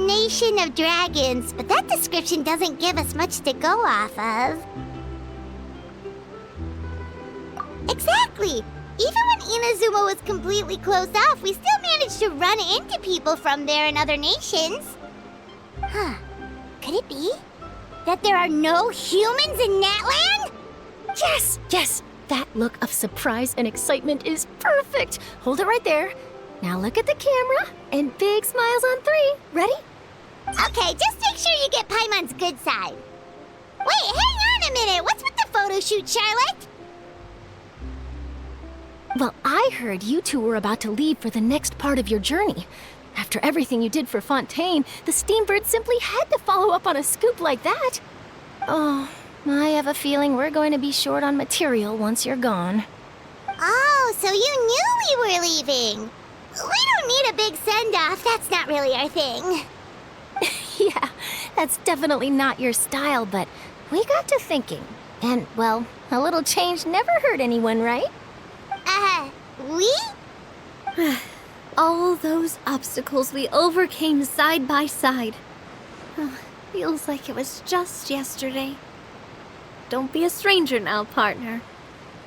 nation of dragons, but that description doesn't give us much to go off of. Exactly! Even when Inazuma was completely closed off, we still managed to run into people from there in other nations. Huh. Could it be that there are no humans in Natlan? Yes, yes! That look of surprise and excitement is perfect! Hold it right there. Now look at the camera, and big smiles on 3. Ready? Okay, just make sure you get Paimon's good side. Wait, hang on a minute! What's with the photo shoot, Charlotte? Well, I heard you two were about to leave for the next part of your journey. After everything you did for Fontaine, the Steambird simply had to follow up on a scoop like that. Oh, I have a feeling we're going to be short on material once you're gone. Oh, so you knew we were leaving. We don't need a big send-off. That's not really our thing. Yeah, that's definitely not your style, but we got to thinking. And, well, a little change never hurt anyone, right? We? All those obstacles we overcame side by side. Feels like it was just yesterday. Don't be a stranger now, partner.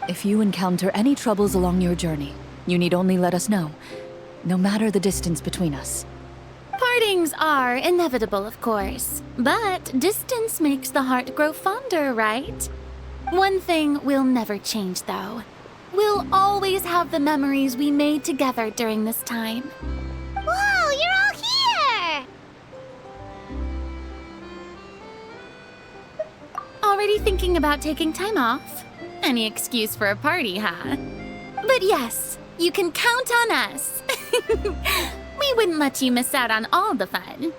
If you encounter any troubles along your journey, you need only let us know, no matter the distance between us. Partings are inevitable, of course, but distance makes the heart grow fonder, right? One thing will never change, though. We'll always have the memories we made together during this time. Whoa, you're all here! Already thinking about taking time off? Any excuse for a party, huh? But yes, you can count on us. We wouldn't let you miss out on all the fun.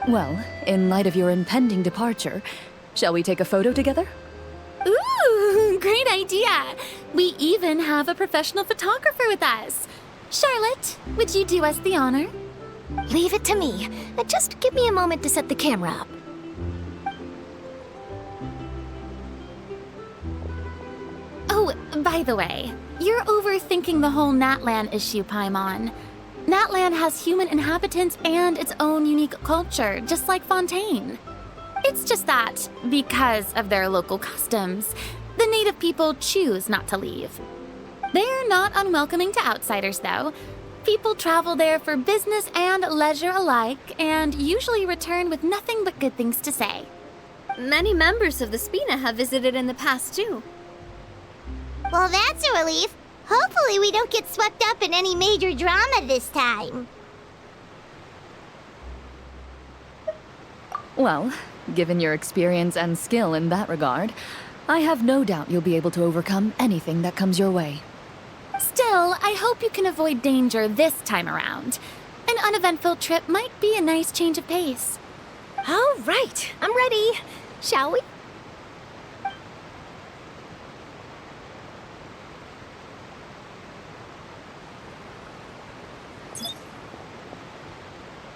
Well, in light of your impending departure, shall we take a photo together? Ooh, great idea! We even have a professional photographer with us. Charlotte, would you do us the honor? Leave it to me. Just give me a moment to set the camera up. Oh, by the way, you're overthinking the whole Natlan issue, Paimon. Natlan has human inhabitants and its own unique culture, just like Fontaine. It's just that, because of their local customs, the native people choose not to leave. They're not unwelcoming to outsiders, though. People travel there for business and leisure alike, and usually return with nothing but good things to say. Many members of the Spina have visited in the past, too. Well, that's a relief. Hopefully we don't get swept up in any major drama this time. Well, given your experience and skill in that regard, I have no doubt you'll be able to overcome anything that comes your way. Still, I hope you can avoid danger this time around. An uneventful trip might be a nice change of pace. All right, I'm ready. Shall we?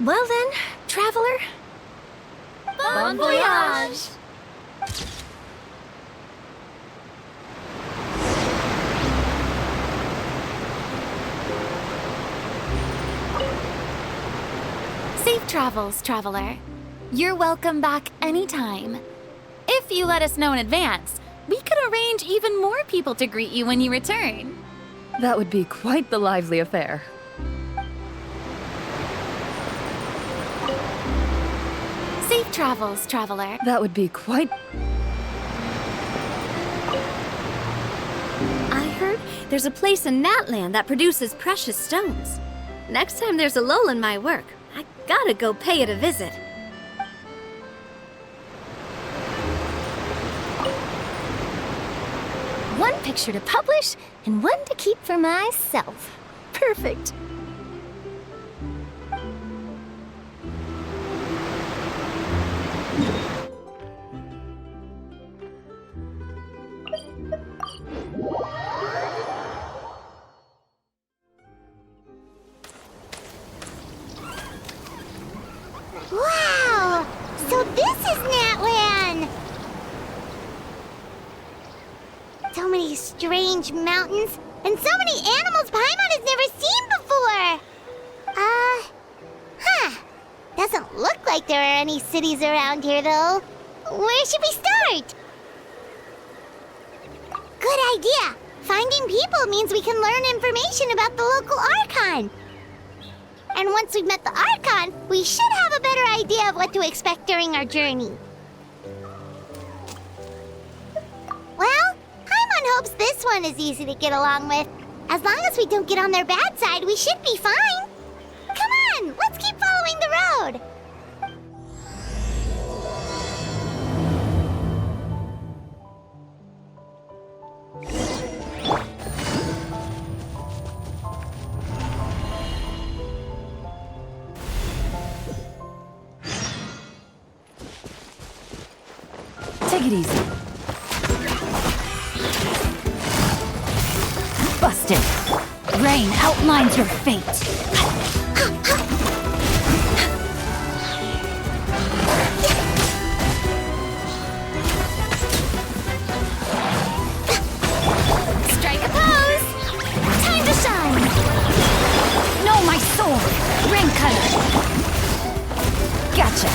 Well then, traveler. Bon voyage! Safe travels, traveler. You're welcome back anytime. If you let us know in advance, we could arrange even more people to greet you when you return. That would be quite the lively affair. Safe travels, traveler. That would be quite... I heard there's a place in Natlan that produces precious stones. Next time there's a lull in my work, I gotta go pay it a visit. One picture to publish and one to keep for myself. Perfect. Wow! So this is Natlan! So many strange mountains, and so many animals Paimon has never seen before! Doesn't look like there are any cities around here, though. Where should we start? Good idea! Finding people means we can learn information about the local Archon. And once we've met the Archon, we should have a better idea of what to expect during our journey. Well, Paimon hopes this one is easy to get along with. As long as we don't get on their bad side, we should be fine. Come on, let's keep following the road. Take it easy. Busted. Rain outlines your fate. Strike a pose! Time to shine! No, my sword! Ring cutter! Gotcha!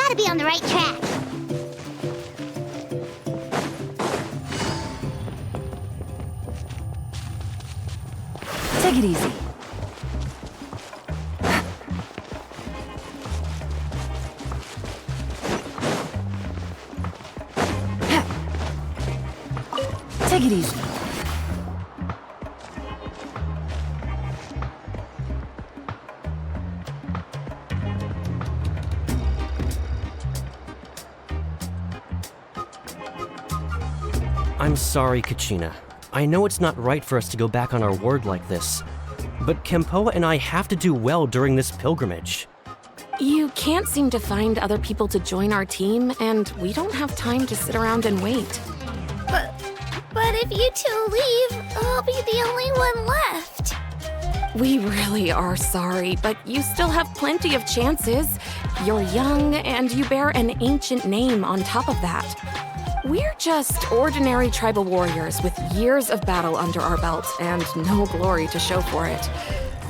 gotta be on the right track. Take it easy. Take it easy. I'm sorry, Kachina. I know it's not right for us to go back on our word like this, but Kempoa and I have to do well during this pilgrimage. You can't seem to find other people to join our team, and we don't have time to sit around and wait. But if you two leave, I'll be the only one left. We really are sorry, but you still have plenty of chances. You're young, and you bear an ancient name on top of that. We're just ordinary tribal warriors with years of battle under our belt and no glory to show for it.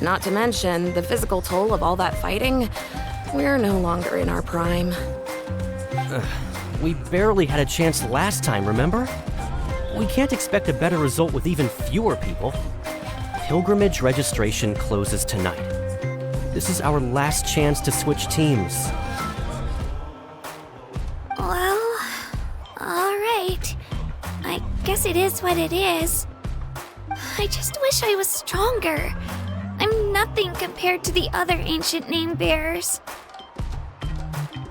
Not to mention the physical toll of all that fighting. We're no longer in our prime. We barely had a chance last time, remember? We can't expect a better result with even fewer people. Pilgrimage registration closes tonight. This is our last chance to switch teams. Well, alright. I guess it is what it is. I just wish I was stronger. I'm nothing compared to the other ancient name bearers.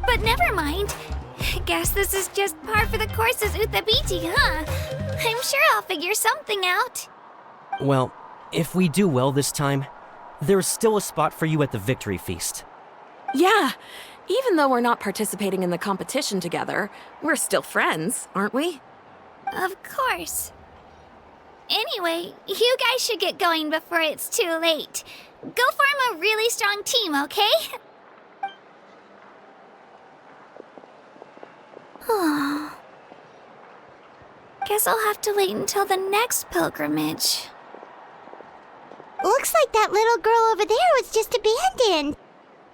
But never mind. I guess this is just par for the course as Uthabiti, huh? I'm sure I'll figure something out. Well, if we do well this time, there's still a spot for you at the victory feast. Yeah, even though we're not participating in the competition together, we're still friends, aren't we? Of course. Anyway, you guys should get going before it's too late. Go form a really strong team, okay? Guess I'll have to wait until the next pilgrimage. Looks like that little girl over there was just abandoned.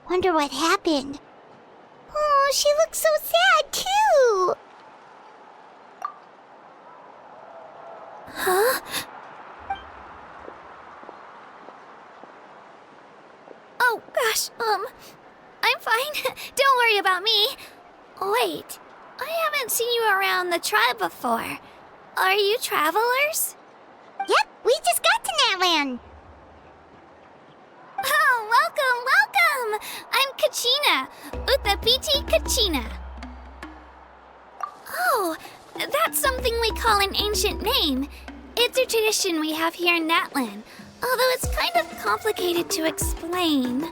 Wonder what happened. Oh, she looks so sad, too. Huh? Oh, gosh, I'm fine. Don't worry about me. Wait, I haven't seen you around the tribe before. Are you travelers? Yep, we just got to Natlan. Oh, welcome! I'm Kachina, Uthabiti Kachina. Oh, that's something we call an ancient name. It's a tradition we have here in Natlan, although it's kind of complicated to explain.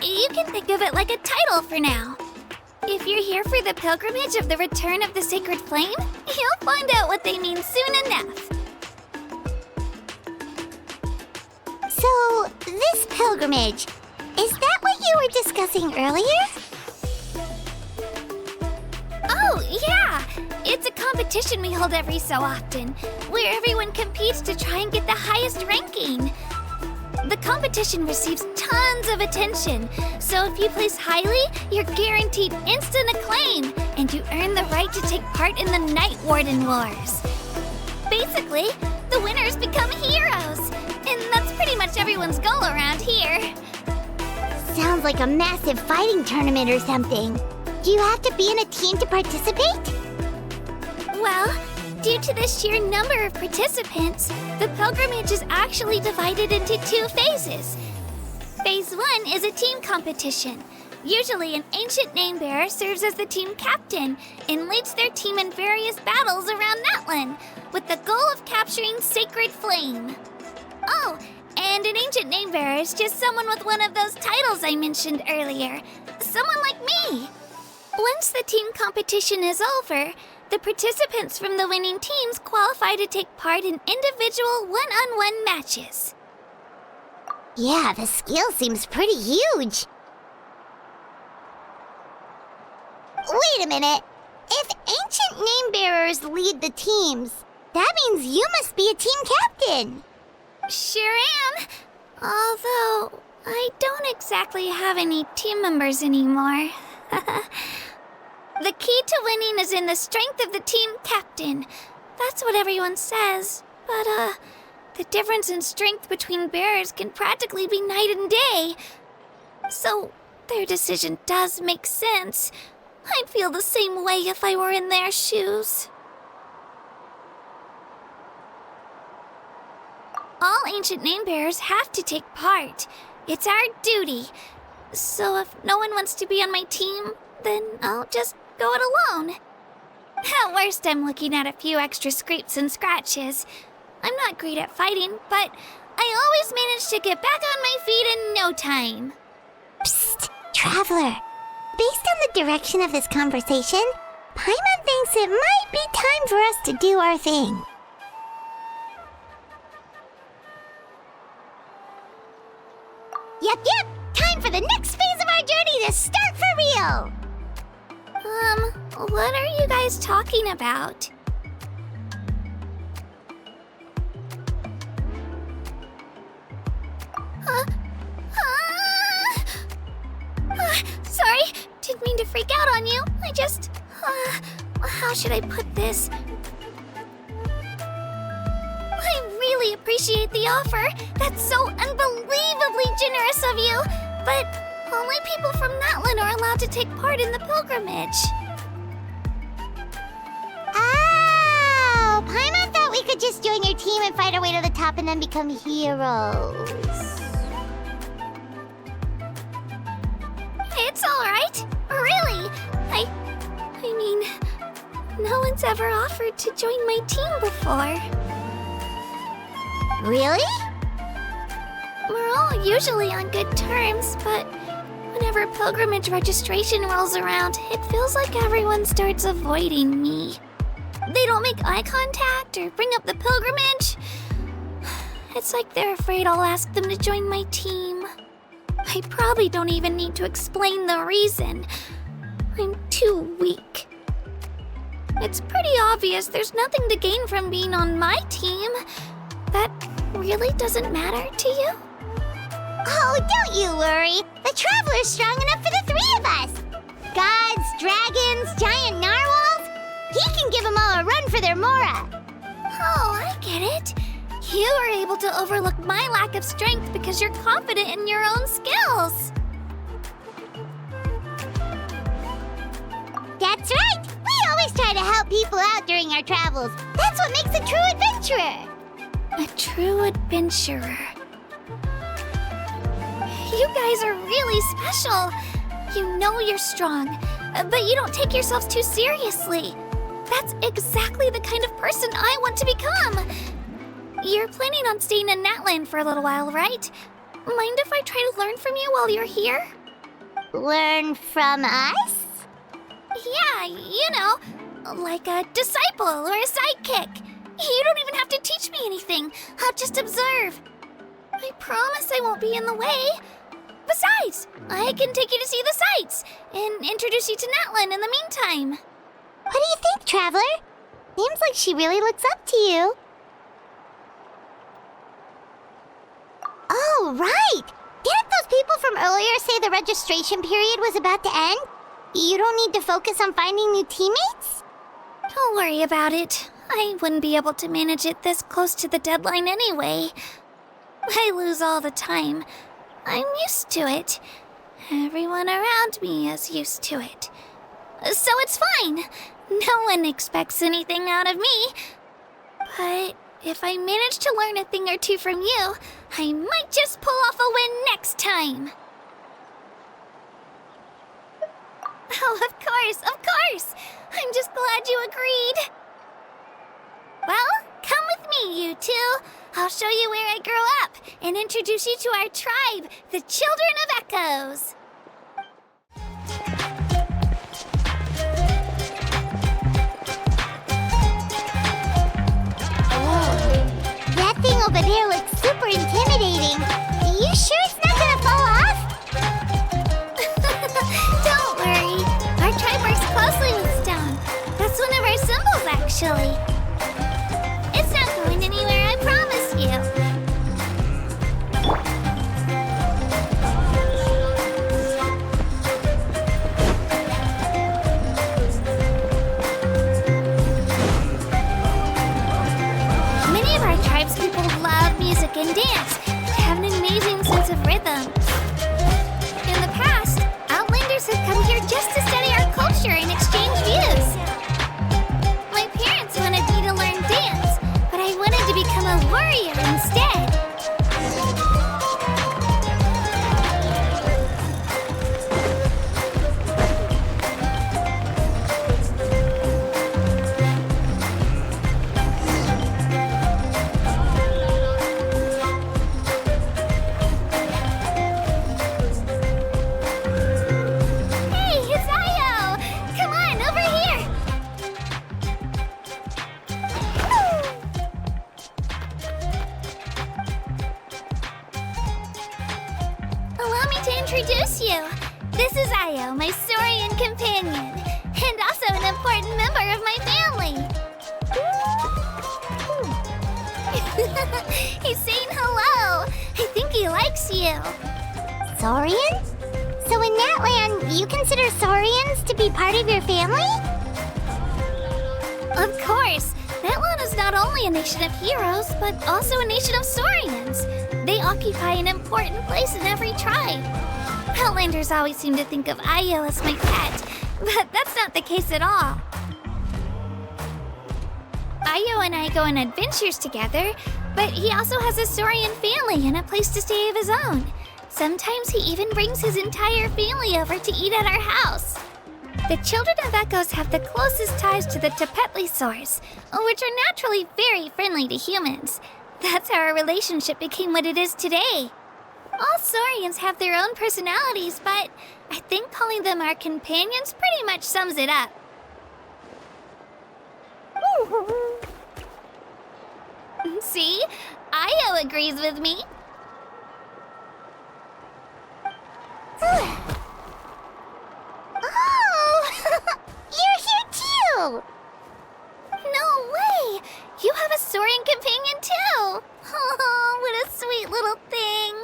You can think of it like a title for now. If you're here for the pilgrimage of the return of the sacred flame, you'll find out what they mean soon enough. So, this pilgrimage, is that what you were discussing earlier? Oh, yeah! It's a competition we hold every so often, where everyone competes to try and get the highest ranking. The competition receives tons of attention, so if you place highly, you're guaranteed instant acclaim, and you earn the right to take part in the Night Warden Wars. Basically, the winners become heroes, and that's pretty much everyone's goal around here. Sounds like a massive fighting tournament or something. Do you have to be in a team to participate? Well, due to the sheer number of participants, the pilgrimage is actually divided into 2 phases. Phase 1 is a team competition. Usually an ancient name bearer serves as the team captain and leads their team in various battles around Natlan, with the goal of capturing Sacred Flame. Oh, and an ancient name bearer is just someone with one of those titles I mentioned earlier. Someone like me. Once the team competition is over, the participants from the winning teams qualify to take part in individual one-on-one matches. Yeah, the scale seems pretty huge. Wait a minute. If ancient name bearers lead the teams, that means you must be a team captain. Sure am. Although, I don't exactly have any team members anymore. The key to winning is in the strength of the team captain. That's what everyone says. But, the difference in strength between bearers can practically be night and day. So, their decision does make sense. I'd feel the same way if I were in their shoes. All ancient name bearers have to take part. It's our duty. So if no one wants to be on my team, then I'll just go it alone. At worst, I'm looking at a few extra scrapes and scratches. I'm not great at fighting, but I always manage to get back on my feet in no time. Psst, Traveler. Based on the direction of this conversation, Paimon thinks it might be time for us to do our thing. Yep, time for the next phase of our journey to start for real! What are you guys talking about? Sorry, didn't mean to freak out on you. I just, how should I put this? I really appreciate the offer. That's so unbelievably generous of you. But only people from Natlan are allowed to take part in the pilgrimage. Oh, Paimon thought we could just join your team and fight our way to the top and then become heroes. It's all right. Really. I mean, no one's ever offered to join my team before. Really? We're all usually on good terms, but whenever pilgrimage registration rolls around, it feels like everyone starts avoiding me. They don't make eye contact or bring up the pilgrimage. It's like they're afraid I'll ask them to join my team. I probably don't even need to explain the reason. I'm too weak. It's pretty obvious there's nothing to gain from being on my team. That really doesn't matter to you? Oh, don't you worry. The Traveler's strong enough for the three of us. Gods, dragons, giant narwhals. He can give them all a run for their Mora. Oh, I get it. You were able to overlook my lack of strength because you're confident in your own skills. That's right. We always try to help people out during our travels. That's what makes a true adventurer. A true adventurer. You guys are really special. You know you're strong, but you don't take yourselves too seriously. That's exactly the kind of person I want to become. You're planning on staying in Natlan for a little while, right? Mind if I try to learn from you while you're here? Learn from us? Yeah, you know, like a disciple or a sidekick. You don't even have to teach me anything. I'll just observe. I promise I won't be in the way. Besides, I can take you to see the sights and introduce you to Natlan in the meantime. What do you think, Traveler? Seems like she really looks up to you. Oh, right! Didn't those people from earlier say the registration period was about to end? You don't need to focus on finding new teammates? Don't worry about it. I wouldn't be able to manage it this close to the deadline anyway. I lose all the time. I'm used to it. Everyone around me is used to it. So it's fine. No one expects anything out of me. But if I manage to learn a thing or two from you, I might just pull off a win next time. Oh, of course. I'm just glad you agreed. Well, come with me, you two. I'll show you where I grew up and introduce you to our tribe, the Children of Echoes. That thing over there looks super intimidating. You sure it's not gonna fall off? Don't worry. Our tribe works closely with stone. That's one of our symbols, actually. It's not going anywhere, I promise you. introduce you. This is Io, my Saurian companion, and also an important member of my family. He's saying hello. I think he likes you. Saurians? So in Natlan, you consider Saurians to be part of your family? Of course. Natlan is not only a nation of heroes, but also a nation of Saurians. They occupy an important place in every tribe. Outlanders always seem to think of Io as my pet, but that's not the case at all. Io and I go on adventures together, but he also has a Saurian family and a place to stay of his own. Sometimes he even brings his entire family over to eat at our house. The children of Echoes have the closest ties to the Tepetlisaurs, which are naturally very friendly to humans. That's how our relationship became what it is today. All Saurians have their own personalities, but I think calling them our companions pretty much sums it up. See? Io agrees with me. Oh! You're here too! No way! You have a Saurian companion too! Oh, what a sweet little thing!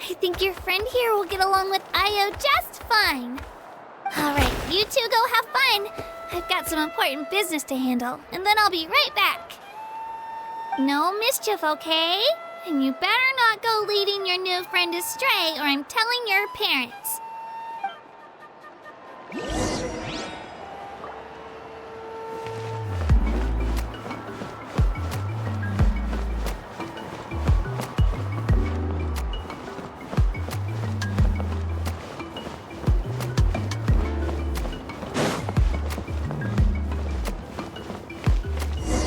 I think your friend here will get along with Io just fine. Alright, you two go have fun. I've got some important business to handle, and then I'll be right back. No mischief, okay? And you better not go leading your new friend astray, or I'm telling your parents.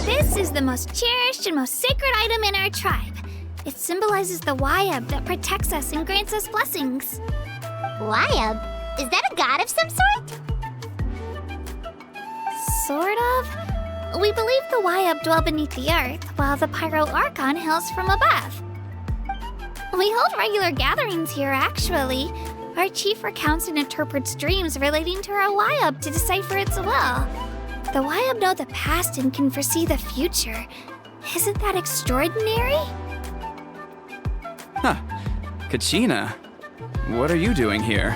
This is the most cherished and most sacred item in our tribe. It symbolizes the Wayab that protects us and grants us blessings. Wayab? Is that a god of some sort? Sort of. We believe the Wayab dwell beneath the earth, while the Pyro Archon hails from above. We hold regular gatherings here, actually. Our chief recounts and interprets dreams relating to our Wayab to decipher its will. The Wayab know the past and can foresee the future. Isn't that extraordinary? Huh. Kachina, what are you doing here?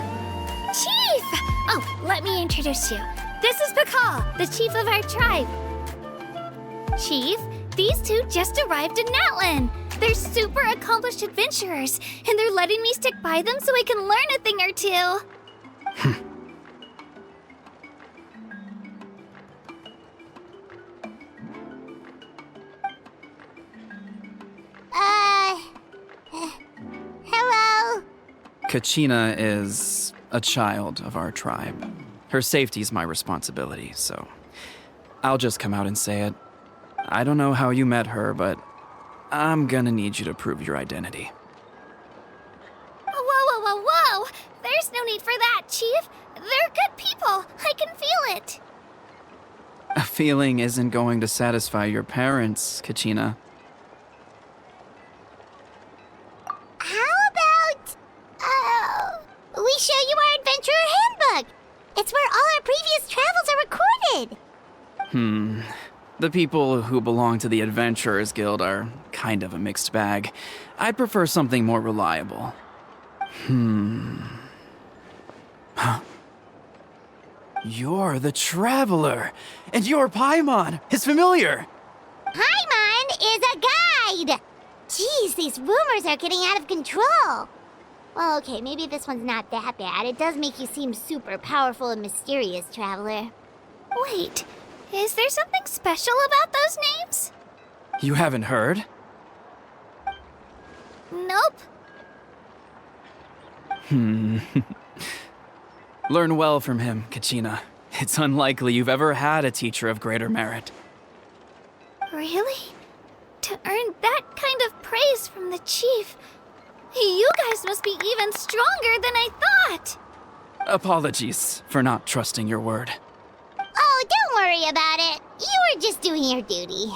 Chief! Oh, let me introduce you. This is Pakal, the chief of our tribe. Chief, these two just arrived in Natlan. They're super accomplished adventurers, and they're letting me stick by them so I can learn a thing or two. Hello? Kachina is a child of our tribe. Her safety's my responsibility, so I'll just come out and say it. I don't know how you met her, but I'm gonna need you to prove your identity. Whoa! There's no need for that, Chief. They're good people. I can feel it. A feeling isn't going to satisfy your parents, Kachina. How about, we show you our adventurer handbook? It's where all our previous travels are recorded. The people who belong to the Adventurers Guild are kind of a mixed bag. I'd prefer something more reliable. Huh? You're the Traveler, and you're Paimon, his familiar. Paimon is a guide! Jeez, these rumors are getting out of control. Well, okay, maybe this one's not that bad. It does make you seem super powerful and mysterious, Traveler. Wait, is there something special about those names? You haven't heard? Nope. Learn well from him, Kachina. It's unlikely you've ever had a teacher of greater merit. Really? To earn that kind of praise from the chief, you guys must be even stronger than I thought. Apologies for not trusting your word. Oh, don't worry about it. You were just doing your duty.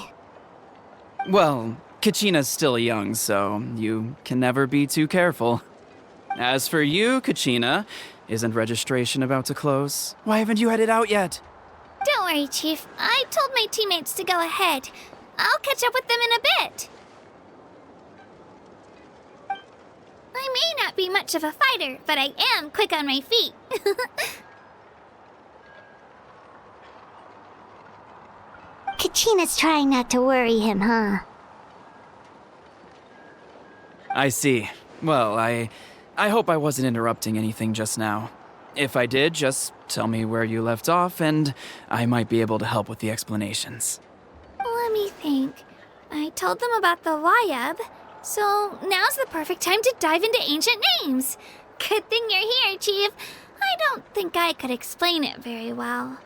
Well, Kachina's still young, so you can never be too careful. As for you, Kachina, isn't registration about to close? Why haven't you headed out yet? Don't worry, Chief. I told my teammates to go ahead. I'll catch up with them in a bit. I may not be much of a fighter, but I am quick on my feet. Kachina's trying not to worry him, huh? I see. Well, I hope I wasn't interrupting anything just now. If I did, just tell me where you left off, and I might be able to help with the explanations. Let me think. I told them about the Wayab, so now's the perfect time to dive into ancient names. Good thing you're here, Chief. I don't think I could explain it very well.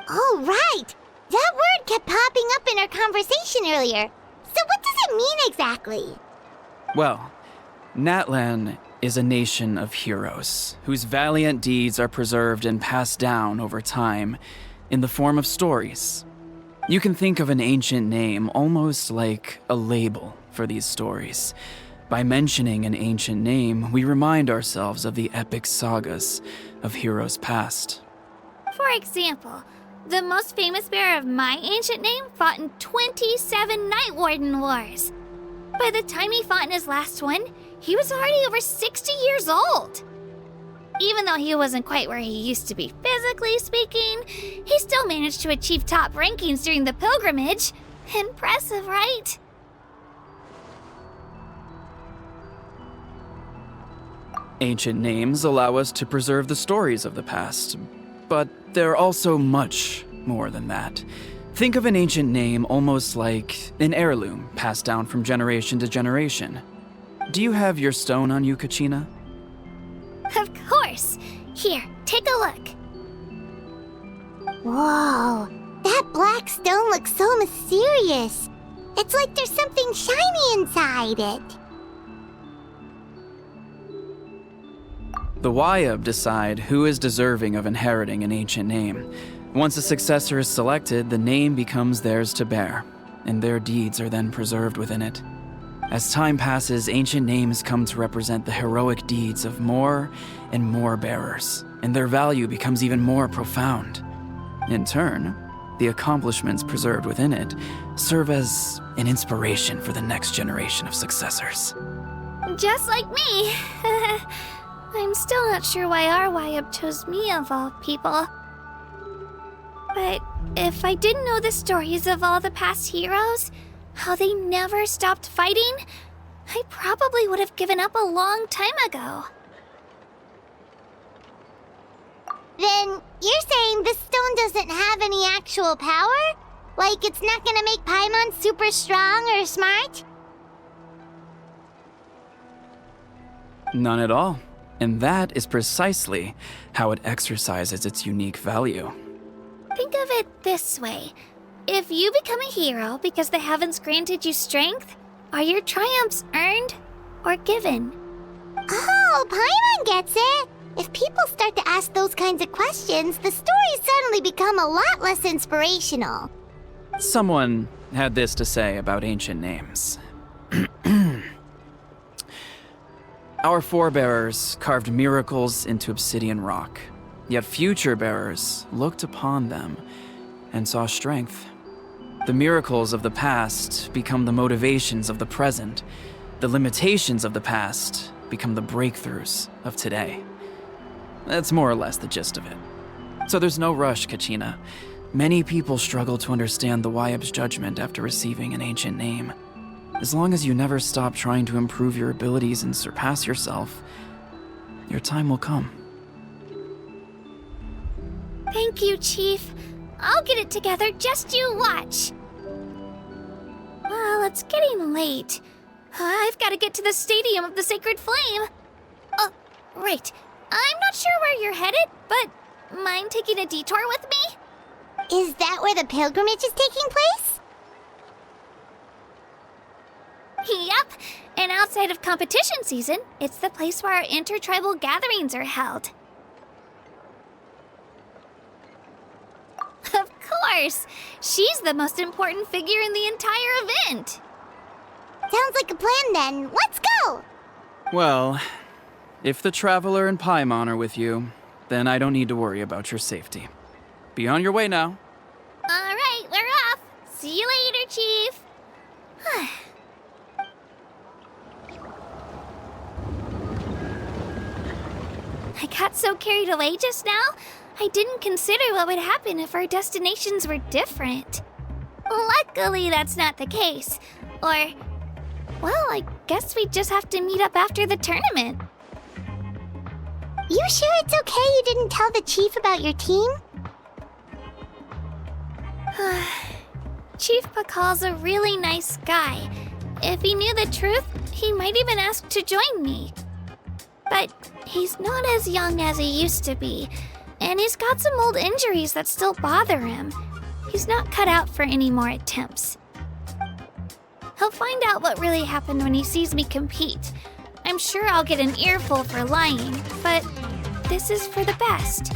Oh, right! That word kept popping up in our conversation earlier. So what does it mean exactly? Well, Natlan is a nation of heroes whose valiant deeds are preserved and passed down over time in the form of stories. You can think of an ancient name almost like a label for these stories. By mentioning an ancient name, we remind ourselves of the epic sagas of heroes past. For example, the most famous bearer of my ancient name fought in 27 Night Warden Wars. By the time he fought in his last one, he was already over 60 years old. Even though he wasn't quite where he used to be physically speaking, he still managed to achieve top rankings during the pilgrimage. Impressive, right? Ancient names allow us to preserve the stories of the past, but they're also much more than that. Think of an ancient name almost like an heirloom passed down from generation to generation. Do you have your stone on you, Kachina? Of course. Here, take a look. Whoa, that black stone looks so mysterious. It's like there's something shiny inside it. The Wayab decide who is deserving of inheriting an ancient name. Once a successor is selected, the name becomes theirs to bear, and their deeds are then preserved within it. As time passes, ancient names come to represent the heroic deeds of more and more bearers, and their value becomes even more profound. In turn, the accomplishments preserved within it serve as an inspiration for the next generation of successors. Just like me. I'm still not sure why our Wayab chose me of all people. But if I didn't know the stories of all the past heroes, how they never stopped fighting, I probably would have given up a long time ago. Then you're saying this stone doesn't have any actual power? Like it's not gonna make Paimon super strong or smart? None at all. And that is precisely how it exercises its unique value. Think of it this way. If you become a hero because the heavens granted you strength, are your triumphs earned or given? Oh, Paimon gets it! If people start to ask those kinds of questions, the stories suddenly become a lot less inspirational. Someone had this to say about ancient names. Our forebears carved miracles into obsidian rock, yet future bearers looked upon them and saw strength. The miracles of the past become the motivations of the present. The limitations of the past become the breakthroughs of today. That's more or less the gist of it. So there's no rush, Kachina. Many people struggle to understand the Wayab's judgment after receiving an ancient name. As long as you never stop trying to improve your abilities and surpass yourself, your time will come. Thank you, Chief. I'll get it together, just you watch. Well, it's getting late. I've got to get to the Stadium of the Sacred Flame. Oh, right. I'm not sure where you're headed, but mind taking a detour with me? Is that where the pilgrimage is taking place? Yep, and outside of competition season, it's the place where our intertribal gatherings are held. Of course! She's the most important figure in the entire event! Sounds like a plan then. Let's go! Well, If the Traveler and Paimon are with you, then I don't need to worry about your safety. Be on your way now. All right, we're off. See you later, Chief. I got so carried away just now, I didn't consider what would happen if our destinations were different. Luckily, that's not the case. Or, well, I guess we just have to meet up after the tournament. You sure it's okay you didn't tell the chief about your team? Chief Pakal's a really nice guy. If he knew the truth, he might even ask to join me. But he's not as young as he used to be, and he's got some old injuries that still bother him. He's not cut out for any more attempts. He'll find out what really happened when he sees me compete. I'm sure I'll get an earful for lying, but this is for the best.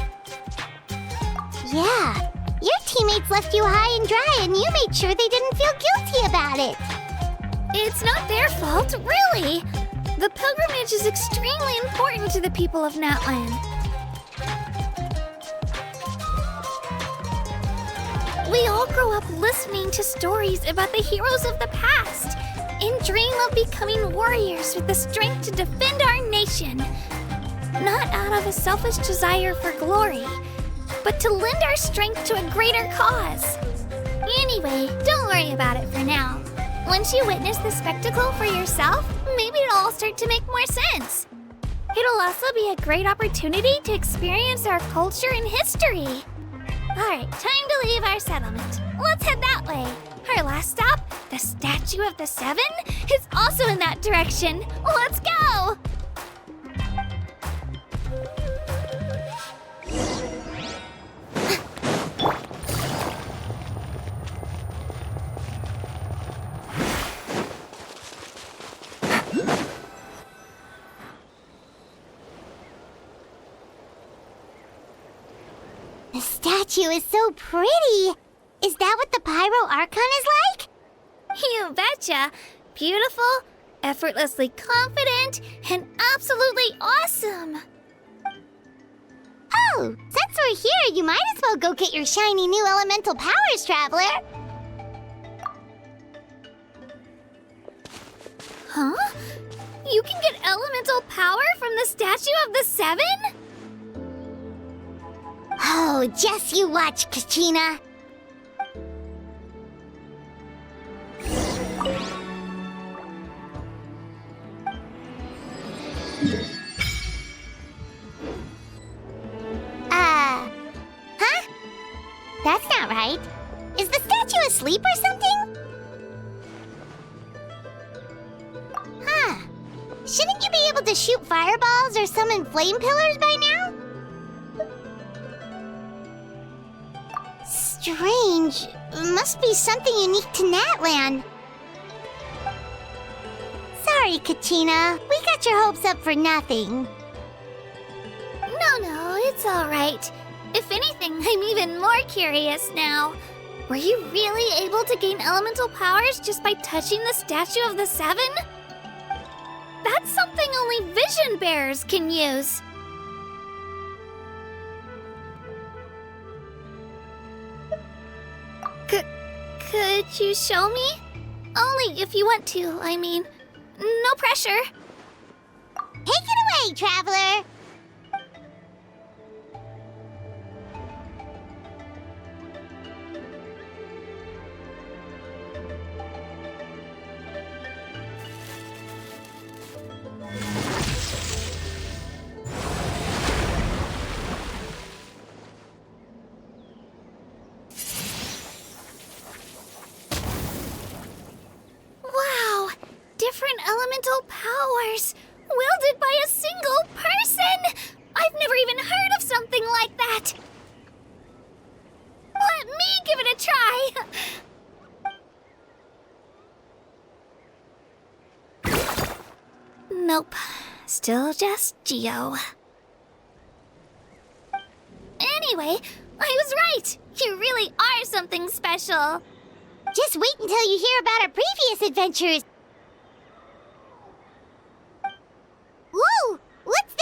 Yeah, your teammates left you high and dry and you made sure they didn't feel guilty about it. It's not their fault, really. The pilgrimage is extremely important to the people of Natlan. We all grow up listening to stories about the heroes of the past and dream of becoming warriors with the strength to defend our nation. Not out of a selfish desire for glory, but to lend our strength to a greater cause. Anyway, don't worry about it for now. Once you witness the spectacle for yourself, maybe it'll all start to make more sense. It'll also be a great opportunity to experience our culture and history. Alright, time to leave our settlement. Let's head that way. Our last stop, the Statue of the Seven, is also in that direction. Let's go! The statue is so pretty. Is that what the Pyro Archon is like? You betcha. Beautiful, effortlessly confident, and absolutely awesome. Oh, since we're here, you might as well go get your shiny new elemental powers, Traveler. Huh? You can get elemental power from the Statue of the Seven? Oh, just you watch, Kachina. Huh? That's not right. Is the statue asleep or something? Huh. Shouldn't you be able to shoot fireballs or summon flame pillars by now? Strange. Must be something unique to Natlan. Sorry, Kachina. We got your hopes up for nothing. No, it's all right. If anything, I'm even more curious now. Were you really able to gain elemental powers just by touching the Statue of the Seven? That's something only vision bearers can use. Could you show me? Only if you want to, I mean. No pressure. Take it away, Traveler! Wow! Different elemental powers, wielded by a single person! I've never even heard of something like that! Let me give it a try! Nope. Still just Geo. Anyway, I was right! You really are something special! Just wait until you hear about our previous adventures. Whoa! What's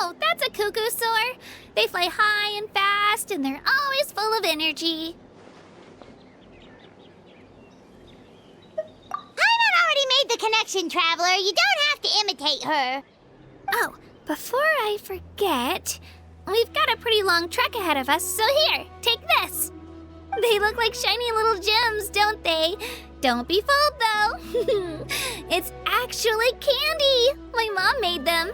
Oh, that's a cuckoo soar. They fly high and fast, and they're always full of energy. Paimon already made the connection, Traveler. You don't have to imitate her. Oh, before I forget, we've got a pretty long trek ahead of us, so here, take this. They look like shiny little gems, don't they? Don't be fooled, though. It's actually candy. My mom made them.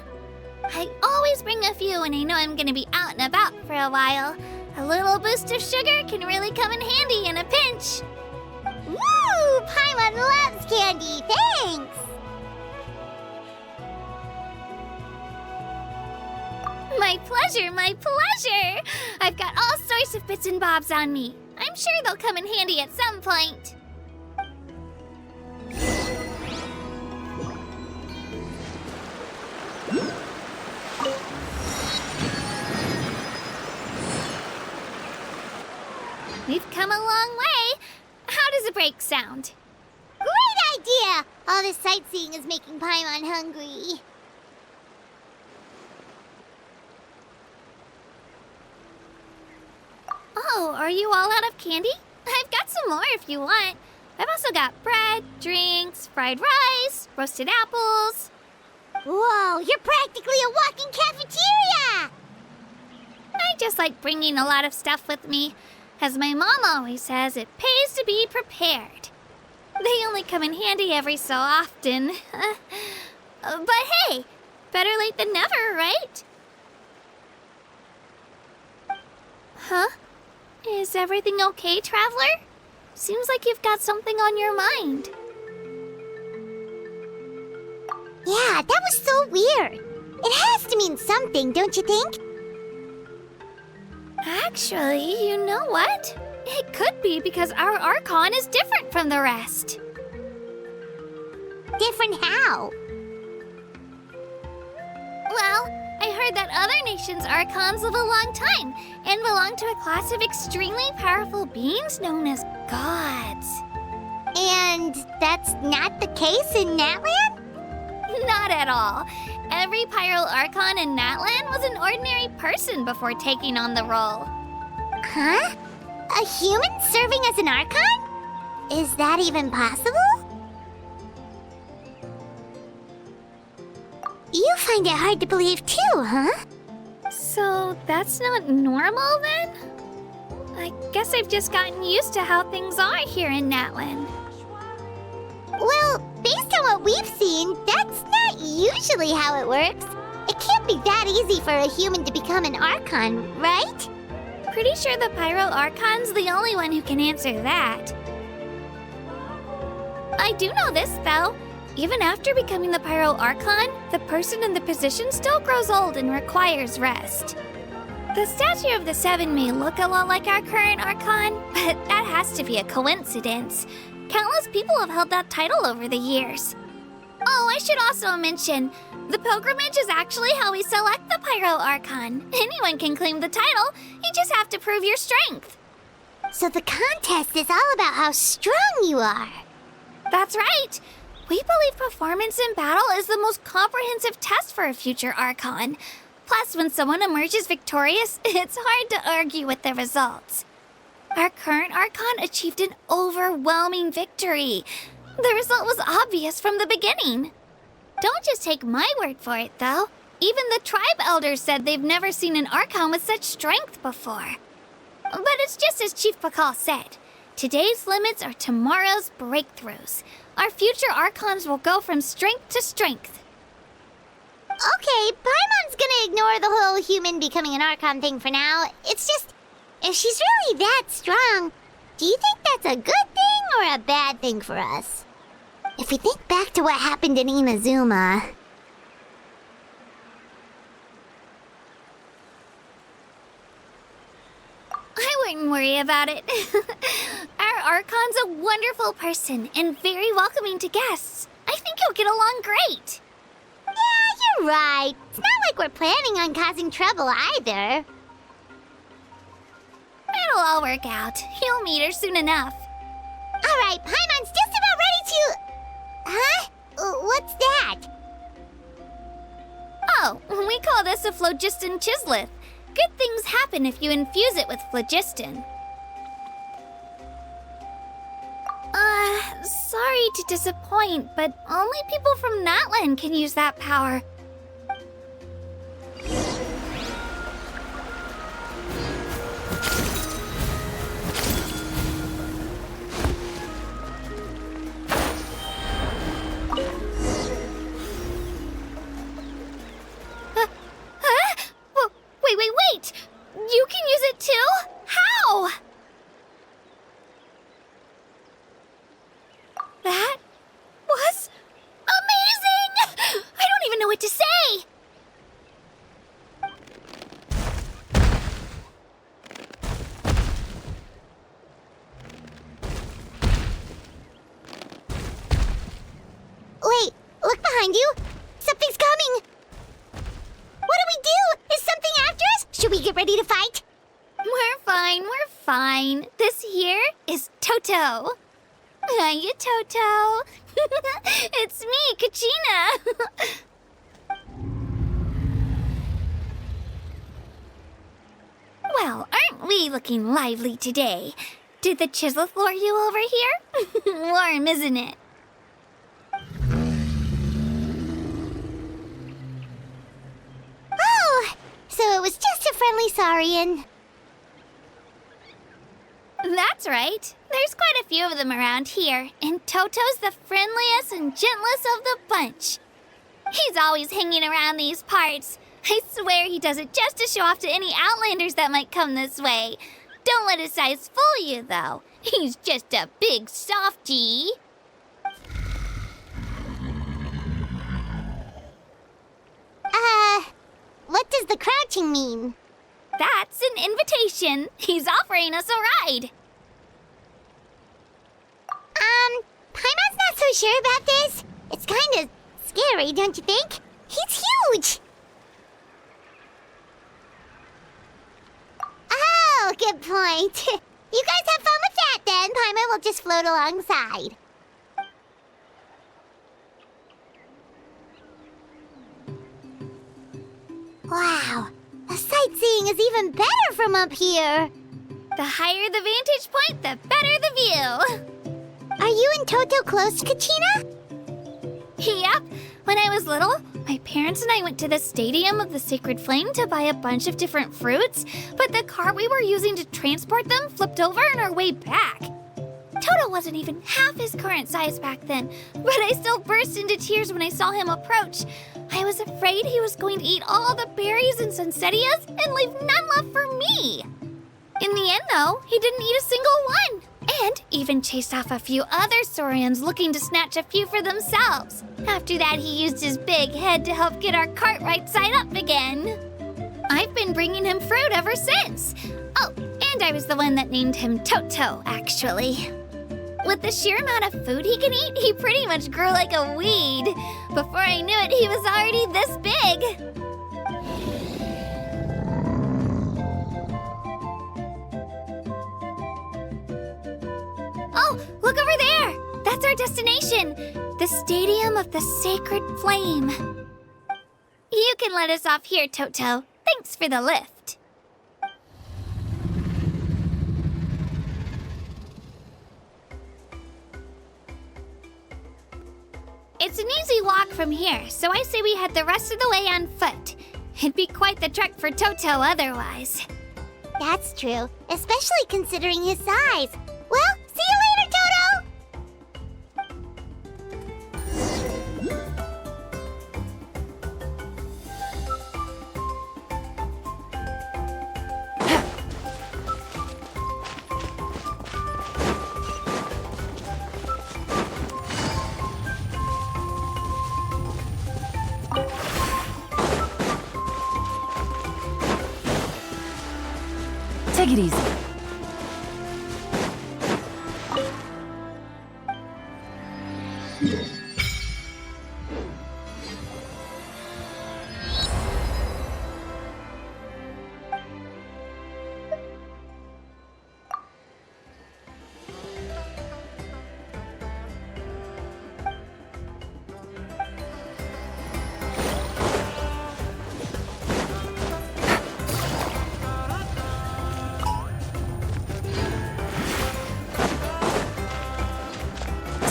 I always bring a few when I know I'm gonna be out and about for a while. A little boost of sugar can really come in handy in a pinch. Woo! Paimon loves candy. Thanks. My pleasure, my pleasure. I've got all sorts of bits and bobs on me. I'm sure they'll come in handy at some point. We've come a long way. How does a break sound? Great idea! All this sightseeing is making Paimon hungry. Oh, are you all out of candy? I've got some more if you want. I've also got bread, drinks, fried rice, roasted apples. Whoa, you're practically a walking cafeteria! I just like bringing a lot of stuff with me. As my mom always says, it pays to be prepared. They only come in handy every so often. But hey, better late than never, right? Huh? Is everything okay, Traveler? Seems like you've got something on your mind. Yeah, that was so weird. It has to mean something, don't you think? Actually, you know what? It could be because our Archon is different from the rest. Different how? Well, I heard that other nations' Archons live a long time and belong to a class of extremely powerful beings known as gods. And that's not the case in Natlan? Not at all. Every Pyro Archon in Natlan was an ordinary person before taking on the role. Huh? A human serving as an Archon? Is that even possible? You find it hard to believe too, huh? So that's not normal then? I guess I've just gotten used to how things are here in Natlan. Well, based on what we've seen, that's not usually how it works. It can't be that easy for a human to become an Archon, right? Pretty sure the Pyro Archon's the only one who can answer that. I do know this, though. Even after becoming the Pyro Archon, the person in the position still grows old and requires rest. The statue of the Seven may look a lot like our current Archon, but that has to be a coincidence. Countless people have held that title over the years. Oh, I should also mention, the pilgrimage is actually how we select the Pyro Archon. Anyone can claim the title, you just have to prove your strength. So the contest is all about how strong you are. That's right. We believe performance in battle is the most comprehensive test for a future Archon. Plus, when someone emerges victorious, it's hard to argue with the results. Our current Archon achieved an overwhelming victory. The result was obvious from the beginning. Don't just take my word for it, though. Even the tribe elders said they've never seen an Archon with such strength before. But it's just as Chief Pakal said. Today's limits are tomorrow's breakthroughs. Our future Archons will go from strength to strength. Okay, Paimon's gonna ignore the whole human becoming an Archon thing for now. It's just, if she's really that strong, do you think that's a good thing or a bad thing for us? If we think back to what happened in Inazuma... I wouldn't worry about it. Our Archon's a wonderful person and very welcoming to guests. I think you'll get along great. Yeah, you're right. It's not like we're planning on causing trouble either. It'll all work out. You'll meet her soon enough. All right, Paimon's just about ready to... Huh? What's that? Oh, we call this a phlogiston chisleth. Good things happen if you infuse it with phlogiston. Sorry to disappoint, but only people from Natlan can use that power. Wait! You can use it too? How? That was amazing! I don't even know what to say! Wait, look behind you. Something's coming. What do we do? Is something after us? Should we get ready to fight? We're fine. This here is Toto. Hiya, Toto. It's me, Kachina. Well, aren't we looking lively today? Did the chisleth lure you over here? Warm, isn't it? Oh, so it was just a friendly saurian. That's right. There's quite a few of them around here, and Toto's the friendliest and gentlest of the bunch. He's always hanging around these parts. I swear he does it just to show off to any outlanders that might come this way. Don't let his size fool you, though. He's just a big softie. What does the crouching mean? That's an invitation. He's offering us a ride. Paimon's not so sure about this. It's kind of scary, don't you think? He's huge! Oh, good point. You guys have fun with that then. Paimon will just float alongside. Wow, the sightseeing is even better from up here. The higher the vantage point, the better the view. Are you and Toto close, Kachina? Yep. When I was little, my parents and I went to the Stadium of the Sacred Flame to buy a bunch of different fruits, but the cart we were using to transport them flipped over on our way back. Toto wasn't even half his current size back then, but I still burst into tears when I saw him approach. I was afraid he was going to eat all the berries and sunsettias and leave none left for me. In the end, though, he didn't eat a single one, and even chased off a few other saurians looking to snatch a few for themselves. After that, he used his big head to help get our cart right side up again. I've been bringing him fruit ever since. Oh, and I was the one that named him Toto, actually. With the sheer amount of food he can eat, he pretty much grew like a weed. Before I knew it, he was already this big. Oh, look over there! That's our destination, the Stadium of the Sacred Flame. You can let us off here, Toto. Thanks for the lift. It's an easy walk from here, so I say we head the rest of the way on foot. It'd be quite the trek for Toto otherwise. That's true, especially considering his size. Well, see you later, Toto! Take it easy.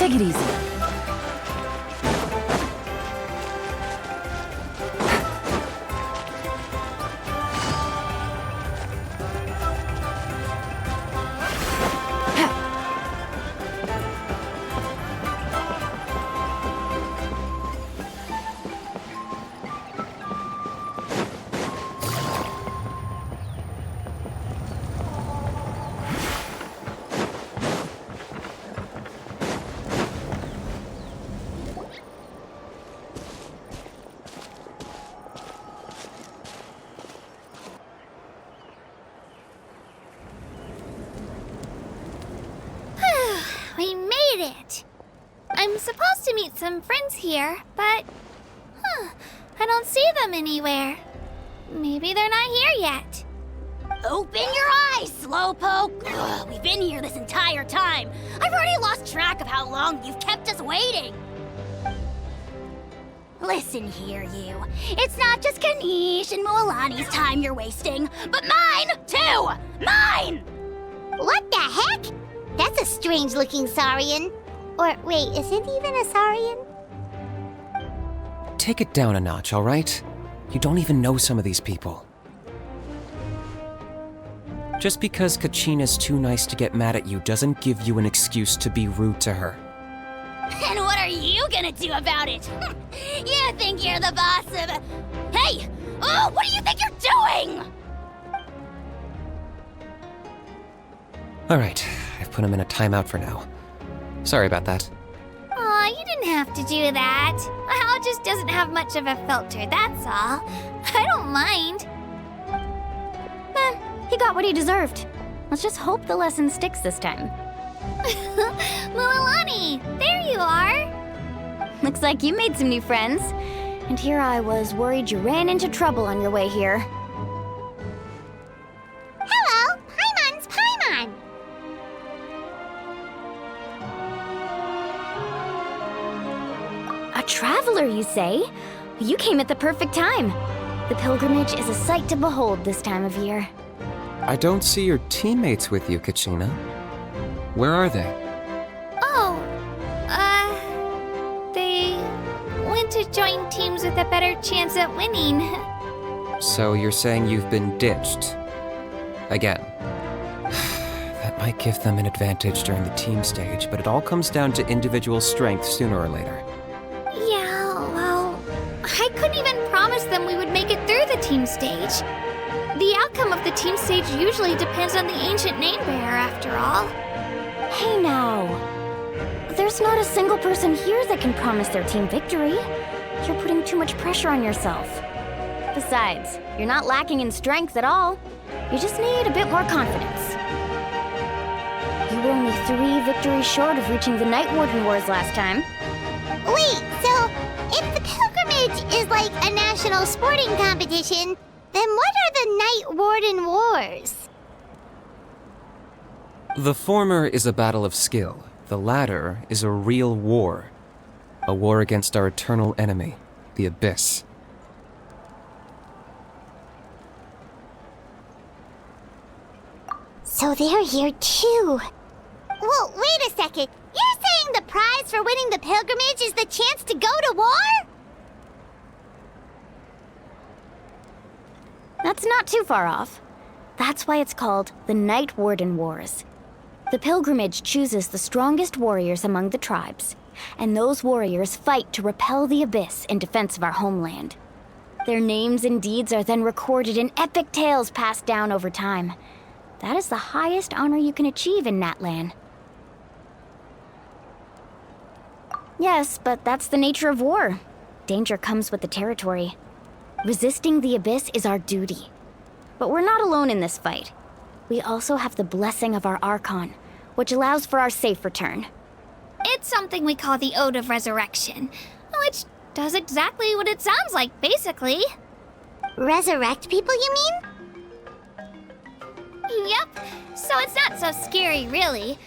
Take it easy. We made it! I'm supposed to meet some friends here, but... I don't see them anywhere. Maybe they're not here yet. Open your eyes, Slowpoke! Ugh, we've been here this entire time. I've already lost track of how long you've kept us waiting. Listen here, you. It's not just Kanish and Moalani's time you're wasting, but mine, too! Mine! What the heck? That's a strange-looking Saurian. Or, wait, is it even a Saurian? Take it down a notch, all right? You don't even know some of these people. Just because Kachina's too nice to get mad at you doesn't give you an excuse to be rude to her. And what are you gonna do about it? You think you're the boss of... Hey! Oh, what do you think you're doing? All right, I've put him in a timeout for now. Sorry about that. Aw, you didn't have to do that. Hal just doesn't have much of a filter, that's all. I don't mind. He got what he deserved. Let's just hope the lesson sticks this time. Mualani, there you are. Looks like you made some new friends. And here I was worried you ran into trouble on your way here. Hello, Paimon's Paimon. A traveler, you say? You came at the perfect time. The pilgrimage is a sight to behold this time of year. I don't see your teammates with you, Kachina. Where are they? Oh, they went to join teams with a better chance at winning. So you're saying you've been ditched? Again. That might give them an advantage during the team stage, but it all comes down to individual strength sooner or later. Yeah, well, I couldn't even promise them we would make it through the team stage. The outcome of the team stage usually depends on the ancient name bearer, after all. Hey now. There's not a single person here that can promise their team victory. You're putting too much pressure on yourself. Besides, you're not lacking in strength at all. You just need a bit more confidence. You were only 3 victories short of reaching the Night Warden Wars last time. Wait, so if the pilgrimage is like a national sporting competition, then what are the Night Warden Wars? The former is a battle of skill. The latter is a real war. A war against our eternal enemy, the Abyss. So they're here too. Well, wait a second. You're saying the prize for winning the pilgrimage is the chance to go to war? That's not too far off. That's why it's called the Night Warden Wars. The pilgrimage chooses the strongest warriors among the tribes, and those warriors fight to repel the Abyss in defense of our homeland. Their names and deeds are then recorded in epic tales passed down over time. That is the highest honor you can achieve in Natlan. Yes, but that's the nature of war. Danger comes with the territory. Resisting the Abyss is our duty. But we're not alone in this fight. We also have the blessing of our Archon, which allows for our safe return. It's something we call the Ode of Resurrection, which does exactly what it sounds like, basically. Resurrect people, you mean? Yep, so it's not so scary, really.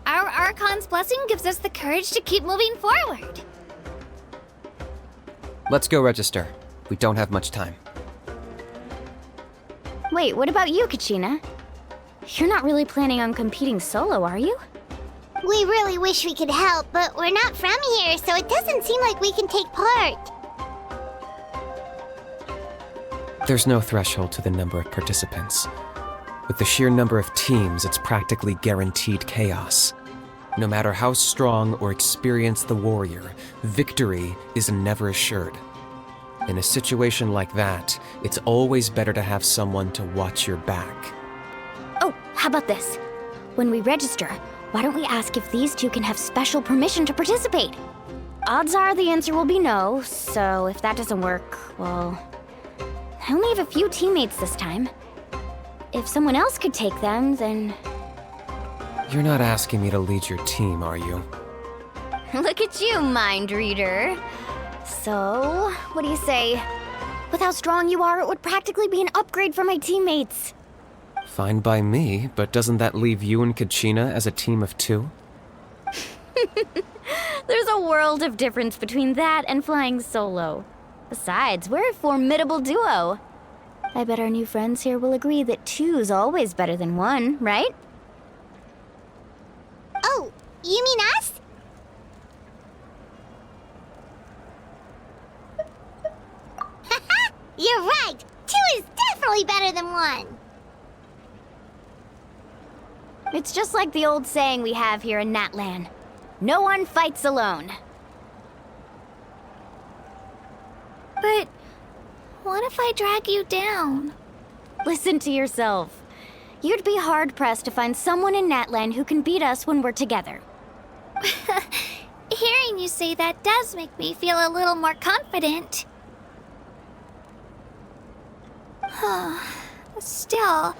Our Archon's blessing gives us the courage to keep moving forward. Let's go register. We don't have much time. Wait, what about you, Kachina? You're not really planning on competing solo, are you? We really wish we could help, but we're not from here, so it doesn't seem like we can take part. There's no threshold to the number of participants. With the sheer number of teams, it's practically guaranteed chaos. No matter how strong or experienced the warrior, victory is never assured. In a situation like that, it's always better to have someone to watch your back. Oh, how about this? When we register, why don't we ask if these two can have special permission to participate? Odds are the answer will be no, so if that doesn't work, well, I only have a few teammates this time. If someone else could take them, then... You're not asking me to lead your team, are you? Look at you, mind reader. So, what do you say? With how strong you are, it would practically be an upgrade for my teammates. Fine by me, but doesn't that leave you and Kachina as a team of 2? There's a world of difference between that and flying solo. Besides, we're a formidable duo. I bet our new friends here will agree that 2's always better than 1, right? Oh, you mean us? You're right! 2 is definitely better than 1! It's just like the old saying we have here in Natlan. No one fights alone. But what if I drag you down? Listen to yourself. You'd be hard-pressed to find someone in Natlan who can beat us when we're together. Hearing you say that does make me feel a little more confident. Still,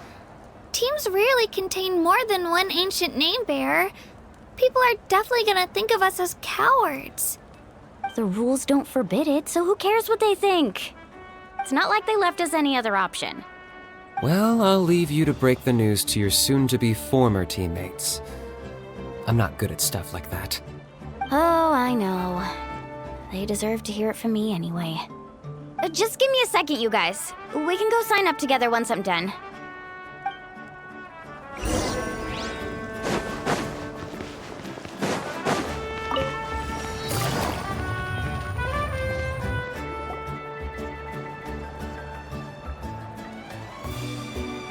teams rarely contain more than one ancient name bearer. People are definitely gonna think of us as cowards. The rules don't forbid it, so who cares what they think? It's not like they left us any other option. Well, I'll leave you to break the news to your soon-to-be former teammates. I'm not good at stuff like that. Oh, I know. They deserve to hear it from me anyway. Just give me a second, you guys. We can go sign up together once I'm done.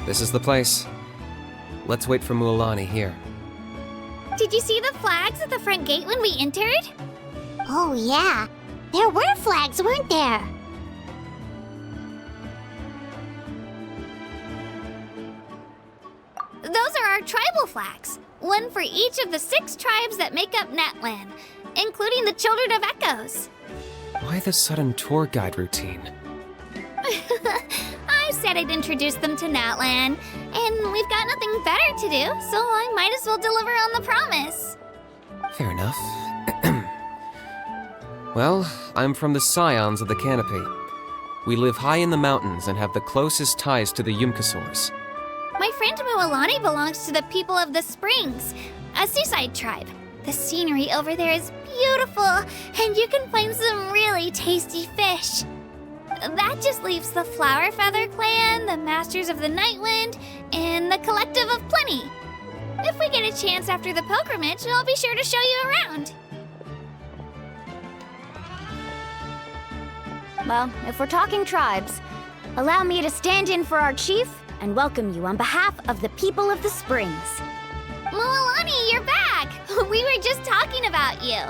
This is the place. Let's wait for Mualani here. Did you see the flags at the front gate when we entered? Oh yeah, there were flags, weren't there? Those are our tribal flags. One for each of the 6 tribes that make up Natlan, including the Children of Echoes. Why the sudden tour guide routine? I said I'd introduce them to Natlan, and we've got nothing better to do, so I might as well deliver on the promise. Fair enough. Well, I'm from the Scions of the Canopy. We live high in the mountains and have the closest ties to the Yumkasaurs. My friend Mualani belongs to the people of the Springs, a seaside tribe. The scenery over there is beautiful, and you can find some really tasty fish. That just leaves the Flower Feather Clan, the Masters of the Nightwind, and the Collective of Plenty. If we get a chance after the pilgrimage, I'll be sure to show you around. Well, if we're talking tribes, allow me to stand in for our chief and welcome you on behalf of the people of the Springs. Mualani, you're back! We were just talking about you.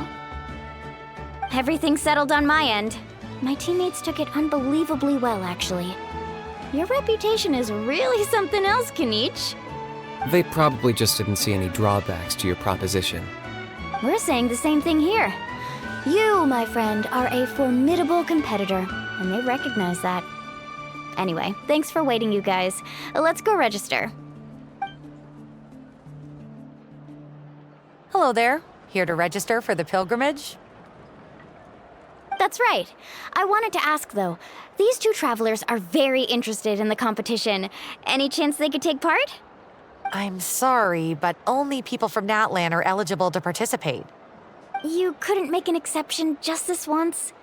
Everything's settled on my end. My teammates took it unbelievably well, actually. Your reputation is really something else, Kanich. They probably just didn't see any drawbacks to your proposition. We're saying the same thing here. You, my friend, are a formidable competitor, and they recognize that. Anyway, thanks for waiting, you guys. Let's go register. Hello there. Here to register for the pilgrimage? That's right. I wanted to ask, though. These 2 travelers are very interested in the competition. Any chance they could take part? I'm sorry, but only people from Natlan are eligible to participate. You couldn't make an exception just this once?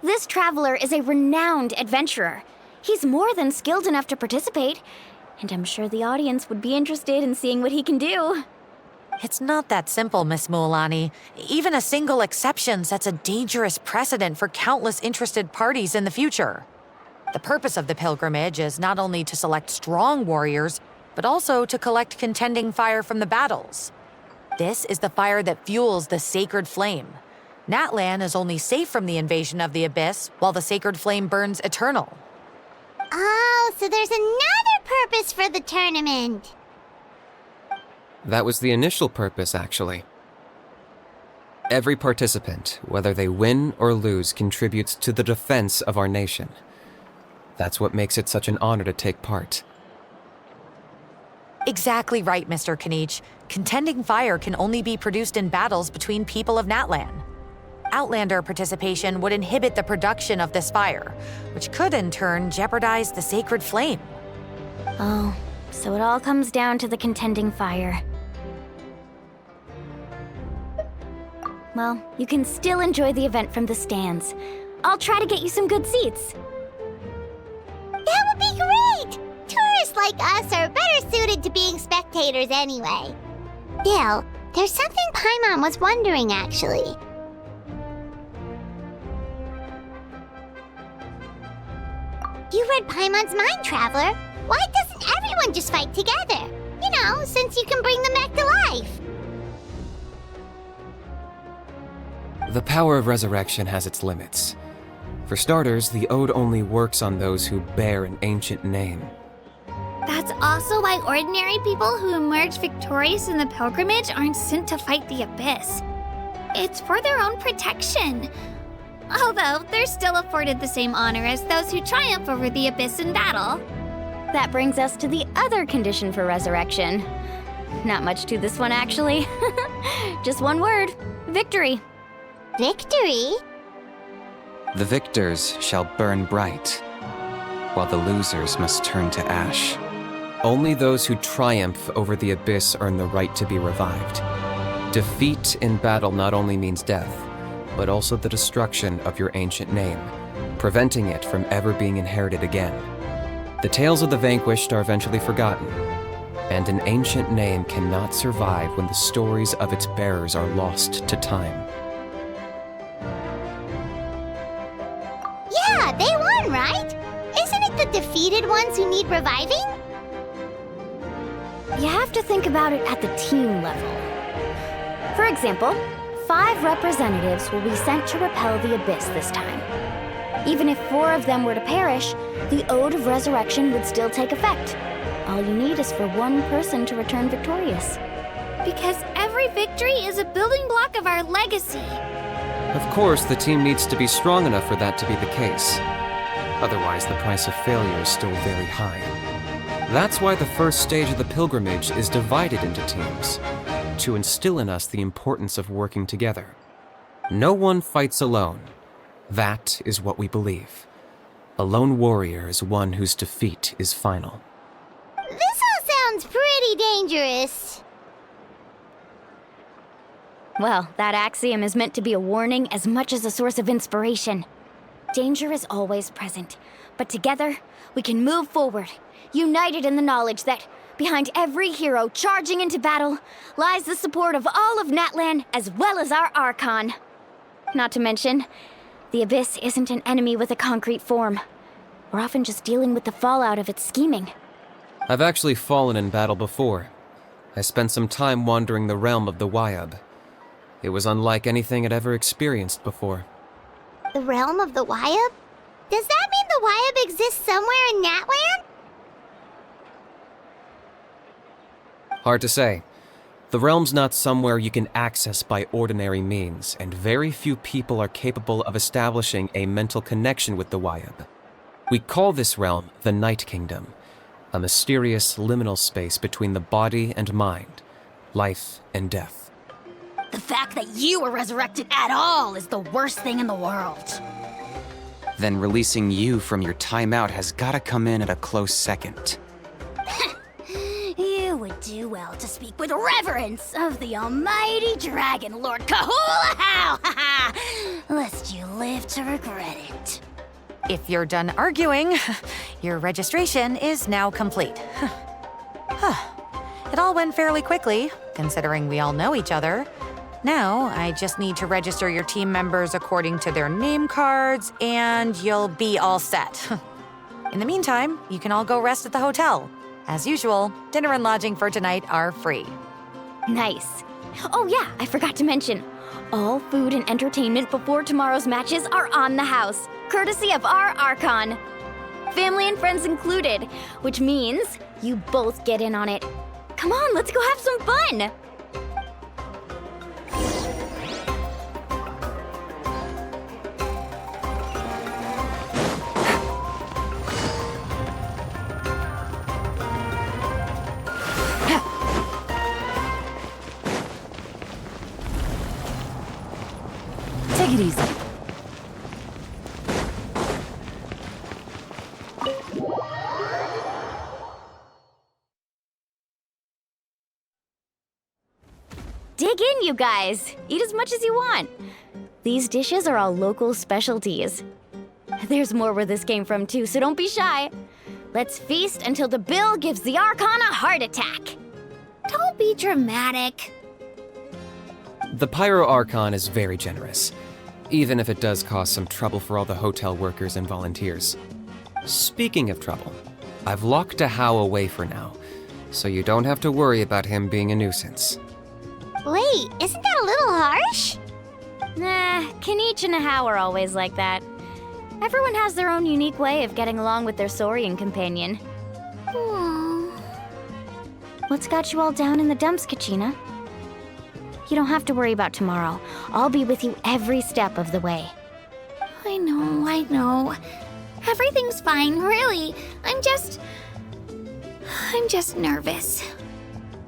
This traveler is a renowned adventurer. He's more than skilled enough to participate, and I'm sure the audience would be interested in seeing what he can do. It's not that simple, Miss Mualani. Even a single exception sets a dangerous precedent for countless interested parties in the future. The purpose of the pilgrimage is not only to select strong warriors, but also to collect contending fire from the battles. This is the fire that fuels the sacred flame. Natlan is only safe from the invasion of the Abyss while the sacred flame burns eternal. Oh, so there's another purpose for the tournament. That was the initial purpose, actually. Every participant, whether they win or lose, contributes to the defense of our nation. That's what makes it such an honor to take part. Exactly right, Mr. Kanich. Contending fire can only be produced in battles between people of Natlan. Outlander participation would inhibit the production of this fire, which could in turn jeopardize the sacred flame. Oh, so it all comes down to the contending fire. Well, you can still enjoy the event from the stands. I'll try to get you some good seats. That would be great! Tourists like us are better suited to being spectators anyway. Still, there's something Paimon was wondering, actually. You read Paimon's mind, Traveler. Why doesn't everyone just fight together? You know, since you can bring them back to life. The power of resurrection has its limits. For starters, the Ode only works on those who bear an ancient name. That's also why ordinary people who emerge victorious in the pilgrimage aren't sent to fight the Abyss. It's for their own protection. Although, they're still afforded the same honor as those who triumph over the Abyss in battle. That brings us to the other condition for resurrection. Not much to this one, actually. Just one word: victory. Victory? The victors shall burn bright, while the losers must turn to ash. Only those who triumph over the Abyss earn the right to be revived. Defeat in battle not only means death, but also the destruction of your ancient name, preventing it from ever being inherited again. The tales of the vanquished are eventually forgotten, and an ancient name cannot survive when the stories of its bearers are lost to time. Yeah, they won, right? Isn't it the defeated ones who need reviving? You have to think about it at the team level. For example, 5 representatives will be sent to repel the Abyss this time. Even if 4 of them were to perish, the Ode of Resurrection would still take effect. All you need is for 1 person to return victorious. Because every victory is a building block of our legacy. Of course, the team needs to be strong enough for that to be the case. Otherwise, the price of failure is still very high. That's why the first stage of the pilgrimage is divided into teams, to instill in us the importance of working together. No one fights alone. That is what we believe. A lone warrior is one whose defeat is final. This all sounds pretty dangerous. Well, that axiom is meant to be a warning as much as a source of inspiration. Danger is always present, but together, we can move forward, united in the knowledge that behind every hero charging into battle lies the support of all of Natlan as well as our Archon. Not to mention, the Abyss isn't an enemy with a concrete form. We're often just dealing with the fallout of its scheming. I've actually fallen in battle before. I spent some time wandering the realm of the Wyab. It was unlike anything I'd ever experienced before. The realm of the Wyab? Does that mean the Wyab exists somewhere in Natlan? Hard to say. The realm's not somewhere you can access by ordinary means, and very few people are capable of establishing a mental connection with the Wyab. We call this realm the Night Kingdom, a mysterious liminal space between the body and mind, life and death. The fact that you were resurrected at all is the worst thing in the world. Then releasing you from your timeout has gotta come in at a close second. You would do well to speak with reverence of the almighty Dragon Lord Kahula-How! Lest you live to regret it. If you're done arguing, your registration is now complete. It all went fairly quickly. considering we all know each other. Now, I just need to register your team members according to their name cards, and you'll be all set. In the meantime, you can all go rest at the hotel. As usual, dinner and lodging for tonight are free. Nice. Oh yeah, I forgot to mention. All food and entertainment before tomorrow's matches are on the house, courtesy of our Archon. Family and friends included, which means you both get in on it. Come on, let's go have some fun! Take it easy. Dig in, you guys. Eat as much as you want. These dishes are all local specialties. There's more where this came from, too, so don't be shy. Let's feast until the bill gives the Archon a heart attack. Don't be dramatic. The Pyro Archon is very generous, even if it does cause some trouble for all the hotel workers and volunteers. Speaking of trouble, I've locked Ahau away for now, so you don't have to worry about him being a nuisance. Wait, isn't that a little harsh? Nah, Kenichi and Ahau are always like that. Everyone has their own unique way of getting along with their Saurian companion. What's got you all down in the dumps, Kachina? You don't have to worry about tomorrow. I'll be with you every step of the way. I know. Everything's fine, really. I'm just nervous.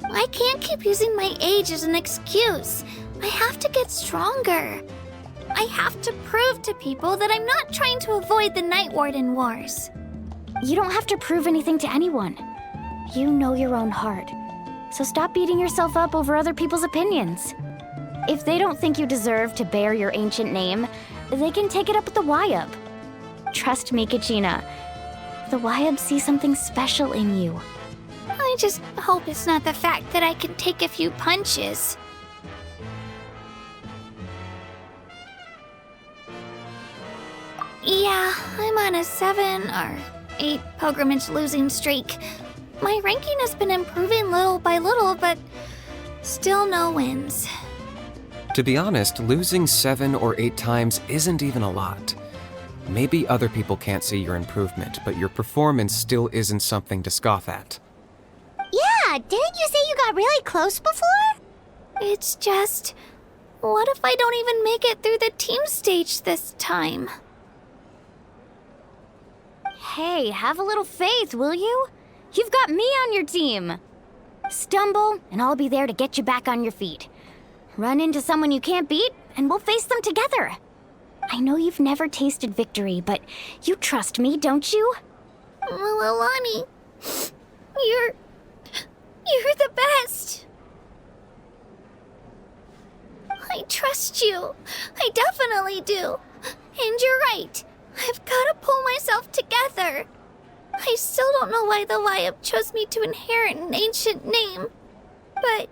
I can't keep using my age as an excuse. I have to get stronger. I have to prove to people that I'm not trying to avoid the Night Warden Wars. You don't have to prove anything to anyone. You know your own heart. So stop beating yourself up over other people's opinions. If they don't think you deserve to bear your ancient name, they can take it up with the Wyab. Trust me, Kachina. The Wyab see something special in you. I just hope it's not the fact that I can take a few punches. Yeah, I'm on a 7 or 8 pilgrimage losing streak. My ranking has been improving little by little, but still no wins. To be honest, losing 7 or 8 times isn't even a lot. Maybe other people can't see your improvement, but your performance still isn't something to scoff at. Yeah, didn't you say you got really close before? It's just, what if I don't even make it through the team stage this time? Hey, have a little faith, will you? You've got me on your team. Stumble, and I'll be there to get you back on your feet. Run into someone you can't beat, and we'll face them together. I know you've never tasted victory, but you trust me, don't you? Well, Alani, you're the best. I trust you. I definitely do. And you're right. I've got to pull myself together. I still don't know why the Wyab chose me to inherit an ancient name. But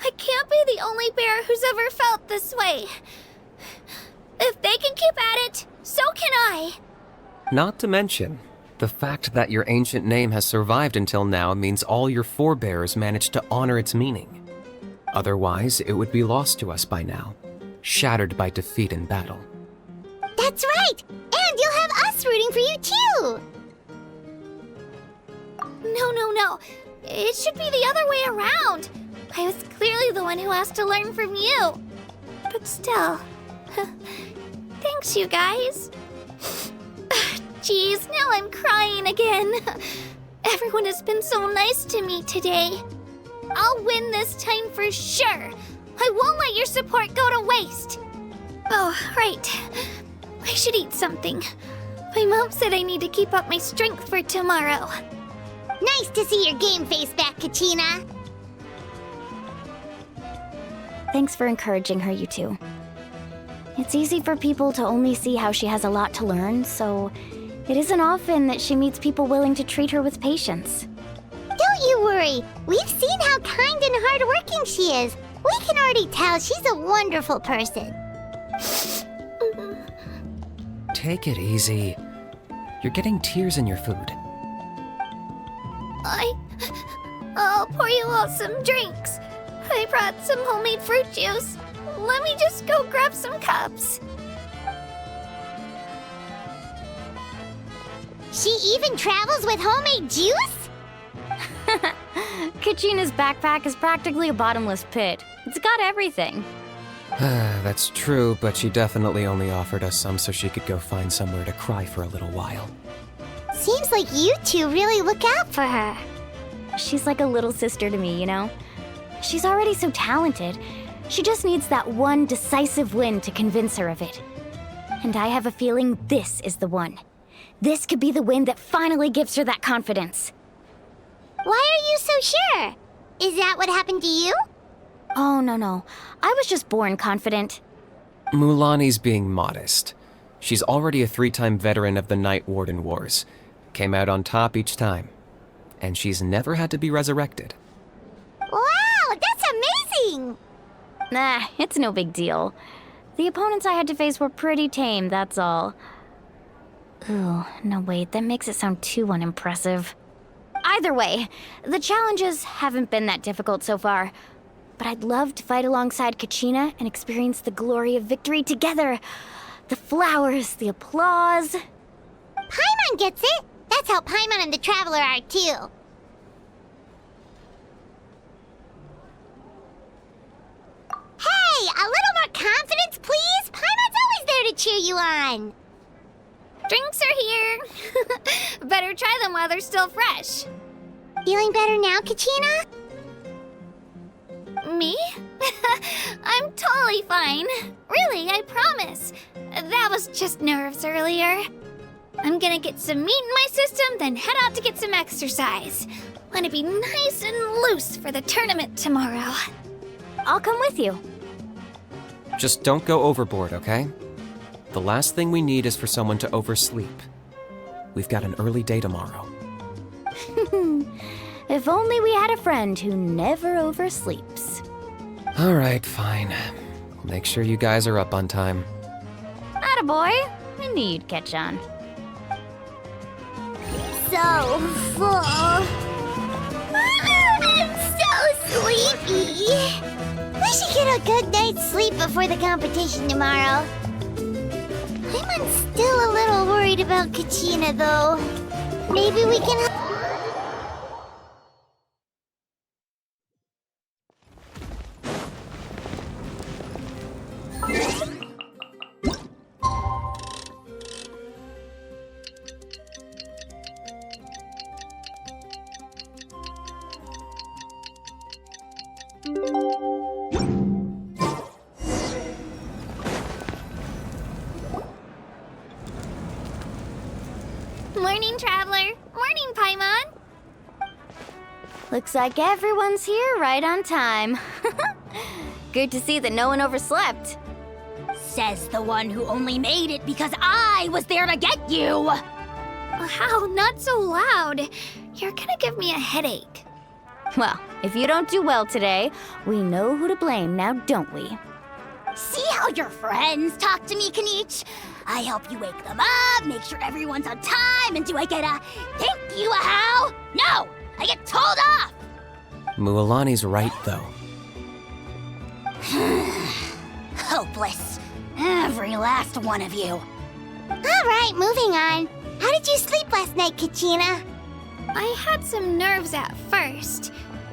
I can't be the only bear who's ever felt this way. If they can keep at it, so can I. Not to mention, the fact that your ancient name has survived until now means all your forebears managed to honor its meaning. Otherwise, it would be lost to us by now, shattered by defeat in battle. That's right! And you'll have us rooting for you too! No. It should be the other way around. I was clearly the one who asked to learn from you. But still, thanks you guys. Geez, now I'm crying again. Everyone has been so nice to me today. I'll win this time for sure. I won't let your support go to waste. Oh, right. I should eat something. My mom said I need to keep up my strength for tomorrow. Nice to see your game face back, Kachina. Thanks for encouraging her, you two. It's easy for people to only see how she has a lot to learn, so it isn't often that she meets people willing to treat her with patience. Don't you worry. We've seen how kind and hardworking she is. We can already tell she's a wonderful person. Take it easy. You're getting tears in your food. I'll pour you all some drinks. I brought some homemade fruit juice. Let me just go grab some cups. She even travels with homemade juice? Kachina's backpack is practically a bottomless pit. It's got everything. That's true, but she definitely only offered us some so she could go find somewhere to cry for a little while. Seems like you two really look out for her. She's like a little sister to me, you know? She's already so talented. She just needs that one decisive win to convince her of it. And I have a feeling this is the one. This could be the win that finally gives her that confidence. Why are you so sure? Is that what happened to you? Oh, no. I was just born confident. Mulani's being modest. She's already a 3-time veteran of the Night Warden Wars. Came out on top each time. And she's never had to be resurrected. Wow, that's amazing! Nah, it's no big deal. The opponents I had to face were pretty tame, that's all. Ooh, no wait, that makes it sound too unimpressive. Either way, the challenges haven't been that difficult so far. But I'd love to fight alongside Kachina and experience the glory of victory together. The flowers, the applause. Paimon gets it! That's how Paimon and the Traveler are too. Hey, a little more confidence, please! Paimon's always there to cheer you on! Drinks are here. Better try them while they're still fresh. Feeling better now, Kachina? Me? I'm totally fine. Really, I promise. That was just nerves earlier. I'm gonna get some meat in my system, then head out to get some exercise. Want to be nice and loose for the tournament tomorrow. I'll come with you. Just don't go overboard, okay? The last thing we need is for someone to oversleep. We've got an early day tomorrow. If only we had a friend who never oversleeps. All right, fine. I'll make sure you guys are up on time. Attaboy. I knew you'd catch on. So full. I'm so sleepy. We should get a good night's sleep before the competition tomorrow. I'm still a little worried about Kachina, though. Maybe we can... Morning, Traveler. Morning, Paimon. Looks like everyone's here right on time. Good to see that no one overslept. Says the one who only made it because I was there to get you! Wow, not so loud. You're gonna give me a headache. Well, if you don't do well today, we know who to blame now, don't we? See how your friends talk to me, Kanich? I help you wake them up, make sure everyone's on time, and do I get a thank you, how? No! I get told off! Mualani's right, though. Hopeless. Every last one of you. Alright, moving on. How did you sleep last night, Kachina? I had some nerves at first,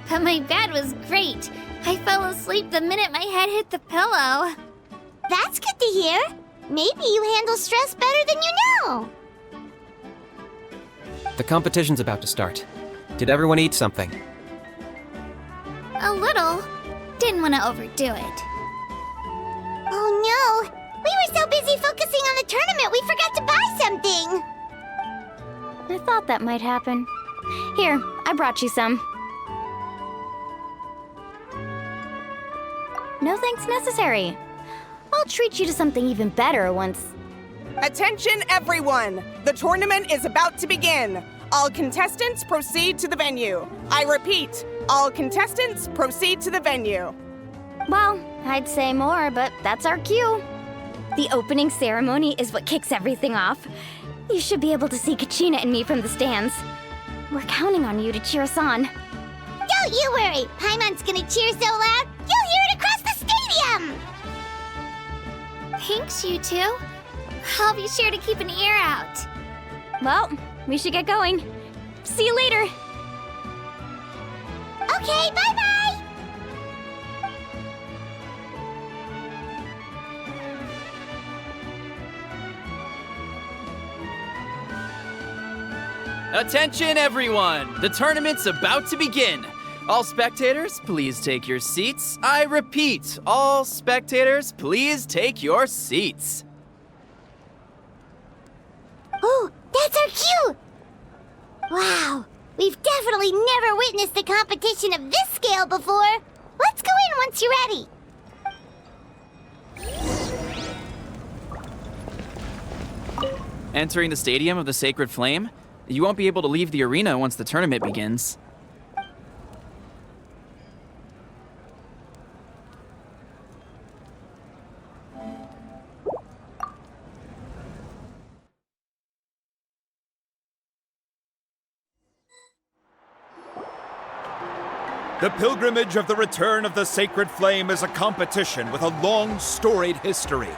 but my bed was great. I fell asleep the minute my head hit the pillow. That's good to hear. Maybe you handle stress better than you know. The competition's about to start. Did everyone eat something? A little. Didn't want to overdo it. Oh no! We were so busy focusing on the tournament we forgot to buy something! I thought that might happen. Here, I brought you some. No thanks necessary. I'll treat you to something even better once... Attention everyone! The tournament is about to begin. All contestants proceed to the venue. I repeat, All contestants, proceed to the venue. Well, I'd say more, but that's our cue. The opening ceremony is what kicks everything off. You should be able to see Kachina and me from the stands. We're counting on you to cheer us on. Don't you worry! Paimon's gonna cheer so loud, you'll hear it across the stadium! Thanks, you two. I'll be sure to keep an ear out. Well, we should get going. See you later. Okay, bye-bye! Attention, everyone! The tournament's about to begin. All spectators, please take your seats. I repeat, all spectators, please take your seats. Oh, that's our cue! Wow, we've definitely never witnessed a competition of this scale before. Let's go in once you're ready. Entering the Stadium of the Sacred Flame, you won't be able to leave the arena once the tournament begins. The pilgrimage of the return of the Sacred Flame is a competition with a long, storied history.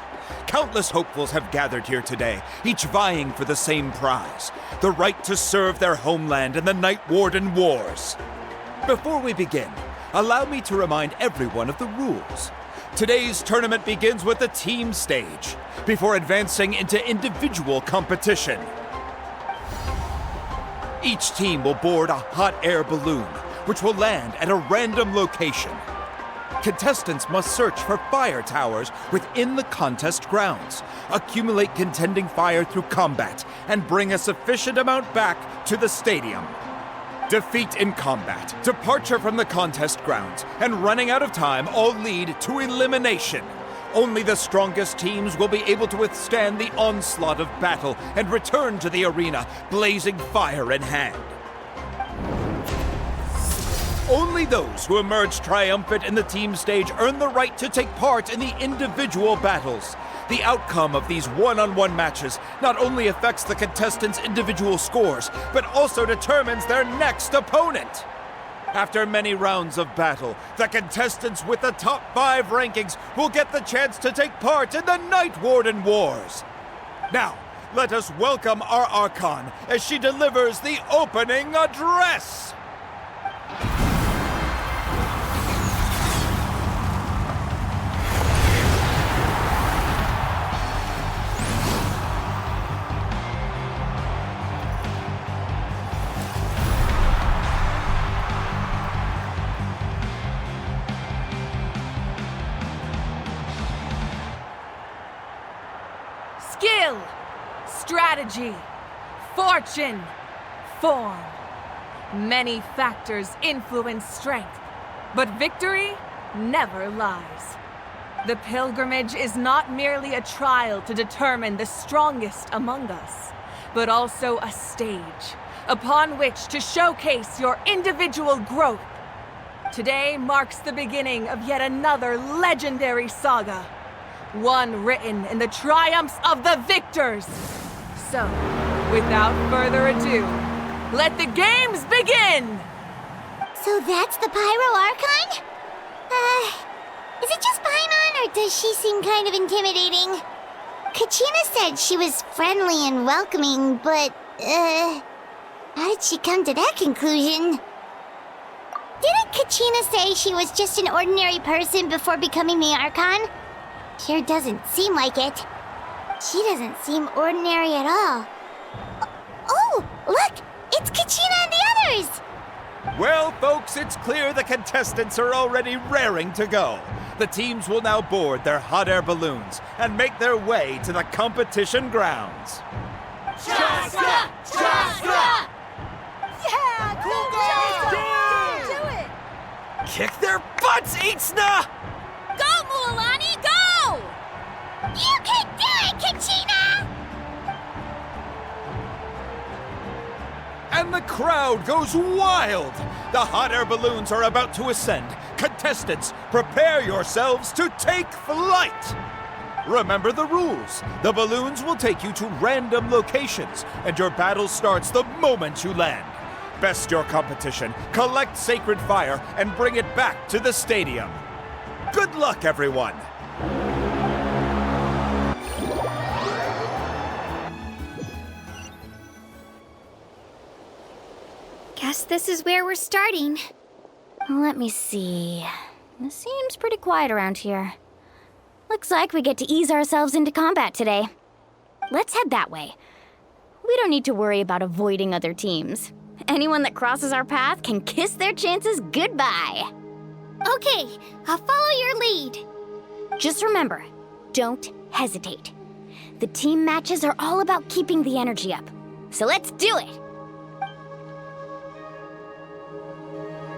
Countless hopefuls have gathered here today, each vying for the same prize, the right to serve their homeland in the Night Warden Wars. Before we begin, allow me to remind everyone of the rules. Today's tournament begins with the team stage, before advancing into individual competition. Each team will board a hot air balloon, which will land at a random location. Contestants must search for fire towers within the contest grounds, accumulate contending fire through combat, and bring a sufficient amount back to the stadium. Defeat in combat, departure from the contest grounds, and running out of time all lead to elimination. Only the strongest teams will be able to withstand the onslaught of battle and return to the arena, blazing fire in hand. Only those who emerge triumphant in the team stage earn the right to take part in the individual battles. The outcome of these one-on-one matches not only affects the contestants' individual scores, but also determines their next opponent. After many rounds of battle, the contestants with the top 5 rankings will get the chance to take part in the Night Warden Wars. Now, let us welcome our Archon as she delivers the opening address. Skill, strategy, fortune, form. Many factors influence strength, but victory never lies. The pilgrimage is not merely a trial to determine the strongest among us, but also a stage upon which to showcase your individual growth. Today marks the beginning of yet another legendary saga. One written in the triumphs of the victors. So, without further ado, let the games begin! So that's the Pyro Archon? Is it just Paimon, or does she seem kind of intimidating? Kachina said she was friendly and welcoming, but, how did she come to that conclusion? Didn't Kachina say she was just an ordinary person before becoming the Archon? Sure doesn't seem like it. She doesn't seem ordinary at all. Oh, look! It's Kachina and the others! Well, folks, it's clear the contestants are already raring to go. The teams will now board their hot air balloons and make their way to the competition grounds. Chaska! Chaska! Yeah, cool girl! Do it! Kick their butts, Itzna! Go, Mualani, go! You can do it, Kachina! And the crowd goes wild The hot air balloons are about to ascend. Contestants, prepare yourselves to take flight! Remember the rules. The balloons will take you to random locations, and your battle starts the moment you land. Best your competition, collect sacred fire, and bring it back to the stadium. Good luck, everyone! Guess this is where we're starting. Let me see. It seems pretty quiet around here. Looks like we get to ease ourselves into combat today. Let's head that way. We don't need to worry about avoiding other teams. Anyone that crosses our path can kiss their chances goodbye. Okay, I'll follow your lead. Just remember, don't hesitate. The team matches are all about keeping the energy up. So let's do it!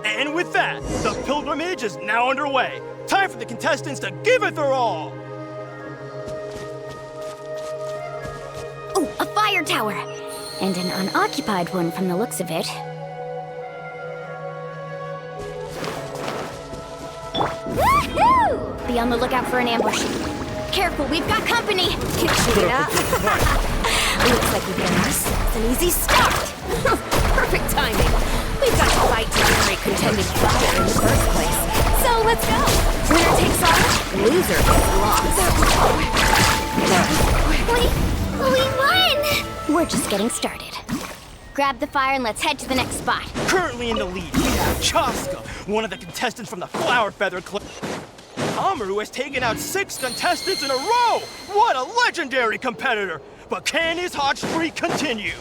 And with that, the pilgrimage is now underway. Time for the contestants to give it their all. Oh, a fire tower! And an unoccupied one from the looks of it. Woohoo! Be on the lookout for an ambush. Careful, we've got company! Katrina! Looks like we've given ourselves an easy start! Perfect timing! We've got to fight to generate contended fire in the first place. So let's go! Winner takes all, loser gets lost. We won! We're just getting started. Grab the fire and let's head to the next spot. Currently in the lead, we have Chaska, one of the contestants from the Flower Feather Club. Amaru has taken out 6 contestants in a row! What a legendary competitor! But can his hot streak continue?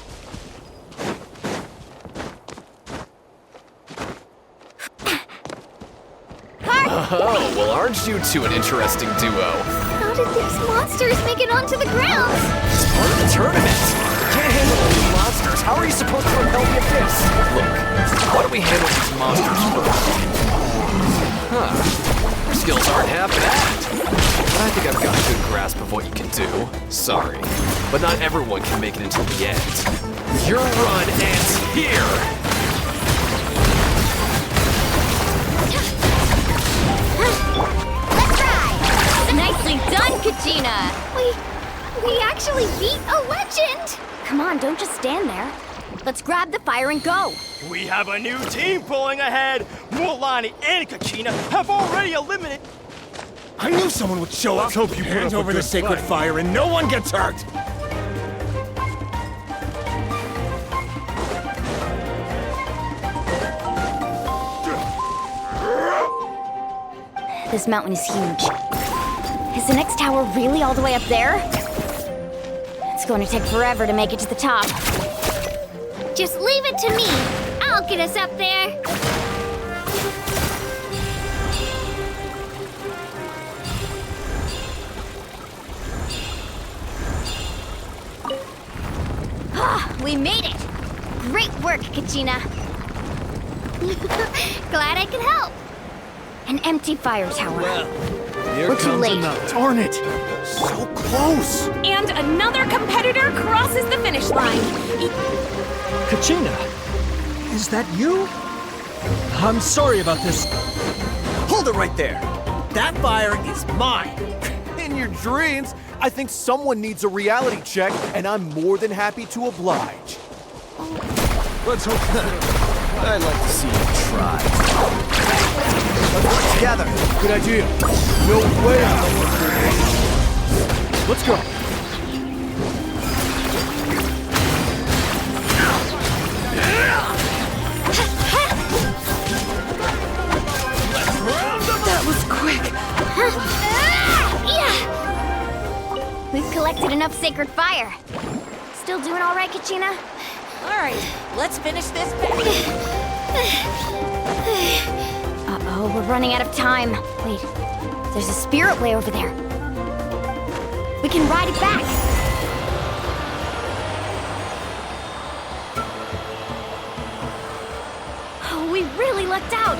Oh, well, aren't you two an interesting duo? How did these monsters make it onto the ground? It's part of the tournament. Can't handle all these monsters. How are you supposed to repel the abyss? Look, why don't we handle these monsters first? Huh. Your skills aren't half bad. But I think I've got a good grasp of what you can do. Sorry, but not everyone can make it until the end. Your run ends here! Nicely done, Kachina! We actually beat a legend! Come on, don't just stand there. Let's grab the fire and go. We have a new team pulling ahead. Mualani and Kachina have already eliminated. I knew someone would show up. Let's hope you hand over the sacred fire and no one gets hurt. This mountain is huge. Is the next tower really all the way up there? It's going to take forever to make it to the top. Just leave it to me. I'll get us up there. Ah, we made it! Great work, Kachina. Glad I could help. An empty fire tower. Here We're too late. Darn it! So close! And another competitor crosses the finish line. Kachina, is that you? I'm sorry about this. Hold it right there. That fire is mine. In your dreams, I think someone needs a reality check, and I'm more than happy to oblige. Let's hope I'd like to see you try. Let's work together. Good idea. No way. Let's go. That was quick. We've collected enough sacred fire. Still doing all right, Kachina? All right, let's finish this back. Uh-oh, we're running out of time. Wait, there's a spirit way over there. We can ride it back. Oh, we really lucked out.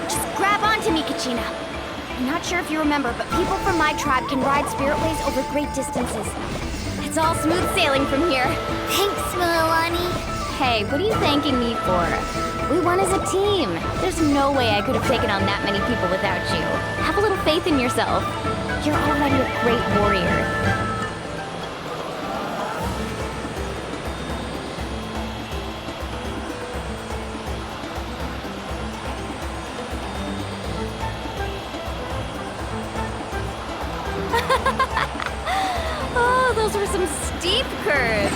Just grab onto me, Kachina. I'm not sure if you remember, but people from my tribe can ride spirit ways over great distances. It's all smooth sailing from here. Thanks, Mualani. Hey, what are you thanking me for? We won as a team. There's no way I could have taken on that many people without you. Have a little faith in yourself. You're already a great warrior. Oh, those were some steep curves.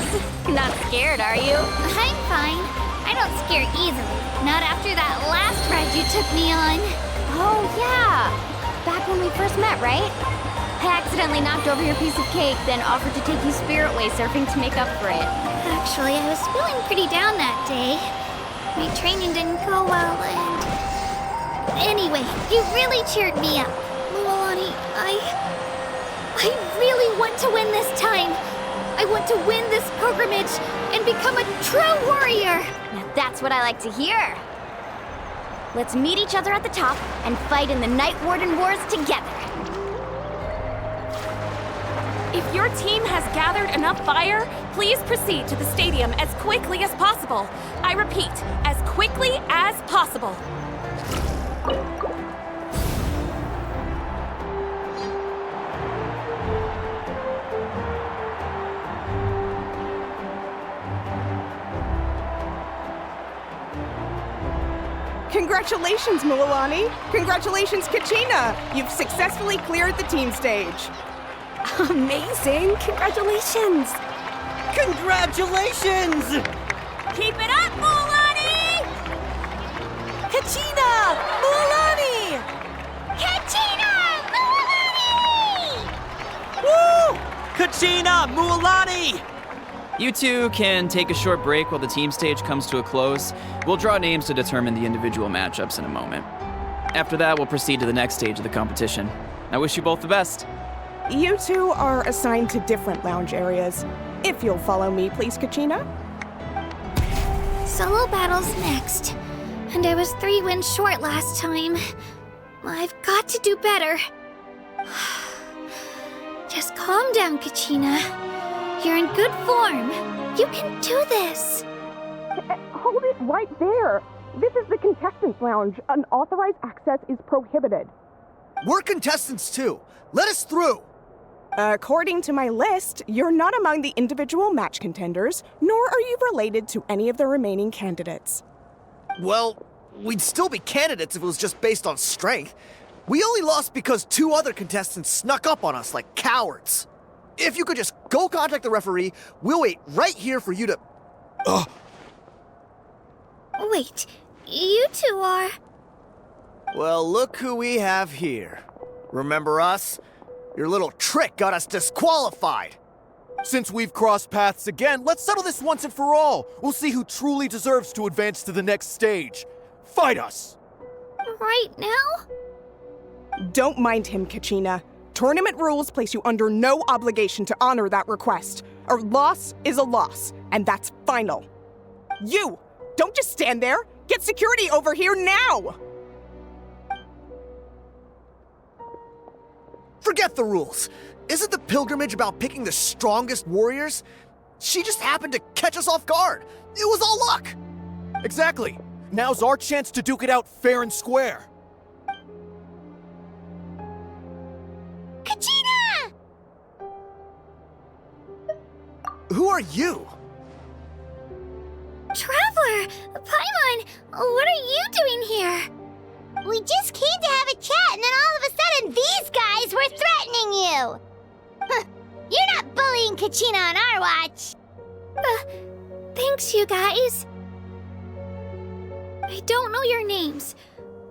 Not scared, are you? I'm fine. I don't scare easily. Not after that last ride you took me on. Oh, yeah. Back when we first met, right? I accidentally knocked over your piece of cake, then offered to take you Spirit Way surfing to make up for it. Actually, I was feeling pretty down that day. My training didn't go well, and... Anyway, you really cheered me up. Mualani, I really want to win this time. I want to win this pilgrimage and become a true warrior. Now that's what I like to hear. Let's meet each other at the top and fight in the Night Warden Wars together. If your team has gathered enough fire, please proceed to the stadium as quickly as possible. I repeat, as quickly as possible. Congratulations, Mualani! Congratulations, Kachina! You've successfully cleared the team stage. Amazing! Congratulations! Congratulations! Keep it up, Mualani! Kachina! Mualani! Kachina! Mualani! Woo! Kachina! Mualani! You two can take a short break while the team stage comes to a close. We'll draw names to determine the individual matchups in a moment. After that, we'll proceed to the next stage of the competition. I wish you both the best. You two are assigned to different lounge areas. If you'll follow me, please, Kachina. Solo battle's next. And I was 3 wins short last time. I've got to do better. Just calm down, Kachina. You're in good form. You can do this. Hold it right there. This is the contestants' lounge. Unauthorized access is prohibited. We're contestants too. Let us through. According to my list, you're not among the individual match contenders, nor are you related to any of the remaining candidates. Well, we'd still be candidates if it was just based on strength. We only lost because 2 other contestants snuck up on us like cowards. If you could just go contact the referee, we'll wait right here for you to... Wait, you two are... Well, look who we have here. Remember us? Your little trick got us disqualified. Since we've crossed paths again, let's settle this once and for all. We'll see who truly deserves to advance to the next stage. Fight us! Right now? Don't mind him, Kachina. Tournament rules place you under no obligation to honor that request. A loss is a loss, and that's final. You! Don't just stand there! Get security over here now! Forget the rules. Isn't the pilgrimage about picking the strongest warriors? She just happened to catch us off guard. It was all luck. Exactly. Now's our chance to duke it out fair and square. Kachina! Who are you? Traveler! Paimon! What are you doing here? We just came to have a chat, and then all of a sudden these guys were threatening you! Huh, you're not bullying Kachina on our watch! Thanks, you guys. I don't know your names,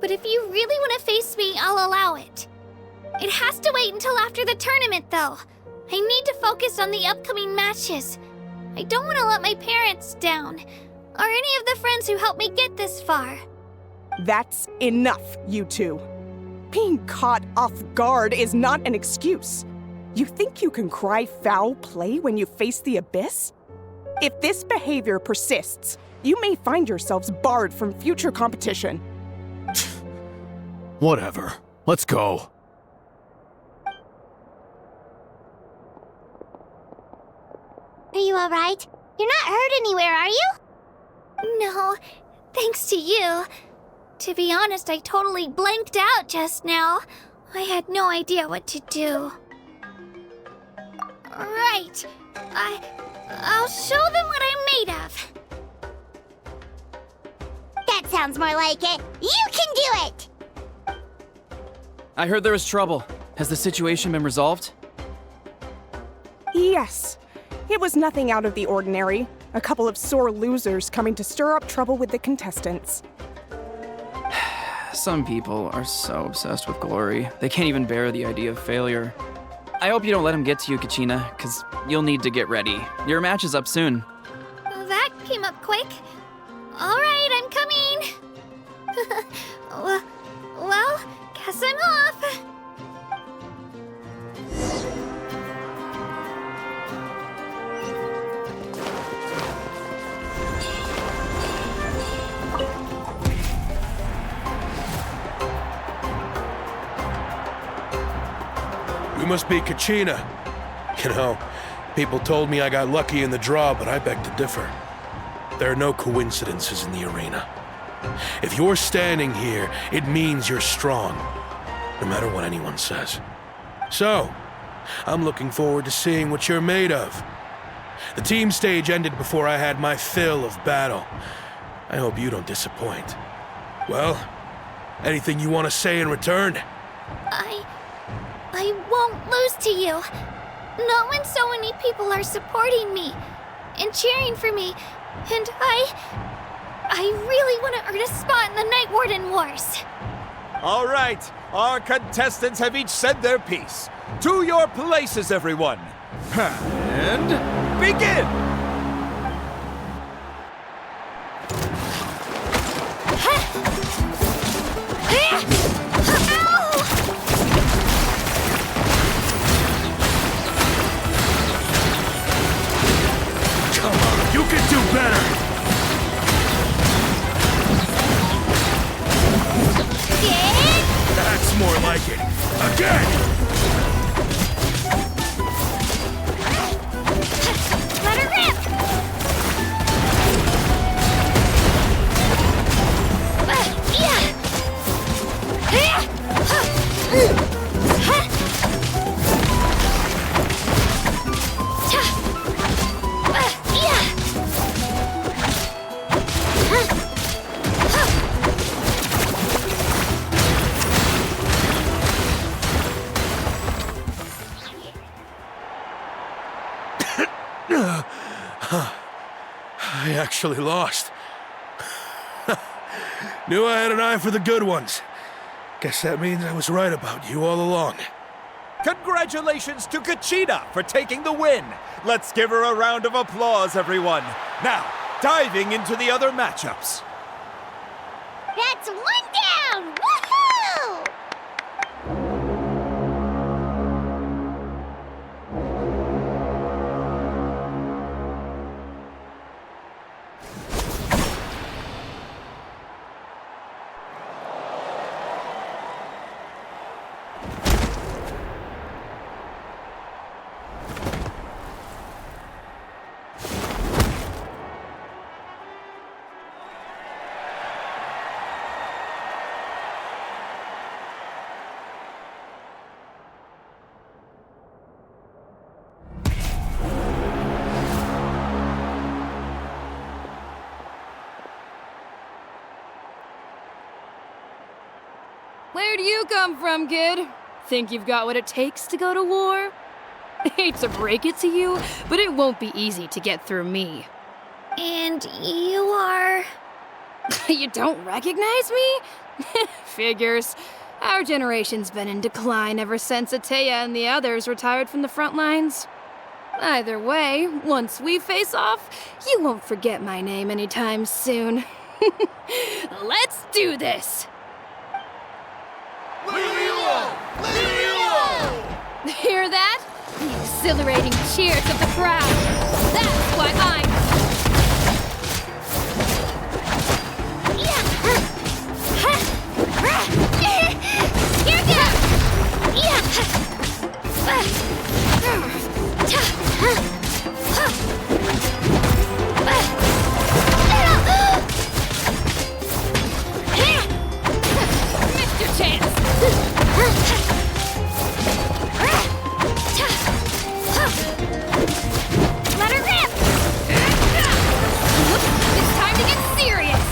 but if you really want to face me, I'll allow it. It has to wait until after the tournament, though. I need to focus on the upcoming matches. I don't want to let my parents down, or any of the friends who helped me get this far. That's enough, you two. Being caught off guard is not an excuse. You think you can cry foul play when you face the abyss? If this behavior persists, you may find yourselves barred from future competition. Whatever. Let's go. Are you alright? You're not hurt anywhere, are you? No, Thanks to you. To be honest, I totally blanked out just now. I had no idea what to do. Right. I'll show them what I'm made of. That sounds more like it. You can do it! I heard there was trouble. Has the situation been resolved? Yes. It was nothing out of the ordinary. A couple of sore losers coming to stir up trouble with the contestants. Some people are so obsessed with glory, they can't even bear the idea of failure. I hope you don't let him get to you, Kachina, because you'll need to get ready. Your match is up soon. That came up quick. All right, I'm coming. Well, guess I'm off. You must be Kachina. You know, people told me I got lucky in the draw, but I beg to differ. There are no coincidences in the arena. If you're standing here, it means you're strong, no matter what anyone says. So, I'm looking forward to seeing what you're made of. The team stage ended before I had my fill of battle. I hope you don't disappoint. Well, anything you want to say in return? I won't lose to you. Not when so many people are supporting me and cheering for me, and I really want to earn a spot in the Night Warden Wars. All right, our contestants have each said their piece. To your places, everyone. And begin! Come on, you can do better! That's more like it. Again! Let her rip! I actually lost. Knew I had an eye for the good ones. Guess that means I was right about you all along. Congratulations to Kachina for taking the win. Let's give her a round of applause, everyone. Now, diving into the other matchups. That's one down! Woohoo! Where do you come from, kid? Think you've got what it takes to go to war? Hate to break it to you, but it won't be easy to get through me. And you are... You don't recognize me? Figures. Our generation's been in decline ever since Ateya and the others retired from the front lines. Either way, once we face off, you won't forget my name anytime soon. Let's do this! Hear that? The exhilarating cheers of the crowd. That's why I'm... Here goes! Let her rip! It's time to get serious!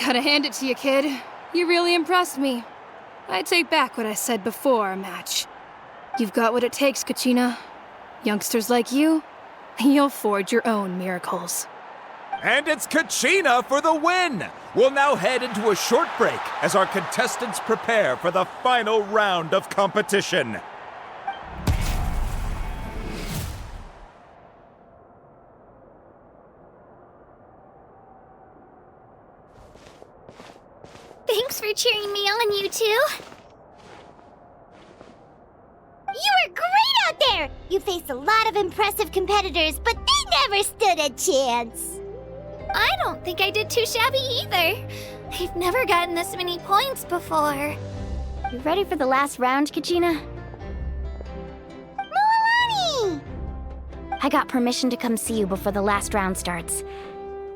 Gotta hand it to you, kid. You really impressed me. I take back what I said before our match. You've got what it takes, Kachina. Youngsters like you, you'll forge your own miracles. And it's Kachina for the win! We'll now head into a short break as our contestants prepare for the final round of competition. Thanks for cheering me on, you two. You were great out there! You faced a lot of impressive competitors, but they never stood a chance. I don't think I did too shabby either. I've never gotten this many points before. You ready for the last round, Kachina? Mualani! I got permission to come see you before the last round starts.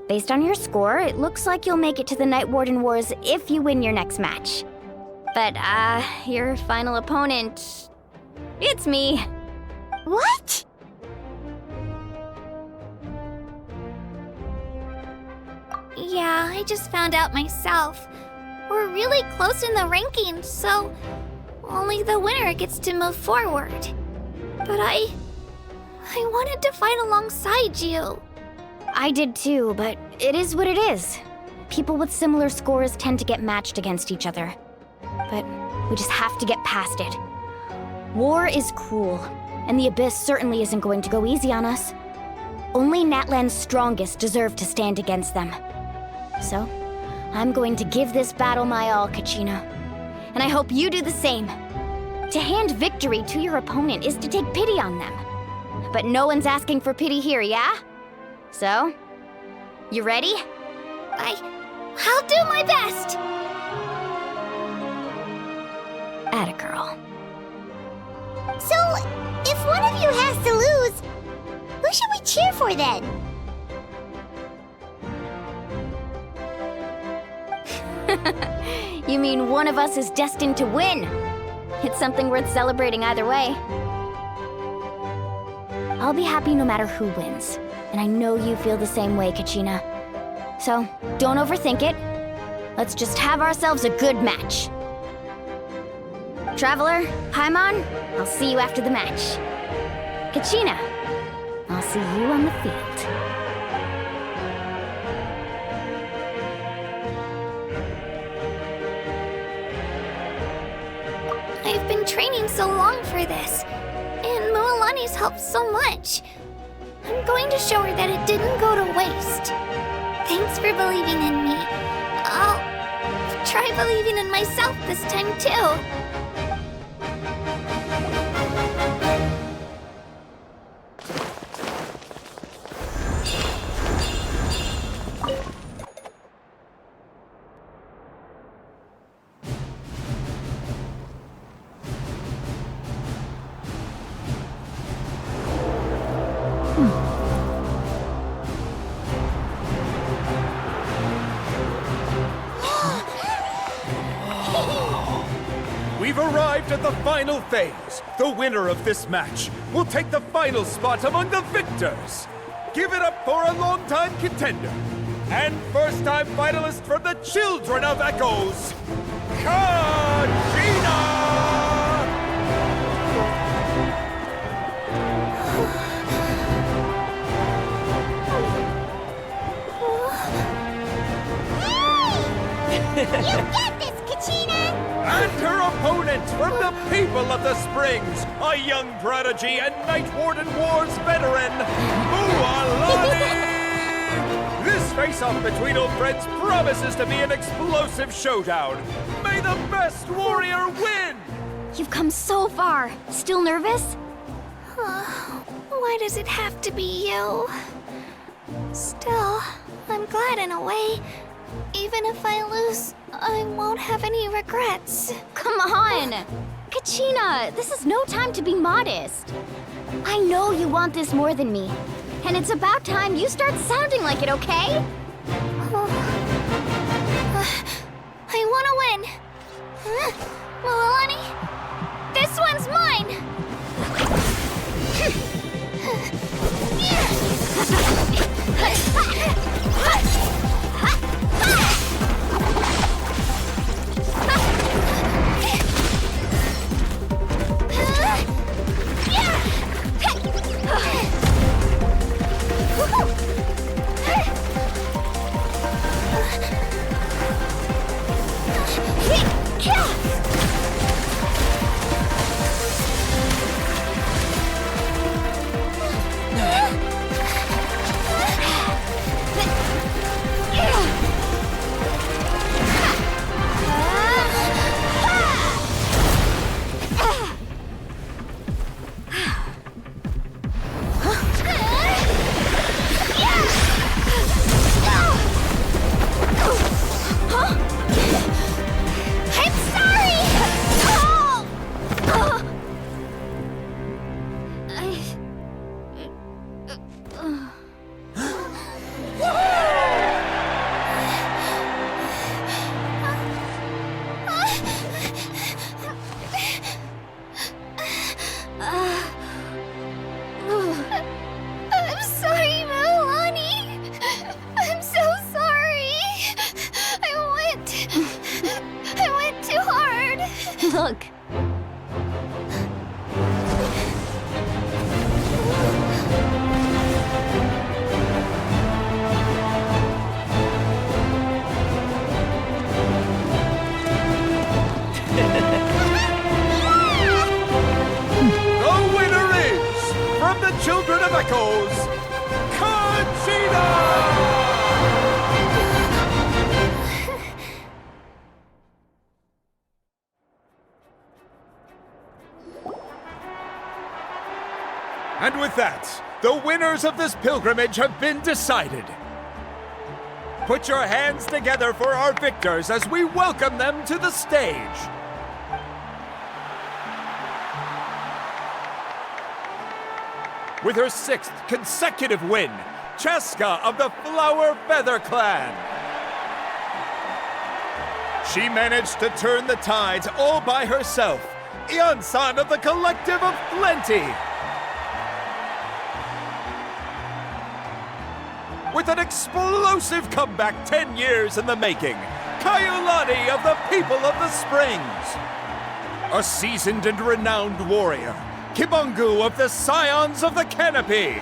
Based on your score, it looks like you'll make it to the Night Warden Wars if you win your next match. But, your final opponent... it's me. What? Yeah, I just found out myself. We're really close in the rankings, so only the winner gets to move forward. But I wanted to fight alongside you. I did too, but it is what it is. People with similar scores tend to get matched against each other. But we just have to get past it. War is cruel, and the Abyss certainly isn't going to go easy on us. Only Natlan's strongest deserve to stand against them. So, I'm going to give this battle my all, Kachina. And I hope you do the same. To hand victory to your opponent is to take pity on them. But no one's asking for pity here, yeah? So, you ready? I'll do my best! Atta girl. So, if one of you has to lose, who should we cheer for then? You mean one of us is destined to win? It's something worth celebrating either way. I'll be happy no matter who wins. And I know you feel the same way, Kachina. So, don't overthink it. Let's just have ourselves a good match. Traveler, Paimon, I'll see you after the match. Kachina, I'll see you on the field. training so long for this, and Mualani's helped so much. I'm going to show her that it didn't go to waste. Thanks for believing in me. I'll try believing in myself this time too. We've arrived at the final phase. The winner of this match will take the final spot among the victors. Give it up for a long-time contender and first-time finalist from the Children of Echoes, Kachina! You get this, Kachina! And her opponent from the people of the Springs, a young prodigy and Night Warden Wars veteran, Mualani! This face-off between old friends promises to be an explosive showdown. May the best warrior win! You've come so far. Still nervous? Why does it have to be you? Still, I'm glad in a way. Even if I lose, I won't have any regrets. Come on! Kachina, this is no time to be modest. I know you want this more than me. And it's about time you start sounding like it, okay? I want to win. Mualani, this one's mine! Look. The winner is, from the Children of Echoes, Kachina! And with that, the winners of this pilgrimage have been decided. Put your hands together for our victors as we welcome them to the stage. With her 6th consecutive win, Cheska of the Flower Feather Clan. She managed to turn the tides all by herself. Ian-san of the Collective of Plenty. With an explosive comeback 10 years in the making, Kayulani of the People of the Springs. A seasoned and renowned warrior, Kibungu of the Scions of the Canopy.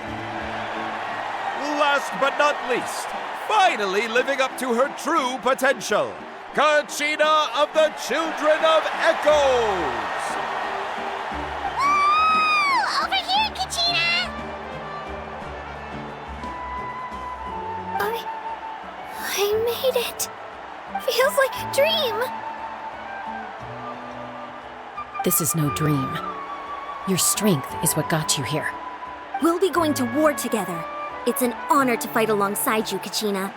Last but not least, finally living up to her true potential, Kachina of the Children of Echoes. I made it. Feels like a dream. This is no dream. Your strength is what got you here. We'll be going to war together. It's an honor to fight alongside you, Kachina.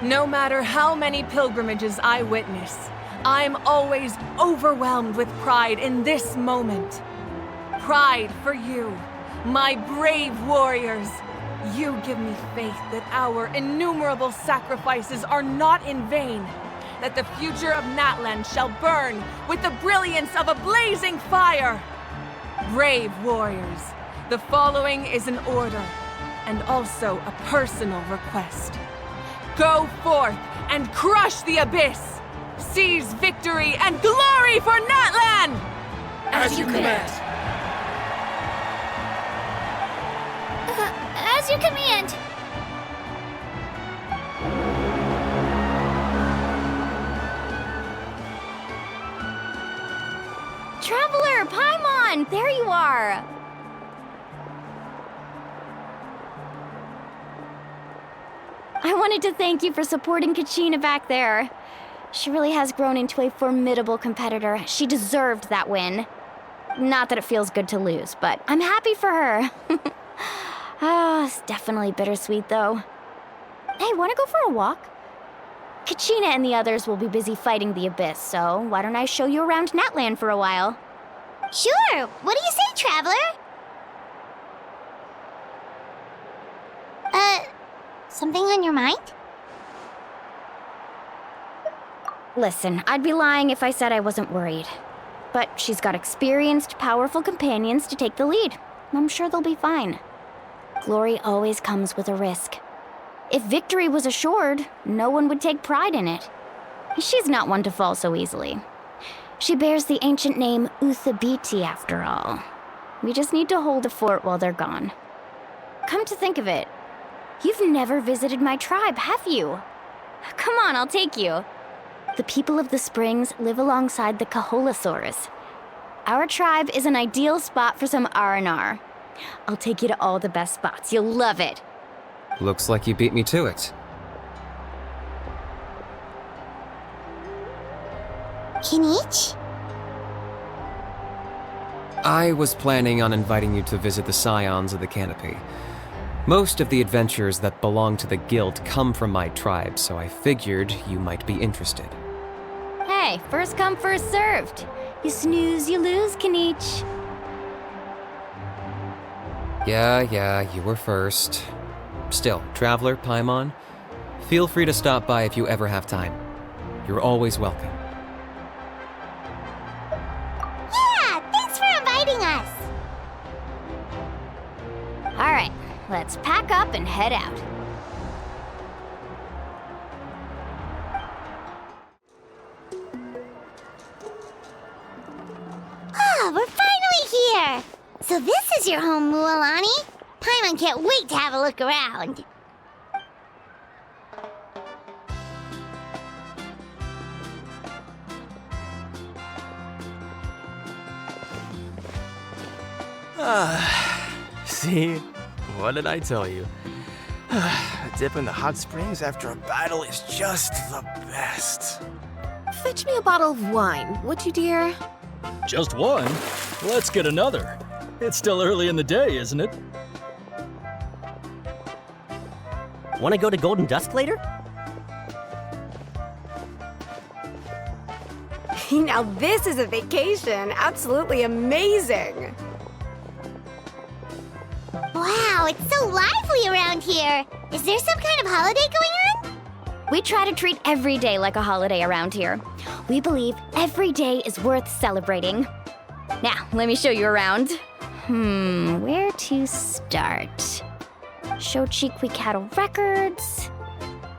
No matter how many pilgrimages I witness, I'm always overwhelmed with pride in this moment. Pride for you, my brave warriors. You give me faith that our innumerable sacrifices are not in vain, that the future of Natlan shall burn with the brilliance of a blazing fire. Brave warriors, the following is an order, and also a personal request. Go forth and crush the abyss! Seize victory and glory for Natlan! As you command. As you command. Traveler, Paimon, there you are! I wanted to thank you for supporting Kachina back there. She really has grown into a formidable competitor. She deserved that win. Not that it feels good to lose, but I'm happy for her. It's definitely bittersweet, though. Hey, wanna go for a walk? Kachina and the others will be busy fighting the Abyss, so why don't I show you around Natlan for a while? Sure. What do you say, Traveler? Something on your mind? Listen, I'd be lying if I said I wasn't worried. But she's got experienced, powerful companions to take the lead. I'm sure they'll be fine. Glory always comes with a risk. If victory was assured, no one would take pride in it. She's not one to fall so easily. She bears the ancient name Uthabiti, after all. We just need to hold the fort while they're gone. Come to think of it, you've never visited my tribe, have you? Come on, I'll take you. The people of the Springs live alongside the Kaholasaurus. Our tribe is an ideal spot for some R&R. I'll take you to all the best spots. You'll love it. Looks like you beat me to it. Kinich? I was planning on inviting you to visit the Scions of the Canopy. Most of the adventures that belong to the Guild come from my tribe, so I figured you might be interested. Hey, first come, first served. You snooze, you lose, Kinich. Yeah, you were first. Still, Traveler, Paimon, feel free to stop by if you ever have time. You're always welcome. Yeah, thanks for inviting us. All right, let's pack up and head out. We're finally here! So this is your home, Mualani? Paimon can't wait to have a look around. See? What did I tell you? A dip in the hot springs after a battle is just the best. Fetch me a bottle of wine, would you, dear? Just one? Let's get another. It's still early in the day, isn't it? Want to go to Golden Dusk later? Now this is a vacation. Absolutely amazing. Wow, it's so lively around here. Is there some kind of holiday going on? We try to treat every day like a holiday around here. We believe every day is worth celebrating. Now, let me show you around. Where to start? Shochiqui Cattle Records,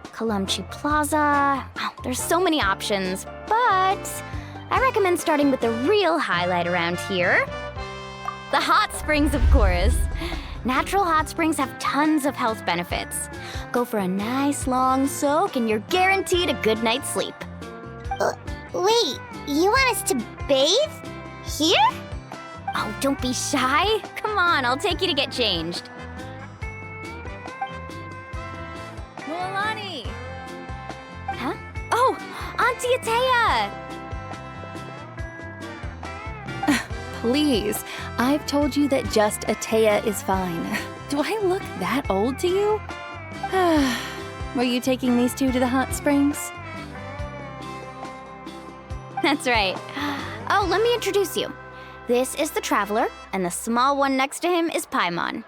Kalamchi Plaza. Oh, there's so many options, but I recommend starting with the real highlight around here. The hot springs, of course. Natural hot springs have tons of health benefits. Go for a nice long soak and you're guaranteed a good night's sleep. Wait, you want us to bathe? Here? Oh, don't be shy. Come on, I'll take you to get changed. Mualani! Huh? Oh, Auntie Atea! Please, I've told you that just Atea is fine. Do I look that old to you? Were you taking these two to the hot springs? That's right. Oh, let me introduce you. This is the Traveler, and the small one next to him is Paimon.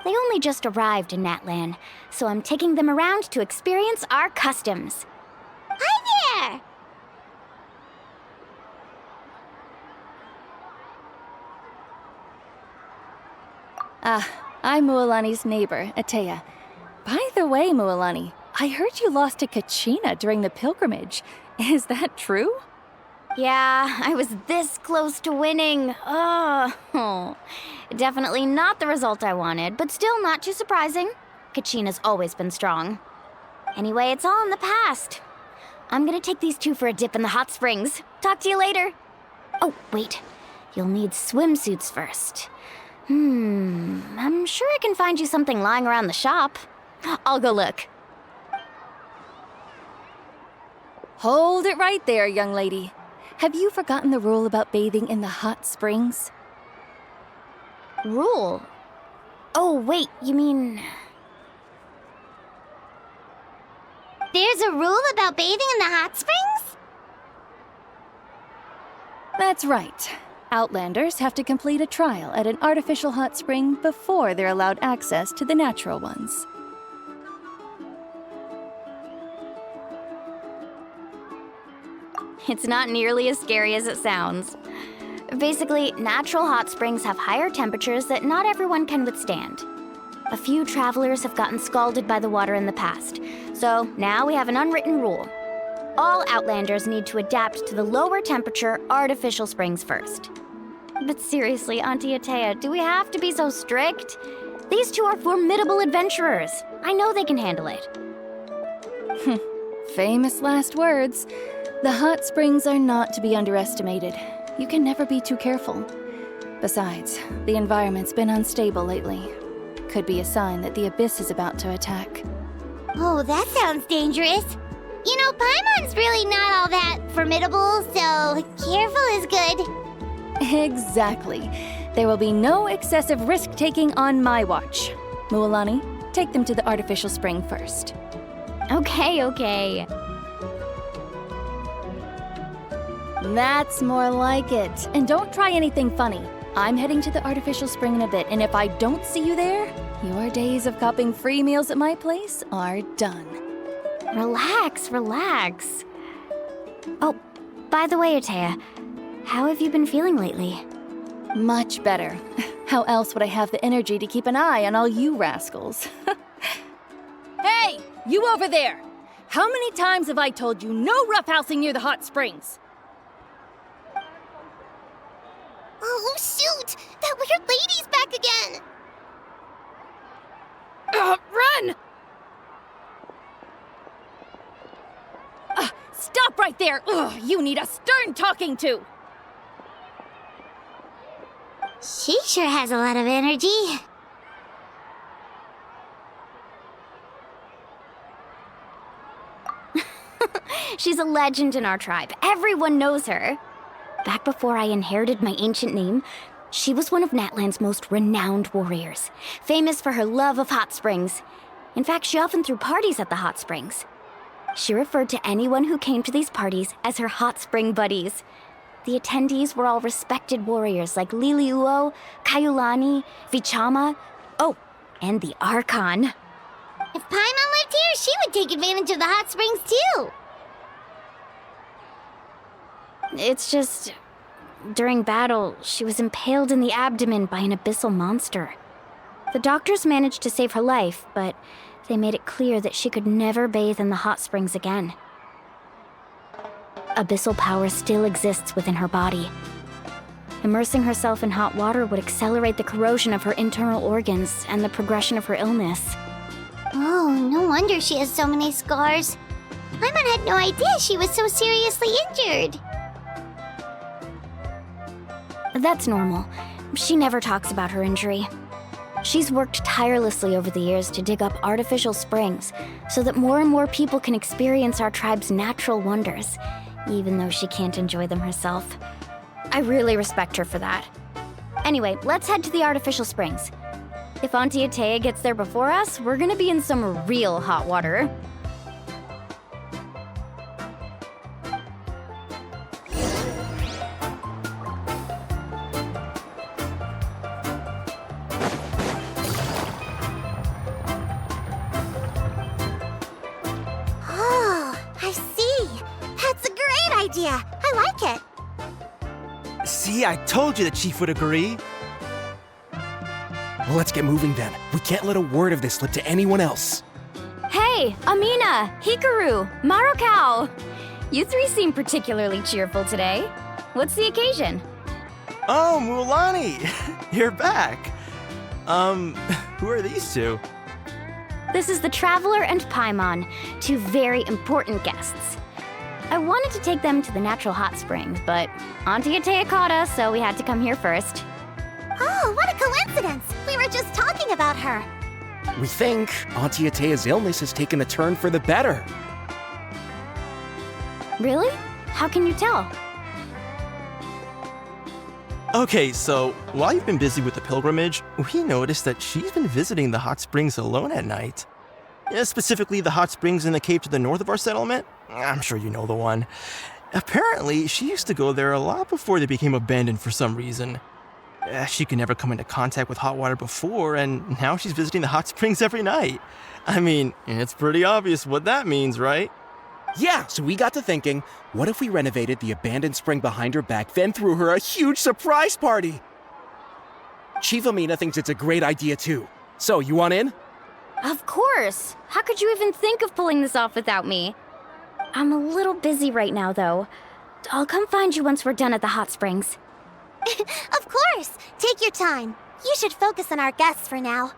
They only just arrived in Natlan, so I'm taking them around to experience our customs. Hi there! I'm Mualani's neighbor, Atea. By the way, Mualani, I heard you lost to Kachina during the pilgrimage. Is that true? Yeah, I was this close to winning. Oh, definitely not the result I wanted, but still not too surprising. Kachina's always been strong. Anyway, it's all in the past. I'm gonna take these two for a dip in the hot springs. Talk to you later. Oh, wait. You'll need swimsuits first. I'm sure I can find you something lying around the shop. I'll go look. Hold it right there, young lady. Have you forgotten the rule about bathing in the hot springs? Rule? Oh, wait, you mean... There's a rule about bathing in the hot springs? That's right. Outlanders have to complete a trial at an artificial hot spring before they're allowed access to the natural ones. It's not nearly as scary as it sounds. Basically, natural hot springs have higher temperatures that not everyone can withstand. A few travelers have gotten scalded by the water in the past, so now we have an unwritten rule. All Outlanders need to adapt to the lower temperature artificial springs first. But seriously, Auntie Atea, do we have to be so strict? These two are formidable adventurers. I know they can handle it. Famous last words. The hot springs are not to be underestimated. You can never be too careful. Besides, the environment's been unstable lately. Could be a sign that the Abyss is about to attack. Oh, that sounds dangerous. You know, Paimon's really not all that formidable, so careful is good. Exactly. There will be no excessive risk-taking on my watch. Mualani, take them to the artificial spring first. Okay. That's more like it. And don't try anything funny. I'm heading to the artificial spring in a bit, and if I don't see you there, your days of copping free meals at my place are done. Relax. Oh, by the way, Atea, how have you been feeling lately? Much better. How else would I have the energy to keep an eye on all you rascals? Hey, you over there! How many times have I told you no roughhousing near the hot springs? Oh, shoot! That weird lady's back again! Run! Stop right there! Ugh, you need a stern talking to! She sure has a lot of energy. She's a legend in our tribe. Everyone knows her. Back before I inherited my ancient name, she was one of Natlan's most renowned warriors, famous for her love of hot springs. In fact, she often threw parties at the hot springs. She referred to anyone who came to these parties as her hot spring buddies. The attendees were all respected warriors like Liliuo, Kaiulani, Vichama, and the Archon. If Paimon lived here, she would take advantage of the hot springs too. It's just, during battle, she was impaled in the abdomen by an abyssal monster. The doctors managed to save her life, but they made it clear that she could never bathe in the hot springs again. Abyssal power still exists within her body. Immersing herself in hot water would accelerate the corrosion of her internal organs and the progression of her illness. Oh, no wonder she has so many scars. Paimon had no idea she was so seriously injured. That's normal. She never talks about her injury. She's worked tirelessly over the years to dig up artificial springs so that more and more people can experience our tribe's natural wonders, even though she can't enjoy them herself. I really respect her for that. Anyway, let's head to the artificial springs. If Auntie Atea gets there before us, we're gonna be in some real hot water. Oh, I see. That's a great idea. I like it. See, I told you the chief would agree. Well, let's get moving then. We can't let a word of this slip to anyone else. Hey, Amina, Hikaru, Marukau! You three seem particularly cheerful today. What's the occasion? Oh, Mulani! You're back. Who are these two? This is the Traveler and Paimon, two very important guests. I wanted to take them to the natural hot springs, but Auntie Atea caught us, so we had to come here first. Oh, what a coincidence! We were just talking about her. We think Auntie Atea's illness has taken a turn for the better. Really? How can you tell? Okay, so while you've been busy with the pilgrimage, we noticed that she's been visiting the hot springs alone at night. Specifically, the hot springs in the cave to the north of our settlement. I'm sure you know the one. Apparently, she used to go there a lot before they became abandoned for some reason. She could never come into contact with hot water before, and now she's visiting the hot springs every night. I mean, it's pretty obvious what that means, right? Yeah, so we got to thinking, what if we renovated the abandoned spring behind her back, then threw her a huge surprise party? Chief Amina thinks it's a great idea too. So, you want in? Of course! How could you even think of pulling this off without me? I'm a little busy right now, though. I'll come find you once we're done at the hot springs. Of course! Take your time. You should focus on our guests for now.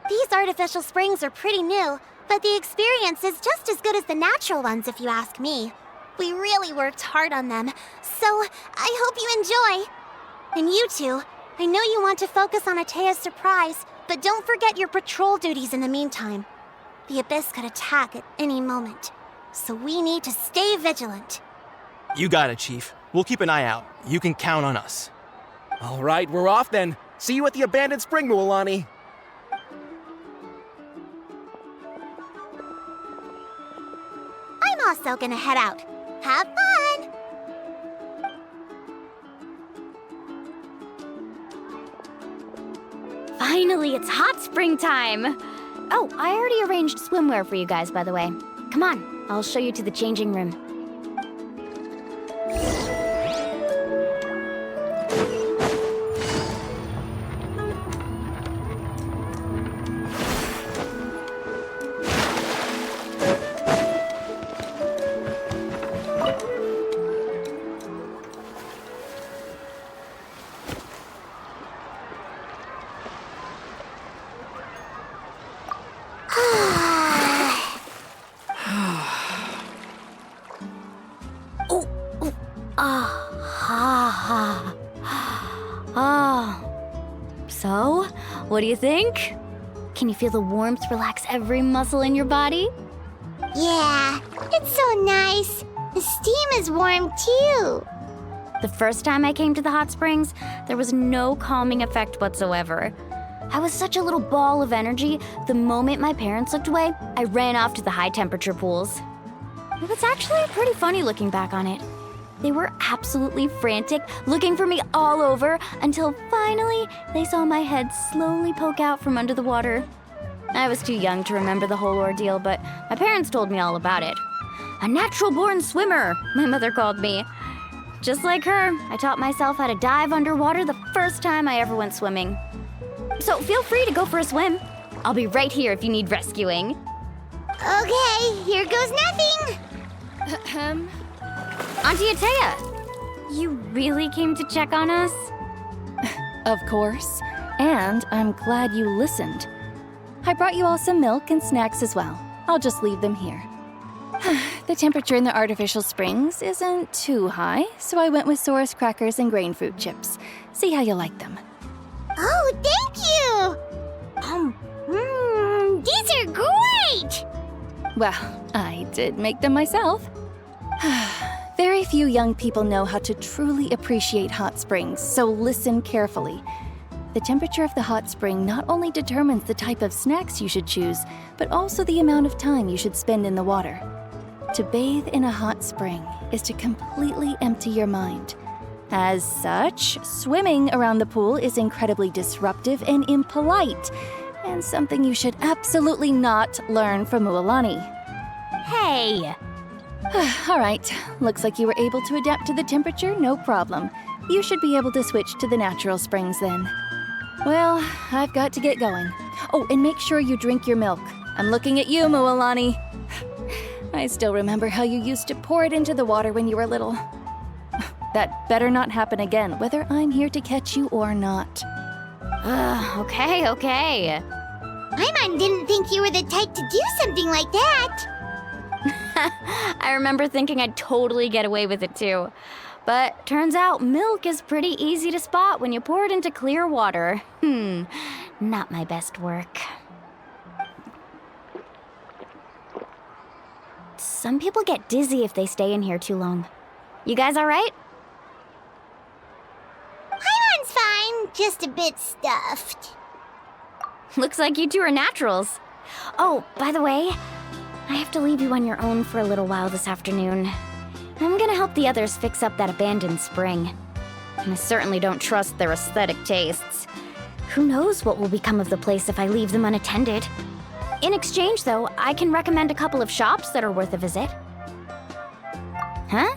These artificial springs are pretty new, but the experience is just as good as the natural ones if you ask me. We really worked hard on them, so I hope you enjoy. And you two, I know you want to focus on Atea's surprise, but don't forget your patrol duties in the meantime. The Abyss could attack at any moment, so we need to stay vigilant. You got it, Chief. We'll keep an eye out. You can count on us. All right, we're off then. See you at the abandoned spring, Mualani. I'm also gonna head out. Have fun! Finally, it's hot spring time! Oh, I already arranged swimwear for you guys, by the way. Come on, I'll show you to the changing room. So, what do you think? Can you feel the warmth relax every muscle in your body? Yeah, it's so nice. The steam is warm too. The first time I came to the hot springs, there was no calming effect whatsoever. I was such a little ball of energy, the moment my parents looked away, I ran off to the high temperature pools. It was actually pretty funny looking back on it. They were absolutely frantic, looking for me all over, until finally they saw my head slowly poke out from under the water. I was too young to remember the whole ordeal, but my parents told me all about it. A natural-born swimmer, my mother called me. Just like her, I taught myself how to dive underwater the first time I ever went swimming. So feel free to go for a swim. I'll be right here if you need rescuing. Okay, here goes nothing. Auntie Atea, you really came to check on us? Of course. And I'm glad you listened. I brought you all some milk and snacks as well. I'll just leave them here. The temperature in the artificial springs isn't too high, so I went with Saurus crackers and grain fruit chips. See how you like them. Oh, thank you! These are great! Well, I did make them myself. Very few young people know how to truly appreciate hot springs, so listen carefully. The temperature of the hot spring not only determines the type of snacks you should choose, but also the amount of time you should spend in the water. To bathe in a hot spring is to completely empty your mind. As such, swimming around the pool is incredibly disruptive and impolite, and something you should absolutely not learn from Mualani. Hey! All right, looks like you were able to adapt to the temperature, no problem. You should be able to switch to the natural springs then. Well, I've got to get going. Oh, and make sure you drink your milk. I'm looking at you, Mualani. I still remember how you used to pour it into the water when you were little. That better not happen again, whether I'm here to catch you or not. Okay. Paimon didn't think you were the type to do something like that. I remember thinking I'd totally get away with it too. But turns out milk is pretty easy to spot when you pour it into clear water. Not my best work. Some people get dizzy if they stay in here too long. You guys all right? Paimon's fine, just a bit stuffed. Looks like you two are naturals. Oh, by the way, I have to leave you on your own for a little while this afternoon. I'm gonna help the others fix up that abandoned spring. And I certainly don't trust their aesthetic tastes. Who knows what will become of the place if I leave them unattended? In exchange, though, I can recommend a couple of shops that are worth a visit. Huh?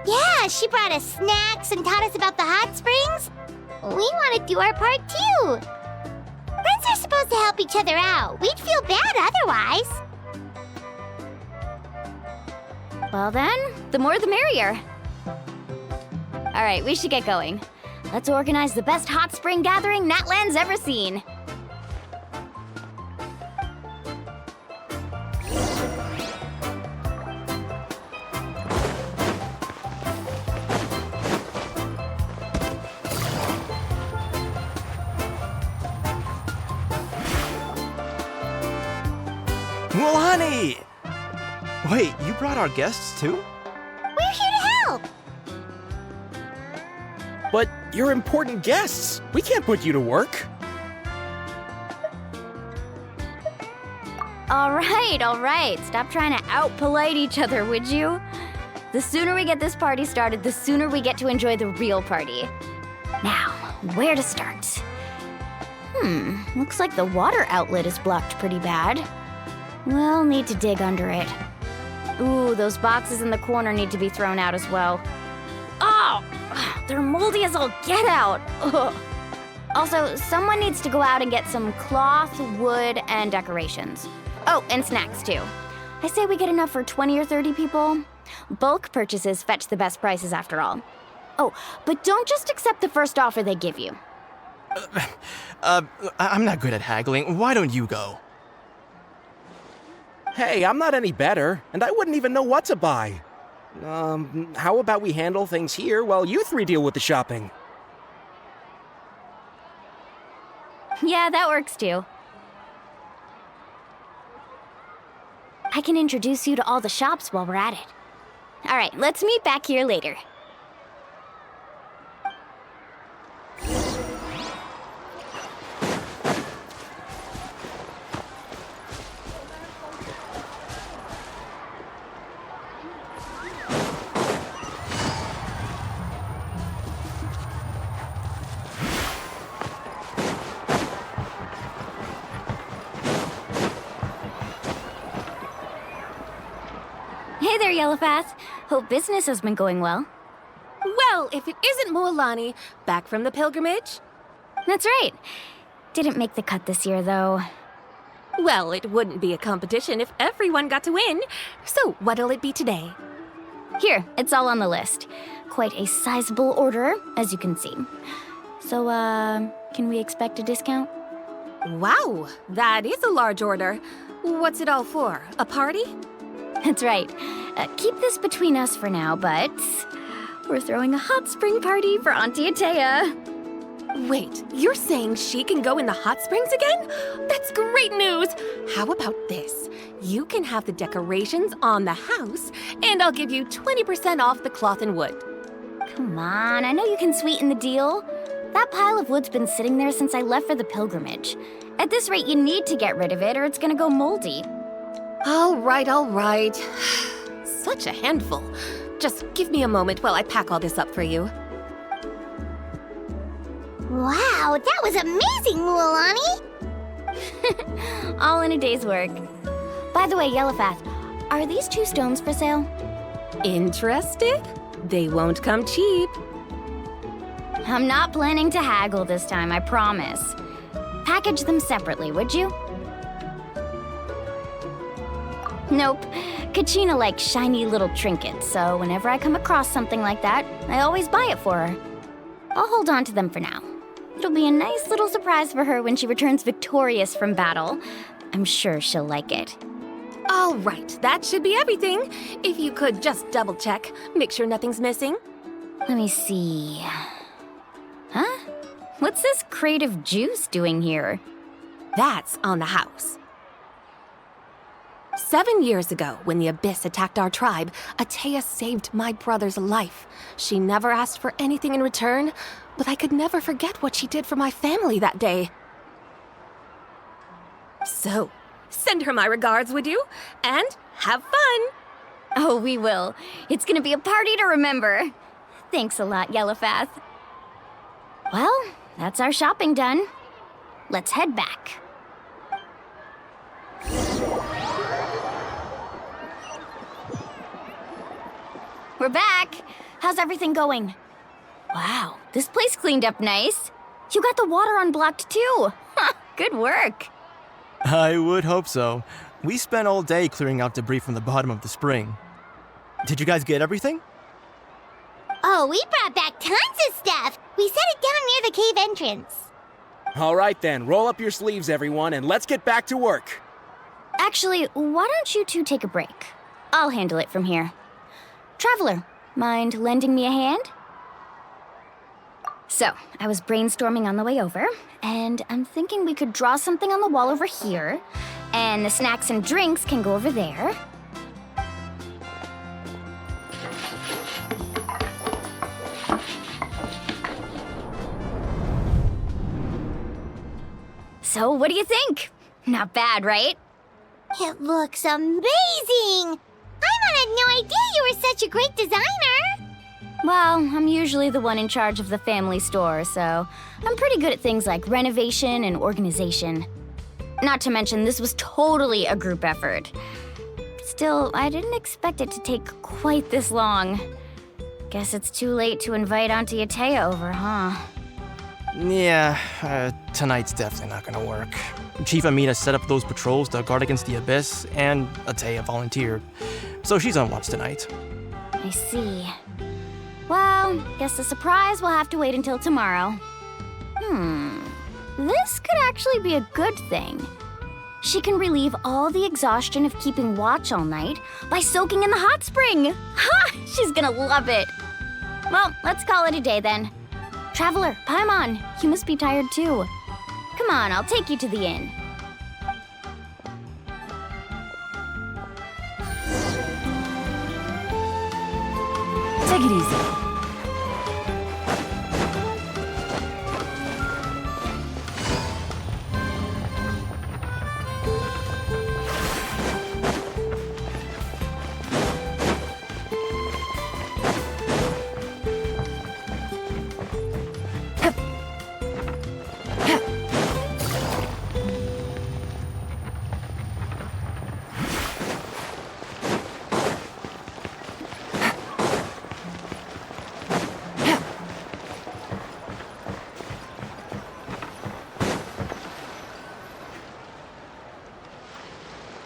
Yeah, she brought us snacks and taught us about the hot springs. We want to do our part too. Friends are supposed to help each other out. We'd feel bad otherwise. Well then, the more the merrier. All right, we should get going. Let's organize the best hot spring gathering Natlan's ever seen. Mualani! Wait, you brought our guests too? We're here to help. But you're important guests. We can't put you to work. All right. Stop trying to out-polite each other, would you? The sooner we get this party started, the sooner we get to enjoy the real party. Now, where to start? Looks like the water outlet is blocked pretty bad. We'll need to dig under it. Ooh, those boxes in the corner need to be thrown out as well. Oh! They're moldy as all get out! Ugh. Also, someone needs to go out and get some cloth, wood, and decorations. Oh, and snacks too. I say we get enough for 20 or 30 people. Bulk purchases fetch the best prices after all. Oh, but don't just accept the first offer they give you. I'm not good at haggling. Why don't you go? Hey, I'm not any better, and I wouldn't even know what to buy. How about we handle things here while you three deal with the shopping? Yeah, that works too. I can introduce you to all the shops while we're at it. All right, let's meet back here later. Hey there, Yellowpath. Hope business has been going well. Well, if it isn't Mualani, back from the pilgrimage? That's right. Didn't make the cut this year, though. Well, it wouldn't be a competition if everyone got to win. So, what'll it be today? Here, it's all on the list. Quite a sizable order, as you can see. So, can we expect a discount? Wow, that is a large order. What's it all for? A party? That's right. Keep this between us for now, but We're throwing a hot spring party for Auntie Atea. Wait, you're saying she can go in the hot springs again? That's great news! How about this? You can have the decorations on the house, and I'll give you 20% off the cloth and wood. Come on, I know you can sweeten the deal. That pile of wood's been sitting there since I left for the pilgrimage. At this rate, you need to get rid of it or it's gonna go moldy. All right. Such a handful. Just give me a moment while I pack all this up for you. Wow, that was amazing, Mualani! All in a day's work. By the way, Yellowfath, are these 2 stones for sale? Interested? They won't come cheap. I'm not planning to haggle this time, I promise. Package them separately, would you? Nope. Kachina likes shiny little trinkets, so whenever I come across something like that, I always buy it for her. I'll hold on to them for now. It'll be a nice little surprise for her when she returns victorious from battle. I'm sure she'll like it. All right, that should be everything. If you could just double check, make sure nothing's missing. Let me see. Huh? What's this crate of juice doing here? That's on the house. 7 years ago, when the Abyss attacked our tribe, Atea saved my brother's life. She never asked for anything in return, but I could never forget what she did for my family that day. So, send her my regards, would you? And have fun! Oh, we will. It's gonna be a party to remember. Thanks a lot, Yellowfath. Well, that's our shopping done. Let's head back. We're back. How's everything going? Wow, this place cleaned up nice. You got the water unblocked too. Good work. I would hope so. We spent all day clearing out debris from the bottom of the spring. Did you guys get everything? Oh, we brought back tons of stuff! We set it down near the cave entrance. All right then, roll up your sleeves, everyone, and let's get back to work. Actually, why don't you two take a break? I'll handle it from here. Traveler, mind lending me a hand? So, I was brainstorming on the way over, and I'm thinking we could draw something on the wall over here, and the snacks and drinks can go over there. So, what do you think? Not bad, right? It looks amazing! Paimon had no idea you were such a great designer! Well, I'm usually the one in charge of the family store, so I'm pretty good at things like renovation and organization. Not to mention, this was totally a group effort. Still, I didn't expect it to take quite this long. Guess it's too late to invite Auntie Atea over, huh? Yeah, tonight's definitely not gonna work. Chief Amina set up those patrols to guard against the Abyss, and Atea volunteered. So she's on watch tonight. I see. Well, guess the surprise will have to wait until tomorrow. This could actually be a good thing. She can relieve all the exhaustion of keeping watch all night by soaking in the hot spring. Ha! She's gonna love it. Well, let's call it a day then. Traveler, Paimon, you must be tired too. Come on, I'll take you to the inn. Take it easy.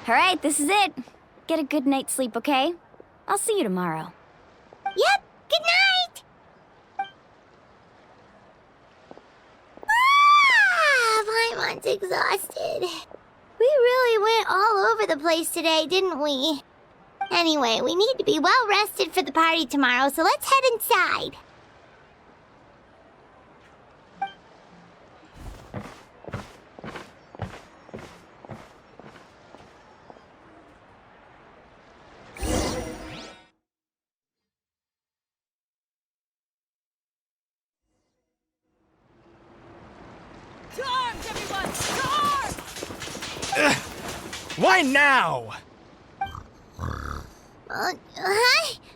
All right, this is it. Get a good night's sleep, okay? I'll see you tomorrow. Yep, good night! Paimon's exhausted. We really went all over the place today, didn't we? Anyway, we need to be well rested for the party tomorrow, so let's head inside. Charms, everyone! Charms! Why now? Hi?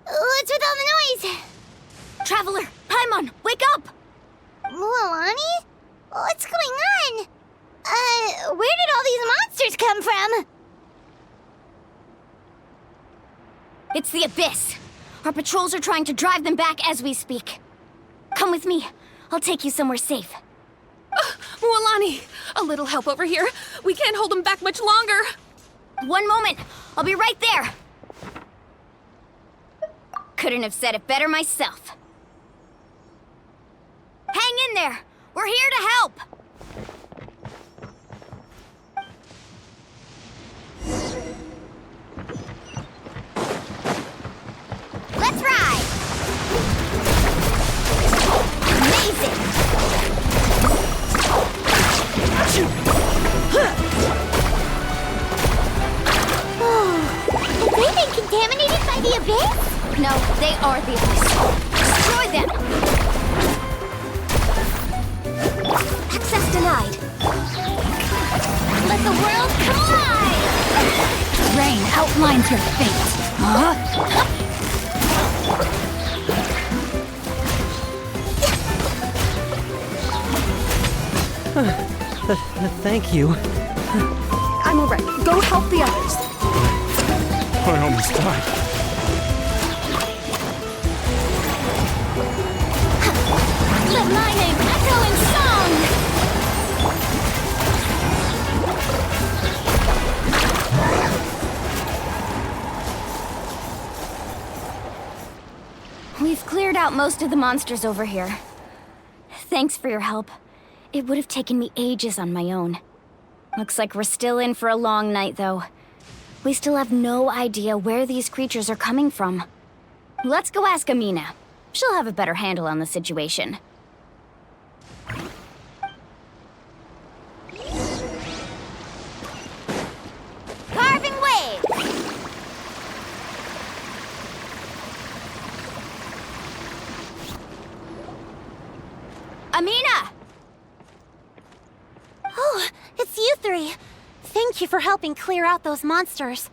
What's with all the noise? Traveler, Paimon, wake up! Mualani? What's going on? Where did all these monsters come from? It's the Abyss. Our patrols are trying to drive them back as we speak. Come with me. I'll take you somewhere safe. Mualani, a little help over here. We can't hold them back much longer. One moment. I'll be right there. Couldn't have said it better myself. Hang in there. We're here to help. Let's ride. Amazing. Have they been contaminated by the Abyss? No, they are the Abyss. Destroy them! Access denied. Let the world collide! Rain outlines your fate. Huh? Thank you. I'm alright. Go help the others. I almost died. Let my name echo in song! We've cleared out most of the monsters over here. Thanks for your help. It would have taken me ages on my own. Looks like we're still in for a long night, though. We still have no idea where these creatures are coming from. Let's go ask Amina. She'll have a better handle on the situation. Carving wave! Amina! Oh, it's you three. Thank you for helping clear out those monsters.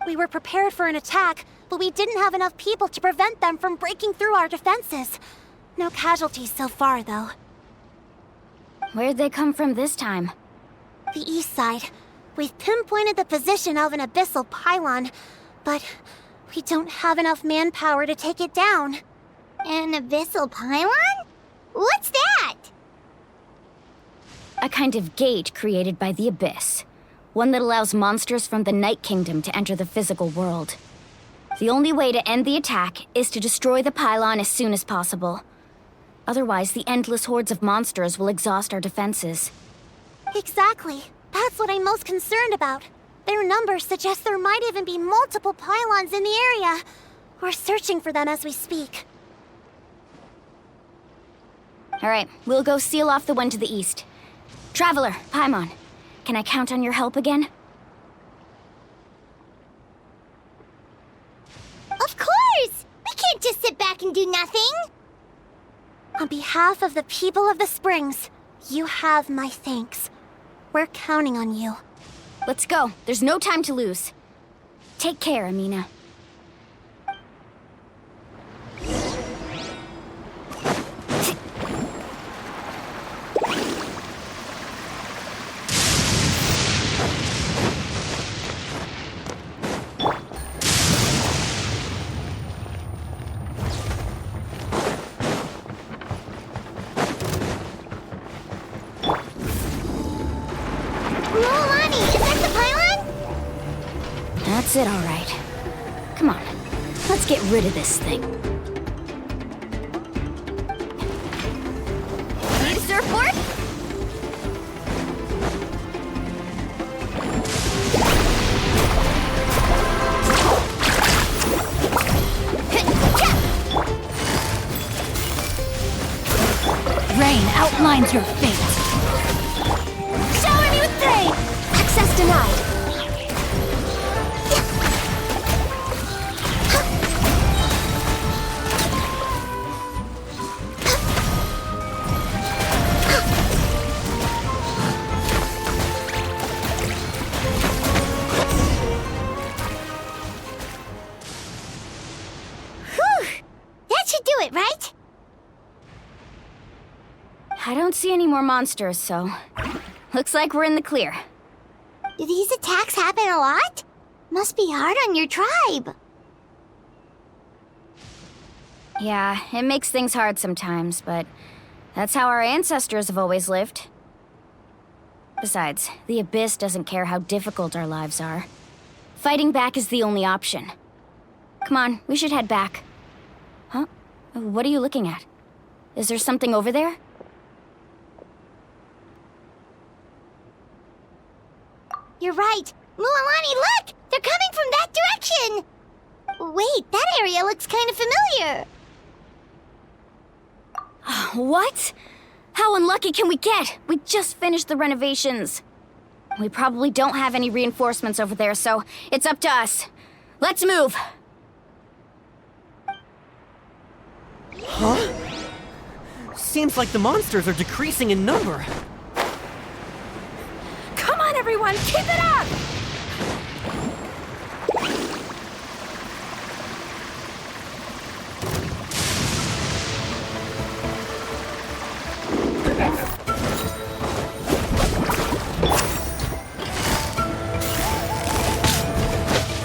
We were prepared for an attack, but we didn't have enough people to prevent them from breaking through our defenses. No casualties so far, though. Where'd they come from this time? The east side. We've pinpointed the position of an abyssal pylon, but we don't have enough manpower to take it down. An abyssal pylon? What's that? A kind of gate created by the Abyss. One that allows monsters from the Night Kingdom to enter the physical world. The only way to end the attack is to destroy the pylon as soon as possible. Otherwise, the endless hordes of monsters will exhaust our defenses. Exactly. That's what I'm most concerned about. Their numbers suggest there might even be multiple pylons in the area. We're searching for them as we speak. Alright, we'll go seal off the one to the east. Traveler, Paimon, can I count on your help again? Of course! We can't just sit back and do nothing! On behalf of the people of the Springs, you have my thanks. We're counting on you. Let's go. There's no time to lose. Take care, Amina. That's it, all right. Come on, let's get rid of this thing. Need a surfboard? defines your fate. Shower me with three! Access denied. That should do it, right? I don't see any more monsters, so looks like we're in the clear. Do these attacks happen a lot? Must be hard on your tribe. Yeah, it makes things hard sometimes, but that's how our ancestors have always lived. Besides, the Abyss doesn't care how difficult our lives are. Fighting back is the only option. Come on, we should head back. Huh? What are you looking at? Is there something over there? You're right. Mualani, look! They're coming from that direction! Wait, that area looks kind of familiar. What? How unlucky can we get? We just finished the renovations. We probably don't have any reinforcements over there, so it's up to us. Let's move! Huh? Seems like the monsters are decreasing in number. Come on, everyone, keep it up!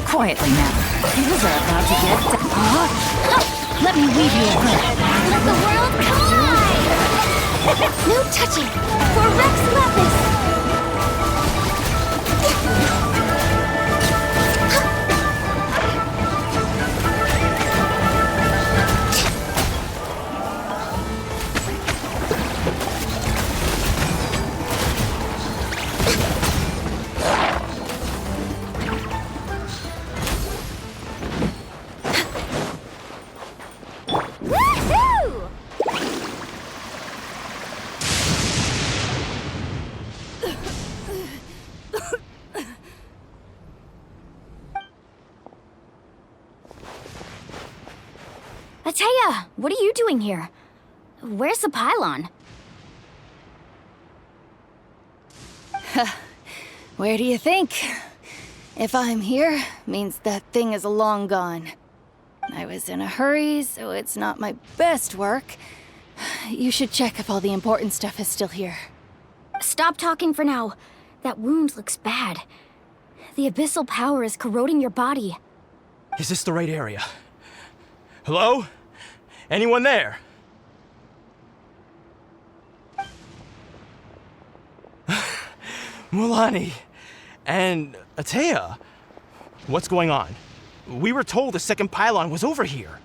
Quietly now. Things are about to get... Let me weave you a web. Let the world collide! No touching! For Rex Lapis! Ateya, what are you doing here? Where's the pylon? Where do you think? If I'm here, means that thing is long gone. I was in a hurry, so it's not my best work. You should check if all the important stuff is still here. Stop talking for now. That wound looks bad. The abyssal power is corroding your body. Is this the right area? Hello? Anyone there? Mualani and Ateya, what's going on? We were told the second pylon was over here.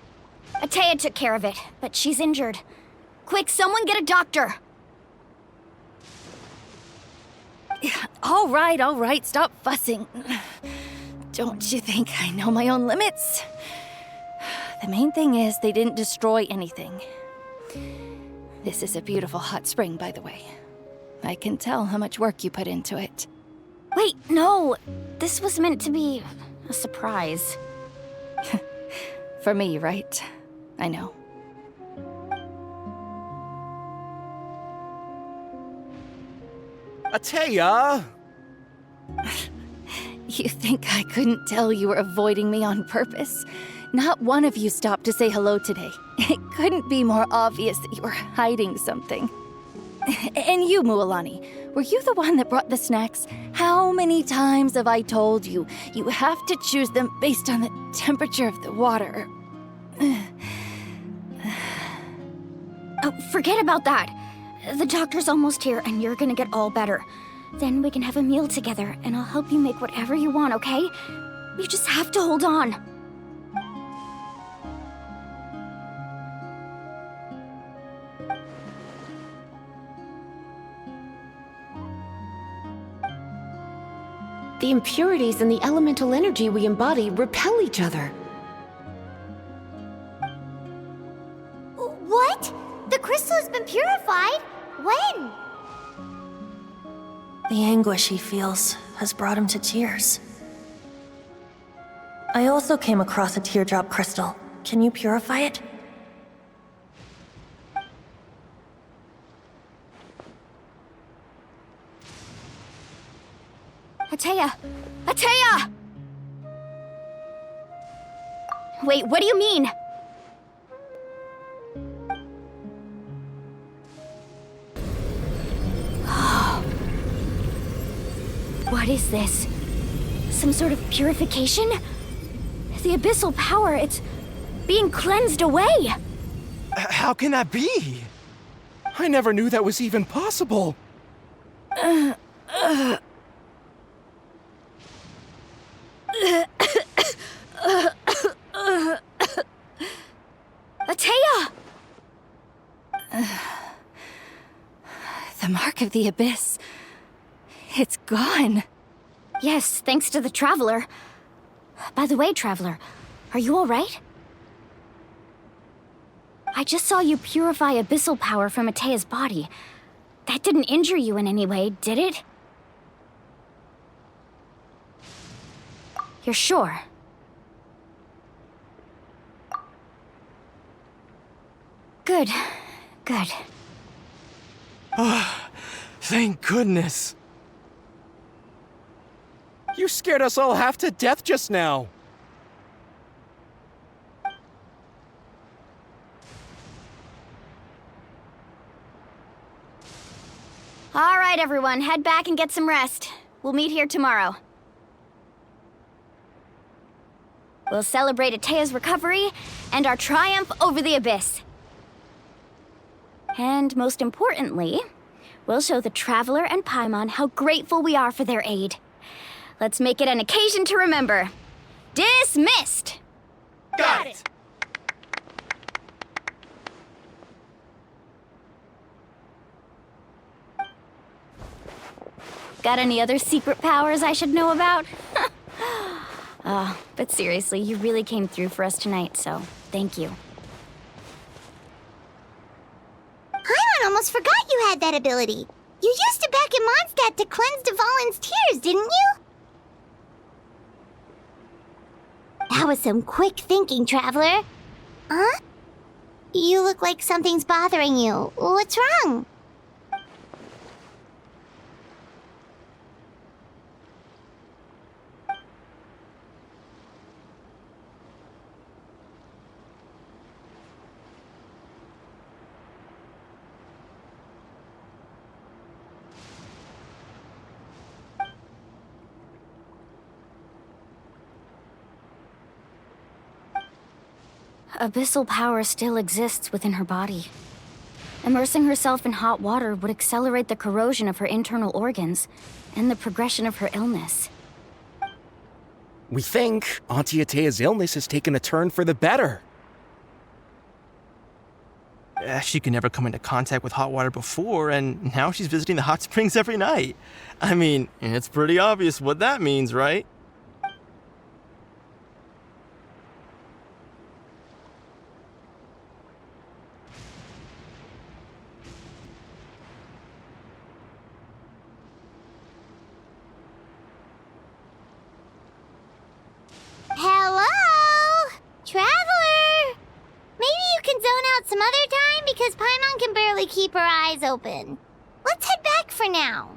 Ateya took care of it, but she's injured. Quick, someone get a doctor! All right, stop fussing. Don't you think I know my own limits? The main thing is they didn't destroy anything. This is a beautiful hot spring, by the way. I can tell how much work you put into it. Wait, no! This was meant to be a surprise. For me, right? I know. Ateya! You think I couldn't tell you were avoiding me on purpose? Not one of you stopped to say hello today. It couldn't be more obvious that you were hiding something. And you, Mualani, were you the one that brought the snacks? How many times have I told you, you have to choose them based on the temperature of the water? Oh, forget about that. The doctor's almost here, and you're gonna get all better. Then we can have a meal together, and I'll help you make whatever you want, okay? You just have to hold on. The impurities and the elemental energy we embody repel each other. What? The crystal has been purified? When? The anguish he feels has brought him to tears. I also came across a teardrop crystal. Can you purify it? Atea! Atea! Wait, what do you mean? What is this? Some sort of purification? The abyssal power, it's being cleansed away! How can that be? I never knew that was even possible. Atea! The mark of the abyss. It's gone. Yes, thanks to the Traveler. By the way, Traveler, are you alright? I just saw you purify abyssal power from Atea's body. That didn't injure you in any way, did it? You're sure? Good. Good. Thank goodness. You scared us all half to death just now. All right, everyone, head back and get some rest. We'll meet here tomorrow. We'll celebrate Atea's recovery and our triumph over the abyss. And most importantly, we'll show the Traveler and Paimon how grateful we are for their aid. Let's make it an occasion to remember. Dismissed! Got it! Got any other secret powers I should know about? But seriously, you really came through for us tonight, so thank you. Paimon almost forgot you had that ability. You used it back in Mondstadt to cleanse Dvalin's tears, didn't you? That was some quick thinking, Traveler. Huh? You look like something's bothering you. What's wrong? Abyssal power still exists within her body. Immersing herself in hot water would accelerate the corrosion of her internal organs and the progression of her illness. We think Auntie Atea's illness has taken a turn for the better. She could never come into contact with hot water before, and now she's visiting the hot springs every night. I mean, it's pretty obvious what that means, right? Hello? Traveler! Maybe you can zone out some other time because Paimon can barely keep her eyes open. Let's head back for now.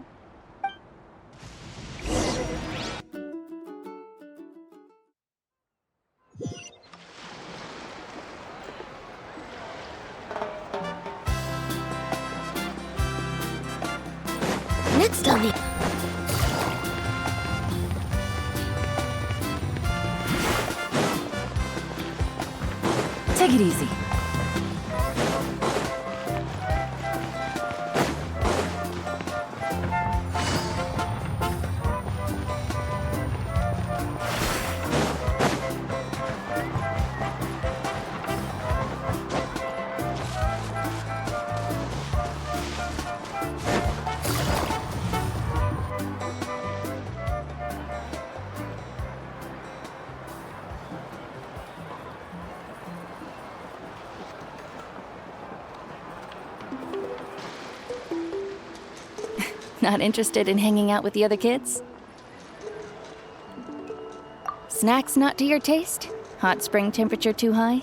Next on the... Take it easy. Not interested in hanging out with the other kids? Snacks not to your taste? Hot spring temperature too high?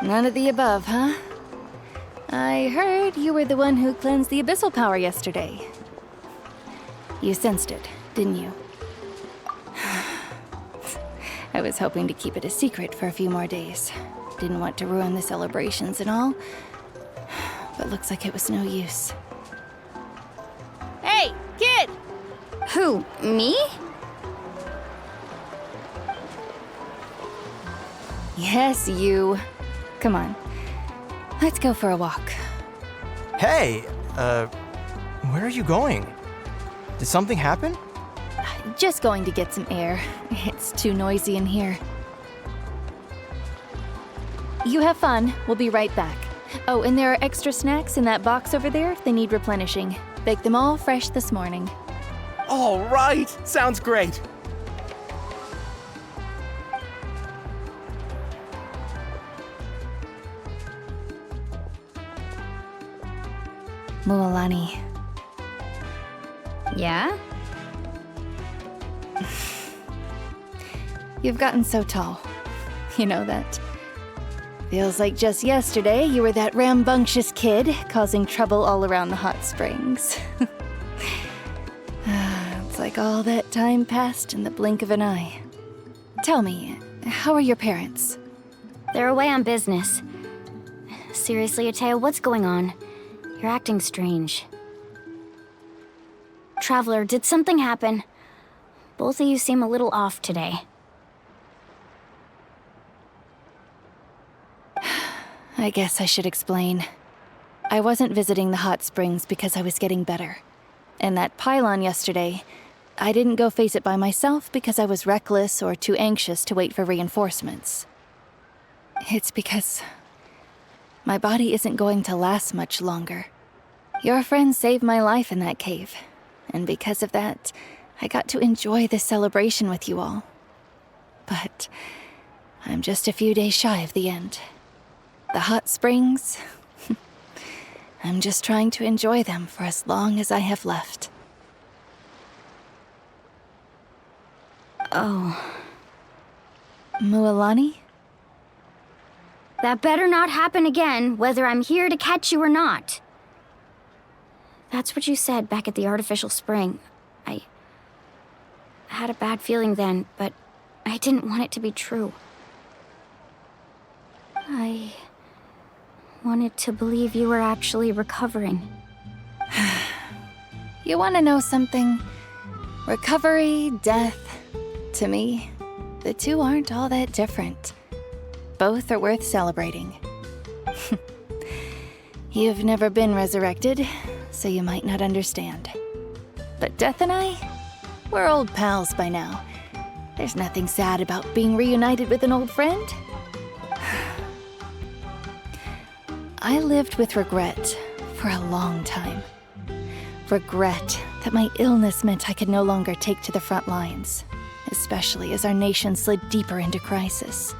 None of the above, huh? I heard you were the one who cleansed the abyssal power yesterday. You sensed it, didn't you? I was hoping to keep it a secret for a few more days. Didn't want to ruin the celebrations and all, but looks like it was no use. Hey, kid! Who, me? Yes, you. Come on. Let's go for a walk. Hey, where are you going? Did something happen? Just going to get some air. It's too noisy in here. You have fun. We'll be right back. Oh, and there are extra snacks in that box over there. They need replenishing. Baked them all fresh this morning. All right, sounds great. Mualani. Yeah? You've gotten so tall. You know that? Feels like just yesterday you were that rambunctious kid causing trouble all around the hot springs. It's like all that time passed in the blink of an eye. Tell me, how are your parents? They're away on business. Seriously, Atea, what's going on? You're acting strange. Traveler, did something happen? Both of you seem a little off today. I guess I should explain. I wasn't visiting the hot springs because I was getting better. And that pylon yesterday, I didn't go face it by myself because I was reckless or too anxious to wait for reinforcements. It's because my body isn't going to last much longer. Your friend saved my life in that cave, and because of that, I got to enjoy this celebration with you all. But I'm just a few days shy of the end. The hot springs, I'm just trying to enjoy them for as long as I have left. Oh. Mualani? That better not happen again, whether I'm here to catch you or not. That's what you said back at the artificial spring. I had a bad feeling then, but I didn't want it to be true. I wanted to believe you were actually recovering. You want to know something? Recovery, death, to me, the two aren't all that different. Both are worth celebrating. You've never been resurrected, so you might not understand. But Death and I, we're old pals by now. There's nothing sad about being reunited with an old friend. I lived with regret for a long time. Regret that my illness meant I could no longer take to the front lines, especially as our nation slid deeper into crisis.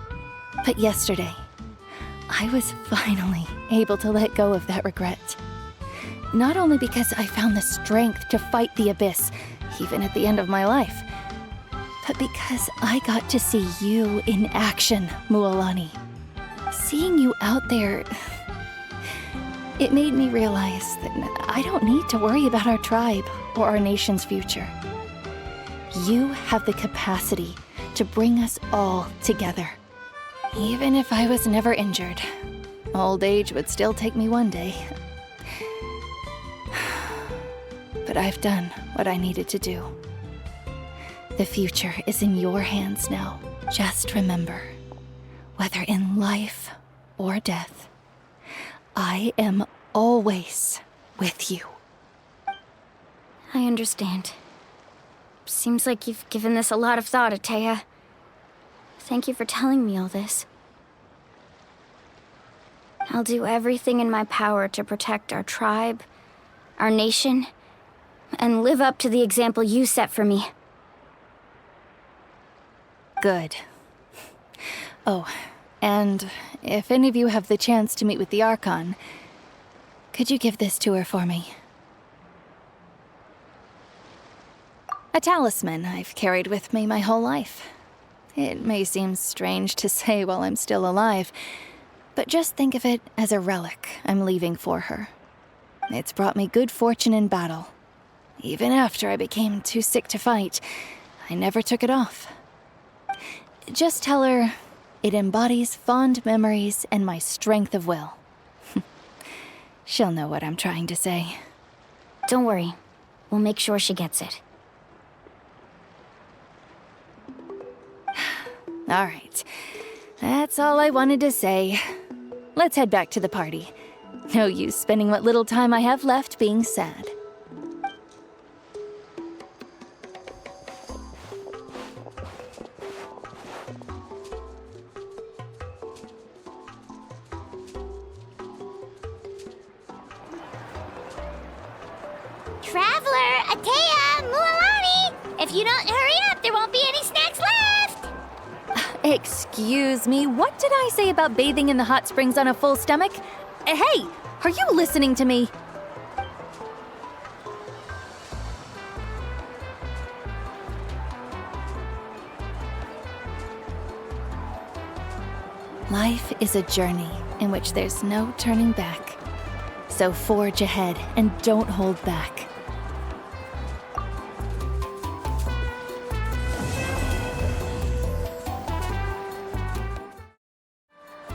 But yesterday, I was finally able to let go of that regret. Not only because I found the strength to fight the abyss, even at the end of my life, but because I got to see you in action, Mualani. Seeing you out there, it made me realize that I don't need to worry about our tribe or our nation's future. You have the capacity to bring us all together. Even if I was never injured, old age would still take me one day. But I've done what I needed to do. The future is in your hands now. Just remember, whether in life or death, I am always with you. I understand. Seems like you've given this a lot of thought, Atea. Thank you for telling me all this. I'll do everything in my power to protect our tribe, our nation, and live up to the example you set for me. Good. Oh, and if any of you have the chance to meet with the Archon, could you give this to her for me? A talisman I've carried with me my whole life. It may seem strange to say while I'm still alive, but just think of it as a relic I'm leaving for her. It's brought me good fortune in battle. Even after I became too sick to fight, I never took it off. Just tell her it embodies fond memories and my strength of will. She'll know what I'm trying to say. Don't worry. We'll make sure she gets it. All right. That's all I wanted to say. Let's head back to the party. No use spending what little time I have left being sad. Traveler, Atea, Mualani! If you don't hurry up, there won't be any snacks left! Excuse me, what did I say about bathing in the hot springs on a full stomach? Hey, are you listening to me? Life is a journey in which there's no turning back. So forge ahead and don't hold back.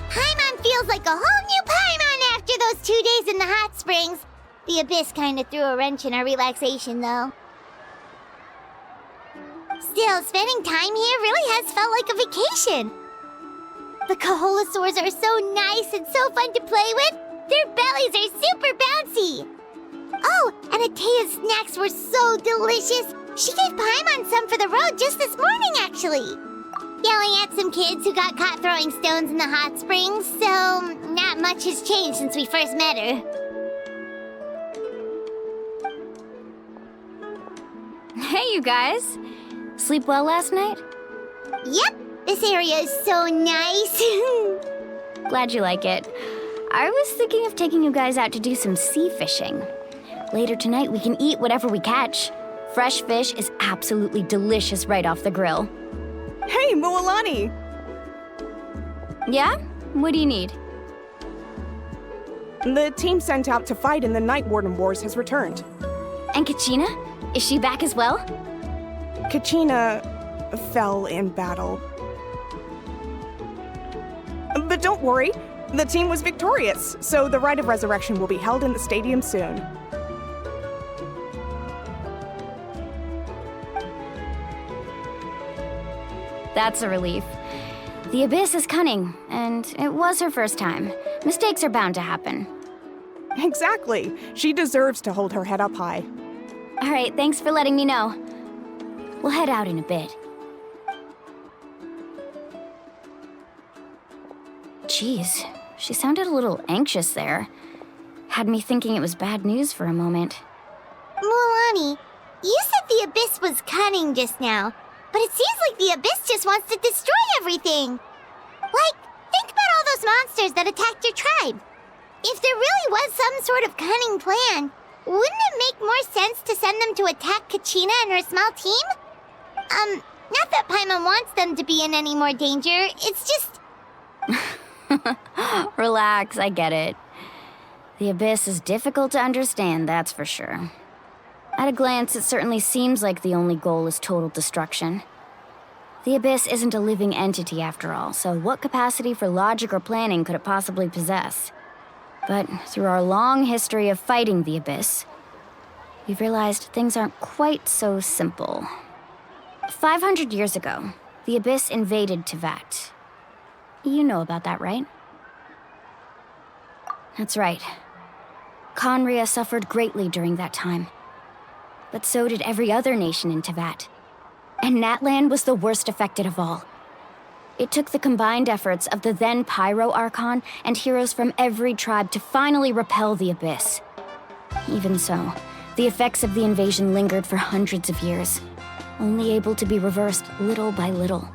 Paimon feels like a whole new Paimon after those 2 days in the hot springs. The Abyss kinda threw a wrench in our relaxation, though. Still, spending time here really has felt like a vacation. The Kaholosaurs are so nice and so fun to play with. Their bellies are super bouncy. Oh, and Atea's snacks were so delicious. She gave Paimon some for the road just this morning, actually. Yelling at some kids who got caught throwing stones in the hot springs, so not much has changed since we first met her. Hey, you guys. Sleep well last night? Yep, this area is so nice. Glad you like it. I was thinking of taking you guys out to do some sea fishing. Later tonight, we can eat whatever we catch. Fresh fish is absolutely delicious right off the grill. Hey, Mualani! Yeah? What do you need? The team sent out to fight in the Night Warden Wars has returned. And Kachina? Is she back as well? Kachina fell in battle. But don't worry, the team was victorious, so the Rite of Resurrection will be held in the stadium soon. That's a relief. The Abyss is cunning, and it was her first time. Mistakes are bound to happen. Exactly. She deserves to hold her head up high. All right, thanks for letting me know. We'll head out in a bit. Jeez, she sounded a little anxious there. Had me thinking it was bad news for a moment. Mualani, you said the Abyss was cunning just now, but it seems like the Abyss just wants to destroy everything. Like, think about all those monsters that attacked your tribe. If there really was some sort of cunning plan, wouldn't it make more sense to send them to attack Kachina and her small team? Not that Paimon wants them to be in any more danger, it's just... Relax, I get it. The Abyss is difficult to understand, that's for sure. At a glance, it certainly seems like the only goal is total destruction. The Abyss isn't a living entity after all, so what capacity for logic or planning could it possibly possess? But through our long history of fighting the Abyss, we've realized things aren't quite so simple. 500 years ago, the Abyss invaded Teyvat. You know about that, right? That's right. Conria suffered greatly during that time. But so did every other nation in Teyvat. And Natlan was the worst affected of all. It took the combined efforts of the then Pyro Archon and heroes from every tribe to finally repel the Abyss. Even so, the effects of the invasion lingered for hundreds of years, only able to be reversed little by little.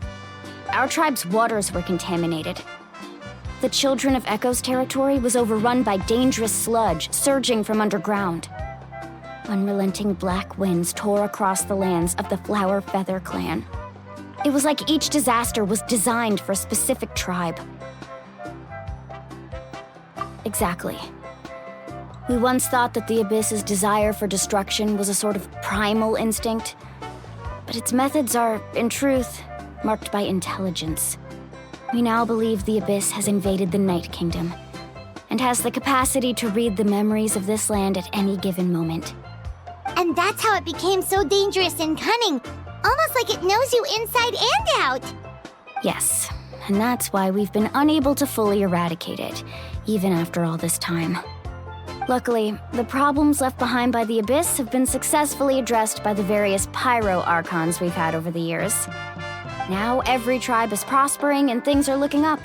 Our tribe's waters were contaminated. The Children of Echo's territory was overrun by dangerous sludge surging from underground. Unrelenting black winds tore across the lands of the Flower Feather clan. It was like each disaster was designed for a specific tribe. Exactly. We once thought that the Abyss's desire for destruction was a sort of primal instinct, but its methods are, in truth, marked by intelligence. We now believe the Abyss has invaded the Night Kingdom, and has the capacity to read the memories of this land at any given moment. And that's how it became so dangerous and cunning, almost like it knows you inside and out. Yes, and that's why we've been unable to fully eradicate it, even after all this time. Luckily, the problems left behind by the Abyss have been successfully addressed by the various Pyro Archons we've had over the years. Now every tribe is prospering and things are looking up.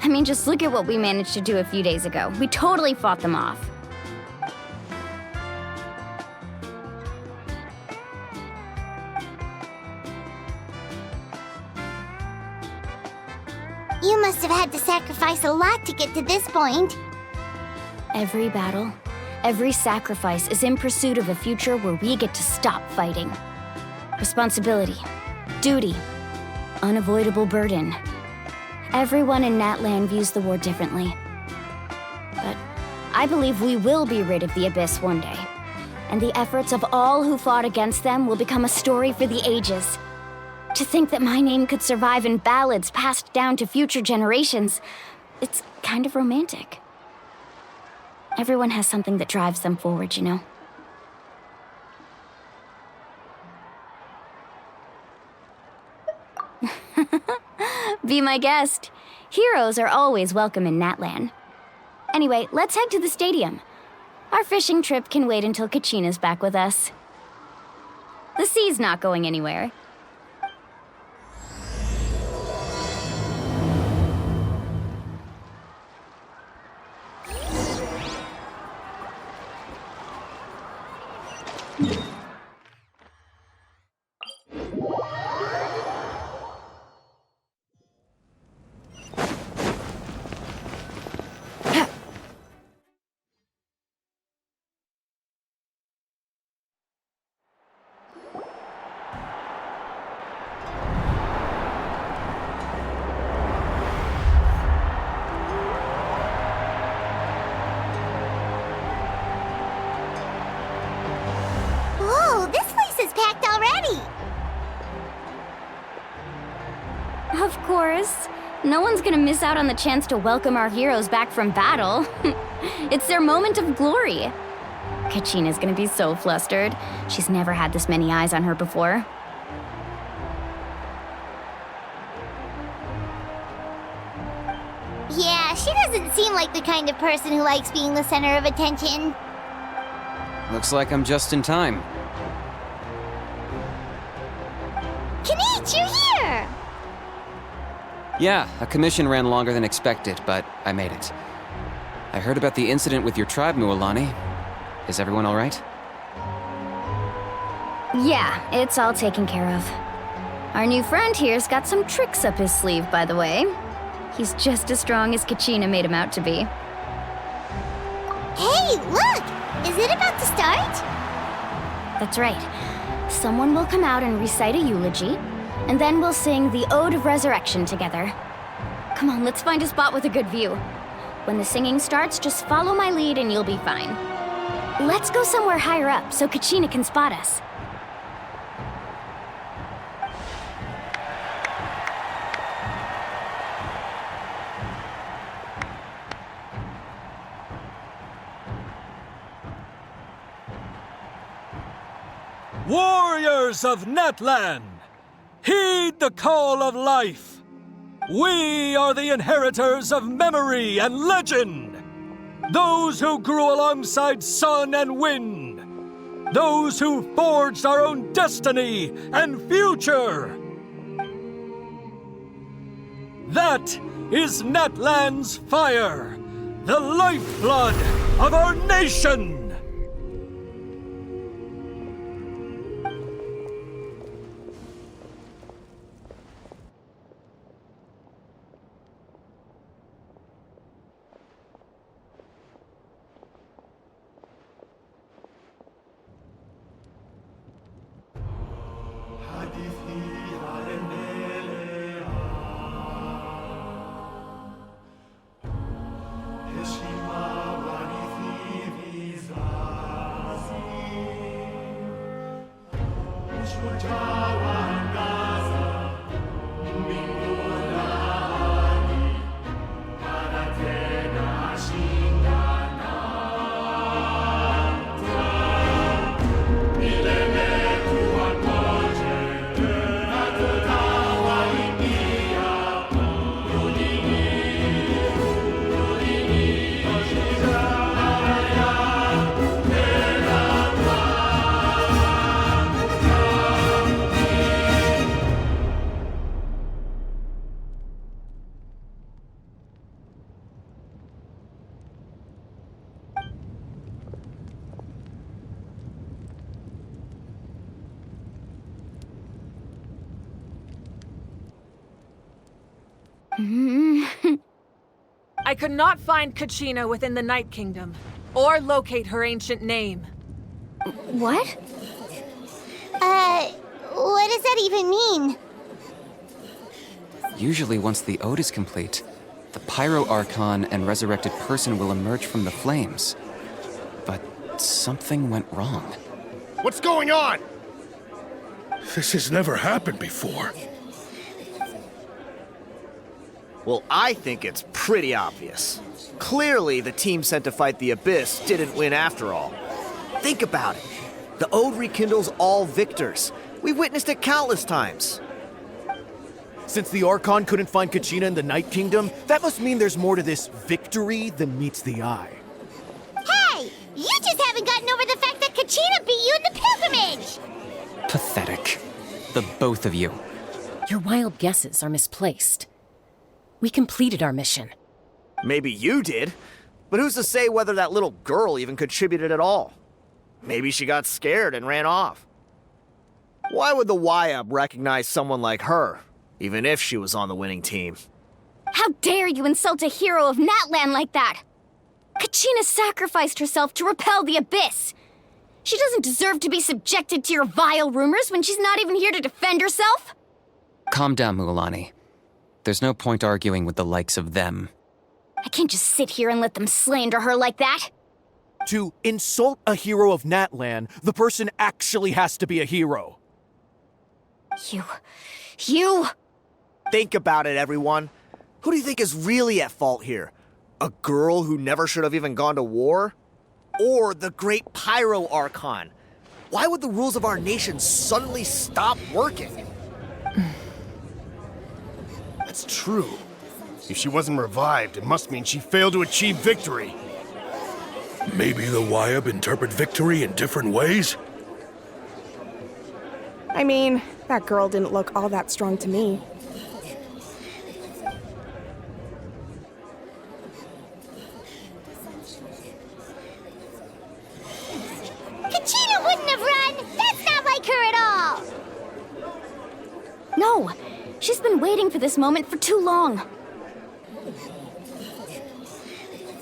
I mean, just look at what we managed to do a few days ago. We totally fought them off. You must have had to sacrifice a lot to get to this point. Every battle, every sacrifice is in pursuit of a future where we get to stop fighting. Responsibility, duty, unavoidable burden. Everyone in Natlan views the war differently. But I believe we will be rid of the Abyss one day, and the efforts of all who fought against them will become a story for the ages. To think that my name could survive in ballads passed down to future generations, it's kind of romantic. Everyone has something that drives them forward, you know? Be my guest. Heroes are always welcome in Natlan. Anyway, let's head to the stadium. Our fishing trip can wait until Kachina's back with us. The sea's not going anywhere. Of course. No one's gonna miss out on the chance to welcome our heroes back from battle. It's their moment of glory. Kachina's gonna be so flustered. She's never had this many eyes on her before. Yeah, she doesn't seem like the kind of person who likes being the center of attention. Looks like I'm just in time. Kinich, you're here! Yeah, a commission ran longer than expected, but I made it. I heard about the incident with your tribe, Mualani. Is everyone all right? Yeah, it's all taken care of. Our new friend here's got some tricks up his sleeve, by the way. He's just as strong as Kachina made him out to be. Hey, look! Is it about to start? That's right. Someone will come out and recite a eulogy, and then we'll sing the Ode of Resurrection together. Come on, let's find a spot with a good view. When the singing starts, just follow my lead and you'll be fine. Let's go somewhere higher up so Kachina can spot us. Warriors of Natlan, heed the call of life. We are the inheritors of memory and legend. Those who grew alongside sun and wind. Those who forged our own destiny and future. That is Natlan's fire, the lifeblood of our nation. I could not find Kachina within the Night Kingdom, or locate her ancient name. What? What does that even mean? Usually once the ode is complete, the Pyro Archon and resurrected person will emerge from the flames. But something went wrong. What's going on? This has never happened before. Well, I think it's pretty obvious. Clearly, the team sent to fight the Abyss didn't win after all. Think about it. The Ode rekindles all victors. We've witnessed it countless times. Since the Archon couldn't find Kachina in the Night Kingdom, that must mean there's more to this victory than meets the eye. Hey! You just haven't gotten over the fact that Kachina beat you in the pilgrimage! Pathetic. The both of you. Your wild guesses are misplaced. We completed our mission. Maybe you did, but who's to say whether that little girl even contributed at all? Maybe she got scared and ran off. Why would the YUB recognize someone like her, even if she was on the winning team? How dare you insult a hero of Natlan like that? Kachina sacrificed herself to repel the Abyss. She doesn't deserve to be subjected to your vile rumors when she's not even here to defend herself. Calm down, Mualani. There's no point arguing with the likes of them. I can't just sit here and let them slander her like that. To insult a hero of Natlan, the person actually has to be a hero. You... Think about it, everyone. Who do you think is really at fault here? A girl who never should have even gone to war? Or the great Pyro Archon? Why would the rules of our nation suddenly stop working? That's true. If she wasn't revived, it must mean she failed to achieve victory. Maybe the YUB interpret victory in different ways? I mean, that girl didn't look all that strong to me. Kachina wouldn't have run! That's not like her at all! No, she's been waiting for this moment for too long.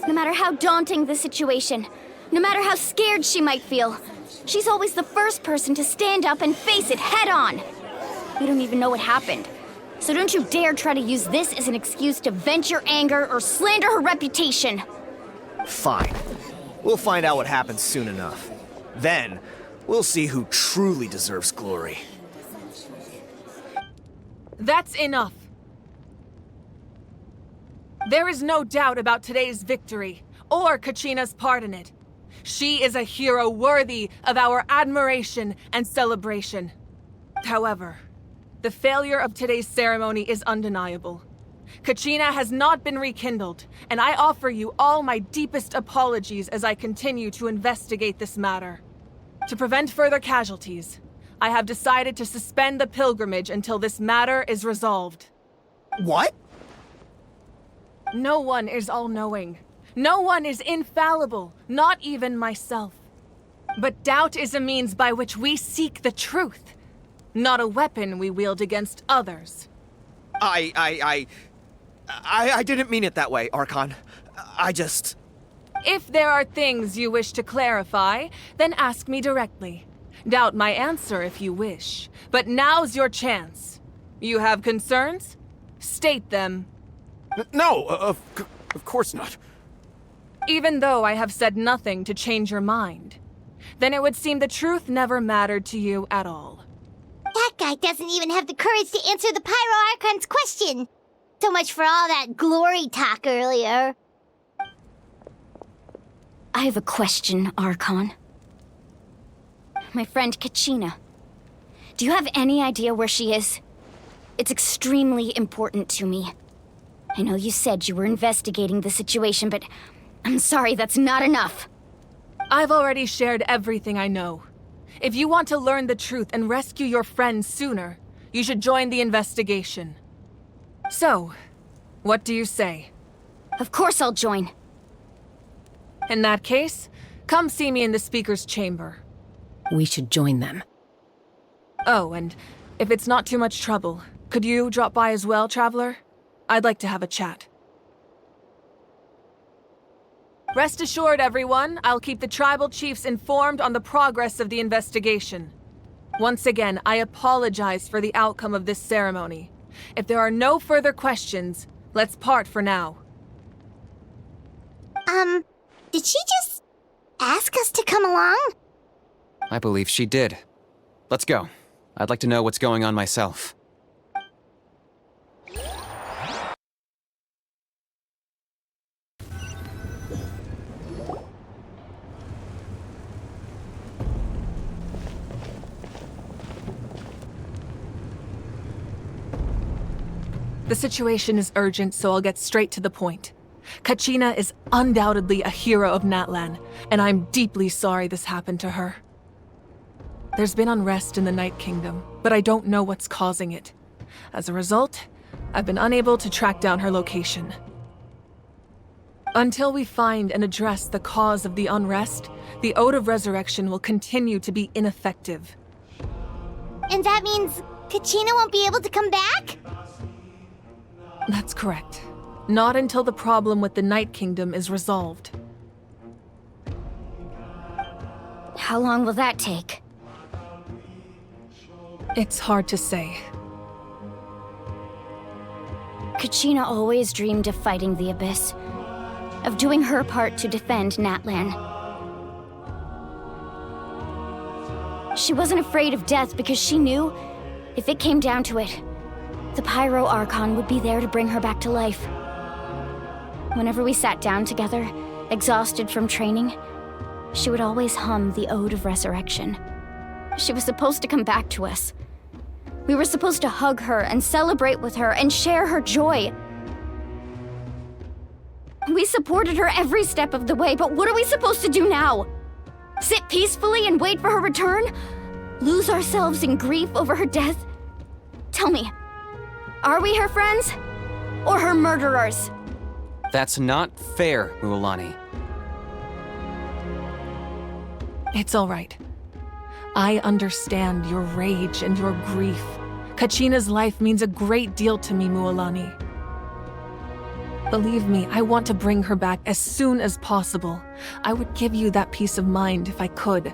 No matter how daunting the situation, no matter how scared she might feel, she's always the first person to stand up and face it head on. We don't even know what happened, so don't you dare try to use this as an excuse to vent your anger or slander her reputation. Fine. We'll find out what happens soon enough. Then, we'll see who truly deserves glory. That's enough. There is no doubt about today's victory, or Kachina's part in it. She is a hero worthy of our admiration and celebration. However, the failure of today's ceremony is undeniable. Kachina has not been rekindled, and I offer you all my deepest apologies as I continue to investigate this matter. To prevent further casualties, I have decided to suspend the pilgrimage until this matter is resolved. What? No one is all-knowing. No one is infallible, not even myself. But doubt is a means by which we seek the truth, not a weapon we wield against others. I didn't mean it that way, Archon. I just... If there are things you wish to clarify, then ask me directly. Doubt my answer if you wish, but now's your chance. You have concerns? State them. No, of course not. Even though I have said nothing to change your mind, then it would seem the truth never mattered to you at all. guy doesn't even have the courage to answer the Pyro Archon's question. So much for all that glory talk earlier. I have a question, Archon. My friend Kachina. Do you have any idea where she is? It's extremely important to me. I know you said you were investigating the situation, but I'm sorry, that's not enough. I've already shared everything I know. If you want to learn the truth and rescue your friend sooner, you should join the investigation. So, what do you say? Of course I'll join. In that case, come see me in the speaker's chamber. We should join them. Oh, and if it's not too much trouble, could you drop by as well, Traveler? I'd like to have a chat. Rest assured, everyone, I'll keep the tribal chiefs informed on the progress of the investigation. Once again, I apologize for the outcome of this ceremony. If there are no further questions, let's part for now. Did she just ask us to come along? I believe she did. Let's go. I'd like to know what's going on myself. The situation is urgent, so I'll get straight to the point. Kachina is undoubtedly a hero of Natlan, and I'm deeply sorry this happened to her. There's been unrest in the Night Kingdom, but I don't know what's causing it. As a result, I've been unable to track down her location. Until we find and address the cause of the unrest, the Ode of Resurrection will continue to be ineffective. And that means Kachina won't be able to come back? That's correct. Not until the problem with the Night Kingdom is resolved. How long will that take? It's hard to say. Kachina always dreamed of fighting the Abyss, of doing her part to defend Natlan. She wasn't afraid of death because she knew, if it came down to it, the Pyro Archon would be there to bring her back to life. Whenever we sat down together, exhausted from training, she would always hum the Ode of Resurrection. She was supposed to come back to us. We were supposed to hug her and celebrate with her and share her joy. We supported her every step of the way, but what are we supposed to do now? Sit peacefully and wait for her return? Lose ourselves in grief over her death? Tell me, are we her friends? Or her murderers? That's not fair, Mualani. It's all right. I understand your rage and your grief. Kachina's life means a great deal to me, Mualani. Believe me, I want to bring her back as soon as possible. I would give you that peace of mind if I could.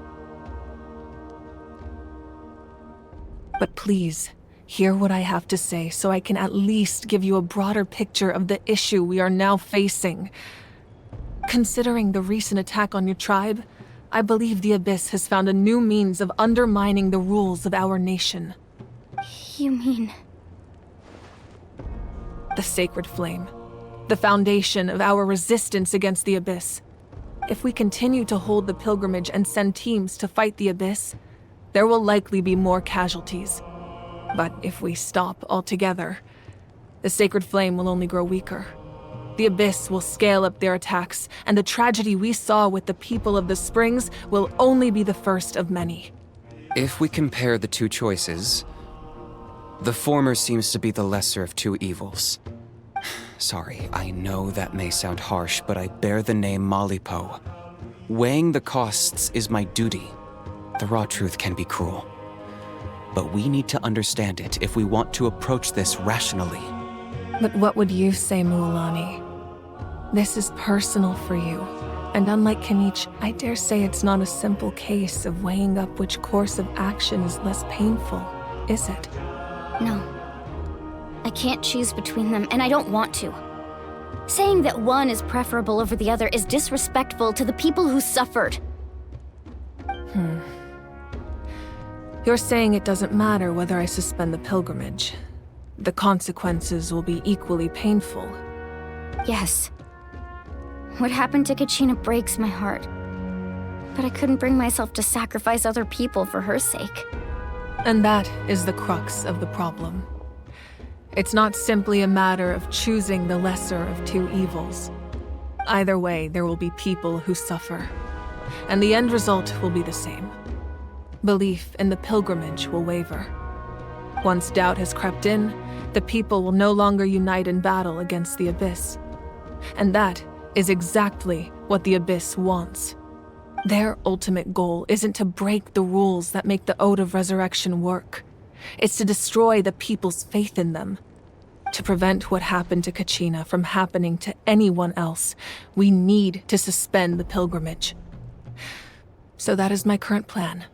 But please, hear what I have to say so I can at least give you a broader picture of the issue we are now facing. Considering the recent attack on your tribe, I believe the Abyss has found a new means of undermining the rules of our nation. You mean... The Sacred Flame. The foundation of our resistance against the Abyss. If we continue to hold the pilgrimage and send teams to fight the Abyss, there will likely be more casualties. But if we stop altogether, the Sacred Flame will only grow weaker. The Abyss will scale up their attacks, and the tragedy we saw with the people of the Springs will only be the first of many. If we compare the two choices, the former seems to be the lesser of two evils. Sorry, I know that may sound harsh, but I bear the name Malipo. Weighing the costs is my duty. The raw truth can be cruel. But we need to understand it if we want to approach this rationally. But what would you say, Mualani? This is personal for you. And unlike Kanich, I dare say it's not a simple case of weighing up which course of action is less painful, is it? No. I can't choose between them, and I don't want to. Saying that one is preferable over the other is disrespectful to the people who suffered. You're saying it doesn't matter whether I suspend the pilgrimage. The consequences will be equally painful. Yes. What happened to Kachina breaks my heart. But I couldn't bring myself to sacrifice other people for her sake. And that is the crux of the problem. It's not simply a matter of choosing the lesser of two evils. Either way, there will be people who suffer. And the end result will be the same. Belief in the pilgrimage will waver. Once doubt has crept in, the people will no longer unite in battle against the Abyss. And that is exactly what the Abyss wants. Their ultimate goal isn't to break the rules that make the Ode of Resurrection work. It's to destroy the people's faith in them. To prevent what happened to Kachina from happening to anyone else, we need to suspend the pilgrimage. So that is my current plan.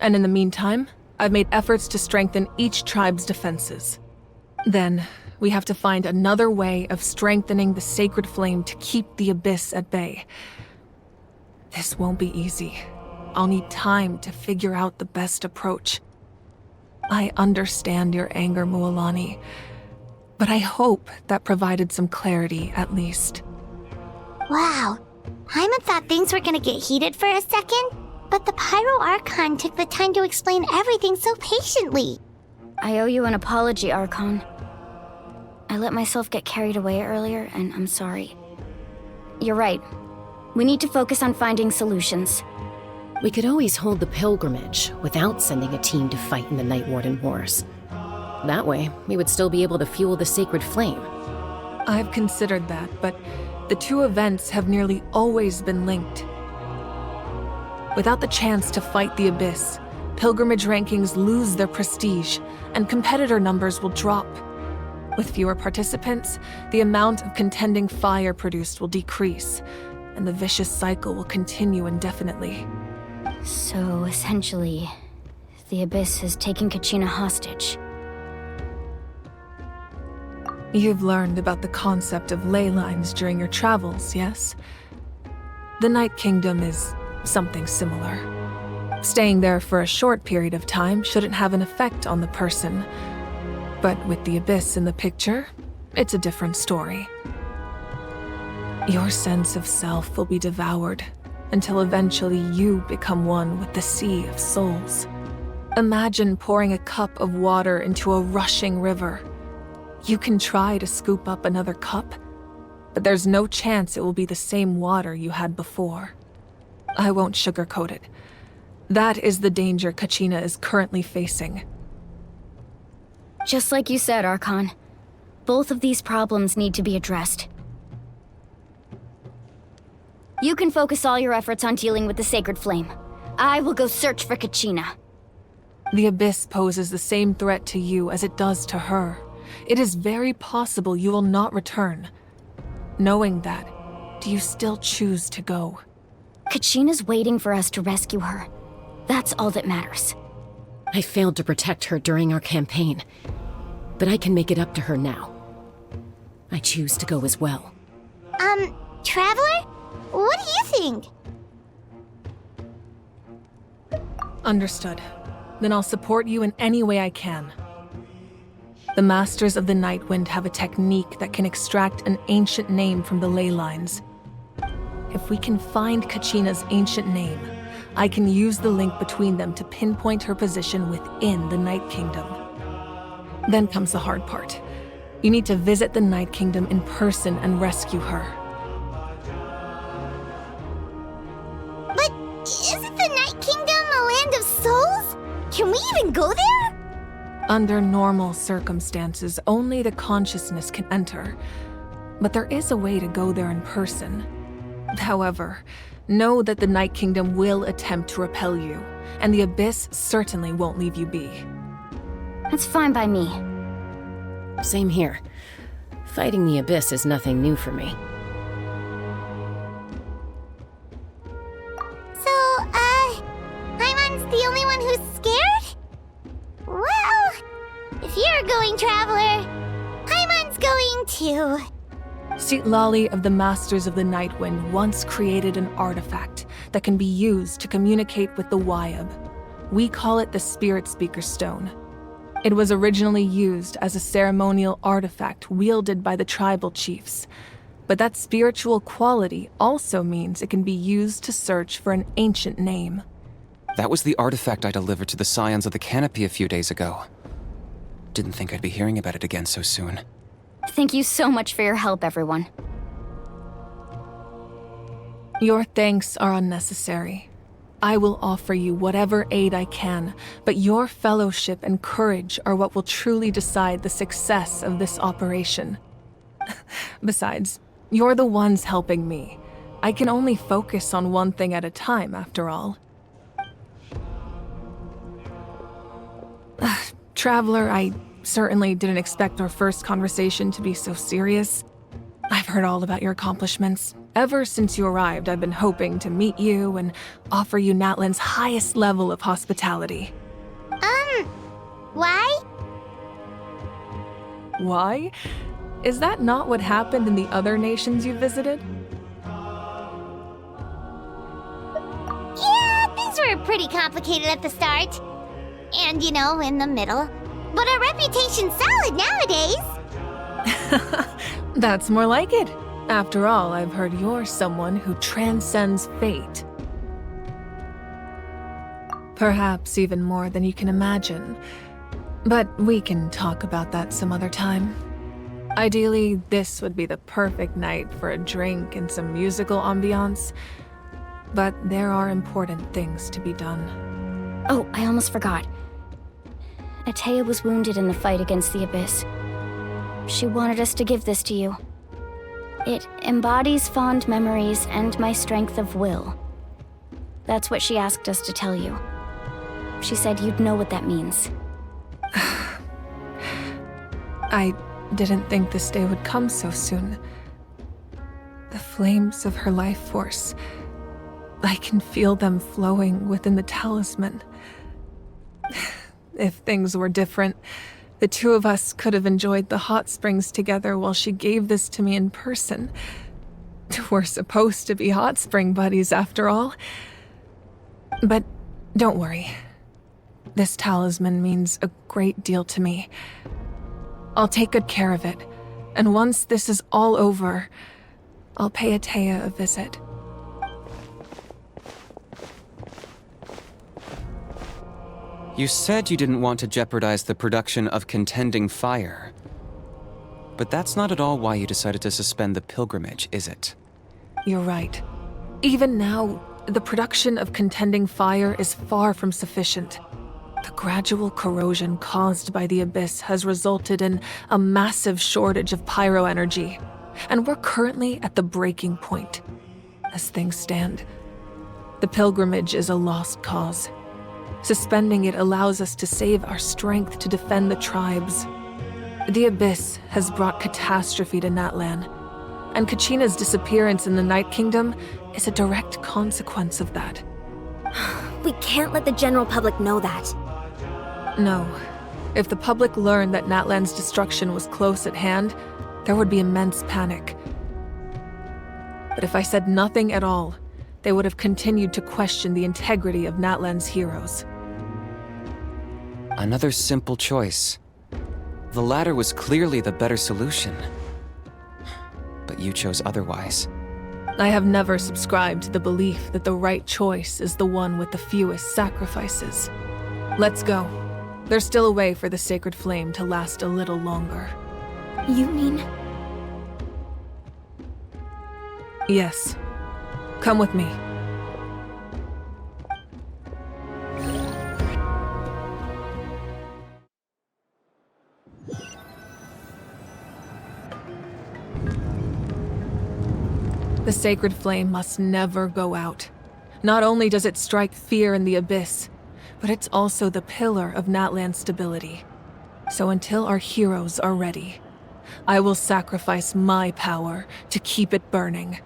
And in the meantime, I've made efforts to strengthen each tribe's defenses. Then, we have to find another way of strengthening the sacred flame to keep the Abyss at bay. This won't be easy. I'll need time to figure out the best approach. I understand your anger, Mualani, but I hope that provided some clarity at least. Wow. Paimon thought things were gonna get heated for a second, but the Pyro Archon took the time to explain everything so patiently. I owe you an apology, Archon. I let myself get carried away earlier, and I'm sorry. You're right. We need to focus on finding solutions. We could always hold the pilgrimage without sending a team to fight in the Night Warden Wars. That way, we would still be able to fuel the sacred flame. I've considered that, but the two events have nearly always been linked. Without the chance to fight the Abyss, pilgrimage rankings lose their prestige, and competitor numbers will drop. With fewer participants, the amount of contending fire produced will decrease, and the vicious cycle will continue indefinitely. So, essentially, the Abyss has taken Kachina hostage. You've learned about the concept of ley lines during your travels, yes? The Night Kingdom is something similar. Staying there for a short period of time shouldn't have an effect on the person. But with the Abyss in the picture, it's a different story. Your sense of self will be devoured until eventually you become one with the Sea of Souls. Imagine pouring a cup of water into a rushing river. You can try to scoop up another cup, but there's no chance it will be the same water you had before. I won't sugarcoat it. That is the danger Kachina is currently facing. Just like you said, Archon. Both of these problems need to be addressed. You can focus all your efforts on dealing with the Sacred Flame. I will go search for Kachina. The Abyss poses the same threat to you as it does to her. It is very possible you will not return. Knowing that, do you still choose to go? Kachina's waiting for us to rescue her. That's all that matters. I failed to protect her during our campaign, but I can make it up to her now. I choose to go as well. Traveler? What do you think? Understood. Then I'll support you in any way I can. The Masters of the Nightwind have a technique that can extract an ancient name from the ley lines. If we can find Kachina's ancient name, I can use the link between them to pinpoint her position within the Night Kingdom. Then comes the hard part. You need to visit the Night Kingdom in person and rescue her. But isn't the Night Kingdom a land of souls? Can we even go there? Under normal circumstances, only the consciousness can enter. But there is a way to go there in person. However, know that the Night Kingdom will attempt to repel you, and the Abyss certainly won't leave you be. That's fine by me. Same here. Fighting the Abyss is nothing new for me. So, Paimon's the only one who's scared? Well, if you're going, Traveler, Paimon's going too. Citlali of the Masters of the Nightwind once created an artifact that can be used to communicate with the Wyab. We call it the Spirit Speaker Stone. It was originally used as a ceremonial artifact wielded by the tribal chiefs. But that spiritual quality also means it can be used to search for an ancient name. That was the artifact I delivered to the Scions of the Canopy a few days ago. Didn't think I'd be hearing about it again so soon. Thank you so much for your help, everyone. Your thanks are unnecessary. I will offer you whatever aid I can, but your fellowship and courage are what will truly decide the success of this operation. Besides, you're the ones helping me. I can only focus on one thing at a time, after all. Traveler, I certainly didn't expect our first conversation to be so serious. I've heard all about your accomplishments. Ever since you arrived, I've been hoping to meet you and offer you Natlan's highest level of hospitality. Why? Why? Is that not what happened in the other nations you visited? Yeah, things were pretty complicated at the start. And, in the middle. But our reputation's solid nowadays. That's more like it. After all, I've heard you're someone who transcends fate. Perhaps even more than you can imagine. But we can talk about that some other time. Ideally, this would be the perfect night for a drink and some musical ambiance. But there are important things to be done. Oh, I almost forgot. Atea was wounded in the fight against the Abyss. She wanted us to give this to you. It embodies fond memories and my strength of will. That's what she asked us to tell you. She said you'd know what that means. I didn't think this day would come so soon. The flames of her life force. I can feel them flowing within the talisman. If things were different, the two of us could have enjoyed the hot springs together while she gave this to me in person. We're supposed to be hot spring buddies after all. But don't worry. This talisman means a great deal to me. I'll take good care of it, and once this is all over, I'll pay Atea a visit. You said you didn't want to jeopardize the production of contending fire. But that's not at all why you decided to suspend the pilgrimage, is it? You're right. Even now, the production of contending fire is far from sufficient. The gradual corrosion caused by the Abyss has resulted in a massive shortage of pyro energy, and we're currently at the breaking point. As things stand, the pilgrimage is a lost cause. Suspending it allows us to save our strength to defend the tribes. The Abyss has brought catastrophe to Natlan, and Kachina's disappearance in the Night Kingdom is a direct consequence of that. We can't let the general public know that. No. If the public learned that Natlan's destruction was close at hand, there would be immense panic. But if I said nothing at all, they would have continued to question the integrity of Natlan's heroes. Another simple choice. The latter was clearly the better solution. But you chose otherwise. I have never subscribed to the belief that the right choice is the one with the fewest sacrifices. Let's go. There's still a way for the sacred flame to last a little longer. You mean? Yes. Come with me. The sacred flame must never go out. Not only does it strike fear in the Abyss, but it's also the pillar of Natlan's stability. So until our heroes are ready, I will sacrifice my power to keep it burning.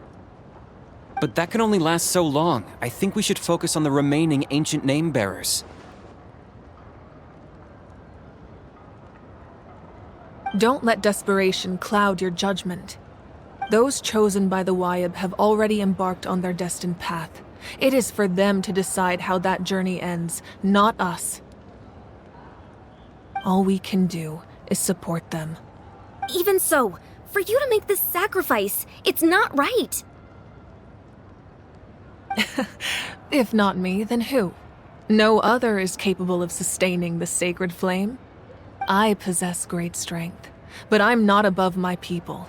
But that can only last so long. I think we should focus on the remaining ancient name-bearers. Don't let desperation cloud your judgment. Those chosen by the Wyab have already embarked on their destined path, It is for them to decide how that journey ends, not us. All we can do is support them. Even so, for you to make this sacrifice, it's not right. If not me, then who? No other is capable of sustaining the sacred flame. I possess great strength, but I'm not above my people.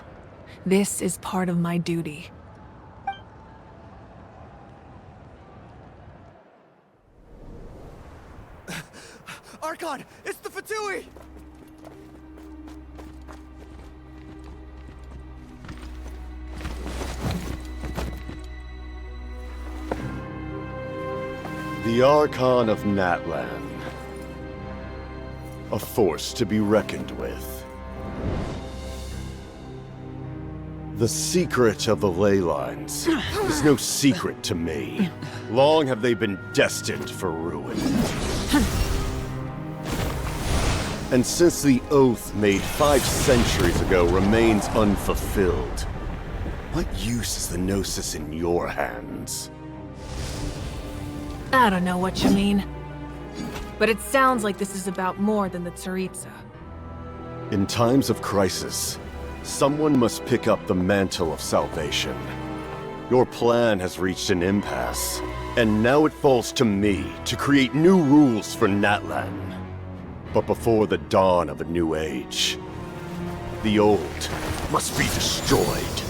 This is part of my duty. Archon, it's the Fatui! The Archon of Natlan. A force to be reckoned with. The secret of the ley lines is no secret to me. Long have they been destined for ruin. And since the oath made 5 centuries ago remains unfulfilled, what use is the Gnosis in your hands? I don't know what you mean. But it sounds like this is about more than the Tsaritsa. In times of crisis, someone must pick up the mantle of salvation. Your plan has reached an impasse, and now it falls to me to create new rules for Natlan. But before the dawn of a new age, the old must be destroyed.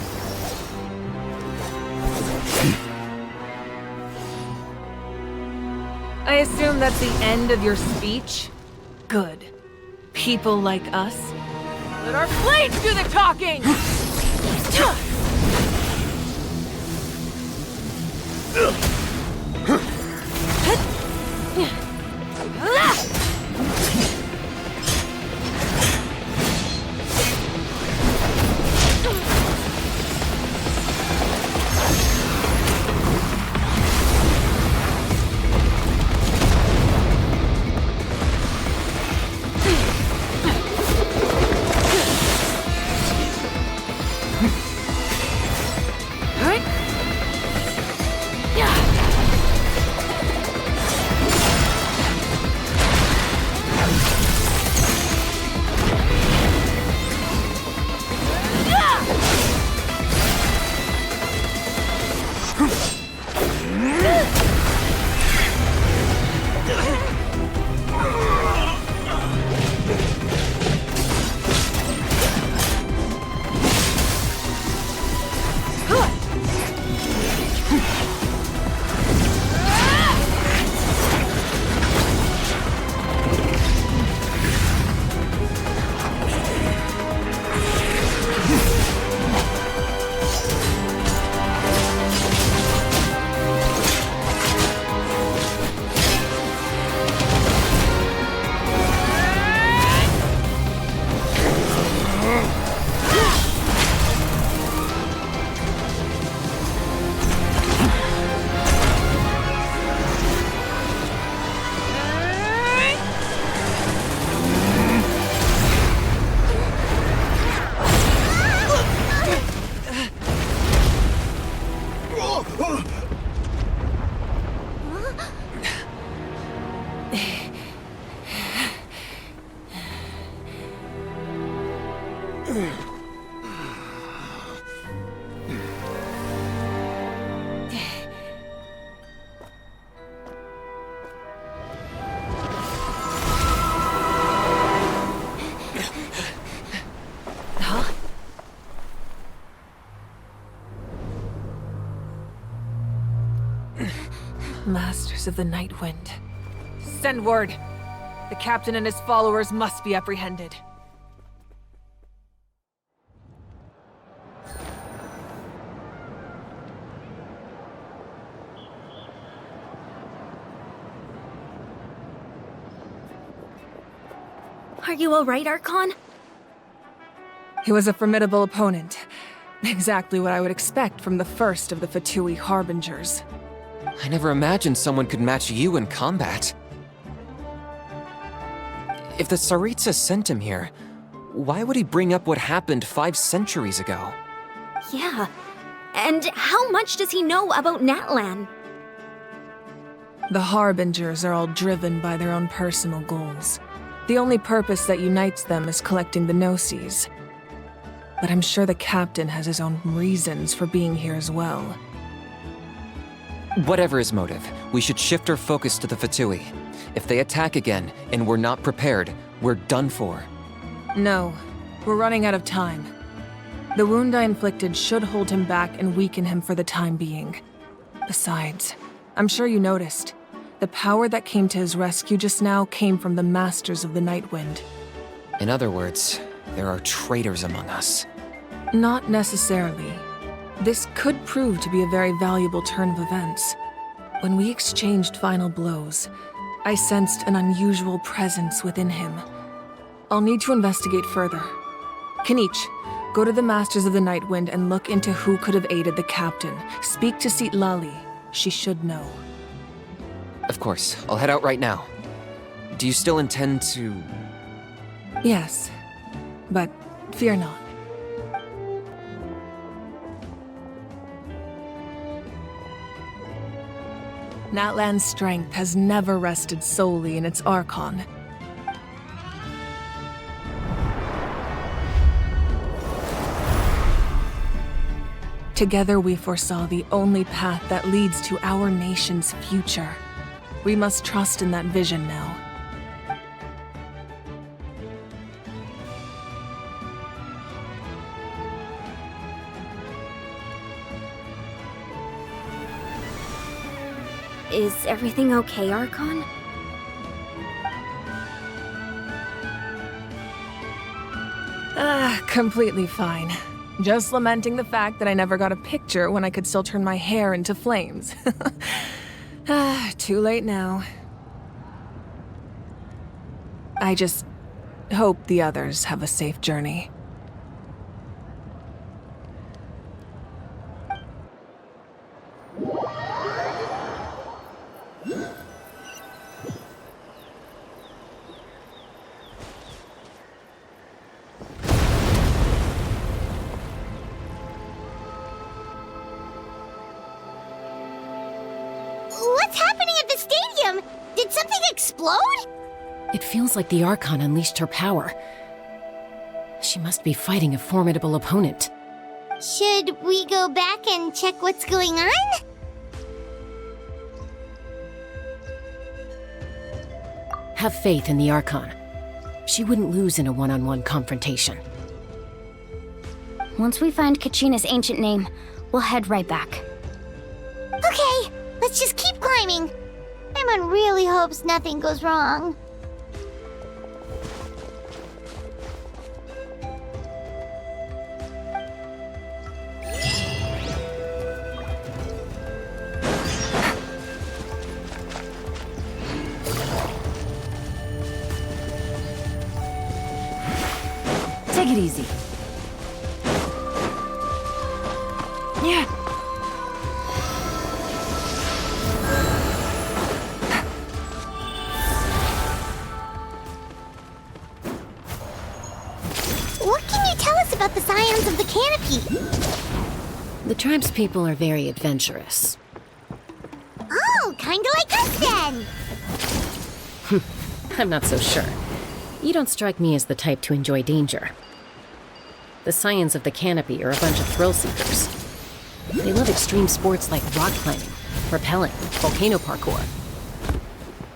I assume that's the end of your speech? Good. People like us? Let our blades do the talking! Masters of the Night Wind. Send word! The captain and his followers must be apprehended. Are you alright, Archon? He was a formidable opponent. Exactly what I would expect from the first of the Fatui Harbingers. I never imagined someone could match you in combat. If the Tsaritsa sent him here, why would he bring up what happened 5 centuries ago? Yeah. And how much does he know about Natlan? The Harbingers are all driven by their own personal goals. The only purpose that unites them is collecting the Gnosis. But I'm sure the captain has his own reasons for being here as well. Whatever his motive, we should shift our focus to the Fatui. If they attack again and we're not prepared, we're done for. No, we're running out of time. The wound I inflicted should hold him back and weaken him for the time being. Besides, I'm sure you noticed, the power that came to his rescue just now came from the Masters of the Nightwind. In other words, there are traitors among us. Not necessarily. This could prove to be a very valuable turn of events. When we exchanged final blows, I sensed an unusual presence within him. I'll need to investigate further. Kanich, go to the Masters of the Nightwind and look into who could have aided the captain. Speak to Lali. She should know. Of course, I'll head out right now. Do you still intend to... Yes, but fear not. Natlan's strength has never rested solely in its Archon. Together we foresaw the only path that leads to our nation's future. We must trust in that vision now. Is everything okay, Archon? Completely fine. Just lamenting the fact that I never got a picture when I could still turn my hair into flames. Too late now. I just hope the others have a safe journey. What's happening at the stadium? Did something explode? It feels like the Archon unleashed her power. She must be fighting a formidable opponent. Should we go back and check what's going on? Have faith in the Archon. She wouldn't lose in a one-on-one confrontation. Once we find Kachina's ancient name, we'll head right back. Okay, let's just keep climbing. Paimon really hopes nothing goes wrong. Take it easy. Yeah. What can you tell us about the scions of the canopy? The tribespeople are very adventurous. Oh, kinda like us then! I'm not so sure. You don't strike me as the type to enjoy danger. The scions of the canopy are a bunch of thrill-seekers. They love extreme sports like rock climbing, rappelling, volcano parkour,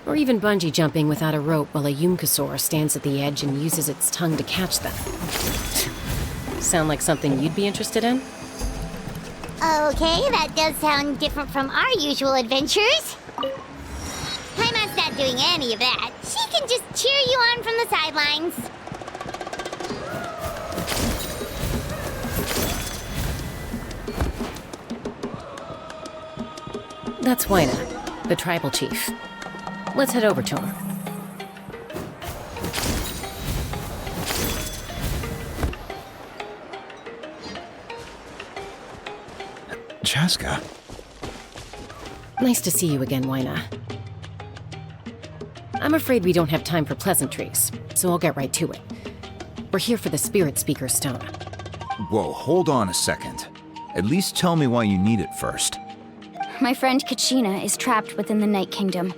or even bungee jumping without a rope while a Yunkasaur stands at the edge and uses its tongue to catch them. Sound like something you'd be interested in? Okay, that does sound different from our usual adventures. Paimon's not doing any of that. She can just cheer you on from the sidelines. That's Wyna, the tribal chief. Let's head over to him. Chaska. Nice to see you again, Wyna. I'm afraid we don't have time for pleasantries, so I'll get right to it. We're here for the Spirit Speaker Stone. Whoa, hold on a second. At least tell me why you need it first. My friend Kachina is trapped within the Night Kingdom.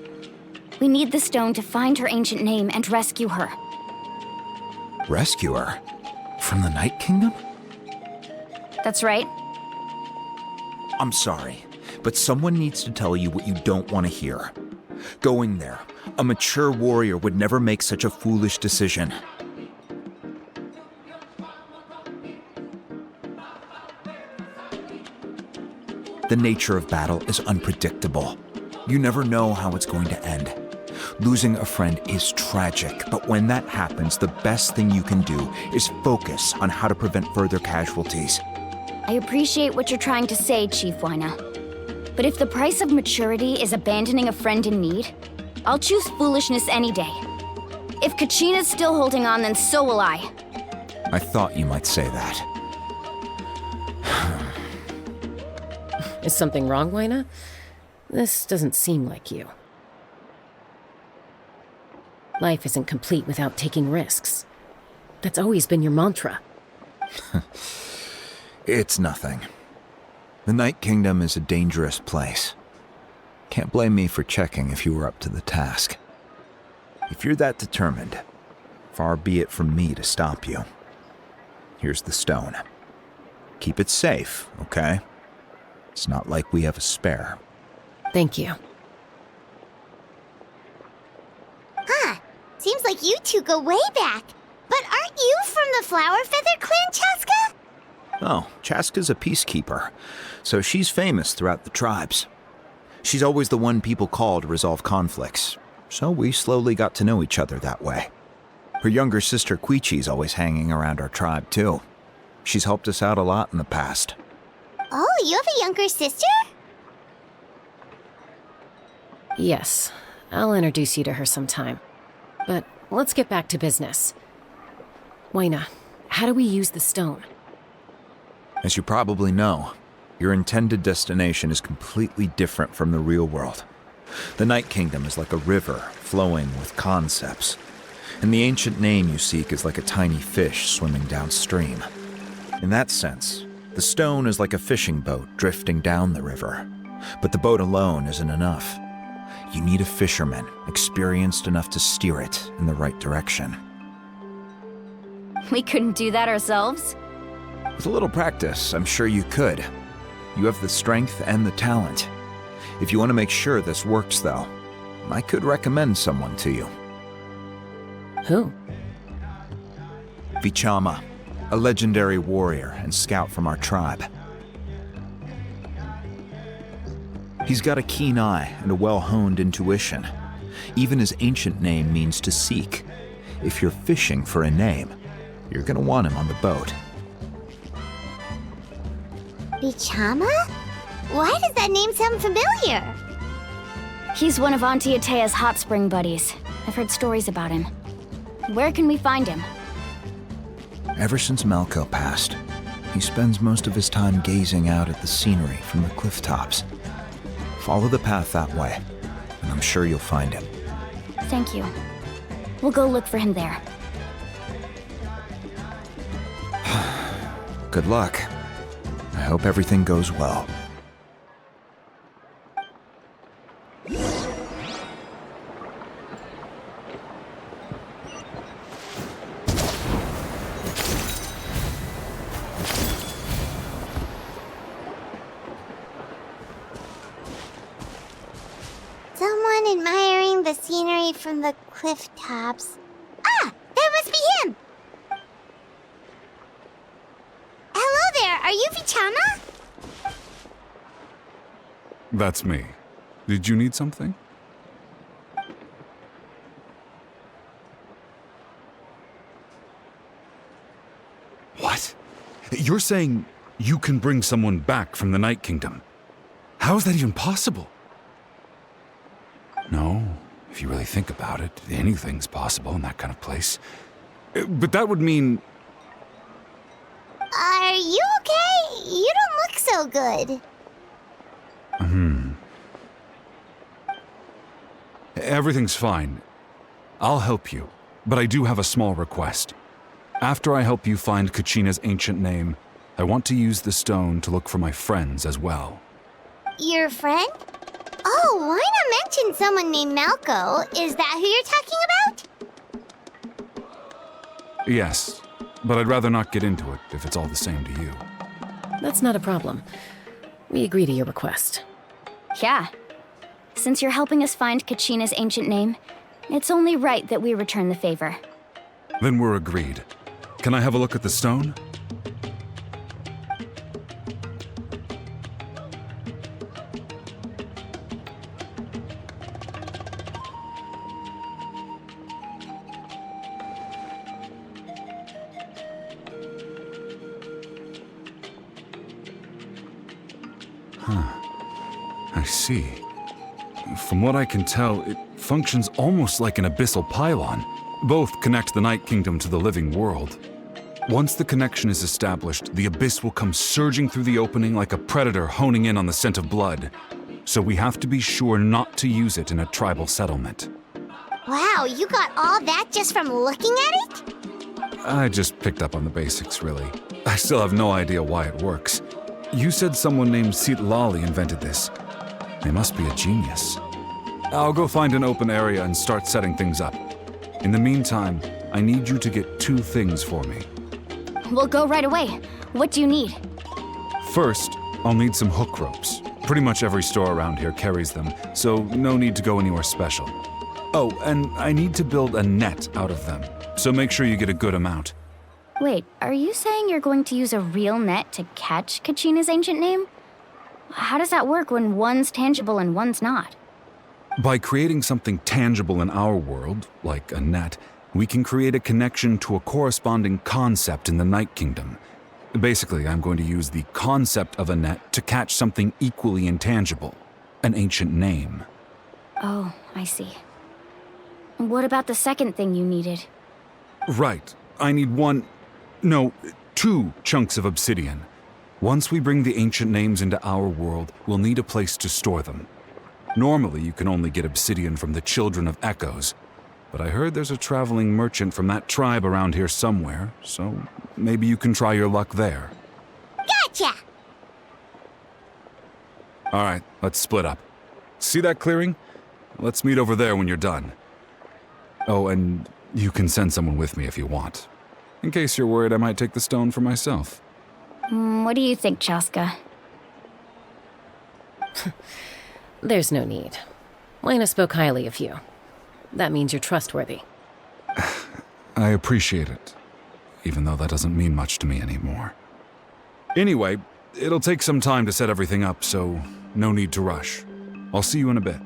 We need the stone to find her ancient name and rescue her. Rescue her? From the Night Kingdom? That's right. I'm sorry, but someone needs to tell you what you don't want to hear. Going there, a mature warrior would never make such a foolish decision. The nature of battle is unpredictable. You never know how it's going to end. Losing a friend is tragic, but when that happens, the best thing you can do is focus on how to prevent further casualties. I appreciate what you're trying to say, Chief Wyna. But if the price of maturity is abandoning a friend in need, I'll choose foolishness any day. If Kachina's still holding on, then so will I. I thought you might say that. Is something wrong, Wyna? This doesn't seem like you. Life isn't complete without taking risks. That's always been your mantra. It's nothing. The Night Kingdom is a dangerous place. Can't blame me for checking if you were up to the task. If you're that determined, far be it from me to stop you. Here's the stone. Keep it safe, okay? It's not like we have a spare. Thank you. Huh. Seems like you two go way back. But aren't you from the Flower Feather Clan, Chaska? Oh, Chaska's a peacekeeper, so she's famous throughout the tribes. She's always the one people call to resolve conflicts, so we slowly got to know each other that way. Her younger sister Quichi's always hanging around our tribe, too. She's helped us out a lot in the past. Oh, you have a younger sister? Yes, I'll introduce you to her sometime. But let's get back to business. Wyna, how do we use the stone? As you probably know, your intended destination is completely different from the real world. The Night Kingdom is like a river flowing with concepts, and the ancient name you seek is like a tiny fish swimming downstream. In that sense, the stone is like a fishing boat drifting down the river, but the boat alone isn't enough. You need a fisherman experienced enough to steer it in the right direction. We couldn't do that ourselves? With a little practice, I'm sure you could. You have the strength and the talent. If you want to make sure this works, though, I could recommend someone to you. Who? Vichama, a legendary warrior and scout from our tribe. He's got a keen eye and a well-honed intuition. Even his ancient name means to seek. If you're fishing for a name, you're gonna want him on the boat. Vichama? Why does that name sound familiar? He's one of Auntie Atea's hot spring buddies. I've heard stories about him. Where can we find him? Ever since Malco passed, he spends most of his time gazing out at the scenery from the cliff tops. Follow the path that way, and I'm sure you'll find him. Thank you. We'll go look for him there. Good luck. I hope everything goes well. Someone admiring the scenery from the cliff tops. Ah! That must be him! Hello there! Are you Vichama? That's me. Did you need something? What? You're saying you can bring someone back from the Night Kingdom? How is that even possible? No, if you really think about it, anything's possible in that kind of place. But that would mean... Are you okay? You don't look so good. Everything's fine. I'll help you, but I do have a small request. After I help you find Kachina's ancient name, I want to use the stone to look for my friends as well. Your friend? Oh, why not mention someone named Malco? Is that who you're talking about? Yes, but I'd rather not get into it if it's all the same to you. That's not a problem. We agree to your request. Yeah. Since you're helping us find Kachina's ancient name, it's only right that we return the favor. Then we're agreed. Can I have a look at the stone? I see. From what I can tell, it functions almost like an abyssal pylon. Both connect the Night Kingdom to the living world. Once the connection is established, the abyss will come surging through the opening like a predator honing in on the scent of blood. So we have to be sure not to use it in a tribal settlement. Wow, you got all that just from looking at it? I just picked up on the basics, really. I still have no idea why it works. You said someone named Lali invented this. They must be a genius. I'll go find an open area and start setting things up. In the meantime, I need you to get 2 things for me. We'll go right away. What do you need? First, I'll need some hook ropes. Pretty much every store around here carries them, so no need to go anywhere special. Oh, and I need to build a net out of them, so make sure you get a good amount. Wait, are you saying you're going to use a real net to catch Kachina's ancient name? How does that work when one's tangible and one's not? By creating something tangible in our world, like a net, we can create a connection to a corresponding concept in the Night Kingdom. Basically, I'm going to use the concept of a net to catch something equally intangible, an ancient name. Oh, I see. What about the second thing you needed? Right. I need 2 chunks of obsidian. Once we bring the ancient names into our world, we'll need a place to store them. Normally, you can only get obsidian from the Children of Echoes, but I heard there's a traveling merchant from that tribe around here somewhere, so maybe you can try your luck there. Gotcha! All right, let's split up. See that clearing? Let's meet over there when you're done. Oh, and you can send someone with me if you want. In case you're worried I might take the stone for myself. What do you think, Chaska? There's no need. Lena spoke highly of you. That means you're trustworthy. I appreciate it, even though that doesn't mean much to me anymore. Anyway, it'll take some time to set everything up, so no need to rush. I'll see you in a bit.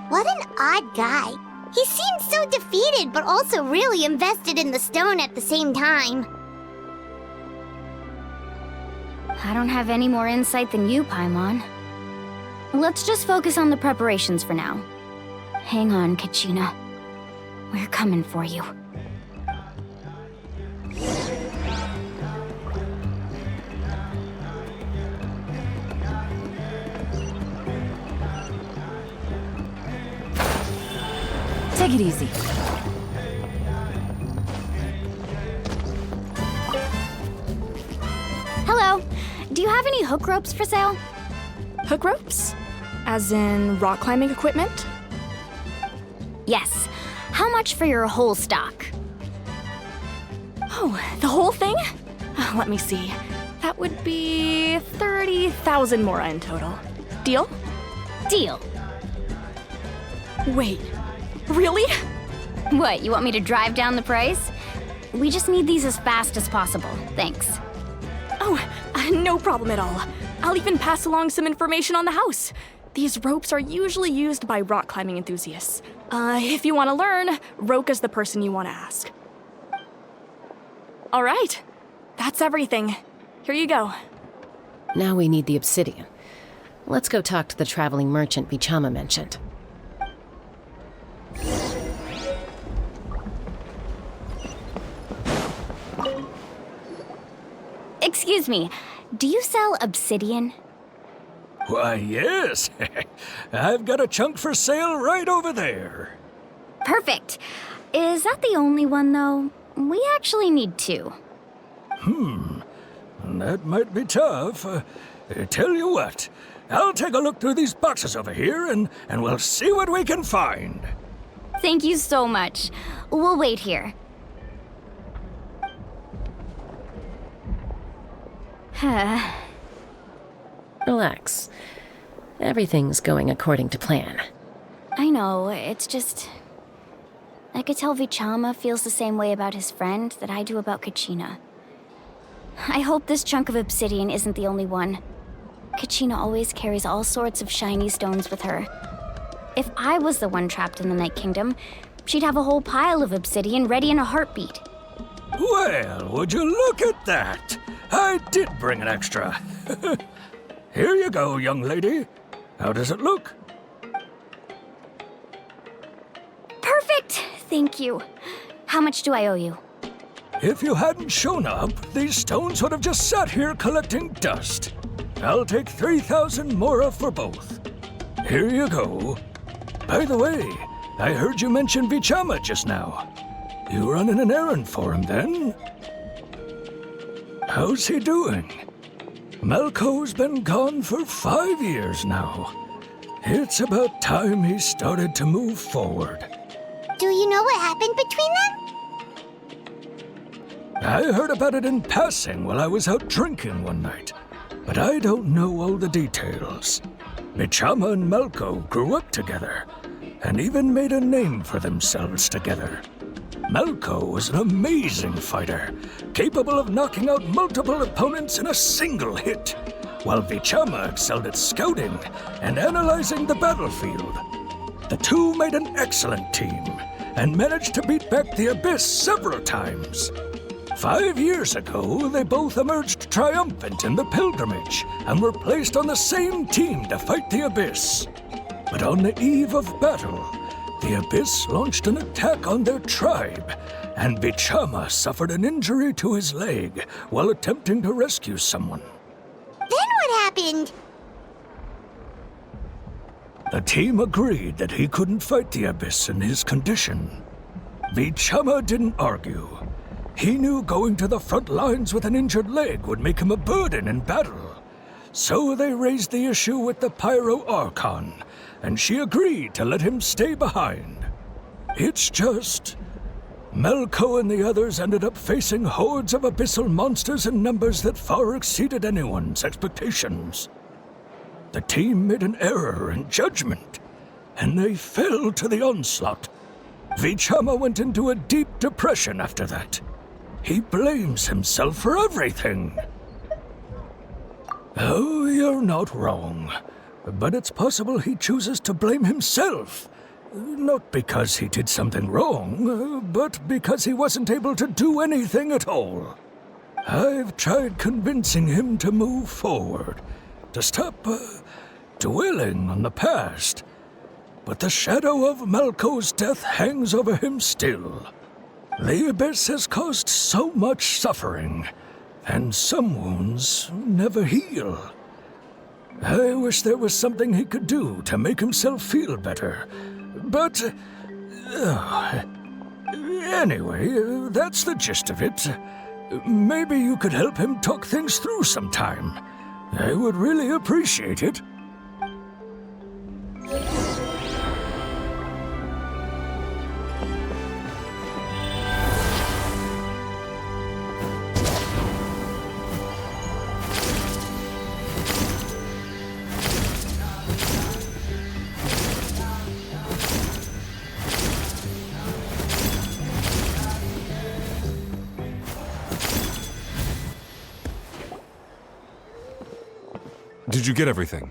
What an odd guy. He seems so defeated, but also really invested in the stone at the same time. I don't have any more insight than you, Paimon. Let's just focus on the preparations for now. Hang on, Kachina. We're coming for you. Take it easy. Hello. Do you have any hook ropes for sale? Hook ropes? As in rock climbing equipment? Yes. How much for your whole stock? Oh, the whole thing? Let me see. That would be 30,000 mora in total. Deal? Deal. Wait, really? What, you want me to drive down the price? We just need these as fast as possible. Thanks. Oh, no problem at all. I'll even pass along some information on the house. These ropes are usually used by rock climbing enthusiasts. If you want to learn, Roka's the person you want to ask. All right, that's everything. Here you go. Now we need the obsidian. Let's go talk to the traveling merchant Bichama mentioned. Excuse me, do you sell obsidian? Why, yes. I've got a chunk for sale right over there. Perfect. Is that the only one, though? We actually need 2. That might be tough. Tell you what, I'll take a look through these boxes over here, and we'll see what we can find. Thank you so much. We'll wait here. Relax. Everything's going according to plan. I know, it's just... I could tell Vichama feels the same way about his friend that I do about Kachina. I hope this chunk of obsidian isn't the only one. Kachina always carries all sorts of shiny stones with her. If I was the one trapped in the Night Kingdom, she'd have a whole pile of obsidian ready in a heartbeat. Well, would you look at that? I did bring an extra. Here you go, young lady. How does it look? Perfect! Thank you. How much do I owe you? If you hadn't shown up, these stones would have just sat here collecting dust. I'll take 3,000 mora for both. Here you go. By the way, I heard you mention Vichama just now. You running an errand for him, then? How's he doing? Malco's been gone for 5 years now. It's about time he started to move forward. Do you know what happened between them? I heard about it in passing while I was out drinking one night, but I don't know all the details. Vichama and Malco grew up together, and even made a name for themselves together. Malco was an amazing fighter, capable of knocking out multiple opponents in a single hit, while Vichama excelled at scouting and analyzing the battlefield. The two made an excellent team, and managed to beat back the Abyss several times. 5 years ago, they both emerged triumphant in the pilgrimage, and were placed on the same team to fight the Abyss. But on the eve of battle, the Abyss launched an attack on their tribe, and Vichama suffered an injury to his leg while attempting to rescue someone. Then what happened? The team agreed that he couldn't fight the Abyss in his condition. Vichama didn't argue. He knew going to the front lines with an injured leg would make him a burden in battle. So they raised the issue with the Pyro Archon, and she agreed to let him stay behind. It's just... Malco and the others ended up facing hordes of abyssal monsters in numbers that far exceeded anyone's expectations. The team made an error in judgment, and they fell to the onslaught. Vichama went into a deep depression after that. He blames himself for everything. Oh, you're not wrong. But it's possible he chooses to blame himself. Not because he did something wrong, but because he wasn't able to do anything at all. I've tried convincing him to move forward, to stop dwelling on the past. But the shadow of Malco's death hangs over him still. The Abyss has caused so much suffering, and some wounds never heal. I wish there was something he could do to make himself feel better, but... anyway, that's the gist of it. Maybe you could help him talk things through sometime. I would really appreciate it. Did you get everything?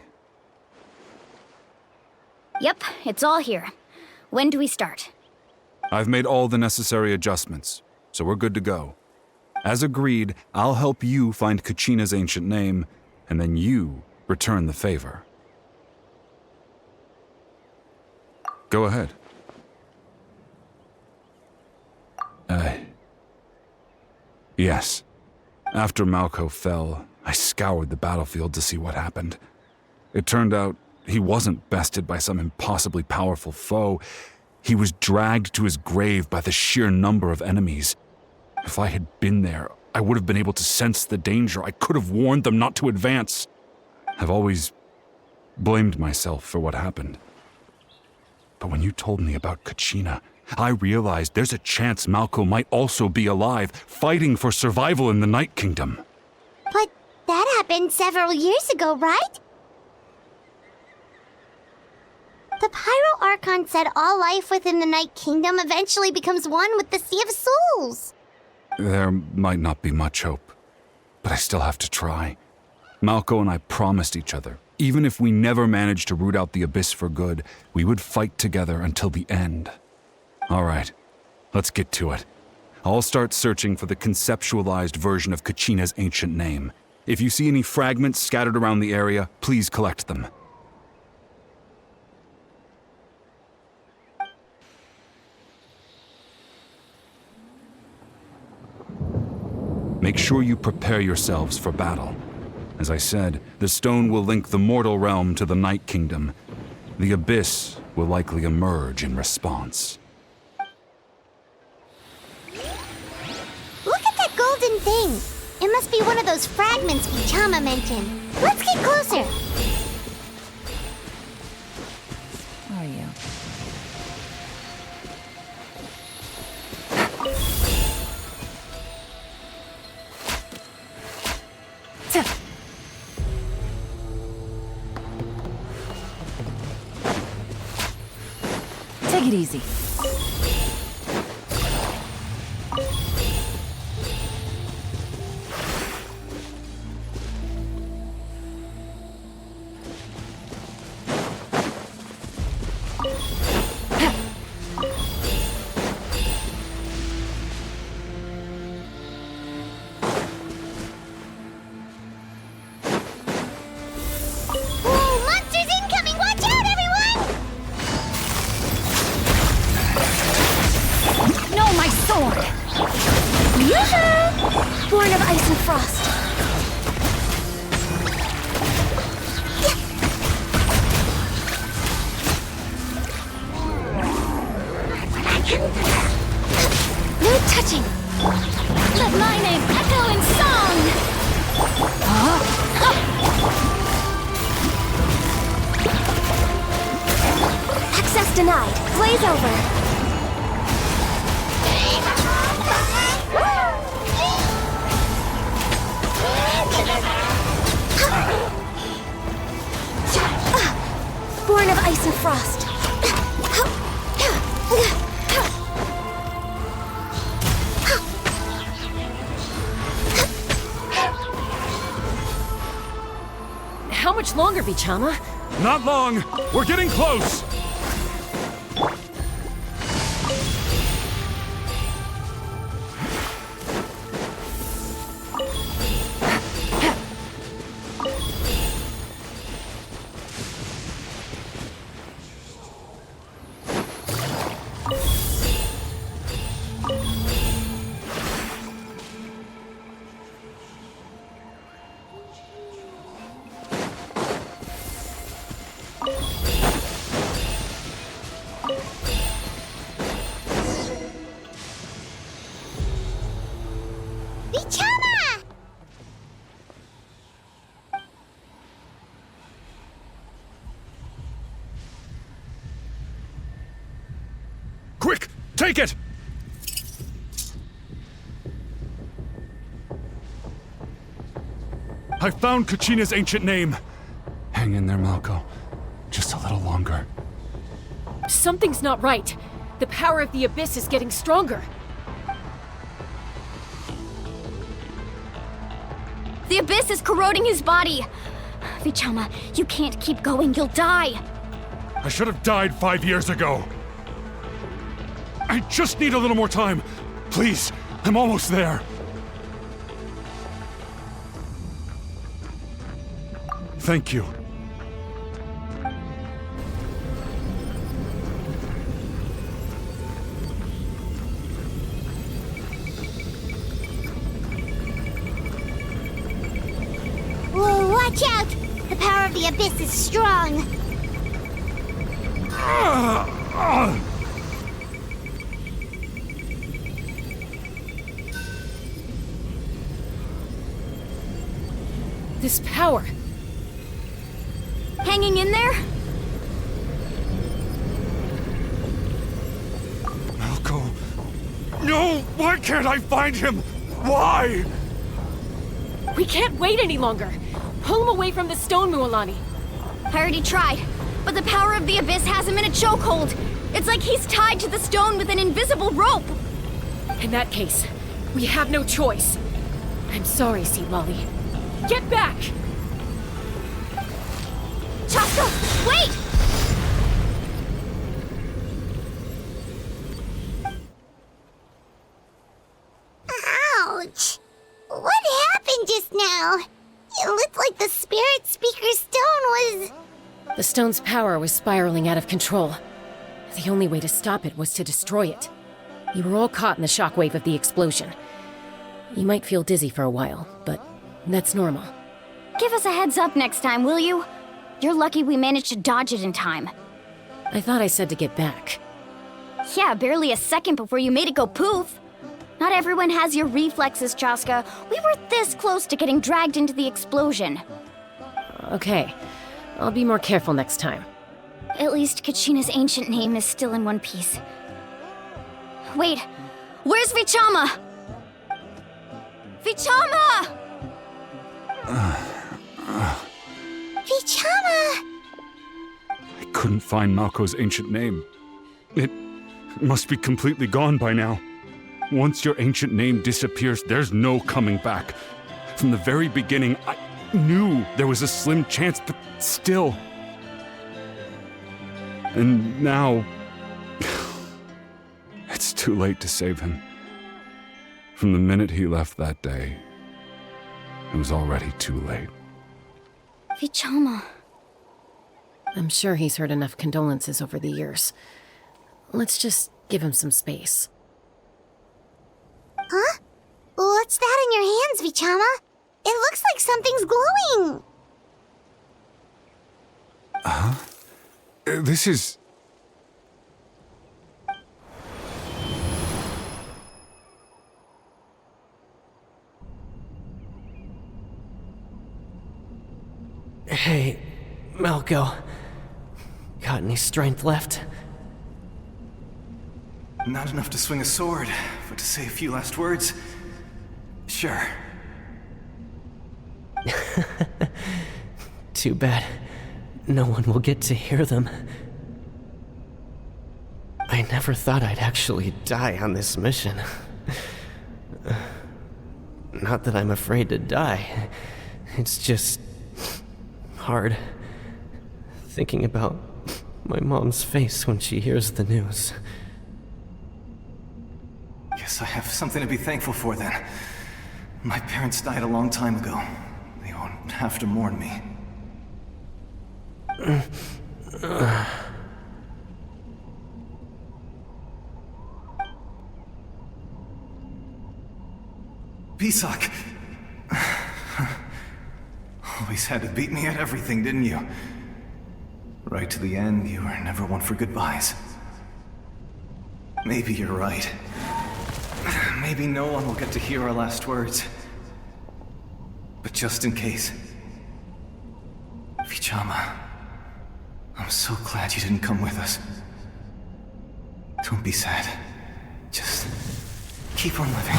Yep, it's all here. When do we start? I've made all the necessary adjustments, so we're good to go. As agreed, I'll help you find Kachina's ancient name, and then you return the favor. Go ahead. Yes. After Malco fell, I scoured the battlefield to see what happened. It turned out he wasn't bested by some impossibly powerful foe. He was dragged to his grave by the sheer number of enemies. If I had been there, I would have been able to sense the danger. I could have warned them not to advance. I've always blamed myself for what happened. But when you told me about Kachina, I realized there's a chance Malco might also be alive, fighting for survival in the Night Kingdom. But that happened several years ago, right? The Pyro Archon said all life within the Night Kingdom eventually becomes one with the Sea of Souls. There might not be much hope, but I still have to try. Malco and I promised each other, even if we never managed to root out the Abyss for good, we would fight together until the end. All right, let's get to it. I'll start searching for the conceptualized version of Kachina's ancient name. If you see any fragments scattered around the area, please collect them. Make sure you prepare yourselves for battle. As I said, the stone will link the mortal realm to the Night Kingdom. The Abyss will likely emerge in response. Look at that golden thing! It must be one of those fragments Vichama mentioned. Let's get closer! How are you? Take it easy. Born of ice and frost. No touching! Let my name echo in song! Access denied. Blaze over. Born of ice and frost. How much longer, Vichama? Not long! We're getting close! Quick! Take it! I found Kachina's ancient name. Hang in there, Malco. Just a little longer. Something's not right. The power of the Abyss is getting stronger. The Abyss is corroding his body. Vichama, you can't keep going. You'll die. I should have died 5 years ago. I just need a little more time. Please, I'm almost there. Thank you. Whoa, watch out! The power of the Abyss is strong. This power. Hanging in there? Malco. No! Why can't I find him? Why? We can't wait any longer. Pull him away from the stone, Mualani. I already tried, but the power of the Abyss has him in a chokehold. It's like he's tied to the stone with an invisible rope. In that case, we have no choice. I'm sorry, Seed Lolly. Get back! Chaska, wait! Ouch! What happened just now? It looked like the Spirit Speaker's stone was... The stone's power was spiraling out of control. The only way to stop it was to destroy it. You were all caught in the shockwave of the explosion. You might feel dizzy for a while, but that's normal. Give us a heads up next time, will you? You're lucky we managed to dodge it in time. I thought I said to get back. Yeah, barely a second before you made it go poof. Not everyone has your reflexes, Chaska. We were this close to getting dragged into the explosion. Okay, I'll be more careful next time. At least Kachina's ancient name is still in one piece. Wait, where's Vichama? Vichama! Vichama! I couldn't find Malco's ancient name. It must be completely gone by now. Once your ancient name disappears, there's no coming back. From the very beginning, I knew there was a slim chance, but still. And now... it's too late to save him. From the minute he left that day, it was already too late. Vichama. I'm sure he's heard enough condolences over the years. Let's just give him some space. Huh? What's that in your hands, Vichama? It looks like something's glowing! Huh? This is... Hey, Malco. Got any strength left? Not enough to swing a sword, but to say a few last words? Sure. Too bad. No one will get to hear them. I never thought I'd actually die on this mission. Not that I'm afraid to die. It's just... hard. Thinking about my mom's face when she hears the news. Guess I have something to be thankful for then. My parents died a long time ago. They won't have to mourn me. Pisak! Always had to beat me at everything, didn't you? Right to the end, you were never one for goodbyes. Maybe you're right. Maybe no one will get to hear our last words. But just in case... Vichama, I'm so glad you didn't come with us. Don't be sad. Just keep on living.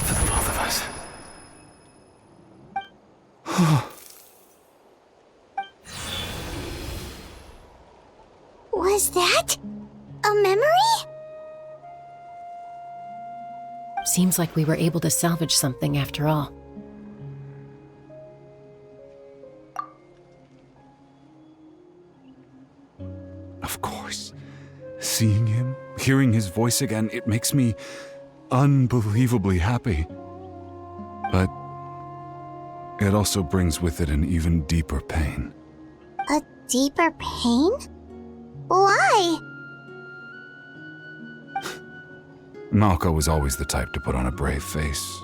For the both of us. Was that a memory? Seems like we were able to salvage something after all. Of course. Seeing him, hearing his voice again, it makes me unbelievably happy. But it also brings with it an even deeper pain. A deeper pain? Why? Malco was always the type to put on a brave face.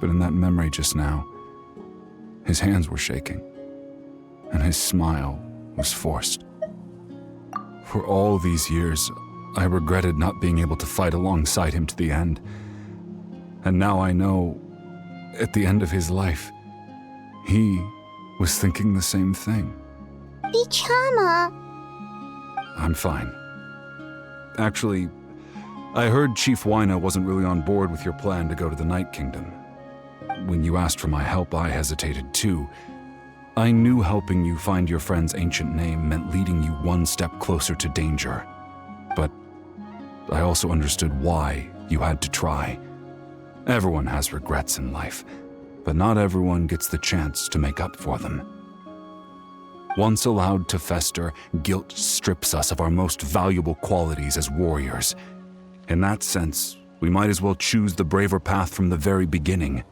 But in that memory just now, his hands were shaking, and his smile was forced. For all these years, I regretted not being able to fight alongside him to the end. And now I know, at the end of his life, He was thinking the same thing. Vichama. I'm fine. Actually, I heard Chief Wyna wasn't really on board with your plan to go to the Night Kingdom. When you asked for my help, I hesitated too. I knew helping you find your friend's ancient name meant leading you one step closer to danger. But I also understood why you had to try. Everyone has regrets in life, but not everyone gets the chance to make up for them. Once allowed to fester, guilt strips us of our most valuable qualities as warriors. In that sense, we might as well choose the braver path from the very beginning.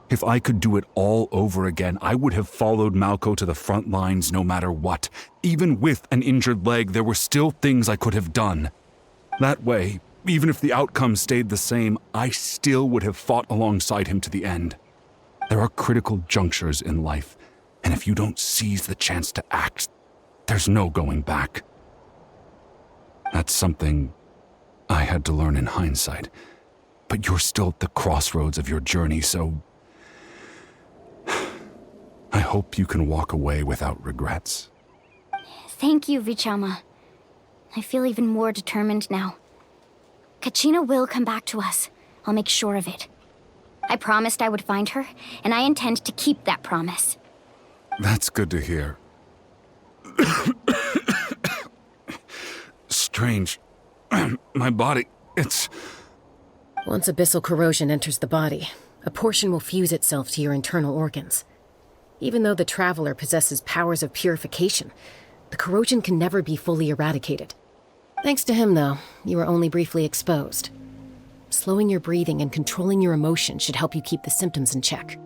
If I could do it all over again, I would have followed Malco to the front lines no matter what. Even with an injured leg, there were still things I could have done. That way, even if the outcome stayed the same, I still would have fought alongside him to the end. There are critical junctures in life, and if you don't seize the chance to act, there's no going back. That's something I had to learn in hindsight, but you're still at the crossroads of your journey, so I hope you can walk away without regrets. Thank you, Vichama. I feel even more determined now. Kachina will come back to us. I'll make sure of it. I promised I would find her, and I intend to keep that promise. That's good to hear. Strange. My body, it's... Once abyssal corrosion enters the body, a portion will fuse itself to your internal organs. Even though the Traveler possesses powers of purification, the corrosion can never be fully eradicated. Thanks to him, though, you were only briefly exposed. Slowing your breathing and controlling your emotions should help you keep the symptoms in check.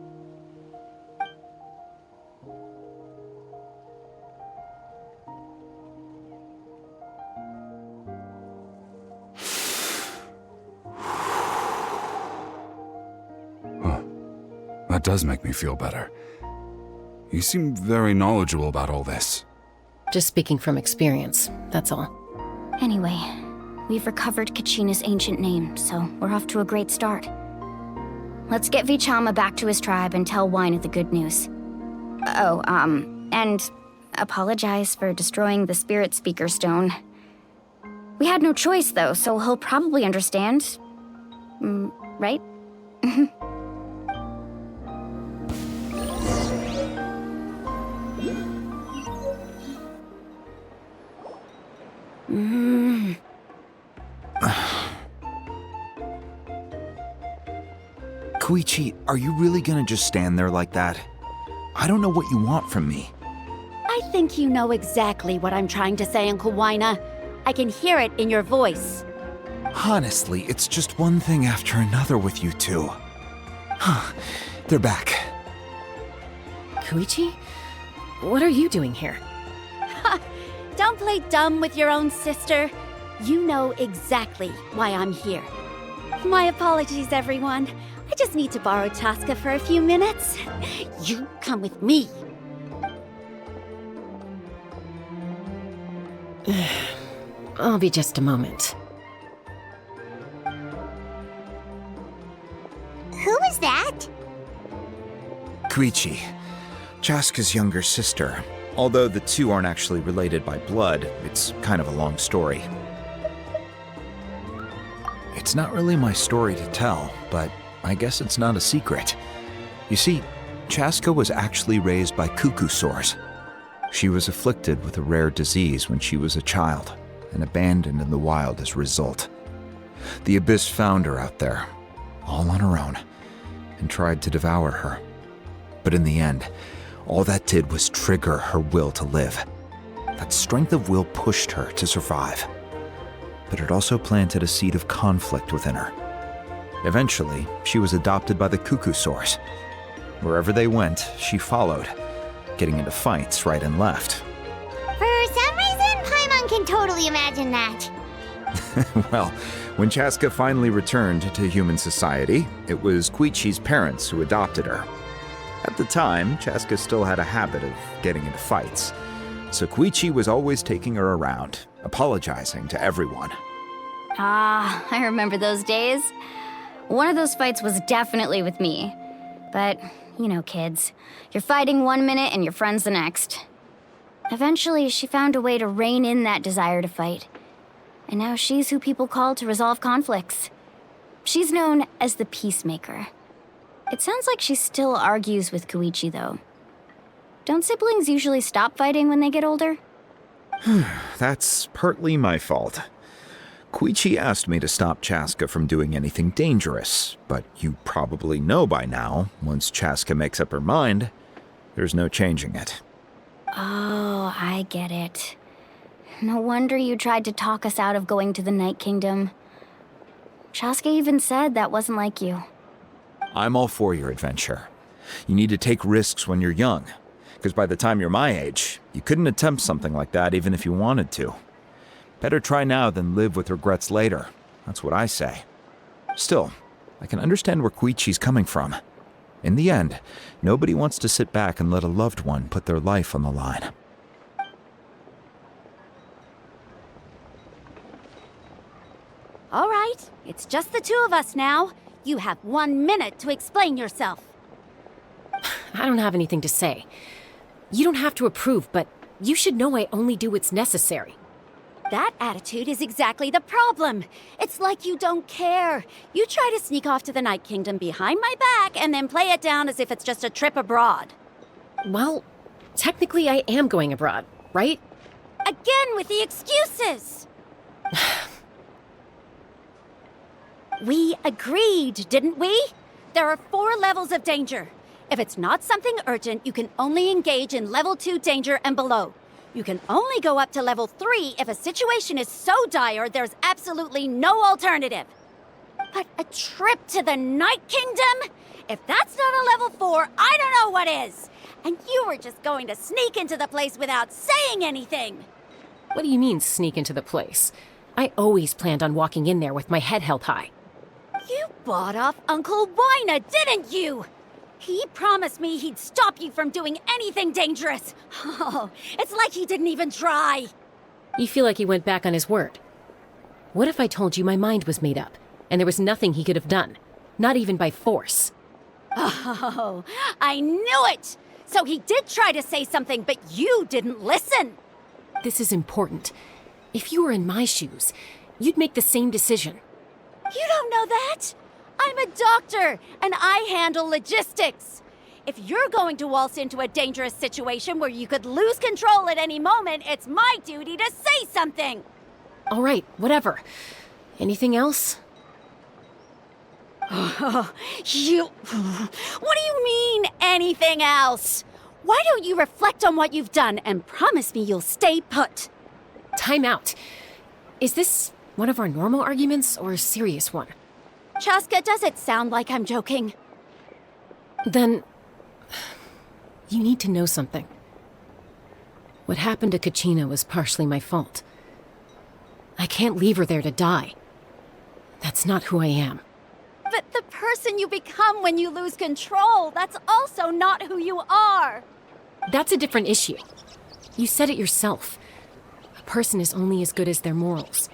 That does make me feel better. You seem very knowledgeable about all this. Just speaking from experience, that's all. Anyway, we've recovered Kachina's ancient name, so we're off to a great start. Let's get Vichama back to his tribe and tell Wyna the good news. Oh, and apologize for destroying the Spirit Speaker Stone. We had no choice, though, so he'll probably understand. Right? Koichi, are you really gonna just stand there like that? I don't know what you want from me. I think you know exactly what I'm trying to say, Uncle Wyna. I can hear it in your voice. Honestly, it's just one thing after another with you two. They're back. Koichi? What are you doing here? Don't play dumb with your own sister. You know exactly why I'm here. My apologies, everyone. I just need to borrow Tosca for a few minutes. You come with me. I'll be just a moment. Who is that? Koichi, Chaska's younger sister. Although the two aren't actually related by blood, it's kind of a long story. It's not really my story to tell, but I guess it's not a secret. You see, Chaska was actually raised by cuckoo sores. She was afflicted with a rare disease when she was a child, and abandoned in the wild as a result. The Abyss found her out there, all on her own, and tried to devour her. But in the end, all that did was trigger her will to live. That strength of will pushed her to survive. But it also planted a seed of conflict within her. Eventually, she was adopted by the cuckoo sores. Wherever they went, she followed, getting into fights right and left. For some reason, Paimon can totally imagine that. Well, when Chaska finally returned to human society, it was Koichi's parents who adopted her. At the time, Chaska still had a habit of getting into fights, so Koichi was always taking her around, apologizing to everyone. Ah, I remember those days. One of those fights was definitely with me. But, you know, kids. You're fighting one minute and your friend's the next. Eventually, she found a way to rein in that desire to fight. And now she's who people call to resolve conflicts. She's known as the Peacemaker. It sounds like she still argues with Koichi, though. Don't siblings usually stop fighting when they get older? That's partly my fault. Koichi asked me to stop Chaska from doing anything dangerous, but you probably know by now, once Chaska makes up her mind, there's no changing it. Oh, I get it. No wonder you tried to talk us out of going to the Night Kingdom. Chaska even said that wasn't like you. I'm all for your adventure. You need to take risks when you're young, because by the time you're my age, you couldn't attempt something like that even if you wanted to. Better try now than live with regrets later. That's what I say. Still, I can understand where Koichi's coming from. In the end, nobody wants to sit back and let a loved one put their life on the line. All right, it's just the two of us now. You have 1 minute to explain yourself. I don't have anything to say. You don't have to approve, but you should know I only do what's necessary. That attitude is exactly the problem. It's like you don't care. You try to sneak off to the Night Kingdom behind my back and then play it down as if it's just a trip abroad. Well, technically I am going abroad, right? Again with the excuses! We agreed, didn't we? There are 4 levels of danger. If it's not something urgent, you can only engage in level 2 danger and below. You can only go up to level 3 if a situation is so dire there's absolutely no alternative. But a trip to the Night Kingdom? If that's not a level 4, I don't know what is. And you were just going to sneak into the place without saying anything. What do you mean, sneak into the place? I always planned on walking in there with my head held high. You bought off Uncle Wina, didn't you? He promised me he'd stop you from doing anything dangerous. Oh, it's like he didn't even try. You feel like he went back on his word. What if I told you my mind was made up, and there was nothing he could have done? Not even by force. Oh, I knew it! So he did try to say something, but you didn't listen. This is important. If you were in my shoes, you'd make the same decision. You don't know that? I'm a doctor, and I handle logistics. If you're going to waltz into a dangerous situation where you could lose control at any moment, it's my duty to say something. All right, whatever. Anything else? What do you mean, anything else? Why don't you reflect on what you've done and promise me you'll stay put? Time out. Is this one of our normal arguments or a serious one? Chaska, does it sound like I'm joking? Then, you need to know something. What happened to Kachina was partially my fault. I can't leave her there to die. That's not who I am. But the person you become when you lose control, that's also not who you are. That's a different issue. You said it yourself. A person is only as good as their morals.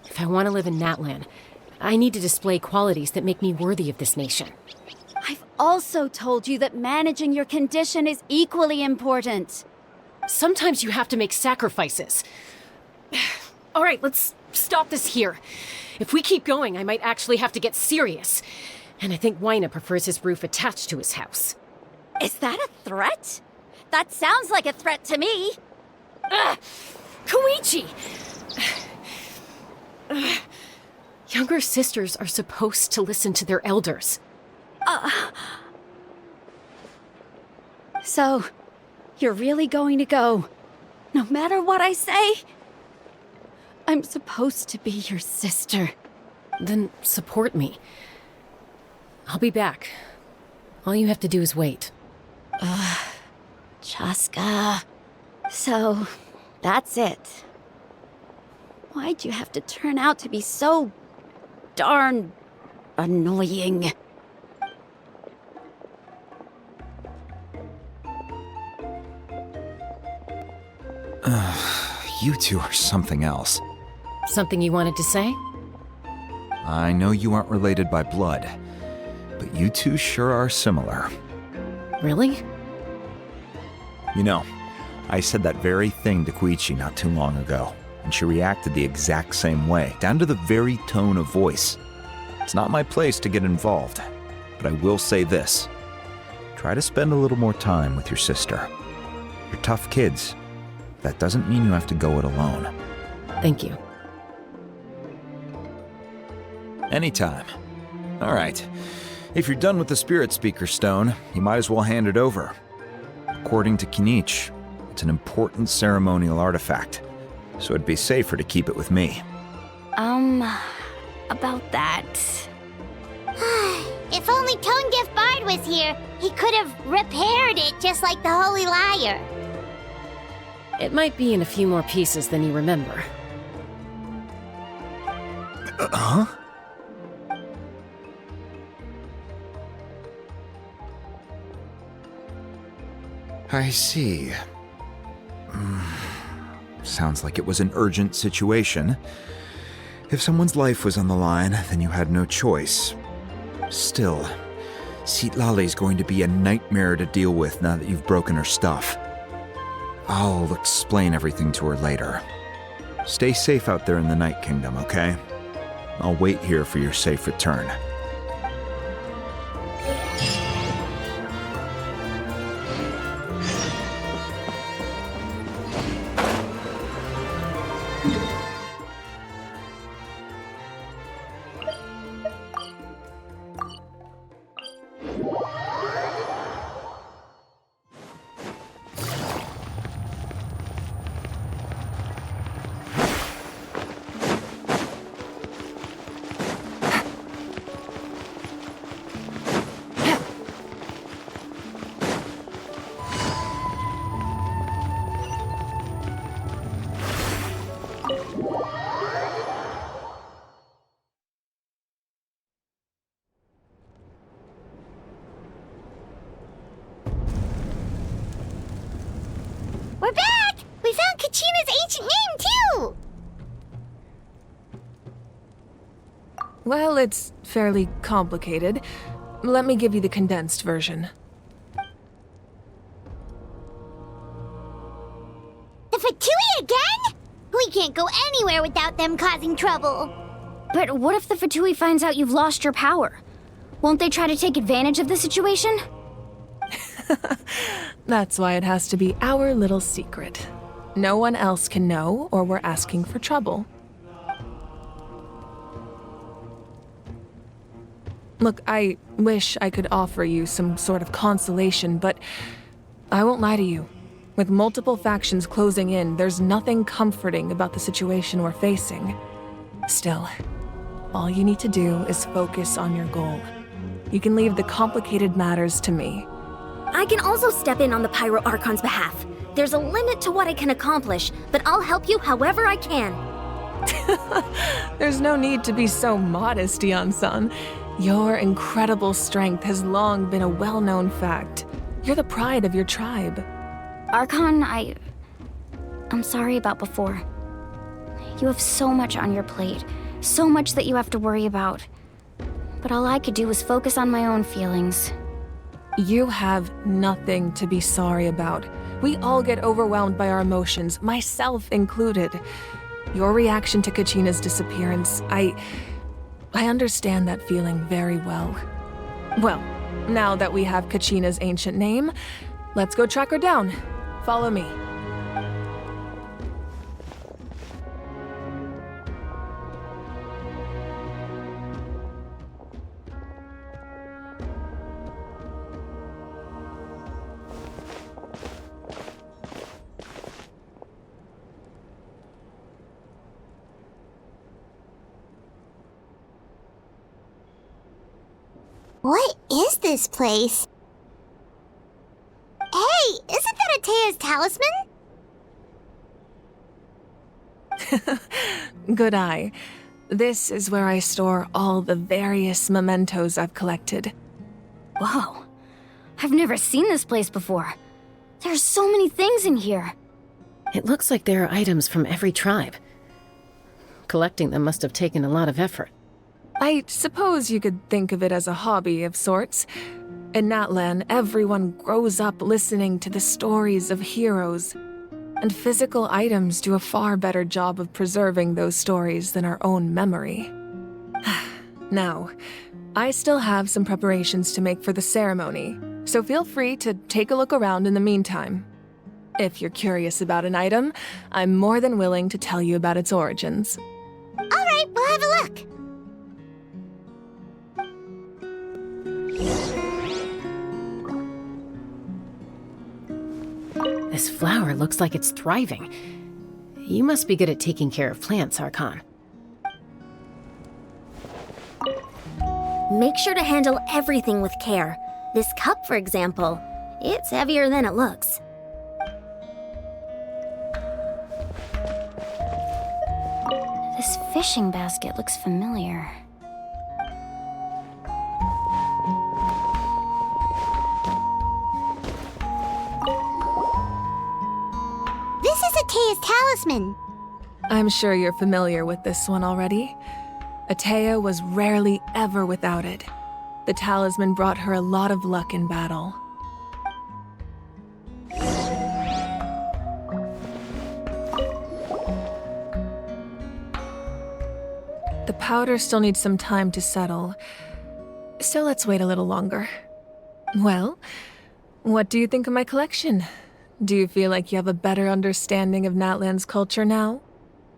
If I want to live in Natlan, I need to display qualities that make me worthy of this nation. I've also told you that managing your condition is equally important. Sometimes you have to make sacrifices. All right, let's stop this here. If we keep going, I might actually have to get serious. And I think Wina prefers his roof attached to his house. Is that a threat? That sounds like a threat to me. Koichi! Younger sisters are supposed to listen to their elders. So, you're really going to go, no matter what I say? I'm supposed to be your sister. Then support me. I'll be back. All you have to do is wait. Chaska. So, that's it. Why'd you have to turn out to be so darn annoying? You two are something else. Something you wanted to say? I know you aren't related by blood, but you two sure are similar. Really? You know, I said that very thing to Koichi not too long ago, and she reacted the exact same way, down to the very tone of voice. It's not my place to get involved, but I will say this. Try to spend a little more time with your sister. You're tough kids. That doesn't mean you have to go it alone. Thank you. Anytime. All right. If you're done with the Spirit Speaker Stone, you might as well hand it over. According to Kinich, it's an important ceremonial artifact, so it'd be safer to keep it with me. About that. If only Tonegif Bard was here, he could have repaired it just like the Holy Liar. It might be in a few more pieces than you remember. Huh? I see. Sounds like it was an urgent situation. If someone's life was on the line, then you had no choice. Still, Citlali's going to be a nightmare to deal with now that you've broken her stuff. I'll explain everything to her later. Stay safe out there in the Night Kingdom, okay? I'll wait here for your safe return. We're back! We found Kachina's ancient name, too! Well, it's fairly complicated. Let me give you the condensed version. The Fatui again? We can't go anywhere without them causing trouble. But what if the Fatui finds out you've lost your power? Won't they try to take advantage of the situation? That's why it has to be our little secret. No one else can know, or we're asking for trouble. Look, I wish I could offer you some sort of consolation, but I won't lie to you. With multiple factions closing in, there's nothing comforting about the situation we're facing. Still, all you need to do is focus on your goal. You can leave the complicated matters to me. I can also step in on the Pyro Archon's behalf. There's a limit to what I can accomplish, but I'll help you however I can. There's no need to be so modest, Yan-san. Your incredible strength has long been a well-known fact. You're the pride of your tribe. Archon, I'm sorry about before. You have so much on your plate, so much that you have to worry about. But all I could do was focus on my own feelings. You have nothing to be sorry about. We all get overwhelmed by our emotions, myself included. Your reaction to Kachina's disappearance, I understand that feeling very well. Well, now that we have Kachina's ancient name, let's go track her down. Follow me. What is this place? Hey, isn't that Atea's talisman? Good eye. This is where I store all the various mementos I've collected. Whoa. I've never seen this place before. There's so many things in here. It looks like there are items from every tribe. Collecting them must have taken a lot of effort. I suppose you could think of it as a hobby of sorts. In Natlan, everyone grows up listening to the stories of heroes, and physical items do a far better job of preserving those stories than our own memory. Now, I still have some preparations to make for the ceremony, so feel free to take a look around in the meantime. If you're curious about an item, I'm more than willing to tell you about its origins. All right, we'll have a look. This flower looks like it's thriving. You must be good at taking care of plants, Archon. Make sure to handle everything with care. This cup, for example, it's heavier than it looks. This fishing basket looks familiar. This is Atea's talisman. I'm sure you're familiar with this one already. Atea was rarely ever without it. The talisman brought her a lot of luck in battle. The powder still needs some time to settle, so let's wait a little longer. Well, what do you think of my collection? Do you feel like you have a better understanding of Natlan's culture now?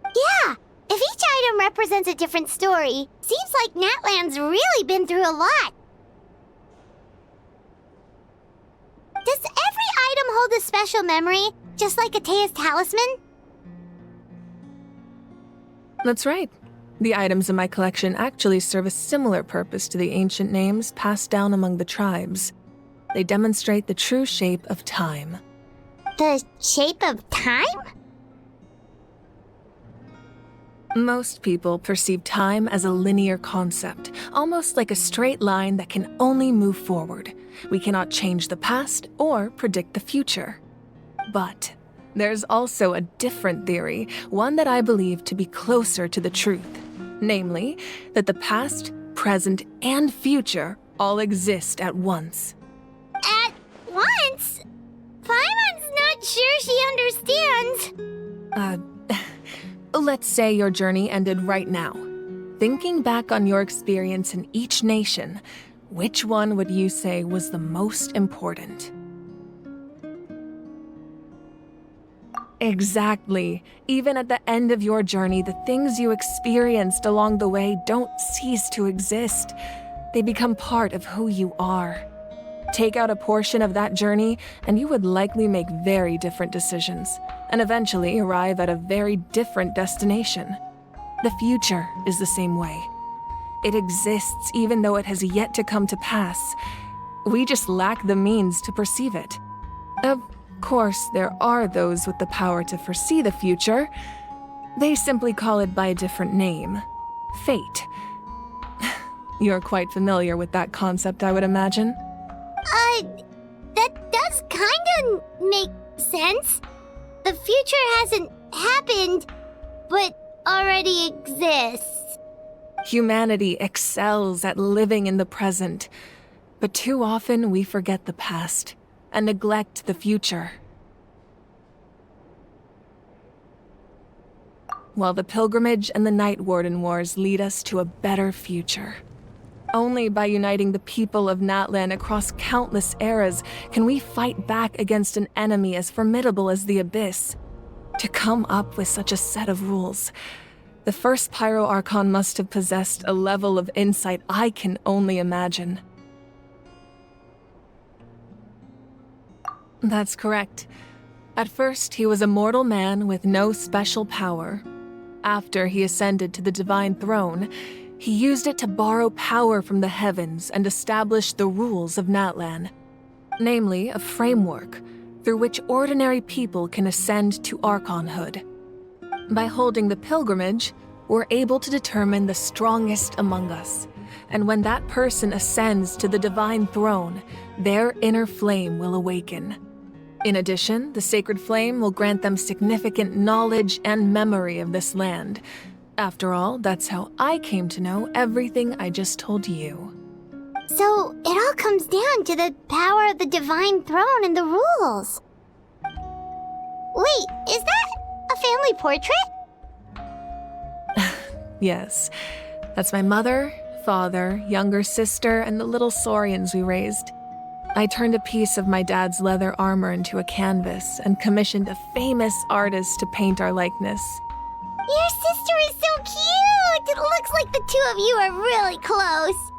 Yeah, if each item represents a different story, seems like Natlan's really been through a lot. Does every item hold a special memory, just like Atea's talisman? That's right. The items in my collection actually serve a similar purpose to the ancient names passed down among the tribes. They demonstrate the true shape of time. The shape of time? Most people perceive time as a linear concept, almost like a straight line that can only move forward. We cannot change the past or predict the future. But there's also a different theory, one that I believe to be closer to the truth. Namely, that the past, present, and future all exist at once. At once? Paimon's not sure she understands. Let's say your journey ended right now. Thinking back on your experience in each nation, which one would you say was the most important? Exactly. Even at the end of your journey, the things you experienced along the way don't cease to exist. They become part of who you are. Take out a portion of that journey, and you would likely make very different decisions, and eventually arrive at a very different destination. The future is the same way. It exists even though it has yet to come to pass. We just lack the means to perceive it. Of course, there are those with the power to foresee the future. They simply call it by a different name. Fate. You're quite familiar with that concept, I would imagine. That does kinda make sense. The future hasn't happened, but already exists. Humanity excels at living in the present, but too often we forget the past and neglect the future. While the pilgrimage and the Night Warden Wars lead us to a better future. Only by uniting the people of Natlan across countless eras can we fight back against an enemy as formidable as the Abyss. To come up with such a set of rules, the first Pyro Archon must have possessed a level of insight I can only imagine. That's correct. At first, he was a mortal man with no special power. After he ascended to the Divine Throne, he used it to borrow power from the heavens and establish the rules of Natlan. Namely, a framework through which ordinary people can ascend to Archonhood. By holding the pilgrimage, we're able to determine the strongest among us. And when that person ascends to the Divine Throne, their inner flame will awaken. In addition, the sacred flame will grant them significant knowledge and memory of this land, After all, that's how I came to know everything I just told you. So, it all comes down to the power of the Divine Throne and the rules. Wait, is that a family portrait? Yes, that's my mother, father, younger sister, and the little saurians we raised. I turned a piece of my dad's leather armor into a canvas and commissioned a famous artist to paint our likeness. Your sister is so cute! It looks like the two of you are really close.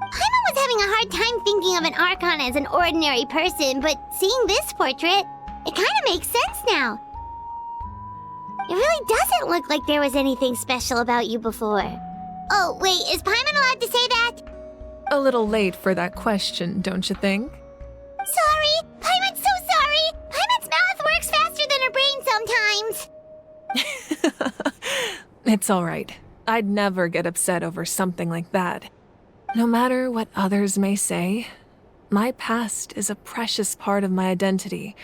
Paimon was having a hard time thinking of an Archon as an ordinary person, but seeing this portrait, it kind of makes sense now. It really doesn't look like there was anything special about you before. Oh, wait, is Paimon allowed to say that? A little late for that question, don't you think? Sorry! Paimon's so sorry! Paimon's mouth works faster than her brain sometimes! It's all right. I'd never get upset over something like that. No matter what others may say, my past is a precious part of my identity.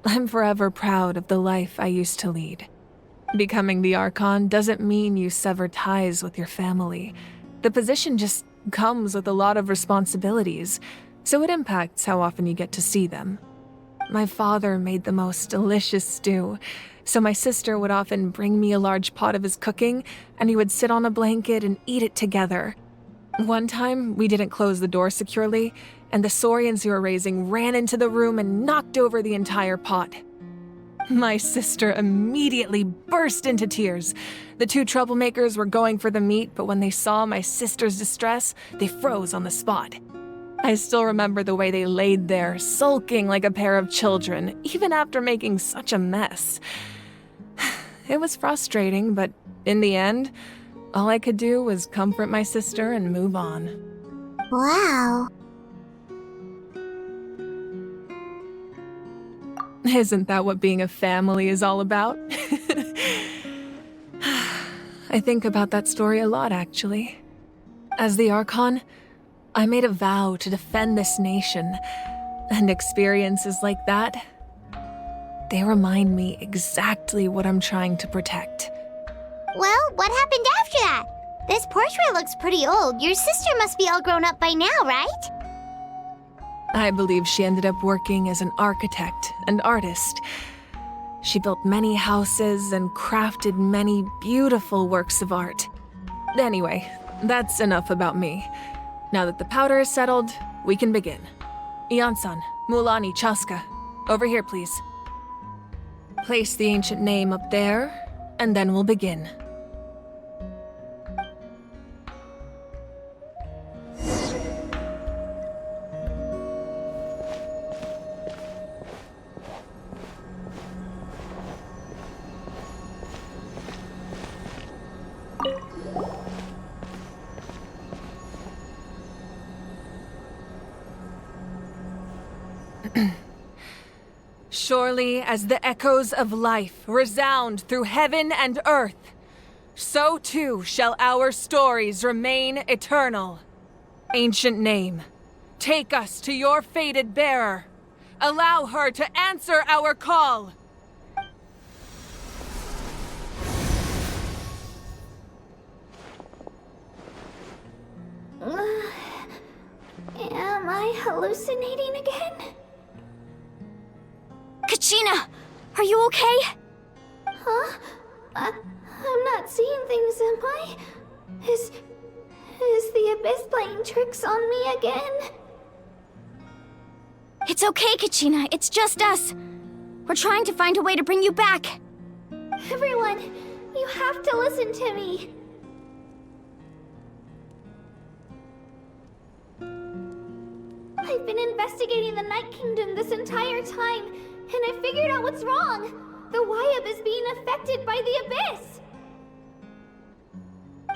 I'm forever proud of the life I used to lead. Becoming the Archon doesn't mean you sever ties with your family. The position just comes with a lot of responsibilities, so it impacts how often you get to see them. My father made the most delicious stew, so my sister would often bring me a large pot of his cooking, and he would sit on a blanket and eat it together. One time, we didn't close the door securely, and the saurians we were raising ran into the room and knocked over the entire pot. My sister immediately burst into tears. The two troublemakers were going for the meat, but when they saw my sister's distress, they froze on the spot. I still remember the way they laid there, sulking like a pair of children, even after making such a mess. It was frustrating, but in the end, all I could do was comfort my sister and move on. Wow. Isn't that what being a family is all about? I think about that story a lot, actually. As the Archon, I made a vow to defend this nation, and experiences like that, they remind me exactly what I'm trying to protect. Well, what happened after that? This portrait looks pretty old. Your sister must be all grown up by now, right? I believe she ended up working as an architect and artist. She built many houses and crafted many beautiful works of art. Anyway, that's enough about me. Now that the powder is settled, we can begin. Ian-san, Mulani, Chaska, over here, please. Place the ancient name up there, and then we'll begin. Surely as the echoes of life resound through heaven and earth, so too shall our stories remain eternal. Ancient name, take us to your fated bearer. Allow her to answer our call. Am I hallucinating again? Kachina, are you okay? Huh? I'm not seeing things, am I? Is the Abyss playing tricks on me again? It's okay, Kachina. It's just us. We're trying to find a way to bring you back. Everyone, you have to listen to me. I've been investigating the Night Kingdom this entire time, and I figured out what's wrong. The Wyab is being affected by the Abyss.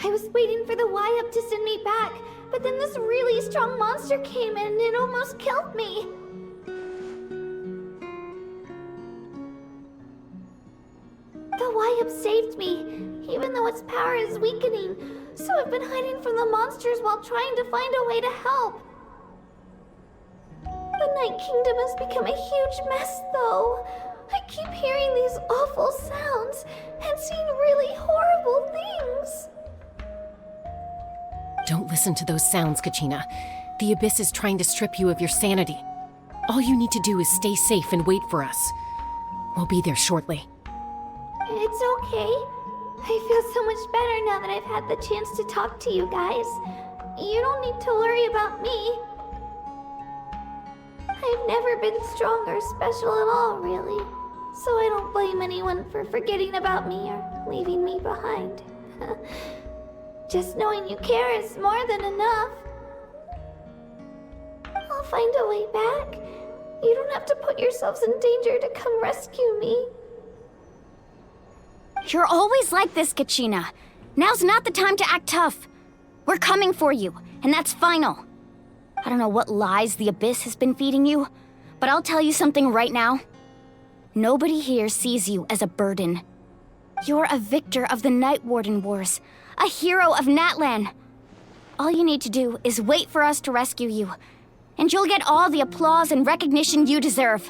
I was waiting for the Wyab to send me back, but then this really strong monster came in and it almost killed me. The Wyab saved me, even though its power is weakening, so I've been hiding from the monsters while trying to find a way to help. The Night Kingdom has become a huge mess, though. I keep hearing these awful sounds and seeing really horrible things. Don't listen to those sounds, Kachina. The Abyss is trying to strip you of your sanity. All you need to do is stay safe and wait for us. We'll be there shortly. It's okay. I feel so much better now that I've had the chance to talk to you guys. You don't need to worry about me. I've never been strong or special at all, really. So I don't blame anyone for forgetting about me or leaving me behind. Just knowing you care is more than enough. I'll find a way back. You don't have to put yourselves in danger to come rescue me. You're always like this, Kachina. Now's not the time to act tough. We're coming for you, and that's final. I don't know what lies the Abyss has been feeding you, but I'll tell you something right now. Nobody here sees you as a burden. You're a victor of the Night Warden Wars, a hero of Natlan. All you need to do is wait for us to rescue you, and you'll get all the applause and recognition you deserve.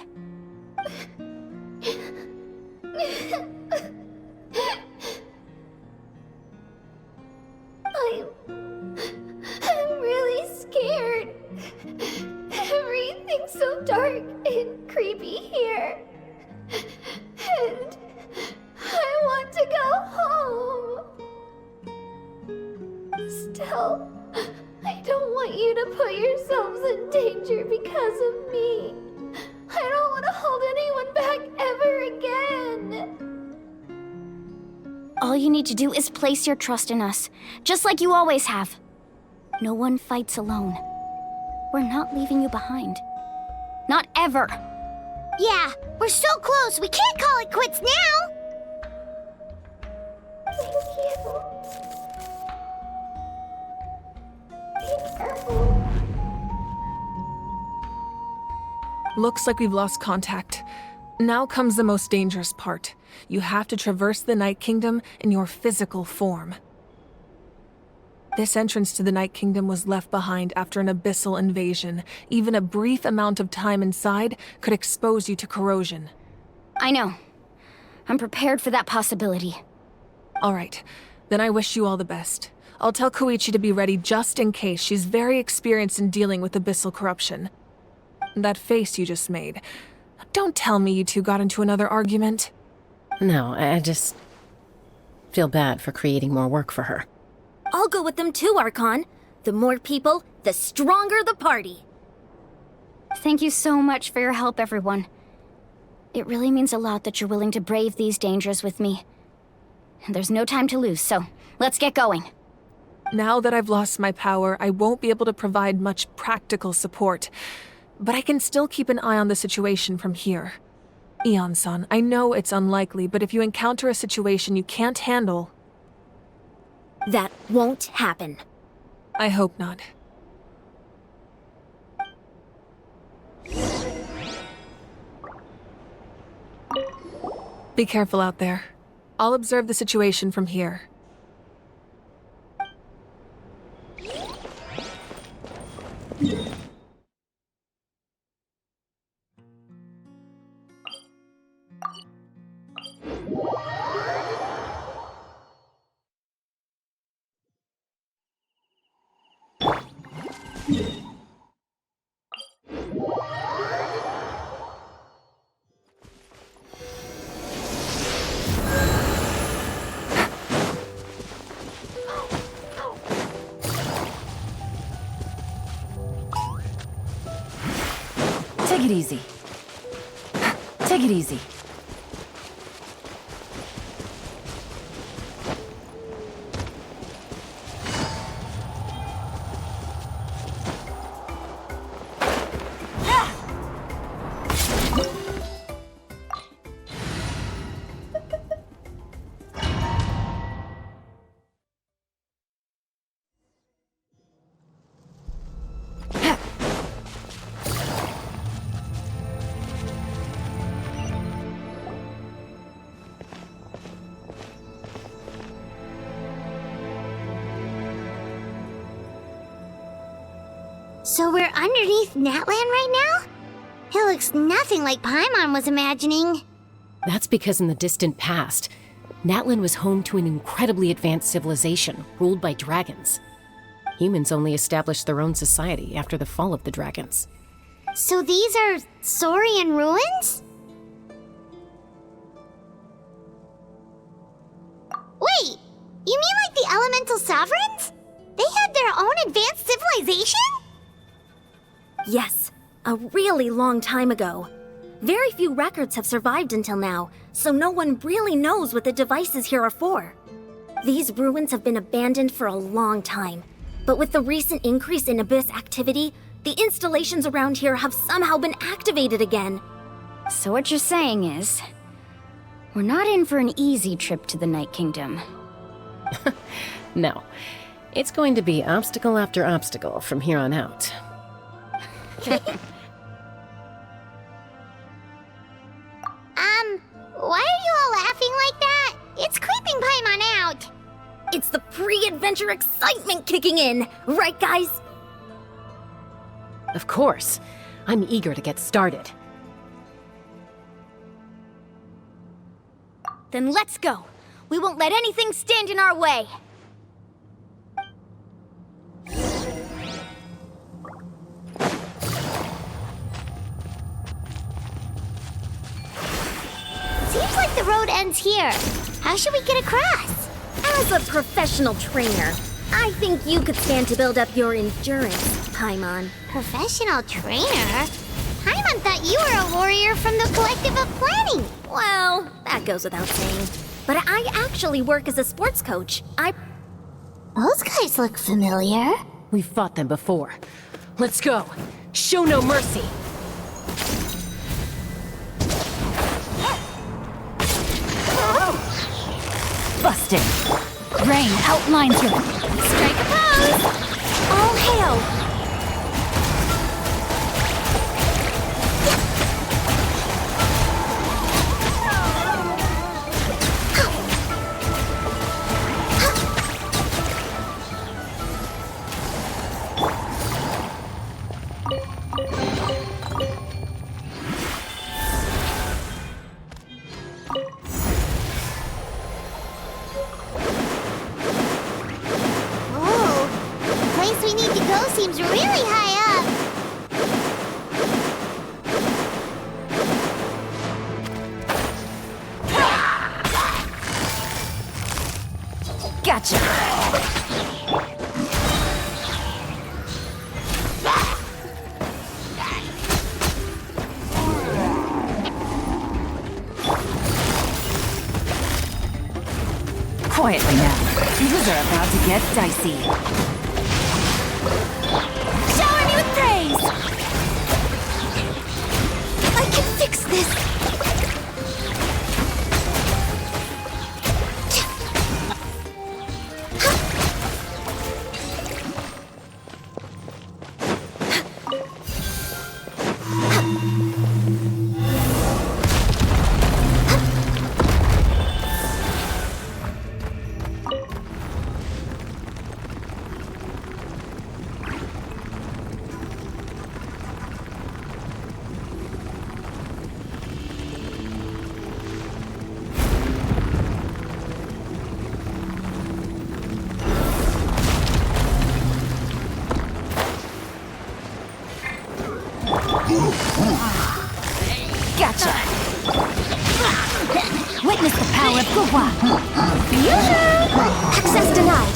I'm really scared. Everything's so dark and creepy here. And I want to go home. Still, I don't want you to put yourselves in danger because of me. I don't want to hold anyone back ever again. All you need to do is place your trust in us, just like you always have. No one fights alone. We're not leaving you behind. Not ever. Yeah, we're so close. We can't call it quits now. Thank you. Be careful. Looks like we've lost contact. Now comes the most dangerous part. You have to traverse the Night Kingdom in your physical form. This entrance to the Night Kingdom was left behind after an abyssal invasion. Even a brief amount of time inside could expose you to corrosion. I know. I'm prepared for that possibility. All right, then I wish you all the best. I'll tell Koichi to be ready just in case. She's very experienced in dealing with abyssal corruption. That face you just made. Don't tell me you two got into another argument. No, I just feel bad for creating more work for her. I'll go with them too, Archon. The more people, the stronger the party. Thank you so much for your help, everyone. It really means a lot that you're willing to brave these dangers with me. There's no time to lose, so let's get going. Now that I've lost my power, I won't be able to provide much practical support. But I can still keep an eye on the situation from here. Eon-san, I know it's unlikely, but if you encounter a situation you can't handle... That won't happen. I hope not. Be careful out there. I'll observe the situation from here. Take it easy. Take it easy. So we're underneath Natlan right now? It looks nothing like Paimon was imagining. That's because in the distant past, Natlan was home to an incredibly advanced civilization ruled by dragons. Humans only established their own society after the fall of the dragons. So these are Saurian ruins? Wait, you mean like the elemental sovereigns? They had their own advanced civilization? Yes, a really long time ago. Very few records have survived until now, so no one really knows what the devices here are for. These ruins have been abandoned for a long time, but with the recent increase in Abyss activity, the installations around here have somehow been activated again. So what you're saying is, we're not in for an easy trip to the Night Kingdom. No. It's going to be obstacle after obstacle from here on out. Why are you all laughing like that? It's creeping Paimon out. It's the pre-adventure excitement kicking in, right guys? Of course. I'm eager to get started. Then let's go. We won't let anything stand in our way. Seems like the road ends here. How should we get across? As a professional trainer, I think you could stand to build up your endurance, Paimon. Professional trainer? Paimon thought you were a warrior from the Collective of Planning. Well, that goes without saying. But I actually work as a sports coach. Those guys look familiar. We've fought them before. Let's go. Show no mercy. Busted. Rain outlines your... Strike a pose! All hail! Seems really high up. Gotcha. Quietly now. Things are about to get dicey. I can fix this! Gotcha! Witness the power of Gugwa! Access denied!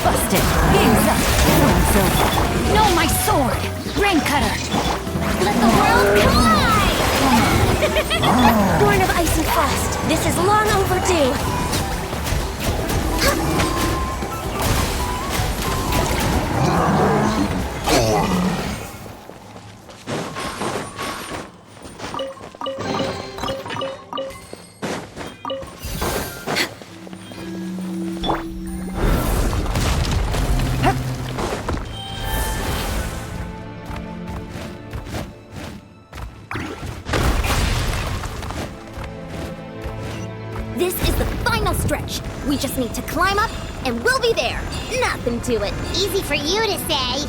Busted! Game's up! No, my sword! Rain cutter! Let the world collide! Born of ice and frost, this is long overdue. This is the final stretch. We just need to climb up, and we'll be there. Nothing to it. Easy for you to say.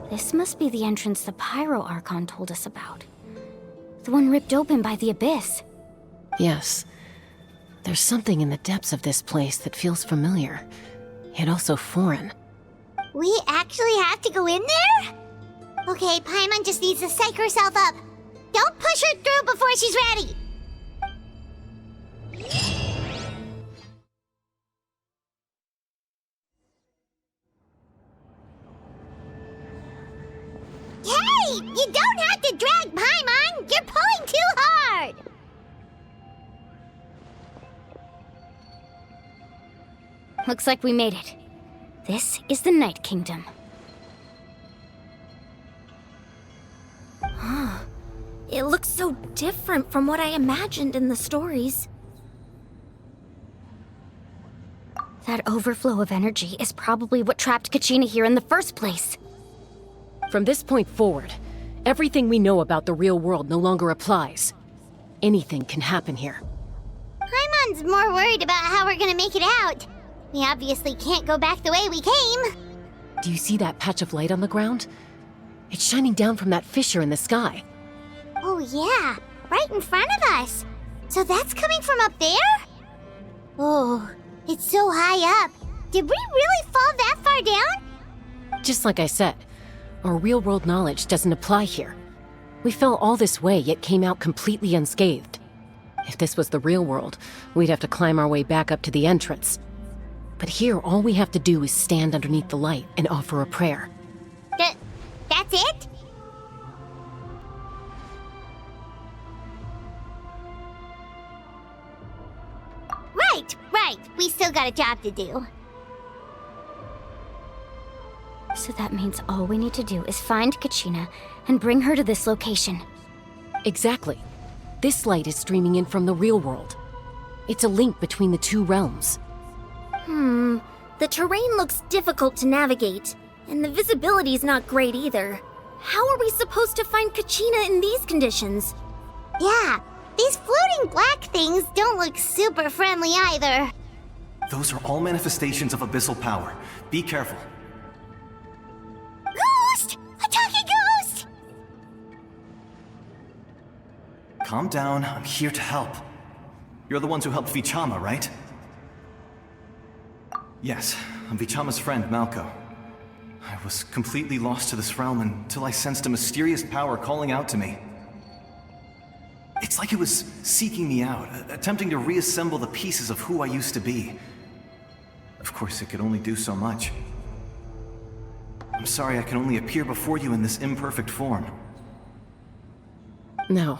This must be the entrance the Pyro Archon told us about. The one ripped open by the Abyss. Yes. There's something in the depths of this place that feels familiar, yet also foreign. We actually have to go in there? Okay, Paimon just needs to psych herself up. Don't push her through before she's ready. Hey! You don't have to drag Paimon! You're pulling too hard! Looks like we made it. This is the Night Kingdom. It looks so different from what I imagined in the stories. That overflow of energy is probably what trapped Kachina here in the first place. From this point forward, everything we know about the real world no longer applies. Anything can happen here. Paimon's more worried about how we're gonna make it out. We obviously can't go back the way we came. Do you see that patch of light on the ground? It's shining down from that fissure in the sky. Oh yeah, right in front of us. So that's coming from up there? Oh, it's so high up. Did we really fall that far down? Just like I said, our real-world knowledge doesn't apply here. We fell all this way, yet came out completely unscathed. If this was the real world, we'd have to climb our way back up to the entrance. But here, all we have to do is stand underneath the light and offer a prayer. That's it? Right. We still got a job to do. So that means all we need to do is find Kachina and bring her to this location. Exactly. This light is streaming in from the real world. It's a link between the two realms. The terrain looks difficult to navigate, and the visibility's not great either. How are we supposed to find Kachina in these conditions? Yeah, these floating black things don't look super friendly either. Those are all manifestations of abyssal power. Be careful. Ghost! A talking ghost! Calm down, I'm here to help. You're the ones who helped Vichama, right? Yes, I'm Vichama's friend, Malko. I was completely lost to this realm until I sensed a mysterious power calling out to me. It's like it was seeking me out, attempting to reassemble the pieces of who I used to be. Of course, it could only do so much. I'm sorry I can only appear before you in this imperfect form. No,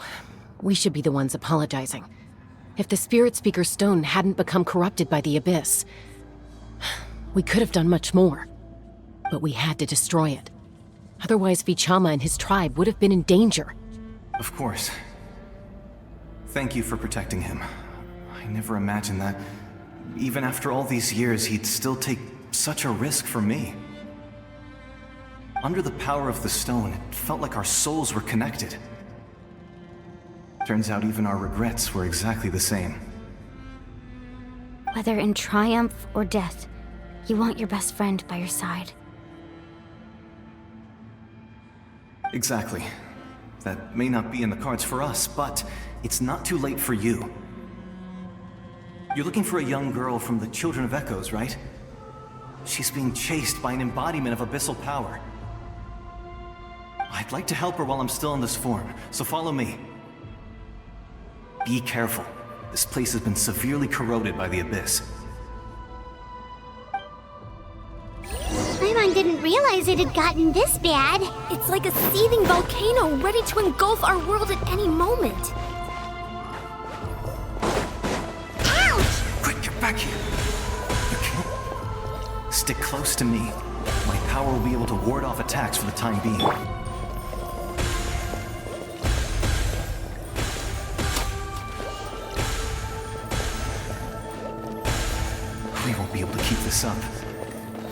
we should be the ones apologizing. If the Spirit Speaker's stone hadn't become corrupted by the Abyss, we could have done much more. But we had to destroy it. Otherwise, Vichama and his tribe would have been in danger. Of course. Thank you for protecting him. I never imagined that, even after all these years, he'd still take such a risk for me. Under the power of the stone, it felt like our souls were connected. Turns out even our regrets were exactly the same. Whether in triumph or death, you want your best friend by your side. Exactly. That may not be in the cards for us, but it's not too late for you. You're looking for a young girl from the Children of Echoes, right? She's being chased by an embodiment of abyssal power. I'd like to help her while I'm still in this form, so follow me. Be careful. This place has been severely corroded by the Abyss. Paimon didn't realize it had gotten this bad. It's like a seething volcano ready to engulf our world at any moment. Ouch! Quick, get back here! You can't. Stick close to me. My power will be able to ward off attacks for the time being. keep this up.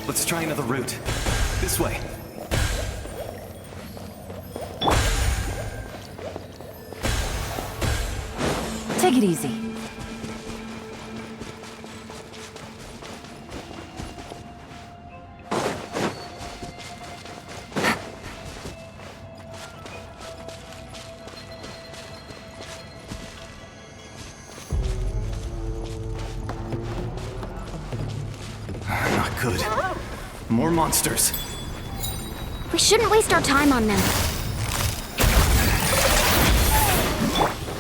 Let's try another route. This way. Take it easy. Not good. More monsters. We shouldn't waste our time on them.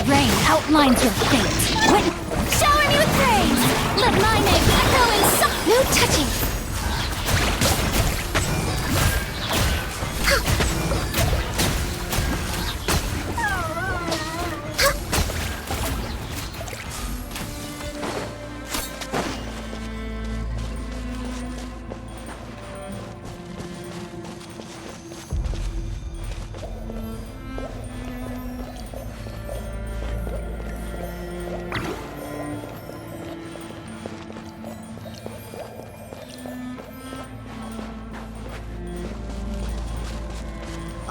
Rain outlines your fate. What? Shower me with praise! Let my name echo in song. No touching!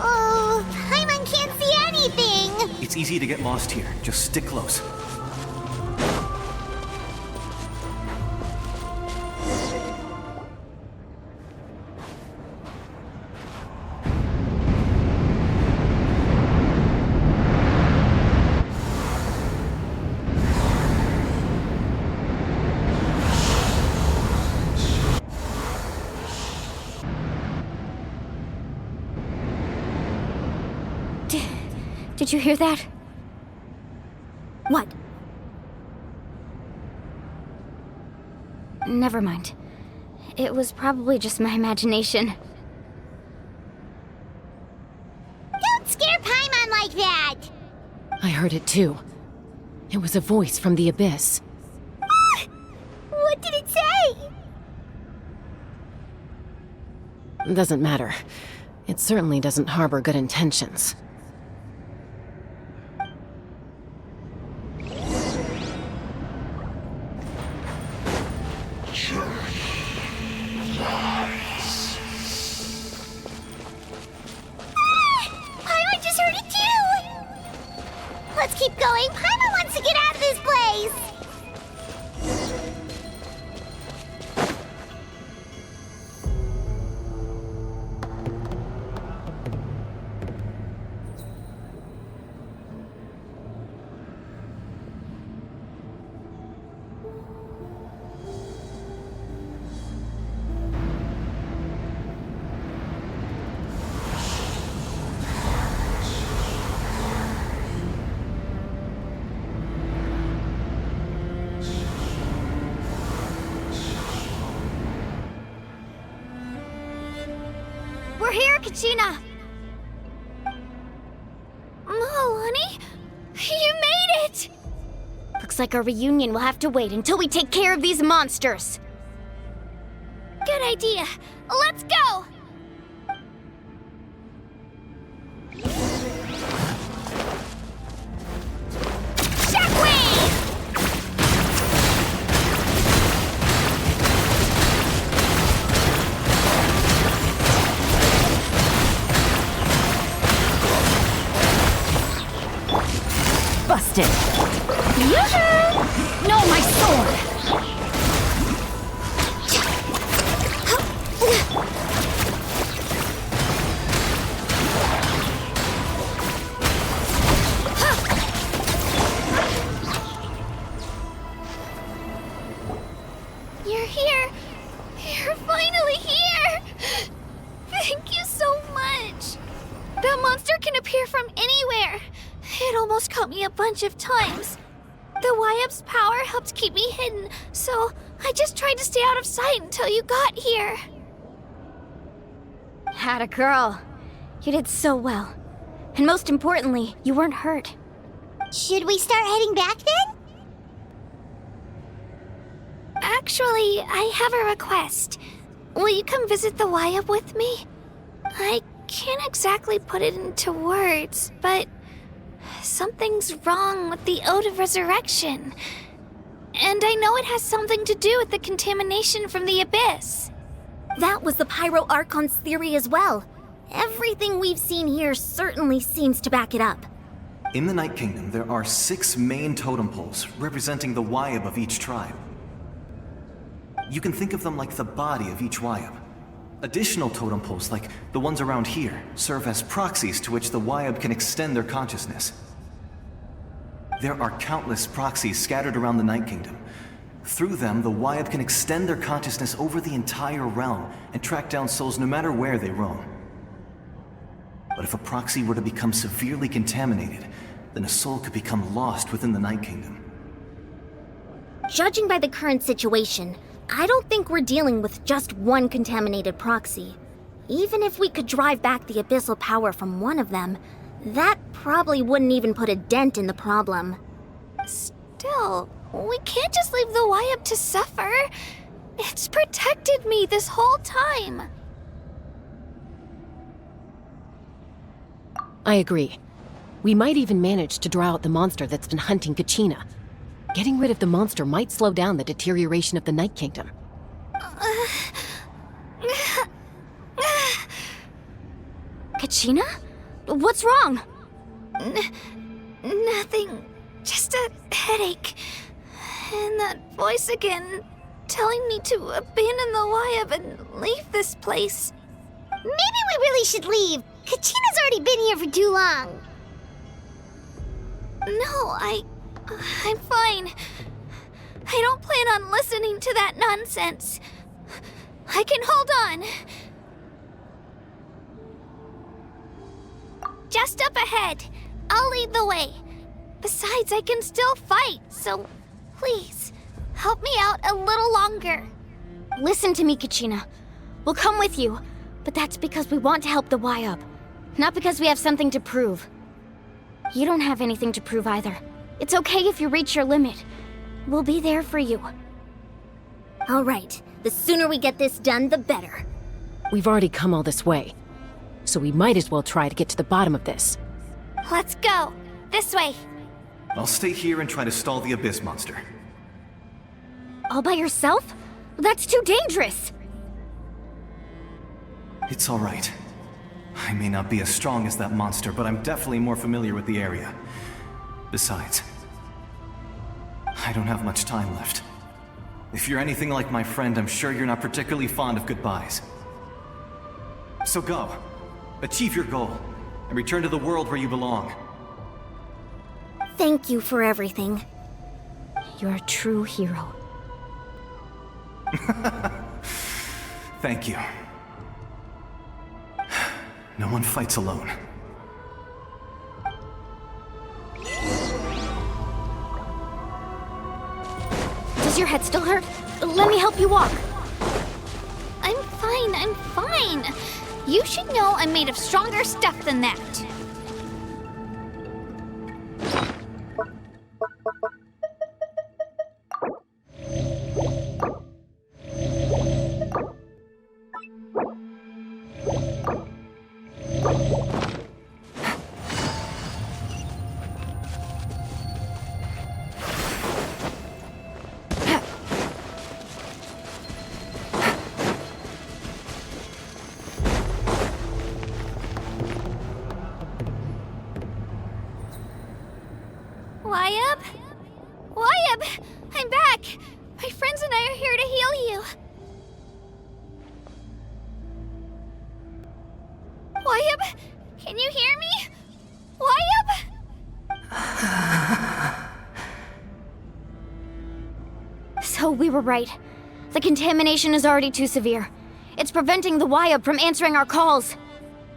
Oh, Paimon can't see anything! It's easy to get lost here. Just stick close. Did you hear that? What? Never mind. It was probably just my imagination. Don't scare Paimon like that! I heard it too. It was a voice from the abyss. What did it say? Doesn't matter. It certainly doesn't harbor good intentions. Paimon just heard it too! Let's keep going. Paimon wants to get out of this place! We're here, Kachina! Oh, honey? You made it! Looks like our reunion will have to wait until we take care of these monsters. Good idea. Let's go! Busted. Yoo-hoo! No, my sword! You're here! You're finally here! Thank you so much! That monster can appear from anywhere! It almost caught me a bunch of times. The YF's power helped keep me hidden, so I just tried to stay out of sight until you got here. Had a girl. You did so well. And most importantly, you weren't hurt. Should we start heading back then? Actually, I have a request. Will you come visit the YF with me? I can't exactly put it into words, but something's wrong with the Ode of Resurrection. And I know it has something to do with the contamination from the Abyss. That was the Pyro Archon's theory as well. Everything we've seen here certainly seems to back it up. In the Night Kingdom, there are 6 main totem poles representing the Wyab of each tribe. You can think of them like the body of each Wyab. Additional totem poles, like the ones around here, serve as proxies to which the Wyab can extend their consciousness. There are countless proxies scattered around the Night Kingdom. Through them, the Wyab can extend their consciousness over the entire realm and track down souls no matter where they roam. But if a proxy were to become severely contaminated, then a soul could become lost within the Night Kingdom. Judging by the current situation, I don't think we're dealing with just one contaminated proxy. Even if we could drive back the abyssal power from one of them, that probably wouldn't even put a dent in the problem. Still, we can't just leave the Wyab to suffer. It's protected me this whole time. I agree. We might even manage to draw out the monster that's been hunting Kachina. Getting rid of the monster might slow down the deterioration of the Night Kingdom. Kachina? What's wrong? Nothing. Just a headache. And that voice again, telling me to abandon the Wyab and leave this place. Maybe we really should leave. Kachina's already been here for too long. No, I'm fine. I don't plan on listening to that nonsense. I can hold on. Just up ahead. I'll lead the way. Besides, I can still fight, so please, help me out a little longer. Listen to me, Kachina. We'll come with you, but that's because we want to help the Wyab, not because we have something to prove. You don't have anything to prove either. It's okay if you reach your limit. We'll be there for you. All right. The sooner we get this done, the better. We've already come all this way, so we might as well try to get to the bottom of this. Let's go. This way. I'll stay here and try to stall the Abyss monster. All by yourself? That's too dangerous. It's all right. I may not be as strong as that monster, but I'm definitely more familiar with the area. Besides, I don't have much time left. If you're anything like my friend, I'm sure you're not particularly fond of goodbyes. So go. Achieve your goal, and return to the world where you belong. Thank you for everything. You're a true hero. Thank you. No one fights alone. Does your head still hurt? Let me help you walk. I'm fine. You should know I'm made of stronger stuff than that. Wyab! I'm back! My friends and I are here to heal you. Wyab, can you hear me? Wyab? So we were right. The contamination is already too severe. It's preventing the Wyab from answering our calls.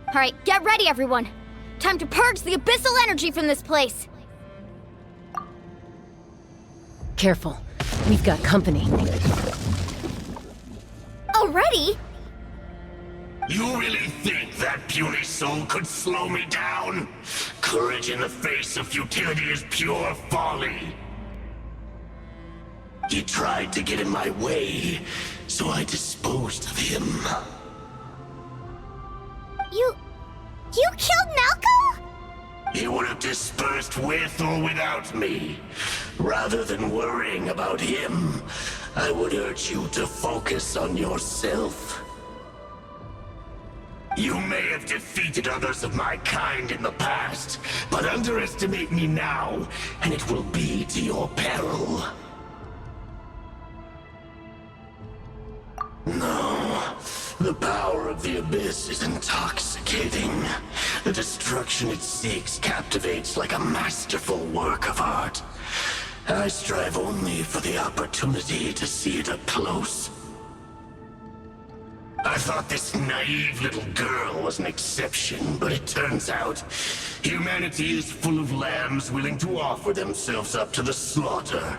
All right, get ready, everyone. Time to purge the abyssal energy from this place. Careful. We've got company. Already? You really think that puny soul could slow me down? Courage in the face of futility is pure folly. He tried to get in my way, so I disposed of him. You killed Malcolm? You would have dispersed with or without me. Rather than worrying about him, I would urge you to focus on yourself. You may have defeated others of my kind in the past, but underestimate me now, and it will be to your peril. No, the power of the Abyss is intoxicating. The destruction it seeks captivates like a masterful work of art. I strive only for the opportunity to see it up close. I thought this naive little girl was an exception, but it turns out humanity is full of lambs willing to offer themselves up to the slaughter.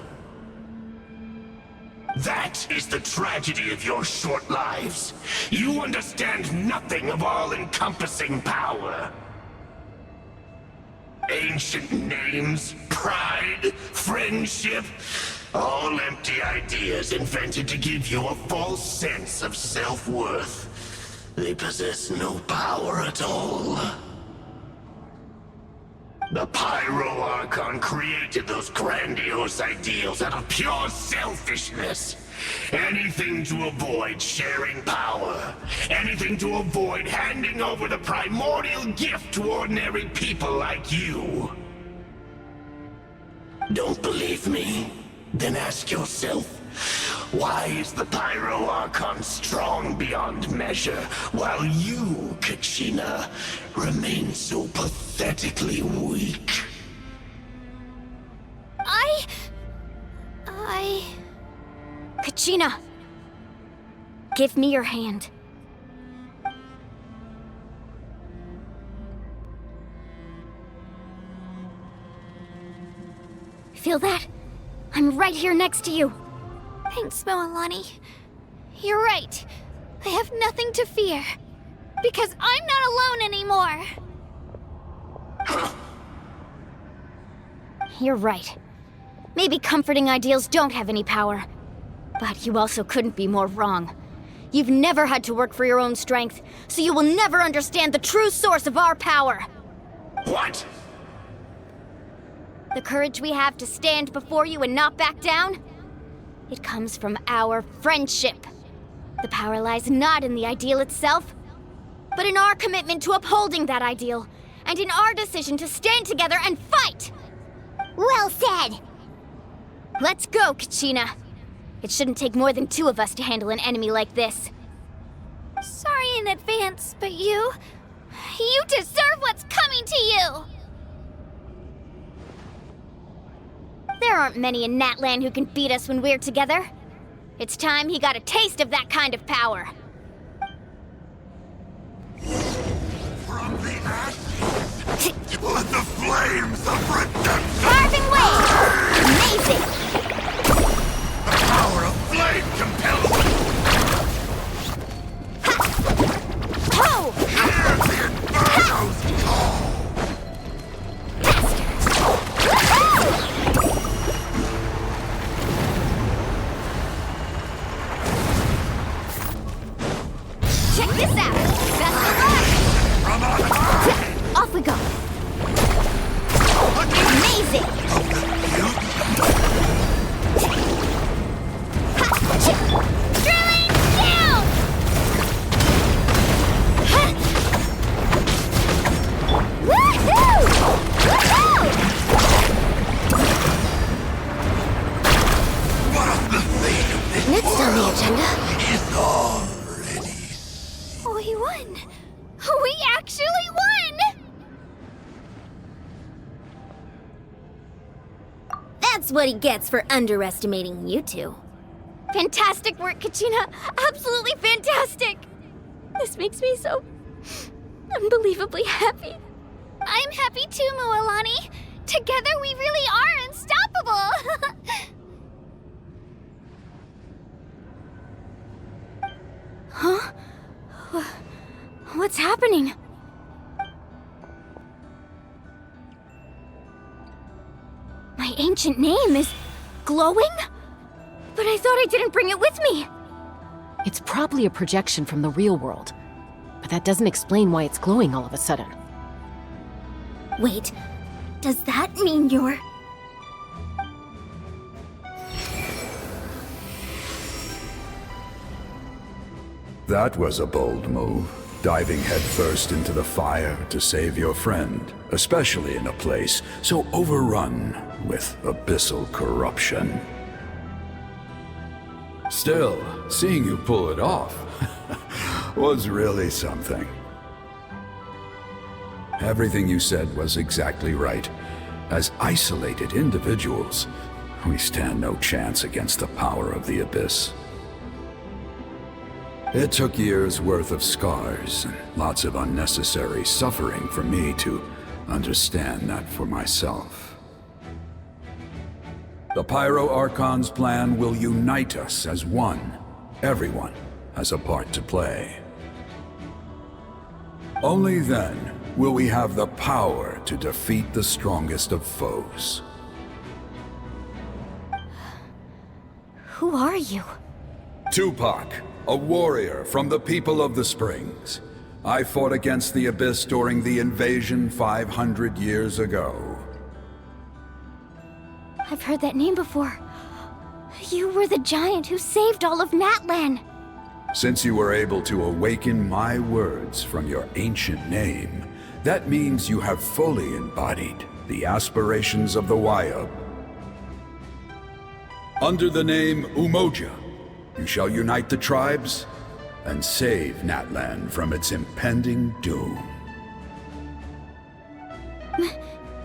That is the tragedy of your short lives. You understand nothing of all-encompassing power. Ancient names, pride, friendship, all empty ideas invented to give you a false sense of self-worth. They possess no power at all. The Pyro Archon created those grandiose ideals out of pure selfishness. Anything to avoid sharing power. Anything to avoid handing over the primordial gift to ordinary people like you. Don't believe me? Then ask yourself, why is the Pyro Archon strong beyond measure, while you, Kachina, remain so pathetically weak? Kachina! Give me your hand. Feel that? I'm right here next to you. Thanks, Moalani. You're right. I have nothing to fear. Because I'm not alone anymore. You're right. Maybe comforting ideals don't have any power. But you also couldn't be more wrong. You've never had to work for your own strength, so you will never understand the true source of our power. What? The courage we have to stand before you and not back down? It comes from our friendship. The power lies not in the ideal itself, but in our commitment to upholding that ideal, and in our decision to stand together and fight! Well said! Let's go, Kachina. It shouldn't take more than 2 of us to handle an enemy like this. Sorry in advance, but you deserve what's coming to you! There aren't many in Natlan who can beat us when we're together. It's time he got a taste of that kind of power. From the ashes, let the flames of redemption Carving waves! Amazing! The power of flame compels me! Ho! Hear the Inferno's call! Check this out! Best of luck! From on high! Off we go! Amazing! Drilling down! Woohoo! Woohoo! What of the fate of this Next on the agenda is already... We won! We actually won! That's what he gets for underestimating you two. Fantastic work, Kachina! Absolutely fantastic! This makes me so unbelievably happy. I'm happy too, Moalani. Together we really are unstoppable! Huh? What's happening? My ancient name is glowing? But I thought I didn't bring it with me. It's probably a projection from the real world, but that doesn't explain why it's glowing all of a sudden. Wait, does that mean you're... That was a bold move, diving headfirst into the fire to save your friend, especially in a place so overrun with abyssal corruption. Still, seeing you pull it off was really something. Everything you said was exactly right. As isolated individuals, we stand no chance against the power of the Abyss. It took years' worth of scars and lots of unnecessary suffering for me to understand that for myself. The Pyro Archon's plan will unite us as one. Everyone has a part to play. Only then will we have the power to defeat the strongest of foes. Who are you? Tupac, a warrior from the people of the Springs. I fought against the Abyss during the invasion 500 years ago. I've heard that name before. You were the giant who saved all of Natlan. Since you were able to awaken my words from your ancient name, that means you have fully embodied the aspirations of the Wayub. Under the name Umoja, you shall unite the tribes and save Natlan from its impending doom.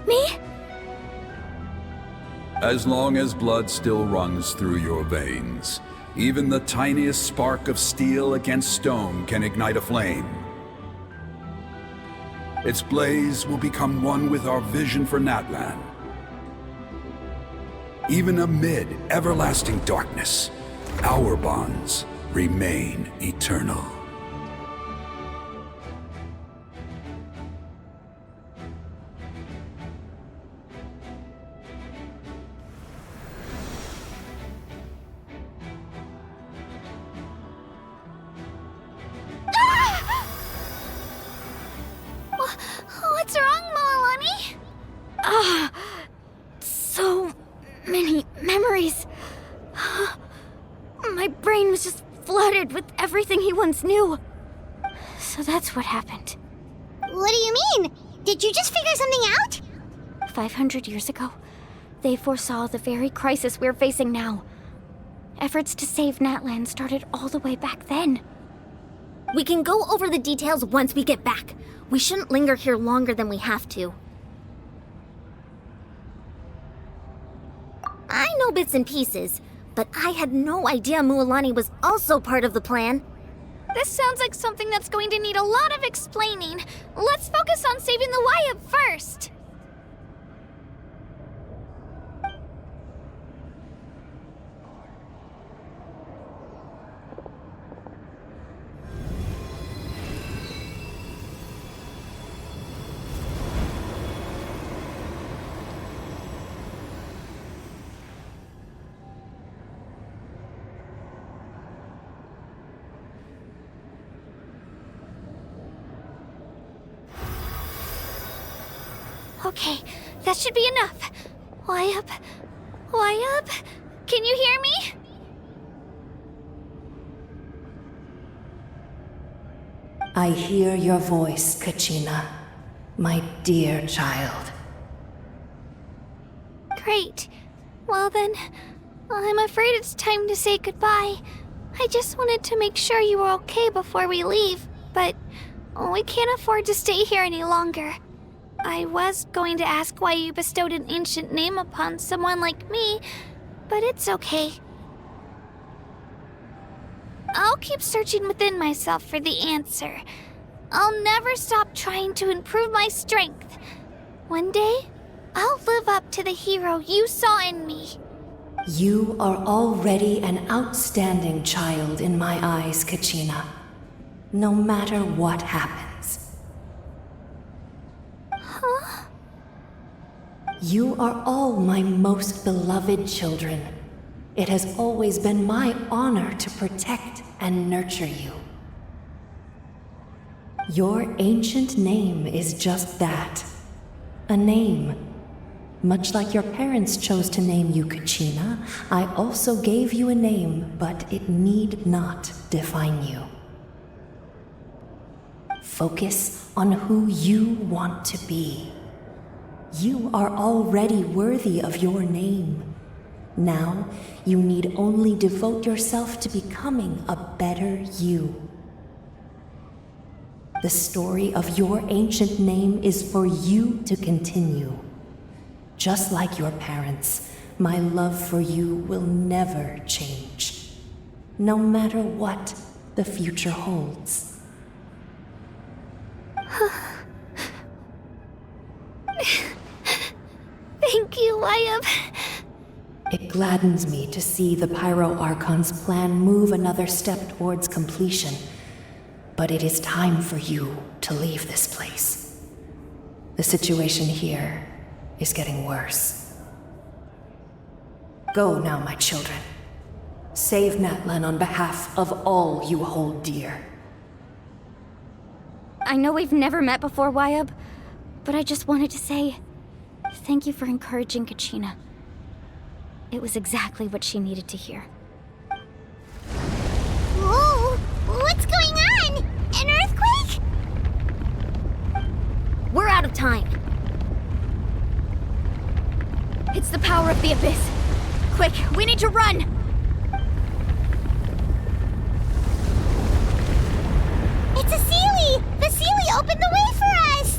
Me? As long as blood still runs through your veins, even the tiniest spark of steel against stone can ignite a flame. Its blaze will become one with our vision for Natlan. Even amid everlasting darkness, our bonds remain eternal. What's wrong, Moalani? So many memories. My brain was just flooded with everything he once knew. So that's what happened. What do you mean? Did you just figure something out? 500 years ago, they foresaw the very crisis we're facing now. Efforts to save Natlan started all the way back then. We can go over the details once we get back. We shouldn't linger here longer than we have to. I know bits and pieces, but I had no idea Mualani was also part of the plan. This sounds like something that's going to need a lot of explaining. Let's focus on saving the Wayub first. Okay, that should be enough. Wayub? Wayub? Can you hear me? I hear your voice, Kachina, my dear child. Great. Well then, I'm afraid it's time to say goodbye. I just wanted to make sure you were okay before we leave, but we can't afford to stay here any longer. I was going to ask why you bestowed an ancient name upon someone like me, but it's okay. I'll keep searching within myself for the answer. I'll never stop trying to improve my strength. One day, I'll live up to the hero you saw in me. You are already an outstanding child in my eyes, Kachina. No matter what happens. Huh? You are all my most beloved children. It has always been my honor to protect and nurture you. Your ancient name is just that. a name. Much like your parents chose to name you Kachina, I also gave you a name, but it need not define you. Focus on who you want to be. You are already worthy of your name. Now, you need only devote yourself to becoming a better you. The story of your ancient name is for you to continue. Just like your parents, my love for you will never change, no matter what the future holds. Thank you, Wayab. It gladdens me to see the Pyro Archon's plan move another step towards completion, but it is time for you to leave this place. The situation here is getting worse. Go now, my children. Save Natlan on behalf of all you hold dear. I know we've never met before, Wayab, but I just wanted to say thank you for encouraging Kachina. It was exactly what she needed to hear. Whoa! What's going on? An earthquake? We're out of time. It's the power of the Abyss. Quick, we need to run! It's a Seelie! The Seelie opened the way for us!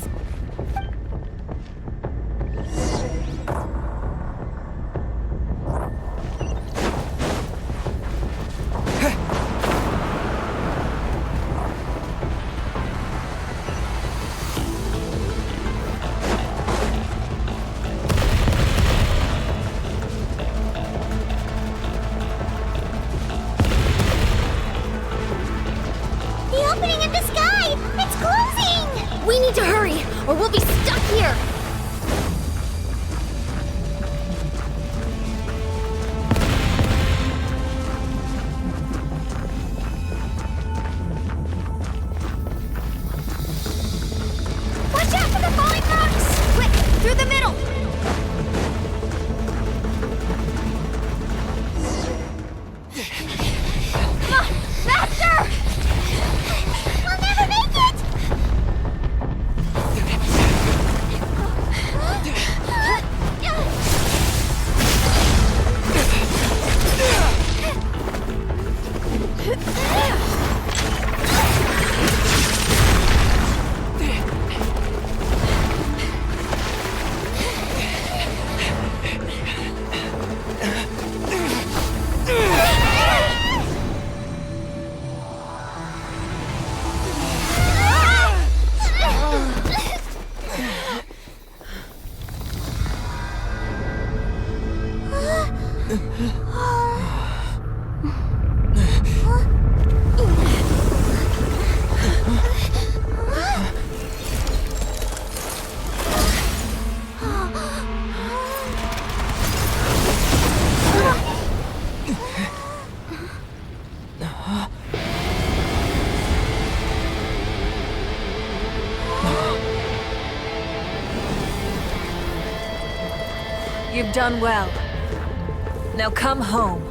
Or we'll be stuck here! Watch out for the falling rocks! Quick, through the middle! Come on, faster! We'll never make it! You've done well. Now come home.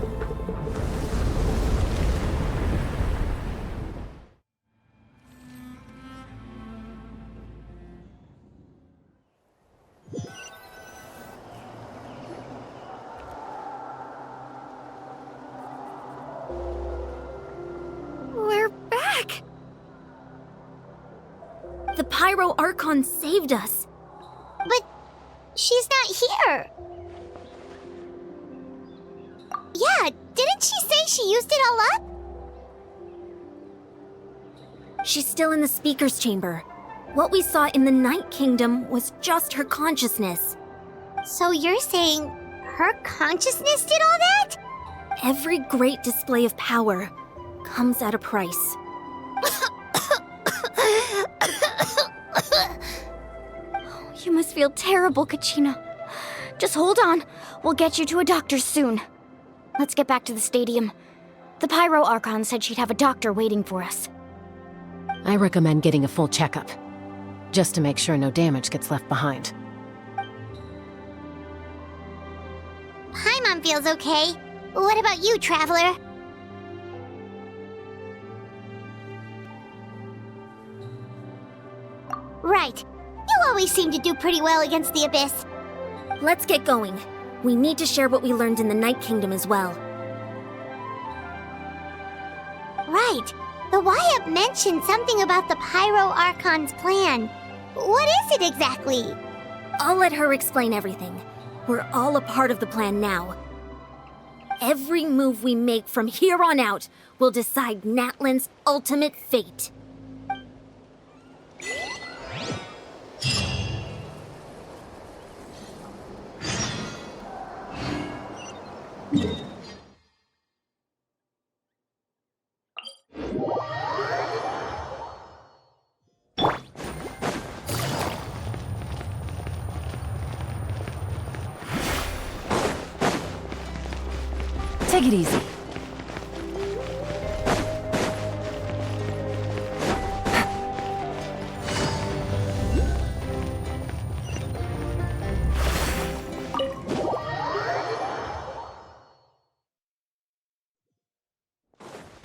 We're back! The Pyro Archon saved us. But she's not here. Yeah, didn't she say she used it all up? She's still in the speaker's chamber. What we saw in the Night Kingdom was just her consciousness. So you're saying her consciousness did all that? Every great display of power comes at a price. You must feel terrible, Kachina. Just hold on. We'll get you to a doctor soon. Let's get back to the stadium. The Pyro Archon said she'd have a doctor waiting for us. I recommend getting a full checkup, just to make sure no damage gets left behind. mom feels okay. What about you, Traveler? Right. You always seem to do pretty well against the Abyss. Let's get going. We need to share what we learned in the Night Kingdom as well. Right. The Y-Up mentioned something about the Pyro Archon's plan. What is it exactly? I'll let her explain everything. We're all a part of the plan now. Every move we make from here on out will decide Natlan's ultimate fate. Take it easy.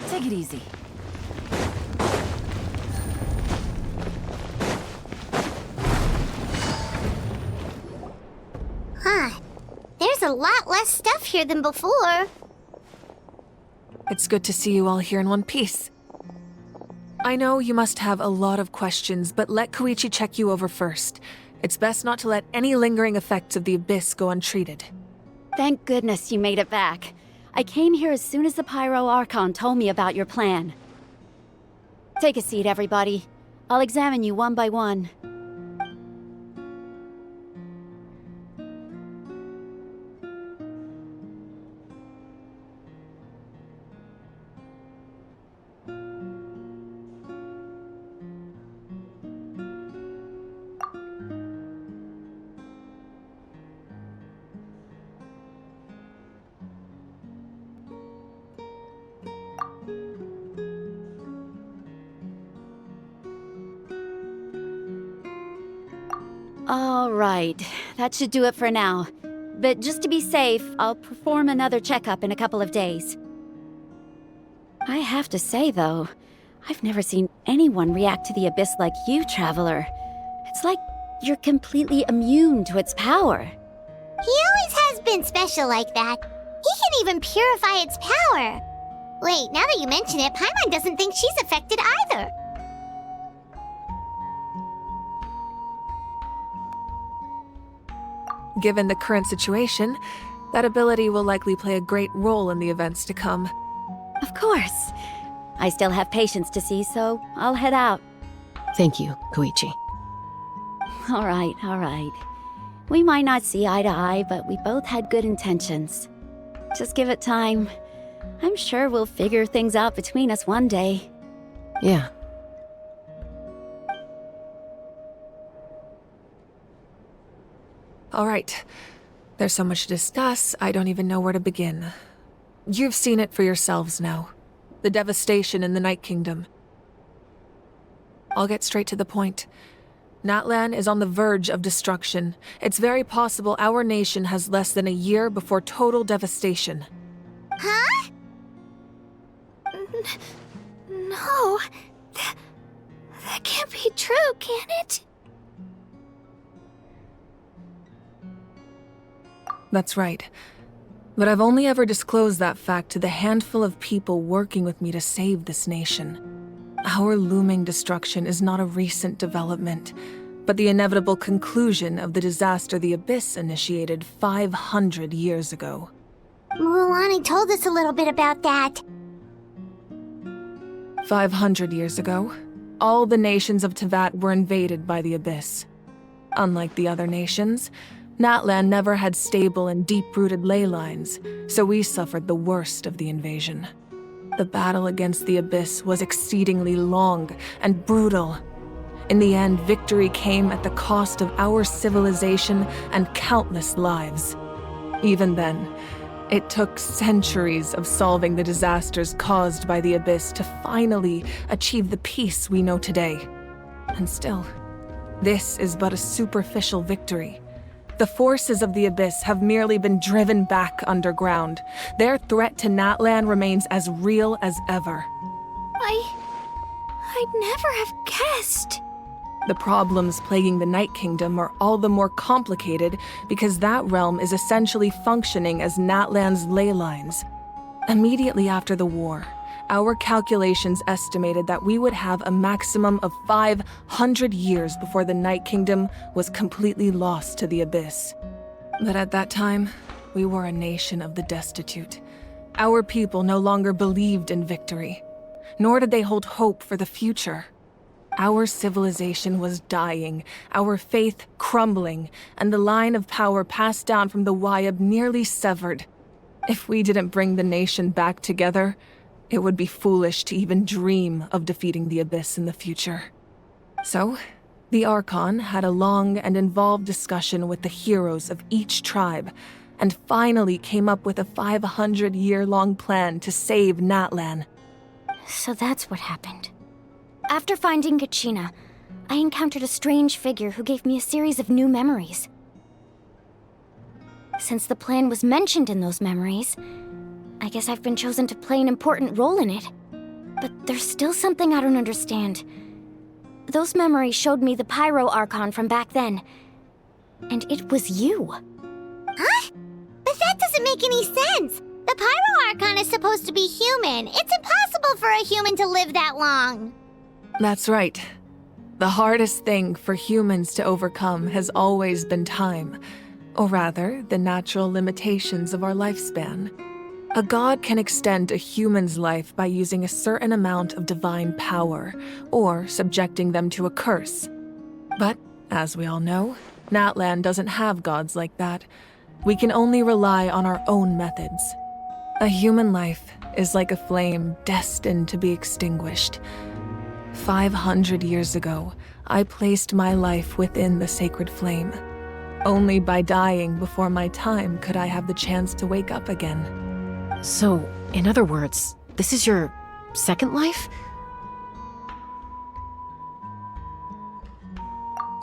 Take it easy. Huh. There's a lot less stuff here than before. It's good to see you all here in one piece. I know you must have a lot of questions, but let Koichi check you over first. It's best not to let any lingering effects of the Abyss go untreated. Thank goodness you made it back. I came here as soon as the Pyro Archon told me about your plan. Take a seat, everybody. I'll examine you one by one. All right, that should do it for now. But just to be safe, I'll perform another checkup in a couple of days. I have to say, though, I've never seen anyone react to the Abyss like you, Traveler. It's like you're completely immune to its power. He always has been special like that. He can even purify its power. Wait, now that you mention it, Paimon doesn't think she's affected either. Given the current situation, that ability will likely play a great role in the events to come. Of course. I still have patients to see, so I'll head out. Thank you, Koichi. All right. We might not see eye to eye, but we both had good intentions. Just give it time. I'm sure we'll figure things out between us one day. Yeah. All right. There's so much to discuss, I don't even know where to begin. You've seen it for yourselves now. The devastation in the Night Kingdom. I'll get straight to the point. Natlan is on the verge of destruction. It's very possible our nation has less than a year before total devastation. Huh? No. That can't be true, can it? That's right. But I've only ever disclosed that fact to the handful of people working with me to save this nation. Our looming destruction is not a recent development, but the inevitable conclusion of the disaster the Abyss initiated 500 years ago. Mualani told us a little bit about that. 500 years ago, all the nations of Teyvat were invaded by the Abyss. Unlike the other nations, Natlan never had stable and deep-rooted ley lines, so we suffered the worst of the invasion. The battle against the Abyss was exceedingly long and brutal. In the end, victory came at the cost of our civilization and countless lives. Even then, it took centuries of solving the disasters caused by the Abyss to finally achieve the peace we know today. And still, this is but a superficial victory. The forces of the Abyss have merely been driven back underground. Their threat to Natlan remains as real as ever. I'd never have guessed. The problems plaguing the Night Kingdom are all the more complicated because that realm is essentially functioning as Natlan's ley lines. Immediately after the war, our calculations estimated that we would have a maximum of 500 years before the Night Kingdom was completely lost to the Abyss. But at that time, we were a nation of the destitute. Our people no longer believed in victory, nor did they hold hope for the future. Our civilization was dying, our faith crumbling, and the line of power passed down from the Wyab nearly severed. If we didn't bring the nation back together, it would be foolish to even dream of defeating the Abyss in the future. So, the Archon had a long and involved discussion with the heroes of each tribe, and finally came up with a 500-year-long plan to save Natlan. So that's what happened. After finding Kachina, I encountered a strange figure who gave me a series of new memories. Since the plan was mentioned in those memories, I guess I've been chosen to play an important role in it. But there's still something I don't understand. Those memories showed me the Pyro Archon from back then. And it was you. Huh? But that doesn't make any sense. The Pyro Archon is supposed to be human. It's impossible for a human to live that long. That's right. The hardest thing for humans to overcome has always been time. Or rather, the natural limitations of our lifespan. A god can extend a human's life by using a certain amount of divine power, or subjecting them to a curse. But, as we all know, Natlan doesn't have gods like that. We can only rely on our own methods. A human life is like a flame destined to be extinguished. 500 years ago, I placed my life within the sacred flame. Only by dying before my time could I have the chance to wake up again. So, in other words, this is your second life?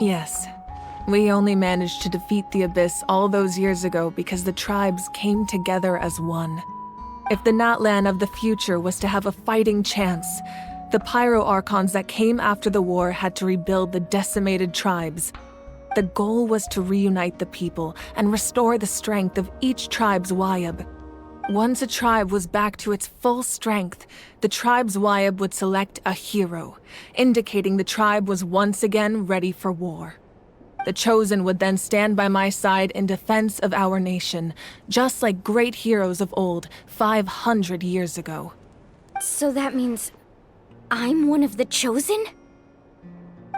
Yes. We only managed to defeat the Abyss all those years ago because the tribes came together as one. If the Natlan of the future was to have a fighting chance, the Pyro Archons that came after the war had to rebuild the decimated tribes. The goal was to reunite the people and restore the strength of each tribe's Wyab. Once a tribe was back to its full strength, the tribe's Wyab would select a hero, indicating the tribe was once again ready for war. The Chosen would then stand by my side in defense of our nation, just like great heroes of old 500 years ago. So that means I'm one of the Chosen?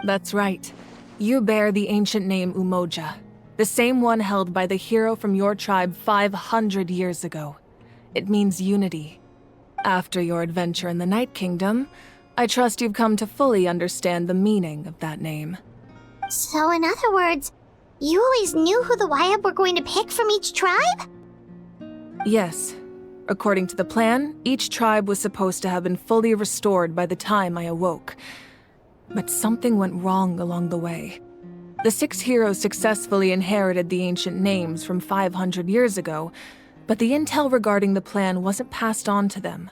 That's right. You bear the ancient name Umoja, the same one held by the hero from your tribe 500 years ago. It means unity. After your adventure in the Night Kingdom, I trust you've come to fully understand the meaning of that name. So in other words, you always knew who the Wyab were going to pick from each tribe? Yes. According to the plan, each tribe was supposed to have been fully restored by the time I awoke. But something went wrong along the way. The 6 heroes successfully inherited the ancient names from 500 years ago, but the intel regarding the plan wasn't passed on to them.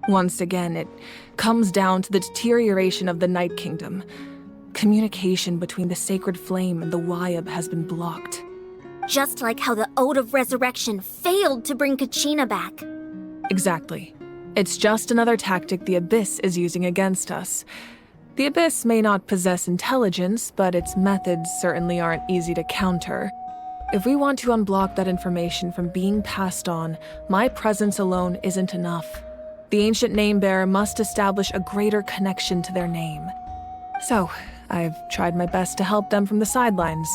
Once again, it comes down to the deterioration of the Night Kingdom. Communication between the Sacred Flame and the Wyab has been blocked. Just like how the Ode of Resurrection failed to bring Kachina back. Exactly. It's just another tactic the Abyss is using against us. The Abyss may not possess intelligence, but its methods certainly aren't easy to counter. If we want to unblock that information from being passed on, my presence alone isn't enough. The ancient name-bearer must establish a greater connection to their name. So, I've tried my best to help them from the sidelines.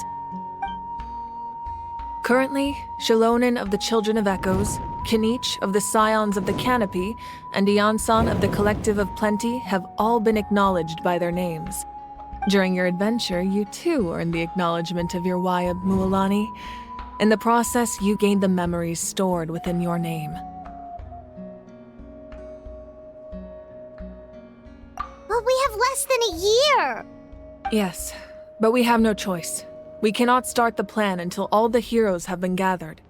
Currently, Shilonen of the Children of Echoes, Kinich of the Scions of the Canopy, and Iansan of the Collective of Plenty have all been acknowledged by their names. During your adventure, you too earned the acknowledgement of your Wyab, Mualani. In the process, you gained the memories stored within your name. Well, we have less than a year! Yes, but we have no choice. We cannot start the plan until all the heroes have been gathered.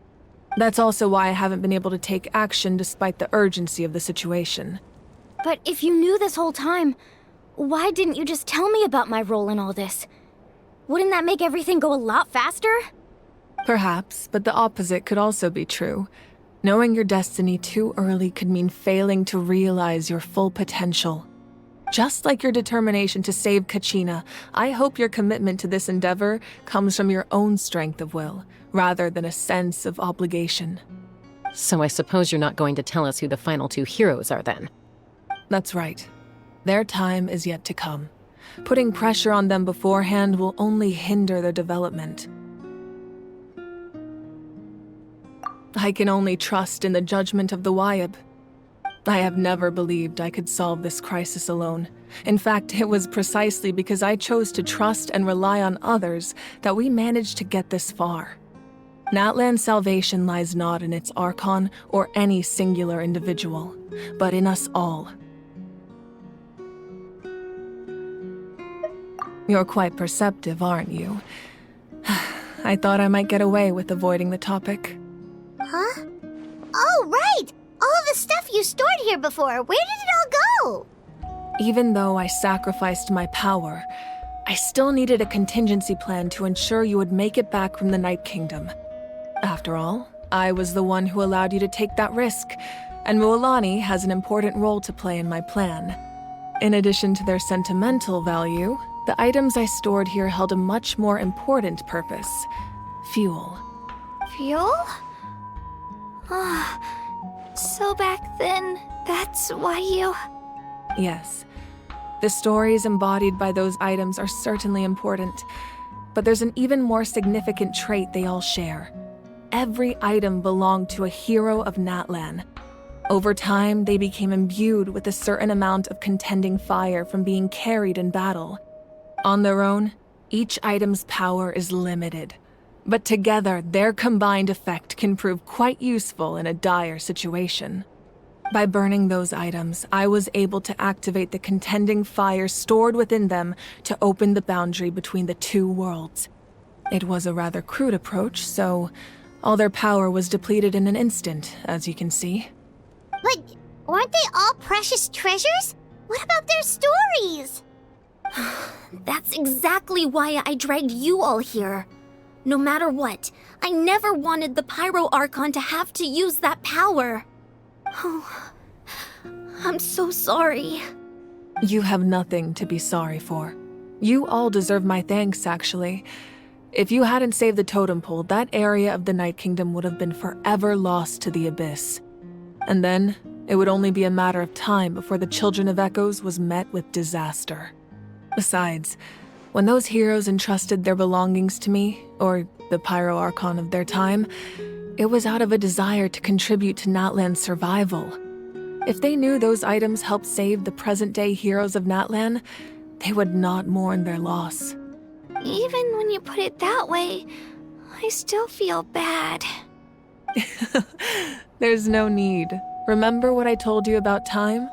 That's also why I haven't been able to take action despite the urgency of the situation. But if you knew this whole time, why didn't you just tell me about my role in all this? Wouldn't that make everything go a lot faster? Perhaps, but the opposite could also be true. Knowing your destiny too early could mean failing to realize your full potential. Just like your determination to save Kachina, I hope your commitment to this endeavor comes from your own strength of will, rather than a sense of obligation. So I suppose you're not going to tell us who the final 2 heroes are then? That's right. Their time is yet to come. Putting pressure on them beforehand will only hinder their development. I can only trust in the judgment of the Wyab. I have never believed I could solve this crisis alone. In fact, it was precisely because I chose to trust and rely on others that we managed to get this far. Natlan's salvation lies not in its Archon or any singular individual, but in us all. You're quite perceptive, aren't you? I thought I might get away with avoiding the topic. Huh? Oh, right! All of the stuff you stored here before, where did it all go? Even though I sacrificed my power, I still needed a contingency plan to ensure you would make it back from the Night Kingdom. After all, I was the one who allowed you to take that risk, and Mualani has an important role to play in my plan. In addition to their sentimental value, the items I stored here held a much more important purpose: fuel. Fuel? So back then, that's why you... Yes. The stories embodied by those items are certainly important, but there's an even more significant trait they all share. Every item belonged to a hero of Natlan. Over time, they became imbued with a certain amount of contending fire from being carried in battle. On their own, each item's power is limited, but together, their combined effect can prove quite useful in a dire situation. By burning those items, I was able to activate the contending fire stored within them to open the boundary between the 2 worlds. It was a rather crude approach, so all their power was depleted in an instant, as you can see. But weren't they all precious treasures? What about their stories? That's exactly why I dragged you all here. No matter what, I never wanted the Pyro Archon to have to use that power. Oh, I'm so sorry. You have nothing to be sorry for. You all deserve my thanks, actually. If you hadn't saved the totem pole, that area of the Night Kingdom would have been forever lost to the Abyss. And then, it would only be a matter of time before the Children of Echoes was met with disaster. Besides, when those heroes entrusted their belongings to me, or the Pyro Archon of their time, it was out of a desire to contribute to Natlan's survival. If they knew those items helped save the present-day heroes of Natlan, they would not mourn their loss. Even when you put it that way, I still feel bad. There's no need. Remember what I told you about time?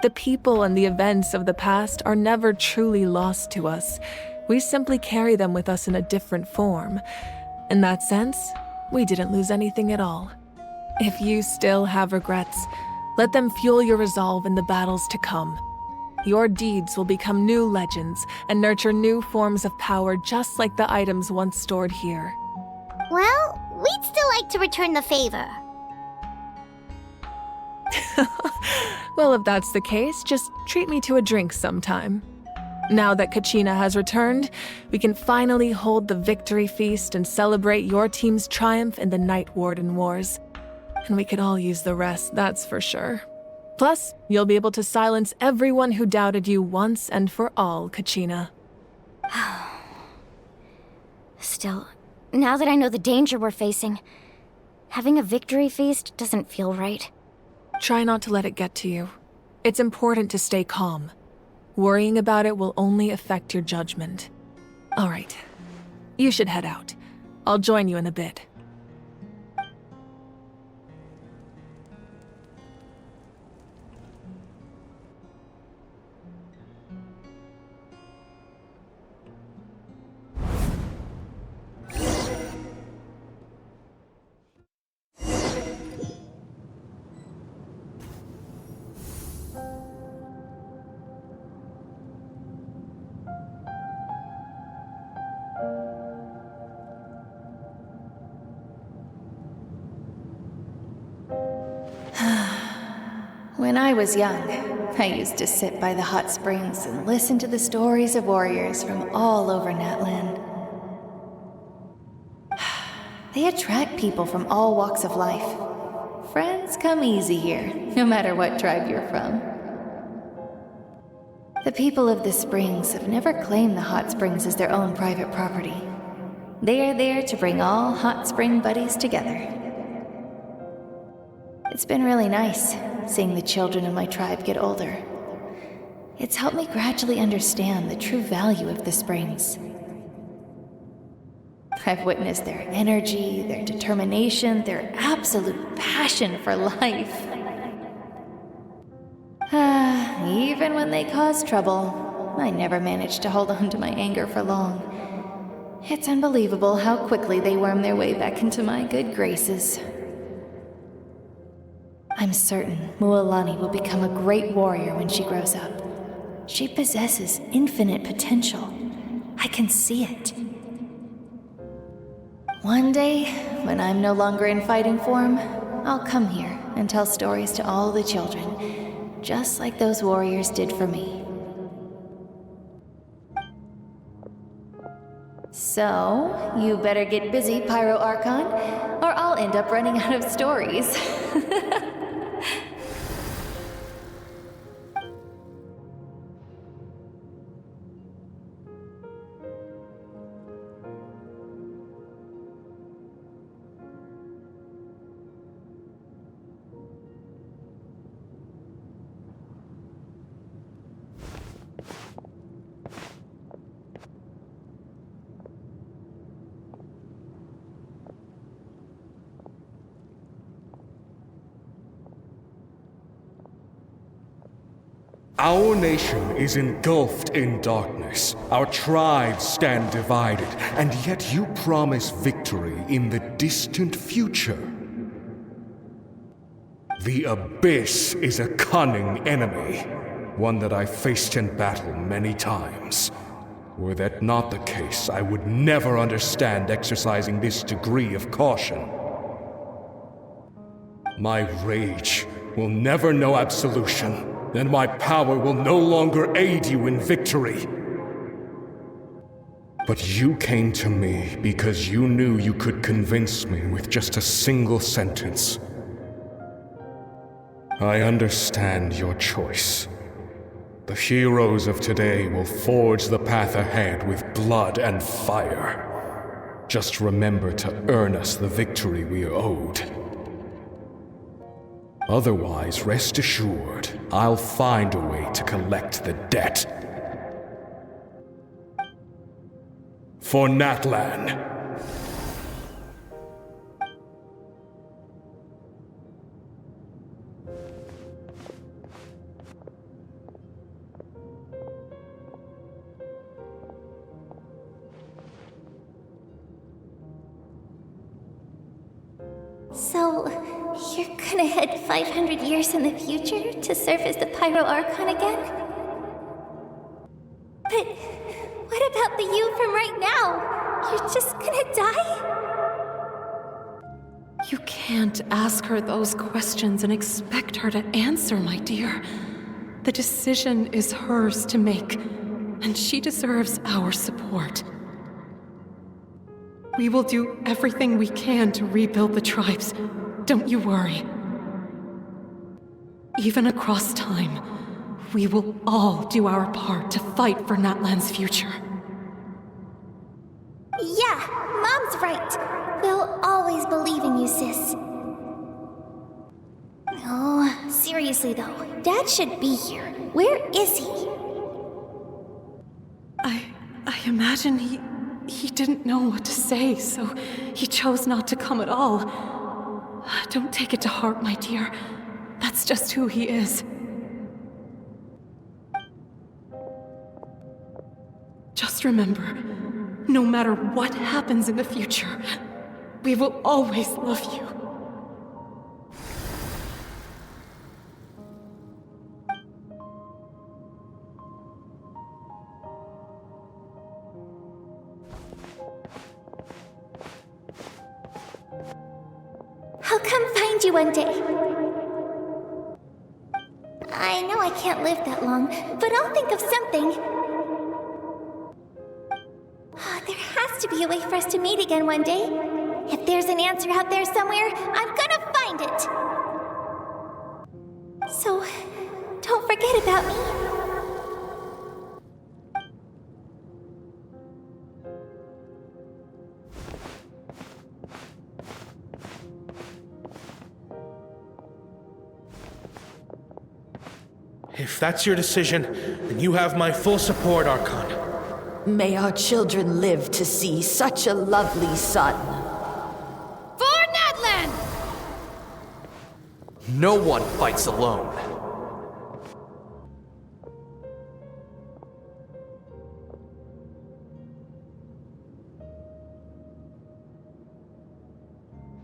The people and the events of the past are never truly lost to us. We simply carry them with us in a different form. In that sense, we didn't lose anything at all. If you still have regrets, let them fuel your resolve in the battles to come. Your deeds will become new legends and nurture new forms of power just like the items once stored here. Well, we'd still like to return the favor. Well, if that's the case, just treat me to a drink sometime. Now that Kachina has returned, we can finally hold the victory feast and celebrate your team's triumph in the Night Warden Wars. And we could all use the rest, that's for sure. Plus, you'll be able to silence everyone who doubted you once and for all, Kachina. Still, now that I know the danger we're facing, having a victory feast doesn't feel right. Try not to let it get to you. It's important to stay calm. Worrying about it will only affect your judgment. All right, you should head out. I'll join you in a bit. When I was young, I used to sit by the hot springs and listen to the stories of warriors from all over Natlan. They attract people from all walks of life. Friends come easy here, no matter what tribe you're from. The people of the springs have never claimed the hot springs as their own private property. They are there to bring all hot spring buddies together. It's been really nice, seeing the children of my tribe get older. It's helped me gradually understand the true value of the springs. I've witnessed their energy, their determination, their absolute passion for life. Even when they cause trouble, I never managed to hold on to my anger for long. It's unbelievable how quickly they worm their way back into my good graces. I'm certain Mualani will become a great warrior when she grows up. She possesses infinite potential. I can see it. One day, when I'm no longer in fighting form, I'll come here and tell stories to all the children, just like those warriors did for me. So, you better get busy, Pyro Archon, or I'll end up running out of stories. Our nation is engulfed in darkness. Our tribes stand divided, and yet you promise victory in the distant future. The Abyss is a cunning enemy, one that I faced in battle many times. Were that not the case, I would never understand exercising this degree of caution. My rage will never know absolution. Then my power will no longer aid you in victory. But you came to me because you knew you could convince me with just a single sentence. I understand your choice. The heroes of today will forge the path ahead with blood and fire. Just remember to earn us the victory we are owed. Otherwise, rest assured, I'll find a way to collect the debt. For Natlan. So, you're gonna head 500 years in the future to serve as the Pyro Archon again? But what about the you from right now? You're just gonna die? You can't ask her those questions and expect her to answer, my dear. The decision is hers to make, and she deserves our support. We will do everything we can to rebuild the tribes. Don't you worry. Even across time, we will all do our part to fight for Natlan's future. Yeah, Mom's right. We'll always believe in you, sis. Oh, seriously though, Dad should be here. Where is he? I imagine he didn't know what to say, so he chose not to come at all. Don't take it to heart, my dear. That's just who he is. Just remember, no matter what happens in the future, we will always love you. I'll come find you one day. I know I can't live that long, but I'll think of something. There has to be a way for us to meet again one day. If there's an answer out there somewhere, I'm gonna find it. So, don't forget about me. If that's your decision, then you have my full support, Archon. May our children live to see such a lovely son. For Natlan! No one fights alone.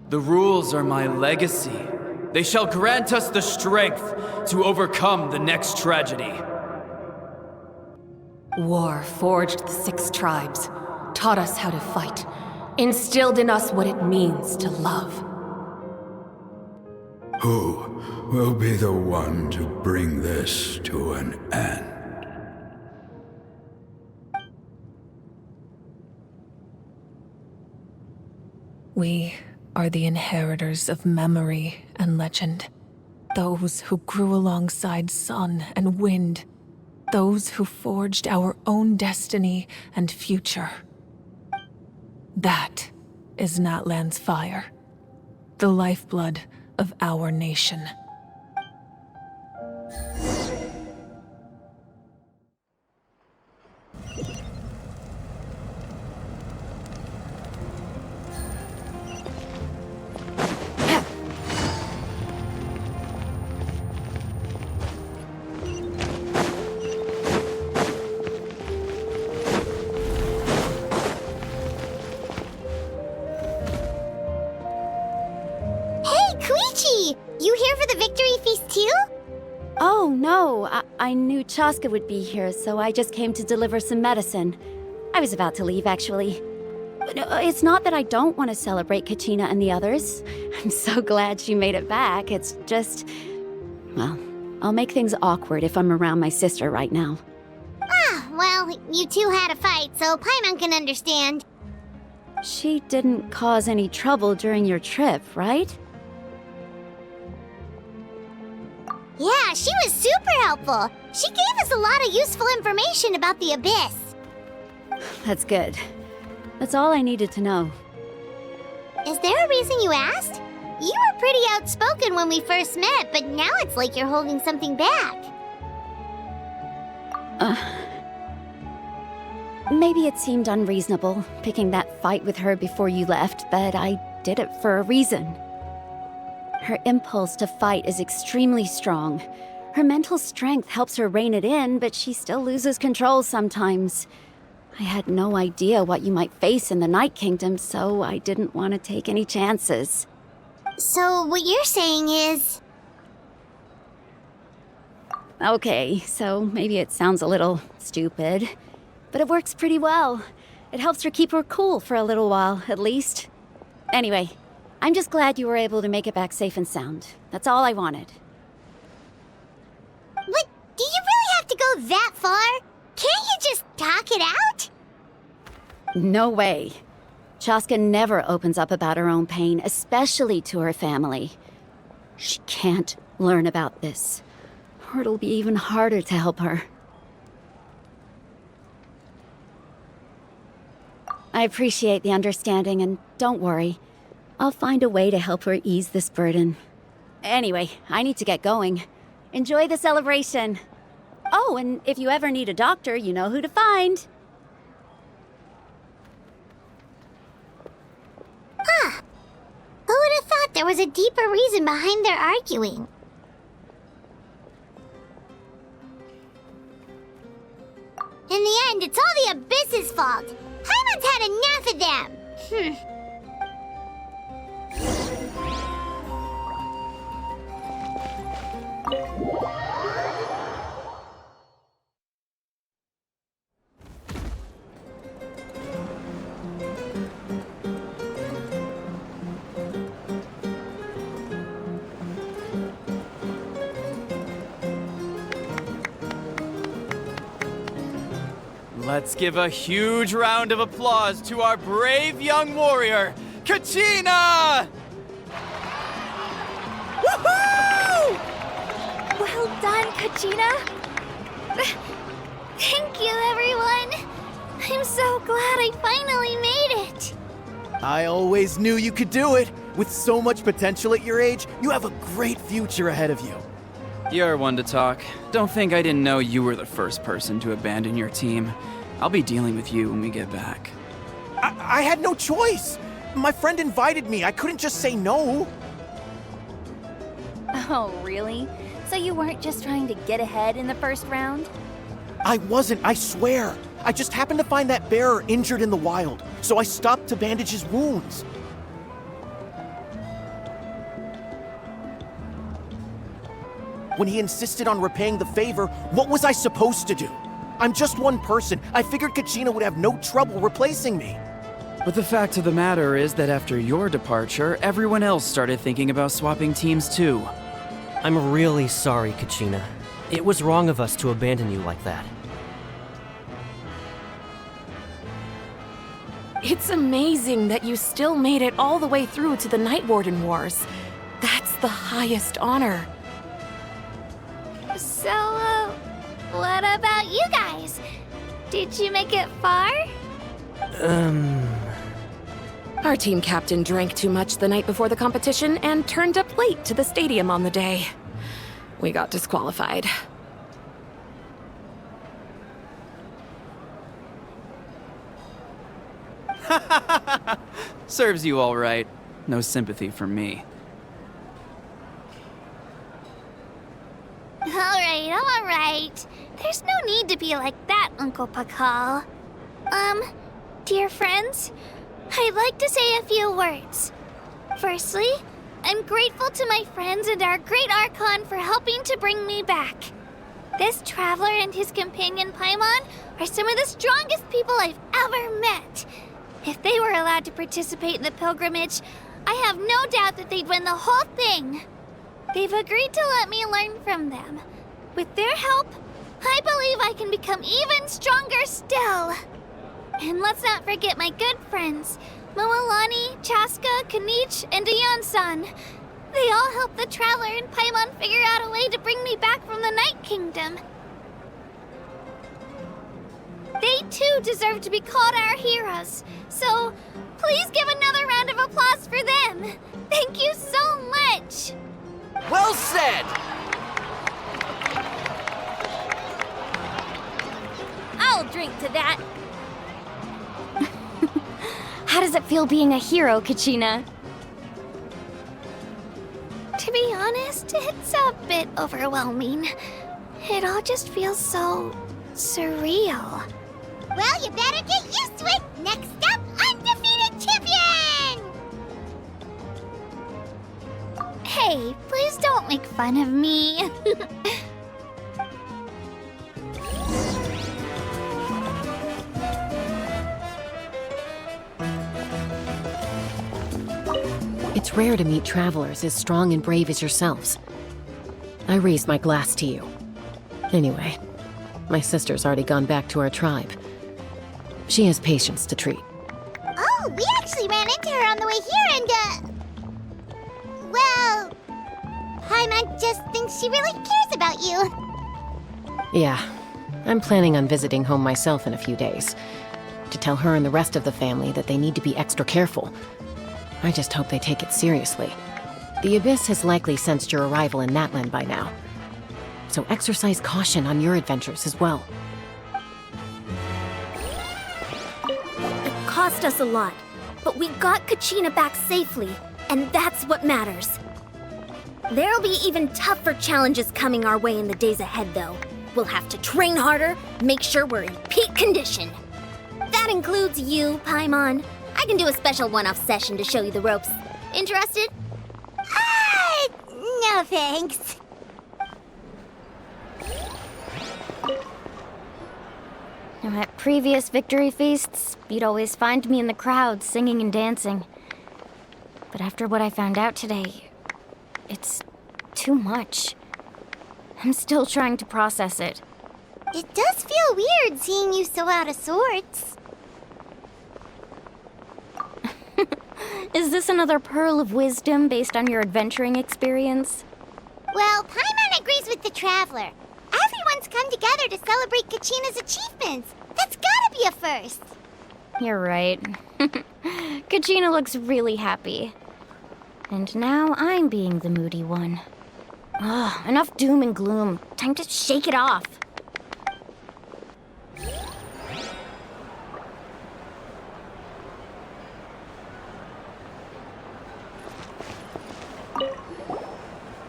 The rules are my legacy. They shall grant us the strength to overcome the next tragedy. War forged the 6 tribes, taught us how to fight, instilled in us what it means to love. Who will be the one to bring this to an end? We are the inheritors of memory and legend. Those who grew alongside sun and wind. Those who forged our own destiny and future. That is Natlan's fire. The lifeblood of our nation. You here for the victory feast too? Oh, no. I knew Chaska would be here, so I just came to deliver some medicine. I was about to leave, actually. It's not that I don't want to celebrate Kachina and the others. I'm so glad she made it back. It's just... well, I'll make things awkward if I'm around my sister right now. Ah, well, you two had a fight, so Paimon can understand. She didn't cause any trouble during your trip, right? Yeah, she was super helpful. She gave us a lot of useful information about the Abyss. That's good. That's all I needed to know. Is there a reason you asked? You were pretty outspoken when we first met, but now it's like you're holding something back. Maybe it seemed unreasonable, picking that fight with her before you left, but I did it for a reason. Her impulse to fight is extremely strong. Her mental strength helps her rein it in, but she still loses control sometimes. I had no idea what you might face in the Night Kingdom, so I didn't want to take any chances. So what you're saying is... Okay, so maybe it sounds a little stupid, but it works pretty well. It helps her keep her cool for a little while, at least. Anyway, I'm just glad you were able to make it back safe and sound. That's all I wanted. But do you really have to go that far? Can't you just talk it out? No way. Chaska never opens up about her own pain, especially to her family. She can't learn about this, or it'll be even harder to help her. I appreciate the understanding, and don't worry. I'll find a way to help her ease this burden. Anyway, I need to get going. Enjoy the celebration. Oh, and if you ever need a doctor, you know who to find. Huh. Who would have thought there was a deeper reason behind their arguing? In the end, it's all the Abyss's fault. Paimon's had enough of them. Let's give a huge round of applause to our brave young warrior, Kachina! Woohoo! Well done, Kachina. Thank you, everyone. I'm so glad I finally made it. I always knew you could do it. With so much potential at your age, you have a great future ahead of you. You're one to talk. Don't think I didn't know you were the first person to abandon your team. I'll be dealing with you when we get back. I had no choice. My friend invited me. I couldn't just say no. Oh, really? So you weren't just trying to get ahead in the first round? I wasn't, I swear. I just happened to find that bearer injured in the wild, so I stopped to bandage his wounds. When he insisted on repaying the favor, what was I supposed to do? I'm just one person. I figured Kachina would have no trouble replacing me. But the fact of the matter is that after your departure, everyone else started thinking about swapping teams too. I'm really sorry, Kachina. It was wrong of us to abandon you like that. It's amazing that you still made it all the way through to the Night Warden Wars. That's the highest honor. So, what about you guys? Did you make it far? Our team captain drank too much the night before the competition and turned up late to the stadium on the day. We got disqualified. Serves you all right. No sympathy from me. All right. There's no need to be like that, Uncle Pakal. Dear friends, I'd like to say a few words. Firstly, I'm grateful to my friends and our great Archon for helping to bring me back. This traveler and his companion Paimon are some of the strongest people I've ever met. If they were allowed to participate in the pilgrimage, I have no doubt that they'd win the whole thing. They've agreed to let me learn from them. With their help, I believe I can become even stronger still. And let's not forget my good friends, Moalani, Chaska, Kanich, and Ayan-san. They all helped the Traveler and Paimon figure out a way to bring me back from the Night Kingdom. They too deserve to be called our heroes, so please give another round of applause for them. Thank you so much! Well said! I'll drink to that. How does it feel being a hero, Kachina? To be honest, it's a bit overwhelming. It all just feels so surreal. Well, you better get used to it! Next up, undefeated champion! Hey, please don't make fun of me. It's rare to meet travelers as strong and brave as yourselves. I raised my glass to you. Anyway, my sister's already gone back to our tribe. She has patients to treat. Oh, we actually ran into her on the way here and, well, Paimon just thinks she really cares about you. Yeah, I'm planning on visiting home myself in a few days. To tell her and the rest of the family that they need to be extra careful. I just hope they take it seriously. The Abyss has likely sensed your arrival in Natlan by now. So exercise caution on your adventures as well. It cost us a lot, but we got Kachina back safely, and that's what matters. There'll be even tougher challenges coming our way in the days ahead, though. We'll have to train harder, make sure we're in peak condition. That includes you, Paimon. I can do a special one-off session to show you the ropes. Interested? No thanks. Now, at previous victory feasts, you'd always find me in the crowd singing and dancing. But after what I found out today, it's too much. I'm still trying to process it. It does feel weird seeing you so out of sorts. Is this another pearl of wisdom based on your adventuring experience? Well, Paimon agrees with the Traveler. Everyone's come together to celebrate Kachina's achievements. That's gotta be a first. You're right. Kachina looks really happy. And now I'm being the moody one. Ugh, enough doom and gloom. Time to shake it off.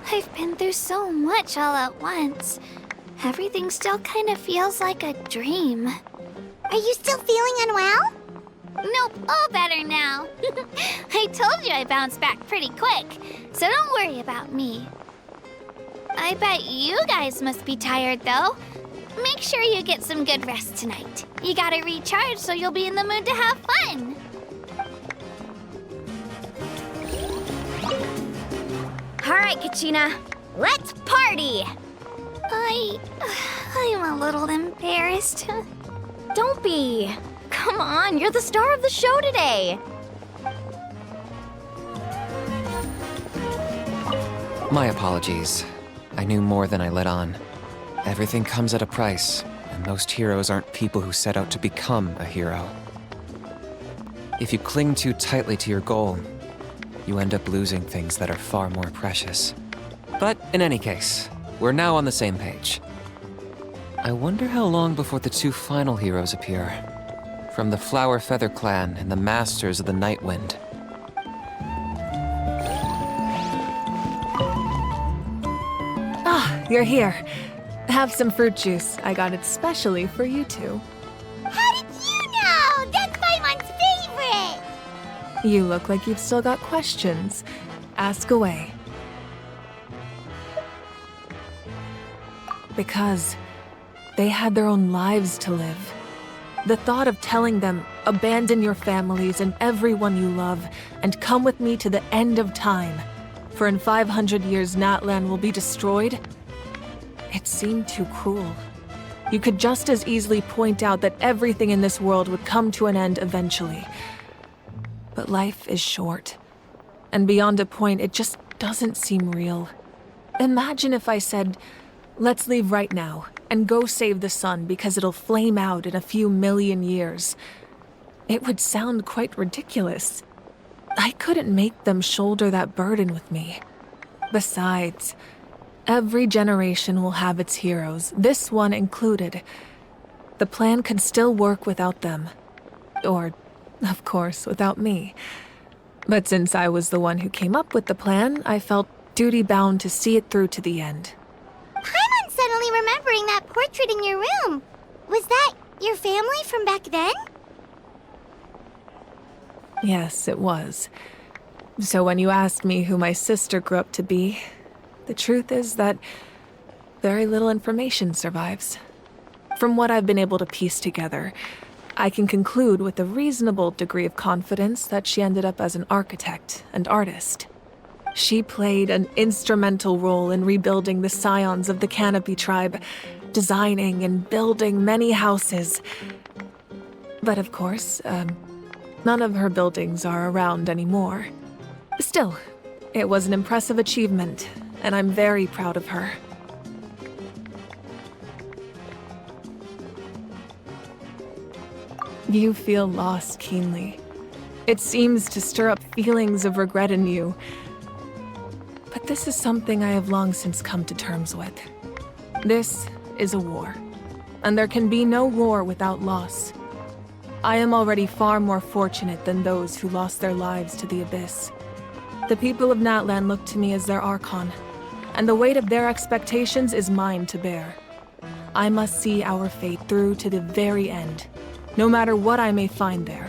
I've been through so much all at once. Everything still kind of feels like a dream. Are you still feeling unwell? Nope, all better now. I told you I bounced back pretty quick, so don't worry about me. I bet you guys must be tired, though. Make sure you get some good rest tonight. You gotta recharge so you'll be in the mood to have fun. All right, Kachina, let's party! I'm a little embarrassed. Don't be. Come on, you're the star of the show today. My apologies. I knew more than I let on. Everything comes at a price, and most heroes aren't people who set out to become a hero. If you cling too tightly to your goal, you end up losing things that are far more precious. But in any case, we're now on the same page. I wonder how long before the two final heroes appear. From the Flower Feather Clan and the Masters of the Night Wind. Ah, you're here. Have some fruit juice. I got it specially for you two. How did you know? That's Paimon's favorite! You look like you've still got questions. Ask away. Because they had their own lives to live. The thought of telling them, abandon your families and everyone you love, and come with me to the end of time, for in 500 years Natlan will be destroyed, it seemed too cruel. You could just as easily point out that everything in this world would come to an end eventually. But life is short, and beyond a point, it just doesn't seem real. Imagine if I said, let's leave right now, and go save the sun because it'll flame out in a few million years. It would sound quite ridiculous. I couldn't make them shoulder that burden with me. Besides, every generation will have its heroes, this one included. The plan could still work without them. Or, of course, without me. But since I was the one who came up with the plan, I felt duty-bound to see it through to the end. Paimon's suddenly remembering that portrait in your room. Was that your family from back then? Yes, it was. So when you asked me who my sister grew up to be, the truth is that very little information survives. From what I've been able to piece together, I can conclude with a reasonable degree of confidence that she ended up as an architect and artist. She played an instrumental role in rebuilding the scions of the Canopy tribe, designing and building many houses. But of course, none of her buildings are around anymore. Still, it was an impressive achievement, and I'm very proud of her. You feel lost keenly. It seems to stir up feelings of regret in you. But this is something I have long since come to terms with. This is a war, and there can be no war without loss. I am already far more fortunate than those who lost their lives to the Abyss. The people of Natlan look to me as their Archon, and the weight of their expectations is mine to bear. I must see our fate through to the very end, no matter what I may find there.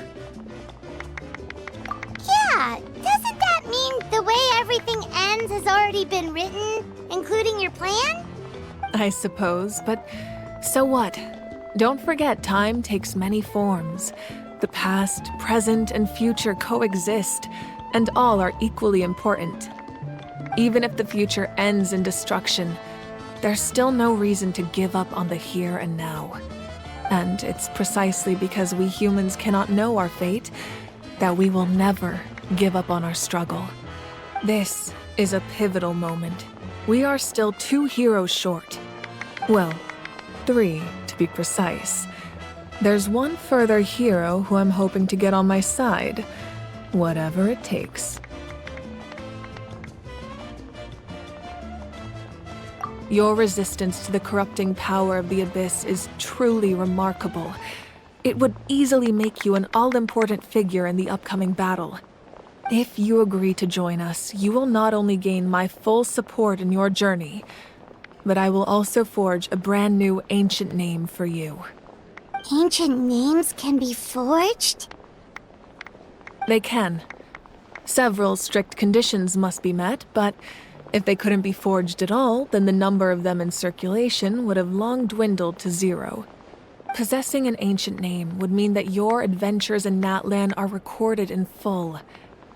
Yeah, doesn't that mean the way everything ends has already been written, including your plan? I suppose, but so what? Don't forget, time takes many forms. The past, present, and future coexist, and all are equally important. Even if the future ends in destruction, there's still no reason to give up on the here and now. And it's precisely because we humans cannot know our fate that we will never give up on our struggle. This is a pivotal moment. We are still 2 heroes short. Well, 3 to be precise. There's one further hero who I'm hoping to get on my side, whatever it takes. Your resistance to the corrupting power of the Abyss is truly remarkable. It would easily make you an all-important figure in the upcoming battle. If you agree to join us, you will not only gain my full support in your journey, but I will also forge a brand new ancient name for you. Ancient names can be forged? They can. Several strict conditions must be met, but if they couldn't be forged at all, then the number of them in circulation would have long dwindled to 0. Possessing an ancient name would mean that your adventures in Natlan are recorded in full.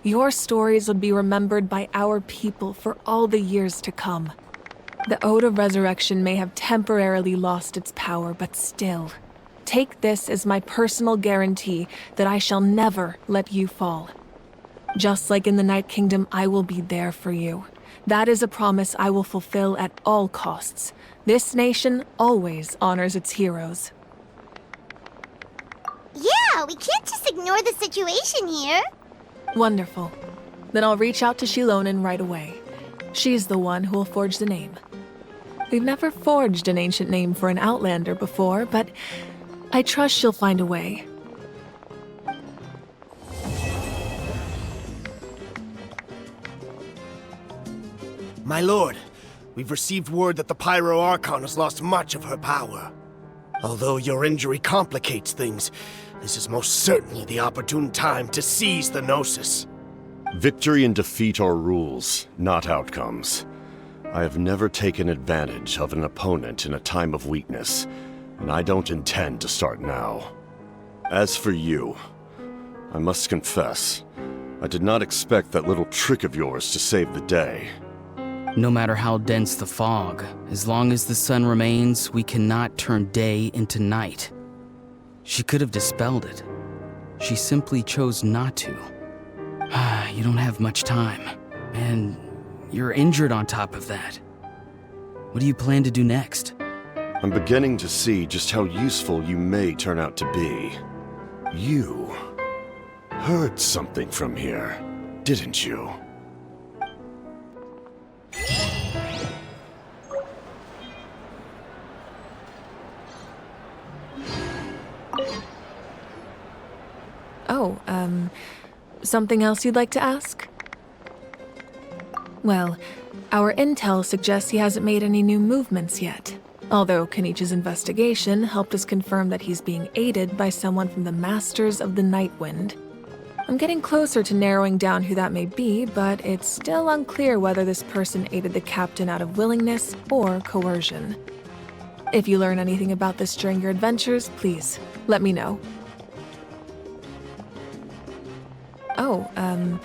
Your stories would be remembered by our people for all the years to come. The Ode of Resurrection may have temporarily lost its power, but still, take this as my personal guarantee that I shall never let you fall. Just like in the Night Kingdom, I will be there for you. That is a promise I will fulfill at all costs. This nation always honors its heroes. Yeah, we can't just ignore the situation here. Wonderful. Then I'll reach out to Shilonen right away. She's the one who will forge the name. We've never forged an ancient name for an Outlander before, but I trust she'll find a way. My lord, we've received word that the Pyro Archon has lost much of her power. Although your injury complicates things, this is most certainly the opportune time to seize the Gnosis. Victory and defeat are rules, not outcomes. I have never taken advantage of an opponent in a time of weakness, and I don't intend to start now. As for you, I must confess, I did not expect that little trick of yours to save the day. No matter how dense the fog, as long as the sun remains, we cannot turn day into night. She could have dispelled it. She simply chose not to. You don't have much time, and you're injured on top of that. What do you plan to do next? I'm beginning to see just how useful you may turn out to be. You heard something from here, didn't you? Oh, something else you'd like to ask? Well, our intel suggests he hasn't made any new movements yet. Although Kenichi's investigation helped us confirm that he's being aided by someone from the Masters of the Nightwind. I'm getting closer to narrowing down who that may be, but it's still unclear whether this person aided the captain out of willingness or coercion. If you learn anything about this during your adventures, please let me know. Oh,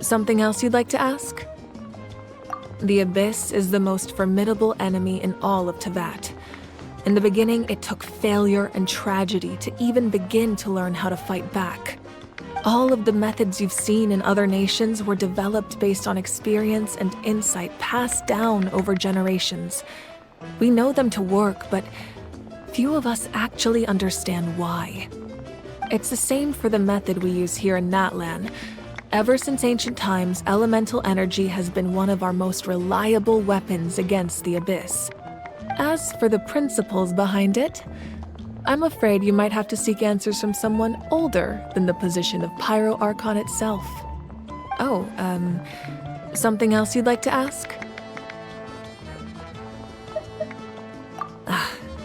something else you'd like to ask? The Abyss is the most formidable enemy in all of Teyvat. In the beginning, it took failure and tragedy to even begin to learn how to fight back. All of the methods you've seen in other nations were developed based on experience and insight passed down over generations. We know them to work, but few of us actually understand why. It's the same for the method we use here in Natlan. Ever since ancient times, elemental energy has been one of our most reliable weapons against the Abyss. As for the principles behind it, I'm afraid you might have to seek answers from someone older than the position of Pyro Archon itself. Oh, something else you'd like to ask?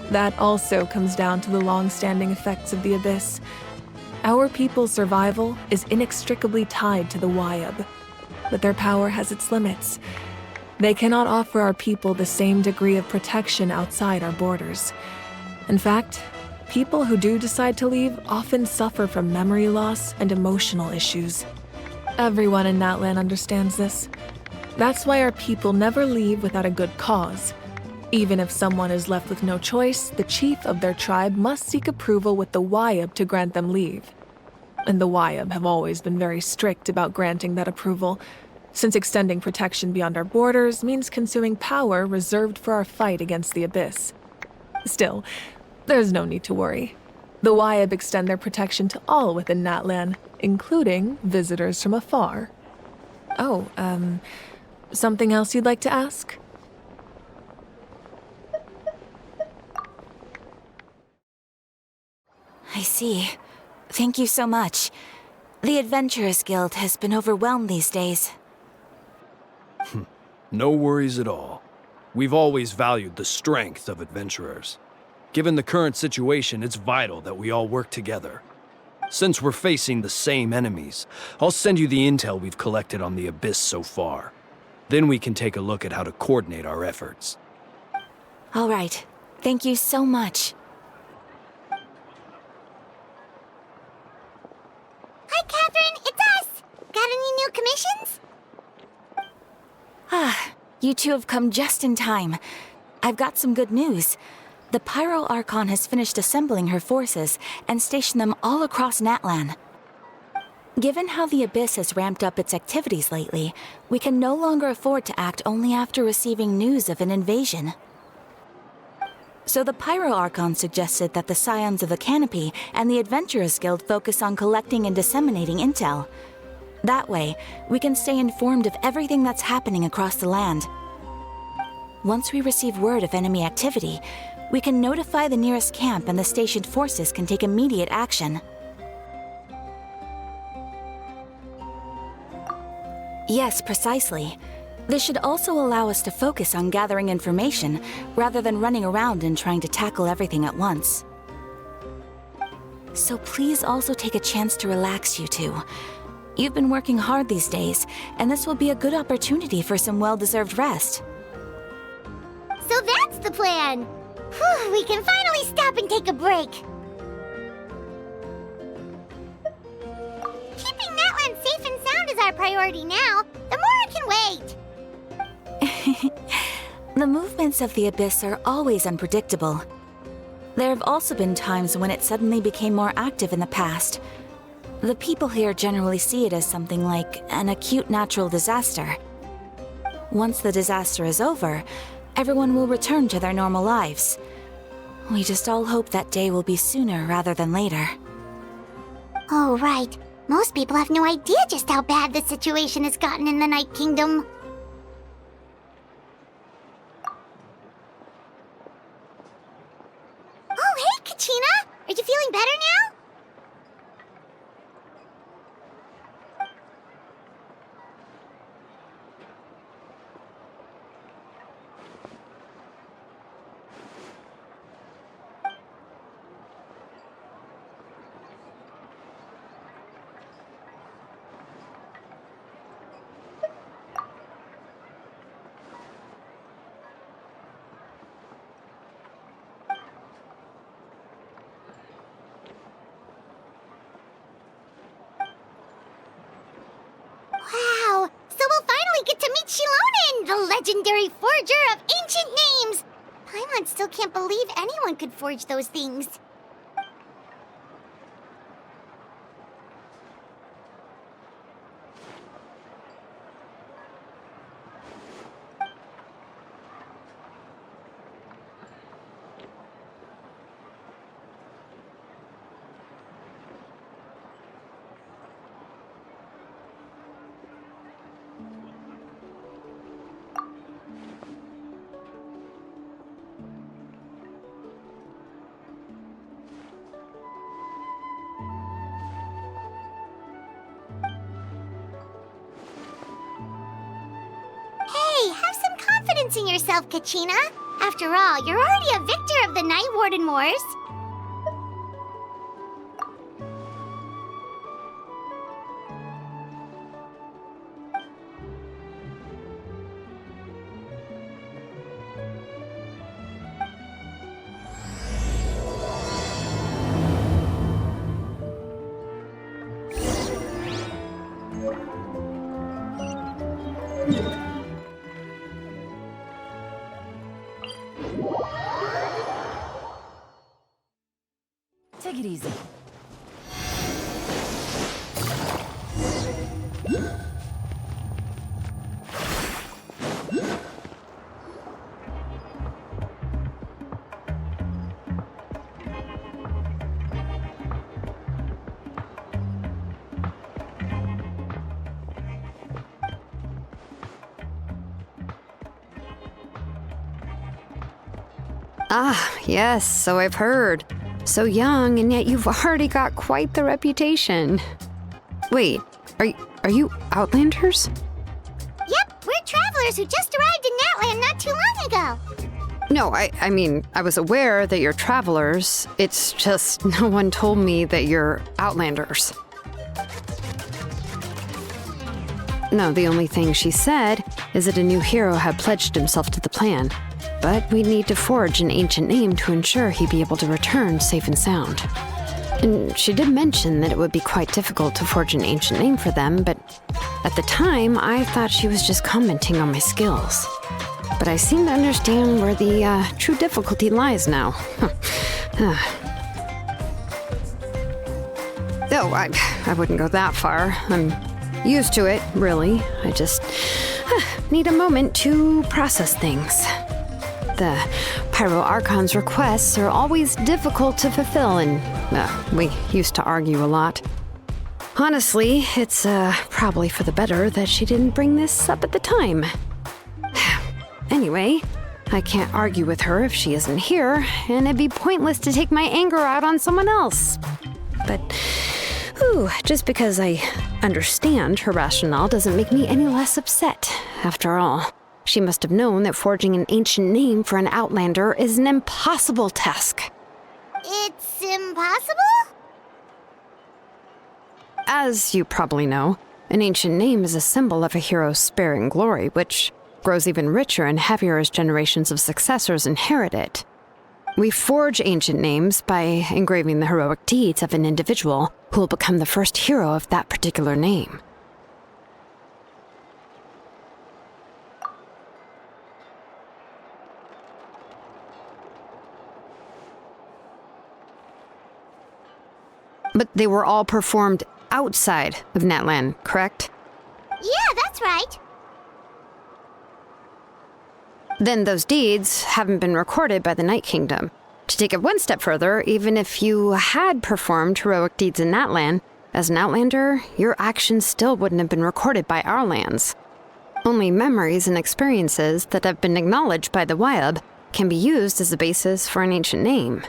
That also comes down to the long-standing effects of the Abyss. Our people's survival is inextricably tied to the Wyab, but their power has its limits. They cannot offer our people the same degree of protection outside our borders. In fact, people who do decide to leave often suffer from memory loss and emotional issues. Everyone in Natlan understands this. That's why our people never leave without a good cause. Even if someone is left with no choice, the chief of their tribe must seek approval with the Wyab to grant them leave. And the Wyab have always been very strict about granting that approval, since extending protection beyond our borders means consuming power reserved for our fight against the Abyss. Still, there's no need to worry. The Wyab extend their protection to all within Natlan, including visitors from afar. Oh, something else you'd like to ask? I see. Thank you so much. The Adventurers Guild has been overwhelmed these days. No worries at all. We've always valued the strength of adventurers. Given the current situation, it's vital that we all work together. Since we're facing the same enemies, I'll send you the intel we've collected on the Abyss so far. Then we can take a look at how to coordinate our efforts. All right. Thank you so much. Hi, Catherine, it's us! Got any new commissions? You two have come just in time. I've got some good news. The Pyro Archon has finished assembling her forces and stationed them all across Natlan. Given how the Abyss has ramped up its activities lately, we can no longer afford to act only after receiving news of an invasion. So the Pyro Archon suggested that the Scions of the Canopy and the Adventurers Guild focus on collecting and disseminating intel. That way, we can stay informed of everything that's happening across the land. Once we receive word of enemy activity, we can notify the nearest camp and the stationed forces can take immediate action. Yes, precisely. This should also allow us to focus on gathering information rather than running around and trying to tackle everything at once. So please also take a chance to relax, you two. You've been working hard these days, and this will be a good opportunity for some well-deserved rest. So that's the plan! Whew, we can finally stop and take a break! Keeping Natlan safe and sound is our priority now. The more can wait! The movements of the Abyss are always unpredictable. There have also been times when it suddenly became more active in the past. The people here generally see it as something like an acute natural disaster. Once the disaster is over, everyone will return to their normal lives. We just all hope that day will be sooner rather than later. Oh, right. Most people have no idea just how bad the situation has gotten in the Night Kingdom. Oh, hey, Kachina! Are you feeling better now? Wow! So we'll finally get to meet Shilonen, the legendary forger of ancient names! Paimon still can't believe anyone could forge those things. Hey, have some confidence in yourself, Kachina. After all, you're already a victor of the Night Warden Wars. it easy. Ah, yes, so I've heard. So young, and yet you've already got quite the reputation. Wait, are you Outlanders? Yep, we're travelers who just arrived in Natlan not too long ago. No, I mean, I was aware that you're travelers. It's just no one told me that you're Outlanders. No, the only thing she said is that a new hero had pledged himself to the plan. But we'd need to forge an ancient name to ensure he'd be able to return safe and sound. And she did mention that it would be quite difficult to forge an ancient name for them, but at the time, I thought she was just commenting on my skills. But I seem to understand where the true difficulty lies now. Oh, I wouldn't go that far. I'm used to it, really. I just need a moment to process things. The Pyro Archon's requests are always difficult to fulfill, and we used to argue a lot. Honestly, it's probably for the better that she didn't bring this up at the time. Anyway, I can't argue with her if she isn't here, and it'd be pointless to take my anger out on someone else. But, just because I understand her rationale doesn't make me any less upset, after all. She must have known that forging an ancient name for an Outlander is an impossible task. It's impossible? As you probably know, an ancient name is a symbol of a hero's sparing glory, which grows even richer and heavier as generations of successors inherit it. We forge ancient names by engraving the heroic deeds of an individual who will become the first hero of that particular name. But they were all performed outside of Natlan, correct? Yeah, that's right. Then those deeds haven't been recorded by the Night Kingdom. To take it one step further, even if you had performed heroic deeds in Natlan, as an Outlander, your actions still wouldn't have been recorded by our lands. Only memories and experiences that have been acknowledged by the Wyab can be used as a basis for an ancient name.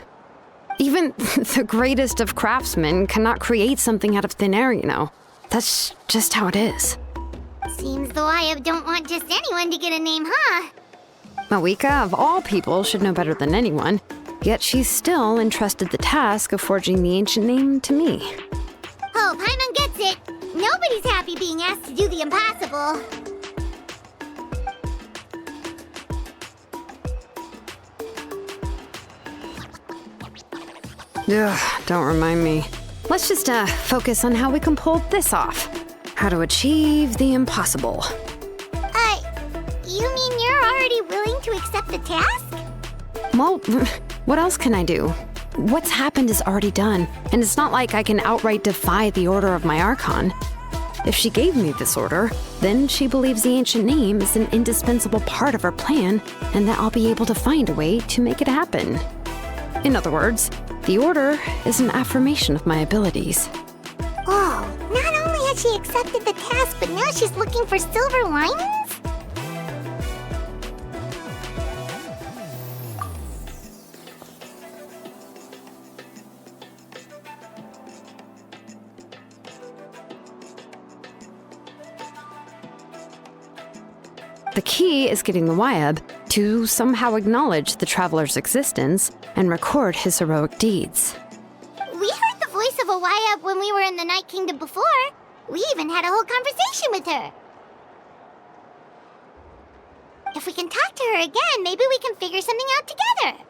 Even the greatest of craftsmen cannot create something out of thin air, you know. That's just how it is. Seems the Wyab don't want just anyone to get a name, huh? Mawika, of all people, should know better than anyone, yet she's still entrusted the task of forging the ancient name to me. Oh, Paimon gets it. Nobody's happy being asked to do the impossible. Ugh, don't remind me. Let's just focus on how we can pull this off. How to achieve the impossible. You mean you're already willing to accept the task? Well, what else can I do? What's happened is already done, and it's not like I can outright defy the order of my Archon. If she gave me this order, then she believes the ancient name is an indispensable part of her plan, and that I'll be able to find a way to make it happen. In other words, the order is an affirmation of my abilities. Oh, not only has she accepted the task, but now she's looking for silver linings? The key is getting the Wyab to somehow acknowledge the traveler's existence and record his heroic deeds. We heard the voice of a Wyab when we were in the Night Kingdom before. We even had a whole conversation with her. If we can talk to her again, maybe we can figure something out together.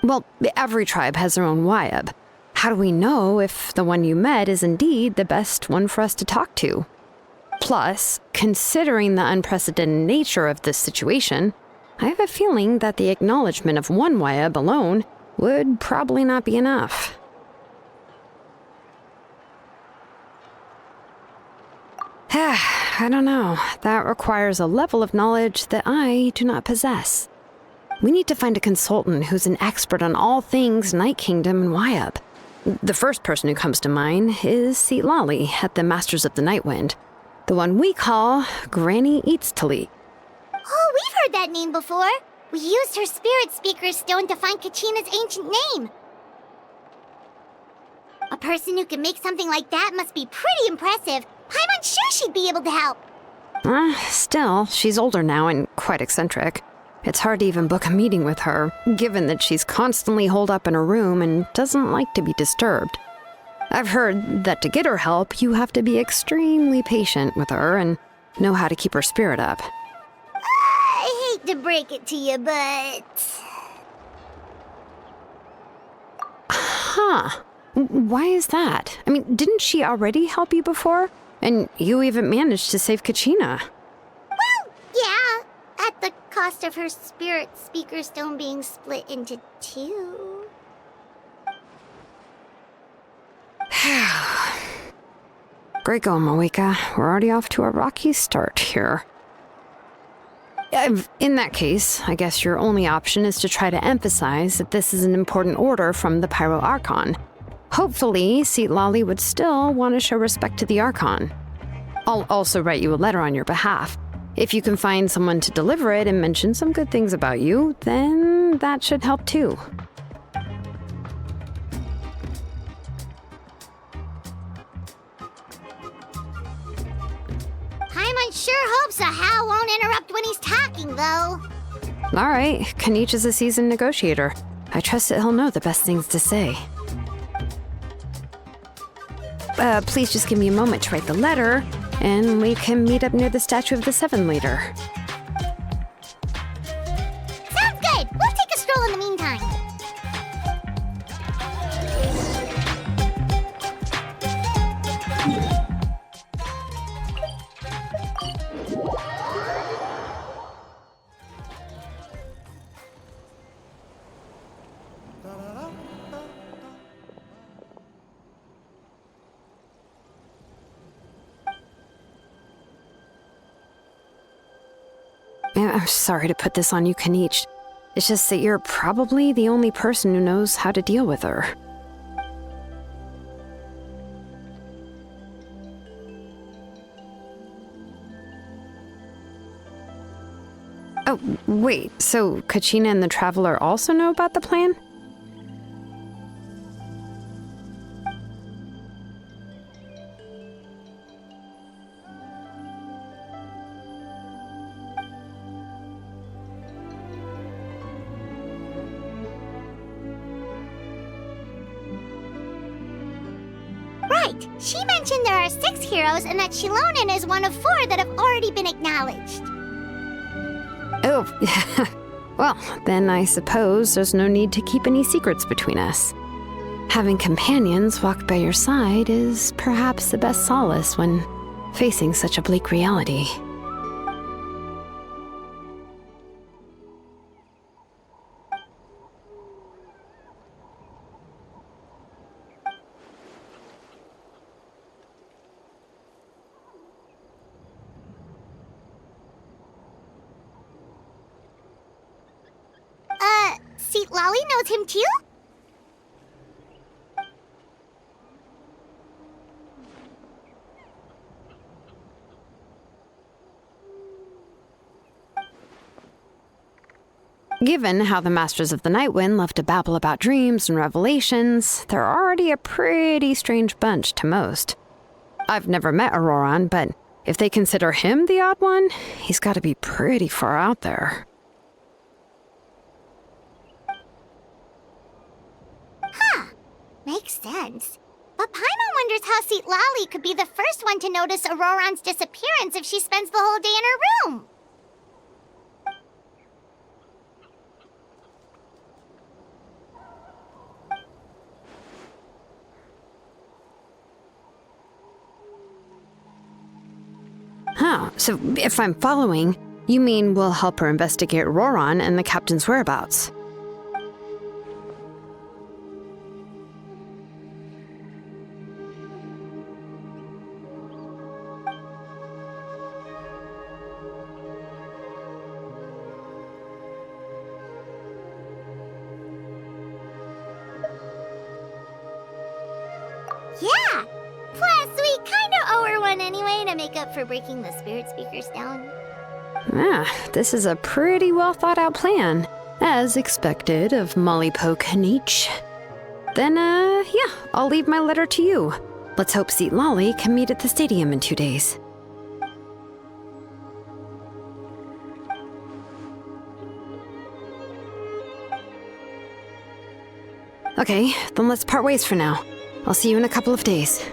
Well, every tribe has their own Wyab. How do we know if the one you met is indeed the best one for us to talk to? Plus, considering the unprecedented nature of this situation, I have a feeling that the acknowledgement of one Wyab alone would probably not be enough. I don't know. That requires a level of knowledge that I do not possess. We need to find a consultant who's an expert on all things Night Kingdom and Wyup. The first person who comes to mind is Lali at the Masters of the Nightwind. The one we call Granny Eatstali. Oh, we've heard that name before. We used her Spirit Speaker's Stone to find Kachina's ancient name. A person who can make something like that must be pretty impressive. I'm unsure she'd be able to help. Still, she's older now and quite eccentric. It's hard to even book a meeting with her, given that she's constantly holed up in her room and doesn't like to be disturbed. I've heard that to get her help, you have to be extremely patient with her and know how to keep her spirit up. I hate to break it to you, but... Huh. Why is that? I mean, didn't she already help you before? And you even managed to save Kachina. Well, yeah. At the cost of her Spirit Speaker Stone being split into two. Great going, Moeka. We're already off to a rocky start here. In that case, I guess your only option is to try to emphasize that this is an important order from the Pyro Archon. Hopefully, Lali would still want to show respect to the Archon. I'll also write you a letter on your behalf. If you can find someone to deliver it and mention some good things about you, then that should help too. Paimon sure hopes a Hal won't interrupt when he's talking, though. All right, Kanich is a seasoned negotiator. I trust that he'll know the best things to say. Please just give me a moment to write the letter, and we can meet up near the Statue of the Seven later. Sounds good! We'll take a stroll in the meantime. I'm sorry to put this on you, Kanich. It's just that you're probably the only person who knows how to deal with her. Oh, wait, so Kachina and the Traveler also know about the plan? Right! She mentioned there are 6 heroes and that Shilonen is one of 4 that have already been acknowledged. Oh, well, then I suppose there's no need to keep any secrets between us. Having companions walk by your side is perhaps the best solace when facing such a bleak reality. Lali knows him too? Given how the Masters of the Nightwind love to babble about dreams and revelations, they're already a pretty strange bunch to most. I've never met Auroran, but if they consider him the odd one, he's got to be pretty far out there. Huh. Makes sense. But Paimon wonders how Lali could be the first one to notice Auroran's disappearance if she spends the whole day in her room. Huh, so if I'm following, you mean we'll help her investigate Auroran and the captain's whereabouts? to make up for breaking the spirit speakers down. This is a pretty well thought out plan, as expected of Molly Poke Nietzsche. Then, yeah, I'll leave my letter to you. Let's hope Seat Lolly can meet at the stadium in 2 days. Okay, then let's part ways for now. I'll see you in a couple of days.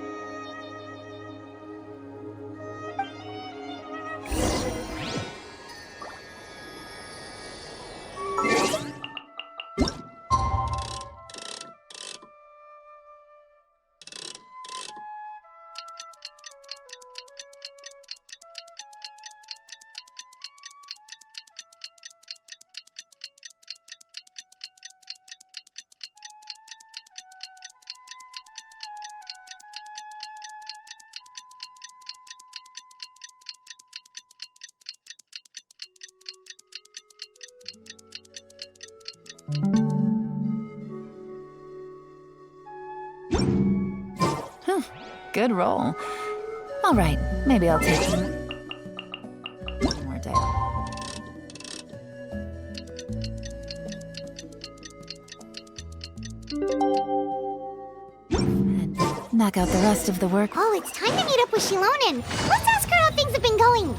Good roll. All right, maybe I'll take one more day. And knock out the rest of the work. Oh, it's time to meet up with Shilonen. Let's ask her how things have been going.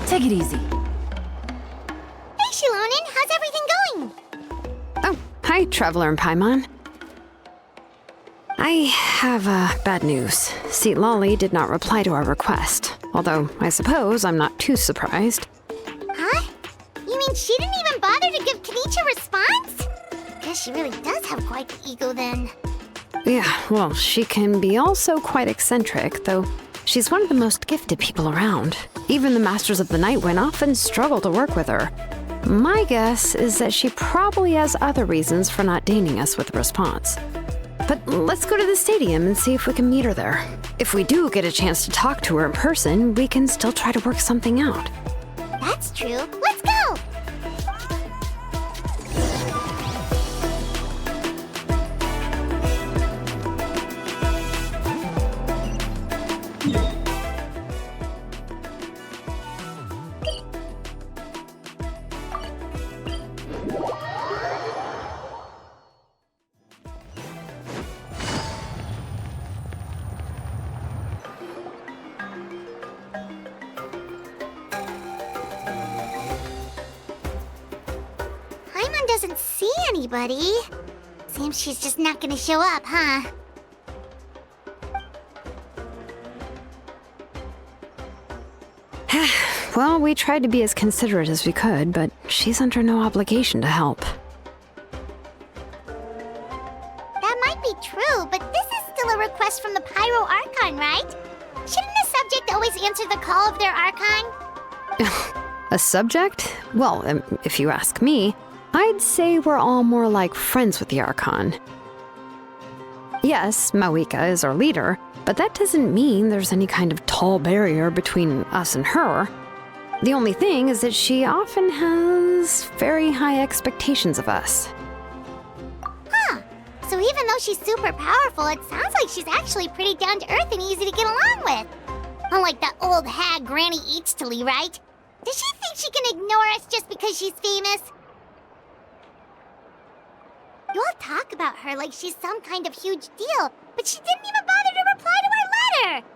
Take it easy. Hey, Shilonen, how's everything going? Hi, Traveler and Paimon. I have bad news. Seat Lolly did not reply to our request, although I suppose I'm not too surprised. Huh? You mean she didn't even bother to give Kenichi a response? Guess she really does have quite the ego then. Yeah, well, she can be also quite eccentric, though she's one of the most gifted people around. Even the Masters of the Night Wind often struggle to work with her. My guess is that she probably has other reasons for not deigning us with a response. But let's go to the stadium and see if we can meet her there. If we do get a chance to talk to her in person, we can still try to work something out. That's true. Let's go! Doesn't see anybody. Seems she's just not gonna show up, huh? Well, we tried to be as considerate as we could, but she's under no obligation to help. That might be true, but this is still a request from the Pyro Archon, right? Shouldn't the subject always answer the call of their Archon? A subject? Well, if you ask me, I'd say we're all more like friends with the Archon. Yes, Mawika is our leader, but that doesn't mean there's any kind of tall barrier between us and her. The only thing is that she often has very high expectations of us. Huh. So even though she's super powerful, it sounds like she's actually pretty down to earth and easy to get along with. Unlike that old hag Granny Eatstily, right? Does she think she can ignore us just because she's famous? You all talk about her like she's some kind of huge deal, but she didn't even bother to reply to our letter!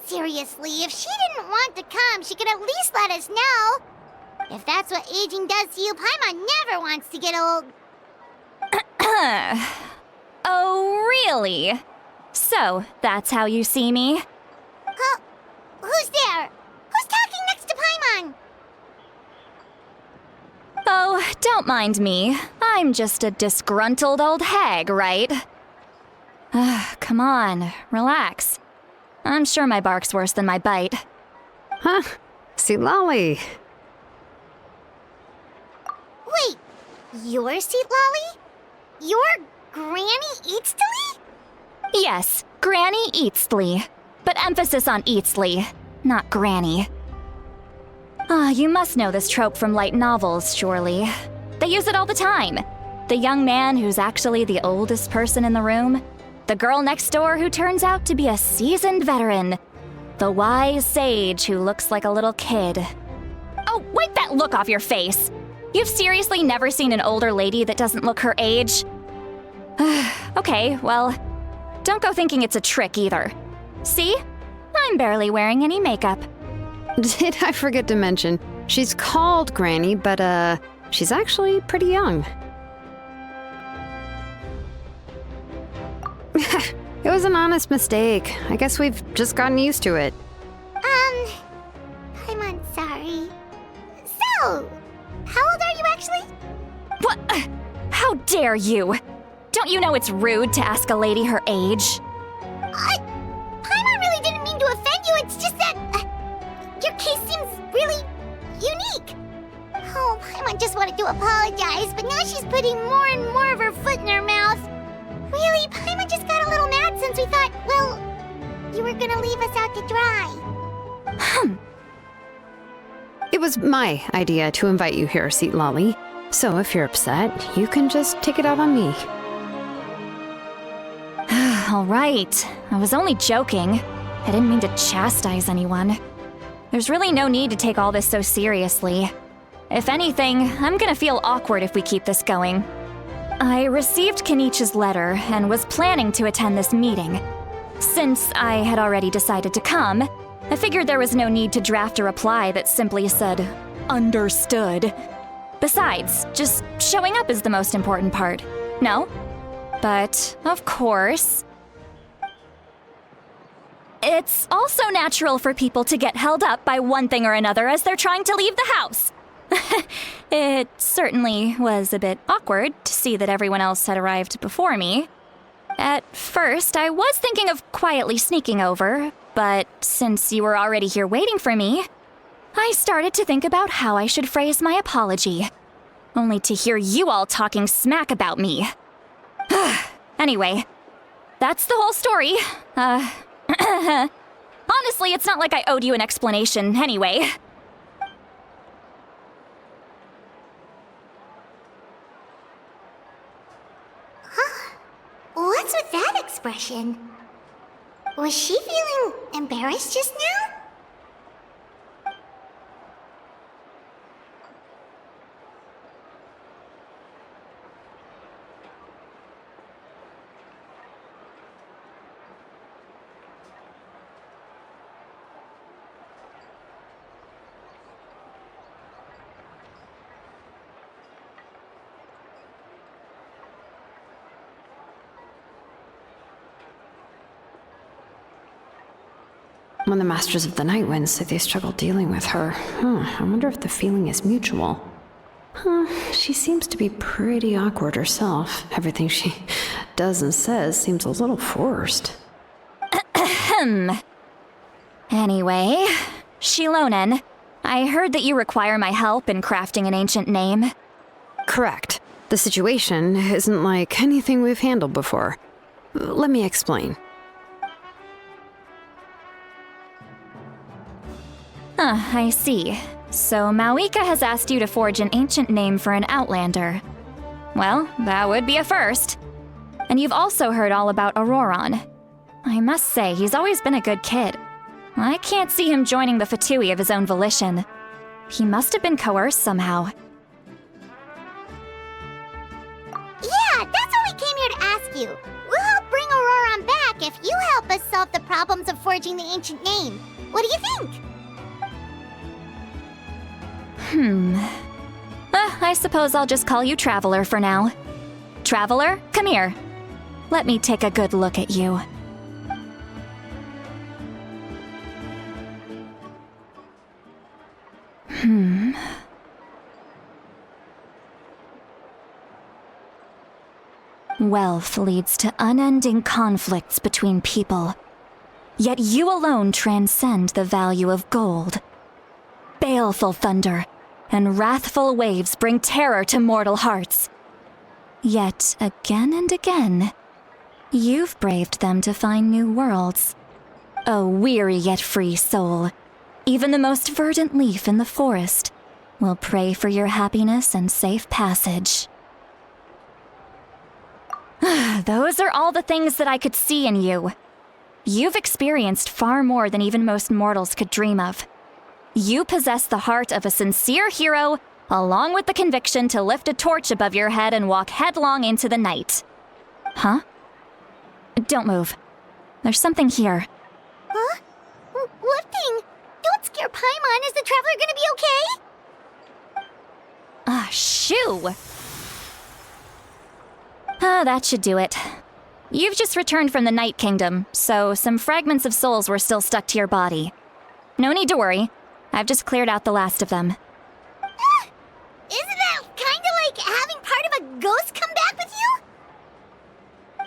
Seriously, if she didn't want to come, she could at least let us know. If that's what aging does to you, Paimon never wants to get old. Oh, really? So, that's how you see me? Huh? Who's there? Who's talking next to Paimon? Oh, don't mind me. I'm just a disgruntled old hag, right? Come on, relax. I'm sure my bark's worse than my bite. Huh? Seat Lolly. Wait, you're Seat Lolly? You're Granny Eatstily? Yes, Granny Eatstly. But emphasis on Eatstly, not Granny. You must know this trope from light novels, surely. They use it all the time. The young man who's actually the oldest person in the room. The girl next door who turns out to be a seasoned veteran. The wise sage who looks like a little kid. Oh, wipe that look off your face! You've seriously never seen an older lady that doesn't look her age? Okay, well, don't go thinking it's a trick either. See? I'm barely wearing any makeup. Did I forget to mention, she's called Granny, but she's actually pretty young. It was an honest mistake. I guess we've just gotten used to it. I'm sorry. So, how old are you actually? What? How dare you? Don't you know it's rude to ask a lady her age? Paimon really didn't mean to offend you, it's just that your case seems really unique. Oh, Paimon just wanted to apologize, but now she's putting more and more of her foot in her mouth. Really, Paimon just got a little mad since we thought, well, you were gonna leave us out to dry. It was my idea to invite you here, Seat Lolly. So if you're upset, you can just take it out on me. All right. I was only joking. I didn't mean to chastise anyone. There's really no need to take all this so seriously. If anything, I'm gonna feel awkward if we keep this going. I received Kenichi's letter and was planning to attend this meeting. Since I had already decided to come, I figured there was no need to draft a reply that simply said, "Understood." Besides, just showing up is the most important part. No? But, of course, it's also natural for people to get held up by one thing or another as they're trying to leave the house. It certainly was a bit awkward to see that everyone else had arrived before me. At first, I was thinking of quietly sneaking over, but since you were already here waiting for me, I started to think about how I should phrase my apology. Only to hear you all talking smack about me. Anyway, that's the whole story. Honestly, it's not like I owed you an explanation anyway. What's with that expression? Was she feeling embarrassed just now? When the Masters of the Night Winds say they struggle dealing with her, I wonder if the feeling is mutual. She seems to be pretty awkward herself. Everything she does and says seems a little forced. Anyway, Shilonen, I heard that you require my help in crafting an ancient name. Correct. The situation isn't like anything we've handled before. Let me explain. I see. So Mawika has asked you to forge an ancient name for an Outlander. Well, that would be a first. And you've also heard all about Auroron. I must say, he's always been a good kid. I can't see him joining the Fatui of his own volition. He must have been coerced somehow. Yeah, that's what we came here to ask you. We'll help bring Auroron back if you help us solve the problems of forging the ancient name. What do you think? I suppose I'll just call you Traveler for now. Traveler, come here. Let me take a good look at you. Wealth leads to unending conflicts between people. Yet you alone transcend the value of gold. Baleful thunder and wrathful waves bring terror to mortal hearts. Yet again and again, you've braved them to find new worlds. O weary yet free soul, even the most verdant leaf in the forest will pray for your happiness and safe passage. Those are all the things that I could see in you. You've experienced far more than even most mortals could dream of. You possess the heart of a sincere hero, along with the conviction to lift a torch above your head and walk headlong into the night. Huh? Don't move. There's something here. Huh? What thing? Don't scare Paimon. Is the traveler gonna be okay? Shoo! That should do it. You've just returned from the Night Kingdom, so some fragments of souls were still stuck to your body. No need to worry. I've just cleared out the last of them. Isn't that kinda like having part of a ghost come back with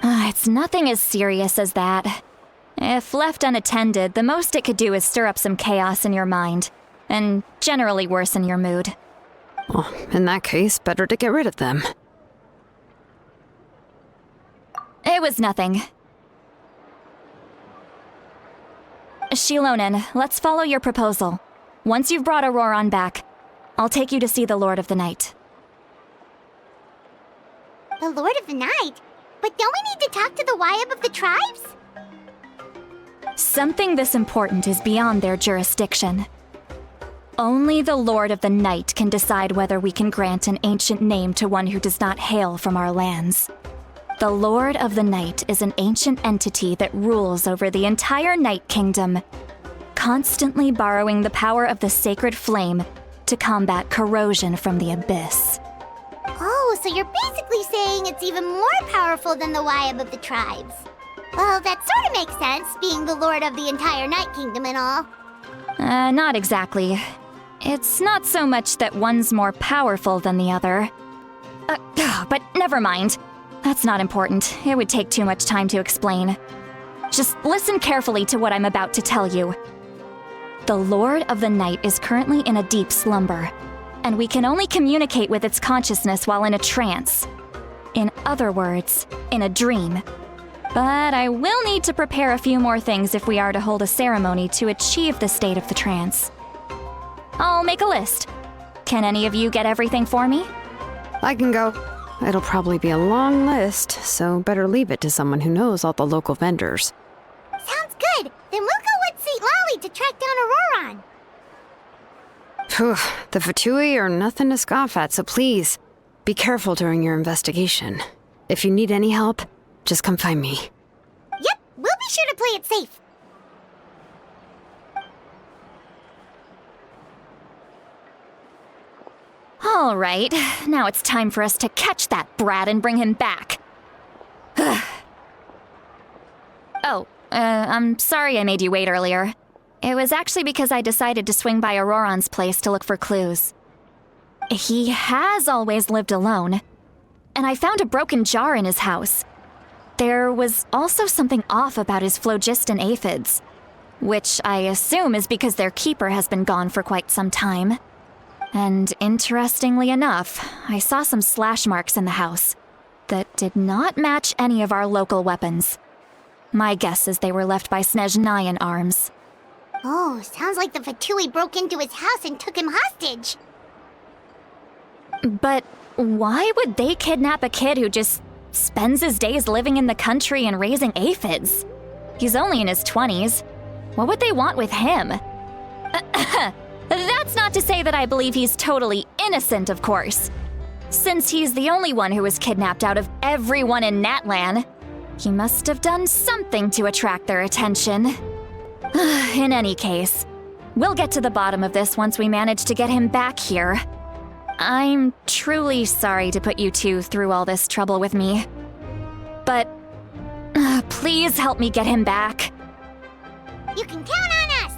you? It's nothing as serious as that. If left unattended, the most it could do is stir up some chaos in your mind, and generally worsen your mood. Well, in that case, better to get rid of them. It was nothing. Shilonen, let's follow your proposal. Once you've brought Auroran back, I'll take you to see the Lord of the Night. The Lord of the Night? But don't we need to talk to the Wyab of the tribes? Something this important is beyond their jurisdiction. Only the Lord of the Night can decide whether we can grant an ancient name to one who does not hail from our lands. The Lord of the Night is an ancient entity that rules over the entire Night Kingdom, constantly borrowing the power of the sacred flame to combat corrosion from the abyss. Oh, so you're basically saying it's even more powerful than the Wyab of the tribes. Well, that sort of makes sense, being the lord of the entire Night Kingdom and all. Not exactly. It's not so much that one's more powerful than the other. But never mind. That's not important. It would take too much time to explain. Just listen carefully to what I'm about to tell you. The Lord of the Night is currently in a deep slumber, and we can only communicate with its consciousness while in a trance. In other words, in a dream. But I will need to prepare a few more things if we are to hold a ceremony to achieve the state of the trance. I'll make a list. Can any of you get everything for me? I can go. It'll probably be a long list, so better leave it to someone who knows all the local vendors. Sounds good. Then we'll go with St. Lolly to track down Auroran. Phew, the Fatui are nothing to scoff at, so please, be careful during your investigation. If you need any help, just come find me. Yep, we'll be sure to play it safe. All right, now it's time for us to catch that brat and bring him back. I'm sorry I made you wait earlier. It was actually because I decided to swing by Auroran's place to look for clues. He has always lived alone, and I found a broken jar in his house. There was also something off about his phlogiston aphids, which I assume is because their keeper has been gone for quite some time. And interestingly enough, I saw some slash marks in the house that did not match any of our local weapons. My guess is they were left by Snezhnayan arms. Oh, sounds like the Fatui broke into his house and took him hostage. But why would they kidnap a kid who just spends his days living in the country and raising aphids? He's only in his 20s. What would they want with him? That's not to say that I believe he's totally innocent, of course. Since he's the only one who was kidnapped out of everyone in Natlan, he must have done something to attract their attention. In any case, we'll get to the bottom of this once we manage to get him back here. I'm truly sorry to put you two through all this trouble with me. But please help me get him back. You can count on us!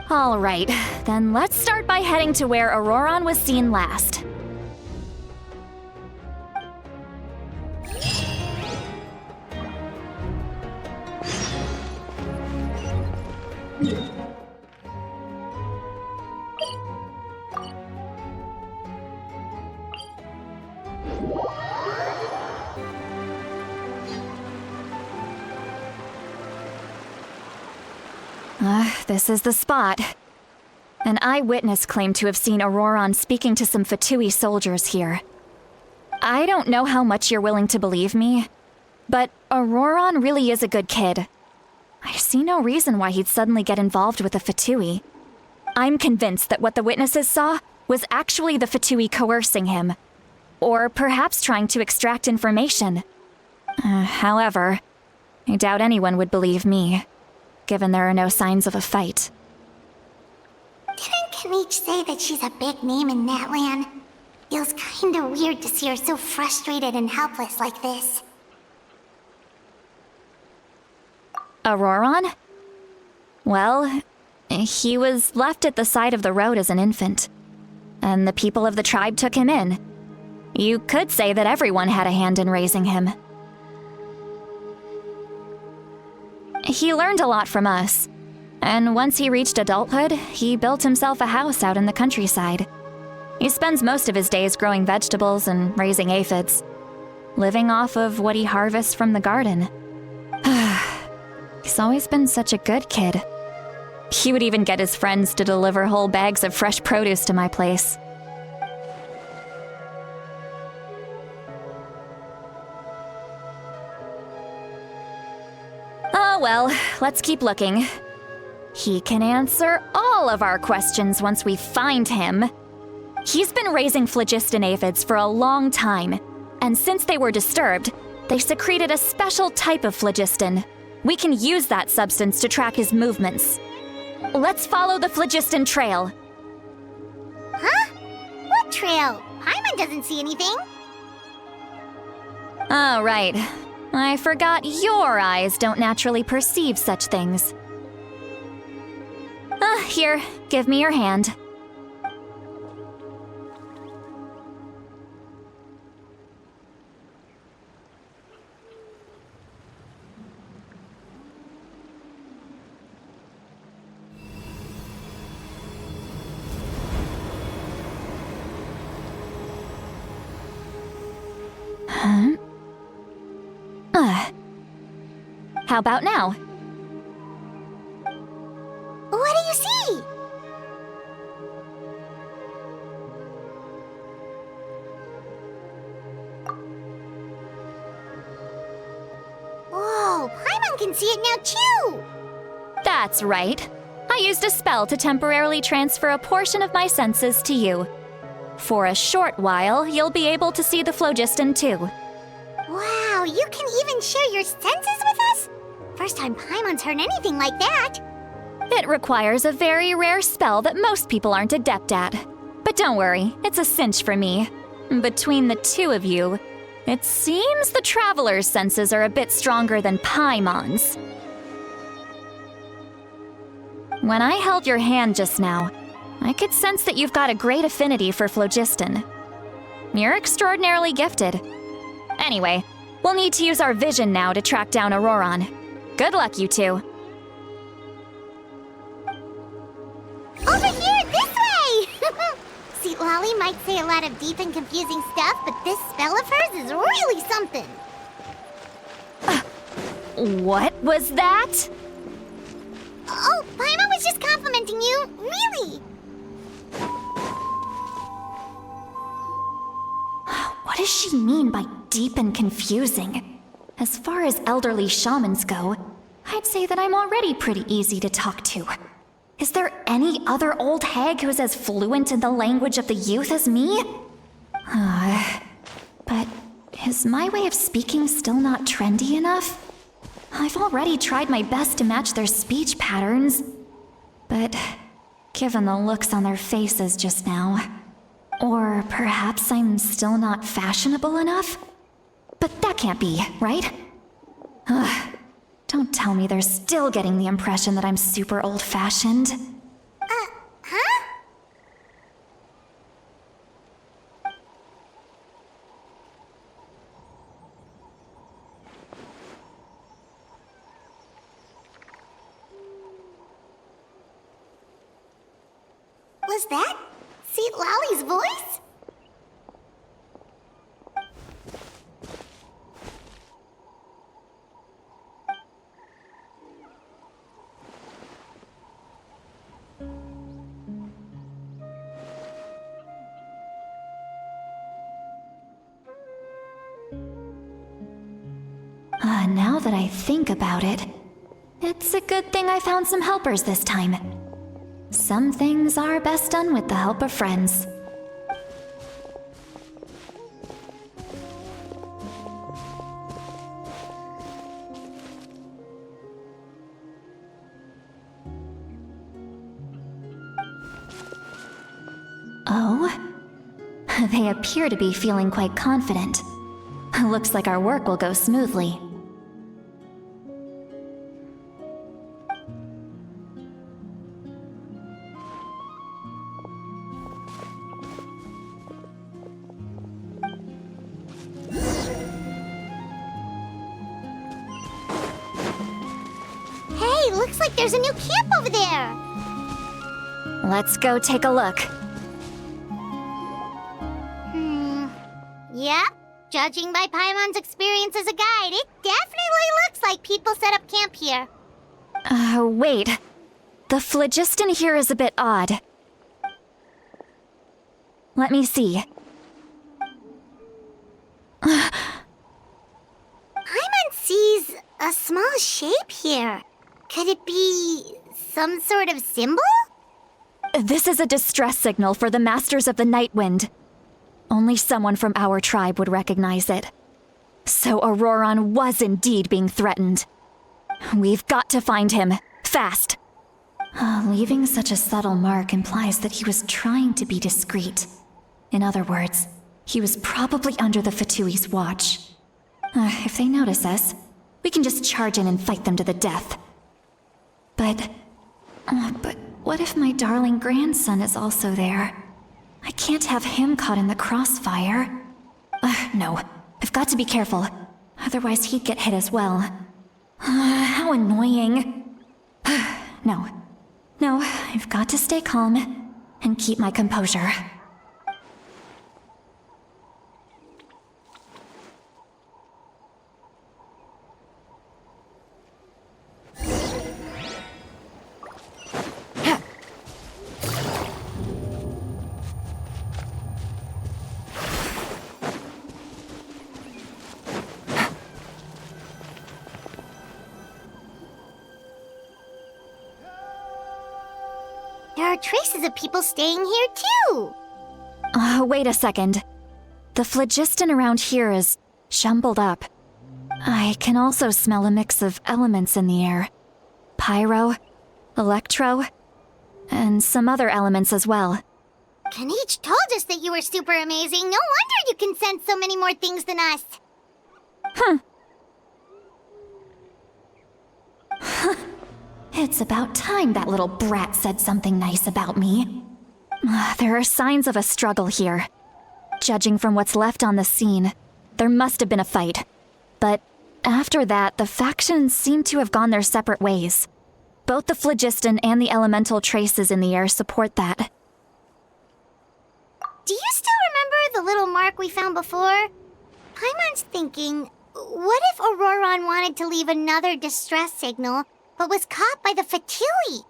All right, then let's start by heading to where Auroran was seen last. This is the spot. An eyewitness claimed to have seen Auroran speaking to some Fatui soldiers here. I don't know how much you're willing to believe me, but Auroron really is a good kid. I see no reason why he'd suddenly get involved with the Fatui. I'm convinced that what the witnesses saw was actually the Fatui coercing him, or perhaps trying to extract information. However, I doubt anyone would believe me, given there are no signs of a fight. Didn't Kanich say that she's a big name in Natlan? Feels kinda weird to see her so frustrated and helpless like this. Auroron? Well, he was left at the side of the road as an infant, and the people of the tribe took him in. You could say that everyone had a hand in raising him. He learned a lot from us, and once he reached adulthood, he built himself a house out in the countryside. He spends most of his days growing vegetables and raising aphids, living off of what he harvests from the garden. He's always been such a good kid. He would even get his friends to deliver whole bags of fresh produce to my place. Oh well, let's keep looking. He can answer all of our questions once we find him. He's been raising phlogiston aphids for a long time, and since they were disturbed, they secreted a special type of phlogiston. We can use that substance to track his movements. Let's follow the phlogiston trail. Huh? What trail? Paimon doesn't see anything. Oh, right. I forgot your eyes don't naturally perceive such things. Here, give me your hand. How about now? What do you see? Whoa, Paimon can see it now too! That's right. I used a spell to temporarily transfer a portion of my senses to you. For a short while, you'll be able to see the phlogiston too. Wow, you can even share your senses with us? First time Paimon's heard anything like that. It requires a very rare spell that most people aren't adept at. But don't worry, it's a cinch for me. Between the two of you, it seems the Traveler's senses are a bit stronger than Paimon's. When I held your hand just now, I could sense that you've got a great affinity for phlogiston. You're extraordinarily gifted. Anyway, we'll need to use our vision now to track down Auroron. Good luck, you two. Over here, this way! See, Lolly might say a lot of deep and confusing stuff, but this spell of hers is really something. What was that? Oh, Paimon was just complimenting you, really. What does she mean by deep and confusing? As far as elderly shamans go, I'd say that I'm already pretty easy to talk to. Is there any other old hag who's as fluent in the language of the youth as me? But is my way of speaking still not trendy enough? I've already tried my best to match their speech patterns. But given the looks on their faces just now, or perhaps I'm still not fashionable enough? But that can't be, right? Don't tell me they're still getting the impression that I'm super old-fashioned. Huh? Was that Seat Lolly's voice? now that I think about it, it's a good thing I found some helpers this time. Some things are best done with the help of friends. Oh? They appear to be feeling quite confident. Looks like our work will go smoothly. Hey, looks like there's a new camp over there! Let's go take a look. Yep, judging by Paimon's experience as a guide, it definitely looks like people set up camp here. Wait. The phlogiston here is a bit odd. Let me see. Paimon sees a small shape here. Could it be some sort of symbol? This is a distress signal for the Masters of the Night Wind. Only someone from our tribe would recognize it. So Auroron was indeed being threatened. We've got to find him, fast. Leaving such a subtle mark implies that he was trying to be discreet. In other words, he was probably under the Fatui's watch. If they notice us, we can just charge in and fight them to the death. But what if my darling grandson is also there? I can't have him caught in the crossfire. No, I've got to be careful. Otherwise he'd get hit as well. How annoying. No, I've got to stay calm and keep my composure. There are traces of people staying here too! Wait a second. The phlogiston around here is jumbled up. I can also smell a mix of elements in the air. Pyro, electro, and some other elements as well. Kanich told us that you were super amazing. No wonder you can sense so many more things than us. It's about time that little brat said something nice about me. There are signs of a struggle here. Judging from what's left on the scene, there must have been a fight. But after that, the factions seem to have gone their separate ways. Both the phlogiston and the elemental traces in the air support that. Do you still remember the little mark we found before? Paimon's thinking, what if Auroron wanted to leave another distress signal, but was caught by the Fatui?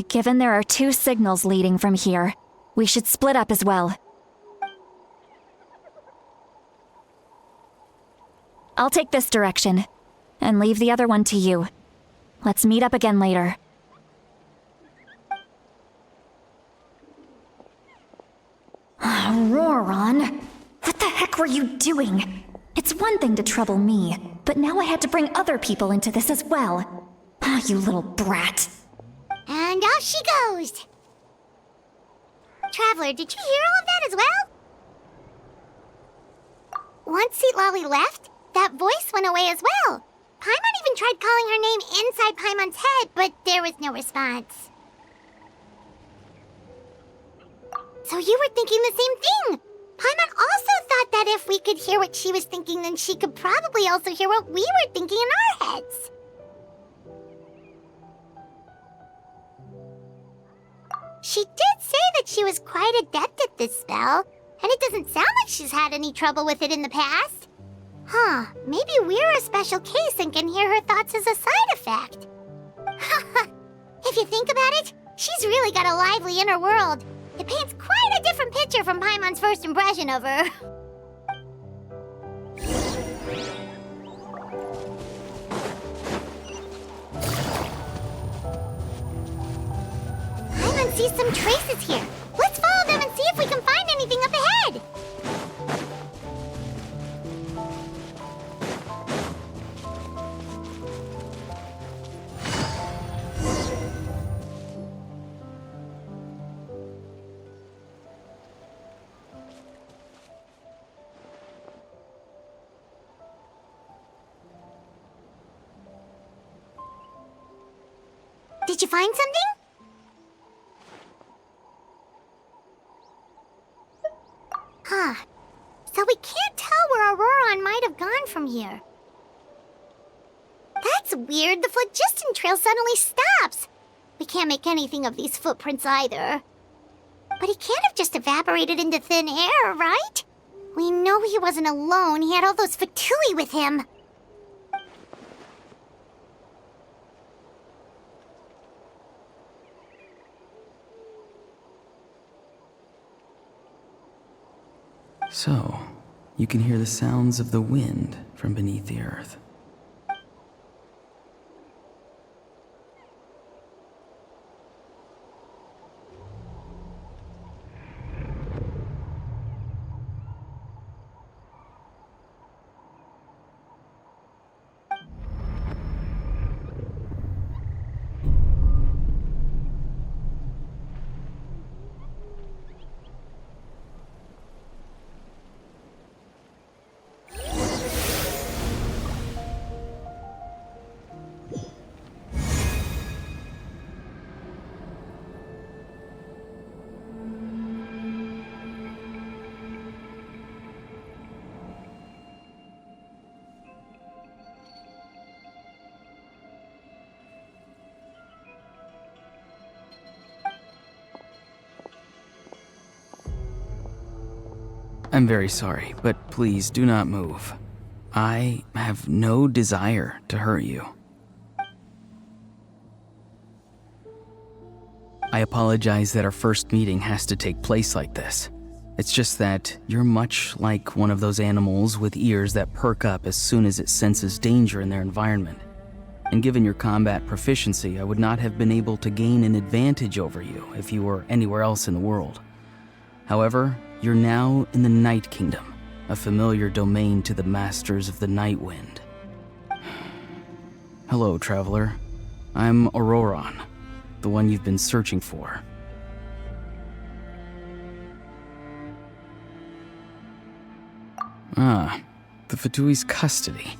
Given there are two signals leading from here, we should split up as well. I'll take this direction, and leave the other one to you. Let's meet up again later. Auroron, what the heck were you doing? It's one thing to trouble me, but now I had to bring other people into this as well. You little brat. And off she goes! Traveler, did you hear all of that as well? Once Seatlolly left, that voice went away as well. Paimon even tried calling her name inside Paimon's head, but there was no response. So you were thinking the same thing! Paimon also thought that if we could hear what she was thinking, then she could probably also hear what we were thinking in our heads. She did say that she was quite adept at this spell. And it doesn't sound like she's had any trouble with it in the past. Huh, maybe we're a special case and can hear her thoughts as a side effect. If you think about it, she's really got a lively inner world. It paints quite a different picture from Paimon's first impression of her. Paimon sees some traces here. Let's follow them and see if we can find anything up ahead. Did you find something? Huh. So we can't tell where Auroron might have gone from here. That's weird. The phlogiston trail suddenly stops. We can't make anything of these footprints either. But he can't have just evaporated into thin air, right? We know he wasn't alone. He had all those Fatui with him. So, you can hear the sounds of the wind from beneath the earth. I'm very sorry, but please do not move. I have no desire to hurt you. I apologize that our first meeting has to take place like this. It's just that you're much like one of those animals with ears that perk up as soon as it senses danger in their environment. And given your combat proficiency, I would not have been able to gain an advantage over you if you were anywhere else in the world. However, you're now in the Night Kingdom, a familiar domain to the Masters of the Night Wind. Hello, traveler. I'm Auroron, the one you've been searching for. Ah, the Fatui's custody.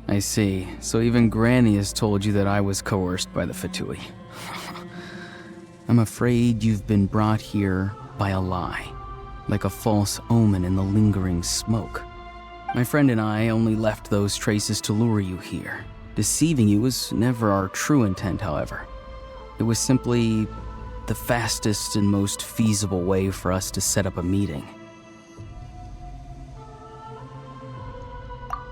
I see. So even Granny has told you that I was coerced by the Fatui. I'm afraid you've been brought here by a lie, like a false omen in the lingering smoke. My friend and I only left those traces to lure you here. Deceiving you was never our true intent, however. It was simply the fastest and most feasible way for us to set up a meeting.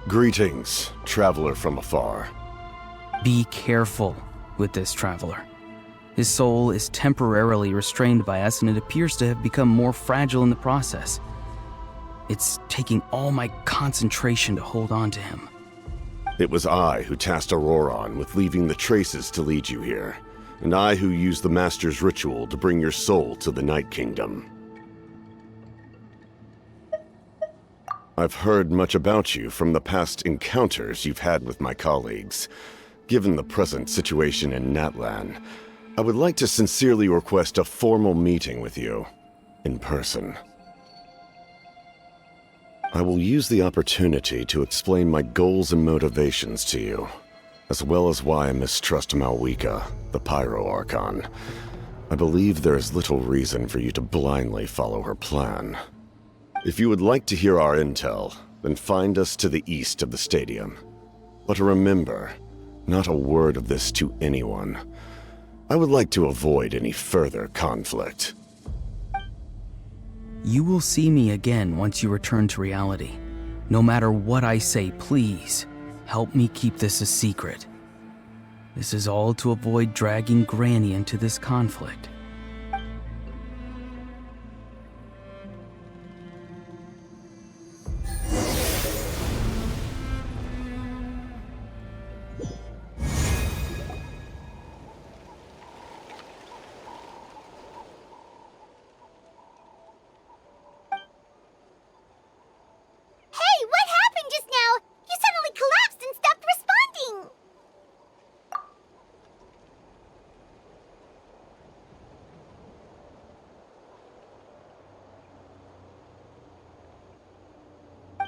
Greetings, traveler from afar. Be careful with this traveler. His soul is temporarily restrained by us, and it appears to have become more fragile in the process. It's taking all my concentration to hold on to him. It was I who tasked Auroron with leaving the traces to lead you here, and I who used the Master's ritual to bring your soul to the Night Kingdom. I've heard much about you from the past encounters you've had with my colleagues. Given the present situation in Natlan, I would like to sincerely request a formal meeting with you, in person. I will use the opportunity to explain my goals and motivations to you, as well as why I mistrust Malwika, the Pyro Archon. I believe there is little reason for you to blindly follow her plan. If you would like to hear our intel, then find us to the east of the stadium. But remember, not a word of this to anyone. I would like to avoid any further conflict. You will see me again once you return to reality. No matter what I say, please, help me keep this a secret. This is all to avoid dragging Granny into this conflict.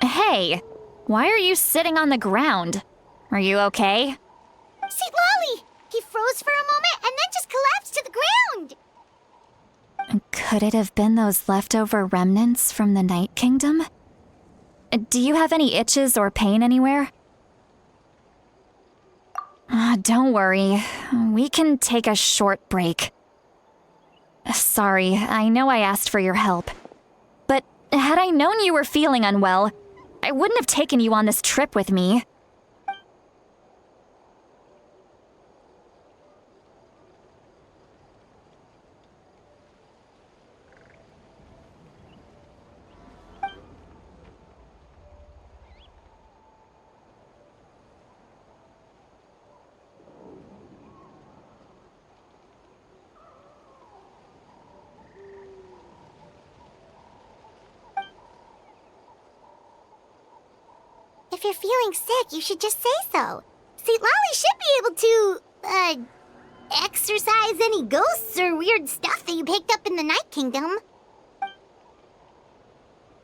Hey, why are you sitting on the ground? Are you okay? See, Lolly! He froze for a moment and then just collapsed to the ground! Could it have been those leftover remnants from the Night Kingdom? Do you have any itches or pain anywhere? Don't worry. We can take a short break. Sorry, I know I asked for your help. But had I known you were feeling unwell, I wouldn't have taken you on this trip with me. If you're feeling sick, you should just say so. See, Lolly should be able to, exorcise any ghosts or weird stuff that you picked up in the Night Kingdom.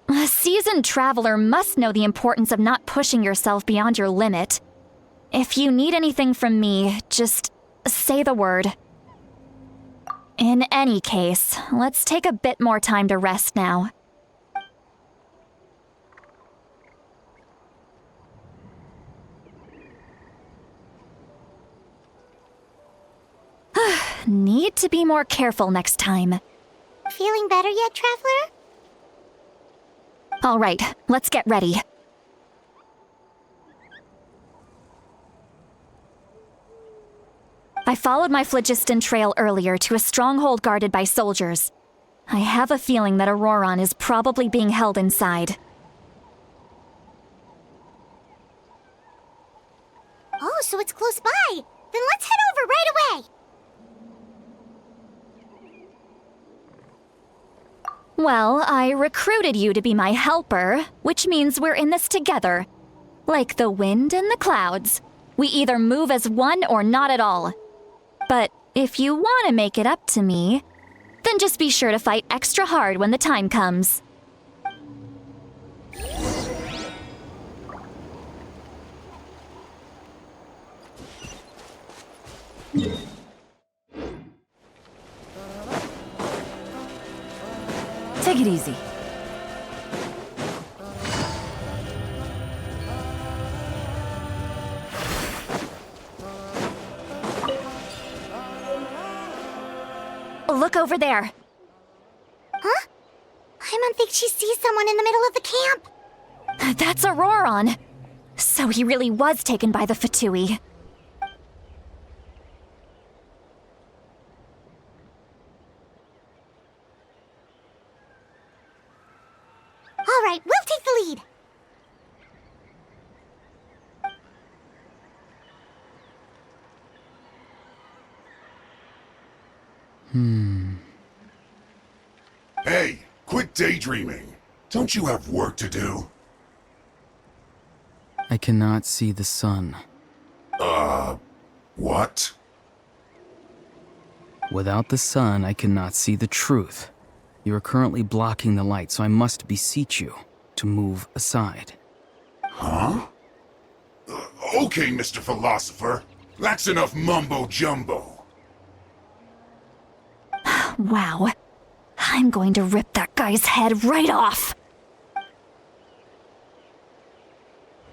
A seasoned traveler must know the importance of not pushing yourself beyond your limit. If you need anything from me, just say the word. In any case, let's take a bit more time to rest now. Need to be more careful next time. Feeling better yet, Traveler? All right, let's get ready. I followed my phlogiston trail earlier to a stronghold guarded by soldiers. I have a feeling that Auroron is probably being held inside. Oh, so it's close by. Then let's head over right away. Well, I recruited you to be my helper, which means we're in this together. Like the wind and the clouds. We either move as one or not at all. But if you want to make it up to me, then just be sure to fight extra hard when the time comes. Take it easy. Look over there. Huh? Paimon thinks she sees someone in the middle of the camp. That's Auroron. So he really was taken by the Fatui. All right, we'll take the lead. Hey, quit daydreaming. Don't you have work to do? I cannot see the sun. What? Without the sun, I cannot see the truth. You are currently blocking the light, so I must beseech you to move aside. Huh? Okay, Mr. Philosopher. That's enough mumbo-jumbo. Wow. I'm going to rip that guy's head right off.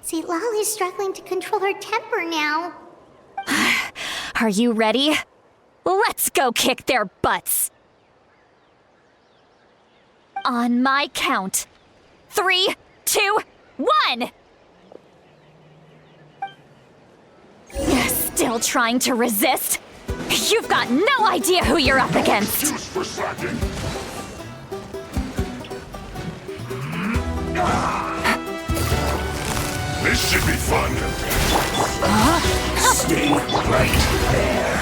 See, Lolly's struggling to control her temper now. Are you ready? Let's go kick their butts. On my count. 3, 2, 1! Still trying to resist? You've got no idea who you're up against! Excuse for slacking. This should be fun. Stay right there.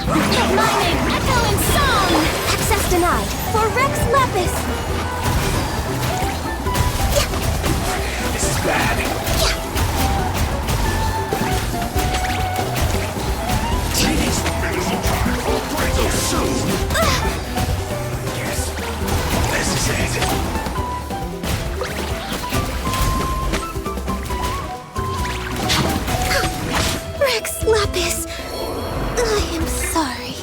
Miming, echo, and song! Access denied for Rex Lepus! This is bad. Today's the middle time. I'll break so soon. Yes, this is it. Rex Lepus! I am sorry.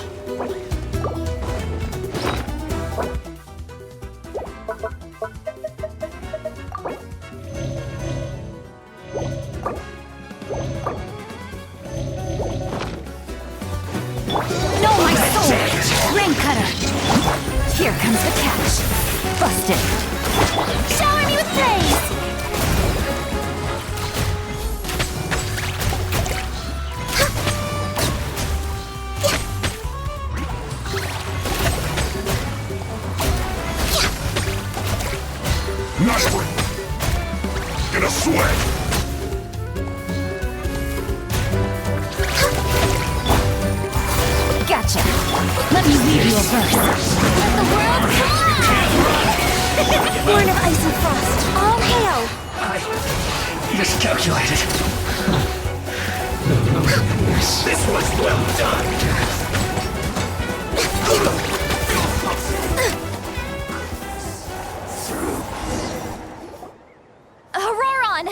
No, my soul! Rain Cutter! Here comes the catch. Busted. Shower me with praise! Nice one. In a sweat. Gotcha. Let me read you a verse. Let the world collide! Born of ice and frost, all hail! I miscalculated. This was well done. Auroron!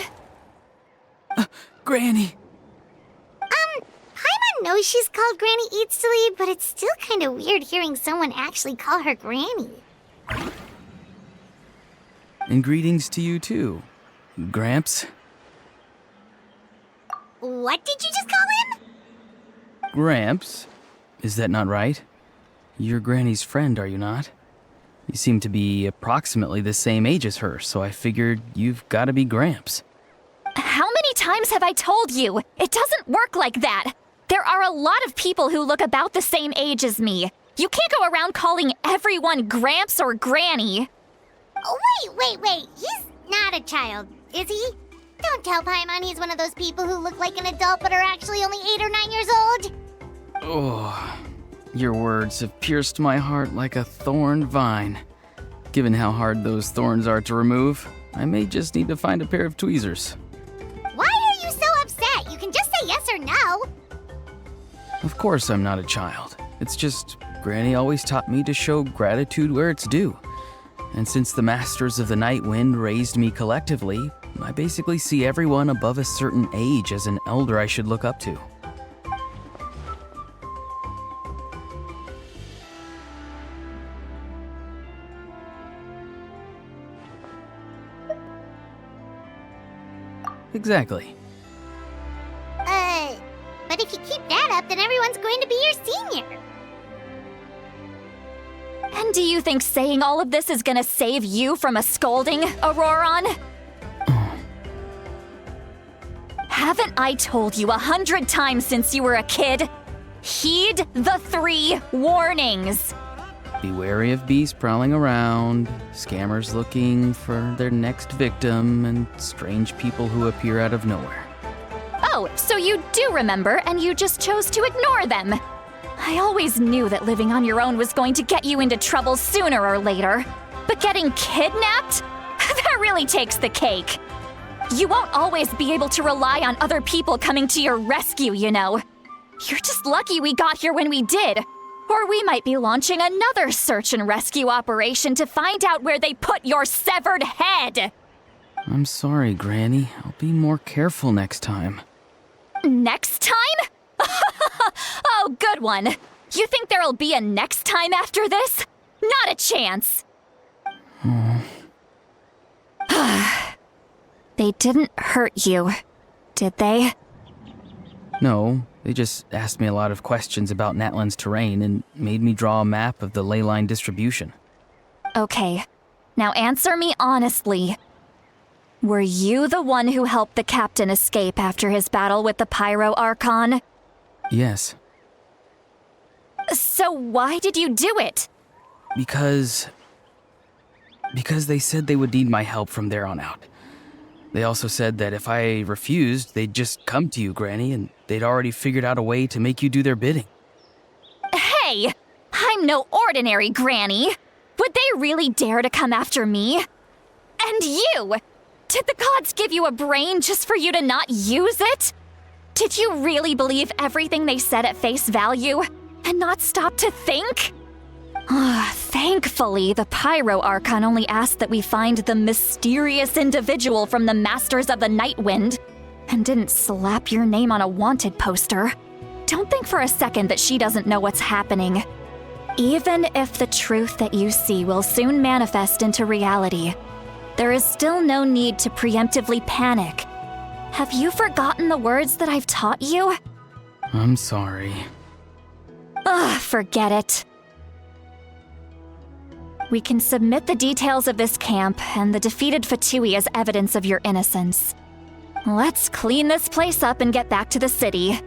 Granny! Paimon knows she's called Granny Eats to Lead, but it's still kind of weird hearing someone actually call her Granny. And greetings to you too, Gramps. What did you just call him? Gramps? Is that not right? You're Granny's friend, are you not? You seem to be approximately the same age as her, so I figured you've got to be Gramps. How many times have I told you? It doesn't work like that. There are a lot of people who look about the same age as me. You can't go around calling everyone Gramps or Granny. Oh, wait. He's not a child, is he? Don't tell Paimon he's one of those people who look like an adult but are actually only 8 or 9 years old. Oh, your words have pierced my heart like a thorn vine. Given how hard those thorns are to remove, I may just need to find a pair of tweezers. Why are you so upset? You can just say yes or no. Of course I'm not a child. It's just Granny always taught me to show gratitude where it's due. And since the Masters of the Night Wind raised me collectively, I basically see everyone above a certain age as an elder I should look up to. Exactly. But if you keep that up, then everyone's going to be your senior. And do you think saying all of this is gonna save you from a scolding, Auroron? Haven't I told you 100 times since you were a kid? Heed the 3 warnings. Be wary of beasts prowling around, scammers looking for their next victim, and strange people who appear out of nowhere. Oh, so you do remember, and you just chose to ignore them. I always knew that living on your own was going to get you into trouble sooner or later. But getting kidnapped? That really takes the cake. You won't always be able to rely on other people coming to your rescue, you know. You're just lucky we got here when we did. Or we might be launching another search and rescue operation to find out where they put your severed head. I'm sorry, Granny. I'll be more careful next time. Next time? Oh, good one. You think there'll be a next time after this? Not a chance. They didn't hurt you, did they? No, they just asked me a lot of questions about Natlan's terrain and made me draw a map of the ley line distribution. Okay, now answer me honestly. Were you the one who helped the captain escape after his battle with the Pyro Archon? Yes, So why did you do it? because they said they would need my help from there on out. They also said that if I refused, they'd just come to you, Granny, and they'd already figured out a way to make you do their bidding. Hey! I'm no ordinary granny! Would they really dare to come after me? And you! Did the gods give you a brain just for you to not use it? Did you really believe everything they said at face value and not stop to think? Thankfully, the Pyro Archon only asked that we find the mysterious individual from the Masters of the Nightwind and didn't slap your name on a wanted poster. Don't think for a second that she doesn't know what's happening. Even if the truth that you see will soon manifest into reality, there is still no need to preemptively panic. Have you forgotten the words that I've taught you? I'm sorry. Forget it. We can submit the details of this camp and the defeated Fatui as evidence of your innocence. Let's clean this place up and get back to the city.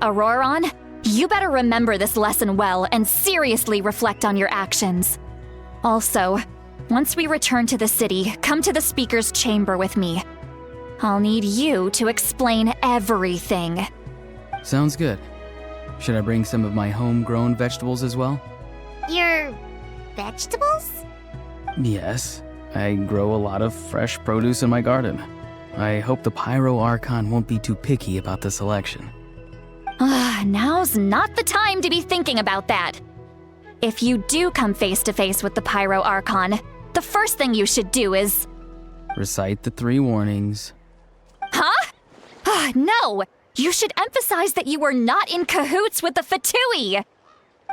Auroron, you better remember this lesson well and seriously reflect on your actions. Also, once we return to the city, come to the speaker's chamber with me. I'll need you to explain everything. Sounds good. Should I bring some of my homegrown vegetables as well? Your vegetables? Yes, I grow a lot of fresh produce in my garden. I hope the Pyro Archon won't be too picky about the selection. Now's not the time to be thinking about that. If you do come face to face with the Pyro Archon, the first thing you should do is... Recite the 3 warnings. Huh? No! You should emphasize that you were not in cahoots with the Fatui!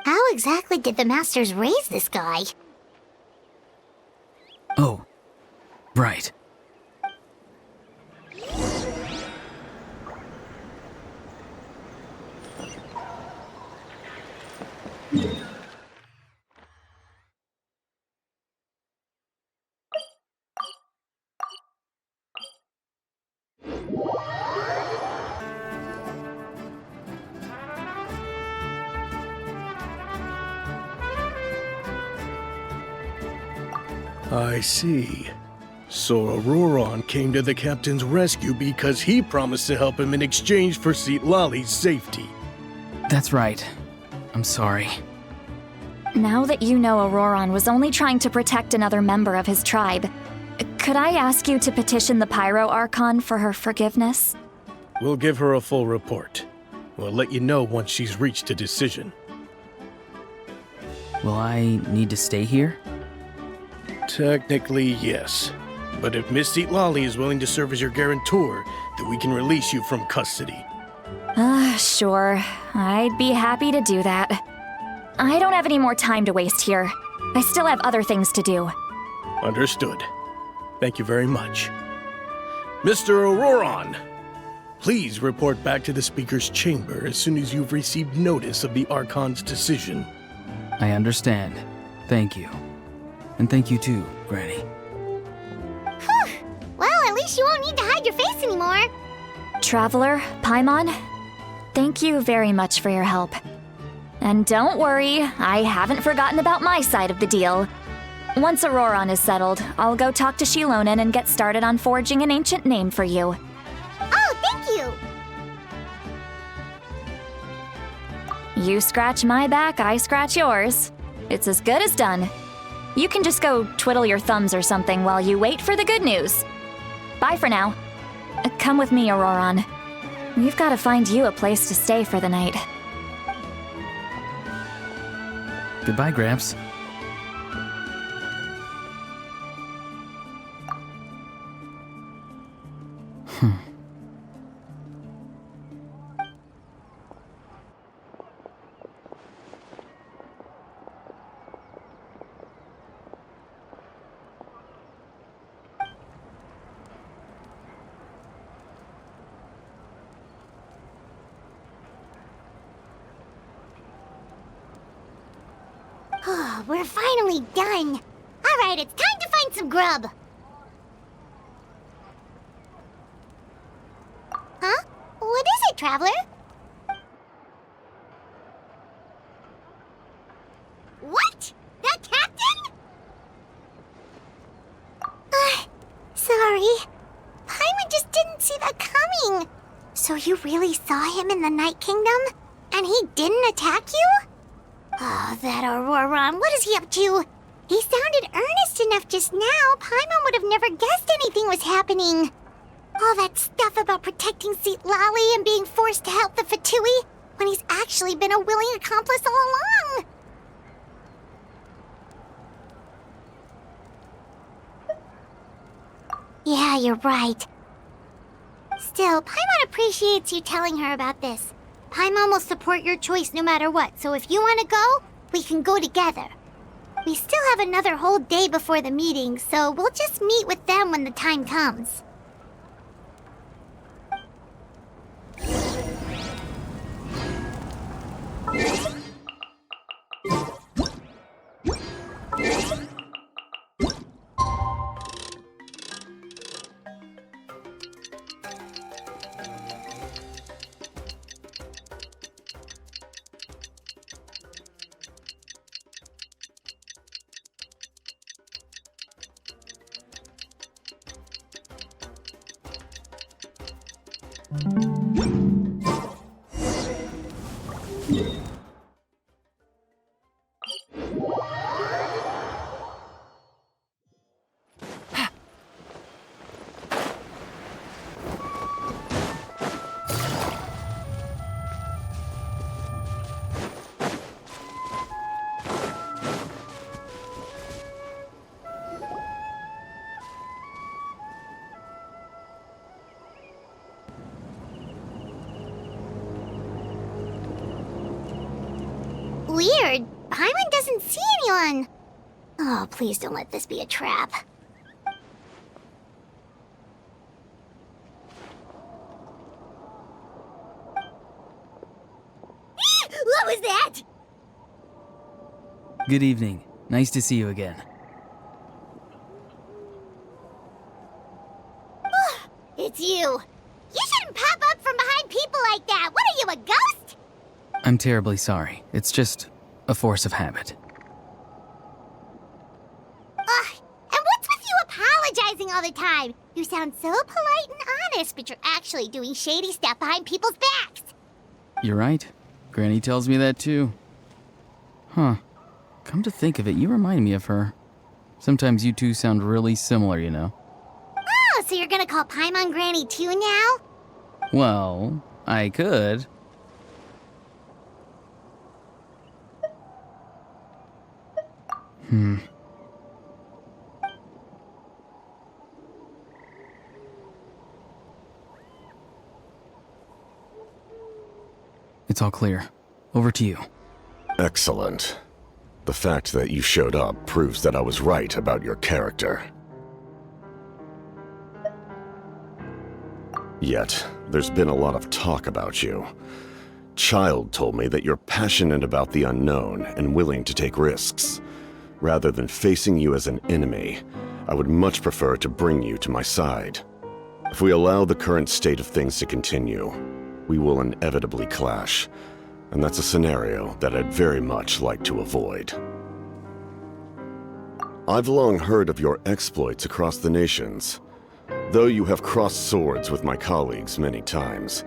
How exactly did the Masters raise this guy? Oh, right. I see. So Auroron came to the captain's rescue because he promised to help him in exchange for Citlali's safety. That's right. I'm sorry. Now that you know Auroron was only trying to protect another member of his tribe, could I ask you to petition the Pyro Archon for her forgiveness? We'll give her a full report. We'll let you know once she's reached a decision. Will I need to stay here? Technically, yes. But if Miss Citlali is willing to serve as your guarantor, then we can release you from custody. Sure. I'd be happy to do that. I don't have any more time to waste here. I still have other things to do. Understood. Thank you very much. Mr. Auroron, please report back to the Speaker's chamber as soon as you've received notice of the Archon's decision. I understand. Thank you. And thank you too, Granny. Whew. Well, at least you won't need to hide your face anymore. Traveler, Paimon, thank you very much for your help. And don't worry, I haven't forgotten about my side of the deal. Once Auroron is settled, I'll go talk to Shilonen and get started on forging an ancient name for you. Oh, thank you! You scratch my back, I scratch yours. It's as good as done. You can just go twiddle your thumbs or something while you wait for the good news. Bye for now. Come with me, Auroron. We've got to find you a place to stay for the night. Goodbye, Gramps. We're finally done. Alright, it's time to find some grub. Huh? What is it, Traveler? What? That captain? Sorry. Paimon just didn't see that coming. So you really saw him in the Night Kingdom? And he didn't attack you? Oh, that Auroron, what is he up to? He sounded earnest enough just now. Paimon would have never guessed anything was happening. All that stuff about protecting Seat Lally and being forced to help the Fatui, when he's actually been a willing accomplice all along. Yeah, you're right. Still, Paimon appreciates you telling her about this. Paimon will support your choice no matter what, so if you want to go, we can go together. We still have another whole day before the meeting, so we'll just meet with them when the time comes. Weird. Paimon doesn't see anyone. Oh, please don't let this be a trap. What was that? Good evening. Nice to see you again. It's you. You shouldn't pop up from behind people like that. What are you, a ghost? I'm terribly sorry. It's just a force of habit. And what's with you apologizing all the time? You sound so polite and honest, but you're actually doing shady stuff behind people's backs. You're right. Granny tells me that too. Huh. Come to think of it, you remind me of her. Sometimes you two sound really similar, you know. Oh, so you're gonna call Paimon Granny too now? Well, I could. It's all clear. Over to you. Excellent. The fact that you showed up proves that I was right about your character. Yet, there's been a lot of talk about you. Child told me that you're passionate about the unknown and willing to take risks. Rather than facing you as an enemy, I would much prefer to bring you to my side. If we allow the current state of things to continue, we will inevitably clash, and that's a scenario that I'd very much like to avoid. I've long heard of your exploits across the nations. Though you have crossed swords with my colleagues many times,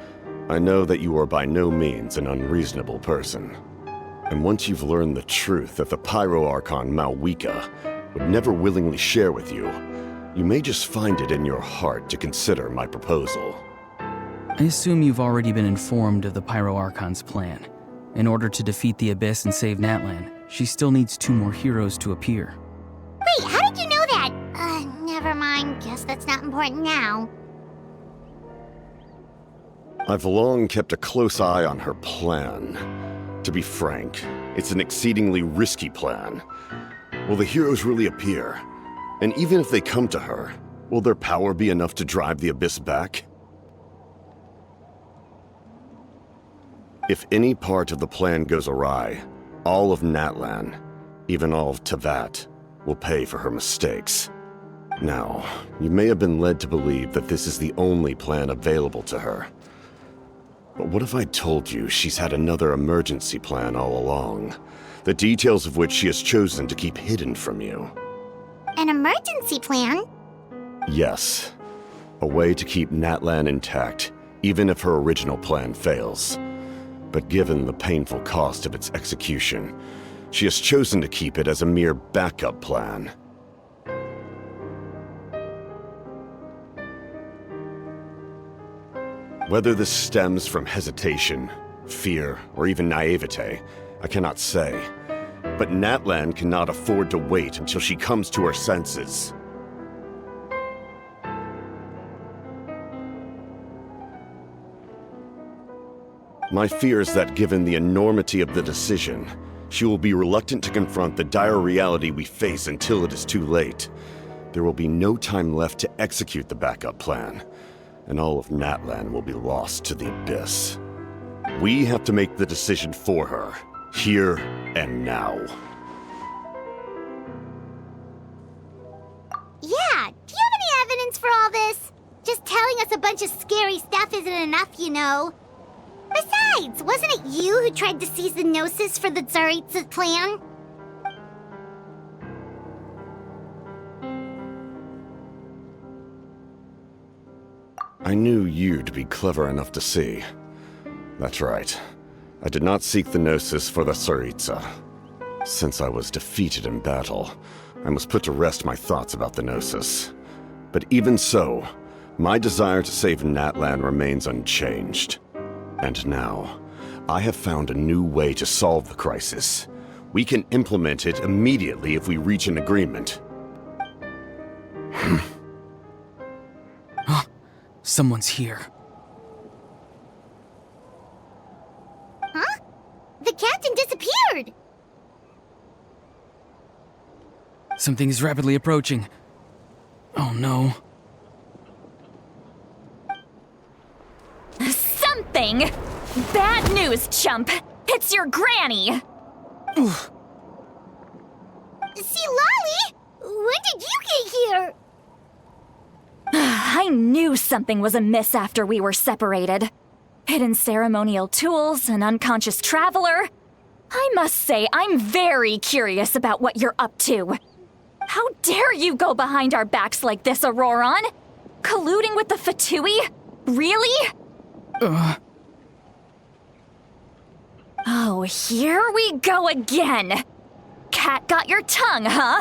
I know that you are by no means an unreasonable person. And once you've learned the truth that the Pyro Archon Malwika would never willingly share with you, you may just find it in your heart to consider my proposal. I assume you've already been informed of the Pyro Archon's plan. In order to defeat the Abyss and save Natlan, she still needs 2 more heroes to appear. Wait, how did you know that? Never mind. Guess that's not important now. I've long kept a close eye on her plan. To be frank, it's an exceedingly risky plan. Will the heroes really appear? And even if they come to her, will their power be enough to drive the Abyss back? If any part of the plan goes awry, all of Natlan, even all of Teyvat, will pay for her mistakes. Now, you may have been led to believe that this is the only plan available to her. But what if I told you she's had another emergency plan all along, the details of which she has chosen to keep hidden from you? An emergency plan? Yes. A way to keep Natlan intact, even if her original plan fails. But given the painful cost of its execution, she has chosen to keep it as a mere backup plan. Whether this stems from hesitation, fear, or even naivete, I cannot say. But Natlan cannot afford to wait until she comes to her senses. My fear is that given the enormity of the decision, she will be reluctant to confront the dire reality we face until it is too late. There will be no time left to execute the backup plan, and all of Natlan will be lost to the abyss. We have to make the decision for her, here and now. Yeah, do you have any evidence for all this? Just telling us a bunch of scary stuff isn't enough, you know. Besides, wasn't it you who tried to seize the Gnosis for the Tsaritsa's plan? I knew you'd be clever enough to see. That's right. I did not seek the Gnosis for the Tsaritsa. Since I was defeated in battle, I must put to rest my thoughts about the Gnosis. But even so, my desire to save Natlan remains unchanged. And now, I have found a new way to solve the crisis. We can implement it immediately if we reach an agreement. Someone's here. Huh? The captain disappeared! Something is rapidly approaching. Oh no. Something? Bad news, chump! It's your granny! See, Lolly! When did you get here? I knew something was amiss after we were separated. Hidden ceremonial tools, an unconscious traveler. I must say, I'm very curious about what you're up to. How dare you go behind our backs like this, Auroron? Colluding with the Fatui? Really? Oh, here we go again. Cat got your tongue, huh?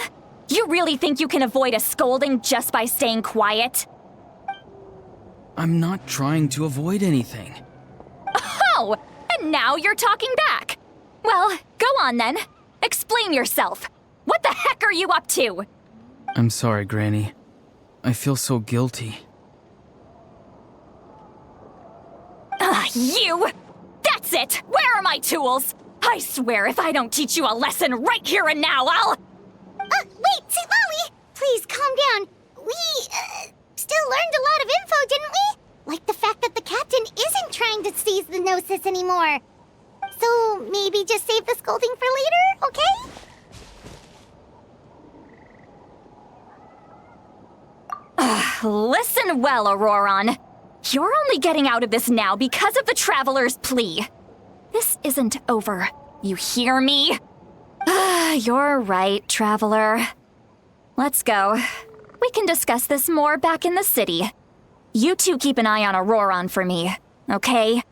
You really think you can avoid a scolding just by staying quiet? I'm not trying to avoid anything. Oh, and now you're talking back. Well, go on then. Explain yourself. What the heck are you up to? I'm sorry, Granny. I feel so guilty. You! That's it! Where are my tools? I swear if I don't teach you a lesson right here and now, I'll... Wait, see, Lolly! Please, calm down. We, still learned a lot of info, didn't we? Like the fact that the captain isn't trying to seize the Gnosis anymore. So, maybe just save the scolding for later, okay? Listen well, Auroron. You're only getting out of this now because of the Traveler's plea. This isn't over. You hear me? You're right, Traveler. Let's go. We can discuss this more back in the city. You two keep an eye on Auroron for me, okay?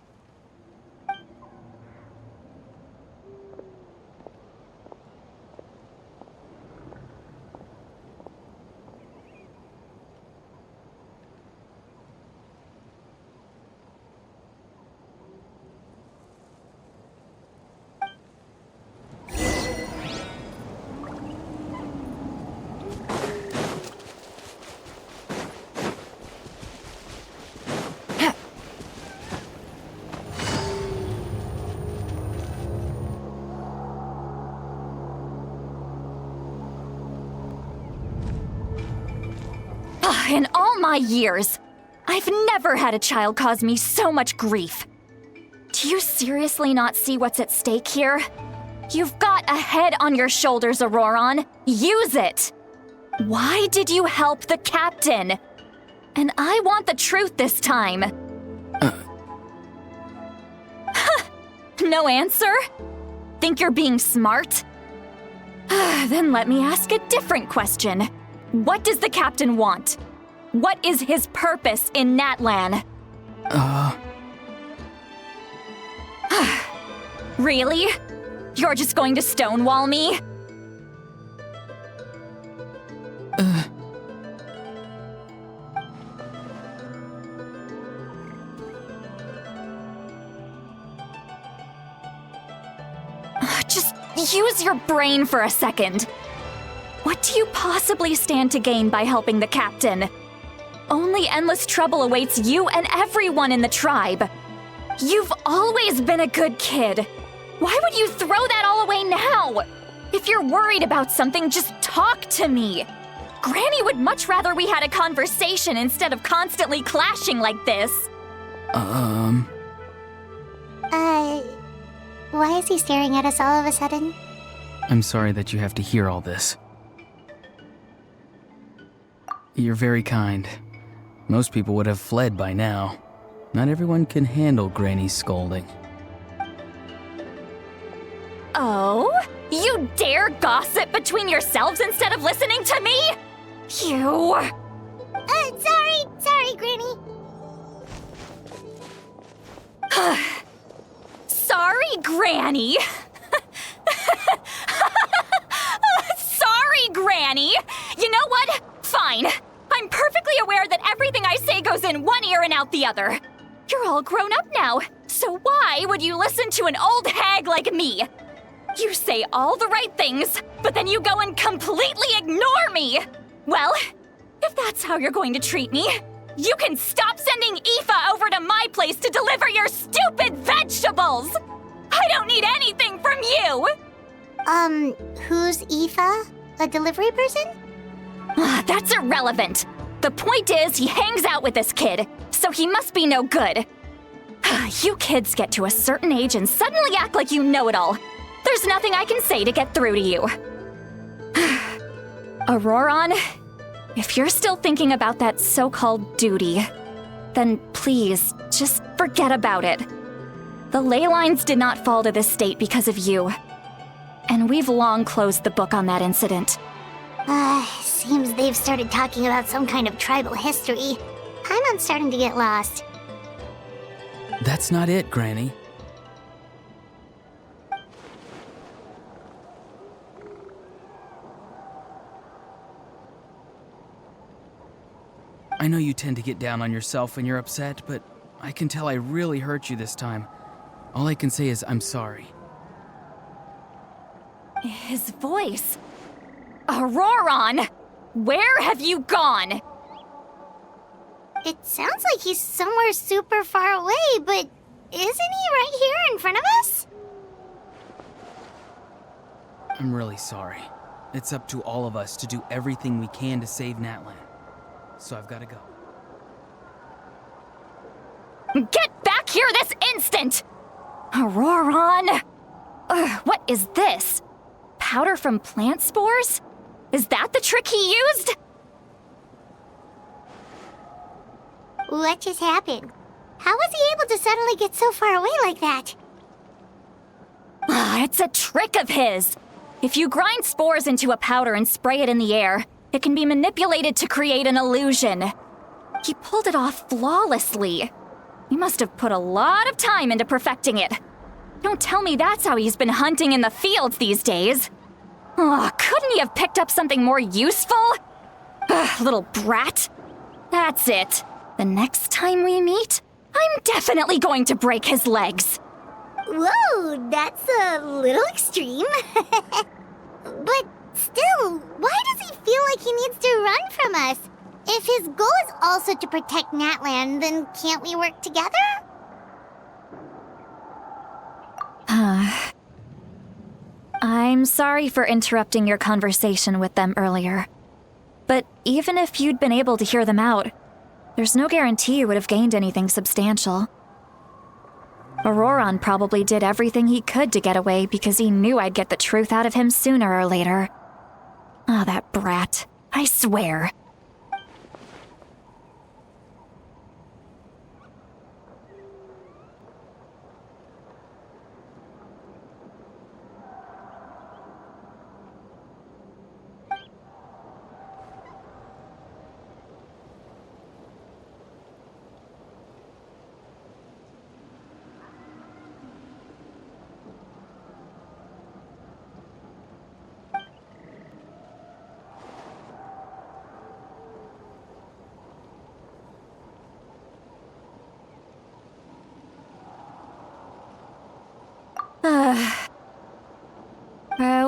In all my years, I've never had a child cause me so much grief. Do you seriously not see what's at stake here? You've got a head on your shoulders, Auroron. Use it! Why did you help the captain? And I want the truth this time. No answer? Think you're being smart? Then let me ask a different question. What does the captain want? What is his purpose in Natlan? Really? You're just going to stonewall me? Just use your brain for a second. What do you possibly stand to gain by helping the captain? Only endless trouble awaits you and everyone in the tribe. You've always been a good kid. Why would you throw that all away now? If you're worried about something, just talk to me. Granny would much rather we had a conversation instead of constantly clashing like this. Why is he staring at us all of a sudden? I'm sorry that you have to hear all this. You're very kind. Most people would have fled by now. Not everyone can handle Granny's scolding. Oh? You dare gossip between yourselves instead of listening to me? You... Sorry, Granny. Sorry, Granny. Sorry, Granny. You know what? Fine. I'm perfectly aware that everything I say goes in one ear and out the other. You're all grown up now, so why would you listen to an old hag like me? You say all the right things, but then you go and completely ignore me. Well, if that's how you're going to treat me, you can stop sending Aoife over to my place to deliver your stupid vegetables! I don't need anything from you! Who's Aoife? A delivery person? That's irrelevant. The point is, he hangs out with this kid, so he must be no good. You kids get to a certain age and suddenly act like you know it all. There's nothing I can say to get through to you. Auroron, if you're still thinking about that so-called duty, then please, just forget about it. The ley lines did not fall to this state because of you. And we've long closed the book on that incident. Seems they've started talking about some kind of tribal history. I'm starting to get lost. That's not it, Granny. I know you tend to get down on yourself when you're upset, but I can tell I really hurt you this time. All I can say is I'm sorry. His voice. Auroron! Where have you gone? It sounds like he's somewhere super far away, but isn't he right here in front of us? I'm really sorry. It's up to all of us to do everything we can to save Natlan. So I've got to go. Get back here this instant! Auroron! What is this? Powder from plant spores? Is that the trick he used? What just happened? How was he able to suddenly get so far away like that? It's a trick of his. If you grind spores into a powder and spray it in the air, it can be manipulated to create an illusion. He pulled it off flawlessly. He must have put a lot of time into perfecting it. Don't tell me that's how he's been hunting in the fields these days. Couldn't he have picked up something more useful? Little brat. That's it. The next time we meet, I'm definitely going to break his legs. Whoa, that's a little extreme. But still, why does he feel like he needs to run from us? If his goal is also to protect Natlan, then can't we work together? I'm sorry for interrupting your conversation with them earlier. But even if you'd been able to hear them out, there's no guarantee you would have gained anything substantial. Auroron probably did everything he could to get away because he knew I'd get the truth out of him sooner or later. Oh, that brat. I swear.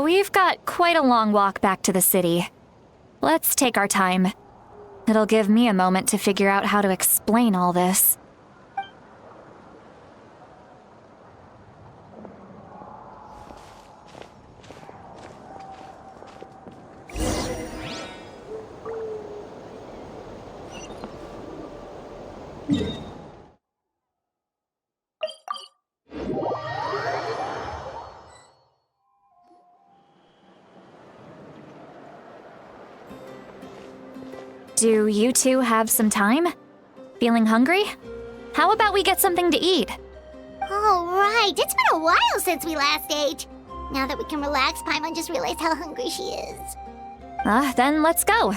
We've got quite a long walk back to the city. Let's take our time. It'll give me a moment to figure out how to explain all this. Do you two have some time? Feeling hungry? How about we get something to eat? All right, it's been a while since we last ate. Now that we can relax, Paimon just realized how hungry she is. Then let's go.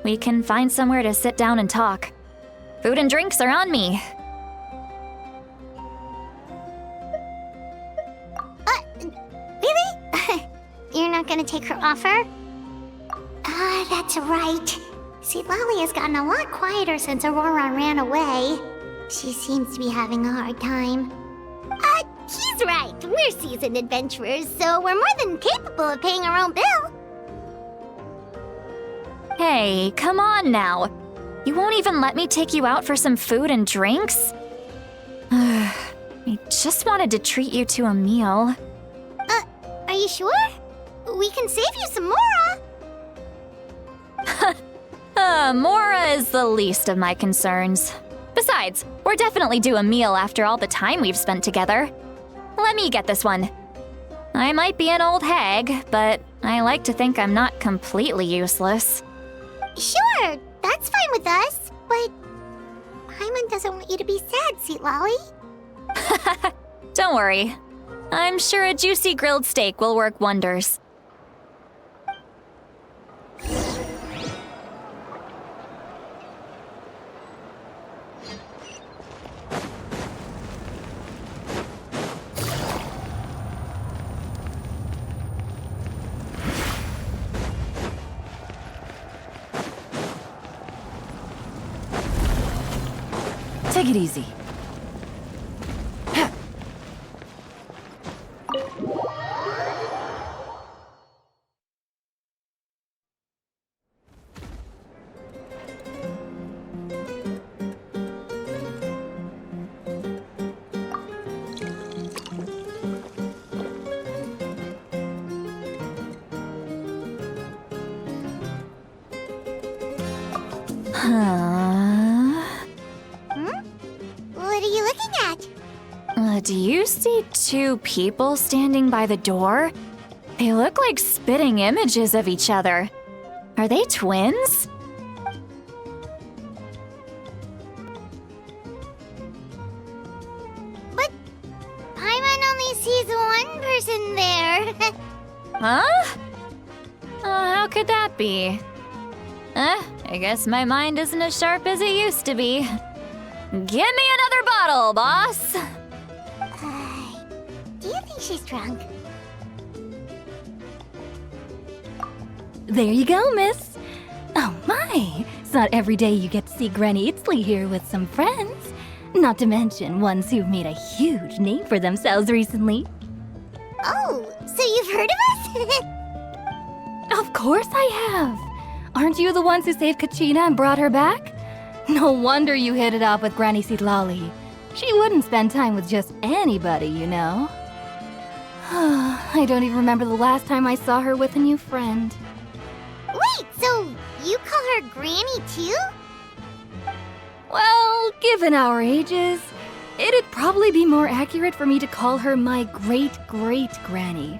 We can find somewhere to sit down and talk. Food and drinks are on me. Really? You're not gonna take her offer? That's right. See, Lolly has gotten a lot quieter since Aurora ran away. She seems to be having a hard time. He's right. We're seasoned adventurers, so we're more than capable of paying our own bill. Hey, come on now. You won't even let me take you out for some food and drinks? I just wanted to treat you to a meal. Are you sure? We can save you some Mora. Mora is the least of my concerns. Besides, we're definitely due a meal after all the time we've spent together. Let me get this one. I might be an old hag, but I like to think I'm not completely useless. Sure, that's fine with us, but Paimon doesn't want you to be sad, sweet Lolly. Don't worry. I'm sure a juicy grilled steak will work wonders. Take it easy. What are you looking at? Do you see two people standing by the door? They look like spitting images of each other. Are they twins? But Paimon only sees one person there. Huh? How could that be? I guess my mind isn't as sharp as it used to be. Give me another bottle, boss! Do you think she's drunk? There you go, miss. Oh my, it's not every day you get to see Granny Itzley here with some friends. Not to mention ones who've made a huge name for themselves recently. Oh, so you've heard of us? Of course I have. Aren't you the ones who saved Kachina and brought her back? No wonder you hit it off with Granny Sitlali. She wouldn't spend time with just anybody, you know. I don't even remember the last time I saw her with a new friend. Wait, so you call her Granny too? Well, given our ages, It'd probably be more accurate for me to call her my great-great-granny.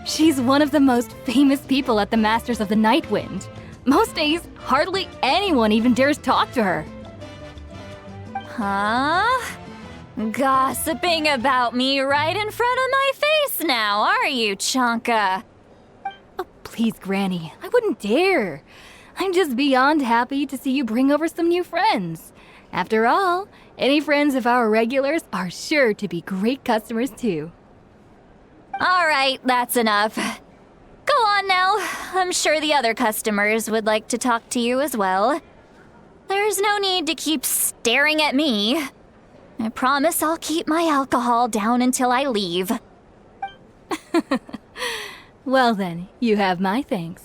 She's one of the most famous people at the Masters of the Nightwind. Most days, hardly anyone even dares talk to her. Huh? Gossiping about me right in front of my face now, are you, Chonka? Oh, please, Granny, I wouldn't dare. I'm just beyond happy to see you bring over some new friends. After all, any friends of our regulars are sure to be great customers too. All right, that's enough. Go on now. I'm sure the other customers would like to talk to you as well. There's no need to keep staring at me. I promise I'll keep my alcohol down until I leave. Well then, you have my thanks.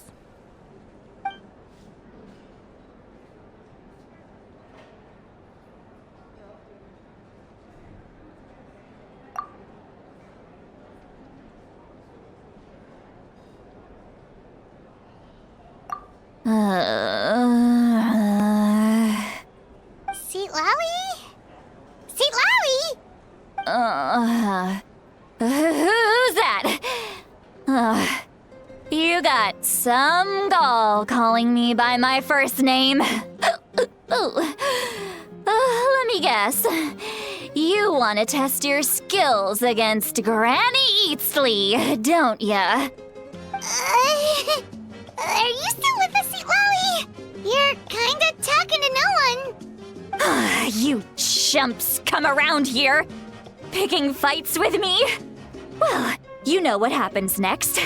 Seat Lally? Seat Lally? Who's that? You got some gall calling me by my first name. Let me guess. You want to test your skills against Granny Eatsley, don't ya? Are you still with us, Seat Lally? You're kinda talking to no one. You chumps come around here, picking fights with me? Well, you know what happens next.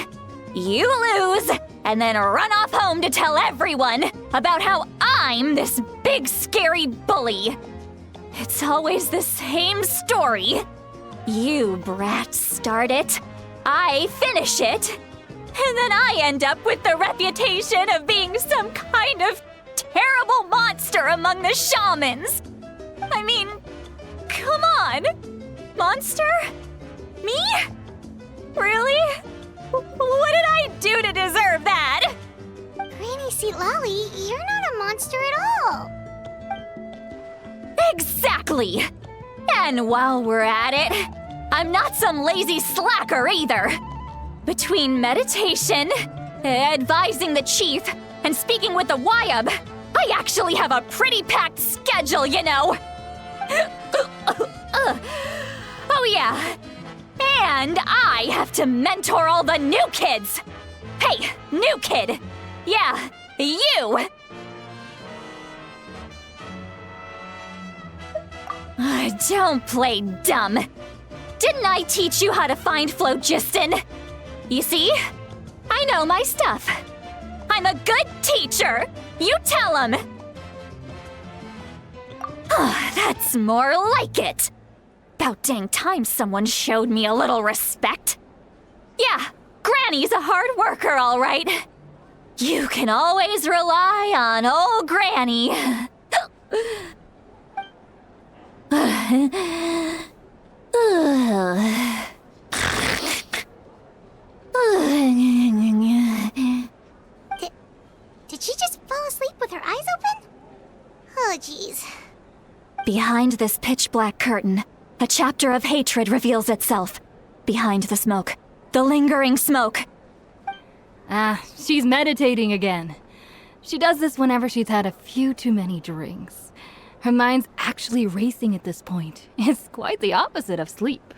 You lose, and then run off home to tell everyone about how I'm this big scary bully. It's always the same story. You brats start it, I finish it, and then I end up with the reputation of being some kind of terrible monster among the shamans. I mean, come on. Monster? Me? Really? What did I do to deserve that? Granny Seat Lally, you're not a monster at all. Exactly. And while we're at it, I'm not some lazy slacker either. Between meditation, advising the chief, and speaking with the Wyab, I actually have a pretty packed schedule, you know. Oh yeah. And I have to mentor all the new kids. Hey, new kid. Yeah, you. Don't play dumb. Didn't I teach you how to find Phlogiston? You see? I know my stuff. I'm a good teacher. You tell him. That's more like it. About dang time someone showed me a little respect. Yeah, Granny's a hard worker, all right. You can always rely on old Granny. Did she just fall asleep with her eyes open? Oh, jeez. Behind this pitch-black curtain, a chapter of hatred reveals itself. Behind the smoke. The lingering smoke. She's meditating again. She does this whenever she's had a few too many drinks. Her mind's actually racing at this point. It's quite the opposite of sleep.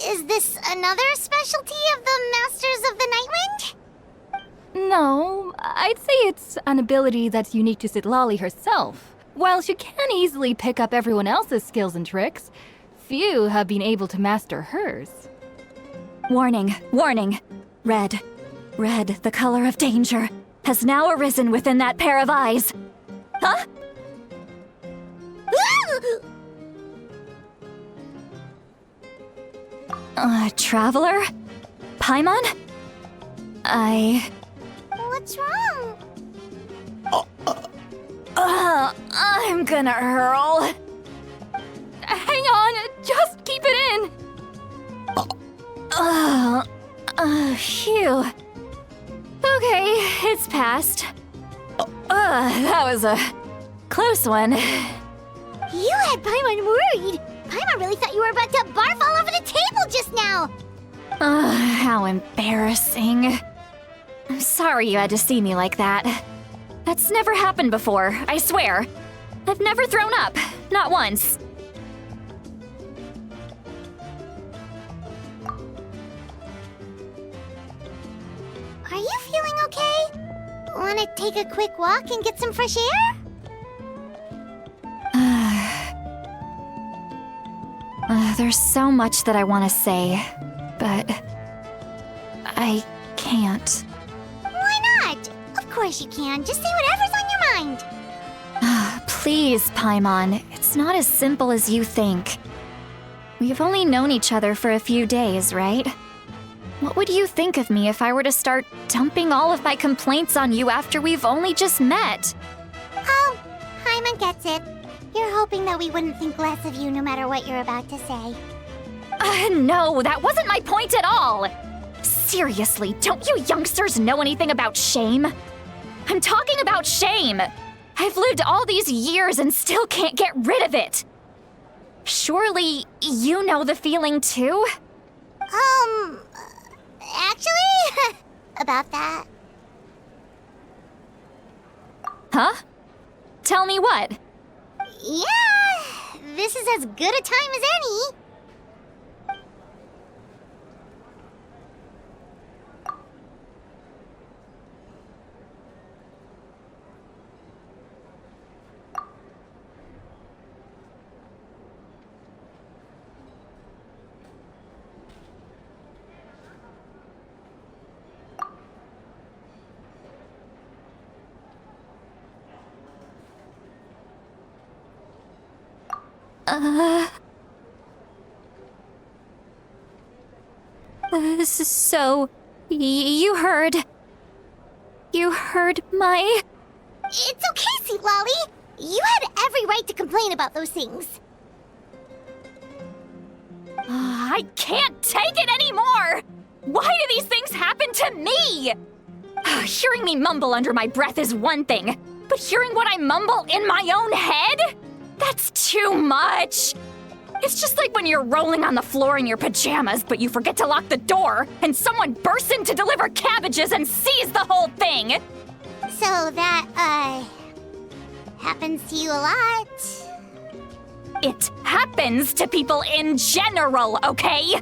Is this another specialty of the Masters of the Nightwind? No, I'd say it's an ability that's unique to Citlali herself. While she can easily pick up everyone else's skills and tricks, few have been able to master hers. Warning, warning. Red, the color of danger, has now arisen within that pair of eyes. Huh? Traveler? Paimon? What's wrong? I'm gonna hurl. Hang on, just keep it in. Phew. Okay, it's passed. That was a close one. You You had Paimon worried! Paimon really thought you were about to barf all over the table just now! How embarrassing. I'm sorry you had to see me like that. That's never happened before, I swear. I've never thrown up, not once. Are you feeling okay? Wanna take a quick walk and get some fresh air? There's so much that I want to say, but I can't. Why not? Of course you can. Just say whatever's on your mind. Please, Paimon, it's not as simple as you think. We've only known each other for a few days, right? What would you think of me if I were to start dumping all of my complaints on you after we've only just met? Oh, Paimon gets it. You're hoping that we wouldn't think less of you no matter what you're about to say. No, that wasn't my point at all! Seriously, don't you youngsters know anything about shame? I'm talking about shame! I've lived all these years and still can't get rid of it! Surely, you know the feeling too? Actually, about that. Huh? Tell me what? Yeah, this is as good a time as any. So, you heard my... It's okay, Sweet Lolly. You had every right to complain about those things. I can't take it anymore! Why do these things happen to me? Hearing me mumble under my breath is one thing, but hearing what I mumble in my own head? That's too much! It's just like when you're rolling on the floor in your pajamas, but you forget to lock the door, and someone bursts in to deliver cabbages and sees the whole thing! So that, happens to you a lot? It happens to people in general, okay?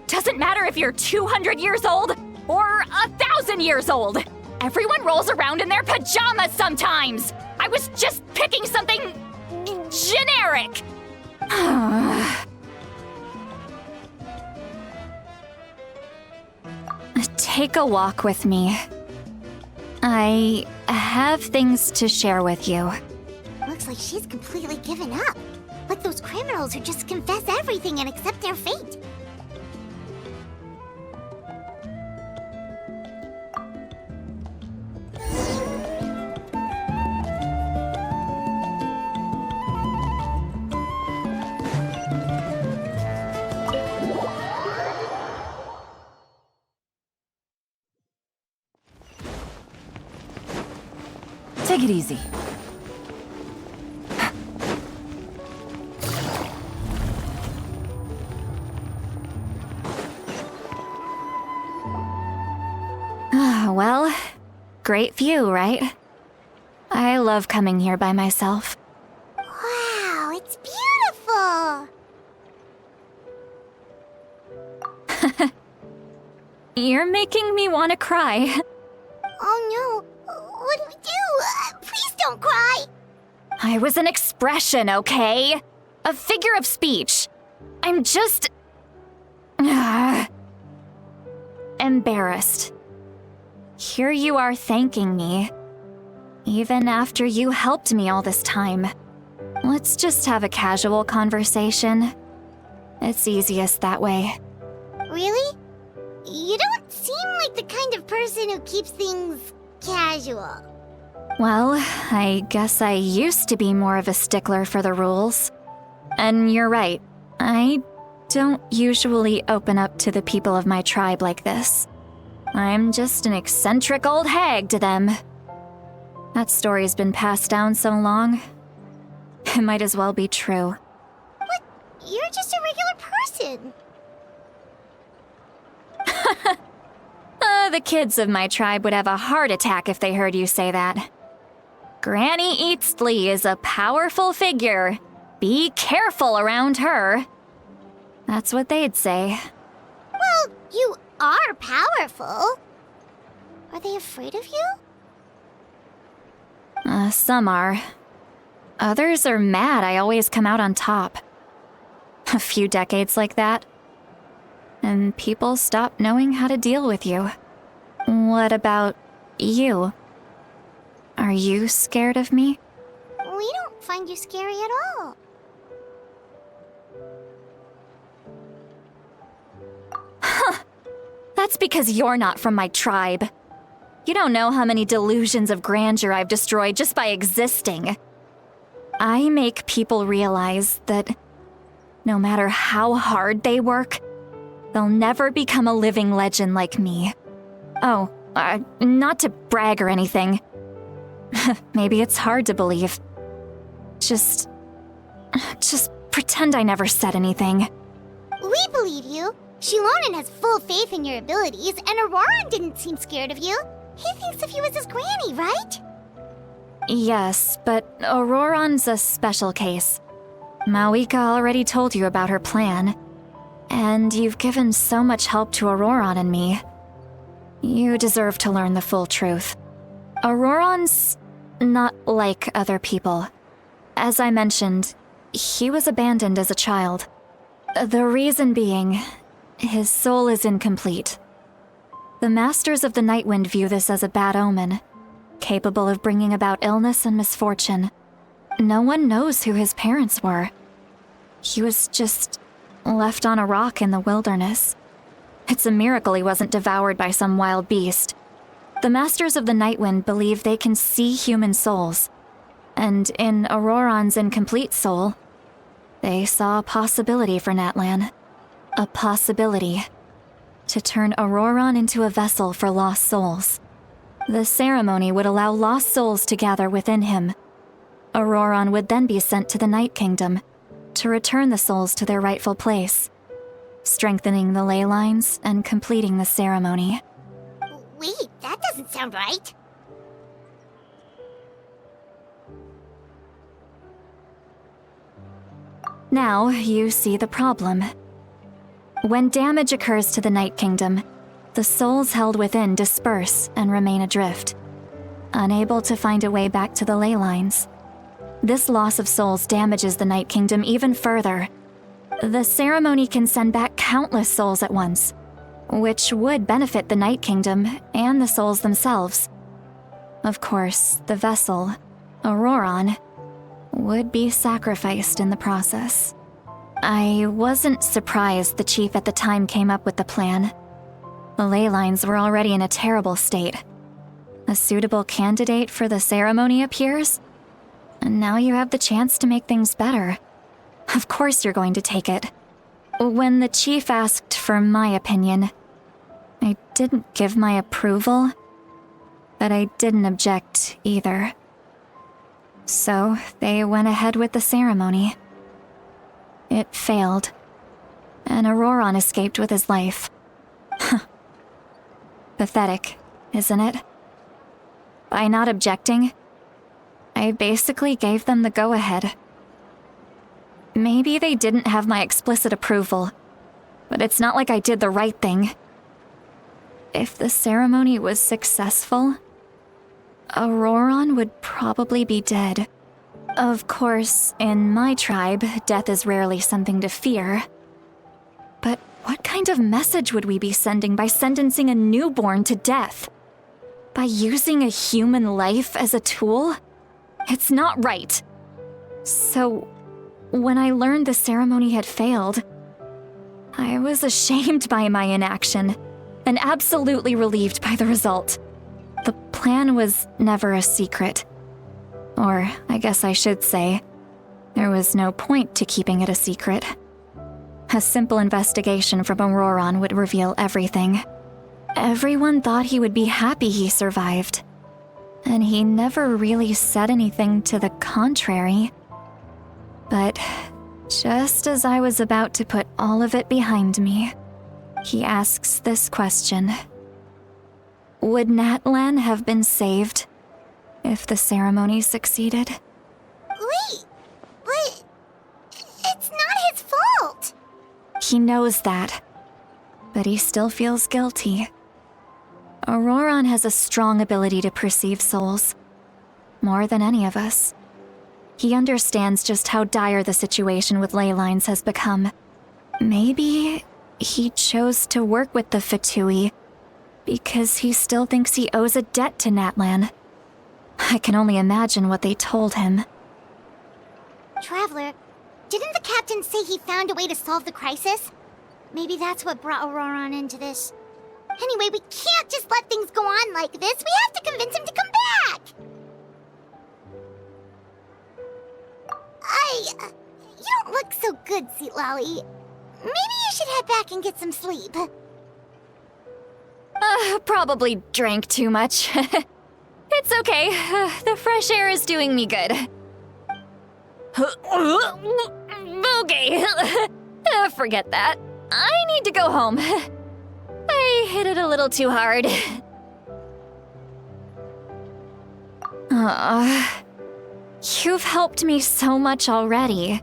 Doesn't matter if you're 200 years old or 1,000 years old. Everyone rolls around in their pajamas sometimes. I was just picking something generic. Take a walk with me. I have things to share with you. Looks like she's completely given up. Like those criminals who just confess everything and accept their fate. Take it easy. Well, great view, right? I love coming here by myself. Wow, it's beautiful! You're making me want to cry. Oh no, what do we do? Please don't cry! I was an expression, okay? A figure of speech. I'm just... embarrassed. Here you are thanking me. Even after you helped me all this time. Let's just have a casual conversation. It's easiest that way. Really? You don't seem like the kind of person who keeps things casual. Well, I guess I used to be more of a stickler for the rules. And you're right, I don't usually open up to the people of my tribe like this. I'm just an eccentric old hag to them. That story's been passed down so long. It might as well be true. But you're just a regular person. The kids of my tribe would have a heart attack if they heard you say that. Granny Eatsley is a powerful figure. Be careful around her. That's what they'd say. Well, you are powerful. Are they afraid of you? Some are. Others are mad I always come out on top. A few decades like that, and people stop knowing how to deal with you. What about you? Are you scared of me? We don't find you scary at all. That's because you're not from my tribe. You don't know how many delusions of grandeur I've destroyed just by existing. I make people realize that no matter how hard they work, they'll never become a living legend like me. Oh, not to brag or anything. Maybe it's hard to believe. Just pretend I never said anything. We believe you. Shilonen has full faith in your abilities, and Auroran didn't seem scared of you. He thinks of you as his granny, right? Yes, but Auroran's a special case. Mawika already told you about her plan. And you've given so much help to Auroran and me. You deserve to learn the full truth. Auroran's not like other people. As I mentioned, he was abandoned as a child. The reason being, his soul is incomplete. The Masters of the Nightwind view this as a bad omen, capable of bringing about illness and misfortune. No one knows who his parents were. He was just left on a rock in the wilderness. It's a miracle he wasn't devoured by some wild beast. The Masters of the Nightwind believe they can see human souls, and in Auroran's incomplete soul, they saw a possibility for Natlan. A possibility to turn Auroran into a vessel for lost souls. The ceremony would allow lost souls to gather within him. Auroran would then be sent to the Night Kingdom to return the souls to their rightful place, strengthening the ley lines and completing the ceremony. Wait, that doesn't sound right. Now you see the problem. When damage occurs to the Night Kingdom, the souls held within disperse and remain adrift, unable to find a way back to the ley lines. This loss of souls damages the Night Kingdom even further. The ceremony can send back countless souls at once, which would benefit the Night Kingdom and the souls themselves. Of course, the vessel, Auroran, would be sacrificed in the process. I wasn't surprised the chief at the time came up with the plan. The ley lines were already in a terrible state. A suitable candidate for the ceremony appears, and now you have the chance to make things better. Of course you're going to take it. When the chief asked for my opinion, I didn't give my approval, but I didn't object either. So they went ahead with the ceremony. It failed, and Auroran escaped with his life. Pathetic, isn't it? By not objecting, I basically gave them the go-ahead. Maybe they didn't have my explicit approval, but it's not like I did the right thing. If the ceremony was successful, Auroran would probably be dead. Of course, in my tribe, death is rarely something to fear. But what kind of message would we be sending by sentencing a newborn to death? By using a human life as a tool? It's not right. So, when I learned the ceremony had failed, I was ashamed by my inaction, and absolutely relieved by the result. The plan was never a secret. Or, I guess I should say, there was no point to keeping it a secret. A simple investigation from Auroran would reveal everything. Everyone thought he would be happy he survived, and he never really said anything to the contrary. But just as I was about to put all of it behind me, he asks this question. Would Natlan have been saved if the ceremony succeeded? Wait, but it's not his fault. He knows that, but he still feels guilty. Auroron has a strong ability to perceive souls, more than any of us. He understands just how dire the situation with ley lines has become. Maybe he chose to work with the Fatui because he still thinks he owes a debt to Natlan. I can only imagine what they told him. Traveler, didn't the captain say he found a way to solve the crisis? Maybe that's what brought Auroron into this. Anyway, we can't just let things go on like this. We have to convince him to come back! You don't look so good, Sweet Lolly. Maybe you should head back and get some sleep. Probably drank too much. It's okay. The fresh air is doing me good. Okay. Forget that. I need to go home. I hit it a little too hard. You've helped me so much already.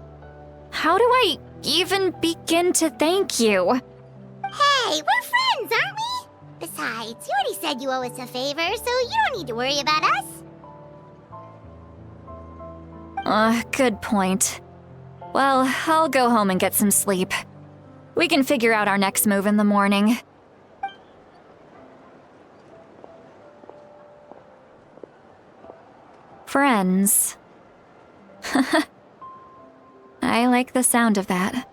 How do I even begin to thank you? Hey, we're friends, aren't we? Besides, you already said you owe us a favor, so you don't need to worry about us. Good point. Well, I'll go home and get some sleep. We can figure out our next move in the morning. Friends. I like the sound of that.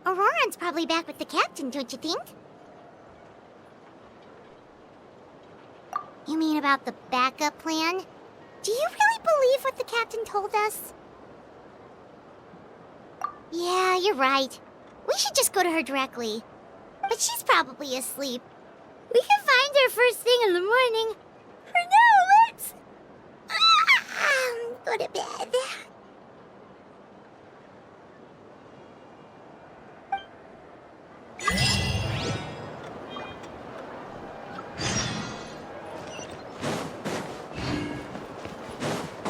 Auroron's probably back with the captain, don't you think? You mean about the backup plan? Do you really believe what the captain told us? Yeah, you're right. We should just go to her directly. But she's probably asleep. We can find her first thing in the morning. For now, let's... go to bed.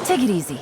Take it easy.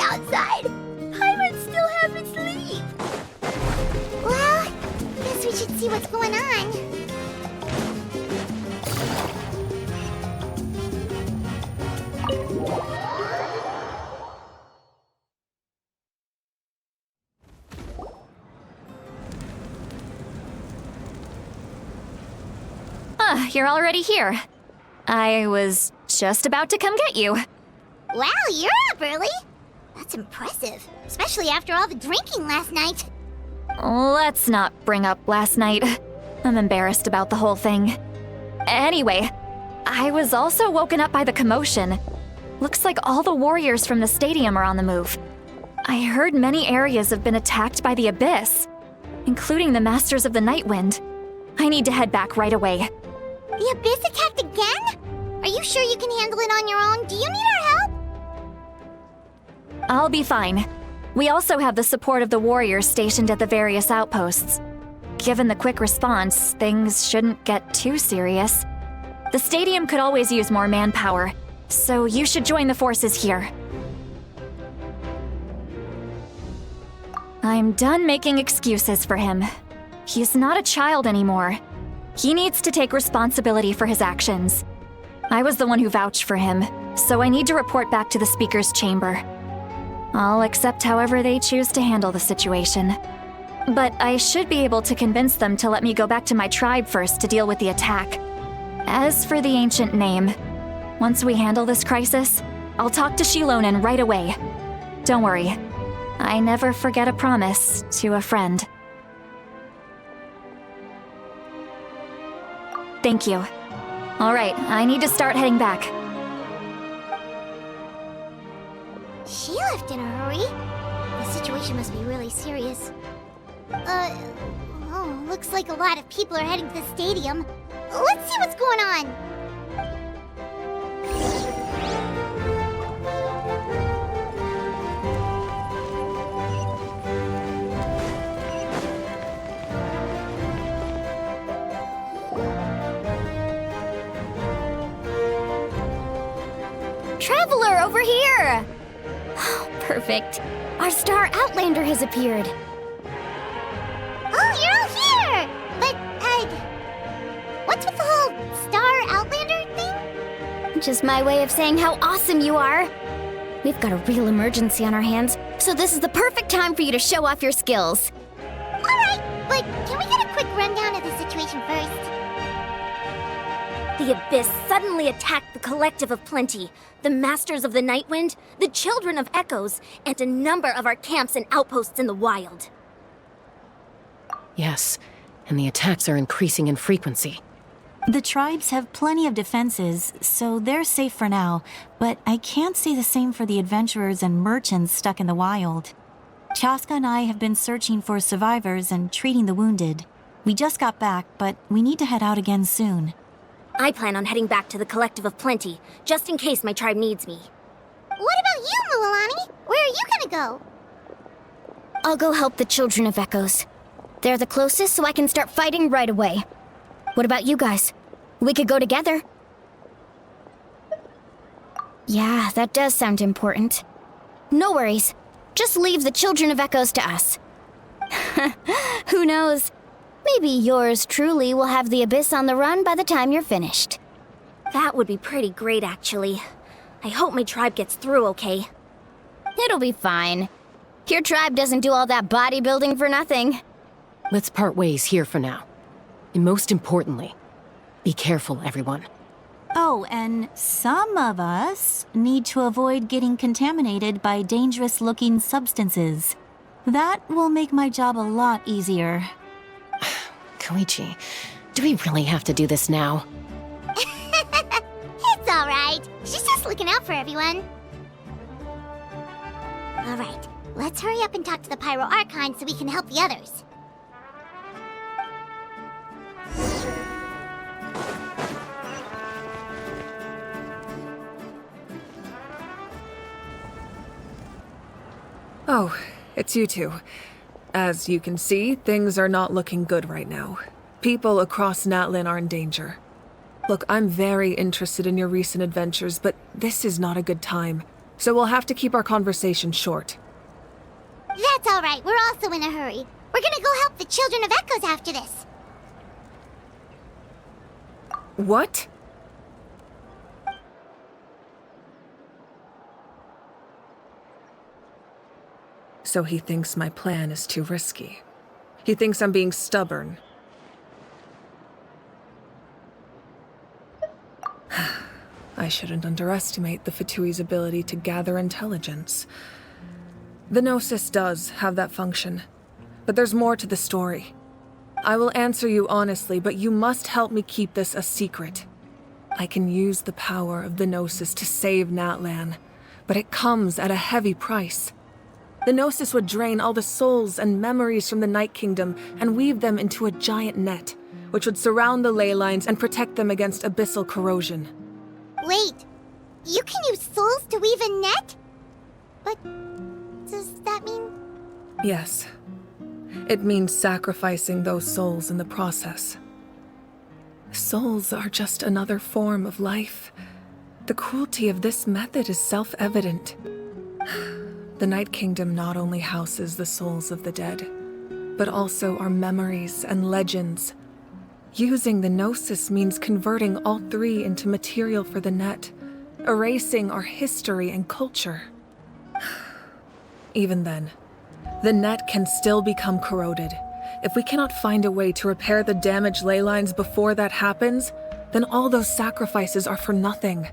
Outside. Pirates still haven't sleep. Well, guess we should see what's going on. You're already here. I was just about to come get you. Wow, you're up early. That's impressive, especially after all the drinking last night. Let's not bring up last night. I'm embarrassed about the whole thing. Anyway, I was also woken up by the commotion. Looks like all the warriors from the stadium are on the move. I heard many areas have been attacked by the Abyss, including the Masters of the Nightwind. I need to head back right away. The Abyss attacked again? Are you sure you can handle it on your own? Do you need our help? I'll be fine. We also have the support of the warriors stationed at the various outposts. Given the quick response, things shouldn't get too serious. The stadium could always use more manpower, so you should join the forces here. I'm done making excuses for him. He's not a child anymore. He needs to take responsibility for his actions. I was the one who vouched for him, so I need to report back to the Speaker's chamber. I'll accept however they choose to handle the situation. But I should be able to convince them to let me go back to my tribe first to deal with the attack. As for the ancient name, Once we handle this crisis, I'll talk to Shilonen right away. Don't worry, I never forget a promise to a friend. Thank you. All right, I need to start heading back. She left in a hurry. The situation must be really serious. Oh, looks like a lot of people are heading to the stadium. Let's see what's going on. Traveler, over here! Oh, perfect. Our star Outlander has appeared. Oh, you're all here! But, what's with the whole Star Outlander thing? Just my way of saying how awesome you are. We've got a real emergency on our hands, so this is the perfect time for you to show off your skills. Alright, but can we get a quick rundown of the situation first? The Abyss suddenly attacked the Collective of Plenty, the Masters of the Nightwind, the Children of Echoes, and a number of our camps and outposts in the wild. Yes, and the attacks are increasing in frequency. The tribes have plenty of defenses, so they're safe for now, but I can't say the same for the adventurers and merchants stuck in the wild. Chaska and I have been searching for survivors and treating the wounded. We just got back, but we need to head out again soon. I plan on heading back to the Collective of Plenty, just in case my tribe needs me. What about you, Mualani? Where are you gonna go? I'll go help the Children of Echoes. They're the closest, so I can start fighting right away. What about you guys? We could go together. Yeah, that does sound important. No worries. Just leave the Children of Echoes to us. Who knows? Maybe yours truly will have the Abyss on the run by the time you're finished. That would be pretty great, actually. I hope my tribe gets through okay. It'll be fine. Your tribe doesn't do all that bodybuilding for nothing. Let's part ways here for now. And most importantly, be careful, everyone. Oh, and some of us need to avoid getting contaminated by dangerous-looking substances. That will make my job a lot easier. Koichi, do we really have to do this now? It's alright. She's just looking out for everyone. Alright, let's hurry up and talk to the Pyro Archon so we can help the others. Oh, it's you two. As you can see, things are not looking good right now. People across Natlan are in danger. Look, I'm very interested in your recent adventures, but this is not a good time. So we'll have to keep our conversation short. That's alright, we're also in a hurry. We're gonna go help the Children of Echoes after this. What? So he thinks my plan is too risky. He thinks I'm being stubborn. I shouldn't underestimate the Fatui's ability to gather intelligence. The Gnosis does have that function, but there's more to the story. I will answer you honestly, but you must help me keep this a secret. I can use the power of the Gnosis to save Natlan, but it comes at a heavy price. The Gnosis would drain all the souls and memories from the Night Kingdom and weave them into a giant net, which would surround the ley lines and protect them against abyssal corrosion. Wait, you can use souls to weave a net? But does that mean... Yes. It means sacrificing those souls in the process. Souls are just another form of life. The cruelty of this method is self-evident. The Night Kingdom not only houses the souls of the dead, but also our memories and legends. Using the Gnosis means converting all three into material for the net, erasing our history and culture. Even then, the net can still become corroded. If we cannot find a way to repair the damaged ley lines before that happens, then all those sacrifices are for nothing.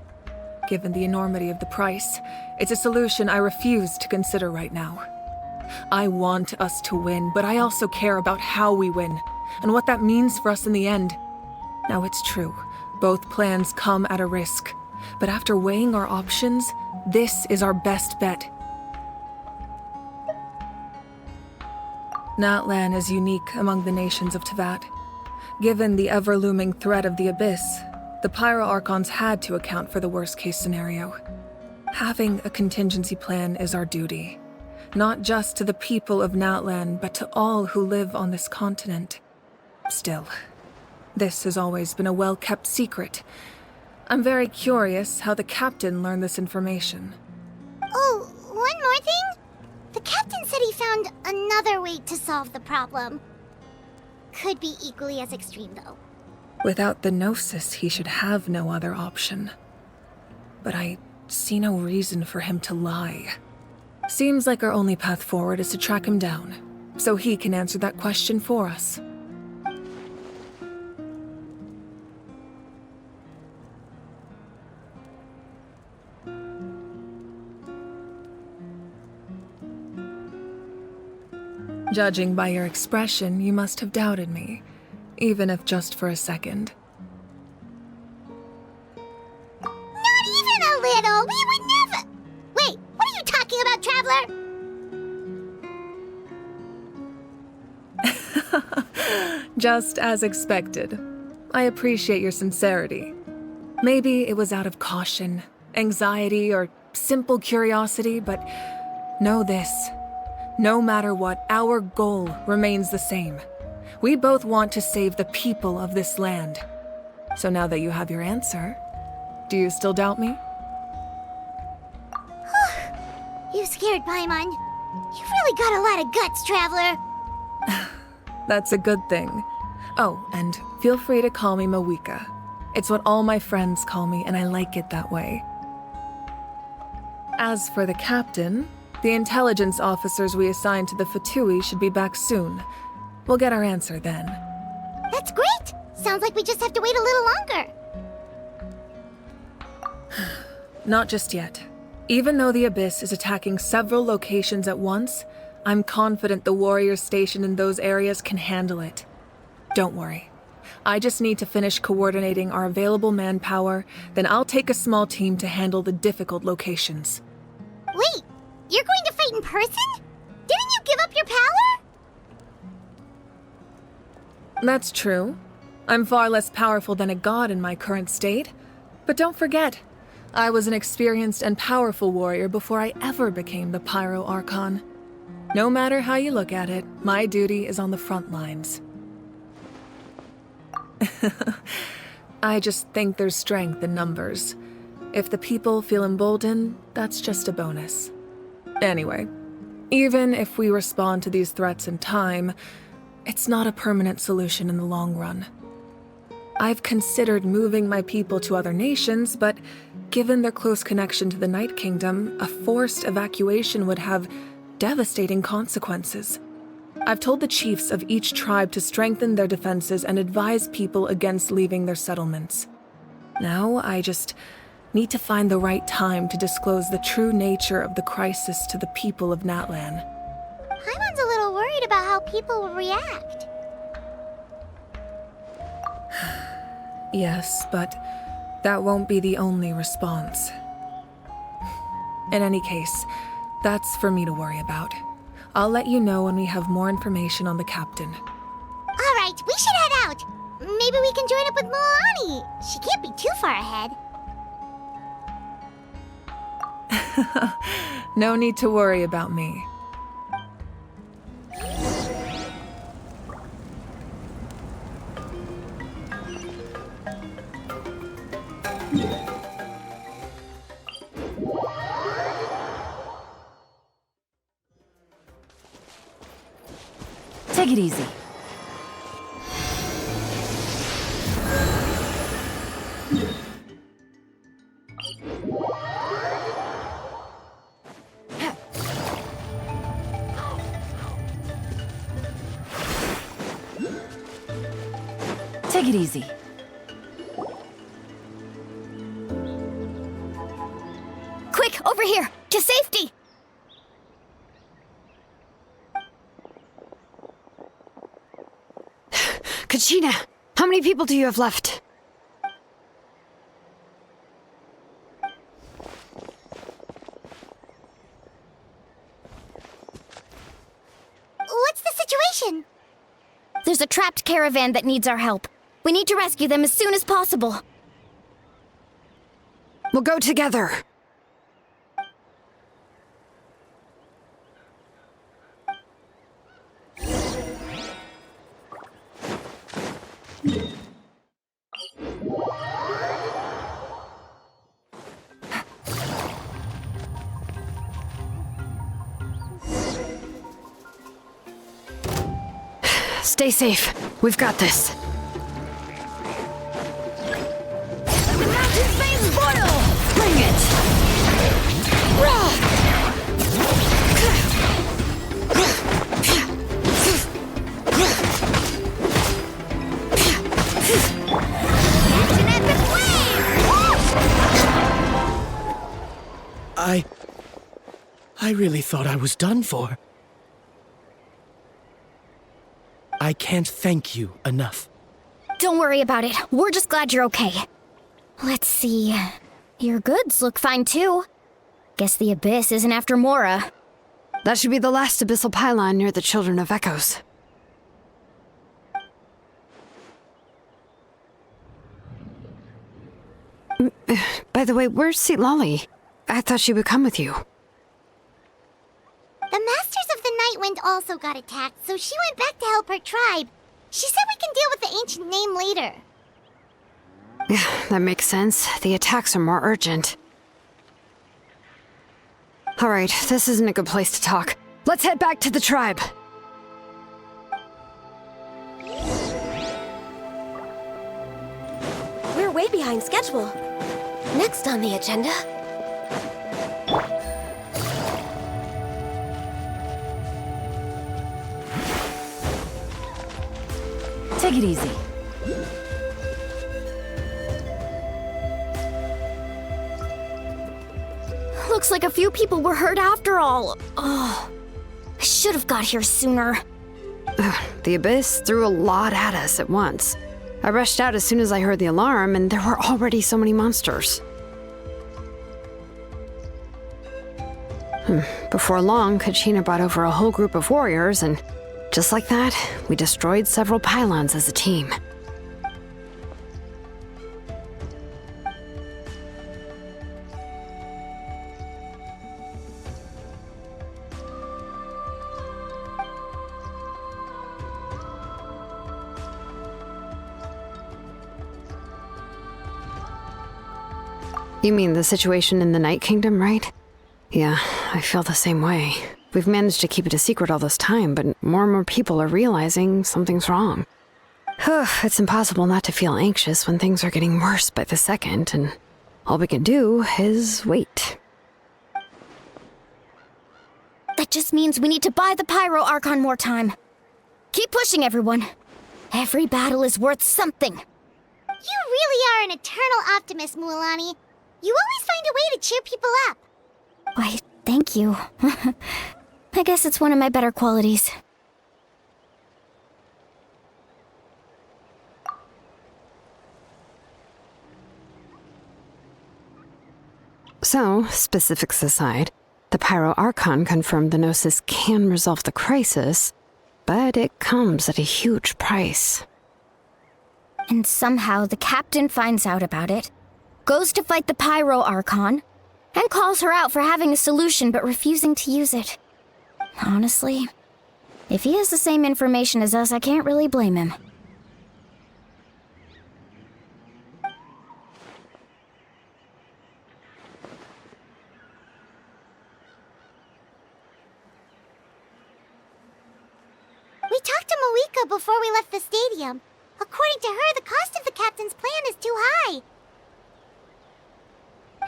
given the enormity of the price. It's a solution I refuse to consider right now. I want us to win, but I also care about how we win, and what that means for us in the end. Now, it's true, both plans come at a risk, but after weighing our options, this is our best bet. Natlan is unique among the nations of Teyvat. Given the ever-looming threat of the Abyss, the Pyro Archons had to account for the worst-case scenario. Having a contingency plan is our duty, not just to the people of Natlan, but to all who live on this continent. Still, this has always been a well-kept secret. I'm very curious how the captain learned this information. Oh, one more thing? The captain said he found another way to solve the problem. Could be equally as extreme, though. Without the Gnosis, he should have no other option. But I see no reason for him to lie. Seems like our only path forward is to track him down, so he can answer that question for us. Judging by your expression, you must have doubted me, even if just for a second. Not even a little! We would never— Wait, what are you talking about, Traveler? Just as expected. I appreciate your sincerity. Maybe it was out of caution, anxiety, or simple curiosity, but know this. No matter what, our goal remains the same. We both want to save the people of this land. So now that you have your answer, do you still doubt me? You scared Paimon. You've really got a lot of guts, Traveler. That's a good thing. Oh, and feel free to call me Mawika. It's what all my friends call me, and I like it that way. As for the captain, the intelligence officers we assigned to the Fatui should be back soon. We'll get our answer then. That's great! Sounds like we just have to wait a little longer. Not just yet. Even though the Abyss is attacking several locations at once, I'm confident the warriors stationed in those areas can handle it. Don't worry. I just need to finish coordinating our available manpower, then I'll take a small team to handle the difficult locations. Wait, you're going to fight in person? Didn't you give up your power? That's true. I'm far less powerful than a god in my current state. But don't forget, I was an experienced and powerful warrior before I ever became the Pyro Archon. No matter how you look at it, my duty is on the front lines. I just think there's strength in numbers. If the people feel emboldened, that's just a bonus. Anyway, even if we respond to these threats in time, it's not a permanent solution in the long run. I've considered moving my people to other nations, but given their close connection to the Night Kingdom, a forced evacuation would have devastating consequences. I've told the chiefs of each tribe to strengthen their defenses and advise people against leaving their settlements. Now, I just need to find the right time to disclose the true nature of the crisis to the people of Natlan. Paimon's a little worried about how people will react. Yes, but that won't be the only response. In any case, that's for me to worry about. I'll let you know when we have more information on the captain. All right, we should head out. Maybe we can join up with Moani. She can't be too far ahead. No need to worry about me. Take it easy. Take it easy. Over here! To safety! Kachina, how many people do you have left? What's the situation? There's a trapped caravan that needs our help. We need to rescue them as soon as possible. We'll go together. Stay safe. We've got this. The mountain flames boil! Bring it! It's an epic wave! I really thought I was done for. I can't thank you enough. Don't worry about it. We're just glad you're okay. Let's see. Your goods look fine too. Guess the Abyss isn't after Mora. That should be the last abyssal pylon near the Children of Echoes. By the way, where's Lolly? I thought she would come with you. The Masters of the Nightwind also got attacked, so she went back to help her tribe. She said we can deal with the ancient name later. Yeah, that makes sense. The attacks are more urgent. Alright, this isn't a good place to talk. Let's head back to the tribe. We're way behind schedule. Next on the agenda... Take it easy. Looks like a few people were hurt after all. Oh, I should have got here sooner. The Abyss threw a lot at us at once. I rushed out as soon as I heard the alarm, and there were already so many monsters. Before long, Kachina brought over a whole group of warriors, and just like that, we destroyed several pylons as a team. You mean the situation in the Night Kingdom, right? Yeah, I feel the same way. We've managed to keep it a secret all this time, but more and more people are realizing something's wrong. It's impossible not to feel anxious when things are getting worse by the second, and all we can do is wait. That just means we need to buy the Pyro Archon more time. Keep pushing, everyone. Every battle is worth something. You really are an eternal optimist, Mualani. You always find a way to cheer people up. Why, thank you. I guess it's one of my better qualities. So, specifics aside, the Pyro Archon confirmed the Gnosis can resolve the crisis, but it comes at a huge price. And somehow the captain finds out about it, goes to fight the Pyro Archon, and calls her out for having a solution but refusing to use it. Honestly, if he has the same information as us, I can't really blame him. We talked to Moika before we left the stadium. According to her, the cost of the captain's plan is too high.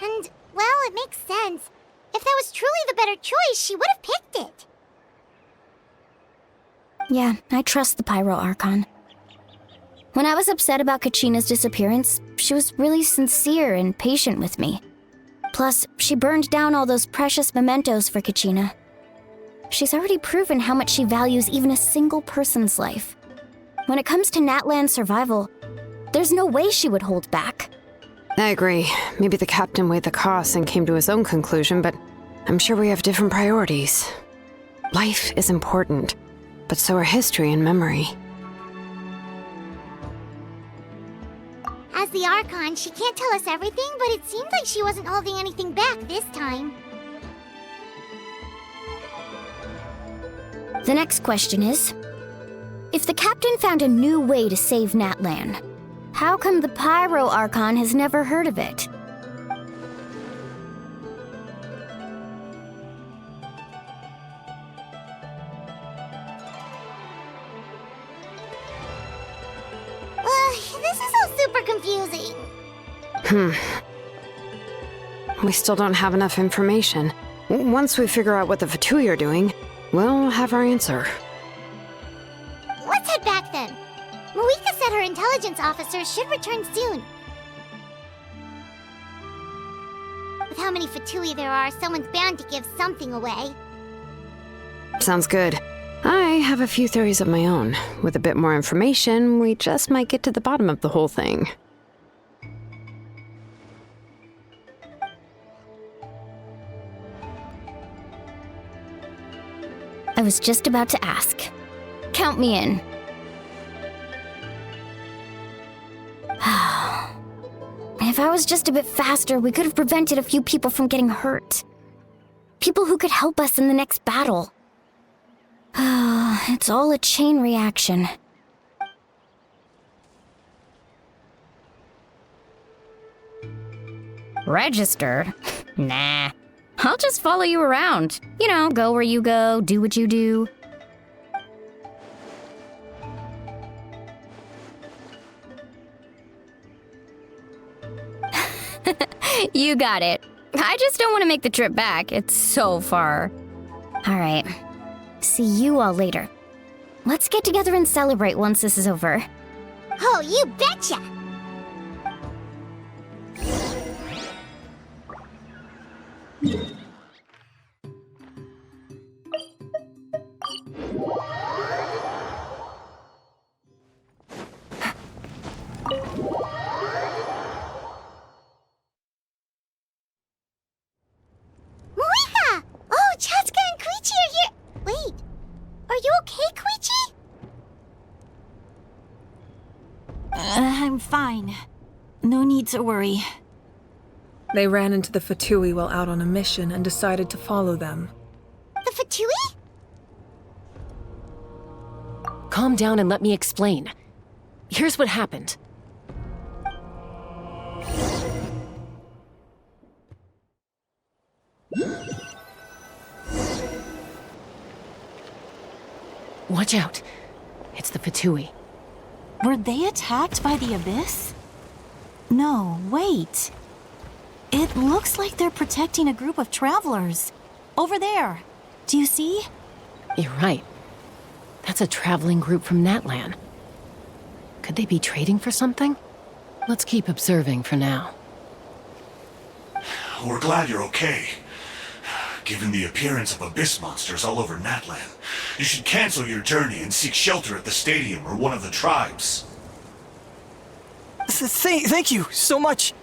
And, well, it makes sense. If that was truly the better choice, she would have picked it. Yeah, I trust the Pyro Archon. When I was upset about Kachina's disappearance, she was really sincere and patient with me. Plus, she burned down all those precious mementos for Kachina. She's already proven how much she values even a single person's life. When it comes to Natlan's survival, there's no way she would hold back. I agree. Maybe the captain weighed the costs and came to his own conclusion, but I'm sure we have different priorities. Life is important, but so are history and memory. As the Archon, she can't tell us everything, but it seems like she wasn't holding anything back this time. The next question is, if the captain found a new way to save Natlan, how come the Pyro Archon has never heard of it? This is all super confusing. We still don't have enough information. Once we figure out what the Fatui are doing, we'll have our answer. Let's head back then. Marika said her intelligence officers should return soon. With how many Fatui there are, someone's bound to give something away. Sounds good. I have a few theories of my own. With a bit more information, we just might get to the bottom of the whole thing. I was just about to ask. Count me in. If I was just a bit faster, we could have prevented a few people from getting hurt. People who could help us in the next battle. It's all a chain reaction. Register? Nah. I'll just follow you around. You know, go where you go, do what you do. You got it. I just don't want to make the trip back. It's so far. All right. See you all later. Let's get together and celebrate once this is over. Oh, you betcha! Marika! Oh, Chaska and Koichi are here! Wait, are you okay, Koichi? I'm fine. No need to worry. They ran into the Fatui while out on a mission and decided to follow them. The Fatui? Calm down and let me explain. Here's what happened. Watch out. It's the Fatui. Were they attacked by the Abyss? No, wait. It looks like they're protecting a group of travelers. Over there. Do you see? You're right. That's a traveling group from Natlan. Could they be trading for something? Let's keep observing for now. We're glad you're okay. Given the appearance of abyss monsters all over Natlan, you should cancel your journey and seek shelter at the stadium or one of the tribes. Thank you so much.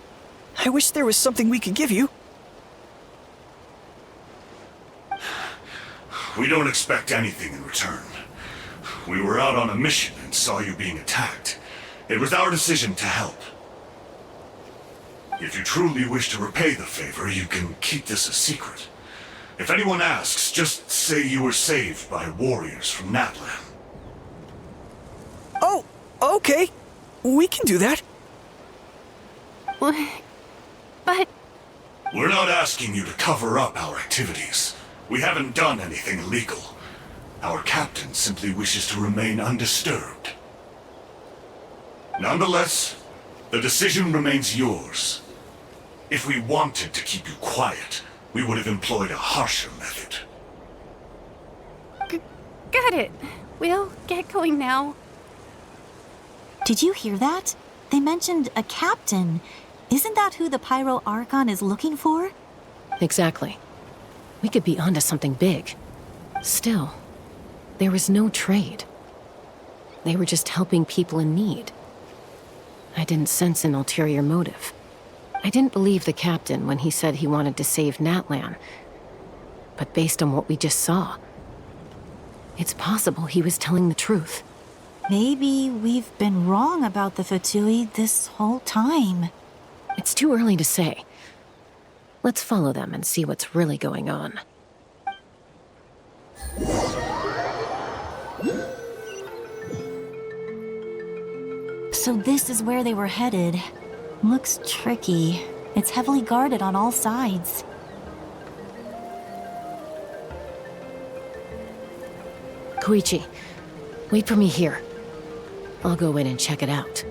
I wish there was something we could give you. We don't expect anything in return. We were out on a mission and saw you being attacked. It was our decision to help. If you truly wish to repay the favor, you can keep this a secret. If anyone asks, just say you were saved by warriors from Natlan. Oh, okay. We can do that. But... We're not asking you to cover up our activities. We haven't done anything illegal. Our captain simply wishes to remain undisturbed. Nonetheless, the decision remains yours. If we wanted to keep you quiet, we would have employed a harsher method. Got it. We'll get going now. Did you hear that? They mentioned a captain. Isn't that who the Pyro Archon is looking for? Exactly. We could be onto something big. Still, there was no trade. They were just helping people in need. I didn't sense an ulterior motive. I didn't believe the captain when he said he wanted to save Natlan. But based on what we just saw, it's possible he was telling the truth. Maybe we've been wrong about the Fatui this whole time. It's too early to say. Let's follow them and see what's really going on. So this is where they were headed. Looks tricky. It's heavily guarded on all sides. Koichi, wait for me here. I'll go in and check it out.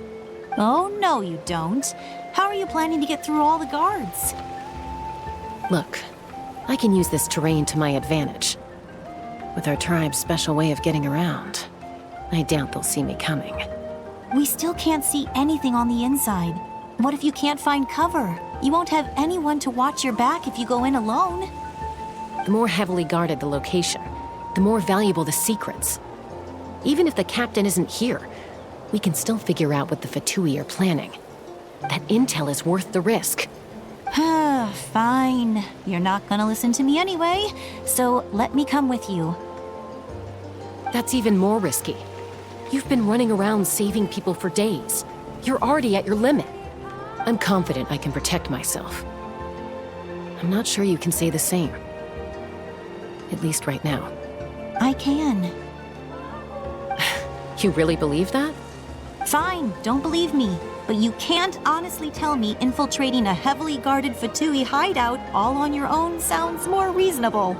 Oh, no you don't. How are you planning to get through all the guards? Look, I can use this terrain to my advantage. With our tribe's special way of getting around, I doubt they'll see me coming. We still can't see anything on the inside. What if you can't find cover? You won't have anyone to watch your back if you go in alone. The more heavily guarded the location, the more valuable the secrets. Even if the captain isn't here, we can still figure out what the Fatui are planning. That intel is worth the risk. Fine. You're not gonna listen to me anyway, so let me come with you. That's even more risky. You've been running around saving people for days. You're already at your limit. I'm confident I can protect myself. I'm not sure you can say the same. At least right now. I can. You really believe that? Fine, don't believe me. But you can't honestly tell me infiltrating a heavily guarded Fatui hideout all on your own sounds more reasonable.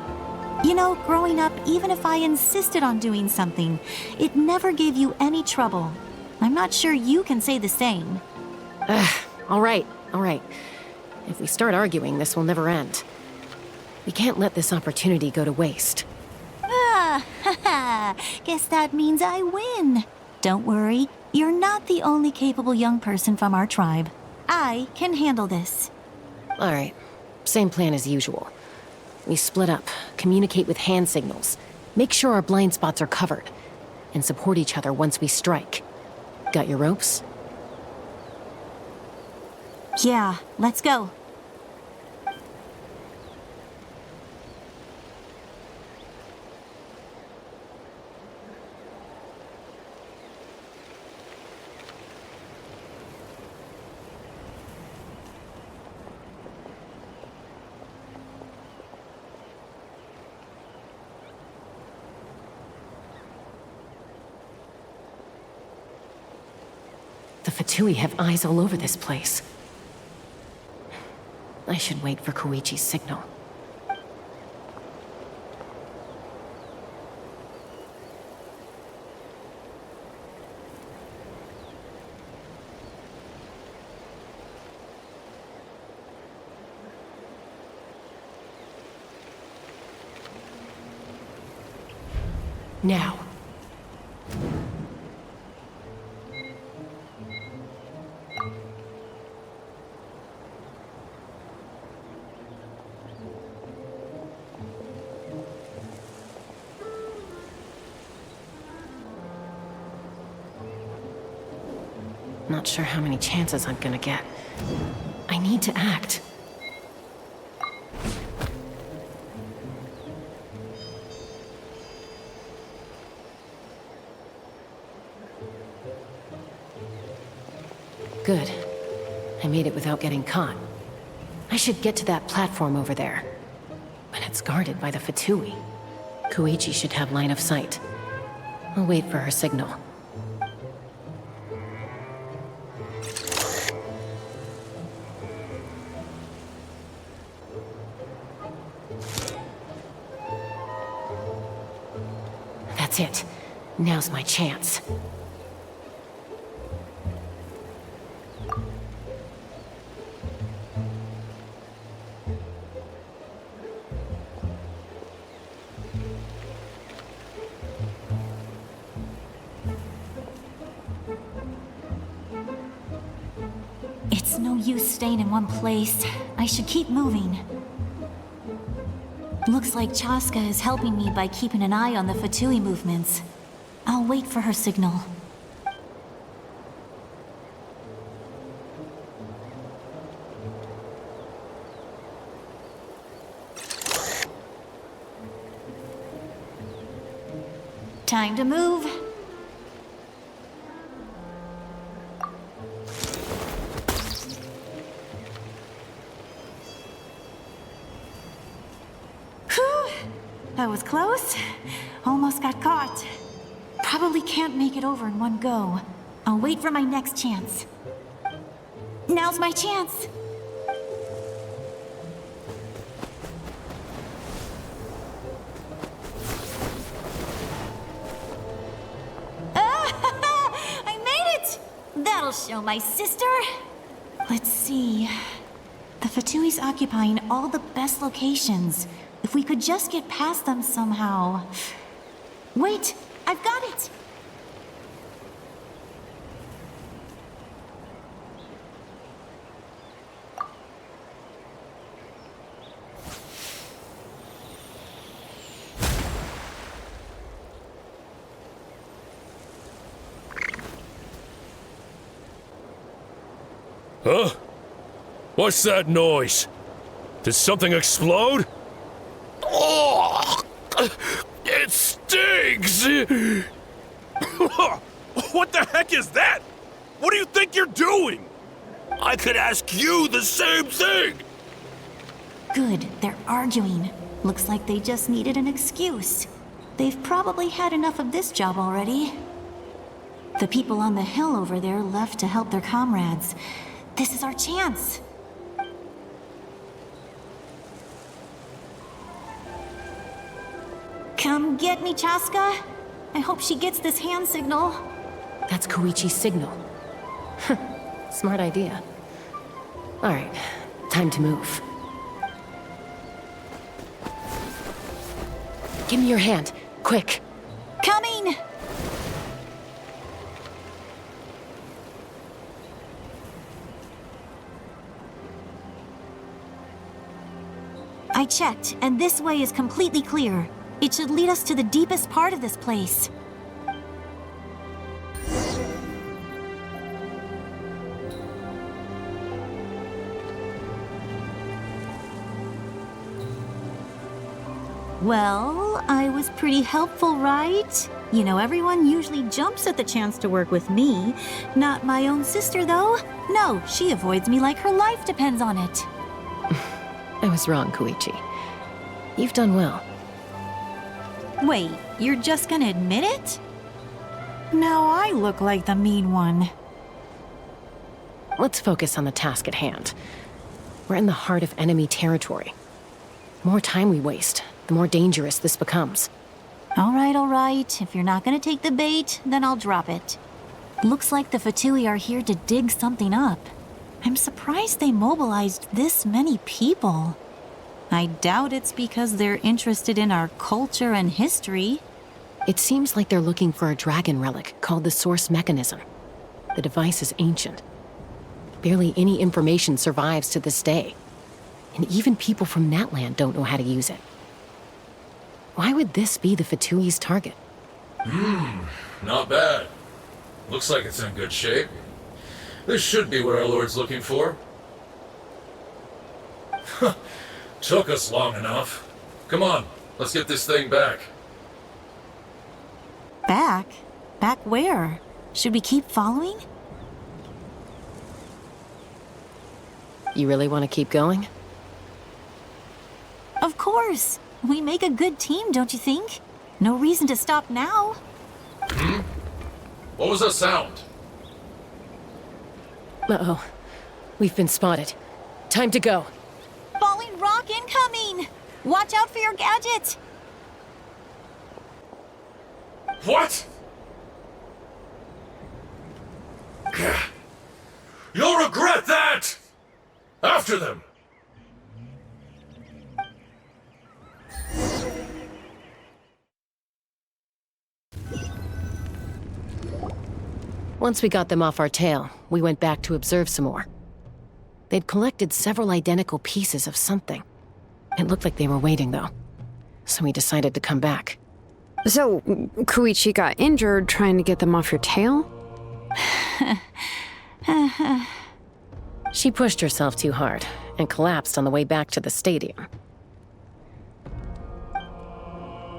You know, growing up, even if I insisted on doing something, it never gave you any trouble. I'm not sure you can say the same. All right. If we start arguing, this will never end. We can't let this opportunity go to waste. Guess that means I win. Don't worry, you're not the only capable young person from our tribe. I can handle this. All right, same plan as usual. We split up, communicate with hand signals, make sure our blind spots are covered, and support each other once we strike. Got your ropes? Yeah, let's go. The Fatui have eyes all over this place. I should wait for Koichi's signal. Now. Not sure how many chances I'm gonna get. I need to act. Good. I made it without getting caught. I should get to that platform over there. But it's guarded by the Fatui. Koichi should have line of sight. I'll wait for her signal. That's it. Now's my chance. It's It's no use staying in one place. I should keep moving. Looks like Chaska is helping me by keeping an eye on the Fatui movements. I'll wait for her signal. Time to move. Whew! That was close. Almost got caught. Probably can't make it over in one go. I'll wait for my next chance. Now's my chance. I made it! That'll show my sister. Let's see. The Fatui's occupying all the best locations. If we could just get past them somehow. Wait, I've got it! Huh? What's that noise? Did something explode? Oh! It stings! What the heck is that? What do you think you're doing? I could ask you the same thing! Good, they're arguing. Looks like they just needed an excuse. They've probably had enough of this job already. The people on the hill over there left to help their comrades. This is our chance. Come get me, Chaska. I hope she gets this hand signal. That's Koichi's signal. Smart idea. Alright, time to move. Give me your hand, quick. Coming! I checked, and this way is completely clear. It should lead us to the deepest part of this place. Well, I was pretty helpful, right? You know, everyone usually jumps at the chance to work with me. Not my own sister, though. No, she avoids me like her life depends on it. I was wrong, Koichi. You've done well. Wait, you're just gonna admit it? Now I look like the mean one. Let's focus on the task at hand. We're in the heart of enemy territory. The more time we waste, the more dangerous this becomes. All right. If you're not gonna take the bait, then I'll drop it. Looks like the Fatui are here to dig something up. I'm surprised they mobilized this many people. I doubt it's because they're interested in our culture and history. It seems like they're looking for a dragon relic called the Source Mechanism. The device is ancient. Barely any information survives to this day. And even people from Natlan don't know how to use it. Why would this be the Fatui's target? Not bad. Looks like it's in good shape. This should be what our Lord's looking for. Took us long enough. Come on, let's get this thing back. Back? Back where? Should we keep following? You really want to keep going? Of course. We make a good team, don't you think? No reason to stop now. What was that sound? Uh-oh. We've been spotted. Time to go. Falling rock incoming! Watch out for your gadget! What? You'll regret that! After them! Once we got them off our tail, we went back to observe some more. They'd collected several identical pieces of something. It looked like they were waiting, though. So we decided to come back. So, Koichi got injured trying to get them off your tail? She pushed herself too hard and collapsed on the way back to the stadium.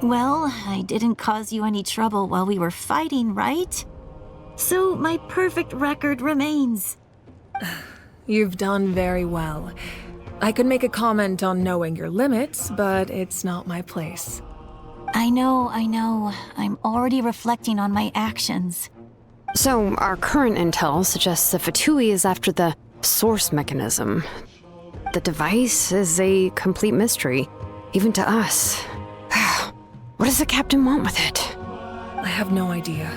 Well, I didn't cause you any trouble while we were fighting, right? So my perfect record remains. You've done very well. I could make a comment on knowing your limits, but it's not my place. I know. I'm already reflecting on my actions. So, our current intel suggests that Fatui is after the source mechanism. The device is a complete mystery, even to us. What does the captain want with it? I have no idea.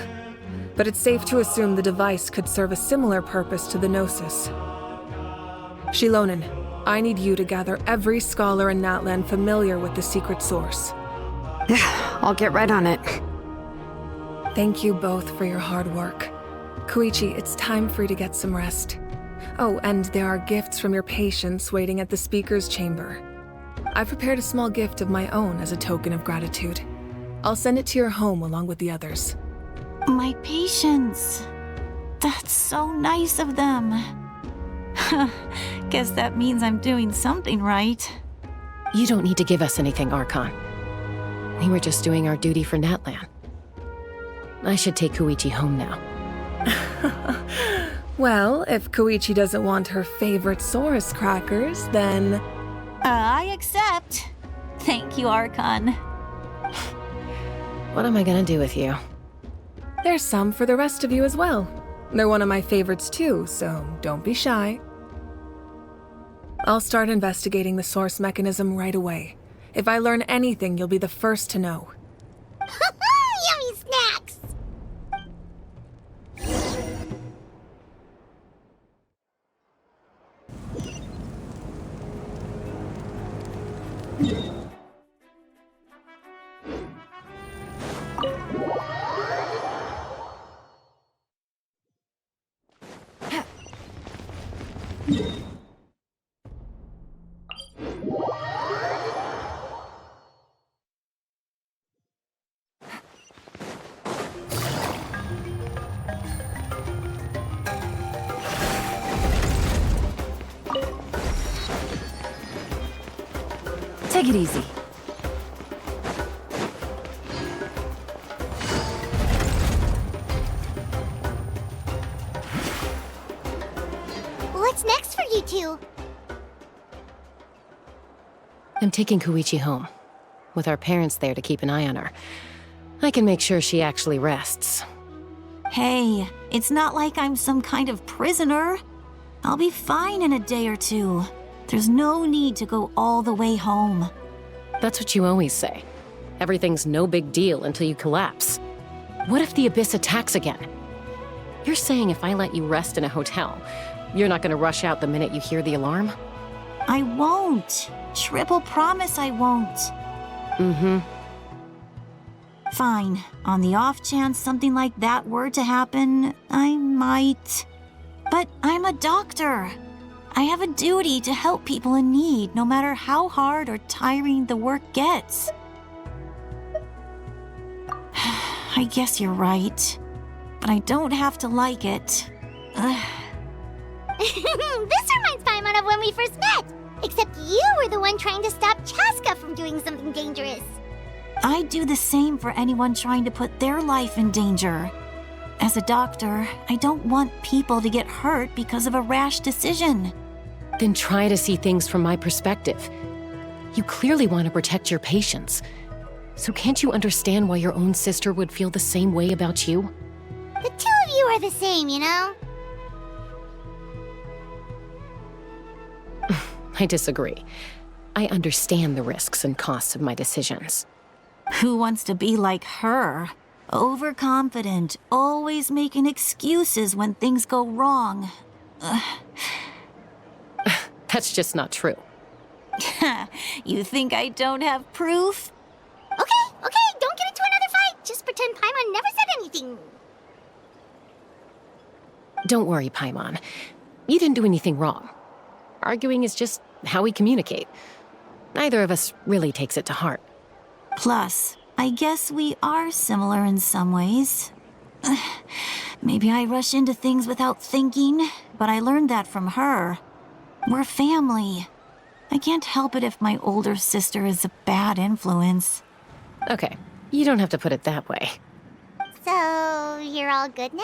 But it's safe to assume the device could serve a similar purpose to the Gnosis. Shilonen, I need you to gather every scholar in Natlan familiar with the secret source. I'll get right on it. Thank you both for your hard work. Koichi, it's time for you to get some rest. Oh, and there are gifts from your patients waiting at the speaker's chamber. I've prepared a small gift of my own as a token of gratitude. I'll send it to your home along with the others. My patience. That's so nice of them. Guess that means I'm doing something right. You don't need to give us anything, Archon. We were just doing our duty for Natlan. I should take Koichi home now. Well, if Koichi doesn't want her favorite Saurus crackers, then... I accept. Thank you, Archon. What am I gonna do with you? There's some for the rest of you as well. They're one of my favorites too, so don't be shy. I'll start investigating the source mechanism right away. If I learn anything, you'll be the first to know. Yummy snacks! Take it easy. What's next for you two? I'm taking Koichi home. With our parents there to keep an eye on her. I can make sure she actually rests. Hey, it's not like I'm some kind of prisoner. I'll be fine in a day or two. There's no need to go all the way home. That's what you always say. Everything's no big deal until you collapse. What if the Abyss attacks again? You're saying if I let you rest in a hotel, you're not gonna rush out the minute you hear the alarm? I won't. Triple promise I won't. Mm-hmm. Fine. On the off chance something like that were to happen, I might. But I'm a doctor. I have a duty to help people in need, no matter how hard or tiring the work gets. I guess you're right. But I don't have to like it. This reminds Paimon of when we first met! Except you were the one trying to stop Chaska from doing something dangerous. I'd do the same for anyone trying to put their life in danger. As a doctor, I don't want people to get hurt because of a rash decision. Then try to see things from my perspective. You clearly want to protect your patients. So can't you understand why your own sister would feel the same way about you? The two of you are the same, you know? I disagree. I understand the risks and costs of my decisions. Who wants to be like her? Overconfident, always making excuses when things go wrong. That's just not true. You think I don't have proof? Okay, don't get into another fight. Just pretend Paimon never said anything. Don't worry, Paimon. You didn't do anything wrong. Arguing is just how we communicate. Neither of us really takes it to heart. Plus, I guess we are similar in some ways. Maybe I rush into things without thinking, but I learned that from her. We're family. I can't help it if my older sister is a bad influence. Okay, you don't have to put it that way. So, you're all good now?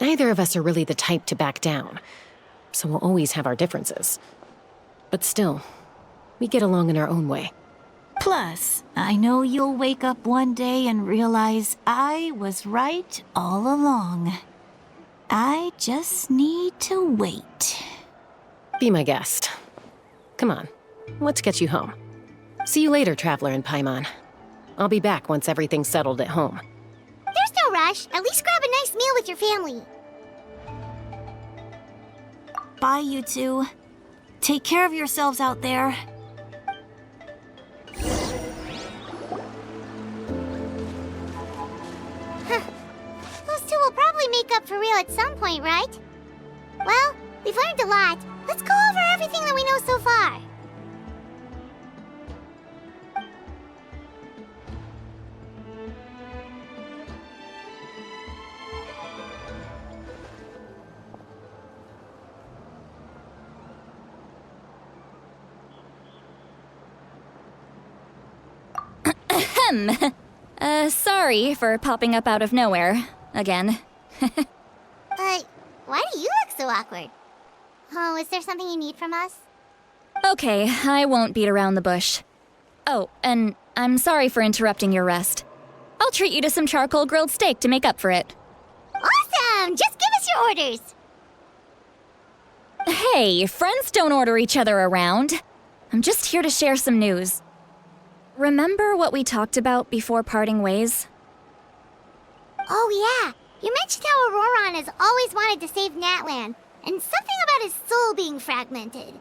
Neither of us are really the type to back down, so we'll always have our differences. But still, we get along in our own way. Plus, I know you'll wake up one day and realize I was right all along. I just need to wait. Be my guest. Come on, let's get you home. See you later, Traveler in Paimon. I'll be back once everything's settled at home. There's no rush. At least grab a nice meal with your family. Bye, you two. Take care of yourselves out there. Those two will probably make up for real at some point, right? Well, we've learned a lot. Let's go over everything that we know so far. Sorry for popping up out of nowhere. Again. Why do you look so awkward? Oh, is there something you need from us? Okay, I won't beat around the bush. Oh, and I'm sorry for interrupting your rest. I'll treat you to some charcoal grilled steak to make up for it. Awesome! Just give us your orders! Hey, friends don't order each other around. I'm just here to share some news. Remember what we talked about before parting ways? Oh yeah, you mentioned how Auroron has always wanted to save Natlan, and something about his soul being fragmented.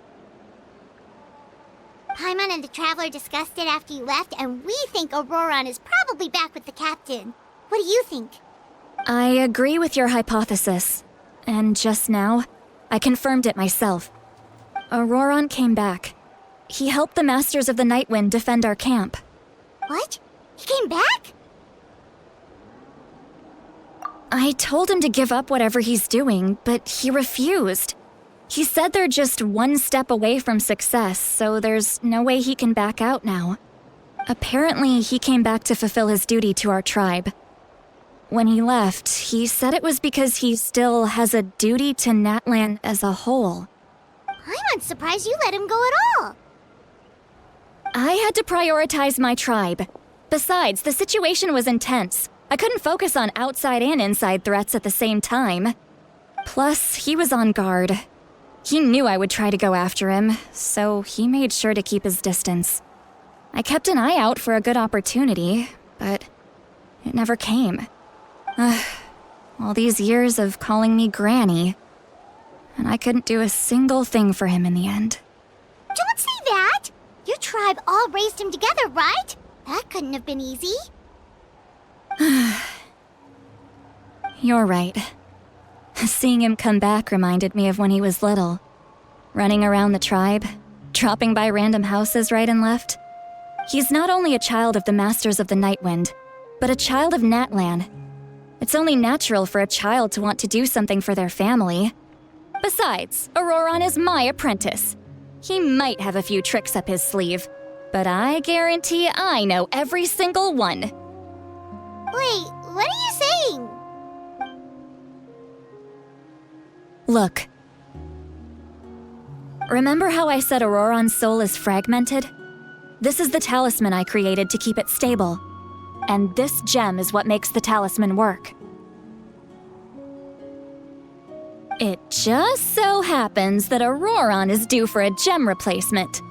Paimon and the Traveler discussed it after you left, and we think Auroron is probably back with the captain. What do you think? I agree with your hypothesis. And just now, I confirmed it myself. Auroron came back. He helped the Masters of the Nightwind defend our camp. What? He came back? I told him to give up whatever he's doing, but he refused. He said they're just one step away from success, so there's no way he can back out now. Apparently, he came back to fulfill his duty to our tribe. When he left, he said it was because he still has a duty to Natlan as a whole. I'm surprised you let him go at all. I had to prioritize my tribe. Besides, the situation was intense. I couldn't focus on outside and inside threats at the same time. Plus, he was on guard. He knew I would try to go after him, so he made sure to keep his distance. I kept an eye out for a good opportunity, but it never came. All these years of calling me Granny, and I couldn't do a single thing for him in the end. Don't say that! Your tribe all raised him together, right? That couldn't have been easy. You're right. Seeing him come back reminded me of when he was little. Running around the tribe, dropping by random houses right and left. He's not only a child of the Masters of the Nightwind, but a child of Natlan. It's only natural for a child to want to do something for their family. Besides, Auroron is my apprentice. He might have a few tricks up his sleeve, but I guarantee I know every single one. Wait, what are you saying? Look. Remember how I said Auroron's soul is fragmented? This is the talisman I created to keep it stable. And this gem is what makes the talisman work. It just so happens that Auroron is due for a gem replacement.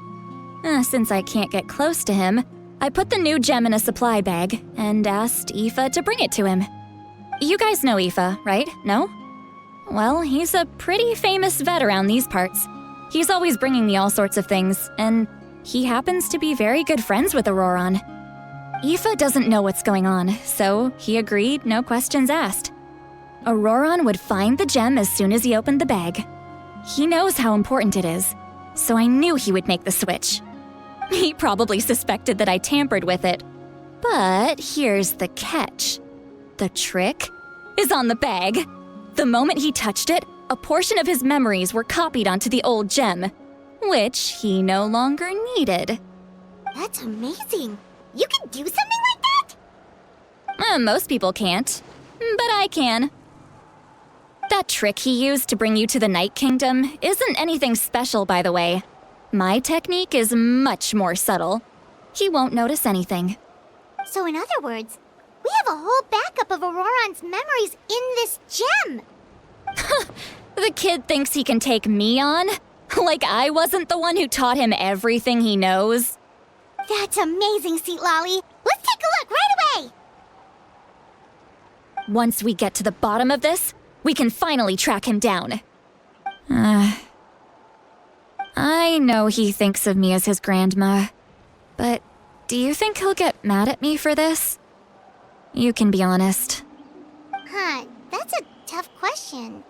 Since I can't get close to him, I put the new gem in a supply bag and asked Aoife to bring it to him. You guys know Aoife, right? No? Well, he's a pretty famous vet around these parts. He's always bringing me all sorts of things, and he happens to be very good friends with Auroron. Aoife doesn't know what's going on, so he agreed, no questions asked. Auroron would find the gem as soon as he opened the bag. He knows how important it is, so I knew he would make the switch. He probably suspected that I tampered with it. But here's the catch. The trick is on the bag. The moment he touched it, a portion of his memories were copied onto the old gem, which he no longer needed. That's amazing. You can do something like that? Most people can't, but I can. That trick he used to bring you to the Night Kingdom isn't anything special, by the way. My technique is much more subtle. He won't notice anything. So in other words, we have a whole backup of Auroron's memories in this gem. The kid thinks he can take me on? Like I wasn't the one who taught him everything he knows? That's amazing, Seat Lolly. Let's take a look right away. Once we get to the bottom of this, we can finally track him down. I know he thinks of me as his grandma, but do you think he'll get mad at me for this? You can be honest. That's a tough question.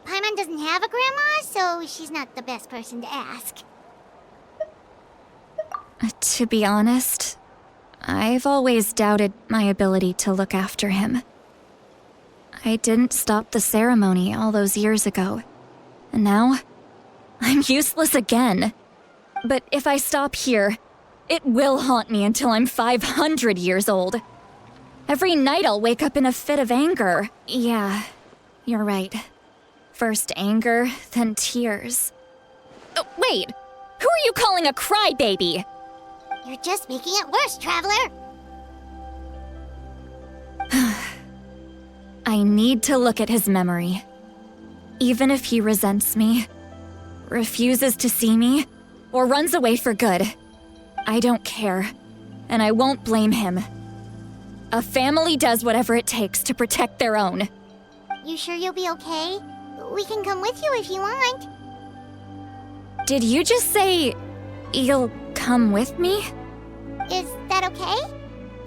Paimon doesn't have a grandma, so she's not the best person to ask. To be honest, I've always doubted my ability to look after him. I didn't stop the ceremony all those years ago, and now I'm useless again. But if I stop here, it will haunt me until I'm 500 years old. Every night I'll wake up in a fit of anger. Yeah, you're right. First anger, then tears. Oh, wait! Who are you calling a crybaby? You're just making it worse, Traveler. I need to look at his memory. Even if he resents me, refuses to see me, or runs away for good, I don't care, and I won't blame him. A family does whatever it takes to protect their own. You sure you'll be okay? We can come with you if you want. Did you just say you'll come with me? Is that okay?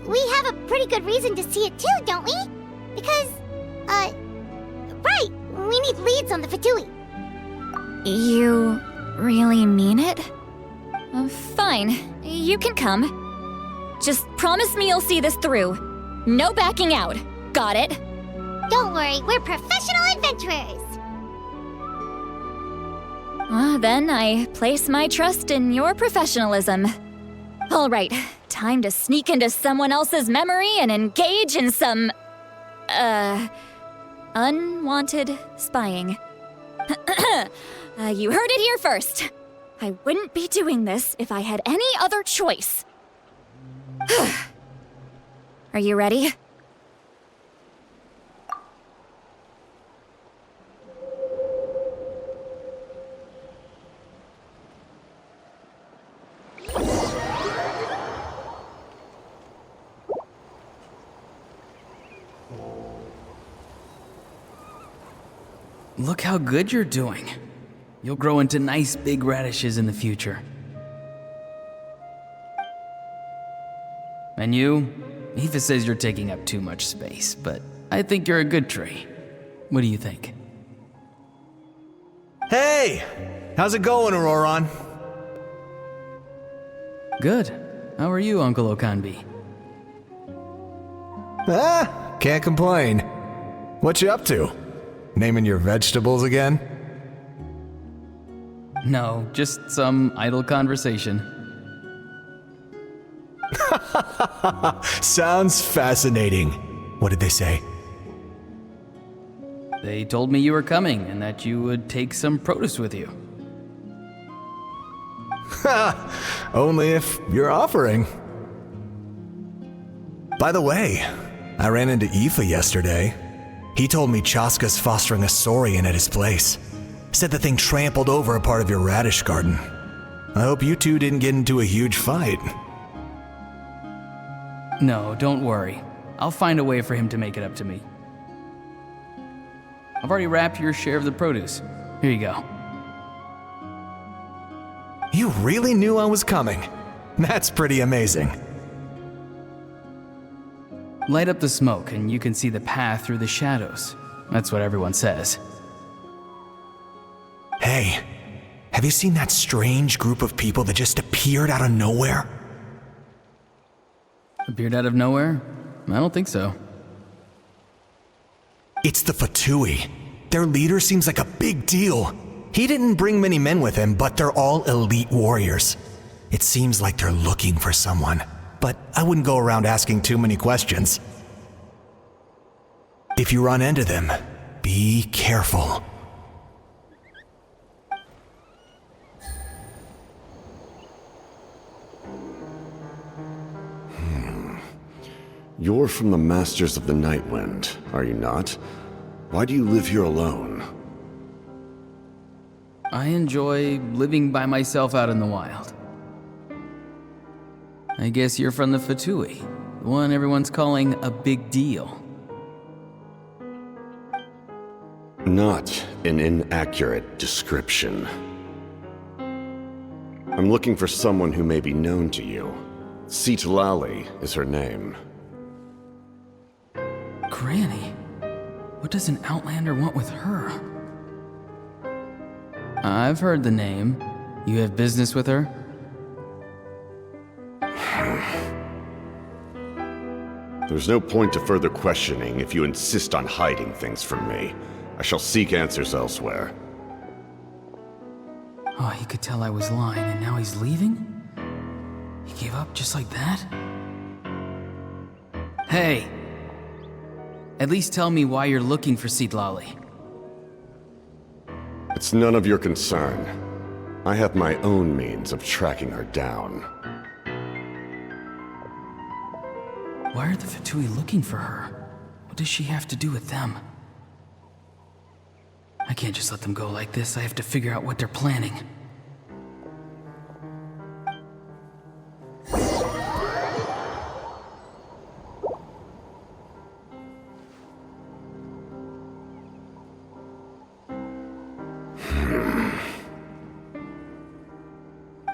We have a pretty good reason to see it too, don't we? Because, right, we need leads on the Fatui. You really mean it? Fine, you can come. Just promise me you'll see this through. No backing out. Got it? Don't worry, we're professional adventurers. Then I place my trust in your professionalism. All right, time to sneak into someone else's memory and engage in some, unwanted spying. You heard it here first. I wouldn't be doing this if I had any other choice. Are you ready? Look how good you're doing. You'll grow into nice big radishes in the future. And you? Aoife says you're taking up too much space, but I think you're a good tree. What do you think? Hey! How's it going, Auroron? Good. How are you, Uncle Okanbi? Can't complain. What you up to? Naming your vegetables again? No, just some idle conversation. Sounds fascinating. What did they say? They told me you were coming and that you would take some produce with you. Only if you're offering. By the way, I ran into Aoife yesterday. He told me Chaska's fostering a saurian at his place. Said the thing trampled over a part of your radish garden. I hope you two didn't get into a huge fight. No, don't worry. I'll find a way for him to make it up to me. I've already wrapped your share of the produce. Here you go. You really knew I was coming. That's pretty amazing. Light up the smoke and you can see the path through the shadows. That's what everyone says. Hey, Hey, have you seen that strange group of people that just appeared out of nowhere? Appeared out of nowhere? I don't think so. It's the Fatui. Their leader seems like a big deal. He didn't bring many men with him, but they're all elite warriors. It seems like they're looking for someone, but I wouldn't go around asking too many questions. If you run into them, be careful. You're from the Masters of the Nightwind, are you not? Why do you live here alone? I enjoy living by myself out in the wild. I guess you're from the Fatui, the one everyone's calling a big deal. Not an inaccurate description. I'm looking for someone who may be known to you. Citlali is her name. Granny? What does an Outlander want with her? I've heard the name. You have business with her? There's no point to further questioning if you insist on hiding things from me. I shall seek answers elsewhere. Oh, he could tell I was lying, and now he's leaving? He gave up just like that? Hey! At least tell me why you're looking for Citlali. It's none of your concern. I have my own means of tracking her down. Why are the Fatui looking for her? What does she have to do with them? I can't just let them go like this. I have to figure out what they're planning.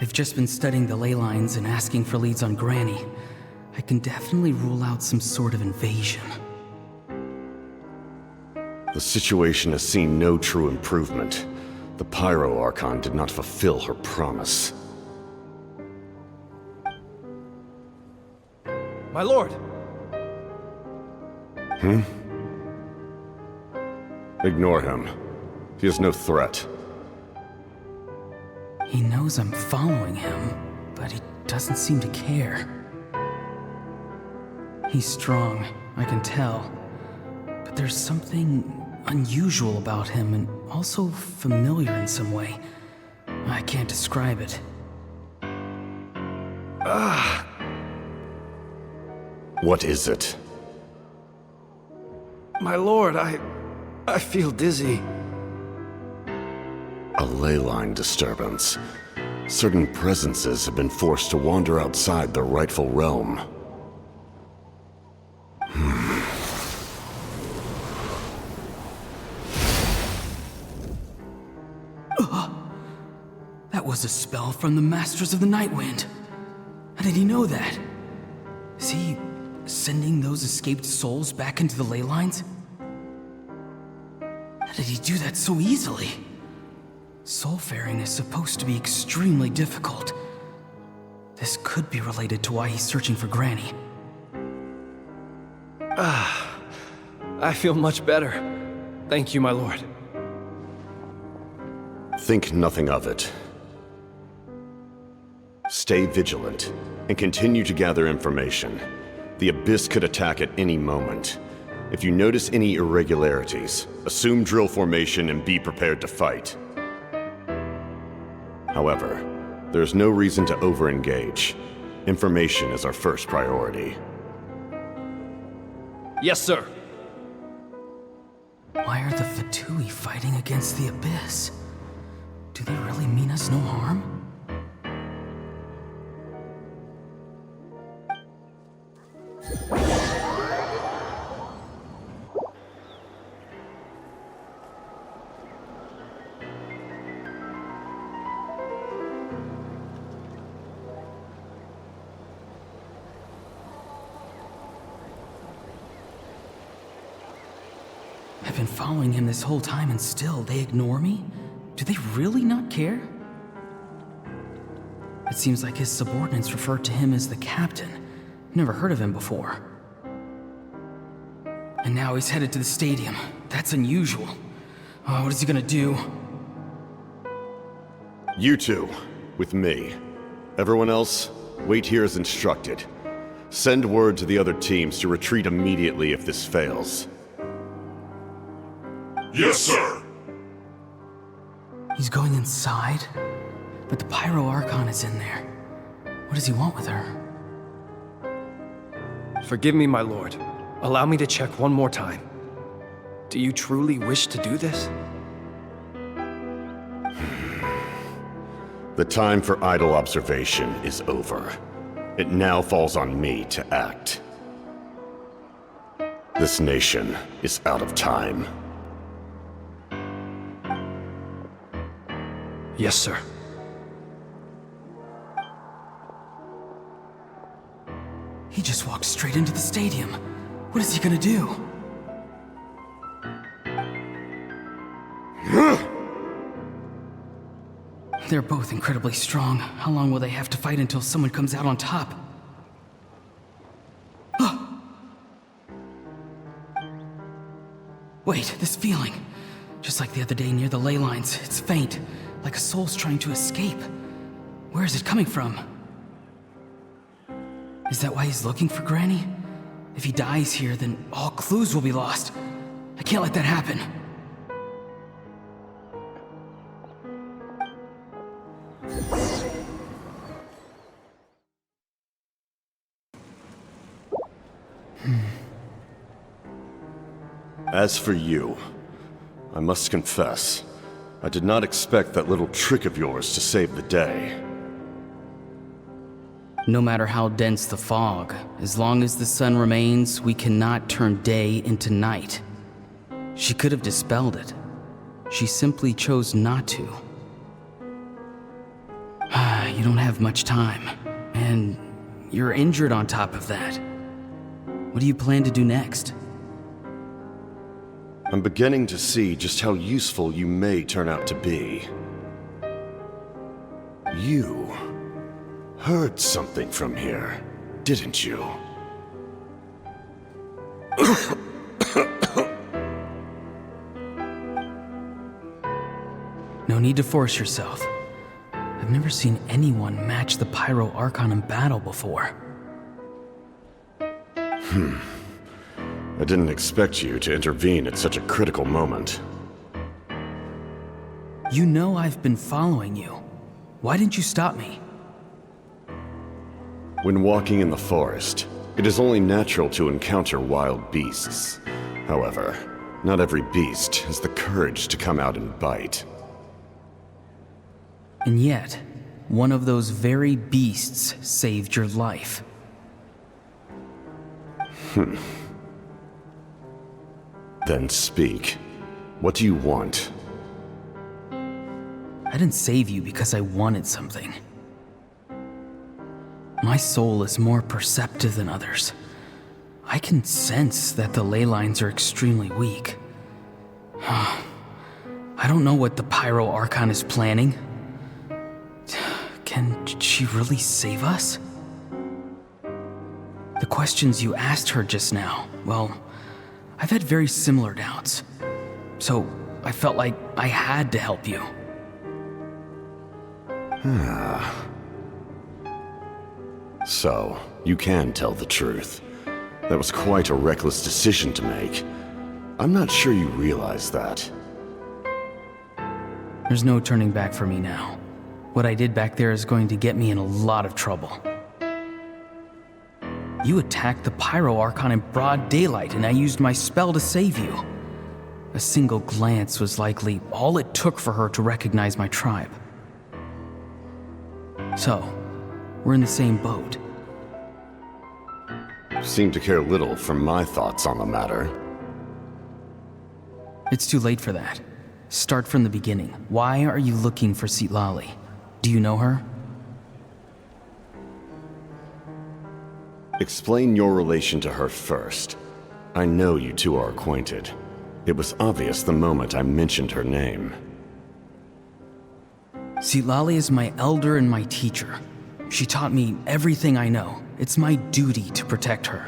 I've just been studying the ley lines and asking for leads on Granny. I can definitely rule out some sort of invasion. The situation has seen no true improvement. The Pyro Archon did not fulfill her promise. My lord! Ignore him. He is no threat. He knows I'm following him, but he doesn't seem to care. He's strong, I can tell. But there's something unusual about him and also familiar in some way. I can't describe it. What is it? My lord, I feel dizzy. A ley line disturbance. Certain presences have been forced to wander outside their rightful realm. That was a spell from the Masters of the Nightwind. How did he know that? Is he sending those escaped souls back into the ley lines? How did he do that so easily? Soulfaring is supposed to be extremely difficult. This could be related to why he's searching for Granny. I feel much better. Thank you, my lord. Think nothing of it. Stay vigilant, and continue to gather information. The Abyss could attack at any moment. If you notice any irregularities, assume drill formation and be prepared to fight. However, there's no reason to over-engage. Information is our first priority. Yes, sir. Why are the Fatui fighting against the Abyss? Do they really mean us no harm? I've been following him this whole time and still they ignore me? Do Do they really not care? It seems like his subordinates refer to him as the captain. Never heard of him before. And now he's headed to the stadium. That's unusual. Oh, what is he gonna do? You two, with me. Everyone else, wait here as instructed. Send word to the other teams to retreat immediately if this fails. Yes, sir. He's going inside? But the Pyro Archon is in there. What does he want with her? Forgive me, my lord. Allow me to check one more time. Do you truly wish to do this? The time for idle observation is over. It now falls on me to act. This nation is out of time. Yes, sir. He just walked straight into the stadium. What is he gonna do? They're both incredibly strong. How long will they have to fight until someone comes out on top? Wait, this feeling. Just like the other day near the ley lines, it's faint, like a soul's trying to escape. Where is it coming from? Is that why he's looking for Granny? If he dies here, then all clues will be lost. I can't let that happen. As for you, I must confess, I did not expect that little trick of yours to save the day. No matter how dense the fog, as long as the sun remains, we cannot turn day into night. She could have dispelled it. She simply chose not to. You don't have much time, and you're injured on top of that. What do you plan to do next? I'm beginning to see just how useful you may turn out to be. You heard something from here, didn't you? No need to force yourself. I've never seen anyone match the Pyro Archon in battle before. I didn't expect you to intervene at such a critical moment. You know I've been following you. Why didn't you stop me? When walking in the forest, it is only natural to encounter wild beasts. However, not every beast has the courage to come out and bite. And yet, one of those very beasts saved your life. Then speak. What do you want? I didn't save you because I wanted something. My soul is more perceptive than others. I can sense that the ley lines are extremely weak. I don't know what the Pyro Archon is planning. Can she really save us? The questions you asked her just now, well, I've had very similar doubts. So I felt like I had to help you. So, you can tell the truth. That was quite a reckless decision to make. I'm not sure you realize that. There's no turning back for me now. What I did back there is going to get me in a lot of trouble. You attacked the Pyro Archon in broad daylight, and I used my spell to save you. A single glance was likely all it took for her to recognize my tribe. So, we're in the same boat. Seem to care little for my thoughts on the matter. It's too late for that. Start from the beginning. Why are you looking for Citlali? Do you know her? Explain your relation to her first. I know you two are acquainted. It was obvious the moment I mentioned her name. Citlali is my elder and my teacher. She taught me everything I know. It's my duty to protect her.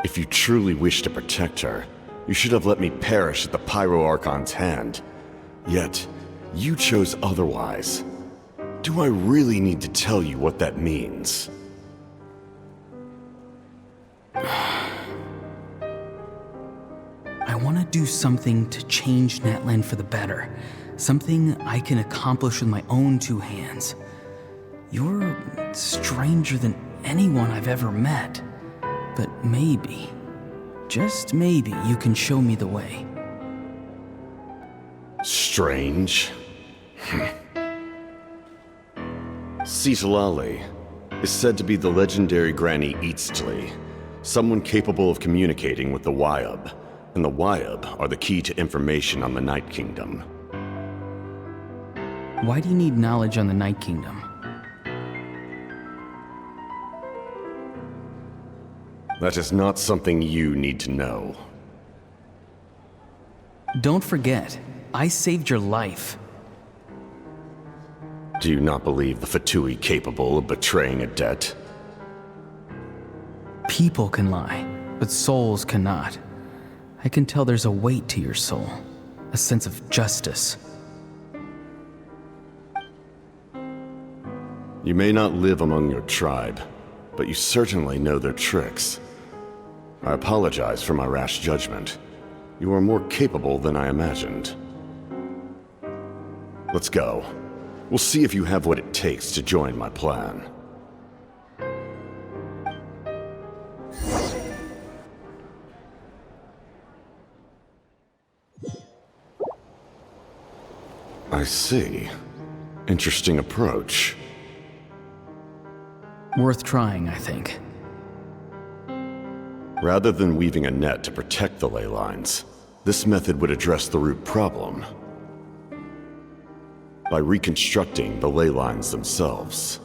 If you truly wish to protect her, you should have let me perish at the Pyro Archon's hand. Yet, you chose otherwise. Do I really need to tell you what that means? I want to do something to change Natlan for the better. Something I can accomplish with my own two hands. You're stranger than anyone I've ever met. But maybe, just maybe, you can show me the way. Strange? Citlali is said to be the legendary Granny Eastly, someone capable of communicating with the Wyub, and the Wyub are the key to information on the Night Kingdom. Why do you need knowledge on the Night Kingdom? That is not something you need to know. Don't forget, I saved your life. Do you not believe the Fatui capable of betraying a debt? People can lie, but souls cannot. I can tell there's a weight to your soul, a sense of justice. You may not live among your tribe, but you certainly know their tricks. I apologize for my rash judgment. You are more capable than I imagined. Let's go. We'll see if you have what it takes to join my plan. I see. Interesting approach. Worth trying, I think. Rather than weaving a net to protect the ley lines, this method would address the root problem by reconstructing the ley lines themselves.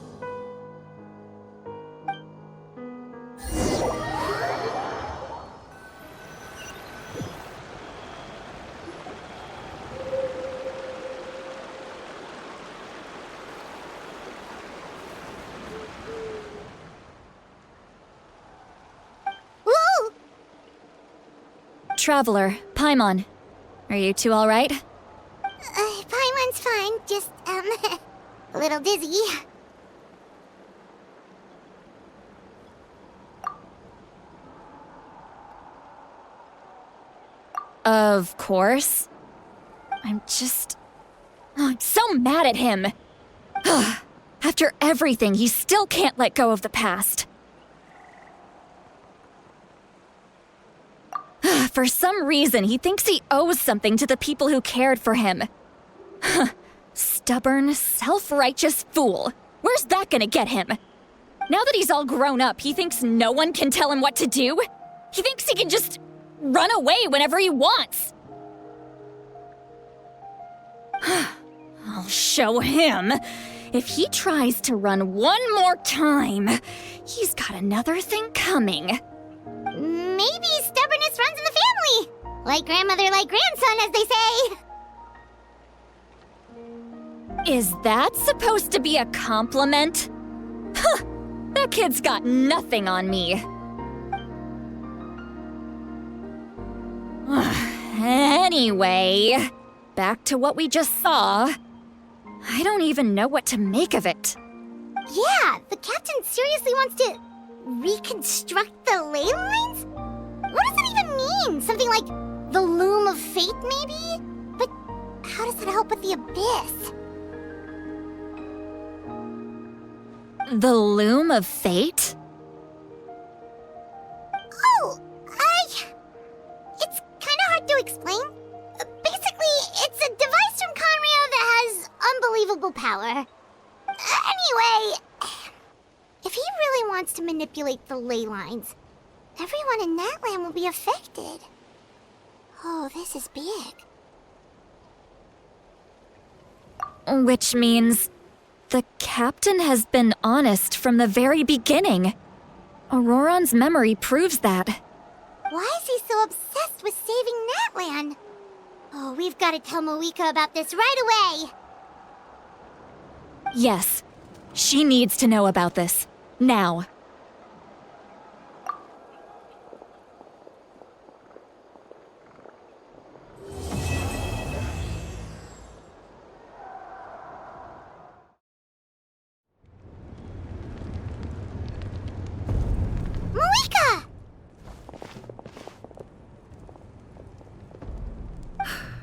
Traveler, Paimon. Are you two alright? Paimon's fine, just, a little dizzy. Of course. I'm so mad at him. After everything, he still can't let go of the past. For some reason, he thinks he owes something to the people who cared for him. Stubborn, self-righteous fool. Where's that gonna get him? Now that he's all grown up, he thinks no one can tell him what to do? He thinks he can just run away whenever he wants. I'll show him. If he tries to run one more time, he's got another thing coming. Maybe stubbornness runs in the family! Like grandmother, like grandson, as they say! Is that supposed to be a compliment? Huh! That kid's got nothing on me. Anyway, back to what we just saw. I don't even know what to make of it. Yeah, the captain seriously wants to reconstruct the ley lines? What does that even mean? Something like the loom of fate, maybe? But how does that help with the abyss? The loom of fate? Oh, it's kind of hard to explain. Basically, it's a device from Conrio that has unbelievable power. Anyway, if he really wants to manipulate the ley lines, everyone in Natlan will be affected. Oh, this is big. Which means the captain has been honest from the very beginning. Auroron's memory proves that. Why is he so obsessed with saving Natlan? Oh, we've got to tell Moeka about this right away. Yes. She needs to know about this. Now. Marika!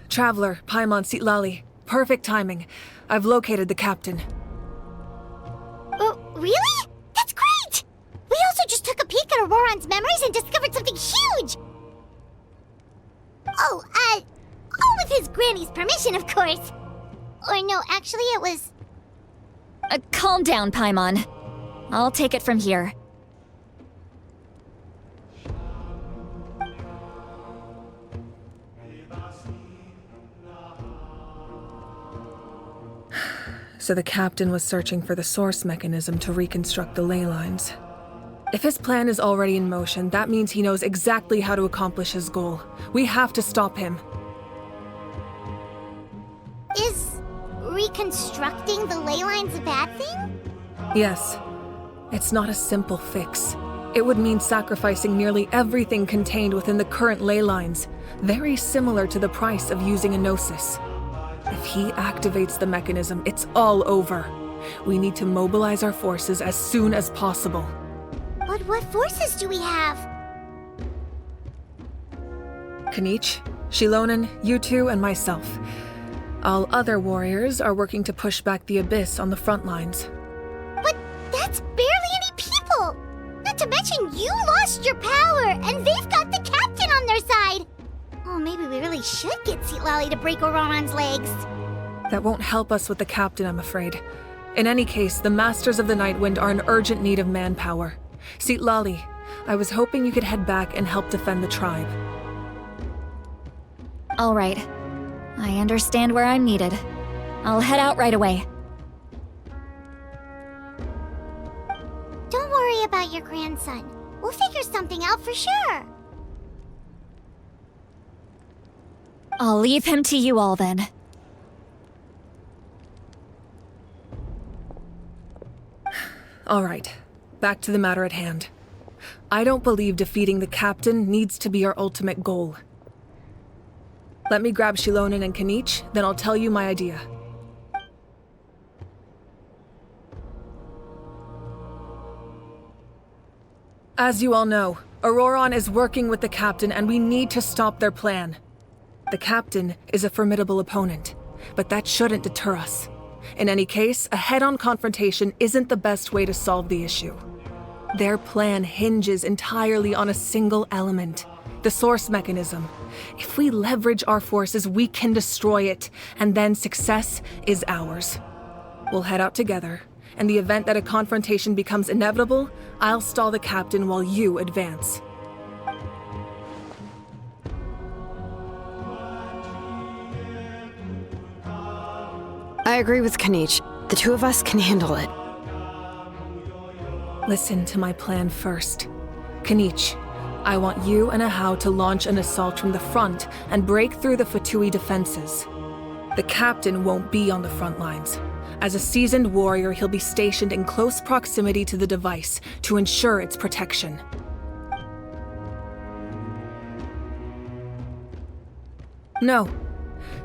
Traveler, Paimon Sitlali. Perfect timing. I've located the captain. Oh, really? That's great! We also just took a peek at Auroran's memories and discovered something huge! Oh, all with his granny's permission, of course. Or no, actually it was... Calm down, Paimon. I'll take it from here. So the captain was searching for the source mechanism to reconstruct the ley lines. If his plan is already in motion, that means he knows exactly how to accomplish his goal. We have to stop him. Is reconstructing the ley lines a bad thing? Yes. It's not a simple fix. It would mean sacrificing nearly everything contained within the current ley lines, very similar to the price of using a gnosis. If he activates the mechanism, it's all over. We need to mobilize our forces as soon as possible. But what forces do we have? Kanich, Shilonen, you two, and myself. All other warriors are working to push back the Abyss on the front lines. But that's barely any people! Not to mention you lost your power, and they've got the captain on their side! Oh, maybe we really should get Sitlali to break Auroran's legs. That won't help us with the captain, I'm afraid. In any case, the Masters of the Nightwind are in urgent need of manpower. Sitlali, I was hoping you could head back and help defend the tribe. All right. I understand where I'm needed. I'll head out right away. Don't worry about your grandson. We'll figure something out for sure. I'll leave him to you all then. All right, back to the matter at hand. I don't believe defeating the captain needs to be our ultimate goal. Let me grab Shilonen and Kanich, then I'll tell you my idea. As you all know, Auroran is working with the captain and we need to stop their plan. The captain is a formidable opponent, but that shouldn't deter us. In any case, a head-on confrontation isn't the best way to solve the issue. Their plan hinges entirely on a single element, the source mechanism. If we leverage our forces, we can destroy it, and then success is ours. We'll head out together. In the event that a confrontation becomes inevitable, I'll stall the captain while you advance. I agree with Kanich. The two of us can handle it. Listen to my plan first. Kanich, I want you and Ahau to launch an assault from the front and break through the Fatui defenses. The captain won't be on the front lines. As a seasoned warrior, he'll be stationed in close proximity to the device to ensure its protection. No.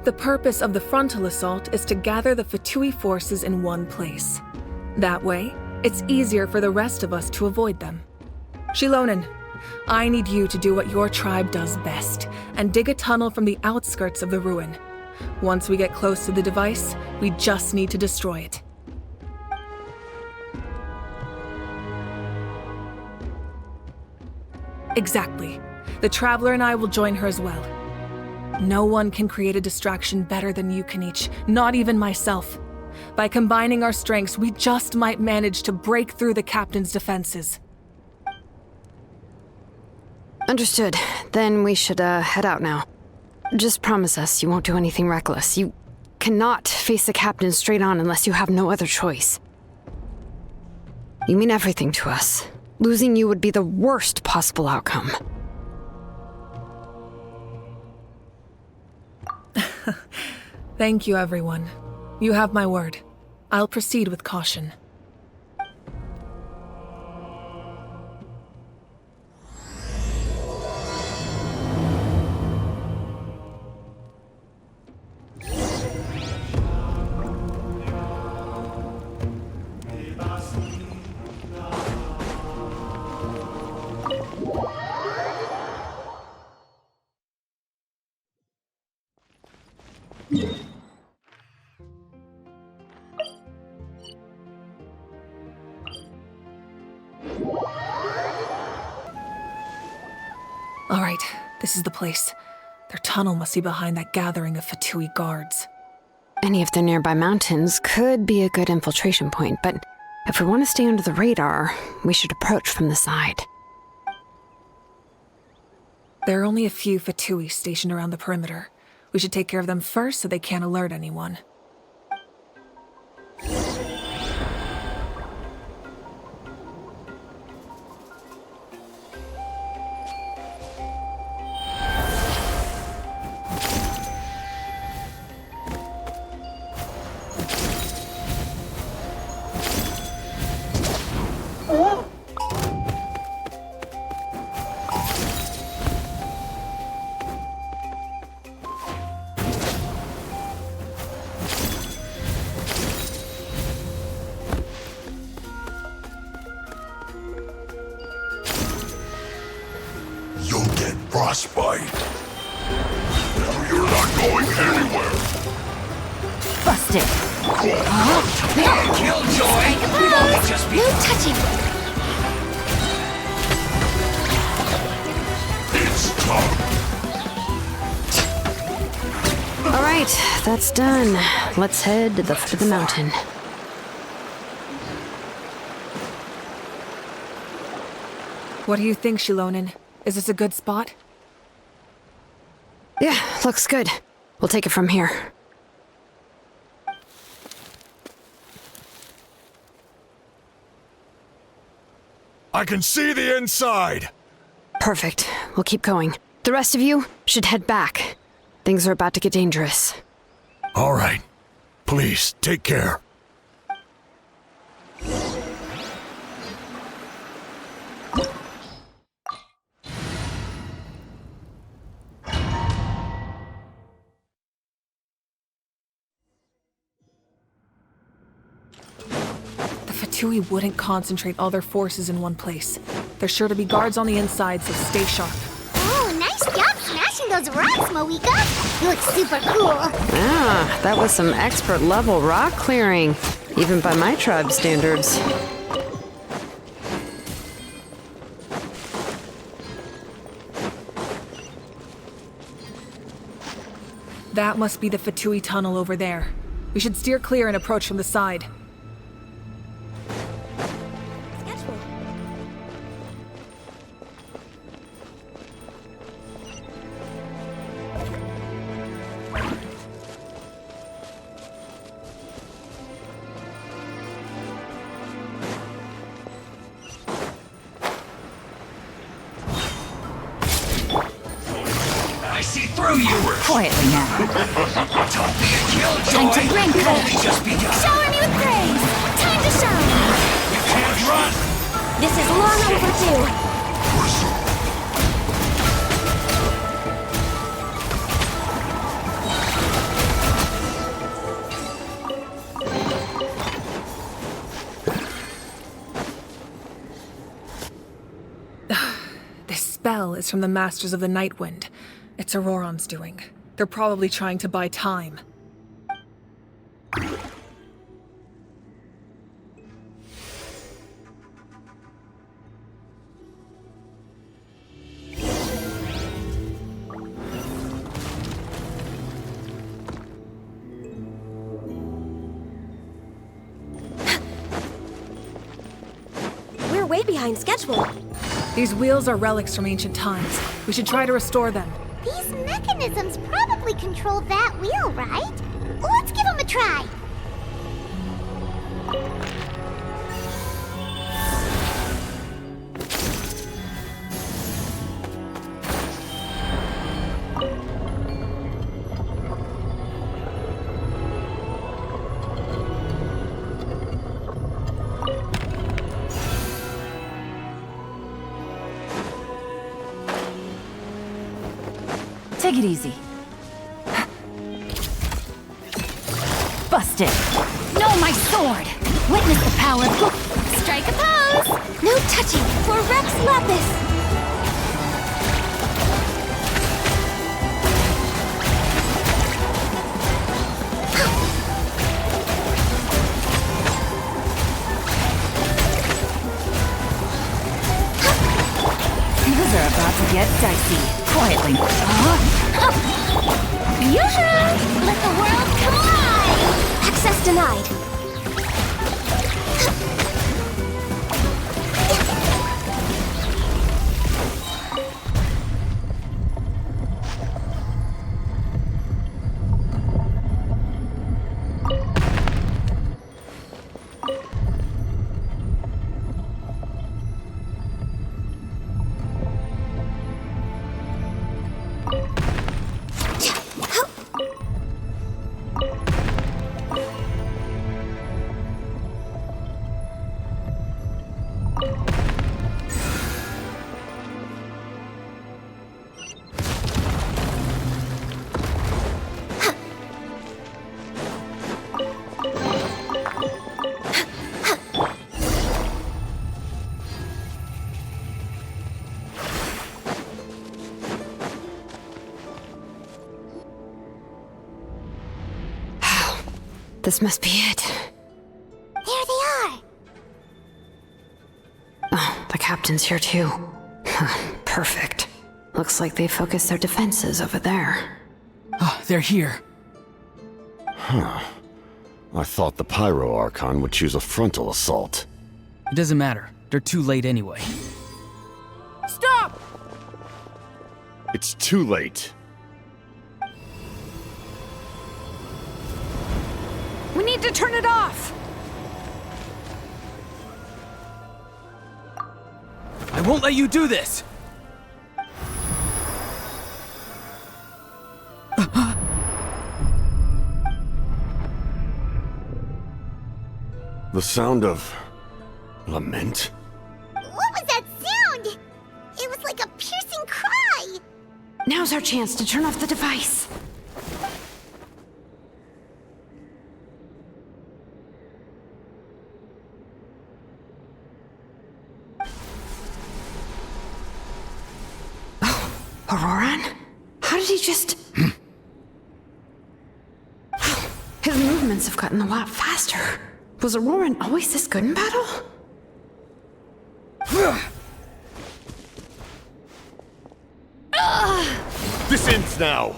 The purpose of the frontal assault is to gather the Fatui forces in one place. That way, it's easier for the rest of us to avoid them. Shilonen, I need you to do what your tribe does best, and dig a tunnel from the outskirts of the ruin. Once we get close to the device, we just need to destroy it. Exactly. The Traveler and I will join her as well. No one can create a distraction better than you, Kanich, not even myself. By combining our strengths, we just might manage to break through the captain's defenses. Understood. Then we should head out now. Just promise us you won't do anything reckless. You cannot face the captain straight on unless you have no other choice. You mean everything to us. Losing you would be the worst possible outcome. Thank you, everyone. You have my word. I'll proceed with caution. All right, this is the place. Their tunnel must be behind that gathering of Fatui guards. Any of the nearby mountains could be a good infiltration point, but if we want to stay under the radar, we should approach from the side. There are only a few Fatui stationed around the perimeter. We should take care of them first so they can't alert anyone. You'll get frostbite. You're not going anywhere. Busted. Killjoy! No touching! It's tough. All right, that's done. Let's head to the foot of the mountain. What do you think, Shilonin? Is this a good spot? Yeah, looks good. We'll take it from here. I can see the inside! Perfect. We'll keep going. The rest of you should head back. Things are about to get dangerous. All right. Please, take care. The Fatui wouldn't concentrate all their forces in one place. There's sure to be guards on the inside, so stay sharp. Oh, nice job smashing those rocks, Moika! You look super cool! Ah, that was some expert-level rock clearing, even by my tribe standards. That must be the Fatui tunnel over there. We should steer clear and approach from the side. I see through you. Quietly now. Don't be a killjoy. Time to bring You've only color. just begun. Shower me with praise! Time to shine! You can't run. This is long overdue. This spell is from the Masters of the Nightwind. It's Auroron's doing. They're probably trying to buy time. We're way behind schedule. These wheels are relics from ancient times. We should try to restore them. These mechanisms probably control that wheel, right? Let's give them a try. Take it easy. Busted. No, my sword! Witness the power of... Strike a pose! No touching for Rex Lapis! Things are about to get dicey. Quietly. Yoo-hoo! Let the world collide! Access denied. This must be it. There they are! Oh, the captain's here too. Perfect. Looks like they focused their defenses over there. Oh, they're here. Huh. I thought the Pyro Archon would choose a frontal assault. It doesn't matter. They're too late anyway. Stop! It's too late. We need to turn it off! I won't let you do this! The sound of... lament? What was that sound? It was like a piercing cry! Now's our chance to turn off the device. Auroran? How did he just... His movements have gotten a lot faster. Was Auroran always this good in battle? This ends now!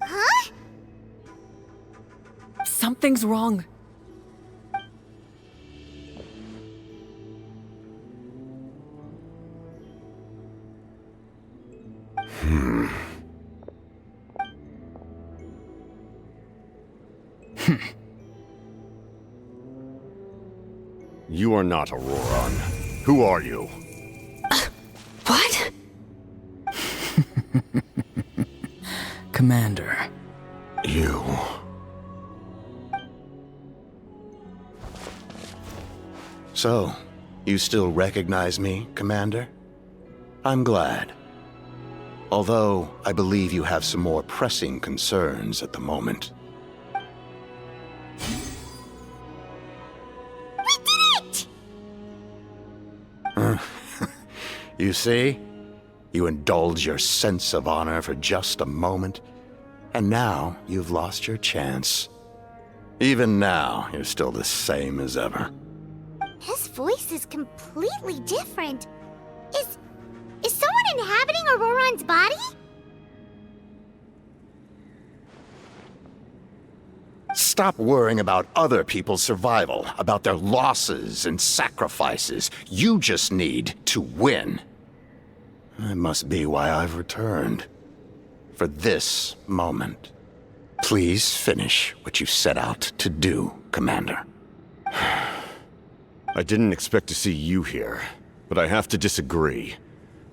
Huh? Something's wrong. You are not Auroran. Who are you? What? Commander. You... So, you still recognize me, Commander? I'm glad. Although, I believe you have some more pressing concerns at the moment. We did it! You see? You indulge your sense of honor for just a moment, and now you've lost your chance. Even now, you're still the same as ever. His voice is completely different. Is someone inhabiting Auroran's body? Stop worrying about other people's survival, about their losses and sacrifices. You just need to win. That must be why I've returned. For this moment. Please finish what you set out to do, Commander. I didn't expect to see you here, but I have to disagree.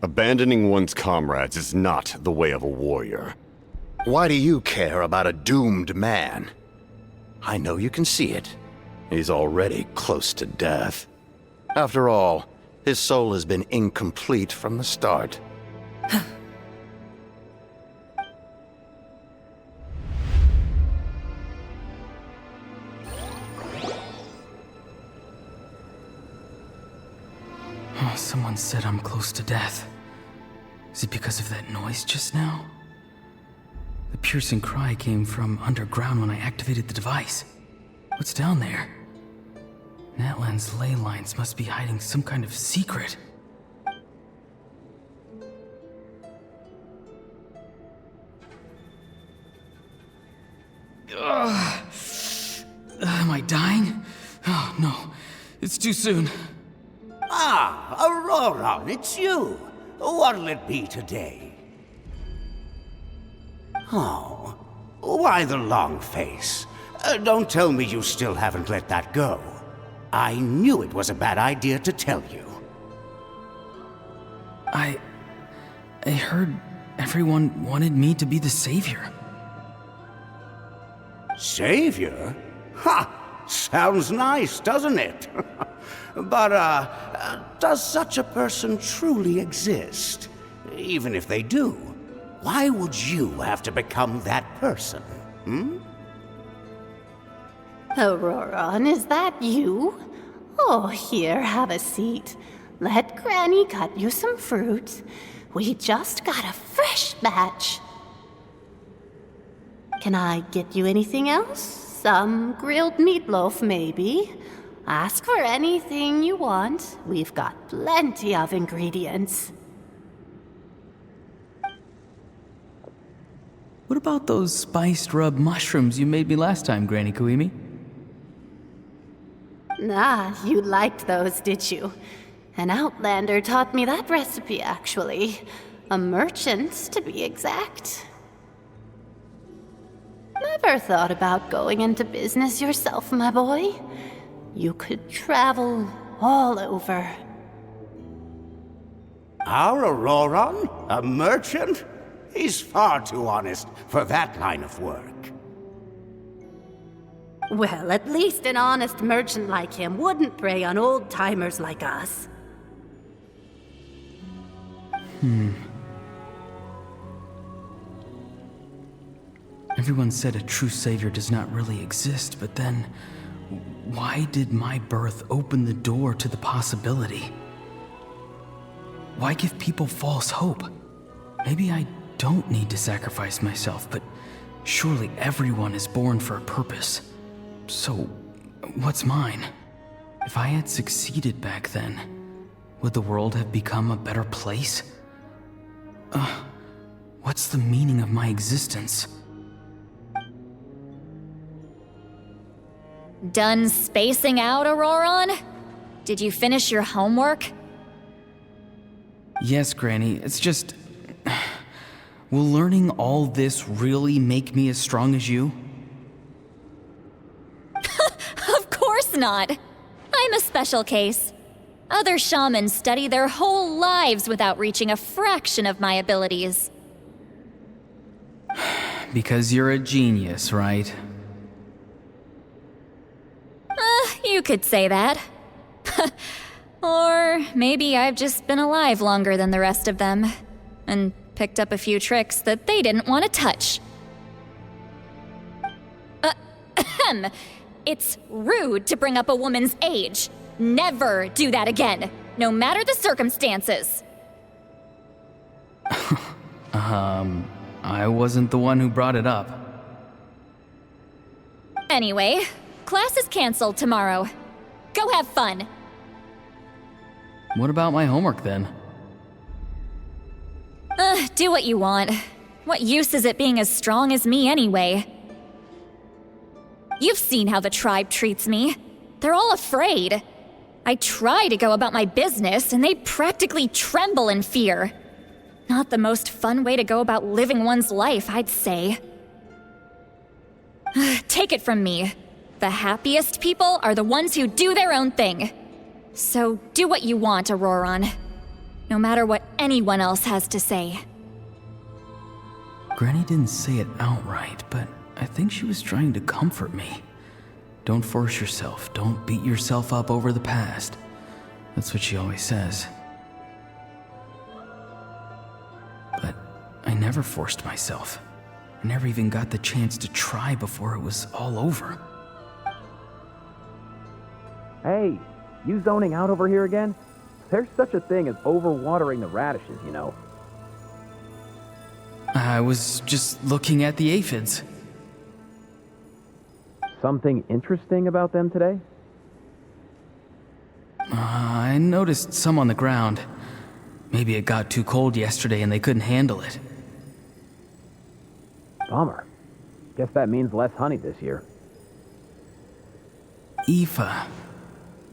Abandoning one's comrades is not the way of a warrior. Why do you care about a doomed man? I know you can see it. He's already close to death. After all, His soul has been incomplete from the start. Oh, someone said I'm close to death. Is it because of that noise just now? The piercing cry came from underground when I activated the device. What's down there? Natlan's ley lines must be hiding some kind of secret. Am I dying? Oh, no. It's too soon. Ah, Auroron, it's you. What'll it be today? Oh, why the long face? Don't tell me you still haven't let that go. I knew it was a bad idea to tell you. I heard everyone wanted me to be the savior. Savior? Ha! Sounds nice, doesn't it? But, does such a person truly exist? Even if they do, why would you have to become that person, hmm? Auroron, is that you? Oh, here, have a seat. Let Granny cut you some fruit. We just got a fresh batch. Can I get you anything else? Some grilled meatloaf, maybe? Ask for anything you want. We've got plenty of ingredients. What about those spiced rub mushrooms you made me last time, Granny Kuimi? Ah, you liked those, did you? An outlander taught me that recipe, actually. A merchant, to be exact. Never thought about going into business yourself, my boy? You could travel all over. Our Auroron? A merchant? He's far too honest for that line of work. Well, at least an honest merchant like him wouldn't prey on old-timers like us. Everyone said a true savior does not really exist, but then why did my birth open the door to the possibility? Why give people false hope? Maybe I don't need to sacrifice myself, but surely everyone is born for a purpose. So, what's mine? If I had succeeded back then, would the world have become a better place? What's the meaning of my existence? Done spacing out, Auroron? Did you finish your homework? Yes, Granny, it's just... Will learning all this really make me as strong as you? Of course not. I'm a special case. Other shamans study their whole lives without reaching a fraction of my abilities. Because you're a genius, right? You could say that. Or maybe I've just been alive longer than the rest of them, and picked up a few tricks that they didn't want to touch. It's rude to bring up a woman's age. Never do that again, no matter the circumstances. I wasn't the one who brought it up. Anyway, class is canceled tomorrow. Go have fun. What about my homework then? Do what you want. What use is it being as strong as me anyway? You've seen how the tribe treats me. They're all afraid. I try to go about my business, and they practically tremble in fear. Not the most fun way to go about living one's life, I'd say. Take it from me. The happiest people are the ones who do their own thing. So do what you want, Auroron. No matter what anyone else has to say. Granny didn't say it outright, but I think she was trying to comfort me. Don't force yourself. Don't beat yourself up over the past. That's what she always says. But I never forced myself. I never even got the chance to try before it was all over. Hey, you zoning out over here again? There's such a thing as overwatering the radishes, you know. I was just looking at the aphids. Something interesting about them today? I noticed some on the ground. Maybe it got too cold yesterday and they couldn't handle it. Bummer. Guess that means less honey this year. Aoife,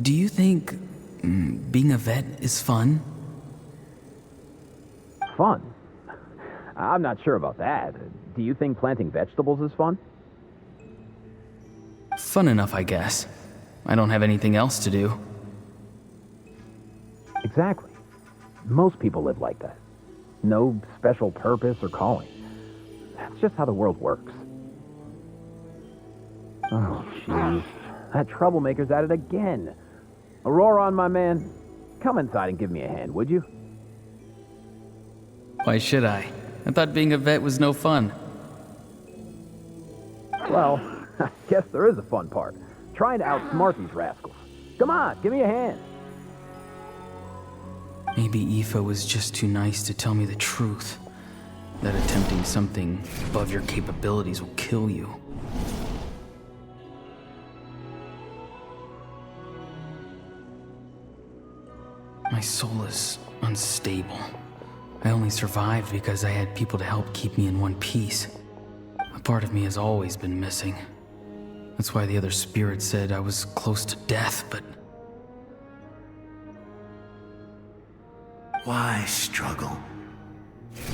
do you think being a vet is fun? Fun? I'm not sure about that. Do you think planting vegetables is fun? Fun enough, I guess. I don't have anything else to do. Exactly. Most people live like that. No special purpose or calling. That's just how the world works. Oh, jeez. That troublemaker's at it again. Auroron, my man, come inside and give me a hand, would you? Why should I? I thought being a vet was no fun. Well, I guess there is a fun part. Trying to outsmart these rascals. Come on, give me a hand. Maybe Aoife was just too nice to tell me the truth. That attempting something above your capabilities will kill you. My soul is unstable. I only survived because I had people to help keep me in one piece. A part of me has always been missing. That's why the other spirits said I was close to death, but... Why struggle?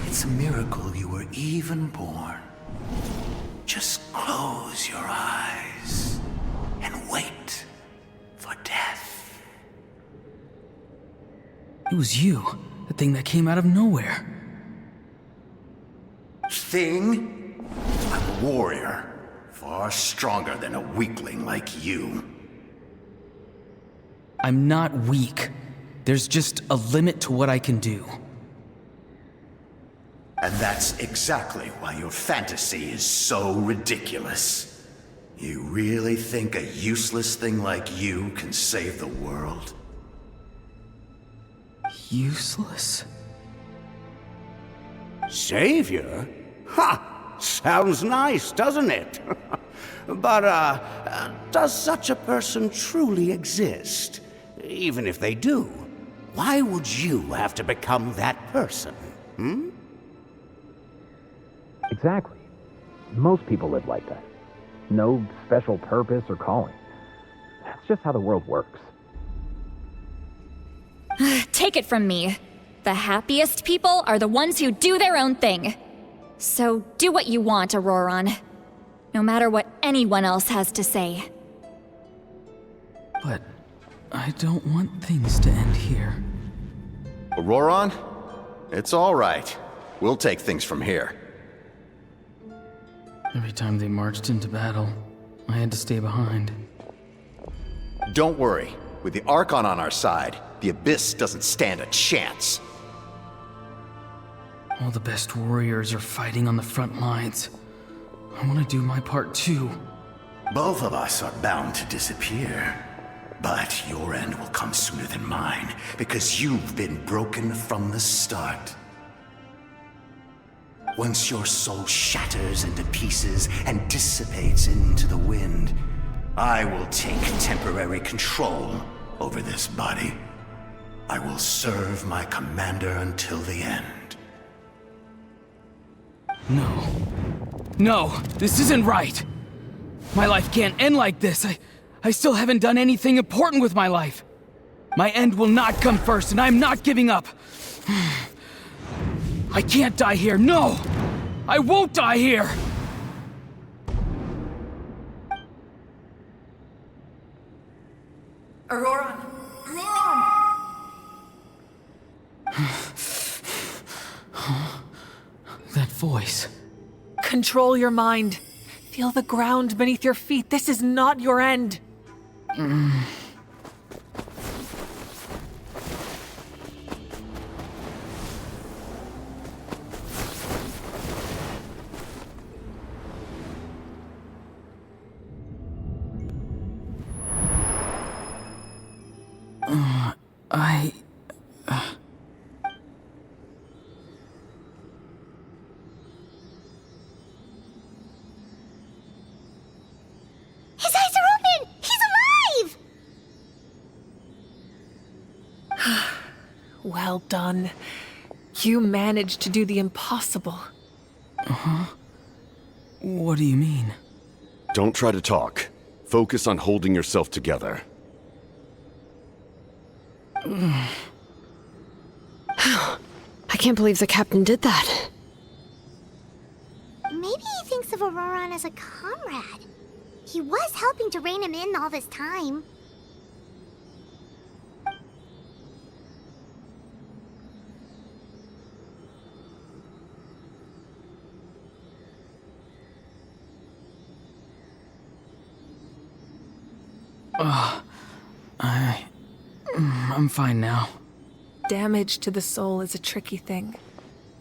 It's a miracle you were even born. Just close your eyes and wait for death. It was you, the thing that came out of nowhere. Thing? I'm a warrior, far stronger than a weakling like you. I'm not weak. There's just a limit to what I can do. And that's exactly why your fantasy is so ridiculous. You really think a useless thing like you can save the world? Useless? Savior? Ha! Sounds nice, doesn't it? But, does such a person truly exist? Even if they do, why would you have to become that person? Hmm? Exactly. Most people live like that. No special purpose or calling. That's just how the world works. Take it from me. The happiest people are the ones who do their own thing. So do what you want, Auroron. No matter what anyone else has to say. But I don't want things to end here. Auroron? It's all right. We'll take things from here. Every time they marched into battle, I had to stay behind. Don't worry. With the Archon on our side, the Abyss doesn't stand a chance. All the best warriors are fighting on the front lines. I want to do my part too. Both of us are bound to disappear. But your end will come sooner than mine, because you've been broken from the start. Once your soul shatters into pieces and dissipates into the wind, I will take temporary control over this body. I will serve my commander until the end. No. No, this isn't right. My life can't end like this. I still haven't done anything important with my life. My end will not come first, and I'm not giving up. I can't die here, no! I won't die here! Auroron! That voice. Control your mind. Feel the ground beneath your feet. This is not your end. His eyes are open! He's alive! Well done. You managed to do the impossible. Uh-huh. What do you mean? Don't try to talk. Focus on holding yourself together. I can't believe the captain did that. Maybe he thinks of Auroron as a comrade. He was helping to rein him in all this time. I'm fine now. Damage to the soul is a tricky thing.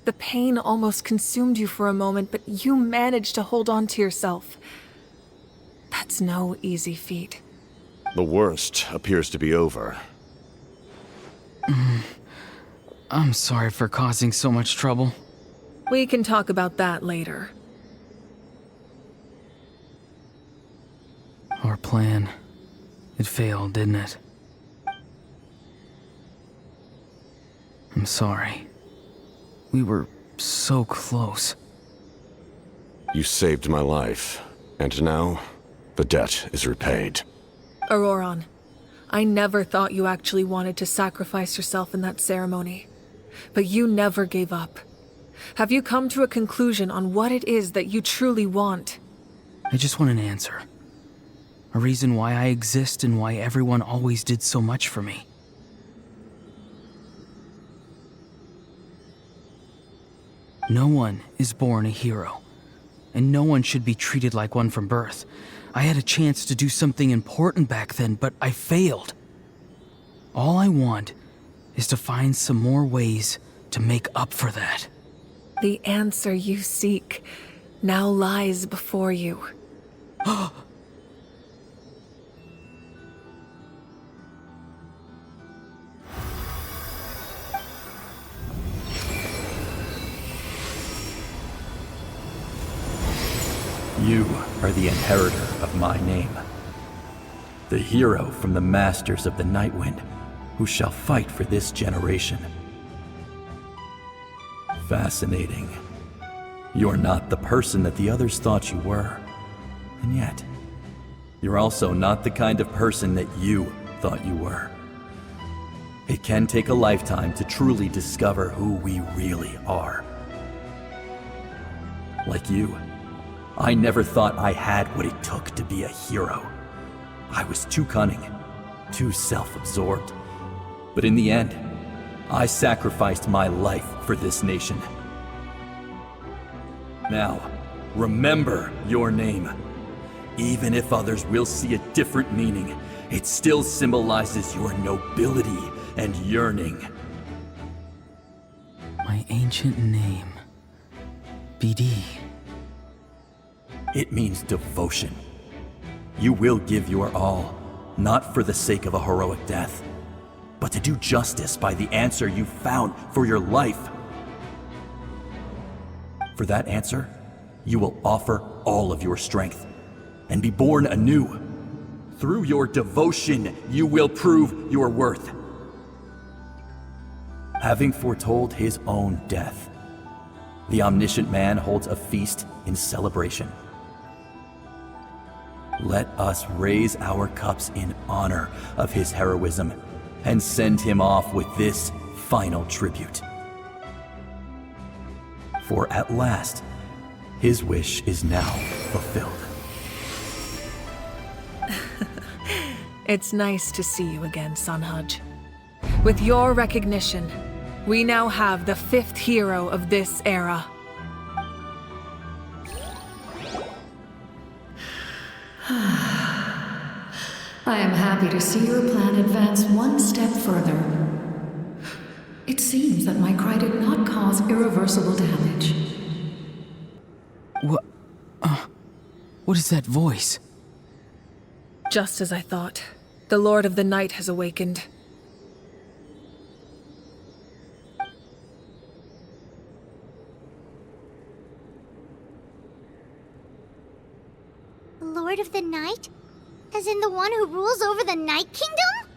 The pain almost consumed you for a moment, but you managed to hold on to yourself. That's no easy feat. The worst appears to be over. I'm sorry for causing so much trouble. We can talk about that later. Our plan, it failed, didn't it? I'm sorry. We were so close. You saved my life, and now the debt is repaid. Auroron, I never thought you actually wanted to sacrifice yourself in that ceremony. But you never gave up. Have you come to a conclusion on what it is that you truly want? I just want an answer. A reason why I exist and why everyone always did so much for me. No one is born a hero, and no one should be treated like one from birth. I had a chance to do something important back then, but I failed. All I want is to find some more ways to make up for that. The answer you seek now lies before you. You are the inheritor of my name. The hero from the Masters of the Nightwind, who shall fight for this generation. Fascinating. You're not the person that the others thought you were. And yet, you're also not the kind of person that you thought you were. It can take a lifetime to truly discover who we really are. Like you, I never thought I had what it took to be a hero. I was too cunning, too self-absorbed. But in the end, I sacrificed my life for this nation. Now, remember your name. Even if others will see a different meaning, it still symbolizes your nobility and yearning. My ancient name. BD. It means devotion. You will give your all, not for the sake of a heroic death, but to do justice by the answer you found for your life. For that answer, you will offer all of your strength and be born anew. Through your devotion, you will prove your worth. Having foretold his own death, the omniscient man holds a feast in celebration. Let us raise our cups in honor of his heroism and send him off with this final tribute. For at last, his wish is now fulfilled. It's nice to see you again, Sunhudge. With your recognition, we now have the 5th hero of this era. I am happy to see your plan advance one step further. It seems that my cry did not cause irreversible damage. What is that voice? Just as I thought. The Lord of the Night has awakened. Lord of the Night? As in the one who rules over the Night Kingdom?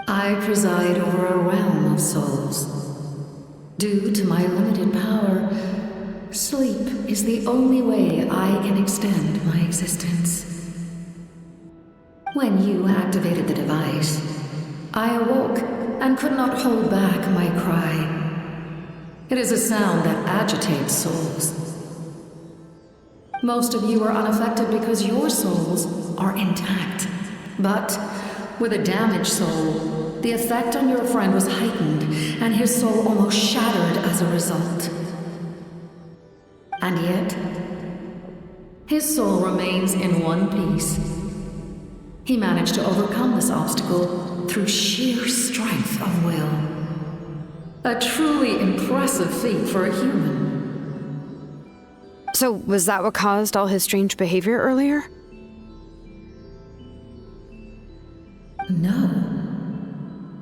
I preside over a realm of souls. Due to my limited power, sleep is the only way I can extend my existence. When you activated the device, I awoke and could not hold back my cry. It is a sound that agitates souls. Most of you are unaffected because your souls are intact. But with a damaged soul, the effect on your friend was heightened, and his soul almost shattered as a result. And yet, his soul remains in one piece. He managed to overcome this obstacle through sheer strength of will. A truly impressive feat for a human. So, was that what caused all his strange behavior earlier? No.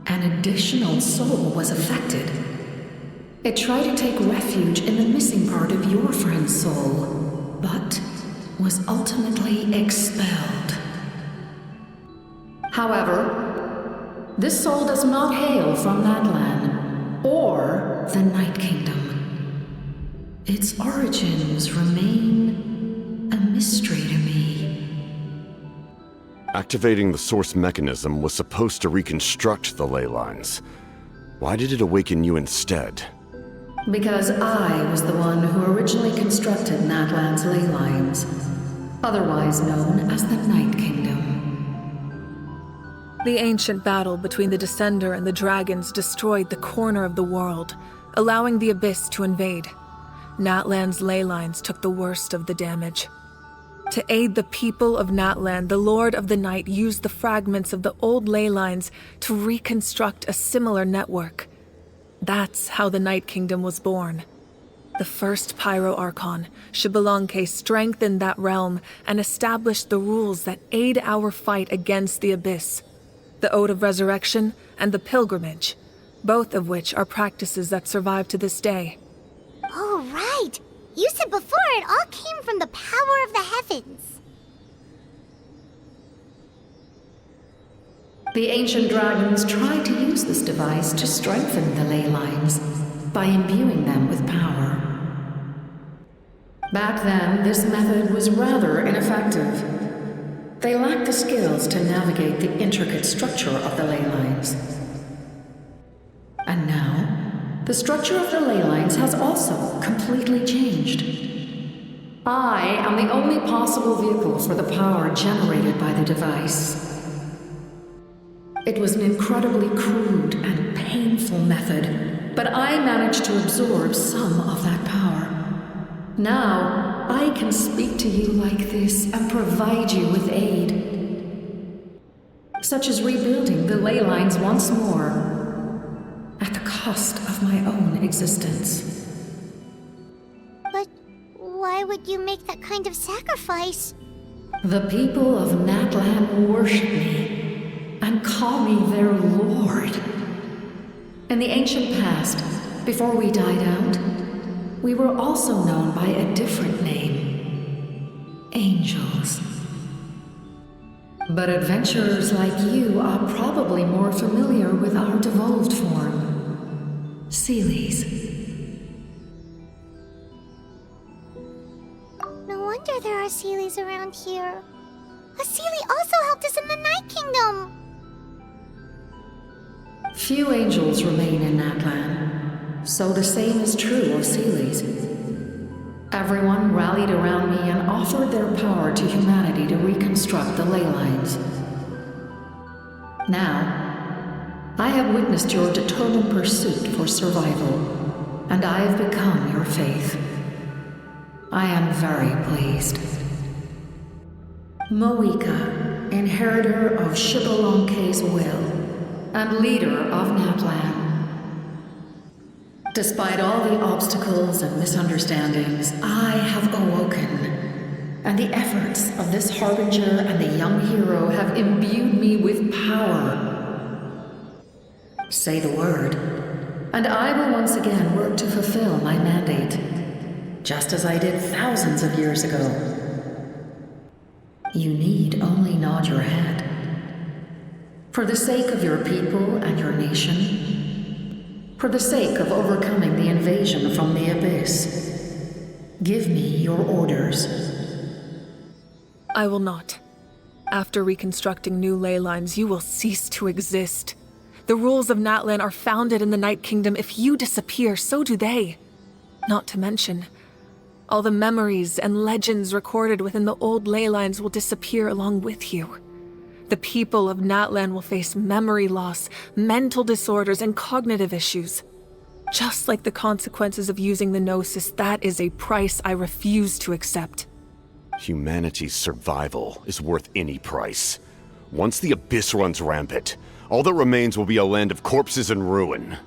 An additional soul was affected. It tried to take refuge in the missing part of your friend's soul, but was ultimately expelled. However, this soul does not hail from Natlan or the Night Kingdom. Its origins remain a mystery to me. Activating the source mechanism was supposed to reconstruct the ley lines. Why did it awaken you instead? Because I was the one who originally constructed Natlan's ley lines, otherwise known as the Night Kingdom. The ancient battle between the Descender and the dragons destroyed the corner of the world, allowing the Abyss to invade. Natlan's ley lines took the worst of the damage. To aid the people of Natlan, the Lord of the Night used the fragments of the old ley lines to reconstruct a similar network. That's how the Night Kingdom was born. The first Pyro Archon, Xbalanque, strengthened that realm and established the rules that aid our fight against the Abyss. The Ode of Resurrection and the Pilgrimage, both of which are practices that survive to this day. Oh, right! You said before it all came from the power of the heavens. The ancient dragons tried to use this device to strengthen the ley lines by imbuing them with power. Back then, this method was rather ineffective. They lacked the skills to navigate the intricate structure of the ley lines. And now, the structure of the ley lines has also completely changed. I am the only possible vehicle for the power generated by the device. It was an incredibly crude and painful method, but I managed to absorb some of that power. Now, I can speak to you like this and provide you with aid, such as rebuilding the ley lines once more, at the cost of my own existence. But why would you make that kind of sacrifice? The people of Natlan worship me and call me their lord. In the ancient past, before we died out, we were also known by a different name: angels. But adventurers like you are probably more familiar with our devolved form, Seelies. No wonder there are Seelies around here. A Seelie also helped us in the Night Kingdom. Few angels remain in Natlan, so the same is true of Seelies. Everyone rallied around me and offered their power to humanity to reconstruct the ley lines. Now, I have witnessed your determined pursuit for survival, and I have become your faith. I am very pleased. Moika, inheritor of Xbalanque's will, and leader of Natlan. Despite all the obstacles and misunderstandings, I have awoken, and the efforts of this harbinger and the young hero have imbued me with power. Say the word, and I will once again work to fulfill my mandate. just as I did thousands of years ago. You need only nod your head. For the sake of your people and your nation, for the sake of overcoming the invasion from the Abyss, give me your orders. I will not. After reconstructing new ley lines, you will cease to exist. The rules of Natlan are founded in the Night Kingdom. If you disappear, so do they. Not to mention, all the memories and legends recorded within the old ley lines will disappear along with you. The people of Natlan will face memory loss, mental disorders, and cognitive issues. Just like the consequences of using the Gnosis, that is a price I refuse to accept. Humanity's survival is worth any price. Once the Abyss runs rampant, all that remains will be a land of corpses and ruin.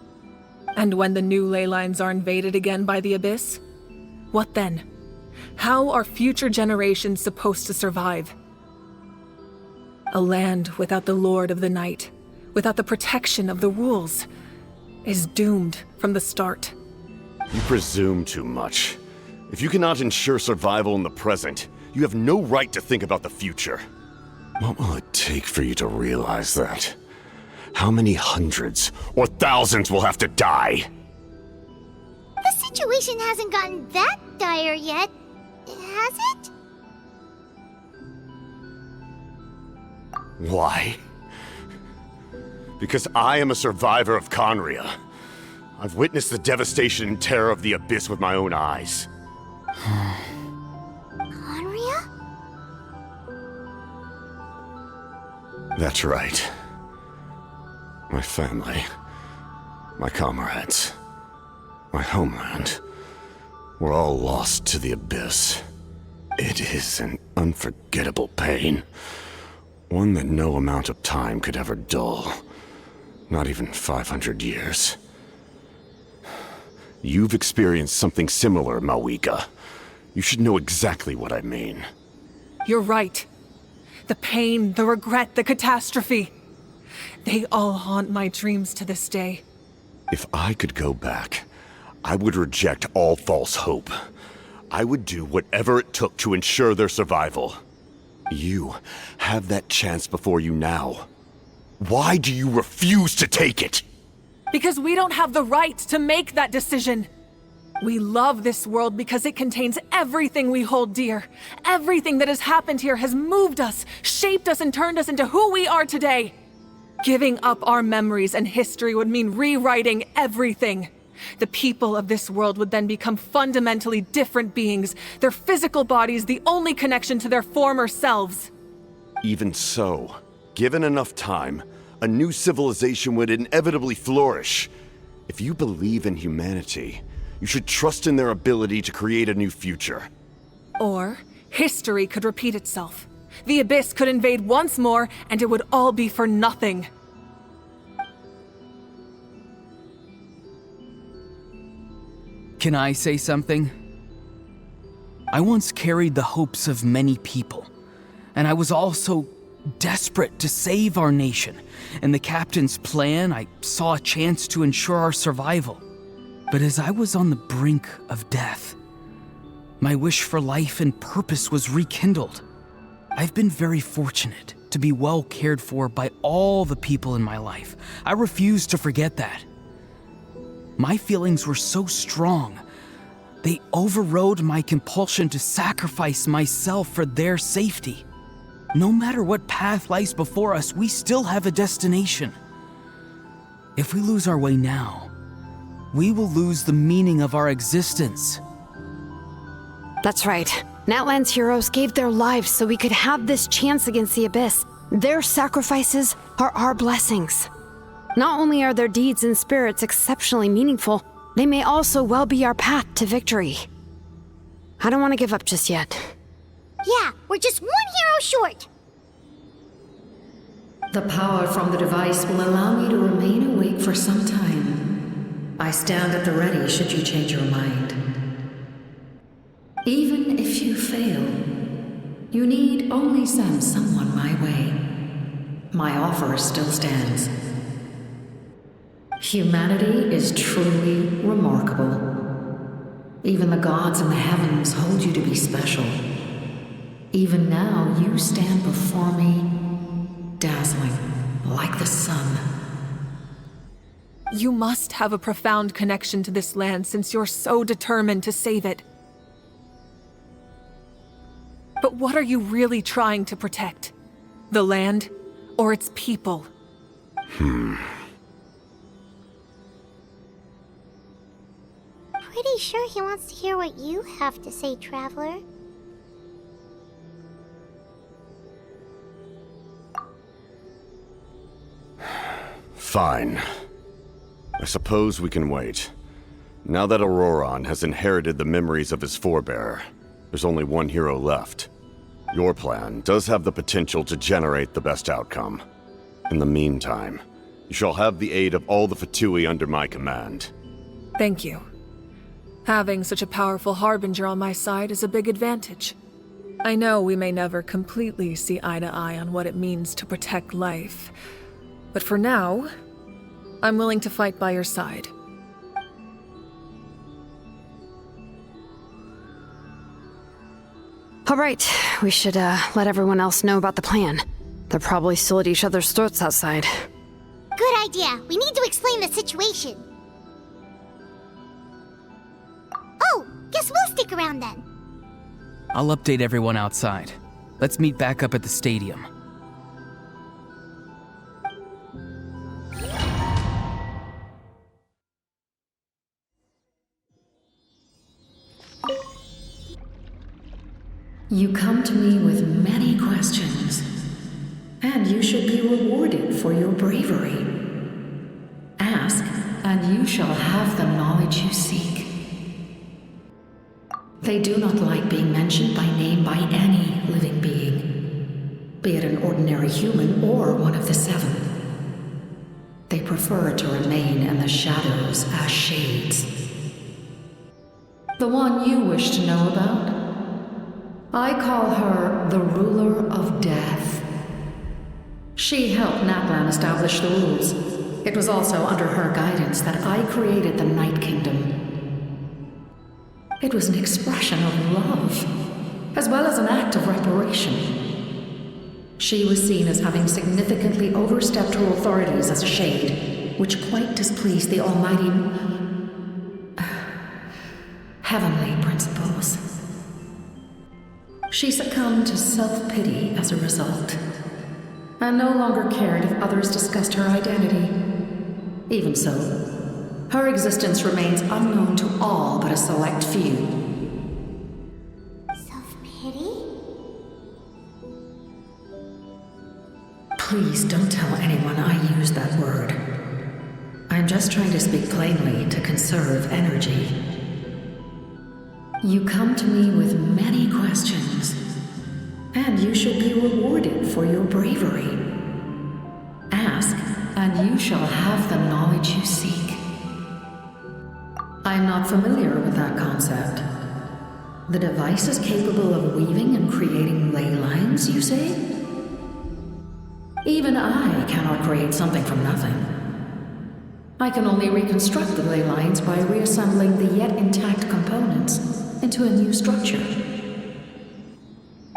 And when the new ley lines are invaded again by the Abyss? What then? How are future generations supposed to survive? A land without the Lord of the Night, without the protection of the rules, is doomed from the start. You presume too much. If you cannot ensure survival in the present, you have no right to think about the future. What will it take for you to realize that? How many hundreds or thousands will have to die? The situation hasn't gotten that dire yet, has it? Why? Because I am a survivor of Conria. I've witnessed the devastation and terror of the Abyss with my own eyes. Conria? That's right. My family, my comrades, my homeland, were all lost to the Abyss. It is an unforgettable pain. One that no amount of time could ever dull. Not even 500 years. You've experienced something similar, Mawika. You should know exactly what I mean. You're right. The pain, the regret, the catastrophe. They all haunt my dreams to this day. If I could go back, I would reject all false hope. I would do whatever it took to ensure their survival. You have that chance before you now. Why do you refuse to take it? Because we don't have the right to make that decision. We love this world because it contains everything we hold dear. Everything that has happened here has moved us, shaped us, and turned us into who we are today. Giving up our memories and history would mean rewriting everything. The people of this world would then become fundamentally different beings, their physical bodies the only connection to their former selves. Even so, given enough time, a new civilization would inevitably flourish. If you believe in humanity, you should trust in their ability to create a new future. Or, history could repeat itself. The Abyss could invade once more, and it would all be for nothing. Can I say something? I once carried the hopes of many people, and I was also desperate to save our nation. In the captain's plan, I saw a chance to ensure our survival. But as I was on the brink of death, my wish for life and purpose was rekindled. I've been very fortunate to be well cared for by all the people in my life. I refuse to forget that. My feelings were so strong, they overrode my compulsion to sacrifice myself for their safety. No matter what path lies before us, we still have a destination. If we lose our way now, we will lose the meaning of our existence. That's right. Natlan's heroes gave their lives so we could have this chance against the Abyss. Their sacrifices are our blessings. Not only are their deeds and spirits exceptionally meaningful, they may also well be our path to victory. I don't want to give up just yet. Yeah, we're just one hero short. The power from the device will allow me to remain awake for some time. I stand at the ready should you change your mind. Even if you fail, you need only send someone my way. My offer still stands. Humanity is truly remarkable. Even the gods in the heavens hold you to be special. Even now, you stand before me, dazzling like the sun. You must have a profound connection to this land since you're so determined to save it. But what are you really trying to protect? The land or its people? Pretty sure he wants to hear what you have to say, Traveler. Fine. I suppose we can wait. Now that Auroron has inherited the memories of his forebearer, there's only one hero left. Your plan does have the potential to generate the best outcome. In the meantime, you shall have the aid of all the Fatui under my command. Thank you. Having such a powerful harbinger on my side is a big advantage. I know we may never completely see eye to eye on what it means to protect life, but for now, I'm willing to fight by your side. All right, we should let everyone else know about the plan. They're probably still at each other's throats outside. Good idea. We need to explain the situation. Oh, guess we'll stick around then. I'll update everyone outside. Let's meet back up at the stadium. You come to me with many questions, and you should be rewarded for your bravery. Ask, and you shall have the knowledge you seek. They do not like being mentioned by name by any living being, be it an ordinary human or one of the seven. They prefer to remain in the shadows as shades. The one you wish to know about? I call her the Ruler of Death. She helped Natlan establish the rules. It was also under her guidance that I created the Night Kingdom. It was an expression of love, as well as an act of reparation. She was seen as having significantly overstepped her authorities as a shade, which quite displeased the almighty heavenly principles. She succumbed to self-pity as a result, and no longer cared if others discussed her identity. Even so, her existence remains unknown to all but a select few. Self-pity? Please don't tell anyone I used that word. I'm just trying to speak plainly to conserve energy. You come to me with many questions, and you should be rewarded for your bravery. Ask, and you shall have the knowledge you seek. I'm not familiar with that concept. The device is capable of weaving and creating ley lines, you say? Even I cannot create something from nothing. I can only reconstruct the ley lines by reassembling the yet intact components into a new structure.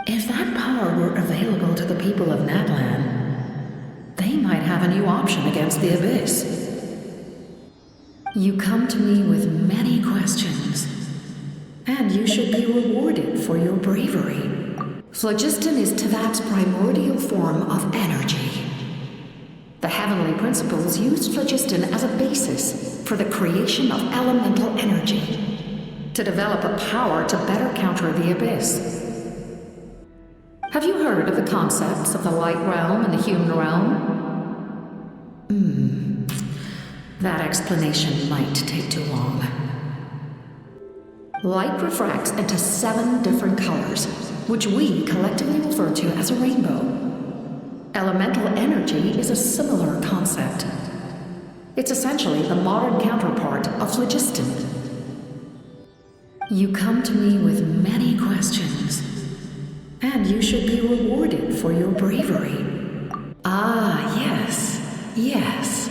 If that power were available to the people of Natlan, they might have a new option against the Abyss. You come to me with many questions, and you should be rewarded for your bravery. Phlogiston is Teyvat's primordial form of energy. The heavenly principles used phlogiston as a basis for the creation of elemental energy, to develop a power to better counter the Abyss. Have you heard of the concepts of the light realm and the human realm? That explanation might take too long. Light refracts into 7 different colors, which we collectively refer to as a rainbow. Elemental energy is a similar concept. It's essentially the modern counterpart of phlogiston. You come to me with many questions, and you should be rewarded for your bravery. Ah, yes, yes.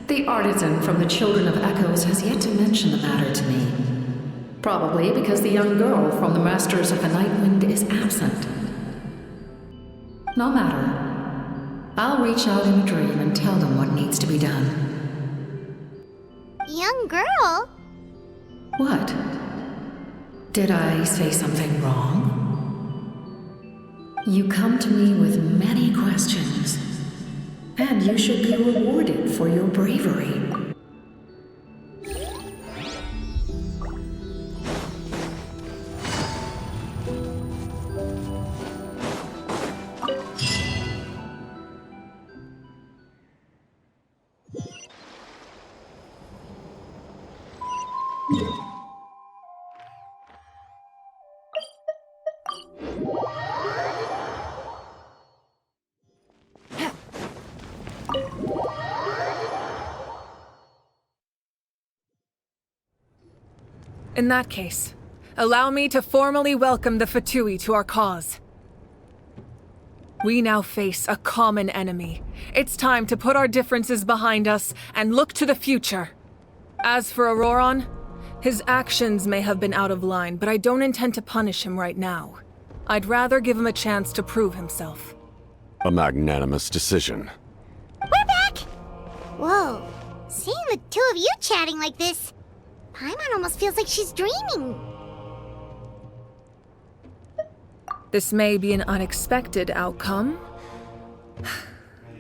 The artisan from the Children of Echoes has yet to mention the matter to me. Probably because the young girl from the Masters of the Nightwind is absent. No matter. I'll reach out in a dream and tell them what needs to be done. Young girl? What? Did I say something wrong? You come to me with many questions, and you should be rewarded for your bravery. In that case, allow me to formally welcome the Fatui to our cause. We now face a common enemy. It's time to put our differences behind us and look to the future. As for Auroron, his actions may have been out of line, but I don't intend to punish him right now. I'd rather give him a chance to prove himself. A magnanimous decision. We're back! Whoa, seeing the two of you chatting like this, Paimon almost feels like she's dreaming. This may be an unexpected outcome,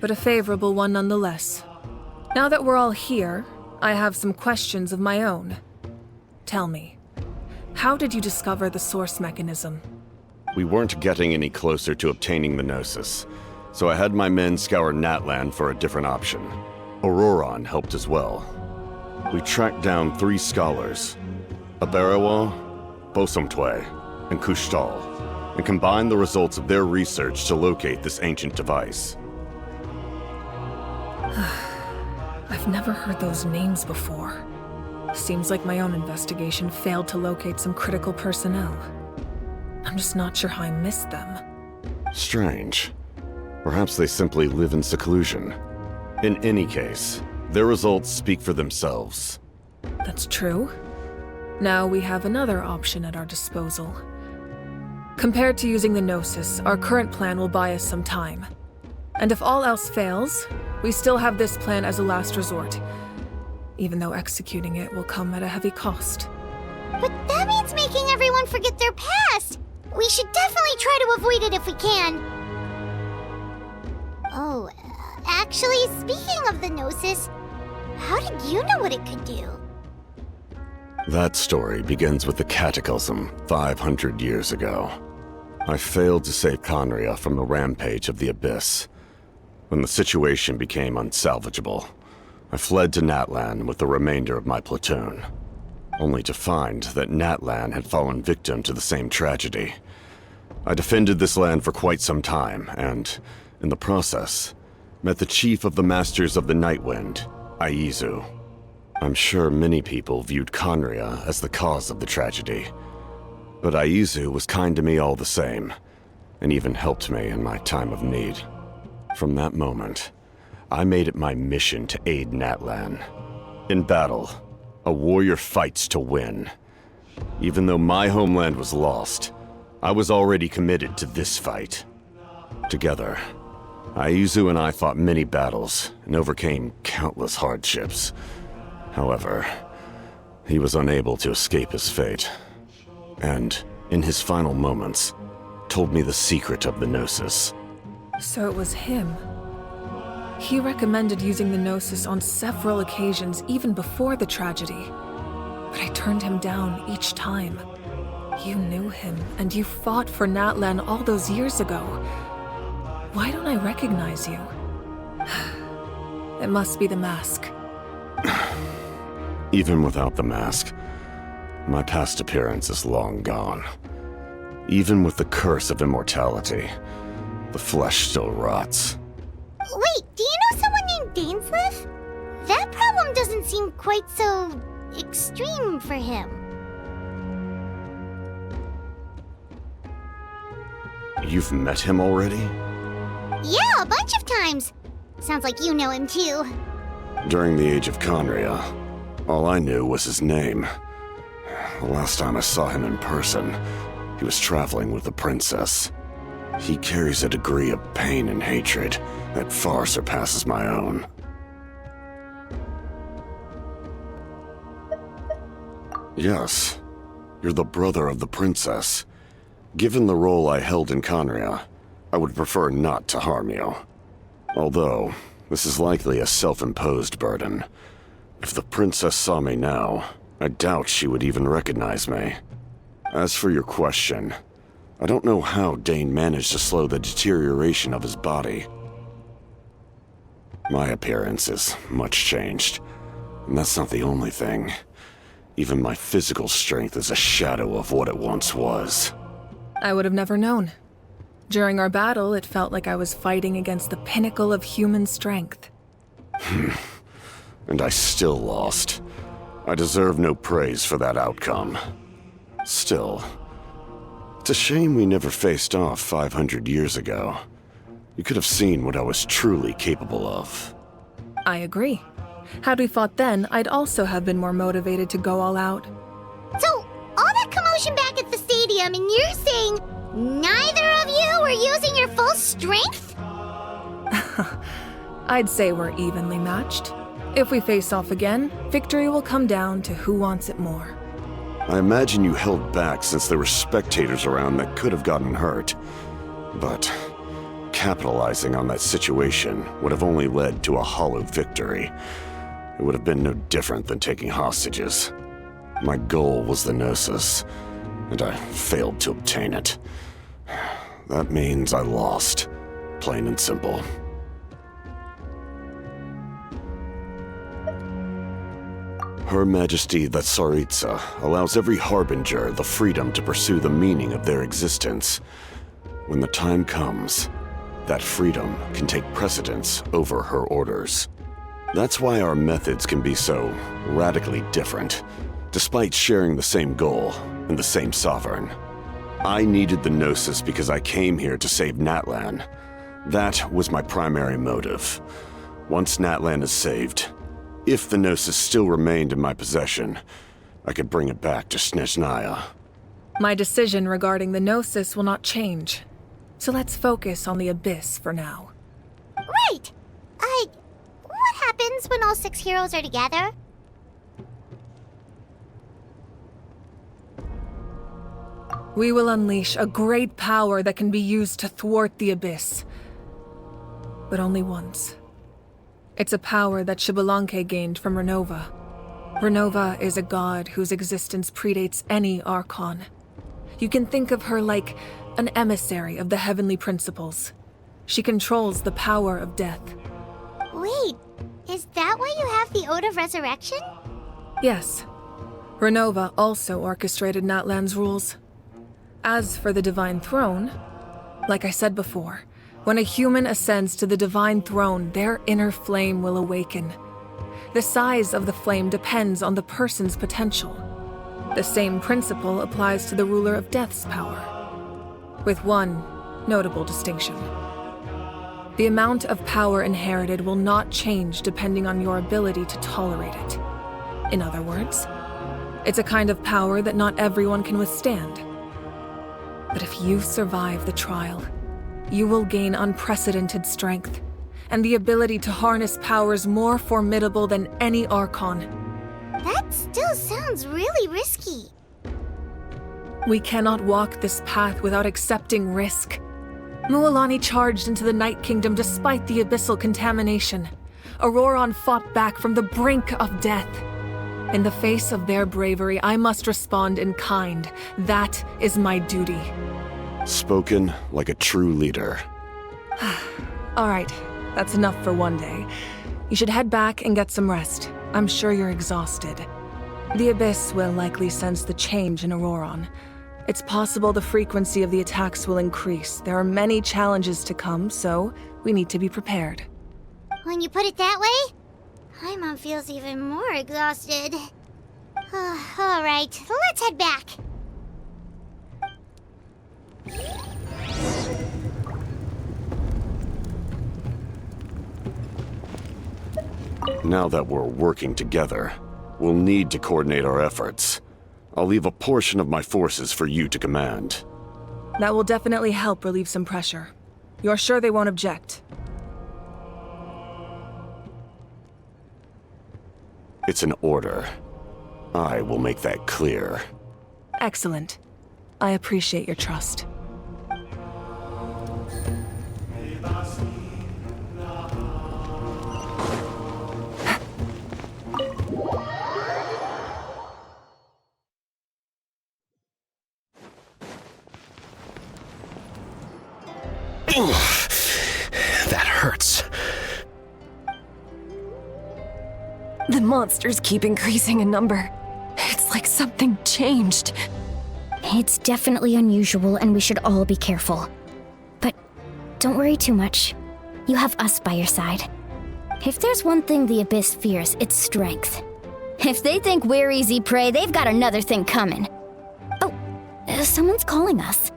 but a favorable one nonetheless. Now that we're all here, I have some questions of my own. Tell me, how did you discover the source mechanism? We weren't getting any closer to obtaining the Gnosis, so I had my men scour Natlan for a different option. Auroron helped as well. We tracked down 3 scholars, Aberawa, Bosomtwe, and Kushtal, and combined the results of their research to locate this ancient device. I've never heard those names before. Seems like my own investigation failed to locate some critical personnel. I'm just not sure how I missed them. Strange. Perhaps they simply live in seclusion. In any case, their results speak for themselves. That's true. Now we have another option at our disposal. Compared to using the Gnosis, our current plan will buy us some time. And if all else fails, we still have this plan as a last resort, even though executing it will come at a heavy cost. But that means making everyone forget their past! We should definitely try to avoid it if we can. Oh, actually, speaking of the Gnosis, how did you know what it could do? That story begins with the Cataclysm 500 years ago. I failed to save Conria from the rampage of the Abyss. When the situation became unsalvageable, I fled to Natlan with the remainder of my platoon, only to find that Natlan had fallen victim to the same tragedy. I defended this land for quite some time, and, in the process, met the chief of the Masters of the Nightwind, Aizu. I'm sure many people viewed Conria as the cause of the tragedy, but Aizu was kind to me all the same, and even helped me in my time of need. From that moment, I made it my mission to aid Natlan. In battle, a warrior fights to win. Even though my homeland was lost, I was already committed to this fight. Together, Aizu and I fought many battles and overcame countless hardships. However, he was unable to escape his fate, and, in his final moments, told me the secret of the Gnosis. So it was him. He recommended using the Gnosis on several occasions, even before the tragedy. But I turned him down each time. You knew him, and you fought for Natlan all those years ago. Why don't I recognize you? It must be the mask. Even without the mask, my past appearance is long gone. Even with the curse of immortality, the flesh still rots. Wait, do you know someone named Dainsleif? That problem doesn't seem quite so extreme for him. You've met him already? Yeah, a bunch of times. Sounds like you know him too. During the age of Conria, all I knew was his name. The last time I saw him in person, he was traveling with the princess. He carries a degree of pain and hatred that far surpasses my own. Yes, you're the brother of the princess. Given the role I held in Conria, I would prefer not to harm you. Although, this is likely a self-imposed burden. If the princess saw me now, I doubt she would even recognize me. As for your question, I don't know how Dane managed to slow the deterioration of his body. My appearance is much changed, and that's not the only thing. Even my physical strength is a shadow of what it once was. I would have never known. During our battle, it felt like I was fighting against the pinnacle of human strength. And I still lost. I deserve no praise for that outcome. Still, it's a shame we never faced off 500 years ago. You could have seen what I was truly capable of. I agree. Had we fought then, I'd also have been more motivated to go all out. So, all that commotion back at the stadium, and you're saying neither of you were using your full strength? I'd say we're evenly matched. If we face off again, victory will come down to who wants it more. I imagine you held back since there were spectators around that could have gotten hurt. But capitalizing on that situation would have only led to a hollow victory. It would have been no different than taking hostages. My goal was the Gnosis, and I failed to obtain it. That means I lost, plain and simple. Her Majesty the Tsaritsa allows every Harbinger the freedom to pursue the meaning of their existence. When the time comes, that freedom can take precedence over her orders. That's why our methods can be so radically different, despite sharing the same goal and the same sovereign. I needed the Gnosis because I came here to save Natlan. That was my primary motive. Once Natlan is saved, if the Gnosis still remained in my possession, I could bring it back to Snezhnaya. My decision regarding the Gnosis will not change. So let's focus on the Abyss for now. Right! What happens when all 6 heroes are together? We will unleash a great power that can be used to thwart the Abyss. But only once. It's a power that Xbalanque gained from Renova. Renova is a god whose existence predates any Archon. You can think of her like an emissary of the heavenly principles. She controls the power of death. Wait, is that why you have the Ode of Resurrection? Yes. Renova also orchestrated Natlan's rules. As for the Divine Throne, like I said before, when a human ascends to the Divine Throne, their inner flame will awaken. The size of the flame depends on the person's potential. The same principle applies to the ruler of Death's power, with one notable distinction. The amount of power inherited will not change depending on your ability to tolerate it. In other words, it's a kind of power that not everyone can withstand. But if you survive the trial, you will gain unprecedented strength, and the ability to harness powers more formidable than any Archon. That still sounds really risky. We cannot walk this path without accepting risk. Mualani charged into the Night Kingdom despite the abyssal contamination. Auroron fought back from the brink of death. In the face of their bravery, I must respond in kind. That is my duty. Spoken like a true leader. All right, that's enough for one day. You should head back and get some rest. I'm sure you're exhausted. The Abyss will likely sense the change in Auroron. It's possible the frequency of the attacks will increase. There are many challenges to come, so we need to be prepared. When you put it that way, Paimon feels even more exhausted. All right, let's head back. Now that we're working together, we'll need to coordinate our efforts. I'll leave a portion of my forces for you to command. That will definitely help relieve some pressure. You're sure they won't object? It's an order. I will make that clear. Excellent. I appreciate your trust. That hurts. The monsters keep increasing in number. It's like something changed. It's definitely unusual, and we should all be careful. But don't worry too much. You have us by your side. If there's one thing the Abyss fears, it's strength. If they think we're easy prey, they've got another thing coming. Oh, someone's calling us.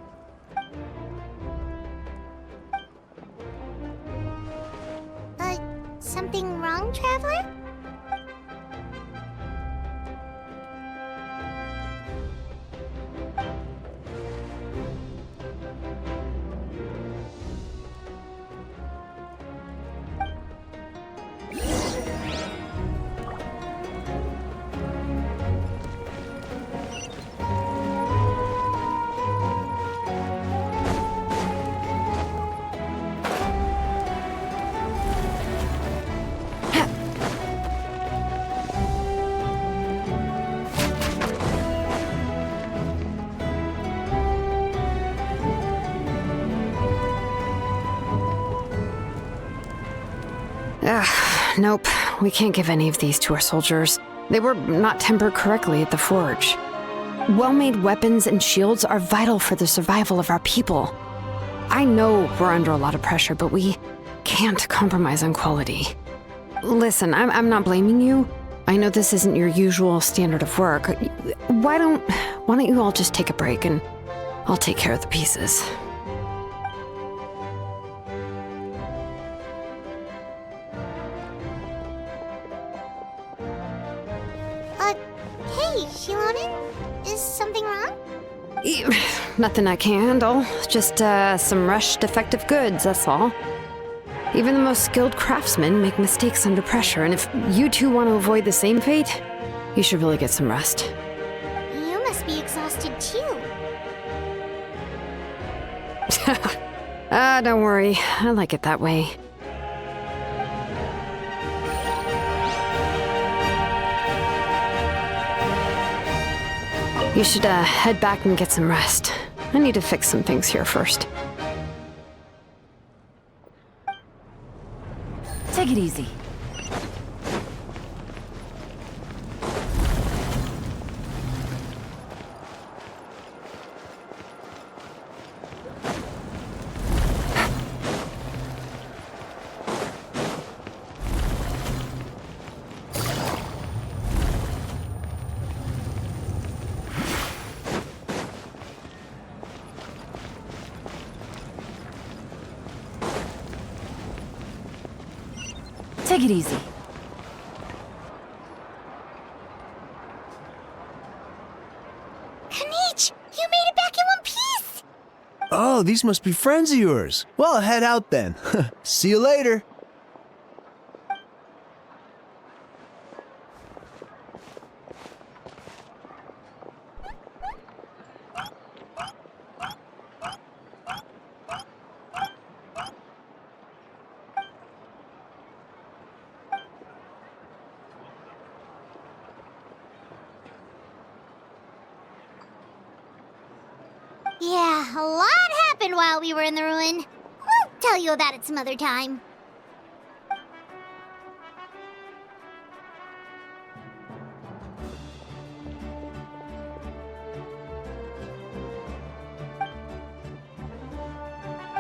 Something wrong, Traveler? Nope. We can't give any of these to our soldiers. They were not tempered correctly at the forge. Well-made weapons and shields are vital for the survival of our people. I know we're under a lot of pressure, but we can't compromise on quality. Listen, I'm not blaming you. I know this isn't your usual standard of work. Why don't you all just take a break and I'll take care of the pieces. Hey, Shilonen? Is something wrong? Nothing I can handle. Just some rushed defective goods, that's all. Even the most skilled craftsmen make mistakes under pressure, and if you two want to avoid the same fate, you should really get some rest. You must be exhausted too. Don't worry. I like it that way. You should head back and get some rest. I need to fix some things here first. Take it easy. Take it easy. Kanich, you made it back in one piece! Oh, these must be friends of yours. Well, head out then. See you later. Yeah, a lot happened while we were in the ruin. We'll tell you about it some other time.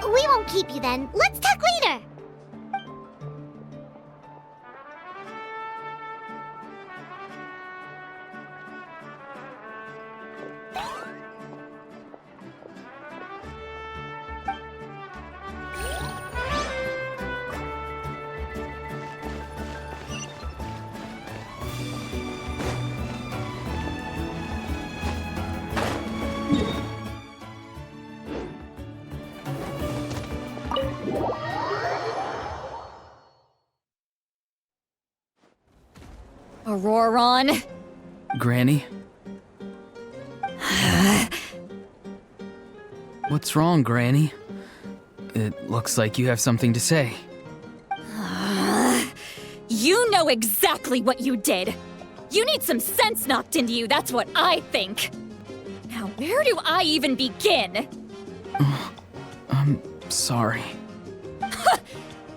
We won't keep you then. Let's talk later. Auroron. Granny? What's wrong, Granny? It looks like you have something to say. You know exactly what you did. You need some sense knocked into you, that's what I think. Now, where do I even begin? I'm sorry.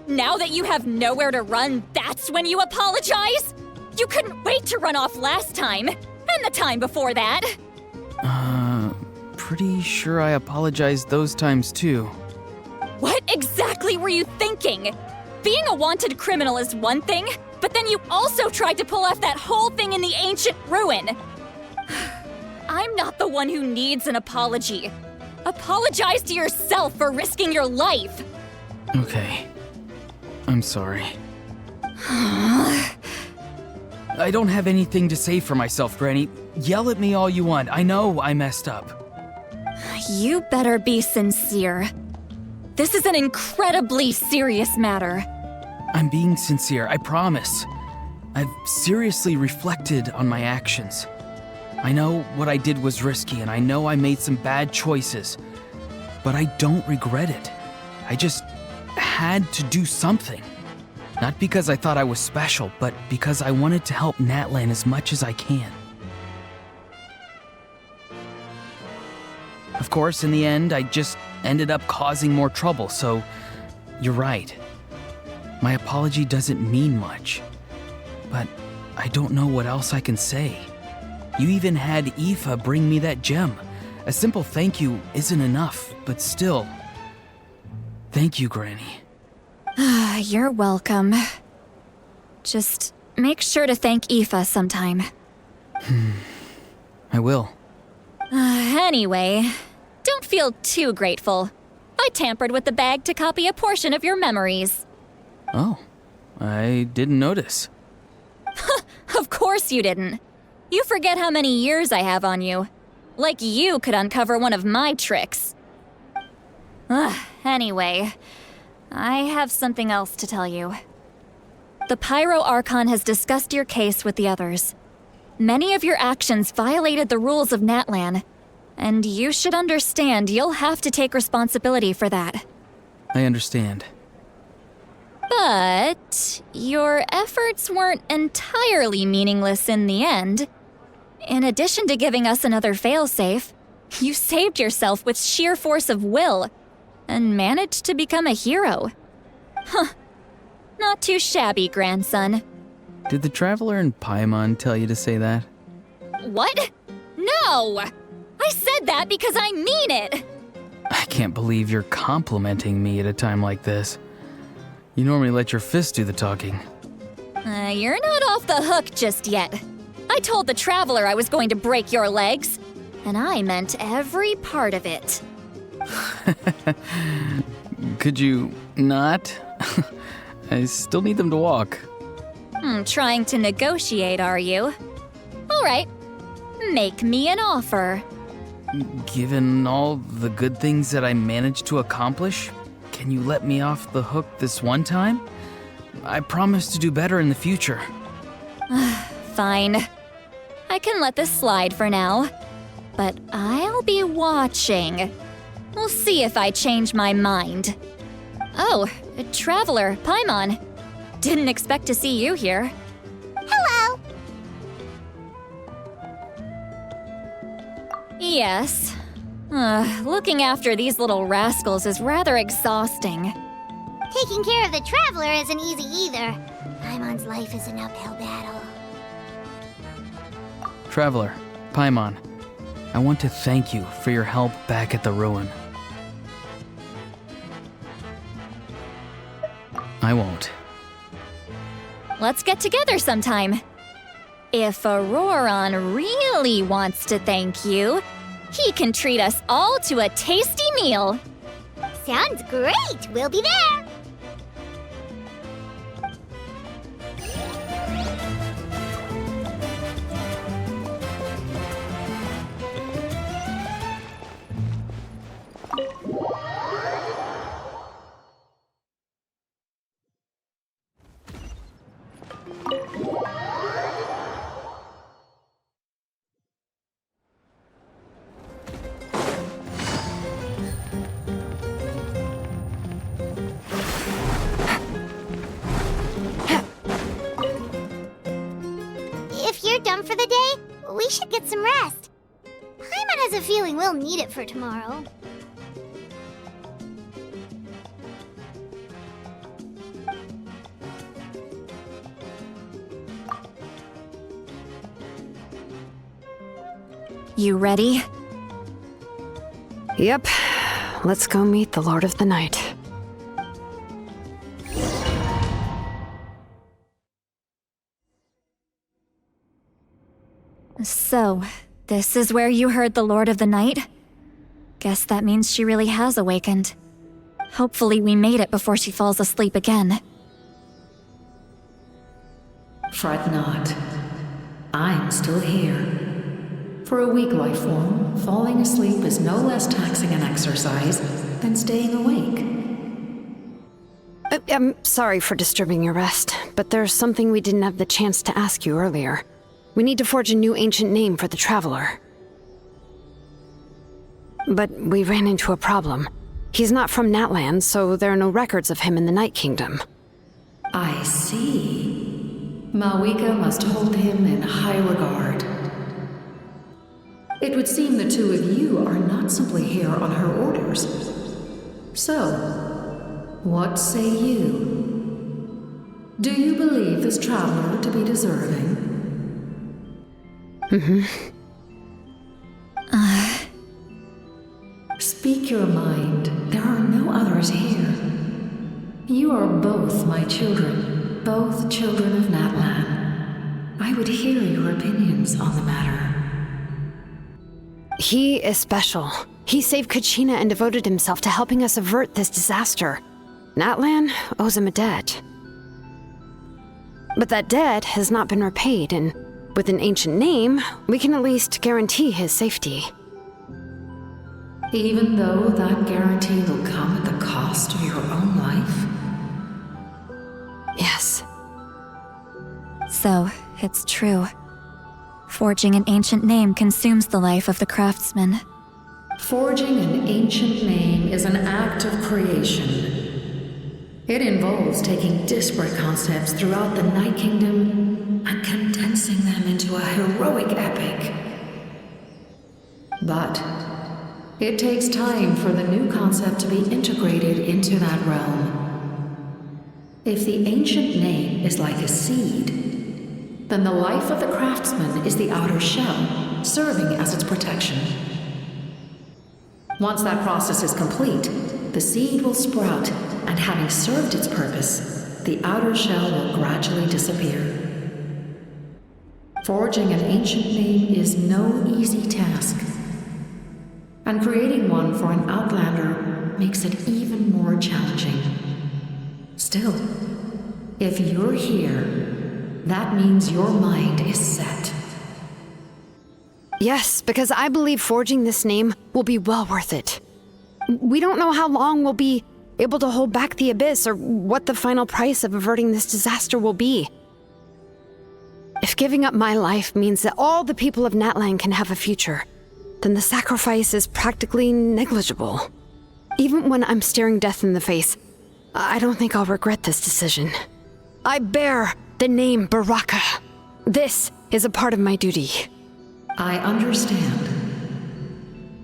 Now that you have nowhere to run, that's when you apologize? You couldn't wait to run off last time, and the time before that. Pretty sure I apologized those times too. What exactly were you thinking? Being a wanted criminal is one thing, but then you also tried to pull off that whole thing in the ancient ruin. I'm not the one who needs an apology. Apologize to yourself for risking your life. Okay. I'm sorry. I don't have anything to say for myself, Granny. Yell at me all you want. I know I messed up. You better be sincere. This is an incredibly serious matter. I'm being sincere, I promise. I've seriously reflected on my actions. I know what I did was risky, and I know I made some bad choices. But I don't regret it. I just had to do something. Not because I thought I was special, but because I wanted to help Natlan as much as I can. Of course, in the end, I just ended up causing more trouble, so you're right. My apology doesn't mean much, but I don't know what else I can say. You even had Aoife bring me that gem. A simple thank you isn't enough, but still. Thank you, Granny. You're welcome. Just make sure to thank Aoife sometime. I will. Anyway, don't feel too grateful. I tampered with the bag to copy a portion of your memories. Oh, I didn't notice. Of course you didn't. You forget how many years I have on you. Like you could uncover one of my tricks. Anyway, I have something else to tell you. The Pyro Archon has discussed your case with the others. Many of your actions violated the rules of Natlan, and you should understand you'll have to take responsibility for that. I understand. But your efforts weren't entirely meaningless in the end. In addition to giving us another failsafe, you saved yourself with sheer force of will and managed to become a hero. Huh. Not too shabby, grandson. Did the Traveler in Paimon tell you to say that? What? No! I said that because I mean it! I can't believe you're complimenting me at a time like this. You normally let your fist do the talking. You're not off the hook just yet. I told the Traveler I was going to break your legs, and I meant every part of it. Could you not? I still need them to walk. Trying to negotiate, are you? All right, make me an offer. Given all the good things that I managed to accomplish, can you let me off the hook this one time? I promise to do better in the future. Fine. I can let this slide for now, but I'll be watching. We'll see if I change my mind. Oh, Traveler, Paimon. Didn't expect to see you here. Hello! Yes. Looking after these little rascals is rather exhausting. Taking care of the Traveler isn't easy either. Paimon's life is an uphill battle. Traveler, Paimon, I want to thank you for your help back at the ruin. I won't. Let's get together sometime. If Auroron really wants to thank you, he can treat us all to a tasty meal. Sounds great! We'll be there! you're done for the day, we should get some rest. Paimon has a feeling we'll need it for tomorrow. You ready? Yep. Let's go meet the Lord of the Night. So, this is where you heard the Lord of the Night? Guess that means she really has awakened. Hopefully we made it before she falls asleep again. Fret not. I'm still here. For a weak life form, falling asleep is no less taxing an exercise than staying awake. I'm sorry for disturbing your rest, but there's something we didn't have the chance to ask you earlier. We need to forge a new ancient name for the Traveler. But we ran into a problem. He's not from Natlan, so there are no records of him in the Night Kingdom. I see. Malwika must hold him in high regard. It would seem the two of you are not simply here on her orders. So, what say you? Do you believe this traveler to be deserving? Speak your mind. There are no others here. You are both my children, both children of Natlan. I would hear your opinions on the matter. He is special. He saved Kachina and devoted himself to helping us avert this disaster. Natlan owes him a debt. But that debt has not been repaid, and with an ancient name, we can at least guarantee his safety. Even though that guarantee will come at the cost of your own life? Yes. So, it's true. Forging an ancient name consumes the life of the craftsman. Forging an ancient name is an act of creation. It involves taking disparate concepts throughout the Night Kingdom and condensing them into a heroic epic. But it takes time for the new concept to be integrated into that realm. If the ancient name is like a seed, then the life of the craftsman is the outer shell, serving as its protection. Once that process is complete, the seed will sprout, and having served its purpose, the outer shell will gradually disappear. Forging an ancient name is no easy task, and creating one for an outlander makes it even more challenging. Still, if you're here, that means your mind is set. Yes, because I believe forging this name will be well worth it. We don't know how long we'll be able to hold back the Abyss or what the final price of averting this disaster will be. If giving up my life means that all the people of Natlan can have a future, then the sacrifice is practically negligible. Even when I'm staring death in the face, I don't think I'll regret this decision. I bear the name Baraka. This is a part of my duty. I understand.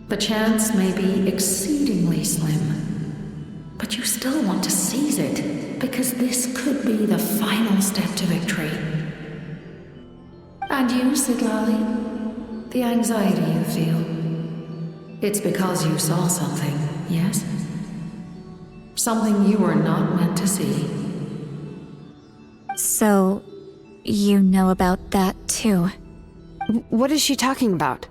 The chance may be exceedingly slim, but you still want to seize it because this could be the final step to victory. And you, Sidlali, the anxiety you feel, it's because you saw something, yes? Something you were not meant to see. So, you know about that too? What is she talking about?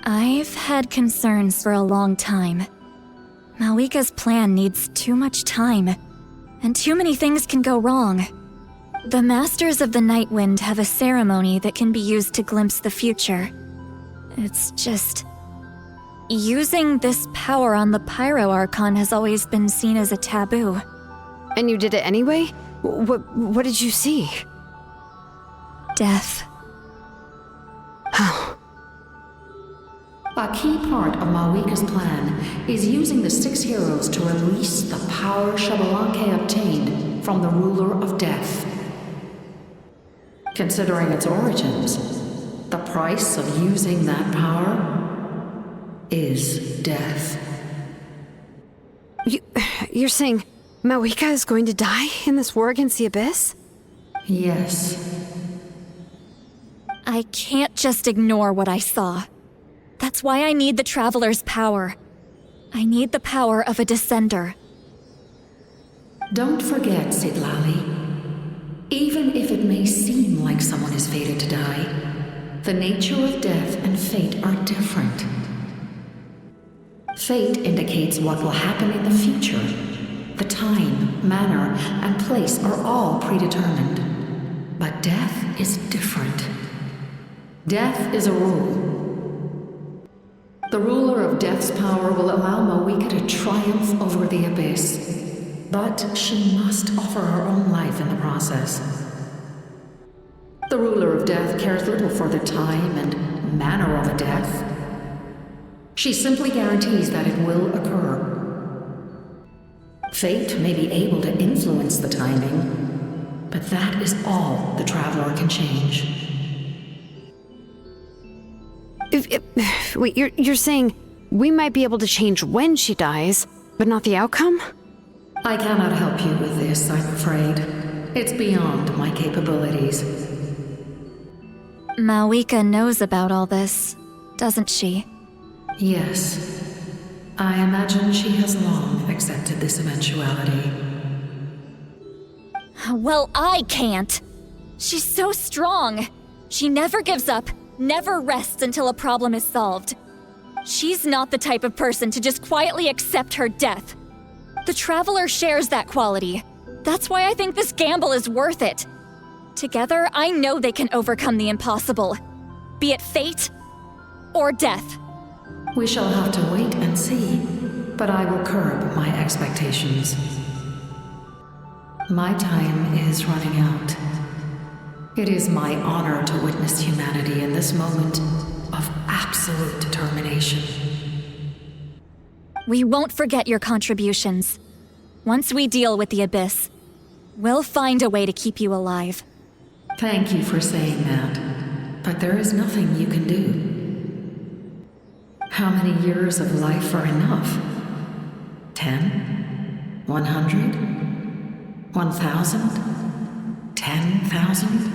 I've had concerns for a long time. Malwika's plan needs too much time, and too many things can go wrong. The Masters of the Night Wind have a ceremony that can be used to glimpse the future. It's just... using this power on the Pyro Archon has always been seen as a taboo. And you did it anyway? What did you see? Death. How? A key part of Malwika's plan is using the 6 heroes to release the power Xbalanque obtained from the Ruler of Death. Considering its origins, the price of using that power is death. You're saying Mawika is going to die in this war against the Abyss? Yes. I can't just ignore what I saw. That's why I need the Traveler's power. I need the power of a Descender. Don't forget, Sitlali. Even if it may seem like someone is fated to die, the nature of death and fate are different. Fate indicates what will happen in the future. The time, manner, and place are all predetermined. But death is different. Death is a rule. The ruler of Death's power will allow Mawika to triumph over the Abyss. But she must offer her own life in the process. The ruler of Death cares little for the time and manner of a death. She simply guarantees that it will occur. Fate may be able to influence the timing, but that is all the Traveler can change. Wait, you're saying we might be able to change when she dies, but not the outcome? I cannot help you with this, I'm afraid. It's beyond my capabilities. Mawika knows about all this, doesn't she? Yes. I imagine she has long accepted this eventuality. Well, I can't. She's so strong. She never gives up, never rests until a problem is solved. She's not the type of person to just quietly accept her death. The Traveler shares that quality. That's why I think this gamble is worth it. Together, I know they can overcome the impossible. Be it fate or death. We shall have to wait and see, but I will curb my expectations. My time is running out. It is my honor to witness humanity in this moment of absolute determination. We won't forget your contributions. Once we deal with the Abyss, we'll find a way to keep you alive. Thank you for saying that, but there is nothing you can do. How many years of life are enough? 10? 100? 1,000? 10,000?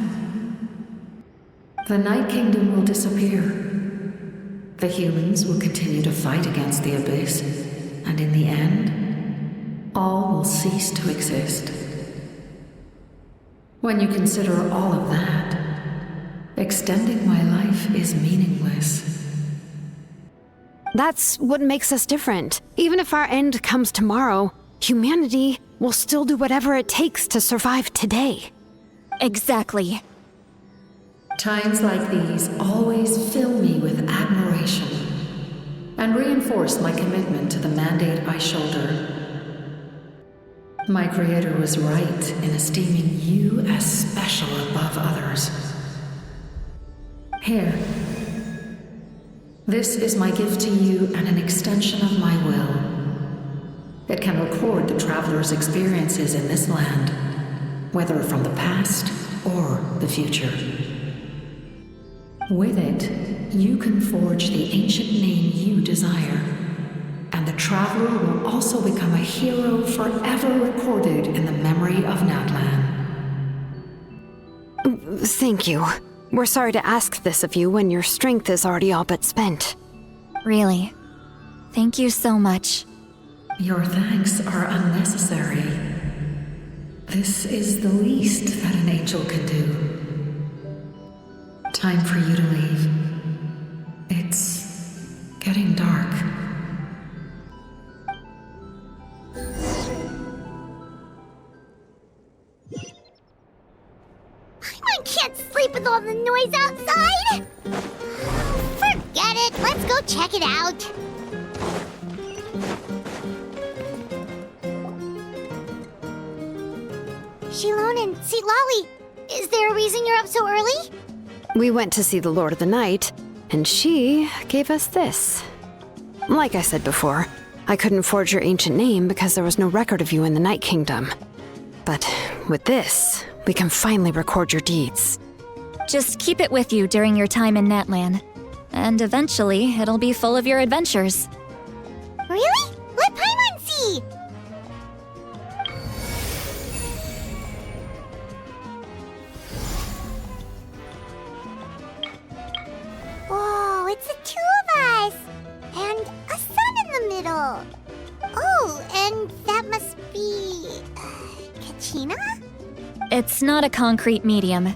The Night Kingdom will disappear. The humans will continue to fight against the Abyss, and in the end, all will cease to exist. When you consider all of that, extending my life is meaningless. That's what makes us different. Even if our end comes tomorrow, humanity will still do whatever it takes to survive today. Exactly. Times like these always fill me with admiration and reinforce my commitment to the mandate I shoulder. My Creator was right in esteeming you as special above others. Here. This is my gift to you and an extension of my will. It can record the Traveler's experiences in this land, whether from the past or the future. With it, you can forge the ancient name you desire, and the Traveler will also become a hero forever recorded in the memory of Natlan. Thank you. We're sorry to ask this of you when your strength is already all but spent. Really. Thank you so much. Your thanks are unnecessary. This is the least that an angel can do. Time for you to leave. It's getting dark. I can't sleep with all the noise outside! Forget it, let's go check it out. Shilon and Sitlali, is there a reason you're up so early? We went to see the Lord of the Night, and she gave us this. Like I said before, I couldn't forge your ancient name because there was no record of you in the Night Kingdom. But with this, we can finally record your deeds. Just keep it with you during your time in Natlan. And eventually, it'll be full of your adventures. Really? Let Paimon see! Whoa, it's the two of us! And a sun in the middle! Oh, and that must be... Kachina? It's not a concrete medium.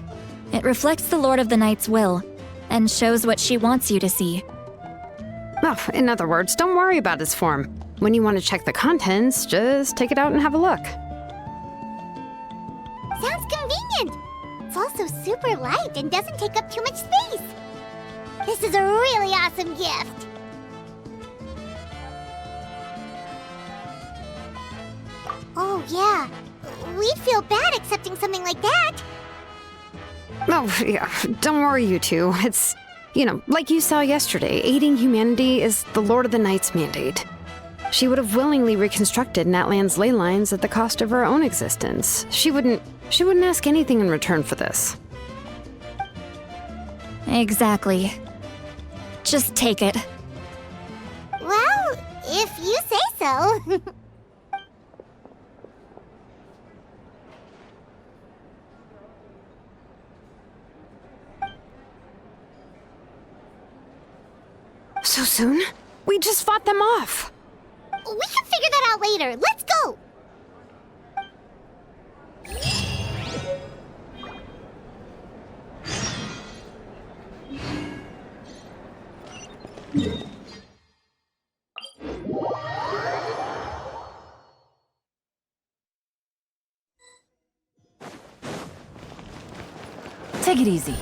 It reflects the Lord of the Night's will, and shows what she wants you to see. Oh, in other words, don't worry about its form. When you want to check the contents, just take it out and have a look. Sounds convenient! It's also super light and doesn't take up too much space! This is a really awesome gift! Oh yeah, we'd feel bad accepting something like that! Oh, yeah, don't worry, you two. It's, like you saw yesterday, aiding humanity is the Lord of the Night's mandate. She would have willingly reconstructed Natlan's ley lines at the cost of her own existence. She wouldn't ask anything in return for this. Exactly. Just take it. Well, if you say so. So soon? We just fought them off. We can figure that out later. Let's go! Take it easy.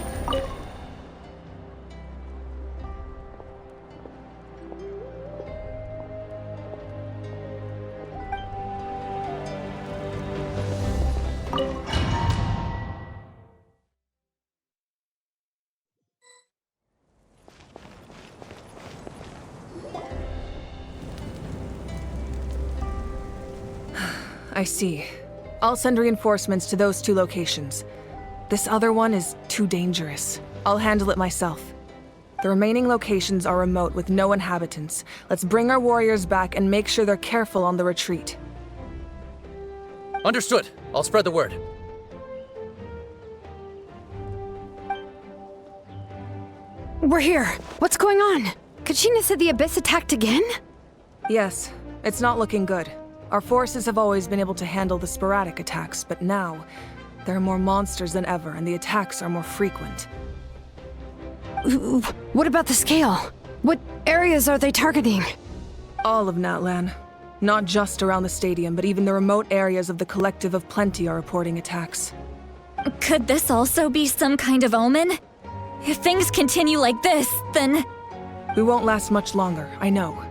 I see. I'll send reinforcements to those 2 locations. This other one is too dangerous. I'll handle it myself. The remaining locations are remote with no inhabitants. Let's bring our warriors back and make sure they're careful on the retreat. Understood. I'll spread the word. We're here. What's going on? Kachina said the Abyss attacked again? Yes, it's not looking good. Our forces have always been able to handle the sporadic attacks, but now, there are more monsters than ever, and the attacks are more frequent. What about the scale? What areas are they targeting? All of Natlan. Not just around the stadium, but even the remote areas of the Collective of Plenty are reporting attacks. Could this also be some kind of omen? If things continue like this, then... We won't last much longer, I know.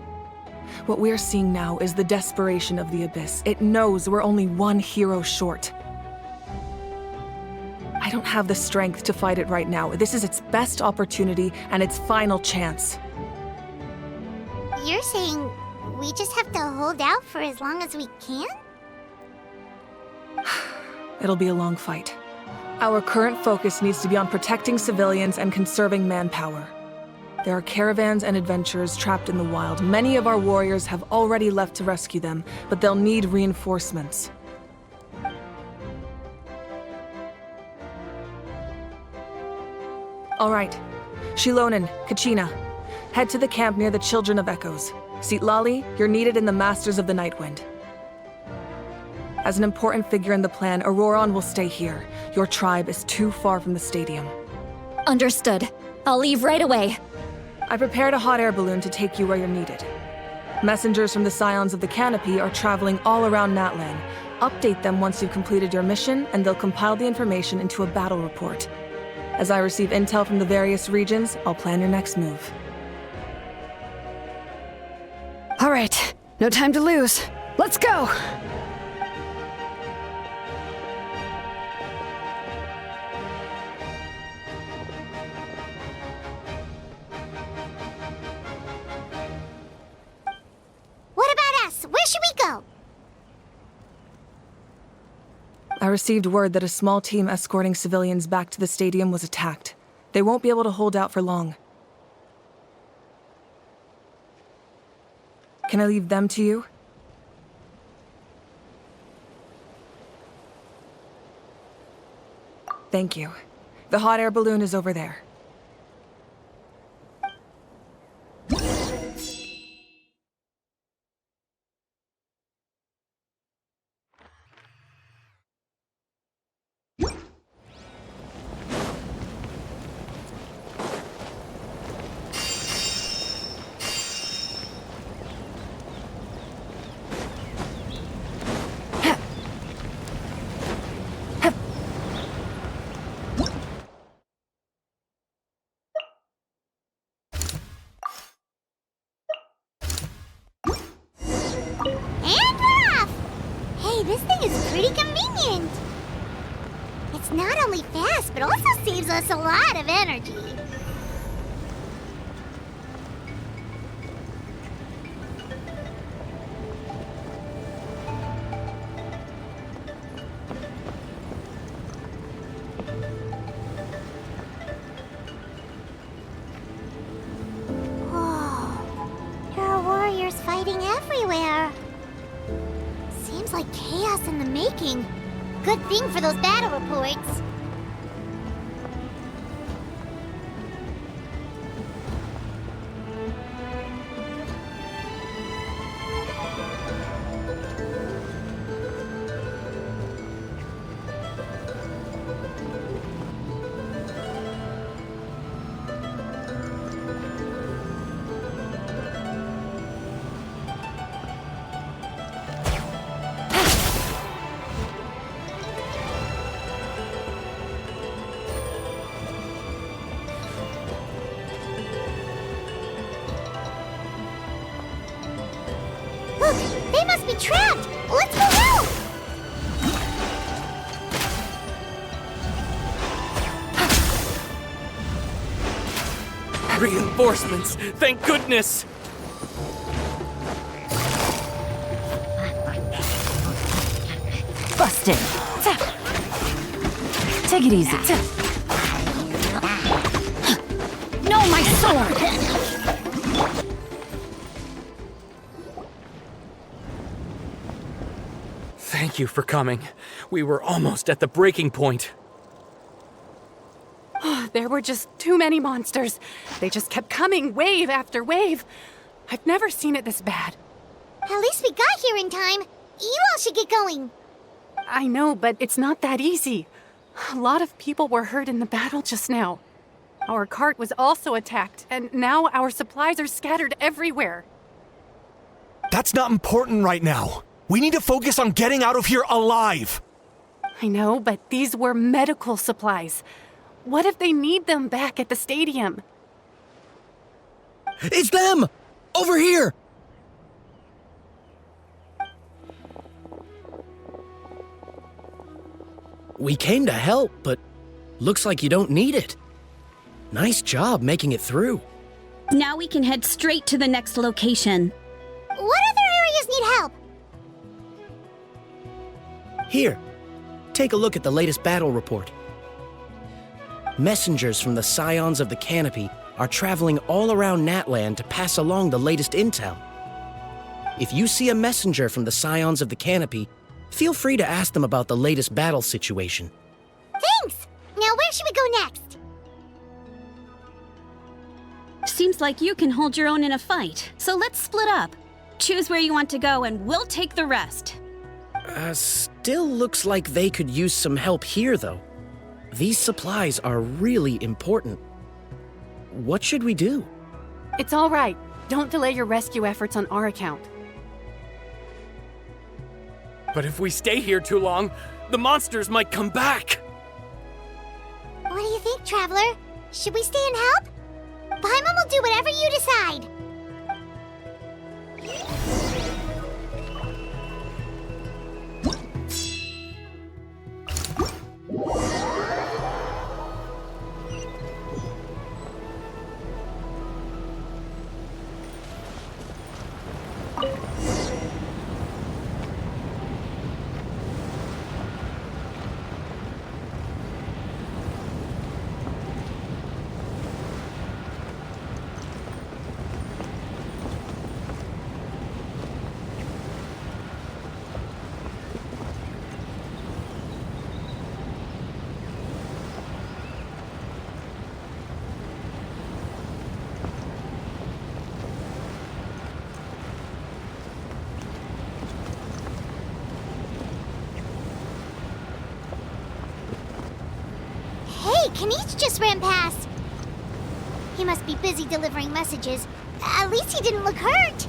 What we're seeing now is the desperation of the Abyss. It knows we're only one hero short. I don't have the strength to fight it right now. This is its best opportunity and its final chance. You're saying we just have to hold out for as long as we can? It'll be a long fight. Our current focus needs to be on protecting civilians and conserving manpower. There are caravans and adventurers trapped in the wild. Many of our warriors have already left to rescue them, but they'll need reinforcements. All right. Shilonen, Kachina, head to the camp near the Children of Echoes. Lali, you're needed in the Masters of the Nightwind. As an important figure in the plan, Auroron will stay here. Your tribe is too far from the stadium. Understood. I'll leave right away. I prepared a hot air balloon to take you where you're needed. Messengers from the Scions of the Canopy are traveling all around Natlan. Update them once you've completed your mission, and they'll compile the information into a battle report. As I receive intel from the various regions, I'll plan your next move. All right, no time to lose. Let's go! What about us? Where should we go? I received word that a small team escorting civilians back to the stadium was attacked. They won't be able to hold out for long. Can I leave them to you? Thank you. The hot air balloon is over there. This thing is pretty convenient. It's not only fast, but also saves us a lot of energy. Oh, there are warriors fighting everywhere. Seems like chaos in the making. Good thing for those battle reports. They must be trapped! Let's go help! Reinforcements! Thank goodness! Busted. Take it easy. No, my sword! Thank you for coming. We were almost at the breaking point. There were just too many monsters. They just kept coming, wave after wave. I've never seen it this bad. At least we got here in time. You all should get going. I know, but it's not that easy. A lot of people were hurt in the battle just now. Our cart was also attacked, and now our supplies are scattered everywhere. That's not important right now. We need to focus on getting out of here alive. I know, but these were medical supplies. What if they need them back at the stadium? It's them! Over here! We came to help, but looks like you don't need it. Nice job making it through. Now we can head straight to the next location. What other areas need help? Here, take a look at the latest battle report. Messengers from the Scions of the Canopy are traveling all around Natlan to pass along the latest intel. If you see a messenger from the Scions of the Canopy, feel free to ask them about the latest battle situation. Thanks! Now where should we go next? Seems like you can hold your own in a fight, so let's split up. Choose where you want to go and we'll take the rest. Still looks like they could use some help here, though. These supplies are really important. What should we do? It's all right. Don't delay your rescue efforts on our account. But if we stay here too long, the monsters might come back! What do you think, Traveler? Should we stay and help? Paimon will do whatever you decide. Kanich just ran past. He must be busy delivering messages. At least he didn't look hurt.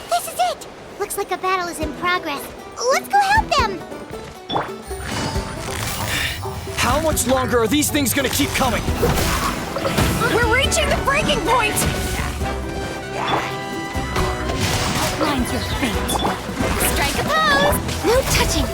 This is it! Looks like a battle is in progress. Let's go help them! How much longer are these things gonna keep coming? We're reaching the breaking point! Outlines your fate. Strike a pose! No touching!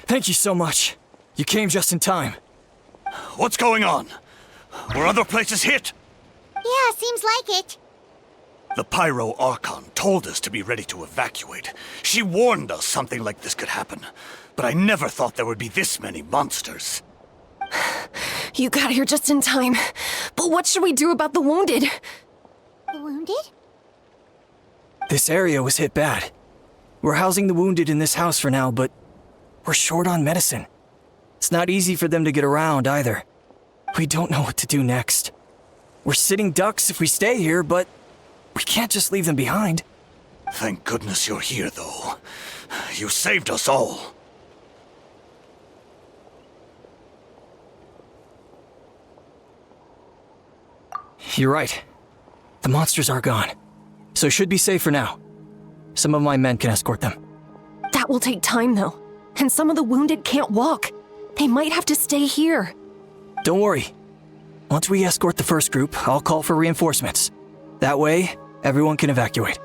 Thank you so much. You came just in time. What's going on? Were other places hit? Yeah, seems like it. The Pyro Archon told us to be ready to evacuate. She warned us something like this could happen. But I never thought there would be this many monsters. You got here just in time. But what should we do about the wounded? The wounded? This area was hit bad. We're housing the wounded in this house for now, but we're short on medicine. It's not easy for them to get around either. We don't know what to do next. We're sitting ducks if we stay here, but we can't just leave them behind. Thank goodness you're here, though. You saved us all. You're right. The monsters are gone. So should be safe for now. Some of my men can escort them. That will take time, though. And some of the wounded can't walk. They might have to stay here. Don't worry. Once we escort the first group, I'll call for reinforcements. That way, everyone can evacuate.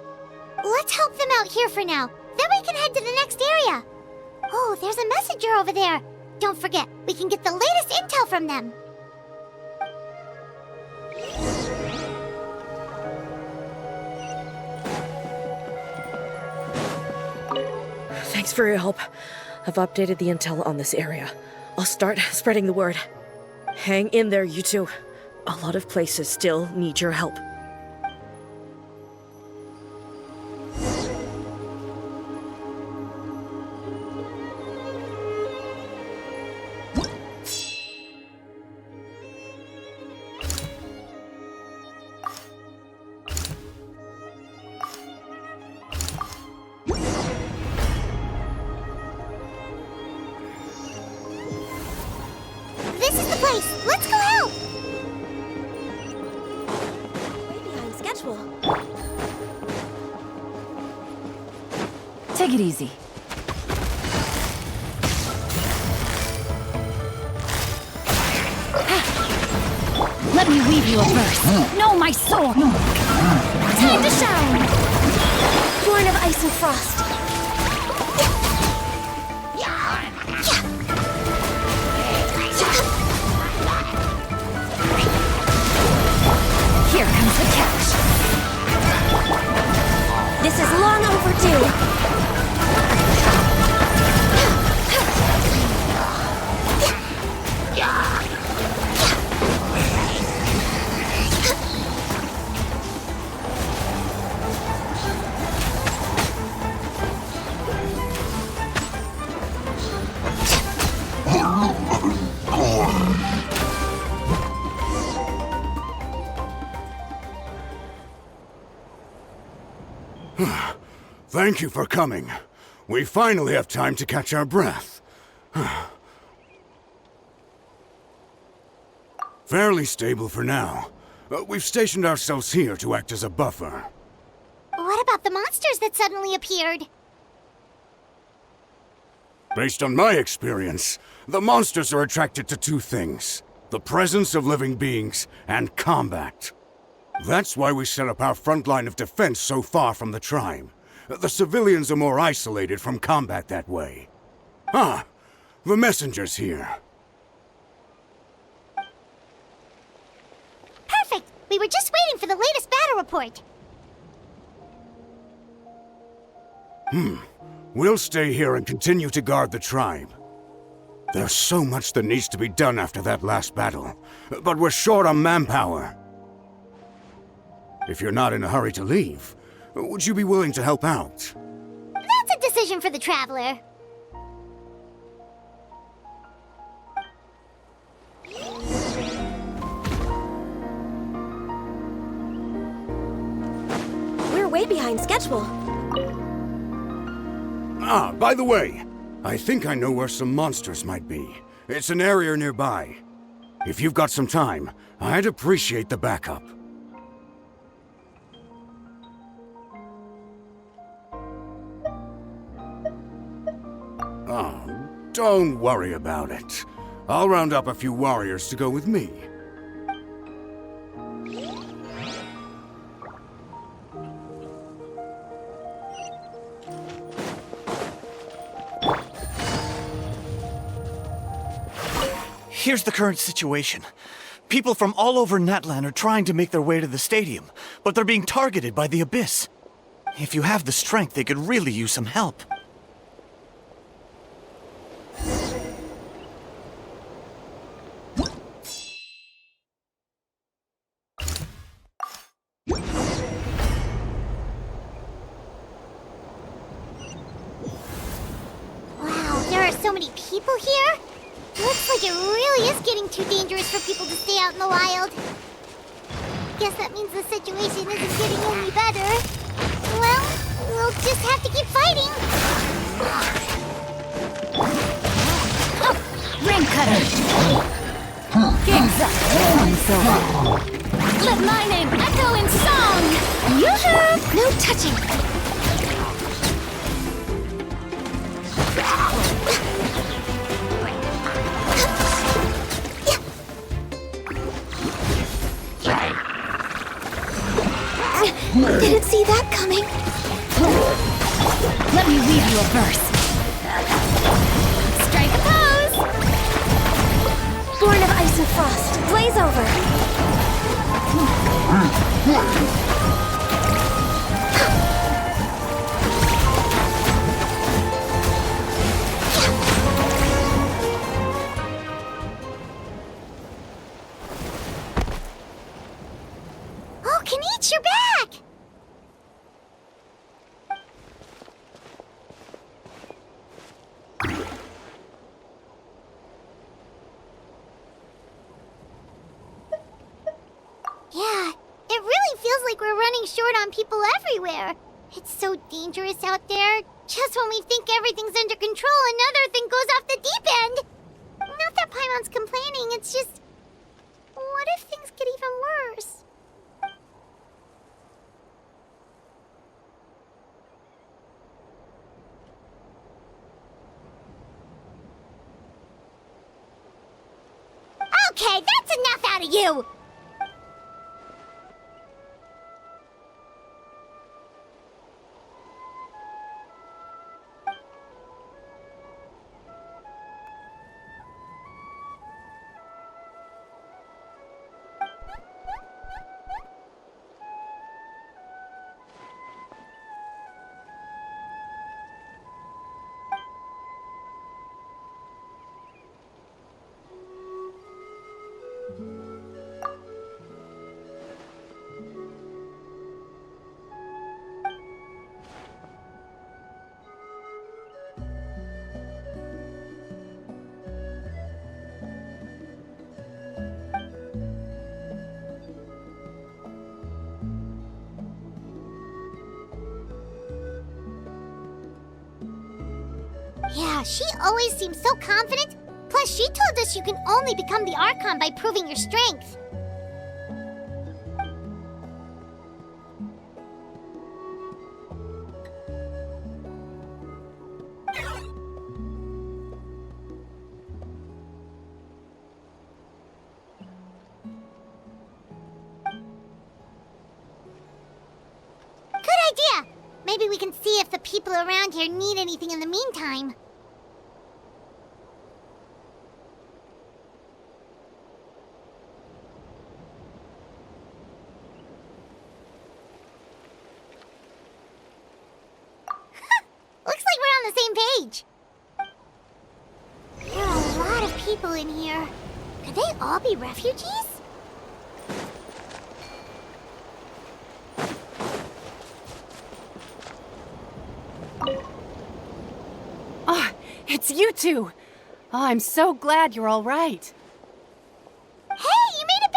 Let's help them out here for now. Then we can head to the next area. Oh, there's a messenger over there. Don't forget, we can get the latest intel from them. Thanks for your help. I've updated the intel on this area. I'll start spreading the word. Hang in there, you two. A lot of places still need your help. This is the place! Let's go help! Way behind schedule. Take it easy. Let me weave you a verse. Know my soul. Time to shine! Born of ice and frost. Here comes the catch. This is long overdue. Thank you for coming. We finally have time to catch our breath. Fairly stable for now. We've stationed ourselves here to act as a buffer. What about the monsters that suddenly appeared? Based on my experience, the monsters are attracted to two things: the presence of living beings and combat. That's why we set up our front line of defense so far from the tribe. The civilians are more isolated from combat that way. Ah, the messenger's here. Perfect! We were just waiting for the latest battle report. We'll stay here and continue to guard the tribe. There's so much that needs to be done after that last battle, but we're short on manpower. If you're not in a hurry to leave, would you be willing to help out? That's a decision for the Traveler. We're way behind schedule. Ah, by the way, I think I know where some monsters might be. It's an area nearby. If you've got some time, I'd appreciate the backup. Oh, don't worry about it. I'll round up a few warriors to go with me. Here's the current situation. People from all over Natlan are trying to make their way to the stadium, but they're being targeted by the Abyss. If you have the strength, they could really use some help. Wow, there are so many people here? Looks like it really is getting too dangerous for people to stay out in the wild. Guess that means the situation isn't getting any better. Well, we'll just have to keep fighting. Ring cutter! Kings up! Let my name echo in song! Yoo-hoo! No touching! Didn't see that coming. Let me weave you a verse. Strike a pose! Born of ice and frost, blaze over. Oh, Kanich, you're back! Yeah, it really feels like we're running short on people everywhere. It's so dangerous out there. Just when we think everything's under control, another thing goes off the deep end. Not that Paimon's complaining, it's just... what if things get even worse? Okay, that's enough out of you! Yeah, she always seems so confident. Plus, she told us you can only become the Archon by proving your strength. Good idea! Maybe we can see if the people around here need anything in the meantime. people in here. Could they all be refugees? Ah, it's you two! Oh, I'm so glad you're all right. Hey, you made it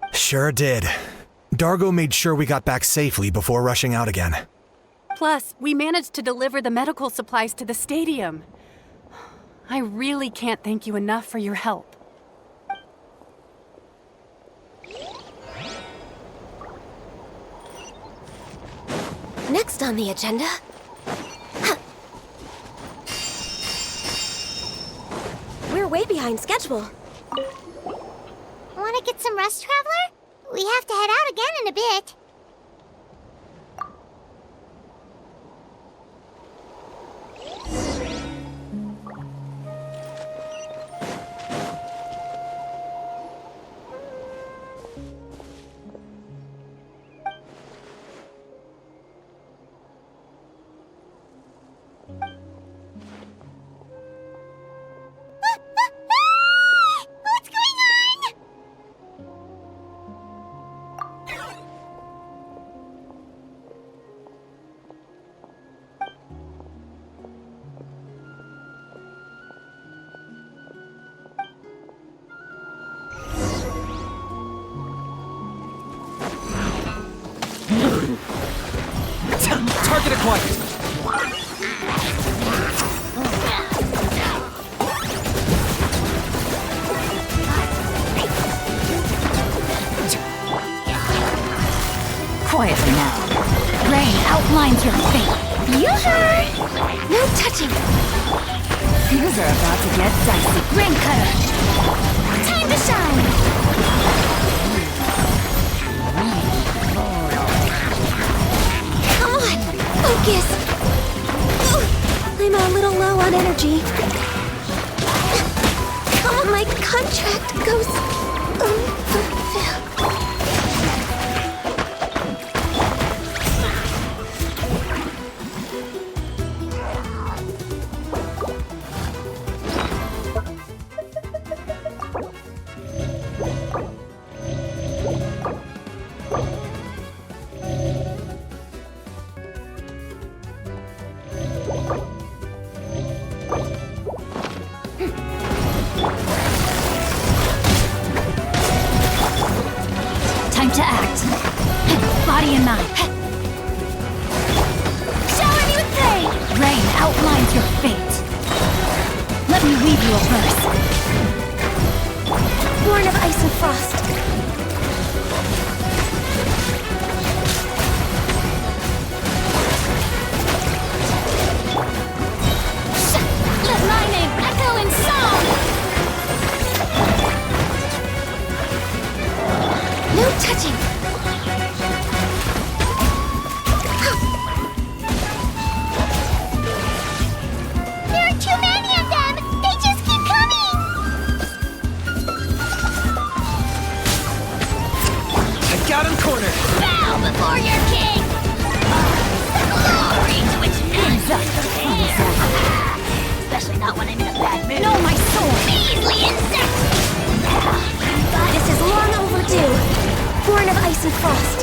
back! Sure did. Dargo made sure we got back safely before rushing out again. Plus, we managed to deliver the medical supplies to the stadium. I really can't thank you enough for your help. Next on the agenda... We're way behind schedule. Wanna get some rest, Traveler? We have to head out again in a bit. What's going on? Target acquired! Quietly now. Rain outlines your fate. Yoo-hoo! No touching. Things are about to get dicey. Rain cutter. Time to shine. Come on, focus. I'm a little low on energy. My contract goes unfulfilled. Time to act. Body and mind. Shower me with pain! Rain outlines your fate. Let me weave you a verse. Born of ice and frost. Let my name echo in song! No touching. There are too many of them! They just keep coming! I got him cornered! Bow before your king! The glory to which none especially not when I'm in a bad mood. No, my sword! Measly insect! This is long overdue. Born of ice and frost.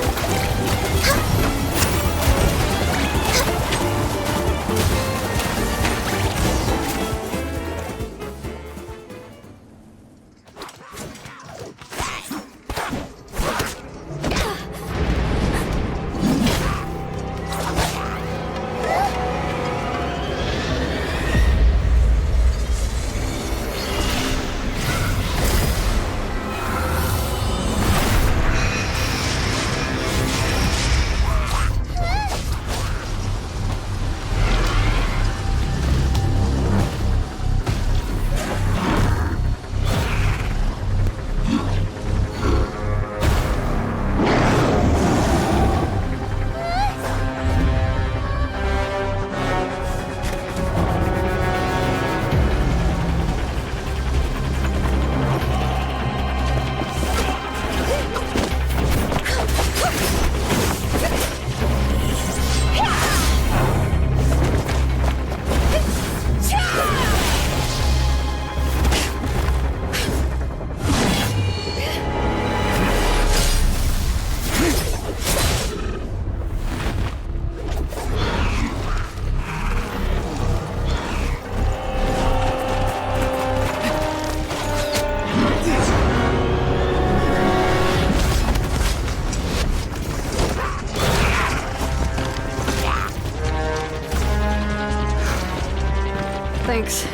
Thanks.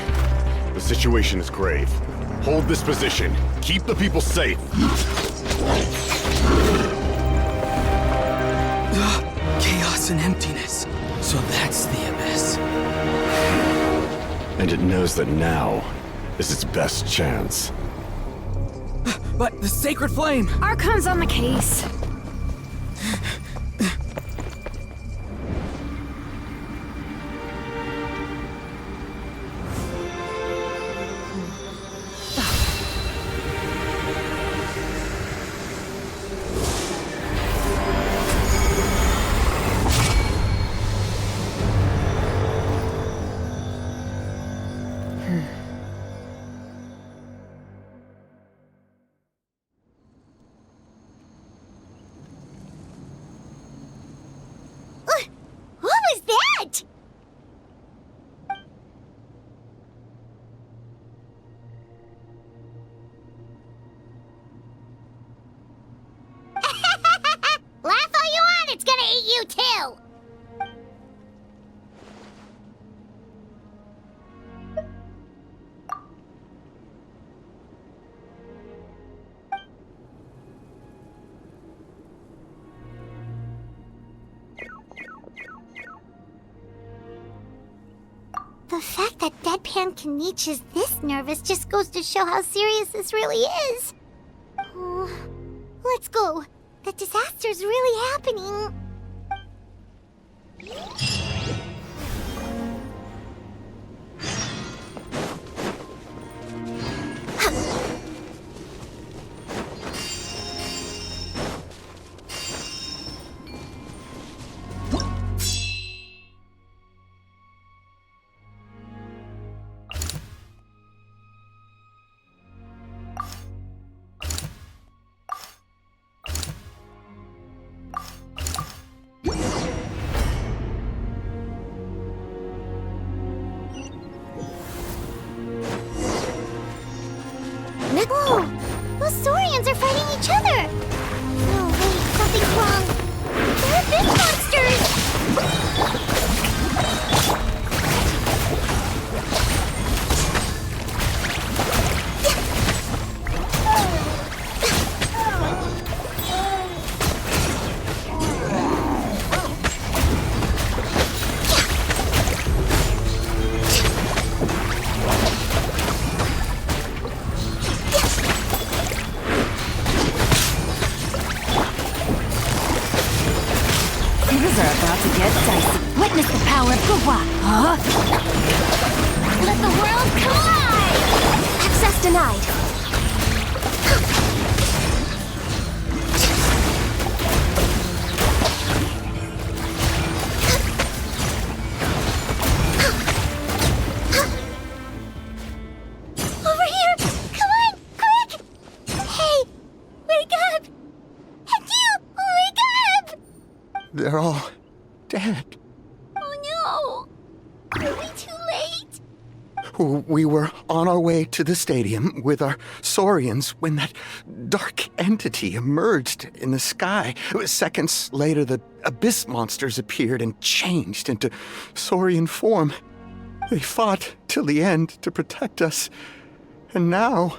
The situation is grave. Hold this position. Keep the people safe. Chaos and emptiness. So that's the abyss. And it knows that now is its best chance. But the sacred flame! Archon's on the case. What was that? Laugh all you want, it's gonna eat you too! The fact that Deadpan Kanich is this nervous just goes to show how serious this really is. Oh, let's go. The disaster's really happening. Whoa! Those Saurians are fighting each other! No, wait, something's wrong. They're big monsters! Things are about to get dicey. Witness the power of Gua. Huh? Let the world collide! Access denied. Over here! Come on, quick! Hey, wake up! And you, wake up! They're all dead. Oh no! Are we too late? We were on our way to the stadium with our Saurians when that dark entity emerged in the sky. Seconds later, the abyss monsters appeared and changed into Saurian form. They fought till the end to protect us. And now...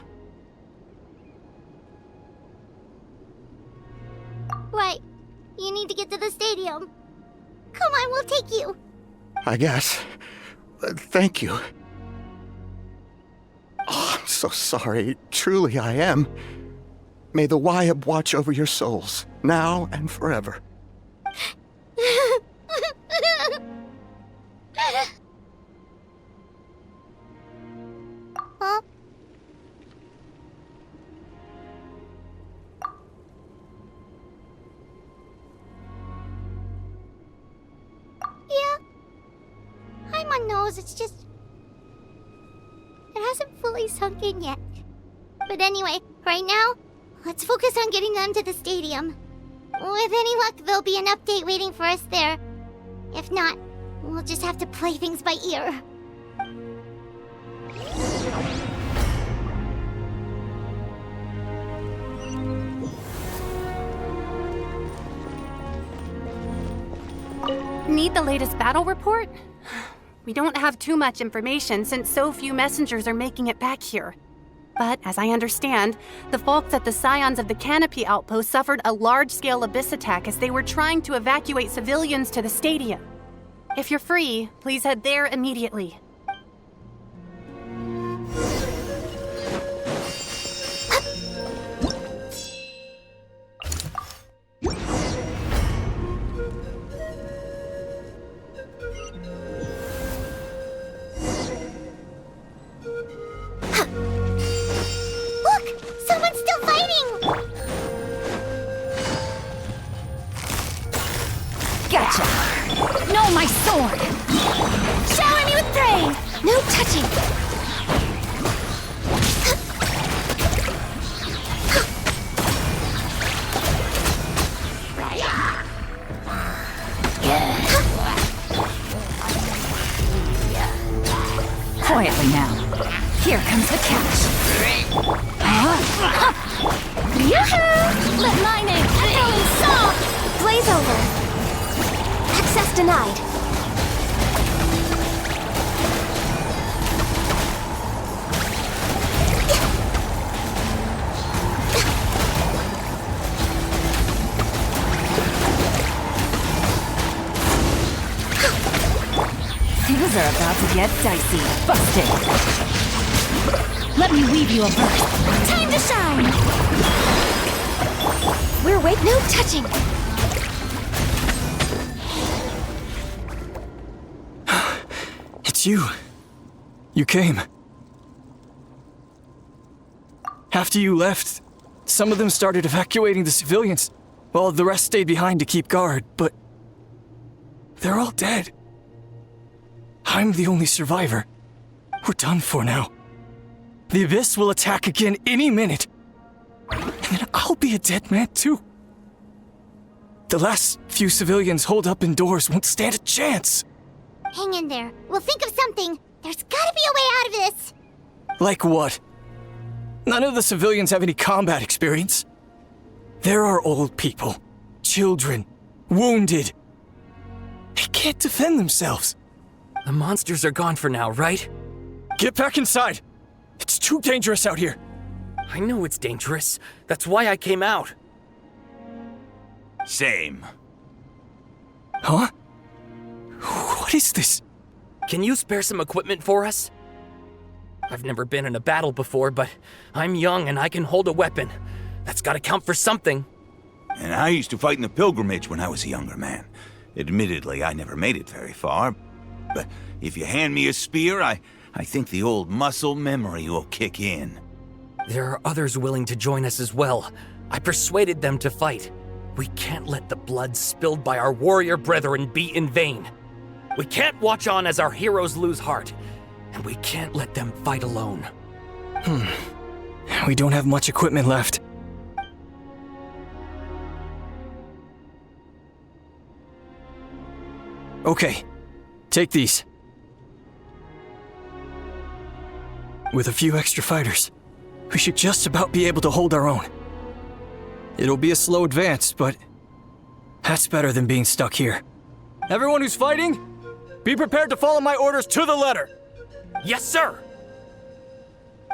Right. You need to get to the stadium. Come on, we'll take you. I guess. Thank you. Oh, I'm so sorry. Truly I am. May the Wyab watch over your souls, now and forever. Huh? Yeah. Hi, my nose, it's just... It hasn't fully sunk in yet. But anyway, right now, let's focus on getting them to the stadium. With any luck, there'll be an update waiting for us there. If not, we'll just have to play things by ear. Need the latest battle report? We don't have too much information since so few messengers are making it back here. But as I understand, the folks at the Scions of the Canopy outpost suffered a large-scale abyss attack as they were trying to evacuate civilians to the stadium. If you're free, please head there immediately. Someone's still fighting! Gotcha! No, my sword! Shower me with praise! No touching! Quietly now. Here comes the catch. Yoo-hoo! Let my name echo in song! Blaze over. Access denied. Things are about to get dicey. Busted. Let me weave you a verse. Time to shine! We're awake, no touching! It's you. You came. After you left, some of them started evacuating the civilians, while the rest stayed behind to keep guard, but they're all dead. I'm the only survivor. We're done for now. The Abyss will attack again any minute. And then I'll be a dead man too. The last few civilians holed up indoors won't stand a chance. Hang in there. We'll think of something. There's gotta be a way out of this. Like what? None of the civilians have any combat experience. There are old people, children, wounded. They can't defend themselves. The monsters are gone for now, right? Get back inside! It's too dangerous out here. I know it's dangerous. That's why I came out. Same. Huh? What is this? Can you spare some equipment for us? I've never been in a battle before, but I'm young and I can hold a weapon. That's gotta count for something. And I used to fight in the pilgrimage when I was a younger man. Admittedly, I never made it very far. But if you hand me a spear, I think the old muscle memory will kick in. There are others willing to join us as well. I persuaded them to fight. We can't let the blood spilled by our warrior brethren be in vain. We can't watch on as our heroes lose heart. And we can't let them fight alone. We don't have much equipment left. Okay, take these. With a few extra fighters, we should just about be able to hold our own. It'll be a slow advance, but that's better than being stuck here. Everyone who's fighting, be prepared to follow my orders to the letter. Yes, sir!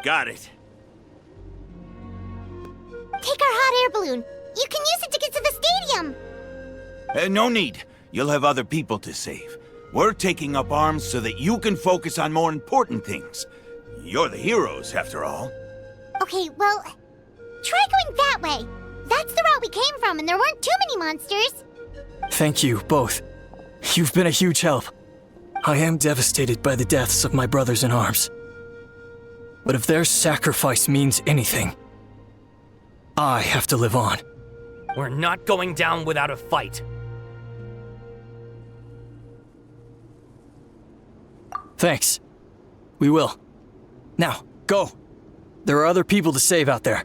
Got it. Take our hot air balloon. You can use it to get to the stadium. No need. You'll have other people to save. We're taking up arms so that you can focus on more important things. You're the heroes, after all. Okay, well, try going that way. That's the route we came from, and there weren't too many monsters. Thank you, both. You've been a huge help. I am devastated by the deaths of my brothers in arms. But if their sacrifice means anything, I have to live on. We're not going down without a fight. Thanks. We will. Now, go. There are other people to save out there.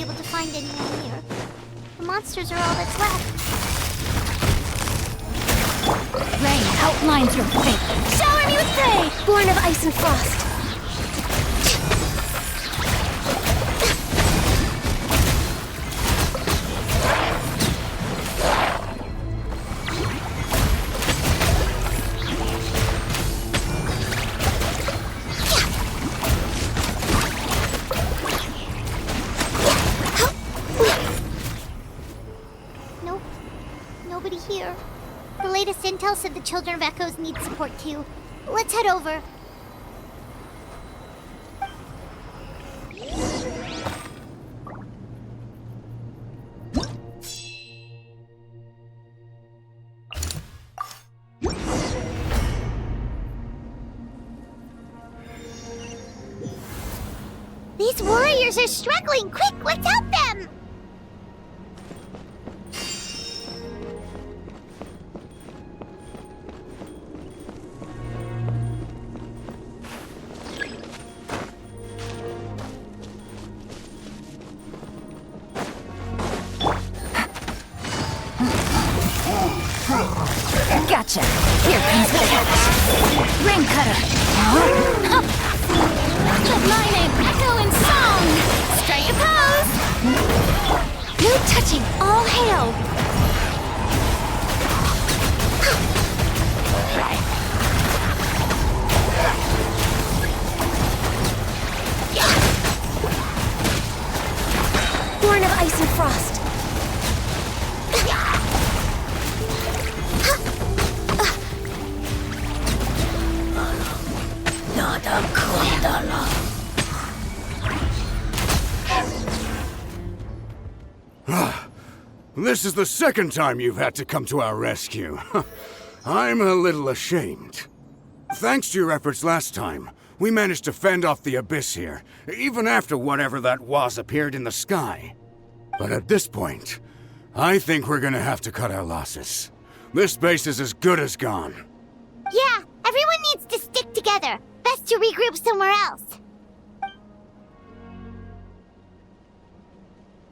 able to find anyone here. The monsters are all that's left. Rain outlines your fate. Shower me with day! Born of ice and frost. Nope. Nobody here. The latest intel said the Children of Echoes need support too. Let's head over. These warriors are struggling! Quick, let's help them! Gotcha. Here comes the catch. Rain cutter. Let my name echo in song. Straight pose. No touching. All hail. Born of ice and frost. This is the second time you've had to come to our rescue. I'm a little ashamed. Thanks to your efforts last time, we managed to fend off the abyss here, even after whatever that was appeared in the sky. But at this point, I think we're gonna have to cut our losses. This base is as good as gone. Yeah, everyone needs to stick together. Best to regroup somewhere else.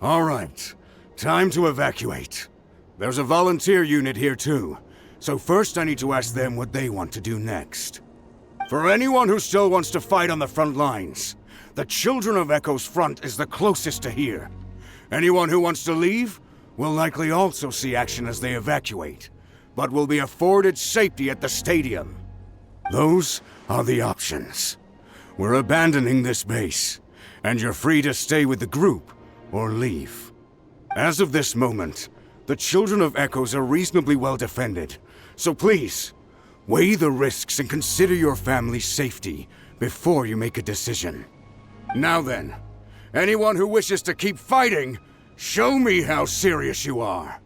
All right, time to evacuate. There's a volunteer unit here too, so first I need to ask them what they want to do next. For anyone who still wants to fight on the front lines, the Children of Echo's front is the closest to here. Anyone who wants to leave will likely also see action as they evacuate, but will be afforded safety at the stadium. Those are the options. We're abandoning this base, and you're free to stay with the group or leave. As of this moment, the Children of Echoes are reasonably well defended, so please, weigh the risks and consider your family's safety before you make a decision. Now then, anyone who wishes to keep fighting, show me how serious you are.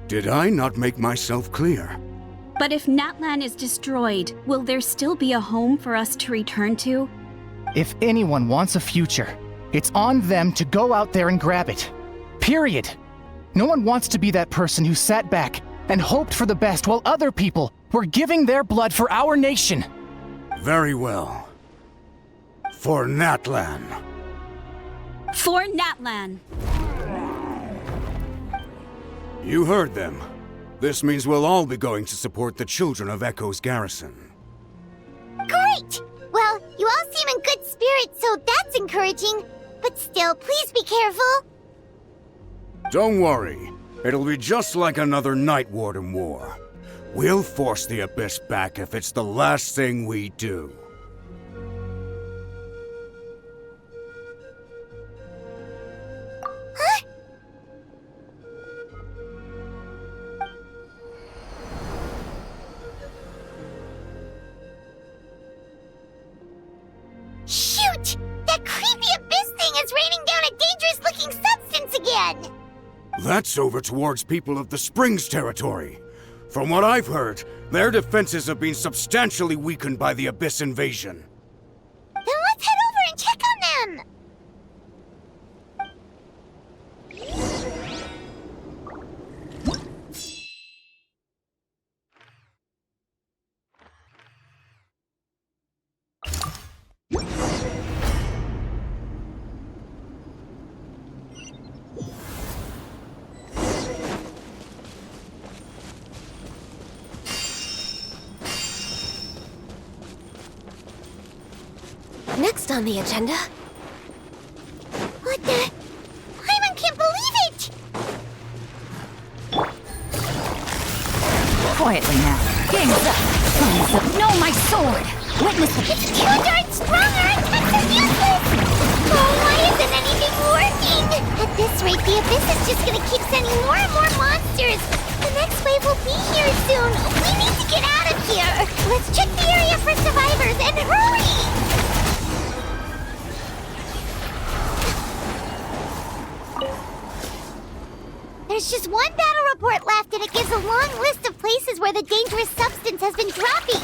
Did I not make myself clear? But if Natlan is destroyed, will there still be a home for us to return to? If anyone wants a future, it's on them to go out there and grab it. Period. No one wants to be that person who sat back and hoped for the best while other people were giving their blood for our nation. Very well. For Natlan. For Natlan. You heard them. This means we'll all be going to support the Children of Echo's garrison. Great! Well, you all seem in good spirits, so that's encouraging. But still, please be careful. Don't worry. It'll be just like another Night Warden war. We'll force the Abyss back if it's the last thing we do. Huh? Shoot! That creepy Abyss thing is raining down a dangerous-looking substance again! That's over towards people of the Springs territory. From what I've heard, their defenses have been substantially weakened by the Abyss invasion. Then let's head over and check on them! Next on the agenda. What the? Paimon can't believe it! Quietly now. Game's up. Thumbs up. No, my sword! Witness the... It's too darn strong! Our attacks are useless! Oh, why isn't anything working? At this rate, the Abyss is just gonna keep sending more and more monsters! The next wave will be here soon! We need to get out of here! Let's check the area for survivors, and hurry! There's just one battle report left, and it gives a long list of places where the dangerous substance has been dropping.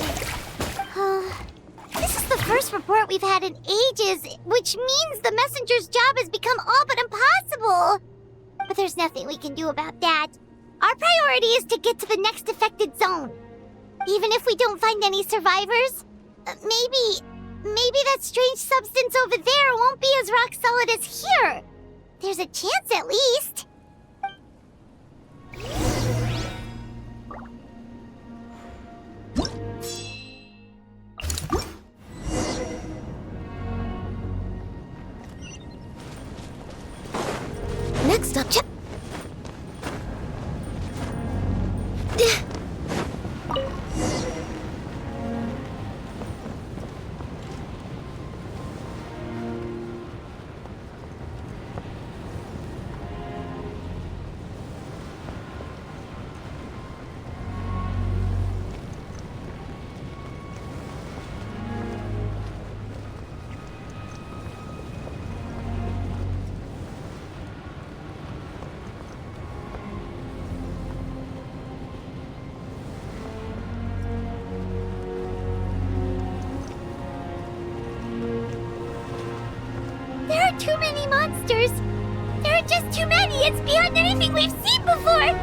This is the first report we've had in ages, which means the messenger's job has become all but impossible. But there's nothing we can do about that. Our priority is to get to the next affected zone. Even if we don't find any survivors, maybe that strange substance over there won't be as rock solid as here. There's a chance at least. Next up, check. There are too many monsters! There are just too many! It's beyond anything we've seen before!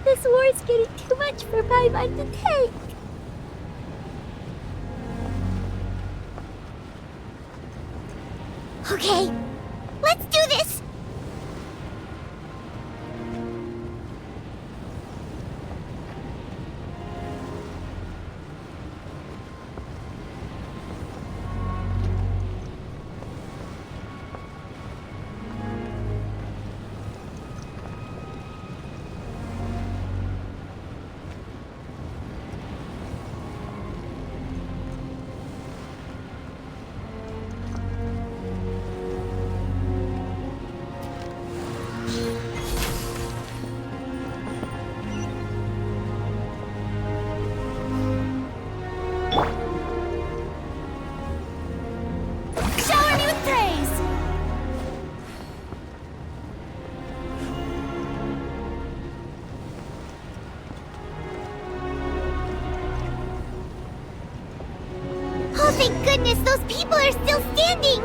This war's getting too much for Paimon to take. Okay, let's do this! Thank goodness those people are still standing!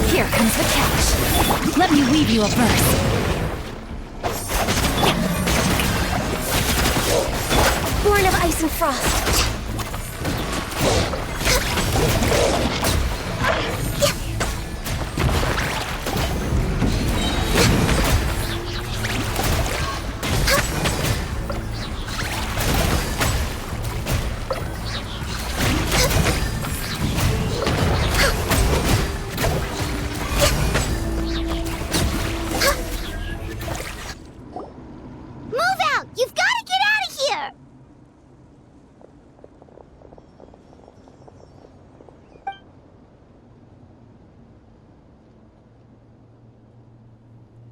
Here comes the catch. Let me weave you a verse. Born of ice and frost.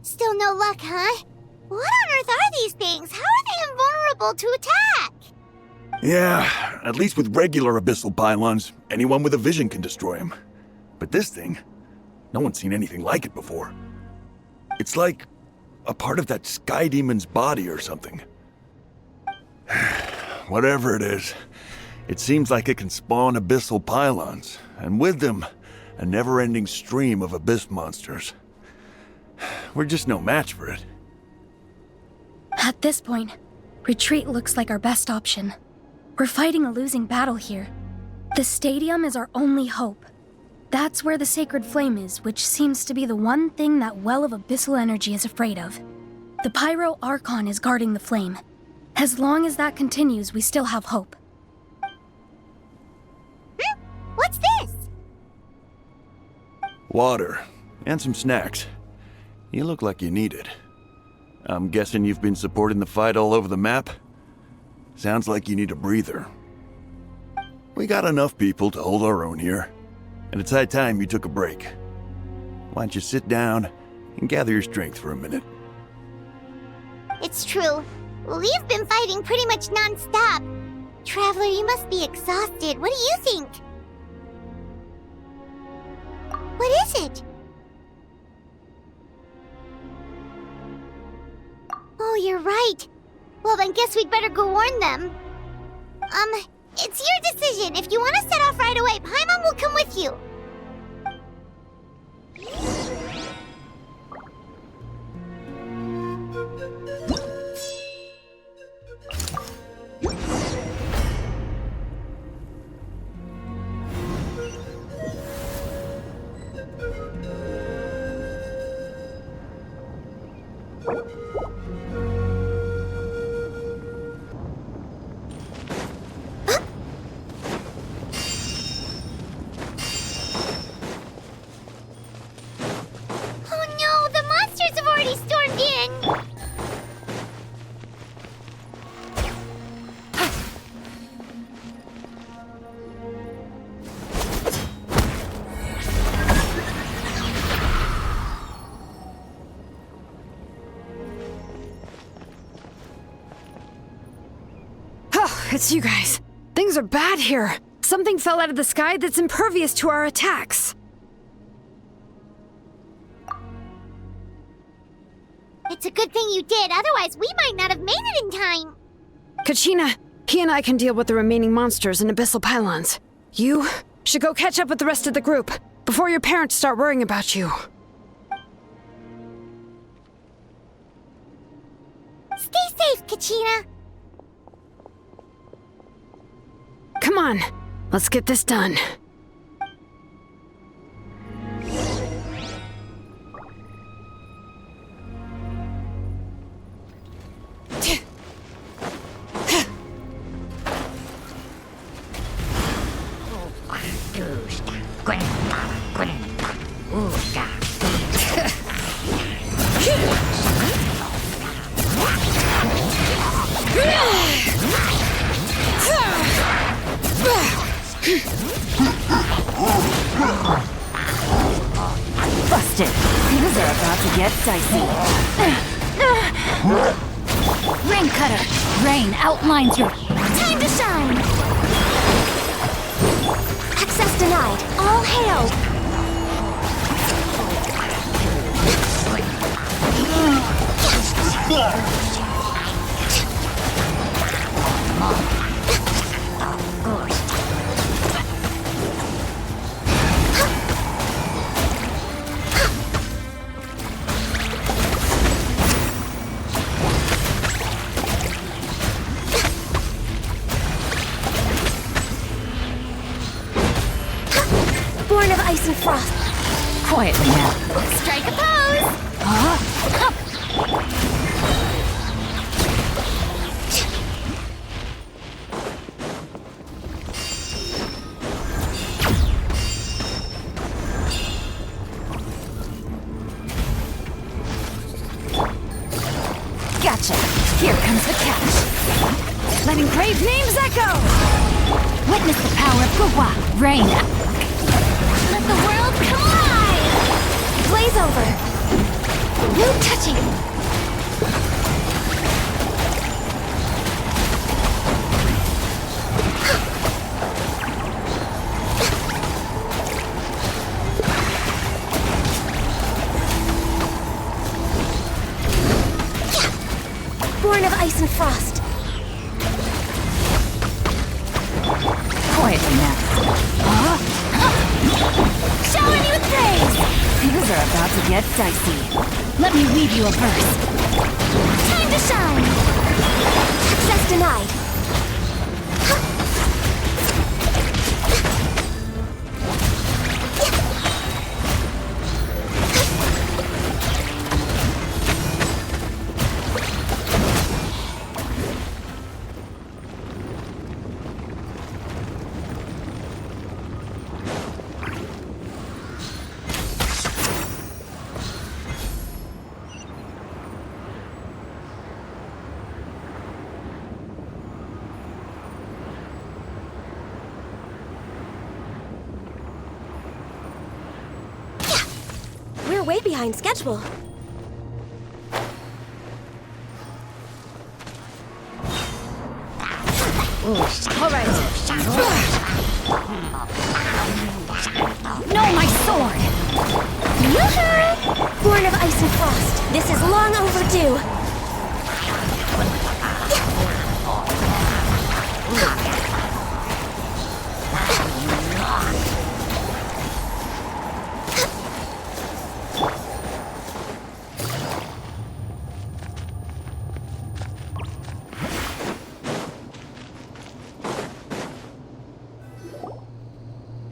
Still no luck, huh? What on earth are these things? How are they invulnerable to attack? Yeah, at least with regular abyssal pylons, anyone with a vision can destroy them. But this thing, no one's seen anything like it before. It's like a part of that sky demon's body or something. Whatever it is, it seems like it can spawn abyssal pylons, and with them, a never-ending stream of abyss monsters. We're just no match for it. At this point, retreat looks like our best option. We're fighting a losing battle here. The stadium is our only hope. That's where the sacred flame is, which seems to be the one thing that well of abyssal energy is afraid of. The Pyro Archon is guarding the flame. As long as that continues, we still have hope. What's this? Water, and some snacks. You look like you need it. I'm guessing you've been supporting the fight all over the map? Sounds like you need a breather. We got enough people to hold our own here, and it's high time you took a break. Why don't you sit down and gather your strength for a minute? It's true. We've been fighting pretty much non-stop. Traveler, you must be exhausted. What do you think? What is it? Oh, you're right. Well, then guess we'd better go warn them. It's your decision. If you want to set off right away, Paimon will come with you. It's you guys. Things are bad here. Something fell out of the sky that's impervious to our attacks. It's a good thing you did, otherwise we might not have made it in time. Kachina, he and I can deal with the remaining monsters and abyssal pylons. You should go catch up with the rest of the group before your parents start worrying about you. Stay safe, Kachina. Come on, let's get this done. Busted. Things are about to get dicey. Rain Cutter. Rain outlines your... Time to shine! Access denied. All hail. Born of ice and frost. Quietly now. Strike a pose! Gotcha. Here comes the catch. Let engraved names echo! Witness the power of Gua. Rain. Let the world come alive! Blaze over. No touching! Born of ice and frost. Quietly now. Showering you with praise! Things are about to get dicey. Let me weave you a verse. Time to shine! Access denied. We're way behind schedule. All right. No, my sword! Yoo-hoo! Born of ice and frost. This is long overdue.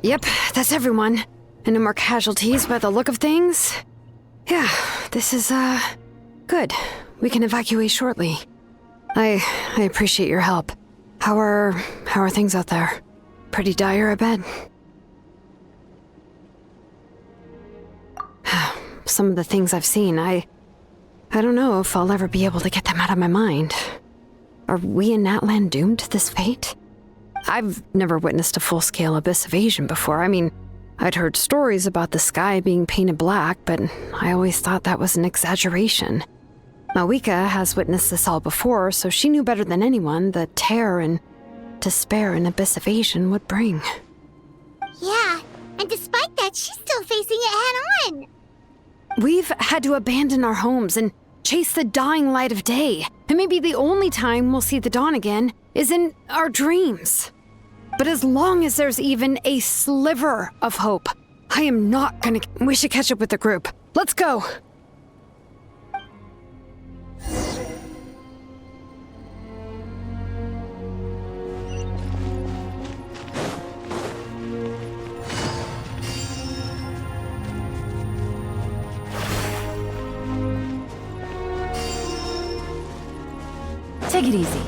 Yep, that's everyone. And no more casualties by the look of things. Yeah, this is, good. We can evacuate shortly. I appreciate your help. How are things out there? Pretty dire, I bet. Some of the things I've seen, I don't know if I'll ever be able to get them out of my mind. Are we in Natlan doomed to this fate? I've never witnessed a full-scale abyss invasion before. I mean, I'd heard stories about the sky being painted black, but I always thought that was an exaggeration. Mawika has witnessed this all before, so she knew better than anyone the terror and despair an abyss invasion would bring. Yeah, and despite that, she's still facing it head-on. We've had to abandon our homes and chase the dying light of day. And maybe the only time we'll see the dawn again is in our dreams. But as long as there's even a sliver of hope, I am not gonna... We should catch up with the group. Let's go! Take it easy.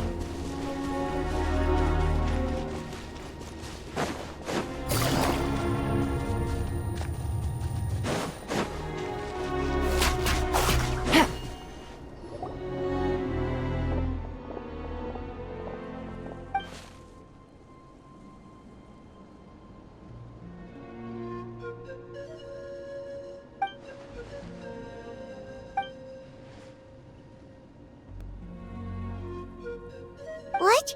What?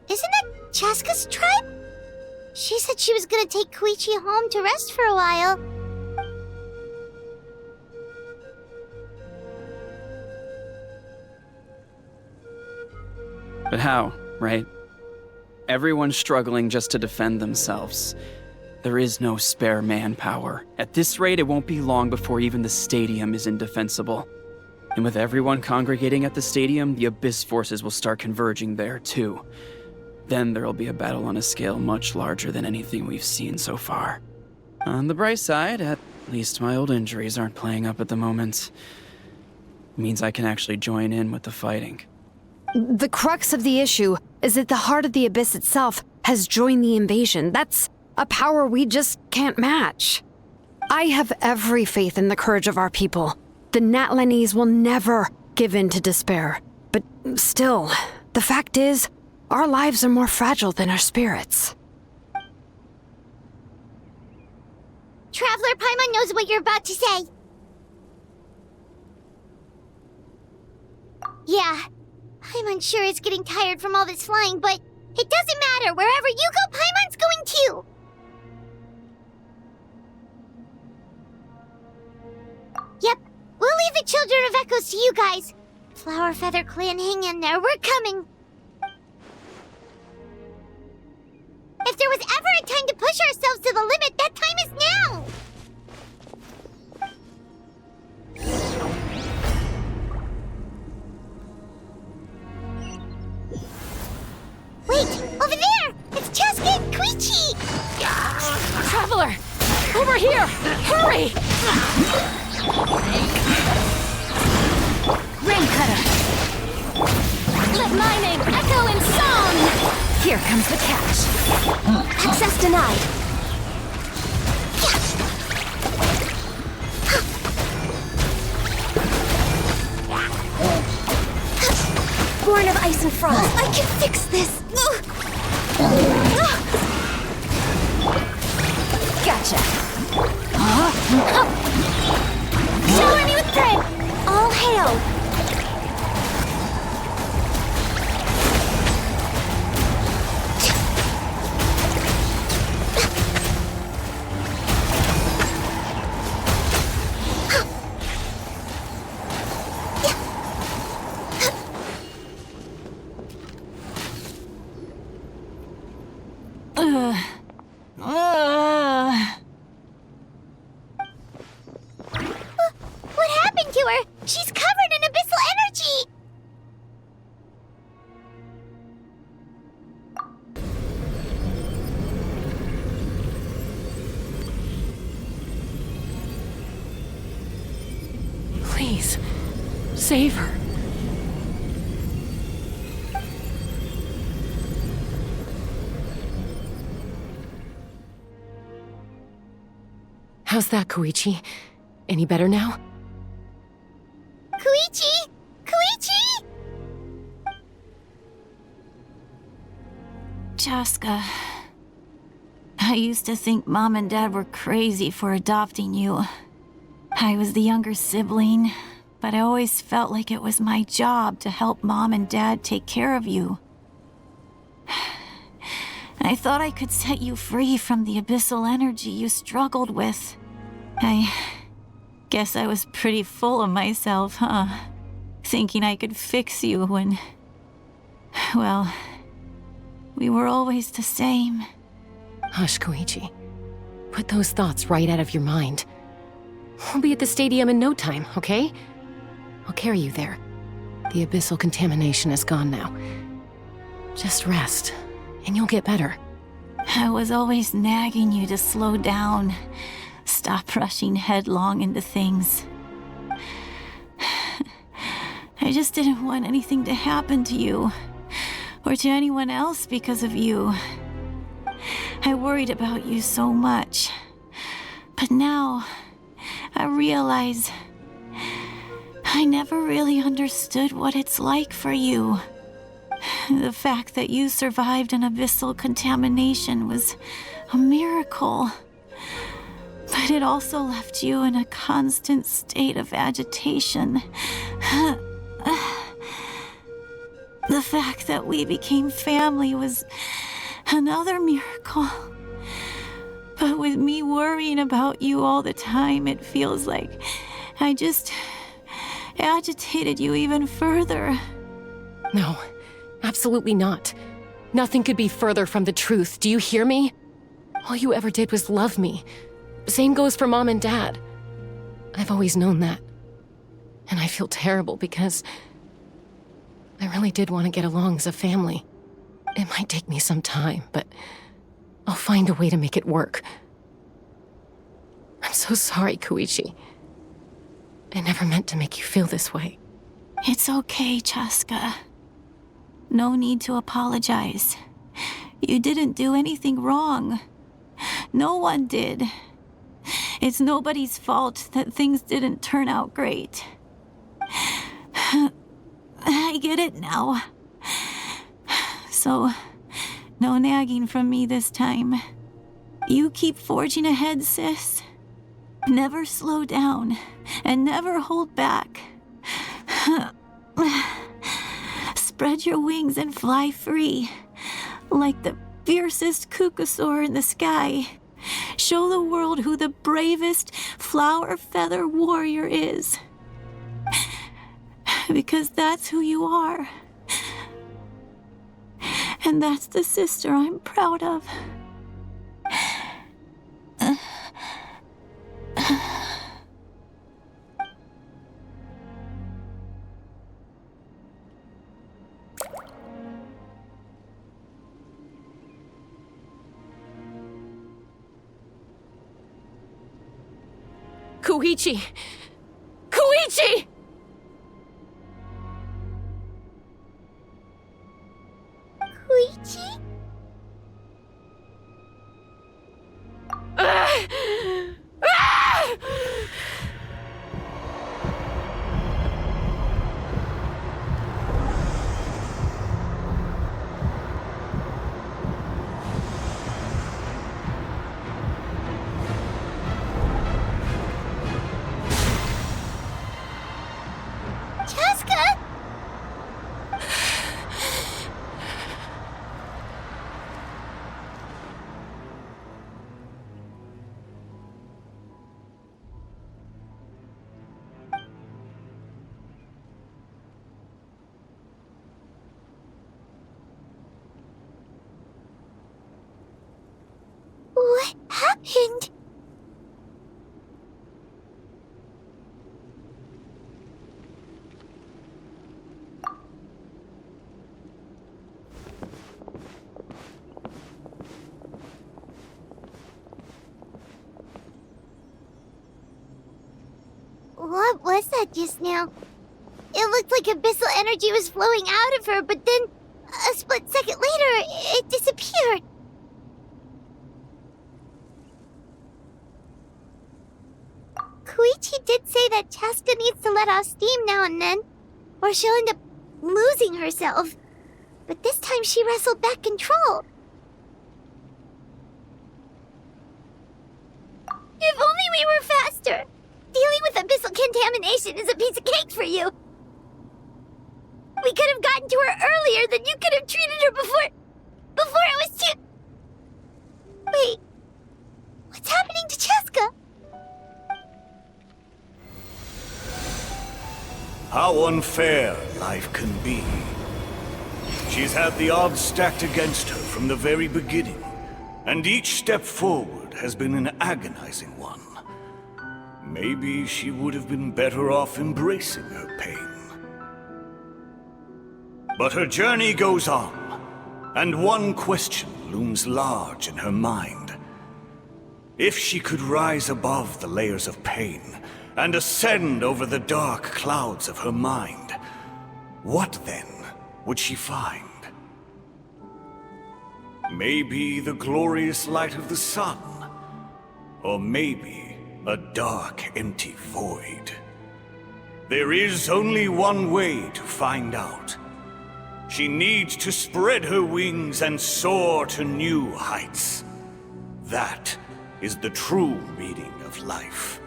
Isn't that Chaska's tribe? She said she was gonna take Koichi home to rest for a while. But how, right? Everyone's struggling just to defend themselves. There is no spare manpower. At this rate, it won't be long before even the stadium is indefensible. And with everyone congregating at the stadium, the Abyss forces will start converging there, too. Then there'll be a battle on a scale much larger than anything we've seen so far. On the bright side, at least my old injuries aren't playing up at the moment. It means I can actually join in with the fighting. The crux of the issue is that the heart of the Abyss itself has joined the invasion. That's a power we just can't match. I have every faith in the courage of our people. The Natlanese will never give in to despair. But still, the fact is, our lives are more fragile than our spirits. Traveler Paimon knows what you're about to say. Yeah, Paimon sure is getting tired from all this flying, but it doesn't matter. Wherever you go, Paimon's going too. Yep, we'll leave the Children of Echoes to you guys. Flower Feather Clan, hang in there. We're coming. If there was ever a time to push ourselves to the limit, that time is now! Wait! Over there! It's Cheska and Koichi! Traveler! Over here! Hurry! Rain Cutter! Let my name echo in song! Here comes the catch. Access denied. Born of ice and frost. I can fix this! Gotcha. Shower me with prayer! All hail. What happened to her? She's covered in abyssal energy! Please, save her. How's that, Koichi? Any better now? Koichi! Koichi! Cheska, I used to think Mom and Dad were crazy for adopting you. I was the younger sibling, but I always felt like it was my job to help Mom and Dad take care of you. I thought I could set you free from the abyssal energy you struggled with. I guess I was pretty full of myself, huh? Thinking I could fix you when... well, we were always the same. Hush, Koichi. Put those thoughts right out of your mind. We'll be at the stadium in no time, okay? I'll carry you there. The abyssal contamination is gone now. Just rest, and you'll get better. I was always nagging you to slow down. Stop rushing headlong into things. I just didn't want anything to happen to you, or to anyone else because of you. I worried about you so much. But now, I realize I never really understood what it's like for you. The fact that you survived an abyssal contamination was a miracle. But it also left you in a constant state of agitation. The fact that we became family was another miracle. But with me worrying about you all the time, it feels like I just agitated you even further. No, absolutely not. Nothing could be further from the truth. Do you hear me? All you ever did was love me. Same goes for Mom and Dad. I've always known that. And I feel terrible because I really did want to get along as a family. It might take me some time, but I'll find a way to make it work. I'm so sorry, Koichi. I never meant to make you feel this way. It's okay, Chaska. No need to apologize. You didn't do anything wrong. No one did. It's nobody's fault that things didn't turn out great. I get it now. So, no nagging from me this time. You keep forging ahead, sis. Never slow down, and never hold back. Spread your wings and fly free, like the fiercest kukasaur in the sky. Show the world who the bravest flower feather warrior is. Because that's who you are. And that's the sister I'm proud of. Koichi! Koichi! Koichi? Chaska? What happened? What was that just now? It looked like abyssal energy was flowing out of her, but then, a split second later, it disappeared. Koichi did say that Chaska needs to let off steam now and then, or she'll end up losing herself. But this time she wrestled back control. If only we were faster! Dealing with abyssal contamination is a piece of cake for you. We could have gotten to her earlier, then you could have treated her before it was too... Wait, what's happening to Chaska? How unfair life can be. She's had the odds stacked against her from the very beginning, and each step forward has been an agonizing one. Maybe she would have been better off embracing her pain. But her journey goes on, and one question looms large in her mind. If she could rise above the layers of pain and ascend over the dark clouds of her mind, what then would she find? Maybe the glorious light of the sun, or maybe a dark, empty void. There is only one way to find out. She needs to spread her wings and soar to new heights. That is the true meaning of life.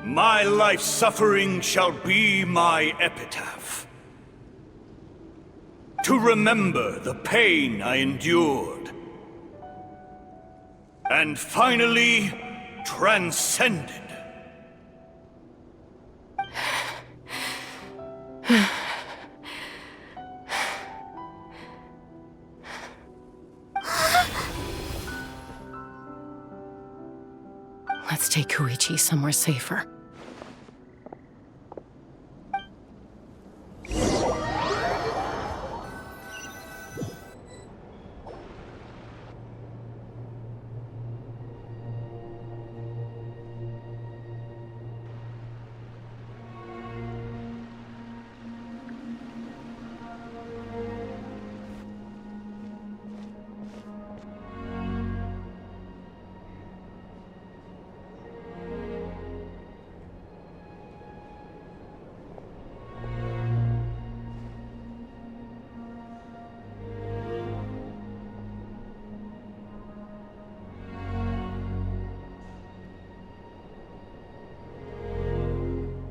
My life's suffering shall be my epitaph. to remember the pain I endured, and finally transcended. Let's take Koichi somewhere safer.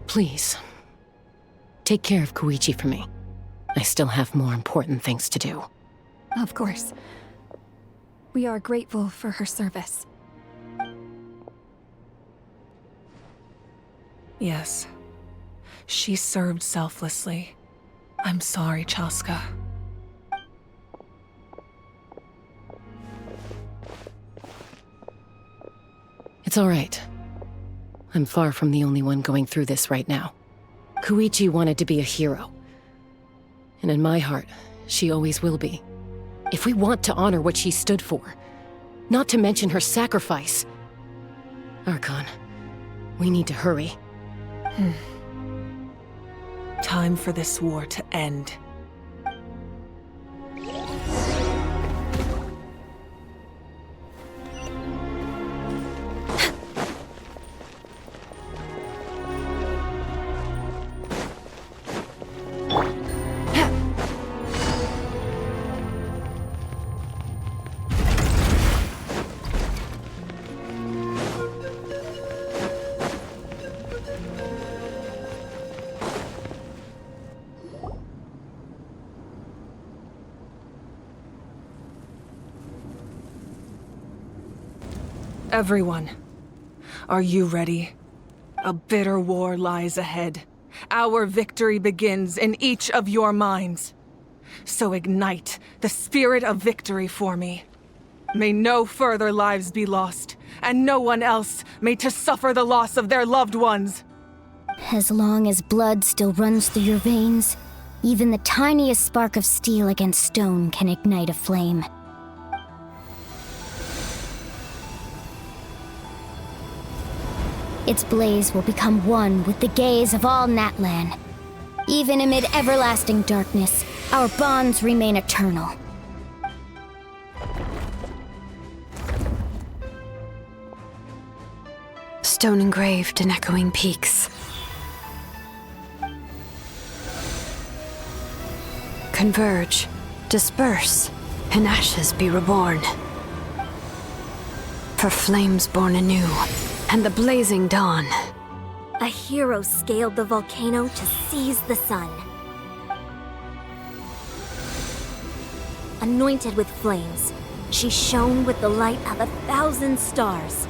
Please, take care of Koichi for me. I still have more important things to do. Of course. We are grateful for her service. Yes. She served selflessly. I'm sorry, Chaska. It's all right. I'm far from the only one going through this right now. Koichi wanted to be a hero. And in my heart, she always will be. If we want to honor what she stood for, not to mention her sacrifice. Archon, we need to hurry. Time for this war to end. Everyone, are you ready? A bitter war lies ahead. Our victory begins in each of your minds. So ignite the spirit of victory for me. May no further lives be lost, and no one else may to suffer the loss of their loved ones. As long as blood still runs through your veins, even the tiniest spark of steel against stone can ignite a flame. Its blaze will become one with the gaze of all Natlan. Even amid everlasting darkness, our bonds remain eternal. Stone engraved in echoing peaks. Converge, disperse, in ashes be reborn. For flames born anew, and the blazing dawn. A hero scaled the volcano to seize the sun. Anointed with flames, she shone with the light of 1,000 stars.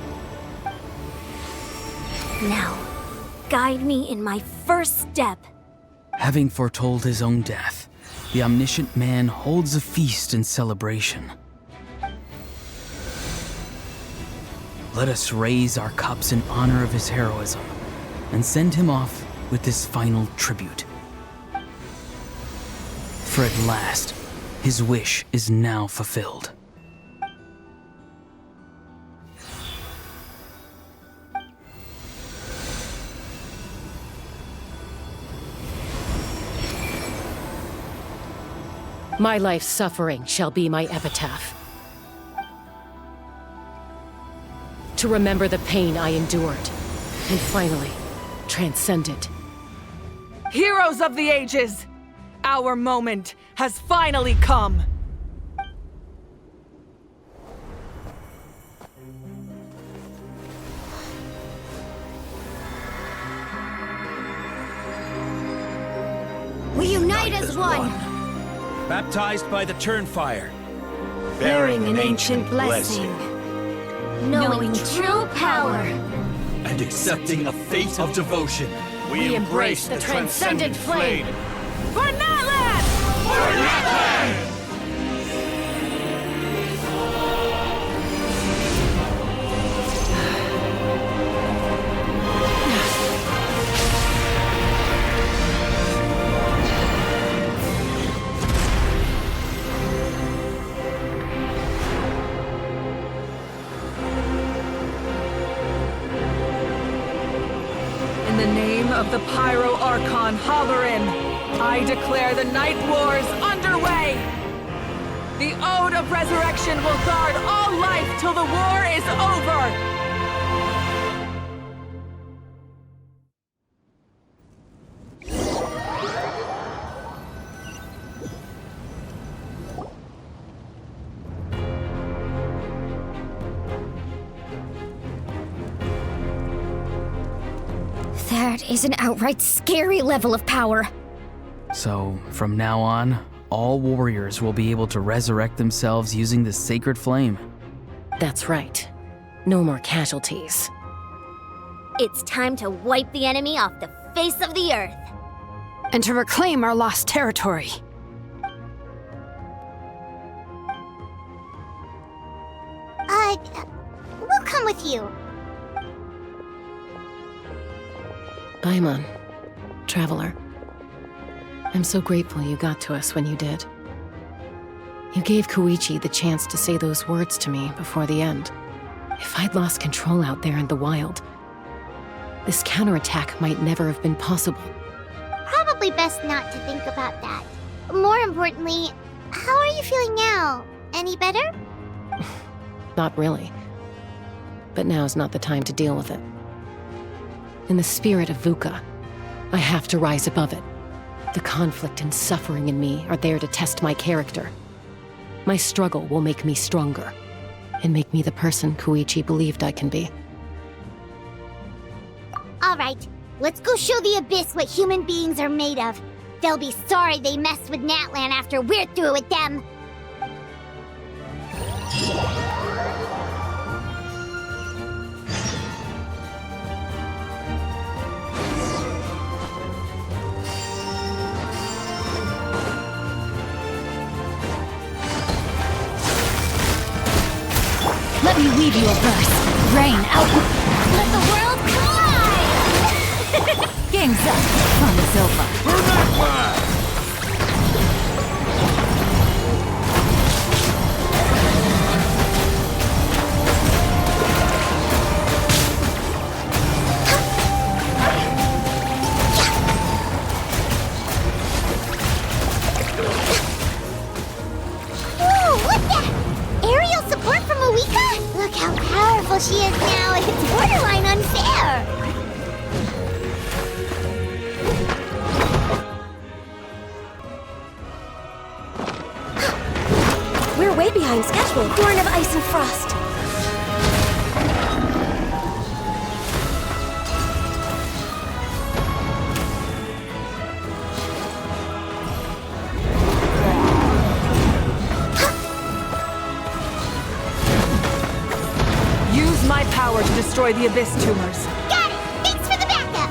Now, guide me in my first step. Having foretold his own death, the omniscient man holds a feast in celebration. Let us raise our cups in honor of his heroism and send him off with this final tribute. For at last, his wish is now fulfilled. My life's suffering shall be my epitaph. To remember the pain I endured, and finally, transcend it. Heroes of the ages! Our moment has finally come! We unite as one! baptized by the Turnfire, bearing an ancient blessing, knowing true power, and accepting a fate of devotion. we embrace the transcendent flame. For Natlan! For Natlan! In the name of the Pyro Archon Halloran, I declare the Night Wars underway! The Ode of Resurrection will guard all life till the war is over! That is an outright scary level of power. So, from now on, all warriors will be able to resurrect themselves using the sacred flame. That's right. No more casualties. It's time to wipe the enemy off the face of the earth. And to reclaim our lost territory. We'll come with you. Paimon, Traveler. I'm so grateful you got to us when you did. You gave Koichi the chance to say those words to me before the end. If I'd lost control out there in the wild, this counterattack might never have been possible. Probably best not to think about that. More importantly, how are you feeling now? Any better? Not really. But now's not the time to deal with it. In the spirit of VUCA, I have to rise above it. The conflict and suffering in me are there to test my character. My struggle will make me stronger, and make me the person Koichi believed I can be. All right, let's go show the Abyss what human beings are made of. They'll be sorry they messed with Natlan after we're through with them. Let me weave you a verse. Rain out. Let the world collide! Game's up. Fun is over. For Natlan! Look how powerful she is now. It's borderline unfair. We're way behind schedule. Born of ice and frost. My power to destroy the Abyss tumors. Got it! Thanks for the backup!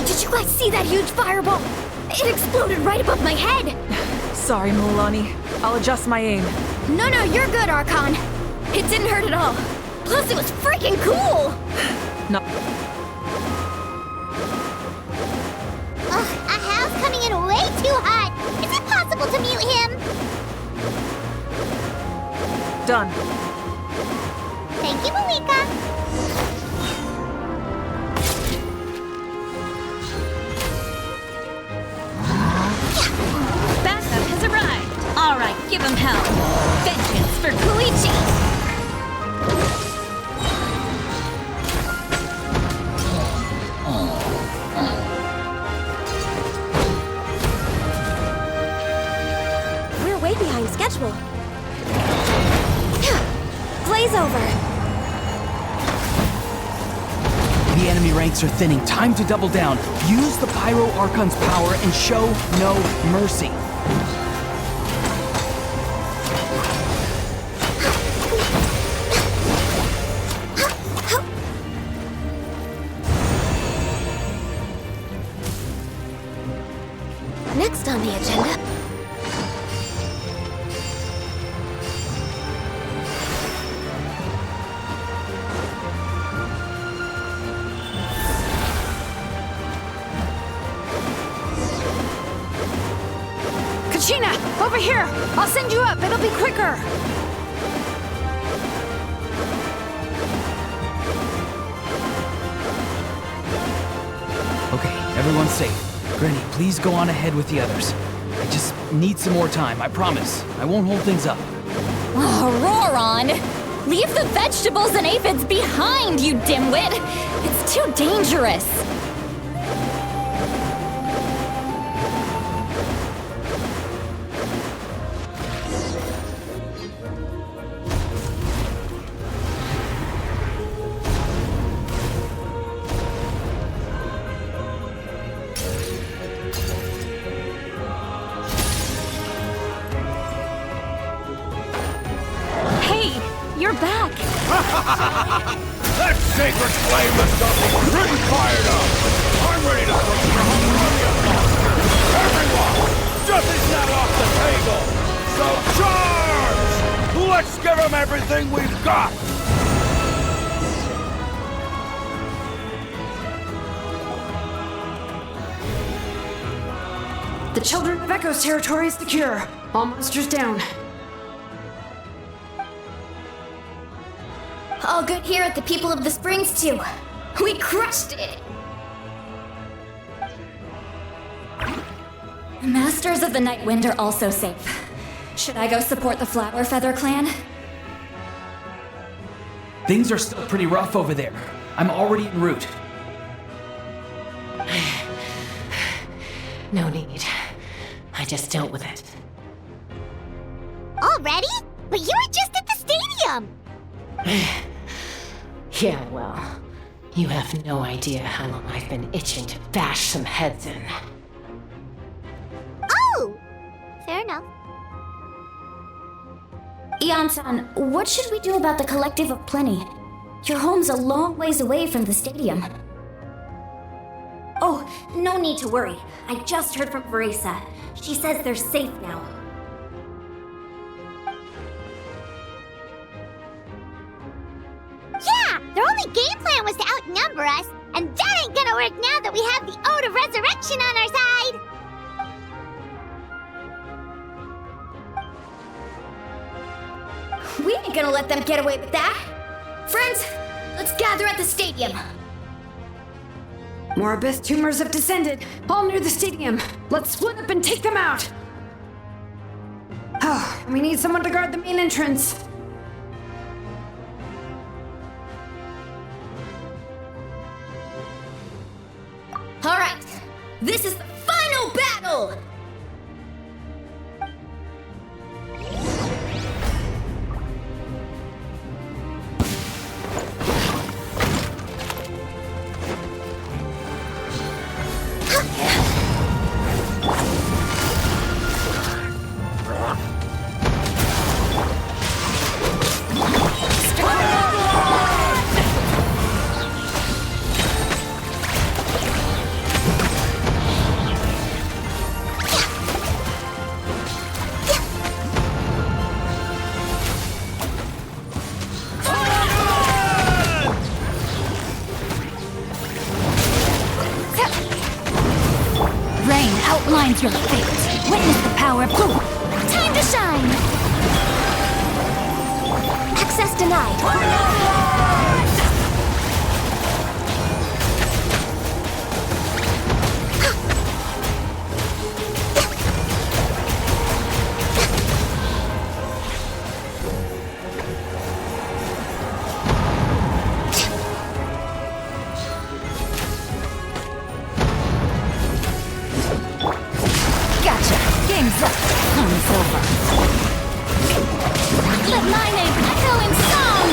Did you guys see that huge fireball? It exploded right above my head! Sorry, Mulani. I'll adjust my aim. No, you're good, Archon. It didn't hurt at all. Plus, it was freaking cool! No. Ugh, Ahal's coming in way too hot. Is it possible to mute him? Done. Thank you, Malika. All right, give him hell. Vengeance for Koichi. glaze over. The enemy ranks are thinning. Time to double down. Use the Pyro Archon's power and show no mercy. Next on the agenda. Kachina, over here! I'll send you up, it'll be quicker! Okay, everyone's safe. Granny, please go on ahead with the others. I just need some more time, I promise. I won't hold things up. Oh, Roron! Leave the vegetables and aphids behind, you dimwit! It's too dangerous! You're back! That sacred flame has got me pretty fired up! I'm ready to put some on you! Everyone! Nothing's not off the table! So charge! Let's give them everything we've got! The Children of Echo's territory is secure. All monsters down. All good here at the People of the Springs, too. We crushed it! Masters of the Night Wind are also safe. Should I go support the Flower Feather clan? Things are still pretty rough over there. I'm already en route. No need. I just dealt with it. Already? But you were just at the stadium! Yeah, well, you have no idea how long I've been itching to bash some heads in. Oh! Fair enough. Ian-san, what should we do about the Collective of Plenty? Your home's a long ways away from the stadium. Oh, no need to worry. I just heard from Veresa. She says they're safe now. Yeah! Their only game plan was to outnumber us, and that ain't gonna work now that we have the Ode of Resurrection on our side! We ain't gonna let them get away with that! Friends, let's gather at the stadium! More abyss tumors have descended, all near the stadium. Let's split up and take them out! Oh, we need someone to guard the main entrance. Alright, this is the final battle! Outlines your fate. Witness the power of time to shine! Access denied. Let my name echo in song!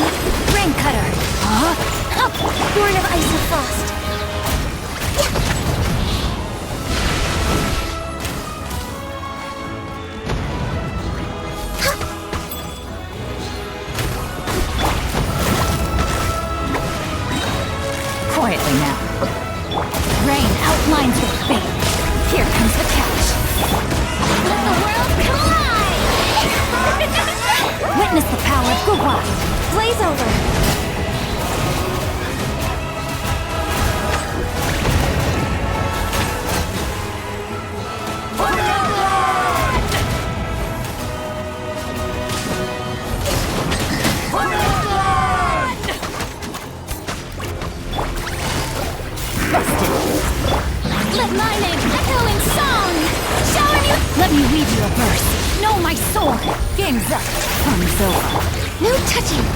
outlines your fate. Here comes the catch. Let the world collide! Witness the power of Gugwa. Blaze over. Let my name echo in song! Shower you! Let me weave you a verse. Know my sword! Game's up. Fun's over. No touching!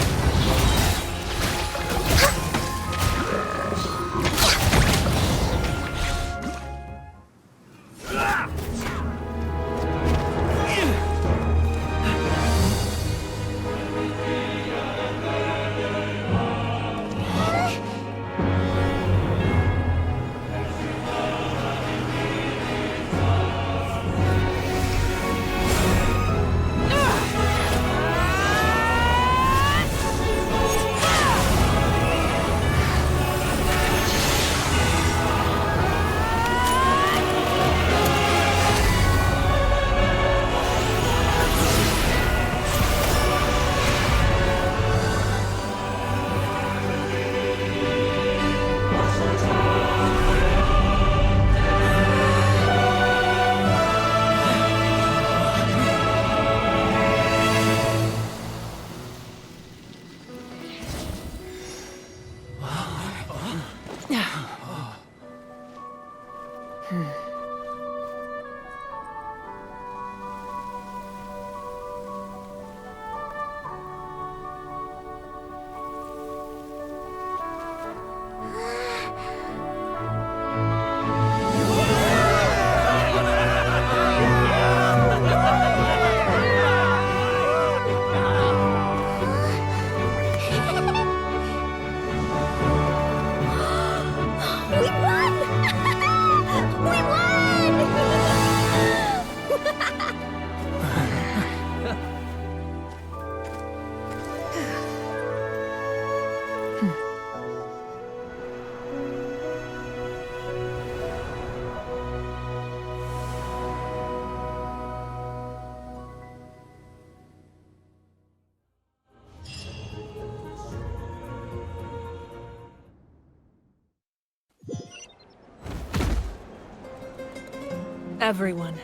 Everyone,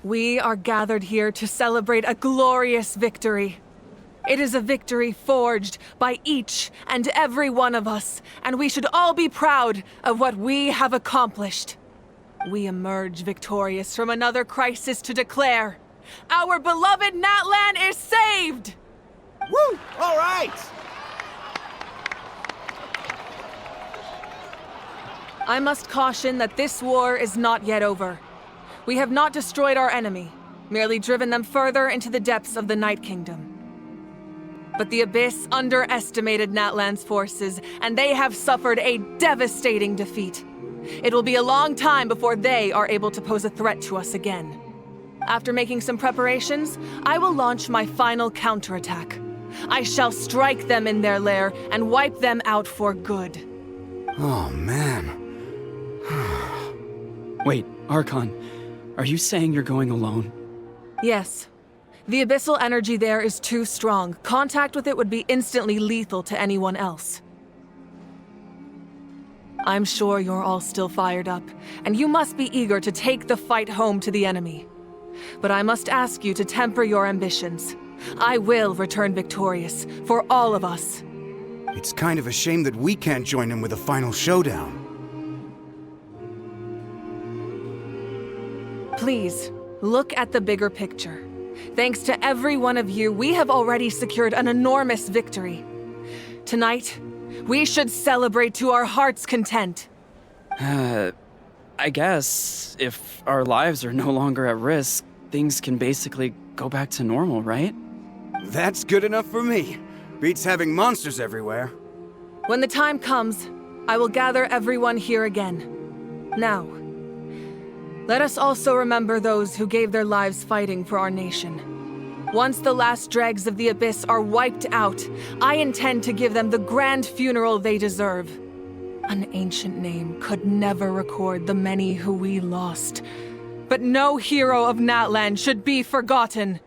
we are gathered here to celebrate a glorious victory. It is a victory forged by each and every one of us, and we should all be proud of what we have accomplished. We emerge victorious from another crisis to declare, our beloved Natlan is saved! Woo! All right! I must caution that this war is not yet over. We have not destroyed our enemy, merely driven them further into the depths of the Night Kingdom. But the Abyss underestimated Natlan's forces, and they have suffered a devastating defeat. It will be a long time before they are able to pose a threat to us again. After making some preparations, I will launch my final counterattack. I shall strike them in their lair and wipe them out for good. Oh, man. Wait, Archon, are you saying you're going alone? Yes. The abyssal energy there is too strong. Contact with it would be instantly lethal to anyone else. I'm sure you're all still fired up, and you must be eager to take the fight home to the enemy. But I must ask you to temper your ambitions. I will return victorious, for all of us. It's kind of a shame that we can't join him with a final showdown. Please, look at the bigger picture. Thanks to every one of you, we have already secured an enormous victory. Tonight, we should celebrate to our heart's content. I guess if our lives are no longer at risk, things can basically go back to normal, right? That's good enough for me. Beats having monsters everywhere. When the time comes, I will gather everyone here again. Now, let us also remember those who gave their lives fighting for our nation. Once the last dregs of the Abyss are wiped out, I intend to give them the grand funeral they deserve. An ancient name could never record the many who we lost. But no hero of Natlan should be forgotten.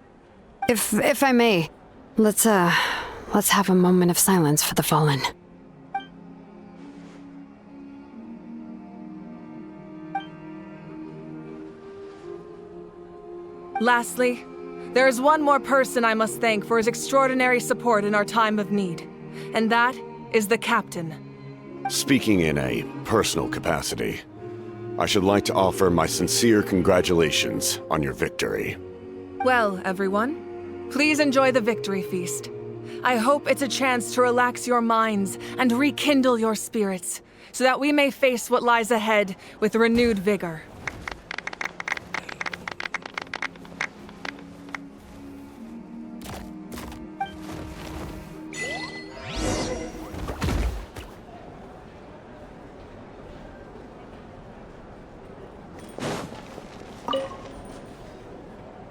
If I may, let's have a moment of silence for the fallen. Lastly, there is one more person I must thank for his extraordinary support in our time of need, and that is the captain. Speaking in a personal capacity, I should like to offer my sincere congratulations on your victory. Well, everyone, please enjoy the victory feast. I hope it's a chance to relax your minds and rekindle your spirits, so that we may face what lies ahead with renewed vigor.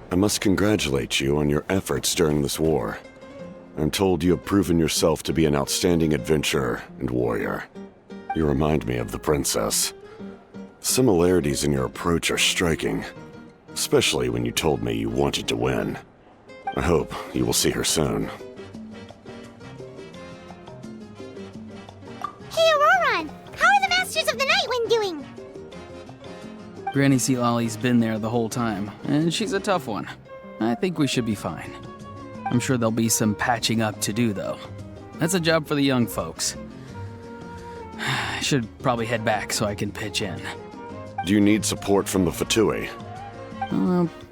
I must congratulate you on your efforts during this war. I'm told you have proven yourself to be an outstanding adventurer and warrior. You remind me of the princess. Similarities in your approach are striking, especially when you told me you wanted to win. I hope you will see her soon. Hey, Auroron! How are the Masters of the Nightwind doing? Granny Sealali's been there the whole time, and she's a tough one. I think we should be fine. I'm sure there'll be some patching up to do, though. That's a job for the young folks. I should probably head back so I can pitch in. Do you need support from the Fatui?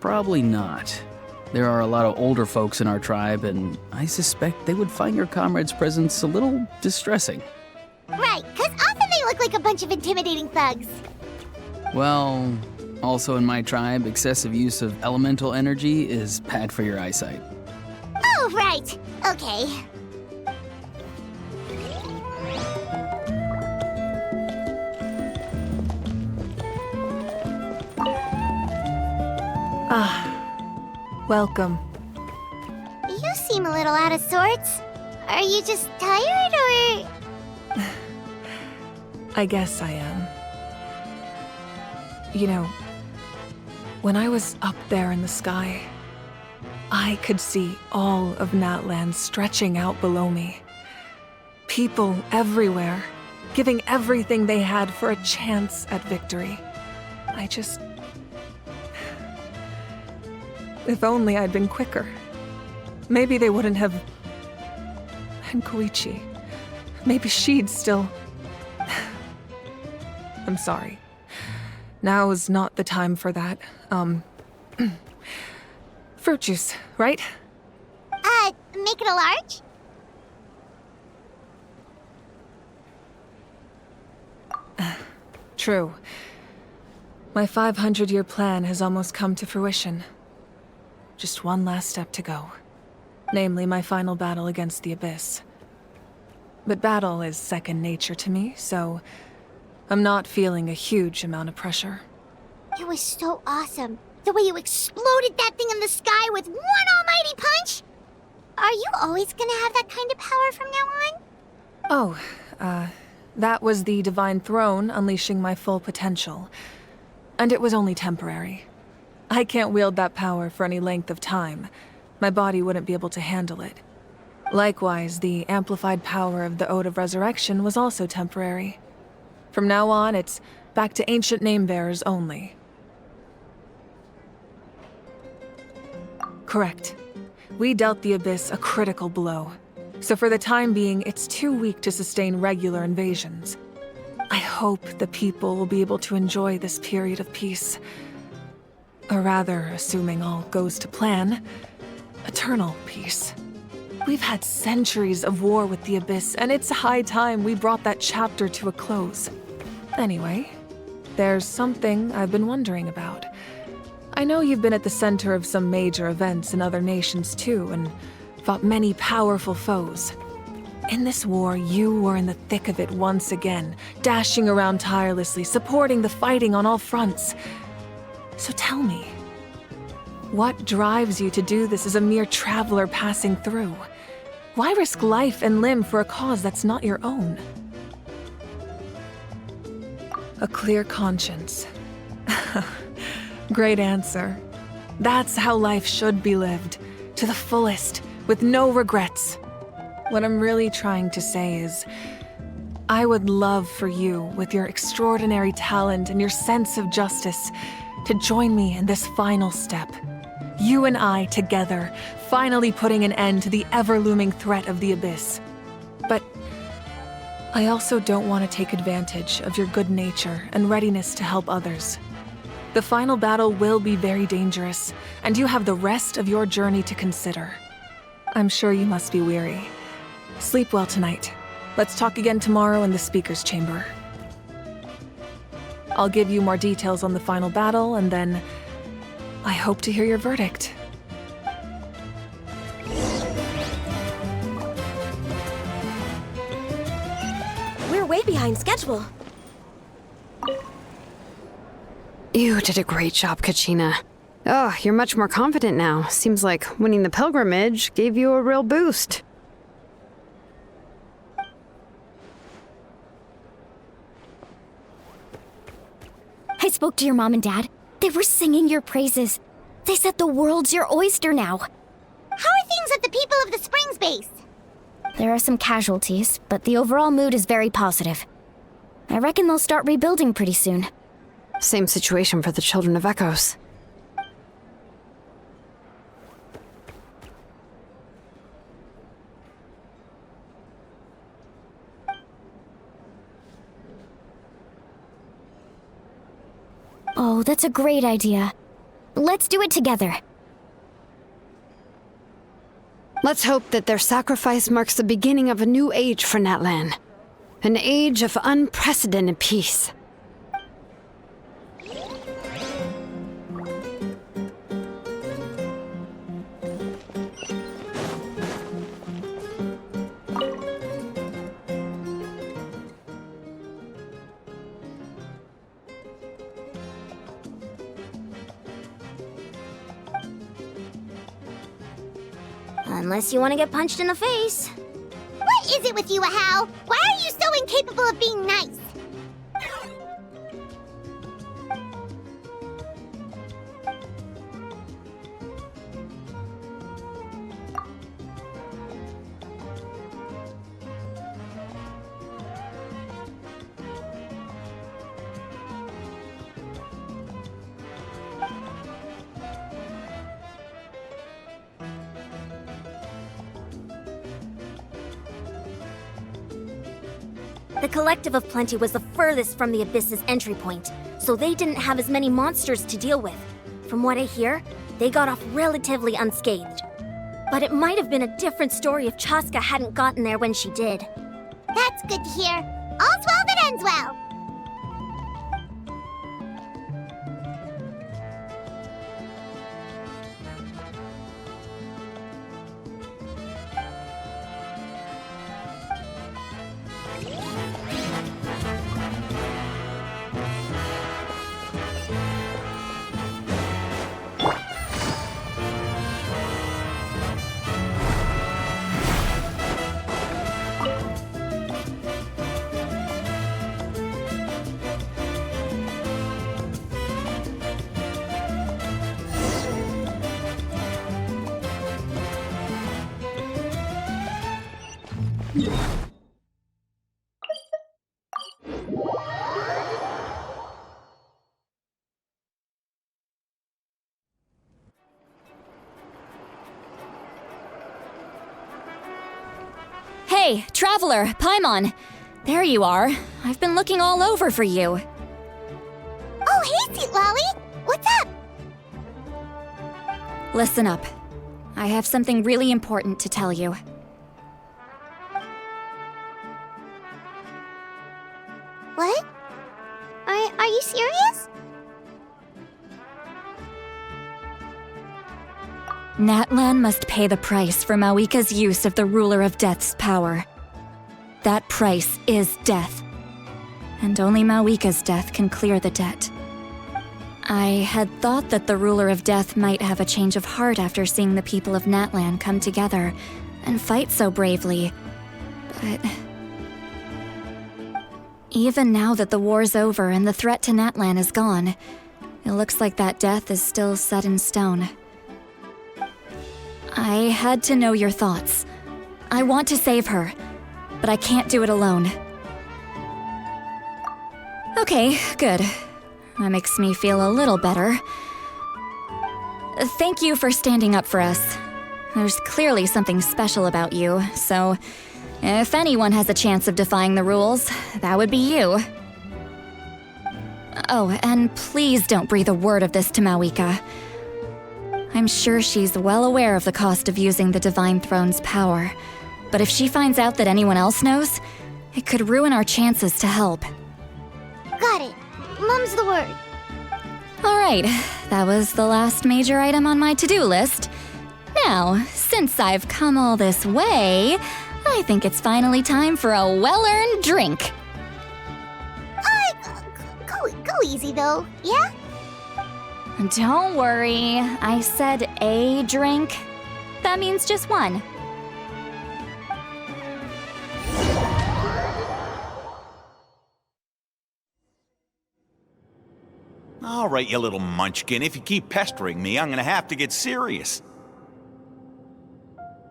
Probably not. There are a lot of older folks in our tribe, and I suspect they would find your comrade's presence a little distressing. Right, because often they look like a bunch of intimidating thugs. Well, also in my tribe, excessive use of elemental energy is bad for your eyesight. Oh, right. Okay. Welcome. You seem a little out of sorts. Are you just tired, or...? I guess I am. You know, when I was up there in the sky, I could see all of Natlan stretching out below me. People everywhere, giving everything they had for a chance at victory. If only I'd been quicker. Maybe they wouldn't have... And Koichi. Maybe she'd still... I'm sorry. Now is not the time for that. Fruit juice, right? Make it a large? True. My 500-year plan has almost come to fruition. Just one last step to go. Namely, my final battle against the Abyss. But battle is second nature to me, so I'm not feeling a huge amount of pressure. It was so awesome. The way you exploded that thing in the sky with one almighty punch! Are you always gonna have that kind of power from now on? Oh, that was the Divine Throne unleashing my full potential. And it was only temporary. I can't wield that power for any length of time. My body wouldn't be able to handle it. Likewise, the amplified power of the Ode of Resurrection was also temporary. From now on, it's back to ancient name-bearers only. Correct. We dealt the Abyss a critical blow. So for the time being, it's too weak to sustain regular invasions. I hope the people will be able to enjoy this period of peace. Or rather, assuming all goes to plan, eternal peace. We've had centuries of war with the Abyss, and it's high time we brought that chapter to a close. Anyway, there's something I've been wondering about. I know you've been at the center of some major events in other nations too, and fought many powerful foes. In this war, you were in the thick of it once again, dashing around tirelessly, supporting the fighting on all fronts. So tell me, what drives you to do this as a mere traveler passing through? Why risk life and limb for a cause that's not your own? A clear conscience. Great answer. That's how life should be lived, to the fullest, with no regrets. What I'm really trying to say is, I would love for you, with your extraordinary talent and your sense of justice, to join me in this final step. You and I together, finally putting an end to the ever-looming threat of the Abyss. But I also don't want to take advantage of your good nature and readiness to help others. The final battle will be very dangerous, and you have the rest of your journey to consider. I'm sure you must be weary. Sleep well tonight. Let's talk again tomorrow in the speaker's chamber. I'll give you more details on the final battle, and then I hope to hear your verdict. We're way behind schedule. You did a great job, Kachina. Oh, you're much more confident now. Seems like winning the pilgrimage gave you a real boost. I spoke to your mom and dad. They were singing your praises. They said the world's your oyster now. How are things at the People of the Springs base? There are some casualties, but the overall mood is very positive. I reckon they'll start rebuilding pretty soon. Same situation for the Children of Echoes. Oh, that's a great idea. Let's do it together. Let's hope that their sacrifice marks the beginning of a new age for Natlan. An age of unprecedented peace. Unless you want to get punched in the face. What is it with you, Ahau? Why are you so incapable of being nice? The Collective of Plenty was the furthest from the Abyss's entry point, so they didn't have as many monsters to deal with. From what I hear, they got off relatively unscathed. But it might have been a different story if Chaska hadn't gotten there when she did. That's good to hear. All's well that ends well. Hey, Traveler, Paimon. There you are. I've been looking all over for you. Oh, hey, Sweet Lolly. What's up? Listen up. I have something really important to tell you. What? Are you serious? Natlan must pay the price for Mawika's use of the Ruler of Death's power. That price is death. And only Mawika's death can clear the debt. I had thought that the Ruler of Death might have a change of heart after seeing the people of Natlan come together and fight so bravely. But Even now that the war's over and the threat to Natlan is gone, it looks like that death is still set in stone. I had to know your thoughts. I want to save her, but I can't do it alone. Okay, good. That makes me feel a little better. Thank you for standing up for us. There's clearly something special about you, so if anyone has a chance of defying the rules, that would be you. Oh, and please don't breathe a word of this to Mawika. I'm sure she's well aware of the cost of using the Divine Throne's power, but if she finds out that anyone else knows, it could ruin our chances to help. Got it. Mum's the word. Alright, that was the last major item on my to-do list. Now, since I've come all this way, I think it's finally time for a well-earned drink. Go easy though, yeah? Don't worry, I said a drink. That means just one. All right, you little munchkin. If you keep pestering me, I'm gonna have to get serious.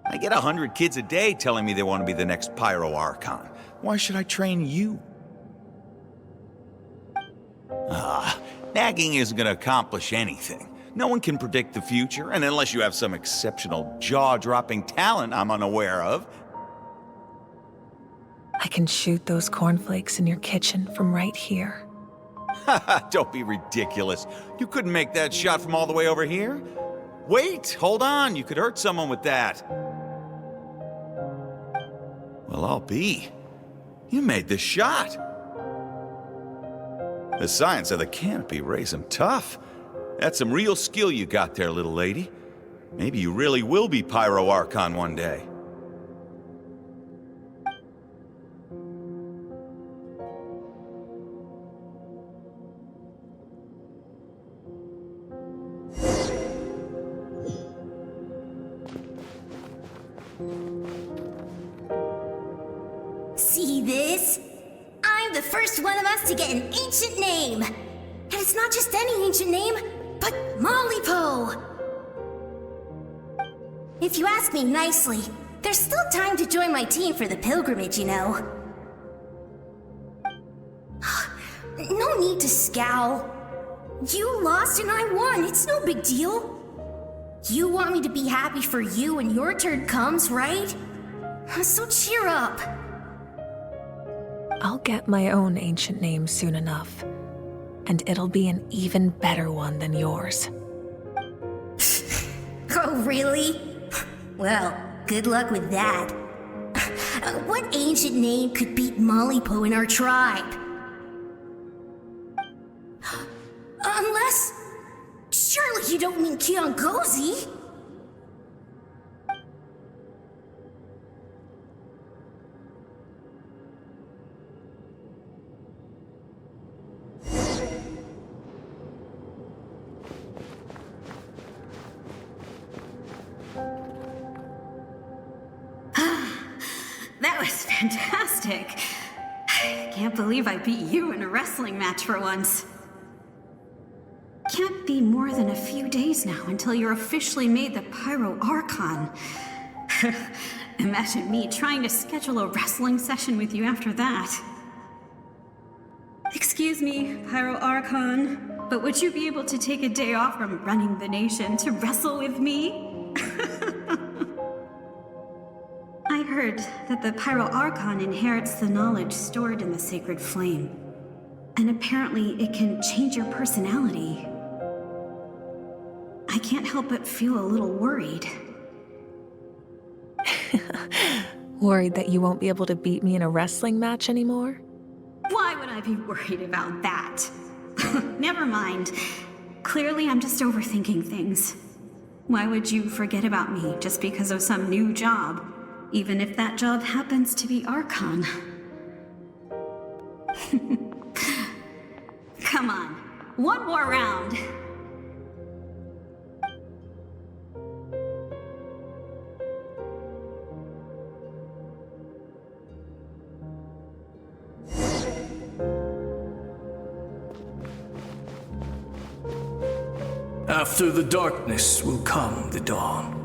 I get 100 kids a day telling me they want to be the next Pyro Archon. Why should I train you? Nagging isn't gonna accomplish anything. No one can predict the future, and unless you have some exceptional jaw-dropping talent I'm unaware of. I can shoot those cornflakes in your kitchen from right here. Don't be ridiculous. You couldn't make that shot from all the way over here? Wait, hold on. You could hurt someone with that. Well, I'll be. You made the shot. The science of the canopy raised him tough. That's some real skill you got there, little lady. Maybe you really will be Pyro Archon one day. See this? I'm the first one of us to get an ancient name. And it's not just any ancient name, but Malipo. If you ask me nicely, there's still time to join my team for the pilgrimage, you know. No need to scowl. You lost and I won, it's no big deal. You want me to be happy for you when your turn comes, right? So cheer up. I'll get my own ancient name soon enough, and it'll be an even better one than yours. Oh, really? Well, good luck with that. What ancient name could beat Malipo in our tribe? Unless... surely you don't mean Kiangozi? That was fantastic. I can't believe I beat you in a wrestling match for once. Can't be more than a few days now until you're officially made the Pyro Archon. Imagine me trying to schedule a wrestling session with you after that. Excuse me, Pyro Archon, but would you be able to take a day off from running the nation to wrestle with me? I heard that the Pyro Archon inherits the knowledge stored in the sacred flame. And apparently it can change your personality. I can't help but feel a little worried. Worried that you won't be able to beat me in a wrestling match anymore? Why would I be worried about that? Never mind. Clearly I'm just overthinking things. Why would you forget about me just because of some new job? Even if that job happens to be Archon. Come on, one more round. After the darkness will come the dawn.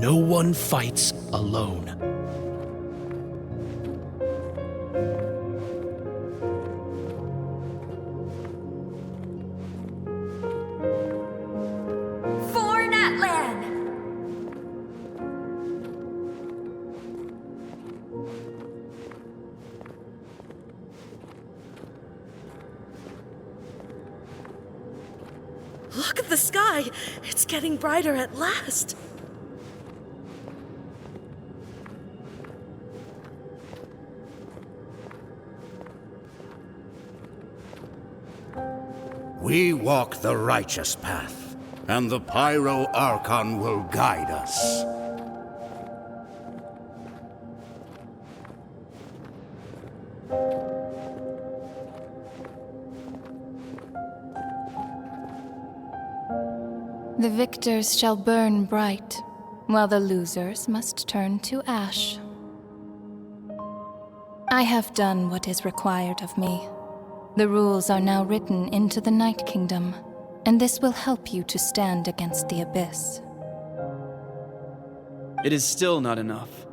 No one fights alone. For Natlan! Look at the sky! It's getting brighter at last! We walk the righteous path, and the Pyro Archon will guide us. The victors shall burn bright, while the losers must turn to ash. I have done what is required of me. The rules are now written into the Night Kingdom, and this will help you to stand against the Abyss. It is still not enough.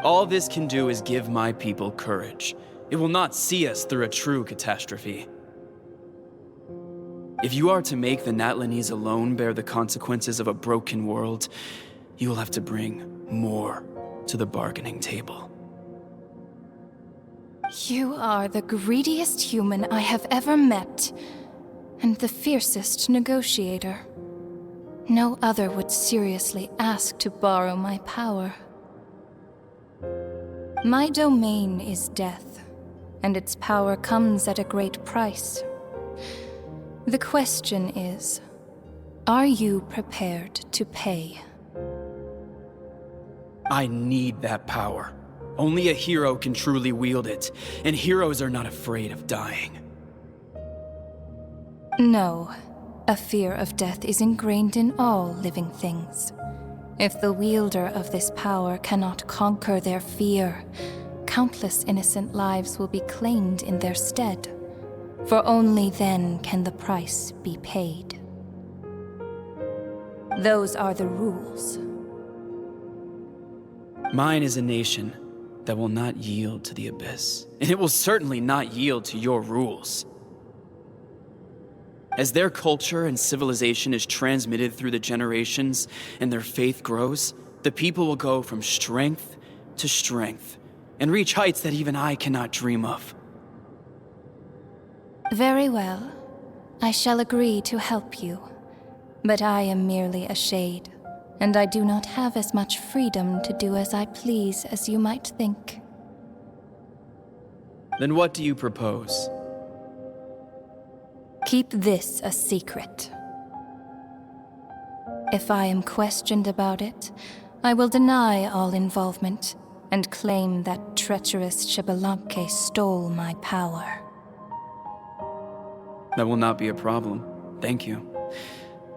All this can do is give my people courage. It will not see us through a true catastrophe. If you are to make the Natlanese alone bear the consequences of a broken world, you will have to bring more to the bargaining table. You are the greediest human I have ever met, and the fiercest negotiator. No other would seriously ask to borrow my power. My domain is death, and its power comes at a great price. The question is, are you prepared to pay? I need that power. Only a hero can truly wield it, and heroes are not afraid of dying. No, a fear of death is ingrained in all living things. If the wielder of this power cannot conquer their fear, countless innocent lives will be claimed in their stead. For only then can the price be paid. Those are the rules. Mine is a nation that will not yield to the Abyss, and it will certainly not yield to your rules. As their culture and civilization is transmitted through the generations and their faith grows, the people will go from strength to strength and reach heights that even I cannot dream of. Very well. I shall agree to help you. But I am merely a shade, and I do not have as much freedom to do as I please as you might think. Then what do you propose? Keep this a secret. If I am questioned about it, I will deny all involvement and claim that treacherous Xbalanque stole my power. That will not be a problem. Thank you.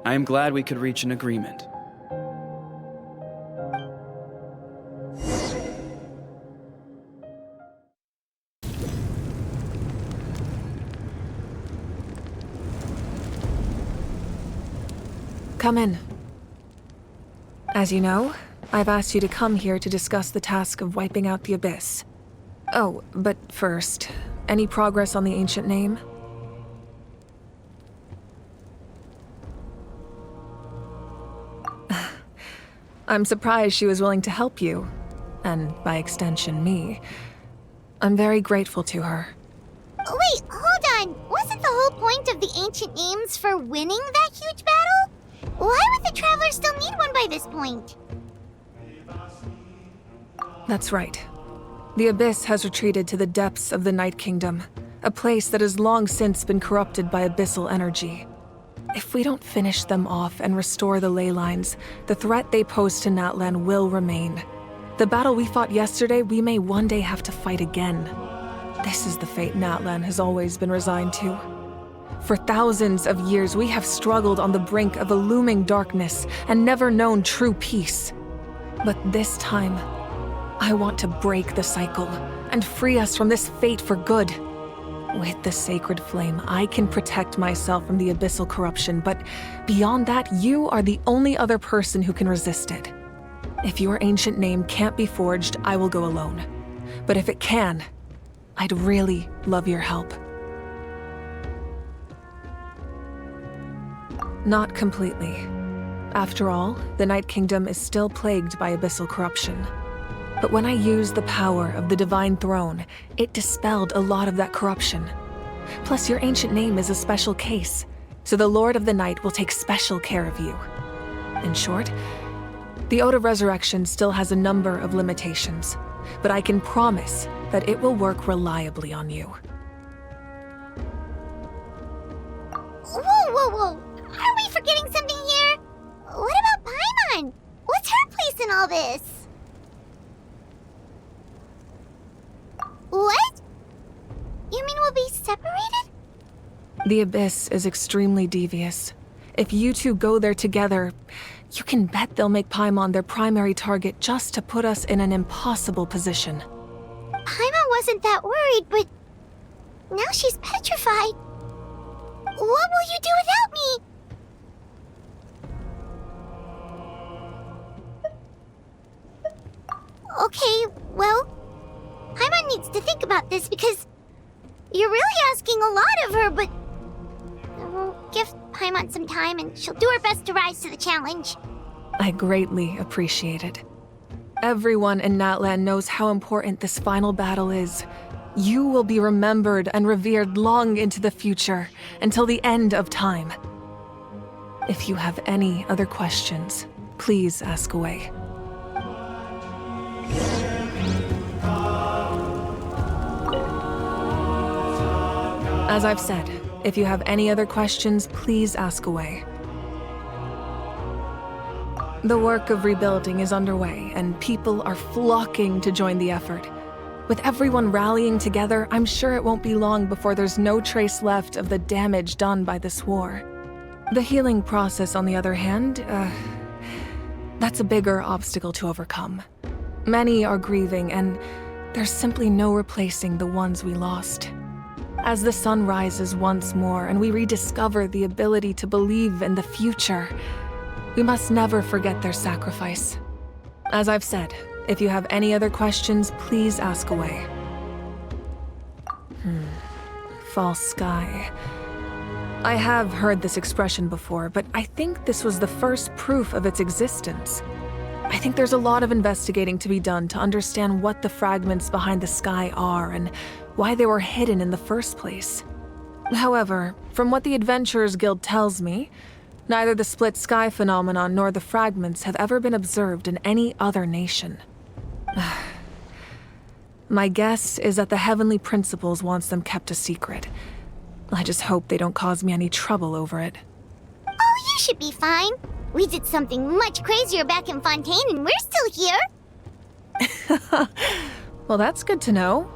I am glad we could reach an agreement. Come in. As you know, I've asked you to come here to discuss the task of wiping out the Abyss. Oh, but first, any progress on the ancient name? I'm surprised she was willing to help you, and by extension, me. I'm very grateful to her. Wait, hold on. Wasn't the whole point of the ancient names for winning that huge battle? Why would the Traveler still need one by this point? That's right. The Abyss has retreated to the depths of the Night Kingdom, a place that has long since been corrupted by abyssal energy. If we don't finish them off and restore the ley lines, the threat they pose to Natlan will remain. The battle we fought yesterday, we may one day have to fight again. This is the fate Natlan has always been resigned to. For thousands of years, we have struggled on the brink of a looming darkness and never known true peace. But this time, I want to break the cycle and free us from this fate for good. With the sacred flame, I can protect myself from the abyssal corruption, but beyond that, you are the only other person who can resist it. If your ancient name can't be forged, I will go alone. But if it can, I'd really love your help. Not completely. After all, the Night Kingdom is still plagued by abyssal corruption. But when I used the power of the Divine Throne, it dispelled a lot of that corruption. Plus, your ancient name is a special case, so the Lord of the Night will take special care of you. In short, the Ode of Resurrection still has a number of limitations, but I can promise that it will work reliably on you. Whoa! Are we forgetting something here? What about Paimon? What's her place in all this? What? You mean we'll be separated? The Abyss is extremely devious. If you two go there together, you can bet they'll make Paimon their primary target just to put us in an impossible position. Paimon wasn't that worried, but now she's petrified. What will you do without me? Okay, well, Paimon needs to think about this because you're really asking a lot of her, but we'll give Paimon some time and she'll do her best to rise to the challenge. I greatly appreciate it. Everyone in Natlan knows how important this final battle is. You will be remembered and revered long into the future, until the end of time. If you have any other questions, please ask away. As I've said, if you have any other questions, please ask away. The work of rebuilding is underway, and people are flocking to join the effort. With everyone rallying together, I'm sure it won't be long before there's no trace left of the damage done by this war. The healing process, on the other hand, that's a bigger obstacle to overcome. Many are grieving, and there's simply no replacing the ones we lost. As the sun rises once more and we rediscover the ability to believe in the future, we must never forget their sacrifice. As I've said, if you have any other questions, please ask away. False sky. I have heard this expression before, but I think this was the first proof of its existence. I think there's a lot of investigating to be done to understand what the fragments behind the sky are and why they were hidden in the first place. However, from what the Adventurers Guild tells me, neither the split sky phenomenon nor the fragments have ever been observed in any other nation. My guess is that the Heavenly Principles wants them kept a secret. I just hope they don't cause me any trouble over it. Oh, you should be fine. We did something much crazier back in Fontaine and we're still here. Well, that's good to know.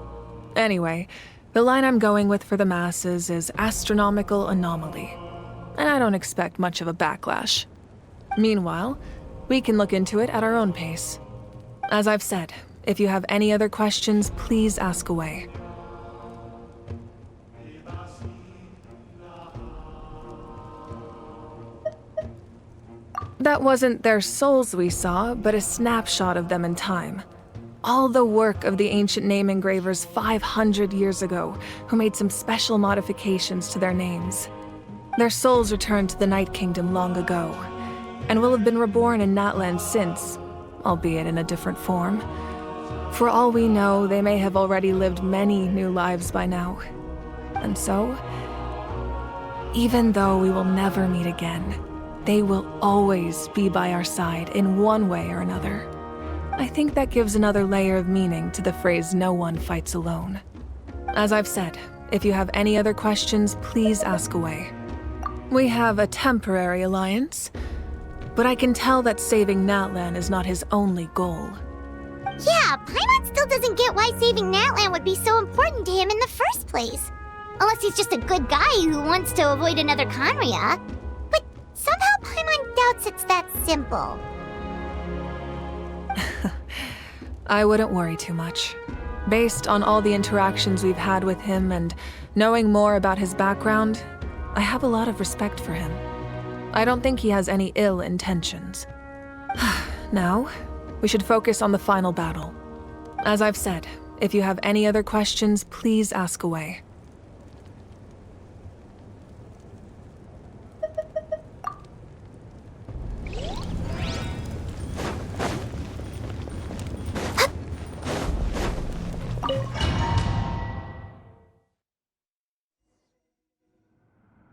Anyway, the line I'm going with for the masses is astronomical anomaly. And I don't expect much of a backlash. Meanwhile, we can look into it at our own pace. As I've said, if you have any other questions, please ask away. That wasn't their souls we saw, but a snapshot of them in time. All the work of the ancient name engravers 500 years ago, who made some special modifications to their names. Their souls returned to the Night Kingdom long ago, and will have been reborn in Natlan since, albeit in a different form. For all we know, they may have already lived many new lives by now. And so, even though we will never meet again, they will always be by our side in one way or another. I think that gives another layer of meaning to the phrase, "No one fights alone." As I've said, if you have any other questions, please ask away. We have a temporary alliance, but I can tell that saving Natlan is not his only goal. Yeah, Paimon still doesn't get why saving Natlan would be so important to him in the first place. Unless he's just a good guy who wants to avoid another Conria. But somehow Paimon doubts it's that simple. I wouldn't worry too much. Based on all the interactions we've had with him and knowing more about his background, I have a lot of respect for him. I don't think he has any ill intentions. Now, we should focus on the final battle. As I've said, if you have any other questions, please ask away.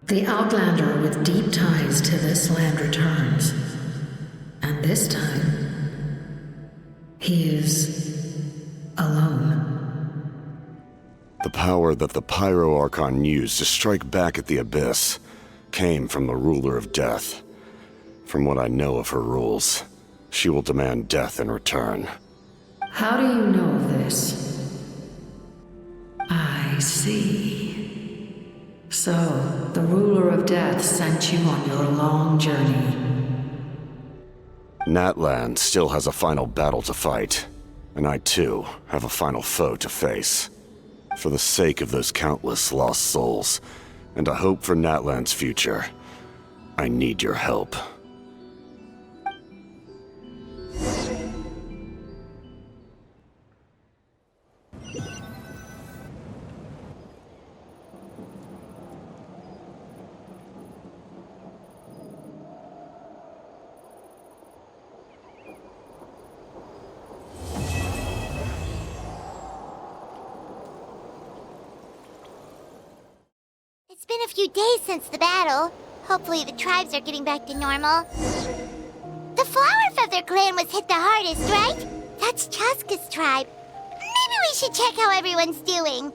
The Outlander with deep ties to this land returns. And this time, he is alone. The power that the Pyro Archon used to strike back at the Abyss came from the Ruler of Death. From what I know of her rules, she will demand death in return. How do you know of this? I see. So, the Ruler of Death sent you on your long journey. Natlan still has a final battle to fight, and I too have a final foe to face. For the sake of those countless lost souls, and a hope for Natlan's future, I need your help. It's been a few days since the battle. Hopefully the tribes are getting back to normal. The flower feather clan was hit the hardest, right? That's Chaska's tribe. Maybe we should check how everyone's doing.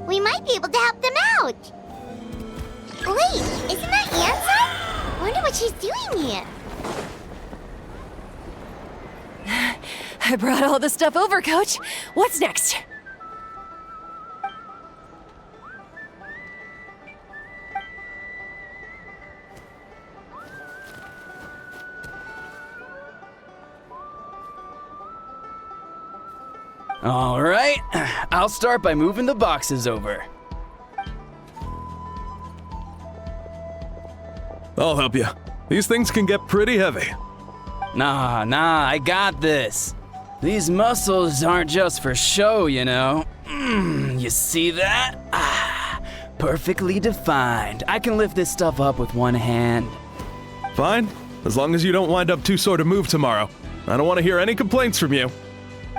We might be able to help them out. Wait, isn't that Ansa? I wonder what she's doing here. I brought all the stuff over, Coach. What's next? All right, I'll start by moving the boxes over. I'll help you. These things can get pretty heavy. Nah, I got this. These muscles aren't just for show, you know. You see that? Perfectly defined. I can lift this stuff up with one hand. Fine, as long as you don't wind up too sore to move tomorrow. I don't want to hear any complaints from you.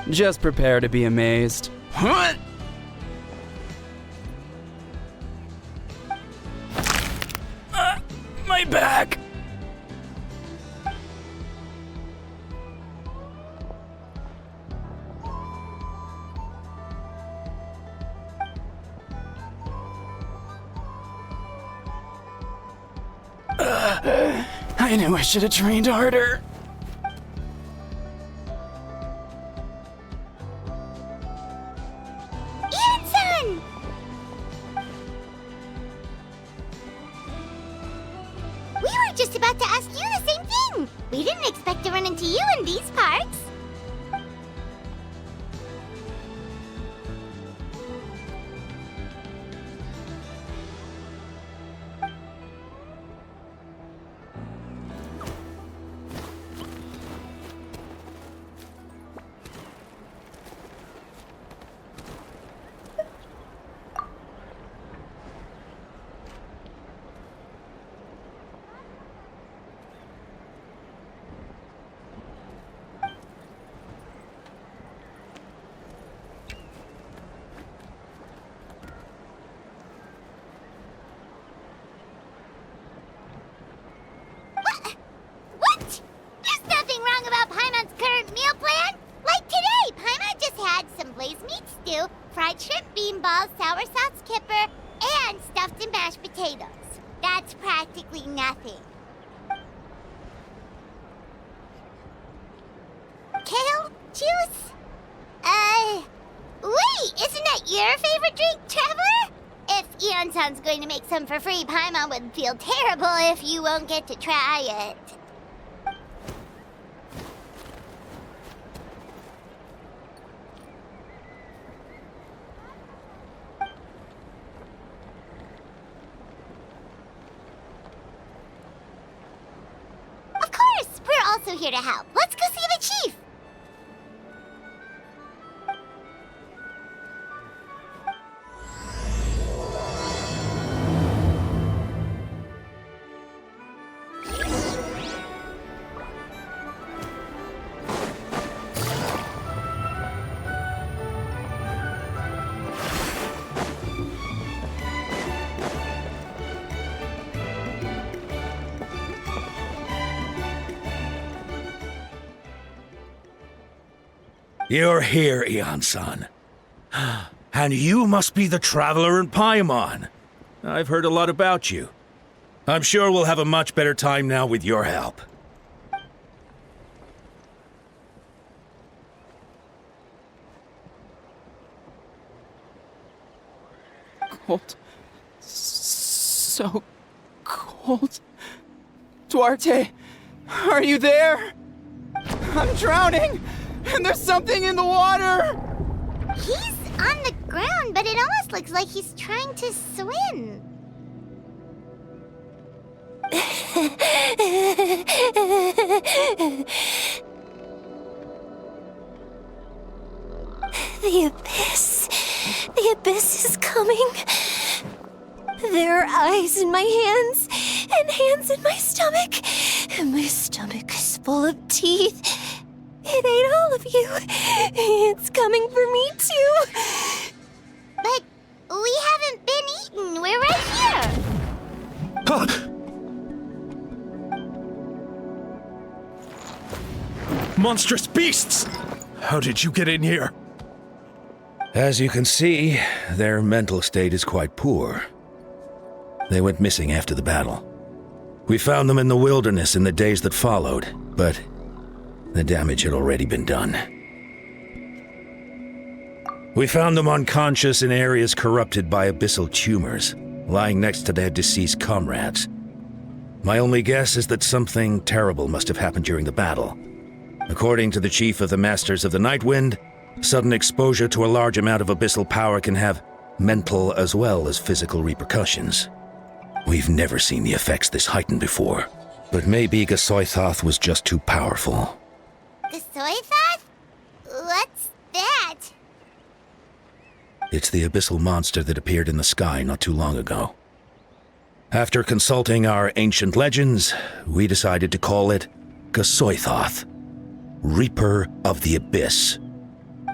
Just prepare to be amazed. What? My back. I knew I should have trained harder. Just about to ask you the same thing. We didn't expect to run into you in these parts. Fried shrimp, beanballs, sour sauce kipper, and stuffed and mashed potatoes. That's practically nothing. Kale juice? Wait, isn't that your favorite drink, Traveler? If Eonsan's going to make some for free, Paimon would feel terrible if you won't get to try it. also here to help. Let's go see the chief. You're here, Eon-san. And you must be the traveler in Paimon. I've heard a lot about you. I'm sure we'll have a much better time now with your help. Cold. So cold. Duarte, are you there? I'm drowning! And there's something in the water! He's on the ground, but it almost looks like he's trying to swim. The abyss. The abyss is coming. There are eyes in my hands, and hands in my stomach. And my stomach is full of teeth. It ate all of you. It's coming for me too. But we haven't been eaten. We're right here. Monstrous beasts! How did you get in here? As you can see, their mental state is quite poor. They went missing after the battle. We found them in the wilderness in the days that followed, but the damage had already been done. We found them unconscious in areas corrupted by abyssal tumors, lying next to their deceased comrades. My only guess is that something terrible must have happened during the battle. According to the chief of the Masters of the Nightwind, sudden exposure to a large amount of abyssal power can have mental as well as physical repercussions. We've never seen the effects this heightened before, but maybe Gasoithoth was just too powerful. Gasoithoth? What's that? It's the abyssal monster that appeared in the sky not too long ago. After consulting our ancient legends, we decided to call it Gasoithoth, Reaper of the Abyss.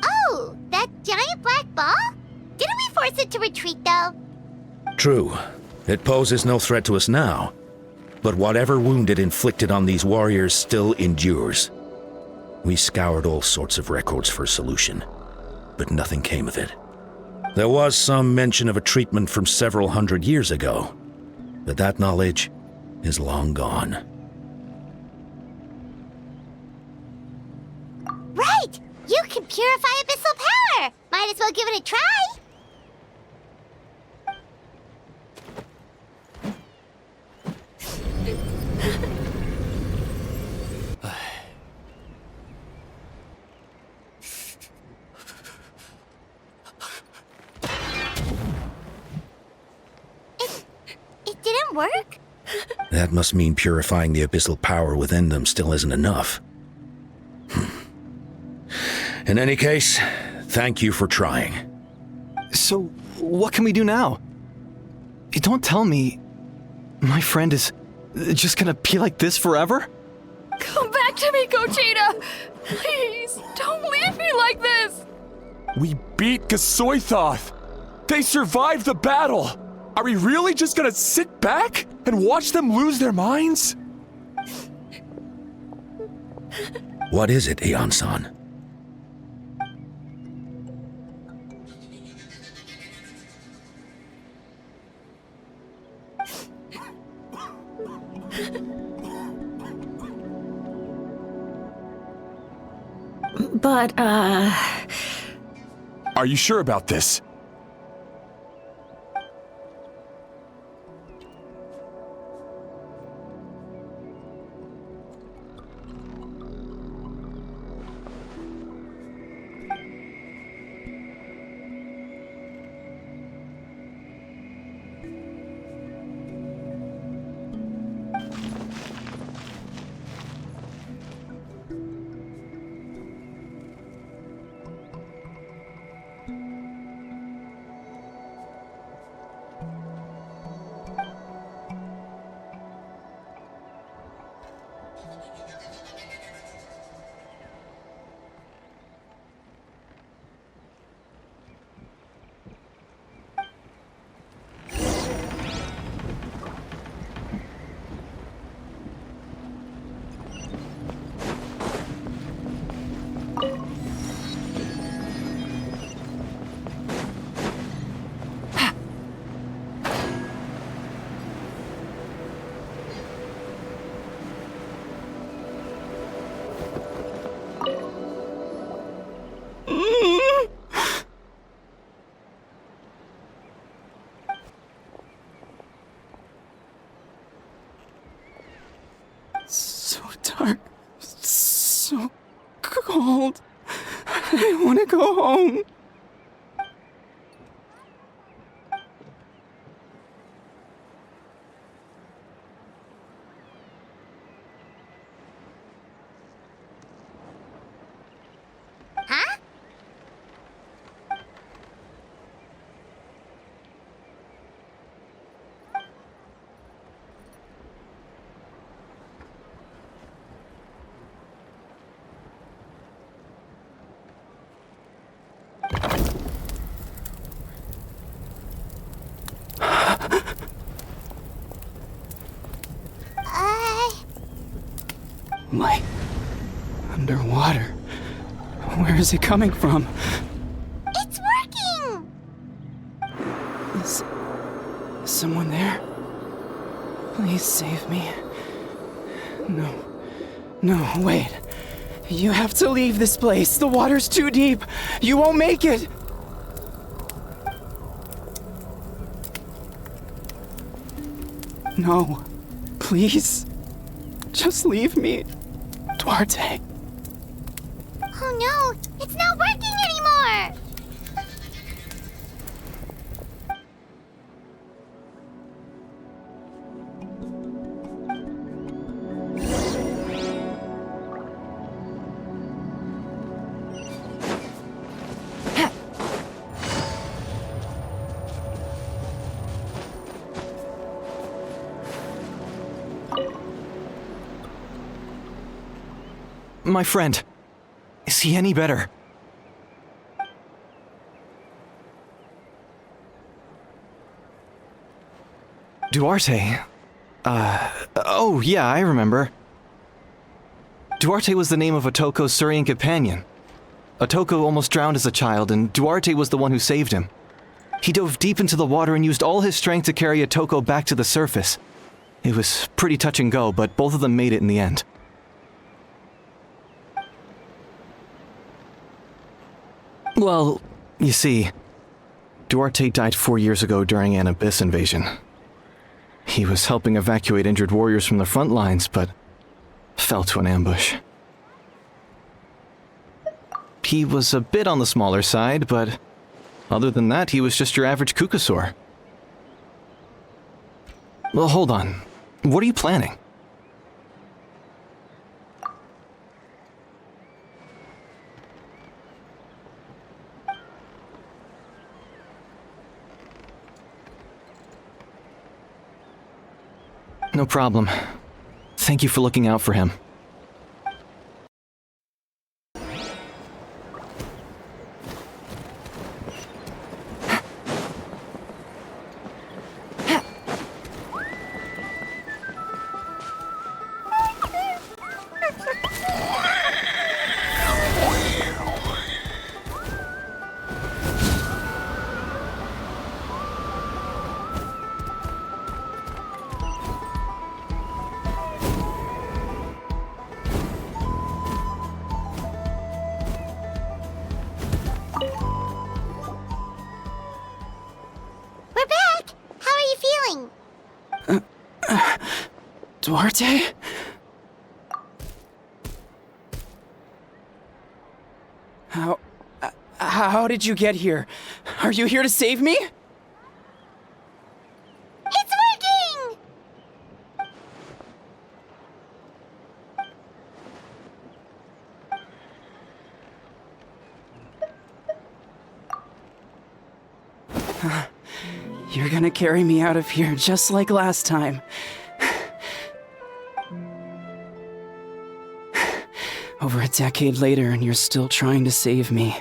Oh, that giant black ball? Didn't we force it to retreat, though? True. It poses no threat to us now, but whatever wound it inflicted on these warriors still endures. We scoured all sorts of records for a solution, but nothing came of it. There was some mention of a treatment from several hundred years ago, but that knowledge is long gone. Right! You can purify abyssal power! Might as well give it a try! It didn't work? That must mean purifying the abyssal power within them still isn't enough. In any case, thank you for trying. So, what can we do now? Don't tell me my friend is just gonna be like this forever? Come back to me, Gogeta! Please, don't leave me like this! We beat Gasoithoth! They survived the battle! Are we really just gonna sit back and watch them lose their minds? What is it, Eon-san? But, Are you sure about this? so dark, so cold. I want to go home. Huh? Light. Underwater. Where is it coming from? It's working! Is someone there? Please save me. No, wait. You have to leave this place. The water's too deep. You won't make it. No. Please. Just leave me. Duarte. Oh no, it's not working anymore! My friend, is he any better? Duarte? Oh yeah, I remember. Duarte was the name of Otoko's Surian companion. Otoko almost drowned as a child, and Duarte was the one who saved him. He dove deep into the water and used all his strength to carry Otoko back to the surface. It was pretty touch and go, but both of them made it in the end. Well, you see, Duarte died 4 years ago during an Abyss invasion. He was helping evacuate injured warriors from the front lines, but fell to an ambush. He was a bit on the smaller side, but other than that, he was just your average Kukasaur. Well, hold on. What are you planning? No problem. Thank you for looking out for him. Duarte? How did you get here? Are you here to save me? It's working! You're gonna carry me out of here just like last time. Over a decade later, and you're still trying to save me.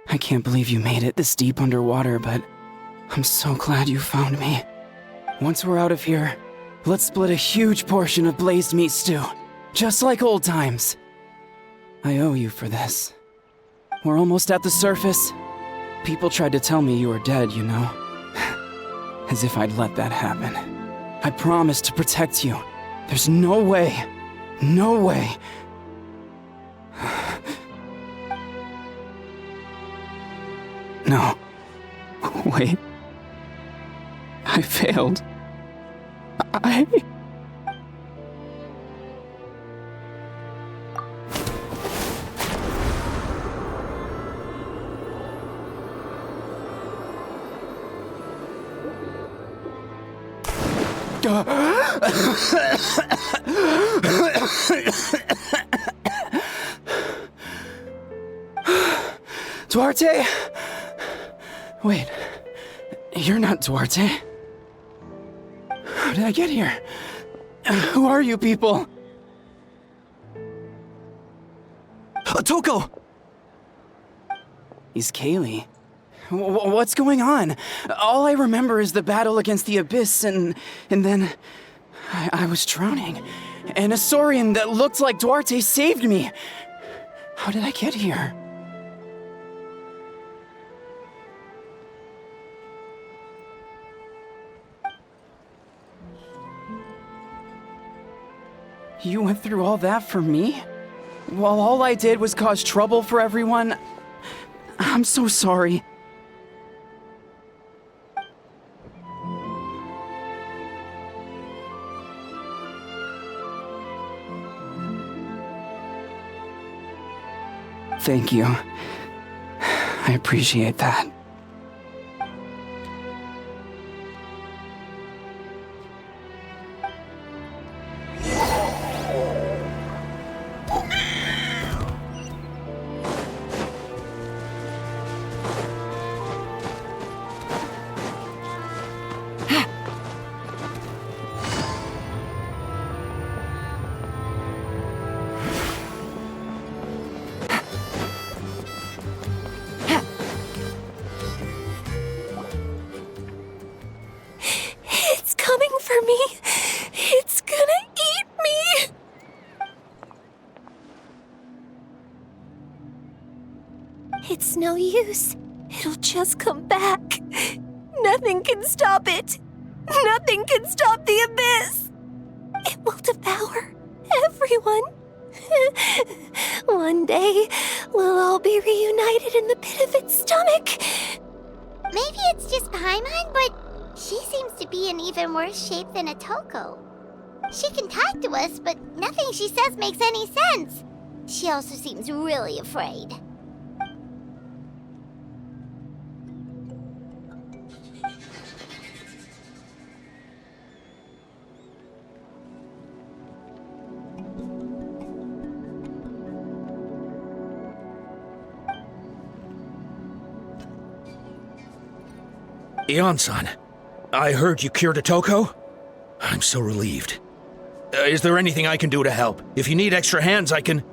I can't believe you made it this deep underwater, but I'm so glad you found me. Once we're out of here, let's split a huge portion of blazed meat stew, just like old times. I owe you for this. We're almost at the surface. People tried to tell me you were dead, you know. As if I'd let that happen. I promised to protect you. There's no way. No. Wait. I Duarte? Wait, you're not Duarte. How did I get here? Who are you people? Toko! He's Kaylee. What's going on? All I remember is the battle against the Abyss, and then I was drowning. And a Saurian that looked like Duarte saved me. How did I get here? You went through all that for me? While all I did was cause trouble for everyone? I'm so sorry. Thank you. I appreciate that. It's no use. It'll just come back. Nothing can stop it. Nothing can stop the abyss. It will devour everyone. One day, we'll all be reunited in the pit of its stomach. Maybe it's just Paimon, but she seems to be in even worse shape than Atoko. She can talk to us, but nothing she says makes any sense. She also seems really afraid. Ion-san, I heard you cured Atoko? I'm so relieved. Is there anything I can do to help? If you need extra hands, I can...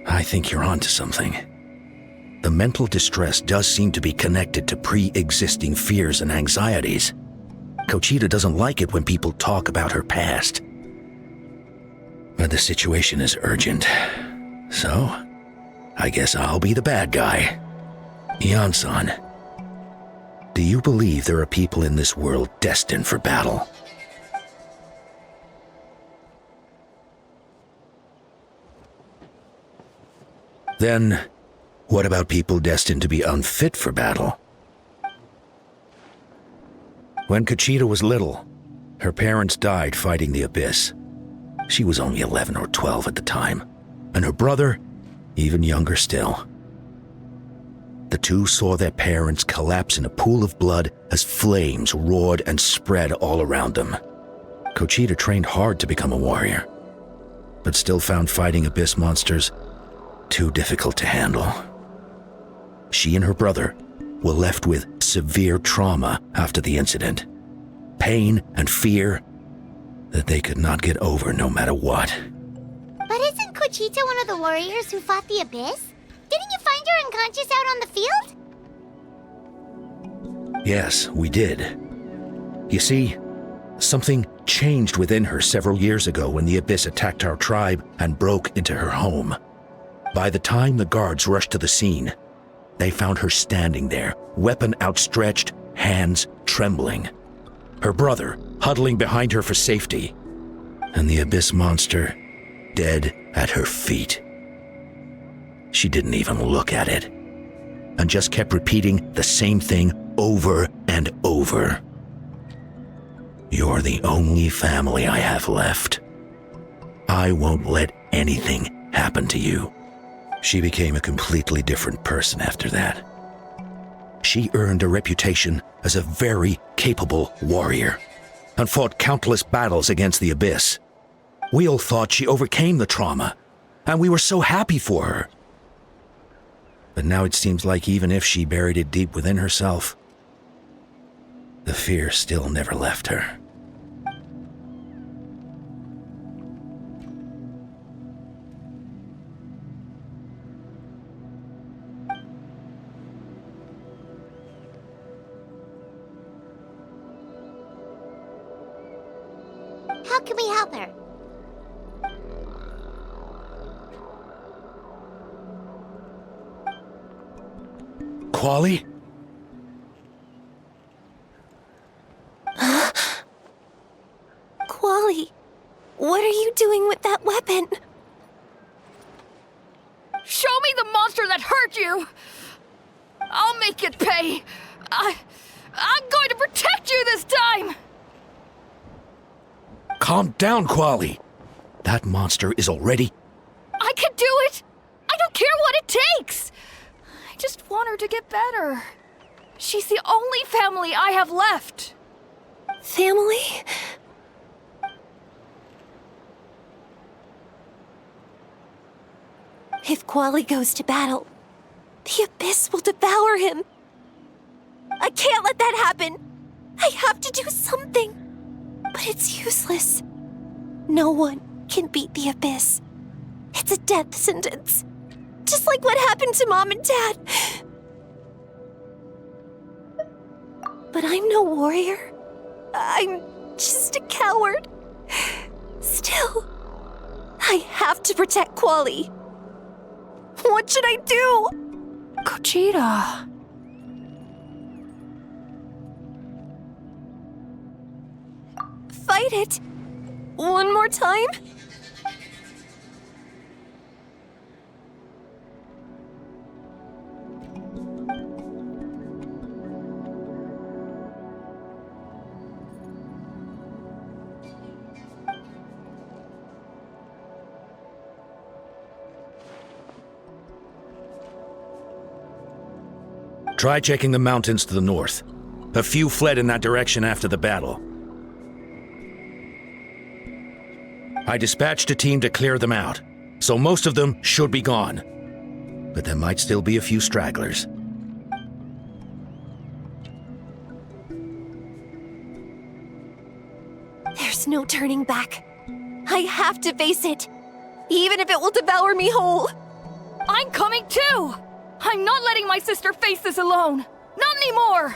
I think you're onto something. The mental distress does seem to be connected to pre-existing fears and anxieties. Kochita doesn't like it when people talk about her past. But the situation is urgent. So, I guess I'll be the bad guy. Ion-san, do you believe there are people in this world destined for battle? Then, what about people destined to be unfit for battle? When Kochita was little, her parents died fighting the Abyss. She was only 11 or 12 at the time, and her brother, even younger still. The two saw their parents collapse in a pool of blood as flames roared and spread all around them. Kochita trained hard to become a warrior, but still found fighting Abyss monsters too difficult to handle. She and her brother were left with severe trauma after the incident, pain and fear that they could not get over no matter what. But isn't Kochita one of the warriors who fought the Abyss? Didn't you find her unconscious out on the field? Yes, we did. You see, something changed within her several years ago when the Abyss attacked our tribe and broke into her home. By the time the guards rushed to the scene, they found her standing there, weapon outstretched, hands trembling. Her brother huddling behind her for safety, and the Abyss monster dead at her feet. She didn't even look at it, and just kept repeating the same thing over and over. You're the only family I have left. I won't let anything happen to you. She became a completely different person after that. She earned a reputation as a very capable warrior and fought countless battles against the Abyss. We all thought she overcame the trauma, and we were so happy for her. But now it seems like even if she buried it deep within herself, the fear still never left her. How can we help her? Quali? Quali, what are you doing with that weapon? Show me the monster that hurt you! I'll make it pay! I'm going to protect you this time! Calm down, Quali. That monster is already... I can do it! I don't care what it takes! I just want her to get better. She's the only family I have left. Family? If Quali goes to battle, the Abyss will devour him. I can't let that happen. I have to do something. But it's useless. No one can beat the Abyss. It's a death sentence. Just like what happened to Mom and Dad. But I'm no warrior. I'm just a coward. Still, I have to protect Quali. What should I do? Gogeta. Fight it. One more time? Try checking the mountains to the north. A few fled in that direction after the battle. I dispatched a team to clear them out, so most of them should be gone. But there might still be a few stragglers. There's no turning back. I have to face it, even if it will devour me whole. I'm coming too! I'm not letting my sister face this alone! Not anymore!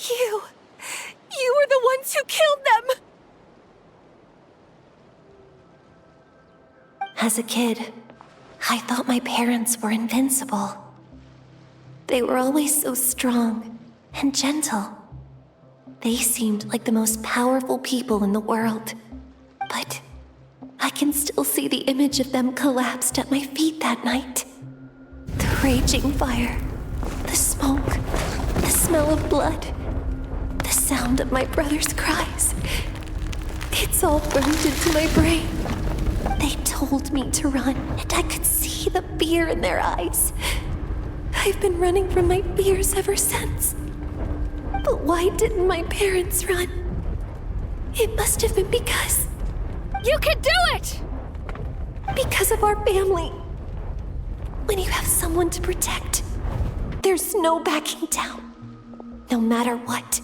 You were the ones who killed them! As a kid, I thought my parents were invincible. They were always so strong and gentle. They seemed like the most powerful people in the world. But I can still see the image of them collapsed at my feet that night. The raging fire, the smoke, the smell of blood, the sound of my brother's cries. It's all burned into my brain. They told me to run, and I could see the fear in their eyes. I I've been running from my fears ever since. But why didn't my parents run? It must have been because... You can do it! Because of our family. When you have someone to protect, there's no backing down, no matter what.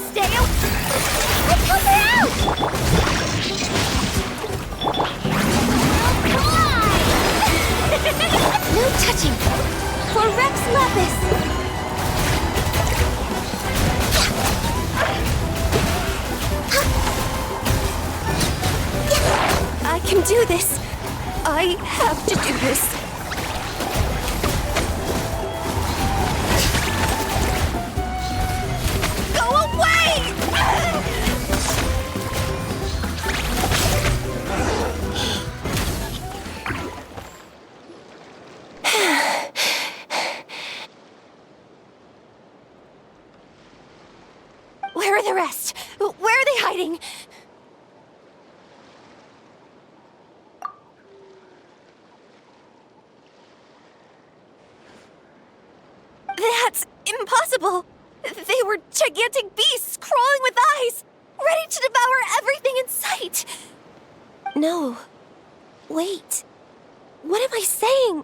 Stay out! Let's help her out! No touching! For Rex Lapis! I can do this. I have to do this. Go away! Where are the rest? Where are they hiding? That's impossible! They were gigantic beasts crawling with eyes, ready to devour everything in sight! No. Wait. What am I saying?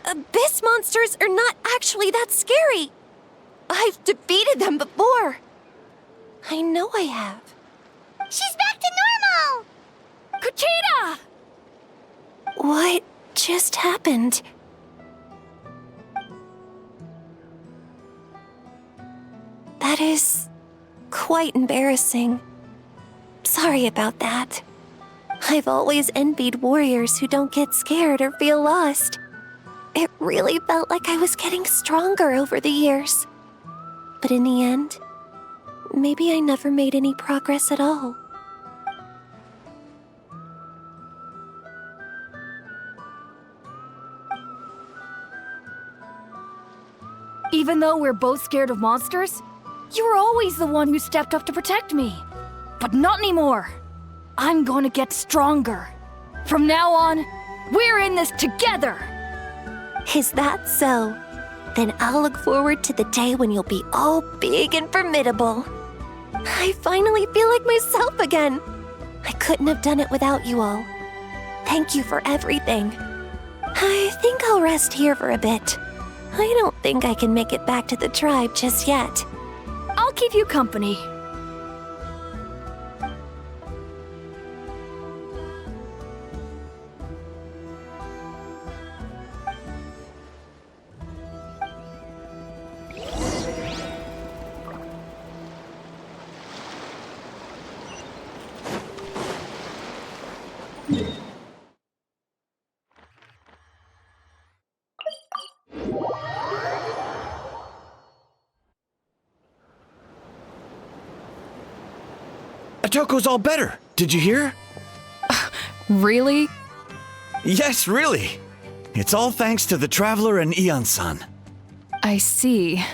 Abyss monsters are not actually that scary. I've defeated them before. I know I have. She's back to normal! Kuchita! What just happened? That is quite embarrassing. Sorry about that. I've always envied warriors who don't get scared or feel lost. It really felt like I was getting stronger over the years. But in the end, maybe I never made any progress at all. Even though we're both scared of monsters, you were always the one who stepped up to protect me. But not anymore. I'm going to get stronger. From now on, we're in this together. Is that so? Then I'll look forward to the day when you'll be all big and formidable. I finally feel like myself again. I couldn't have done it without you all. Thank you for everything. I think I'll rest here for a bit. I don't think I can make it back to the tribe just yet. I'll keep you company. Atoko's all better. Did you hear? Really? Yes, really. It's all thanks to the Traveler and Eon-san. I see.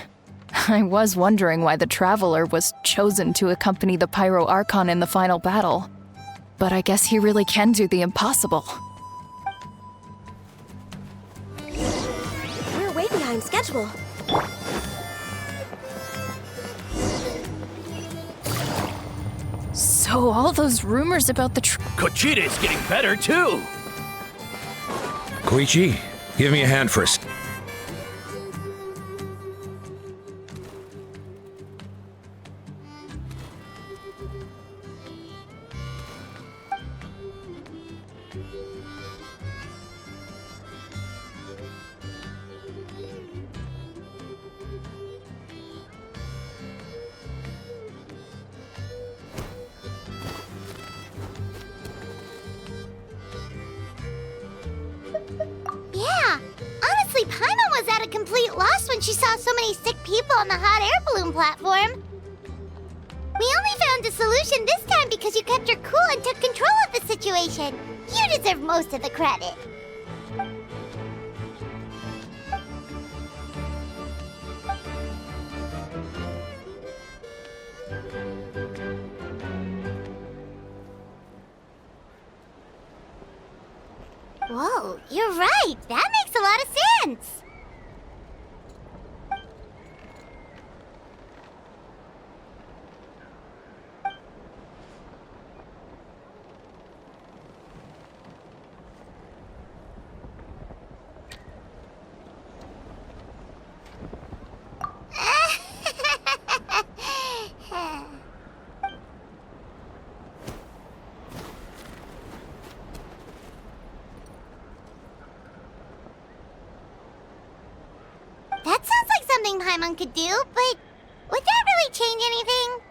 I was wondering why the Traveler was chosen to accompany the Pyro Archon in the final battle. But I guess he really can do the impossible. We're way behind schedule. So all those rumors about the Kuchita's getting better too! Koichi, give me a hand first. Yeah, honestly, Paimon was at a complete loss when she saw so many sick people on the hot air balloon platform. We only found a solution this time because you kept her cool and took control of the situation. You deserve most of the credit. Whoa, you're right. That makes a lot of sense. That sounds like something Paimon could do, but would that really change anything?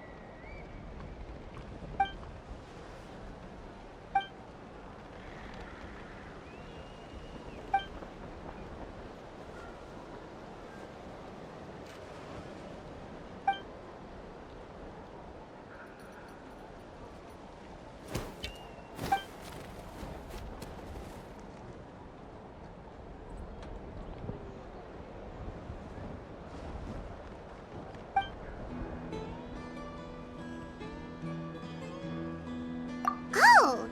Oh,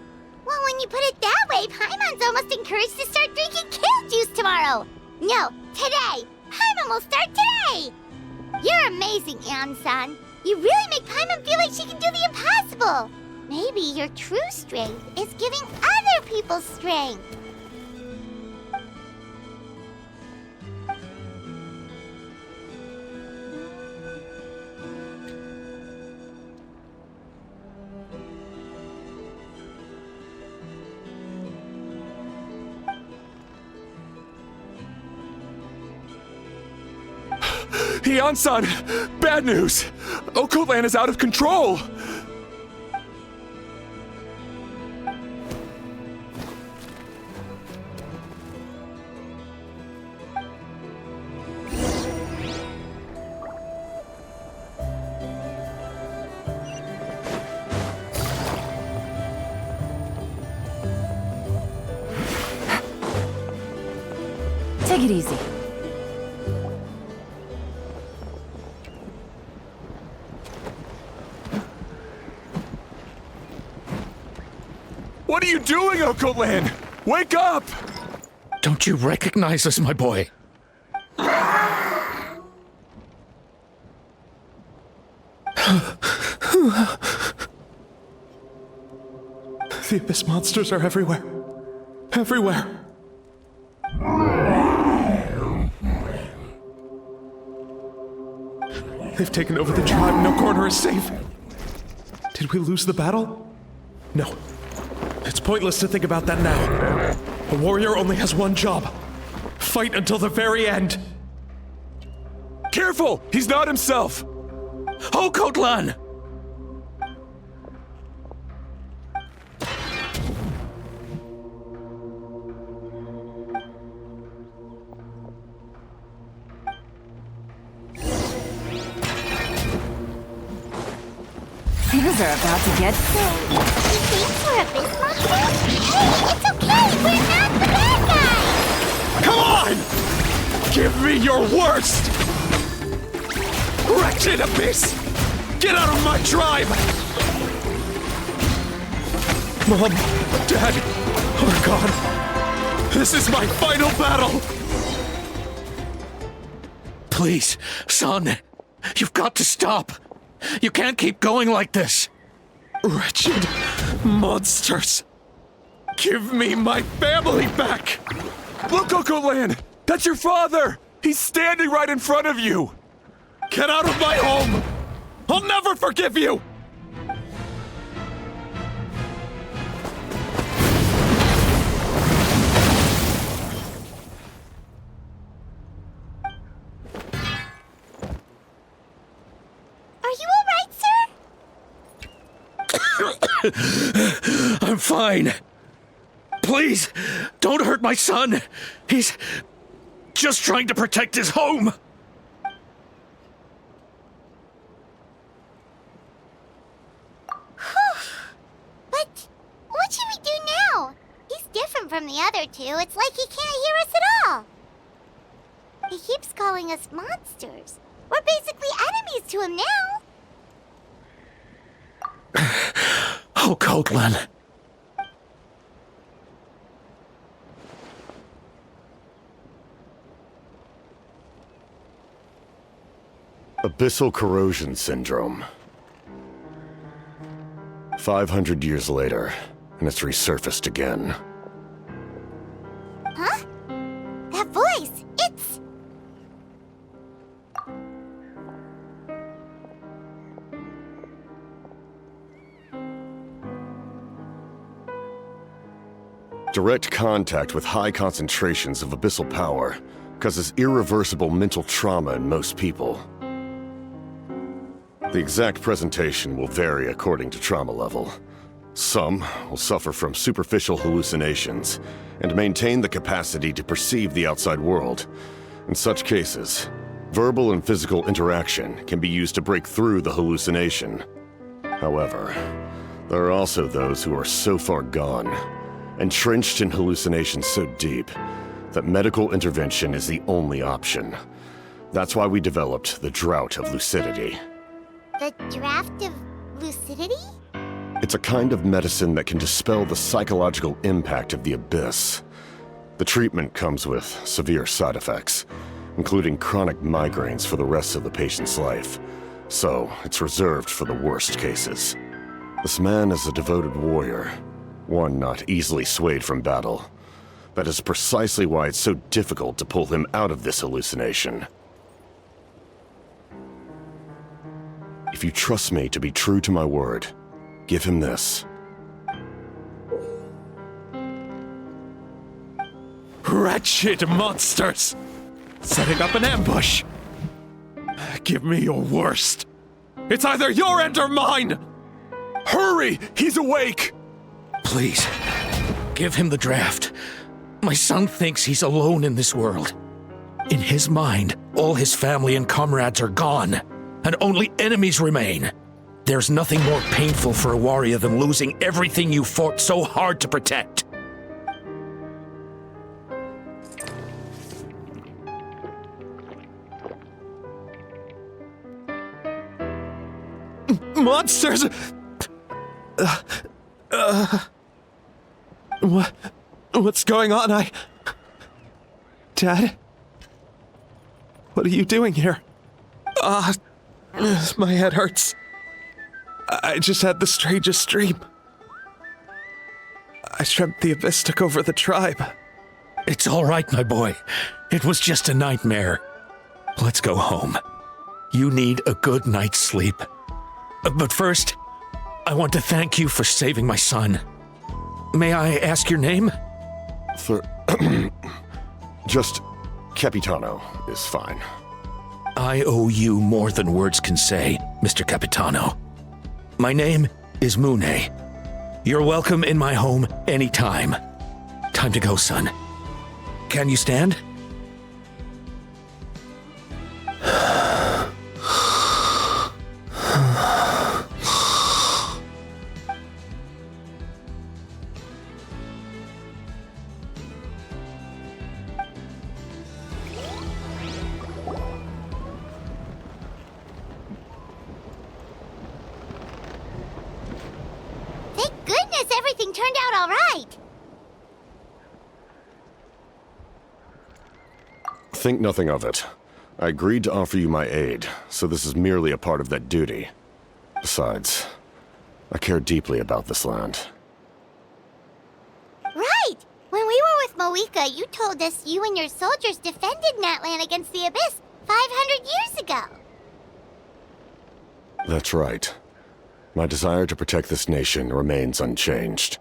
well, when you put it that way, Paimon's almost encouraged to start drinking kale juice tomorrow. No, today. Paimon will start today. You're amazing, Ansan. You really make Paimon feel like she can do the impossible. Maybe your true strength is giving other people strength. Hian-san! Bad news! Okotlan is out of control! Take it easy. What are you doing, Okotlan? Wake up! Don't you recognize us, my boy? The Abyss monsters are everywhere. Everywhere. They've taken over the tribe. No corner is safe. Did we lose the battle? No. It's pointless to think about that now. A warrior only has one job. Fight until the very end. Careful! He's not himself! Okotlan! Things are about to get... You think we're Abyss monsters? Hey, it's okay! We're not the bad guys! Come on! Give me your worst! Wretched Abyss! Get out of my tribe! Mom, Dad, are gone. This is my final battle! Please, son, you've got to stop. You can't keep going like this. Wretched monsters! Give me my family back! Look, Okotlan! That's your father! He's standing right in front of you! Get out of my home! I'll never forgive you! Are you alright, sir? I'm fine. Please, don't hurt my son. He's just trying to protect his home. But what should we do now? He's different from the other two. It's like he can't hear us at all. He keeps calling us monsters. We're basically enemies to him now. Okotlan. Abyssal corrosion syndrome. 500 years later, and it's resurfaced again. Huh? That voice! It's... Direct contact with high concentrations of abyssal power causes irreversible mental trauma in most people. The exact presentation will vary according to trauma level. Some will suffer from superficial hallucinations and maintain the capacity to perceive the outside world. In such cases, verbal and physical interaction can be used to break through the hallucination. However, there are also those who are so far gone, entrenched in hallucinations so deep, that medical intervention is the only option. That's why we developed the Drought of Lucidity. The Draft of Lucidity? It's a kind of medicine that can dispel the psychological impact of the Abyss. The treatment comes with severe side effects, including chronic migraines for the rest of the patient's life, so it's reserved for the worst cases. This man is a devoted warrior, one not easily swayed from battle. That is precisely why it's so difficult to pull him out of this hallucination. If you trust me to be true to my word, give him this. Wretched monsters! Setting up an ambush! Give me your worst. It's either your end or mine! Hurry! He's awake! Please, give him the draft. My son thinks he's alone in this world. In his mind, all his family and comrades are gone, and only enemies remain. There's nothing more painful for a warrior than losing everything you fought so hard to protect. Monsters! What's going on? Dad? What are you doing here? My head hurts. I just had the strangest dream. I dreamt the Abyss took over the tribe. It's all right, my boy. It was just a nightmare. Let's go home. You need a good night's sleep. But first, I want to thank you for saving my son. May I ask your name? Just Capitano is fine. I owe you more than words can say, Mr. Capitano. My name is Mune. You're welcome in my home anytime. Time to go, son. Can you stand? Everything turned out all right. Think nothing of it. I agreed to offer you my aid, so this is merely a part of that duty. Besides, I care deeply about this land. Right! When we were with Moika, you told us you and your soldiers defended Natlan against the Abyss 500 years ago. That's right. My desire to protect this nation remains unchanged.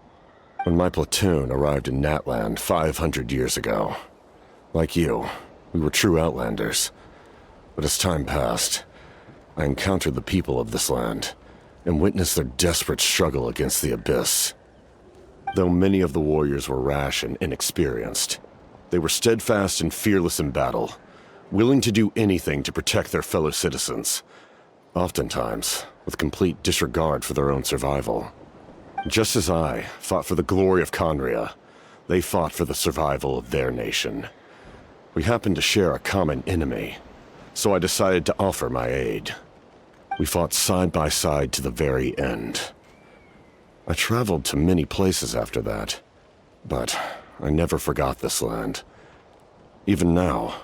When my platoon arrived in Natlan 500 years ago, like you, we were true outlanders. But as time passed, I encountered the people of this land and witnessed their desperate struggle against the Abyss. Though many of the warriors were rash and inexperienced, they were steadfast and fearless in battle, willing to do anything to protect their fellow citizens, oftentimes with complete disregard for their own survival. Just as I fought for the glory of Conria, they fought for the survival of their nation. We happened to share a common enemy, so I decided to offer my aid. We fought side by side to the very end. I traveled to many places after that, but I never forgot this land. Even now,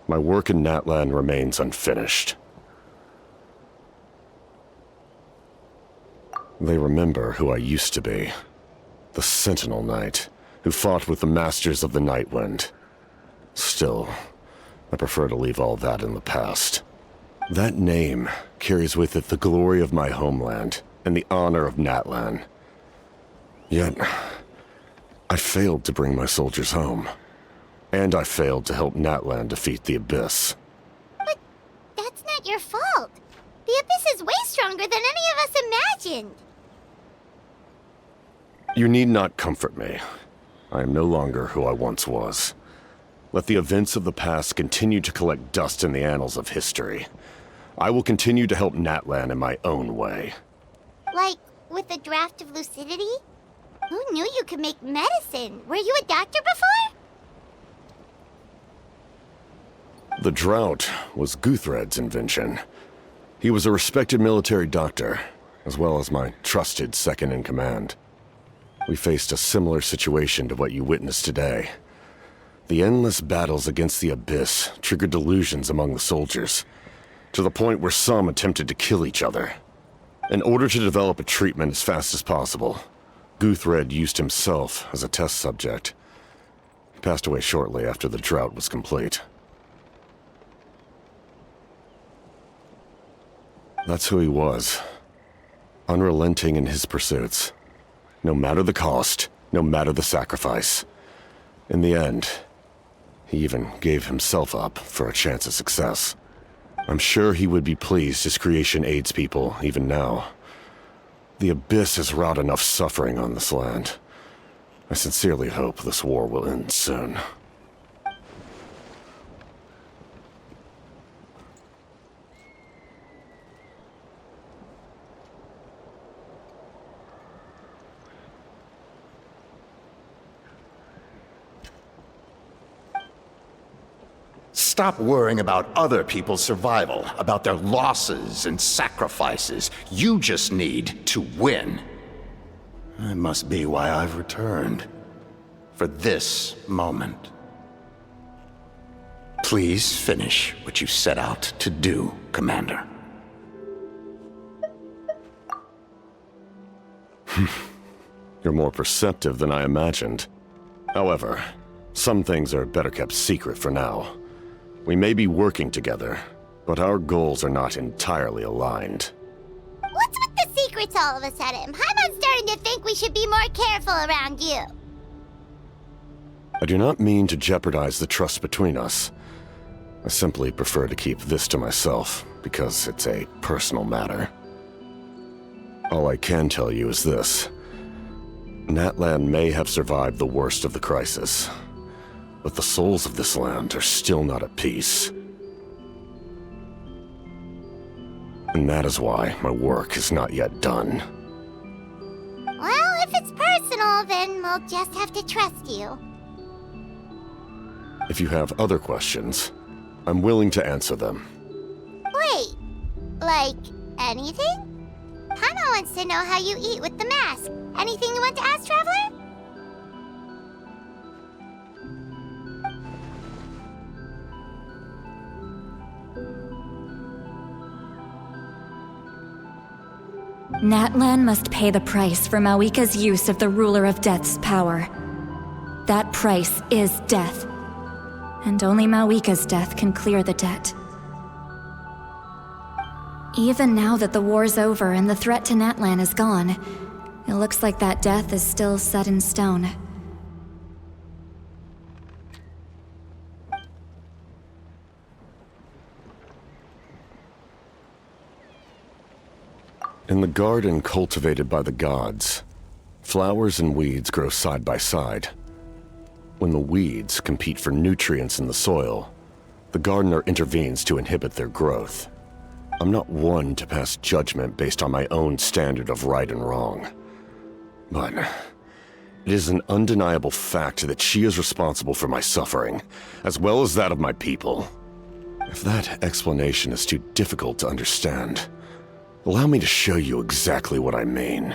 my work in Natlan remains unfinished. They remember who I used to be. The Sentinel Knight, who fought with the Masters of the Nightwind. Still, I prefer to leave all that in the past. That name carries with it the glory of my homeland and the honor of Natlan. Yet, I failed to bring my soldiers home. And I failed to help Natlan defeat the Abyss. But that's not your fault. The Abyss is way stronger than any of us imagined. You need not comfort me. I am no longer who I once was. Let the events of the past continue to collect dust in the annals of history. I will continue to help Natlan in my own way. Like, with the draft of lucidity? Who knew you could make medicine? Were you a doctor before? The drought was Guthred's invention. He was a respected military doctor, as well as my trusted second-in-command. We faced a similar situation to what you witnessed today. The endless battles against the Abyss triggered delusions among the soldiers, to the point where some attempted to kill each other. In order to develop a treatment as fast as possible, Guthred used himself as a test subject. He passed away shortly after the drought was complete. That's who he was. Unrelenting in his pursuits. No matter the cost, no matter the sacrifice. In the end, he even gave himself up for a chance at success. I'm sure he would be pleased his creation aids people, even now. The Abyss has wrought enough suffering on this land. I sincerely hope this war will end soon. Stop worrying about other people's survival, about their losses and sacrifices. You just need to win. That must be why I've returned. For this moment. Please finish what you set out to do, Commander. You're more perceptive than I imagined. However, some things are better kept secret for now. We may be working together, but our goals are not entirely aligned. What's with the secrets all of a sudden? I'm starting to think we should be more careful around you. I do not mean to jeopardize the trust between us. I simply prefer to keep this to myself, because it's a personal matter. All I can tell you is this. Natlan may have survived the worst of the crisis, but the souls of this land are still not at peace. And that is why my work is not yet done. Well, if it's personal, then we'll just have to trust you. If you have other questions, I'm willing to answer them. Wait, like anything? Hana wants to know how you eat with the mask. Anything you want to ask, Traveler? Natlan must pay the price for Mawika's use of the Ruler of Death's power. That price is death. And only Mawika's death can clear the debt. Even now that the war's over and the threat to Natlan is gone, it looks like that death is still set in stone. In the garden cultivated by the gods, flowers and weeds grow side by side. When the weeds compete for nutrients in the soil, the gardener intervenes to inhibit their growth. I'm not one to pass judgment based on my own standard of right and wrong. But it is an undeniable fact that she is responsible for my suffering, as well as that of my people. If that explanation is too difficult to understand, allow me to show you exactly what I mean.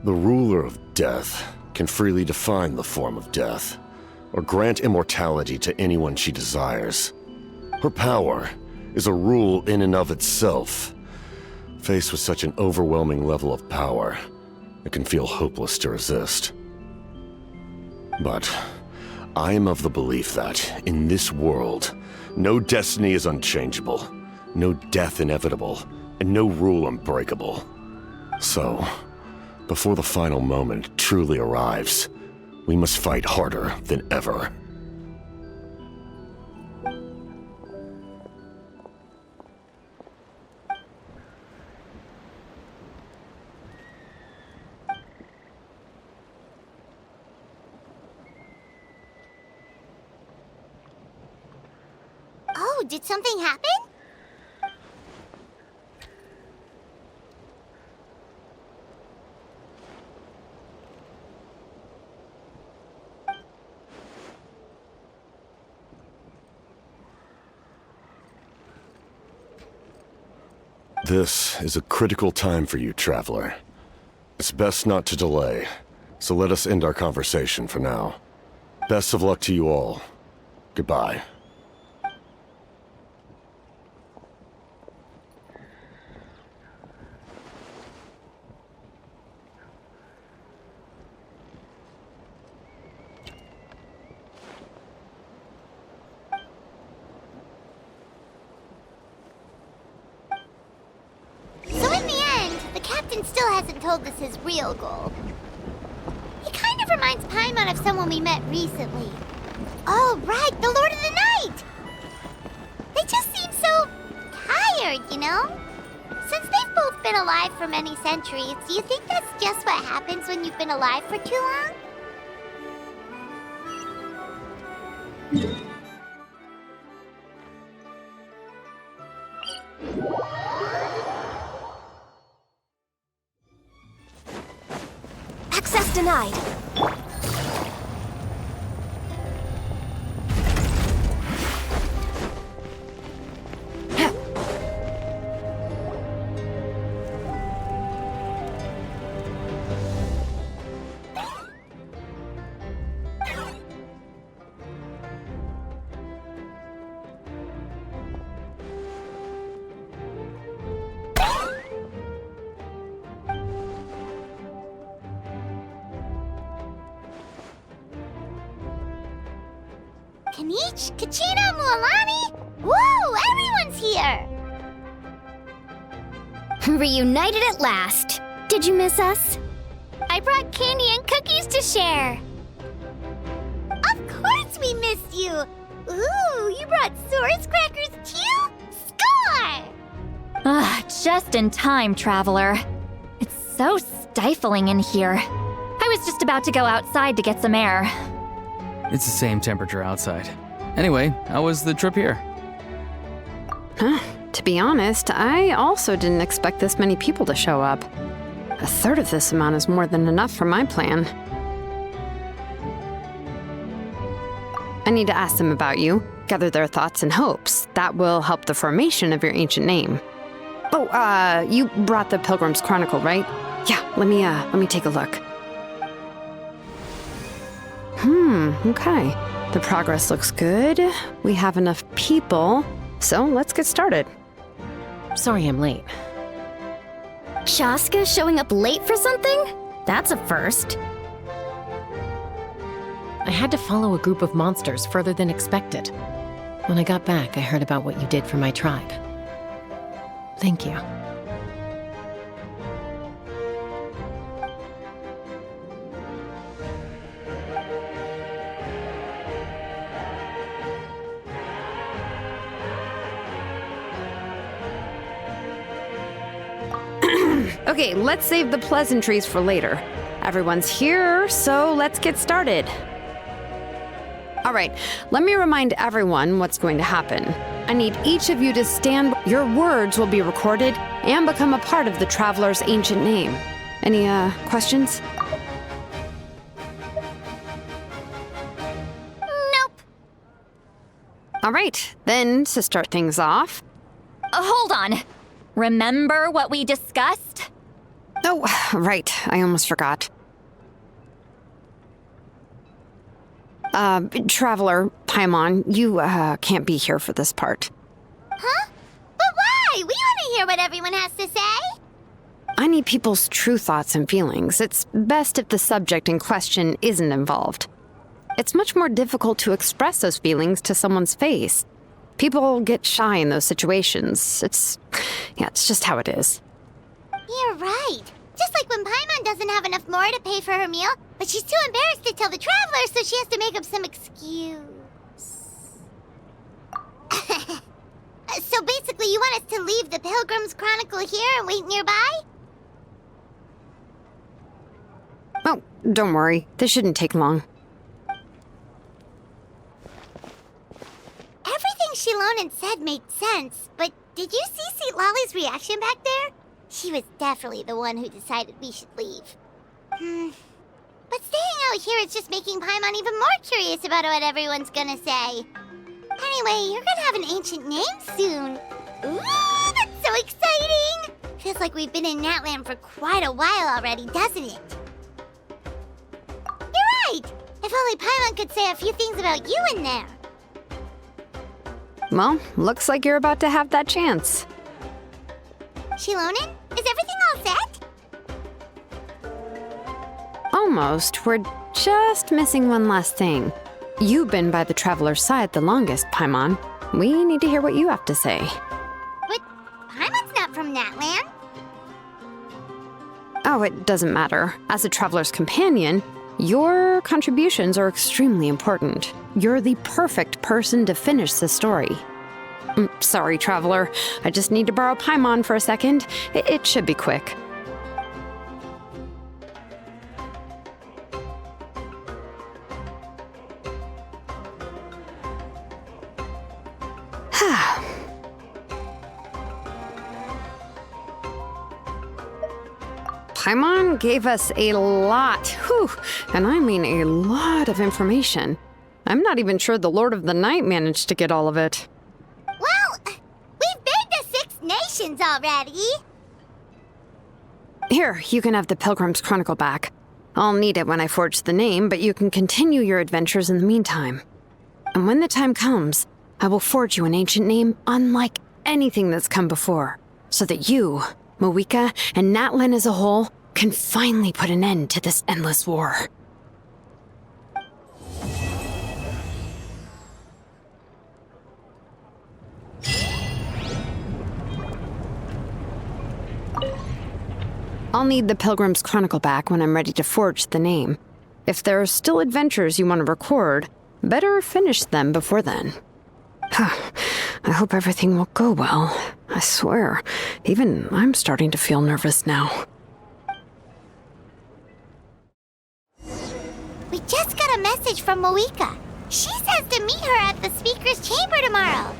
The ruler of death can freely define the form of death, or grant immortality to anyone she desires. Her power is a rule in and of itself. Faced with such an overwhelming level of power, it can feel hopeless to resist. But I am of the belief that, in this world, no destiny is unchangeable, no death inevitable, and no rule unbreakable. So, before the final moment truly arrives, we must fight harder than ever. Oh, did something happen? This is a critical time for you, Traveler. It's best not to delay, so let us end our conversation for now. Best of luck to you all. Goodbye. Still hasn't told us his real goal. He kind of reminds Paimon of someone we met recently. Oh, right, the Lord of the Night! They just seem so tired, you know? Since they've both been alive for many centuries, do you think that's just what happens when you've been alive for too long? Access denied. Kanich, Kachina, Mualani! Woo! Everyone's here! Reunited at last. Did you miss us? I brought candy and cookies to share. Of course we missed you! Ooh, you brought Source crackers too? Score! Just in time, Traveler. It's so stifling in here. I was just about to go outside to get some air. It's the same temperature outside. Anyway, how was the trip here? To be honest, I also didn't expect this many people to show up. A third of this amount is more than enough for my plan. I need to ask them about you, gather their thoughts and hopes. That will help the formation of your ancient name. Oh, you brought the Pilgrim's Chronicle, right? Yeah, let me take a look. Okay. The progress looks good. We have enough people, so let's get started. Sorry I'm late. Shaska showing up late for something? That's a first. I had to follow a group of monsters further than expected. When I got back, I heard about what you did for my tribe. Thank you. Okay, let's save the pleasantries for later. Everyone's here, so let's get started. All right, let me remind everyone what's going to happen. I need each of you to stand. Your words will be recorded and become a part of the Traveler's ancient name. Any, questions? Nope. All right, then, to start things off. Hold on. Remember what we discussed? Oh, right, I almost forgot. Traveler, Paimon, you, can't be here for this part. Huh? But why? We want to hear what everyone has to say. I need people's true thoughts and feelings. It's best if the subject in question isn't involved. It's much more difficult to express those feelings to someone's face. People get shy in those situations. It's just how it is. You're right. Just like when Paimon doesn't have enough more to pay for her meal, but she's too embarrassed to tell the traveler, so she has to make up some excuse. So basically, you want us to leave the Pilgrim's Chronicle here and wait nearby? Oh, don't worry. This shouldn't take long. Everything Shilonen said made sense, but did you see St. Lolly's reaction back there? She was definitely the one who decided we should leave. But staying out here is just making Paimon even more curious about what everyone's gonna say. Anyway, you're gonna have an ancient name soon. Ooh, that's so exciting! Feels like we've been in Natlan for quite a while already, doesn't it? You're right! If only Paimon could say a few things about you in there. Well, looks like you're about to have that chance. Shilonen, is everything all set? Almost. We're just missing one last thing. You've been by the Traveler's side the longest, Paimon. We need to hear what you have to say. But Paimon's not from Natlan. Oh, it doesn't matter. As a Traveler's companion, your contributions are extremely important. You're the perfect person to finish the story. Sorry, Traveler. I just need to borrow Paimon for a second. It should be quick. Paimon gave us a lot, and I mean a lot of information. I'm not even sure the Lord of the Night managed to get all of it. Well, we've been to 6 nations already. Here, you can have the Pilgrim's Chronicle back. I'll need it when I forge the name, but you can continue your adventures in the meantime. And when the time comes, I will forge you an ancient name unlike anything that's come before, so that you, Moeka, and Natlan as a whole can finally put an end to this endless war. I'll need the Pilgrim's Chronicle back when I'm ready to forge the name. If there are still adventures you want to record, better finish them before then. I hope everything will go well. I swear, even I'm starting to feel nervous now. We just got a message from Moeka. She says to meet her at the Speaker's Chamber tomorrow.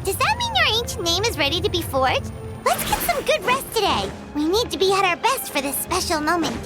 Does that mean your ancient name is ready to be forged? Let's get some good rest today. We need to be at our best for this special moment.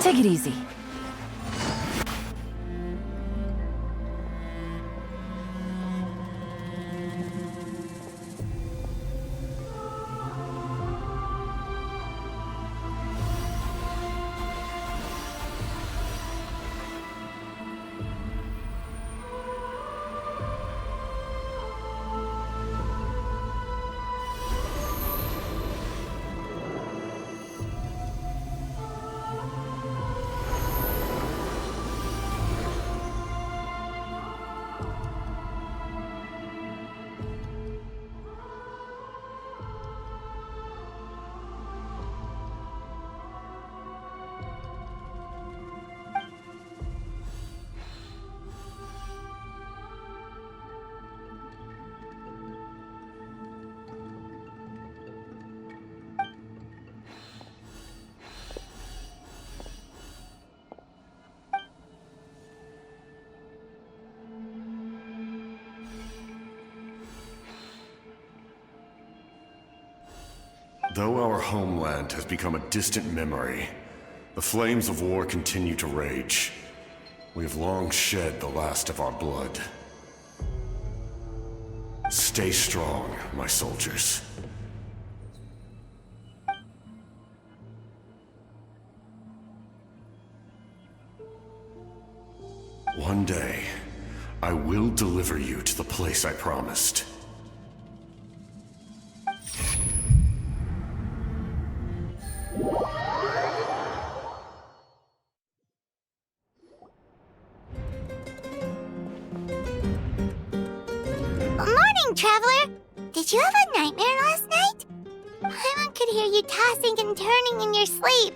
Take it easy. Though our homeland has become a distant memory, the flames of war continue to rage. We have long shed the last of our blood. Stay strong, my soldiers. One day, I will deliver you to the place I promised. Morning, Traveler! Did you have a nightmare last night? Paimon could hear you tossing and turning in your sleep.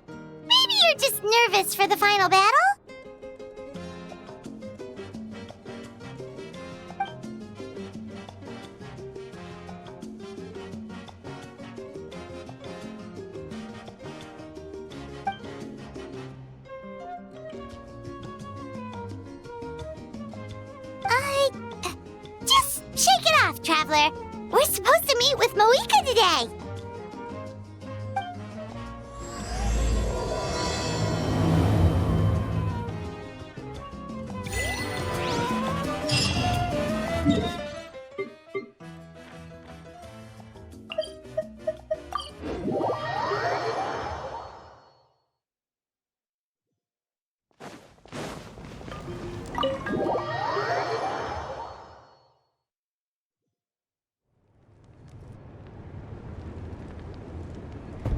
Maybe you're just nervous for the final battle? Just shake it off, Traveler. We're supposed to meet with Moika today.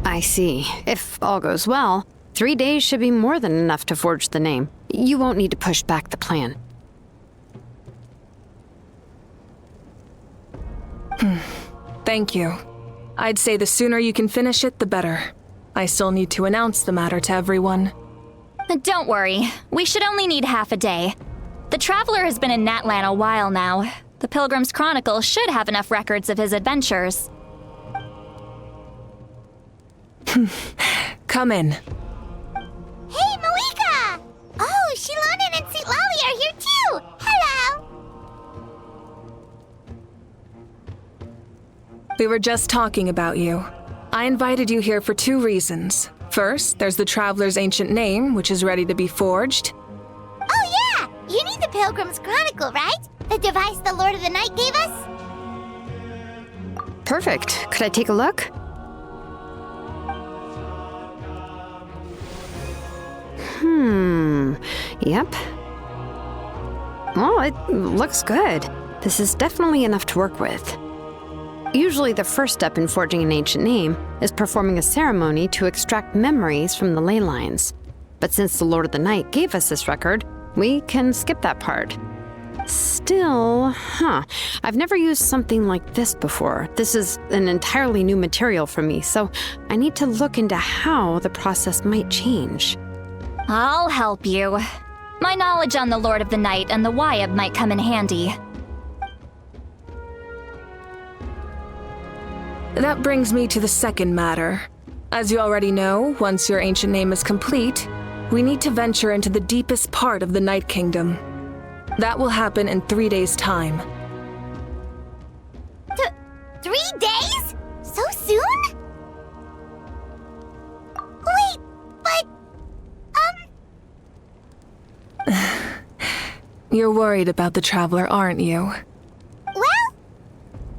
I see. If all goes well, 3 days should be more than enough to forge the name. You won't need to push back the plan. Thank you. I'd say the sooner you can finish it, the better. I still need to announce the matter to everyone. Don't worry. We should only need half a day. The Traveler has been in Natlan a while now. The Pilgrim's Chronicle should have enough records of his adventures. Come in. Hey, Moika! Oh, Shilonen and St. Lolly are here too! Hello! We were just talking about you. I invited you here for 2 reasons. First, there's the Traveler's ancient name, which is ready to be forged. Oh yeah! You need the Pilgrim's Chronicle, right? The device the Lord of the Night gave us? Perfect. Could I take a look? Yep. Well, it looks good. This is definitely enough to work with. Usually the first step in forging an ancient name is performing a ceremony to extract memories from the ley lines. But since the Lord of the Night gave us this record, we can skip that part. Still, I've never used something like this before. This is an entirely new material for me, so I need to look into how the process might change. I'll help you. My knowledge on the Lord of the Night and the Wyab might come in handy. That brings me to the second matter. As you already know, once your ancient name is complete, we need to venture into the deepest part of the Night Kingdom. That will happen in 3 days' time. 3 days? So soon? Wait, but You're worried about the Traveler, aren't you? Well,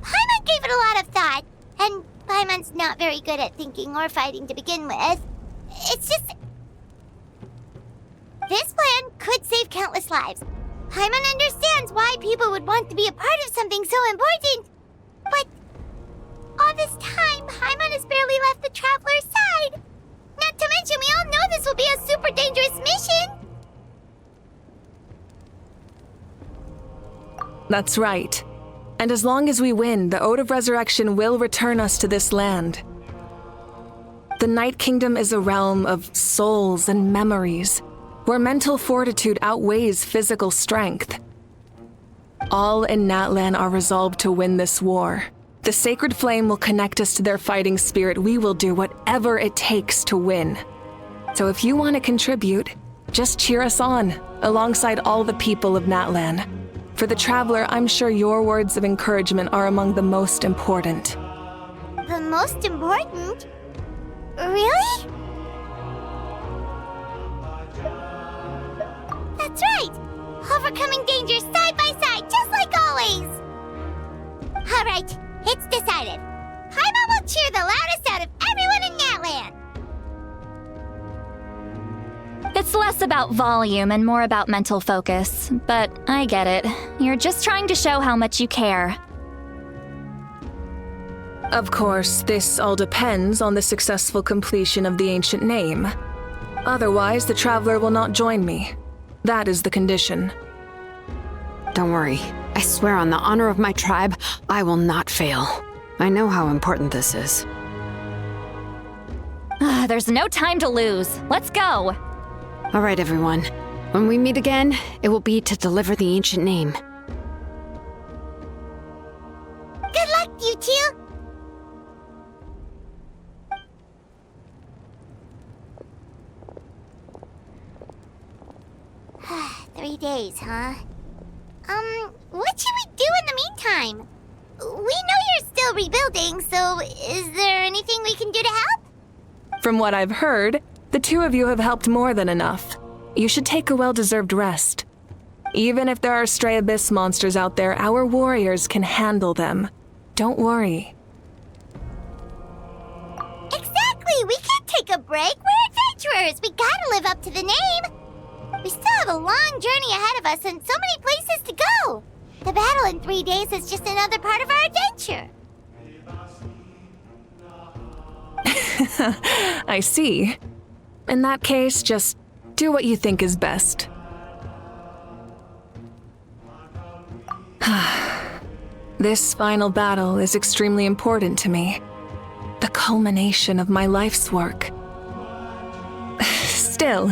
Paimon gave it a lot of thought, and Paimon's not very good at thinking or fighting to begin with. It's just... this plan could save countless lives. Paimon understands why people would want to be a part of something so important. But all this time, Paimon has barely left the Traveler's side. Not to mention, we all know this will be a super dangerous mission. That's right. And as long as we win, the Ode of Resurrection will return us to this land. The Night Kingdom is a realm of souls and memories, where mental fortitude outweighs physical strength. All in Natlan are resolved to win this war. The sacred flame will connect us to their fighting spirit. We will do whatever it takes to win. So if you want to contribute, just cheer us on, alongside all the people of Natlan. For the Traveler, I'm sure your words of encouragement are among the most important. The most important? Really? That's right! Overcoming dangers side by side, just like always! Alright, it's decided. Paimon will cheer the loudest out of everyone in Natlan! It's less about volume and more about mental focus, but I get it. You're just trying to show how much you care. Of course, this all depends on the successful completion of the ancient name. Otherwise, the Traveler will not join me. That is the condition. Don't worry. I swear on the honor of my tribe, I will not fail. I know how important this is. There's no time to lose. Let's go! All right, everyone. When we meet again, it will be to deliver the ancient name. Good luck, you two! Three days, huh? What should we do in the meantime? We know you're still rebuilding, so is there anything we can do to help? From what I've heard, the two of you have helped more than enough. You should take a well-deserved rest. Even if there are stray abyss monsters out there, our warriors can handle them. Don't worry. Exactly! We can't take a break! We're adventurers! We gotta live up to the name! We still have a long journey ahead of us and so many places to go! The battle in 3 days is just another part of our adventure! I see. In that case, just do what you think is best. This final battle is extremely important to me. The culmination of my life's work. Still,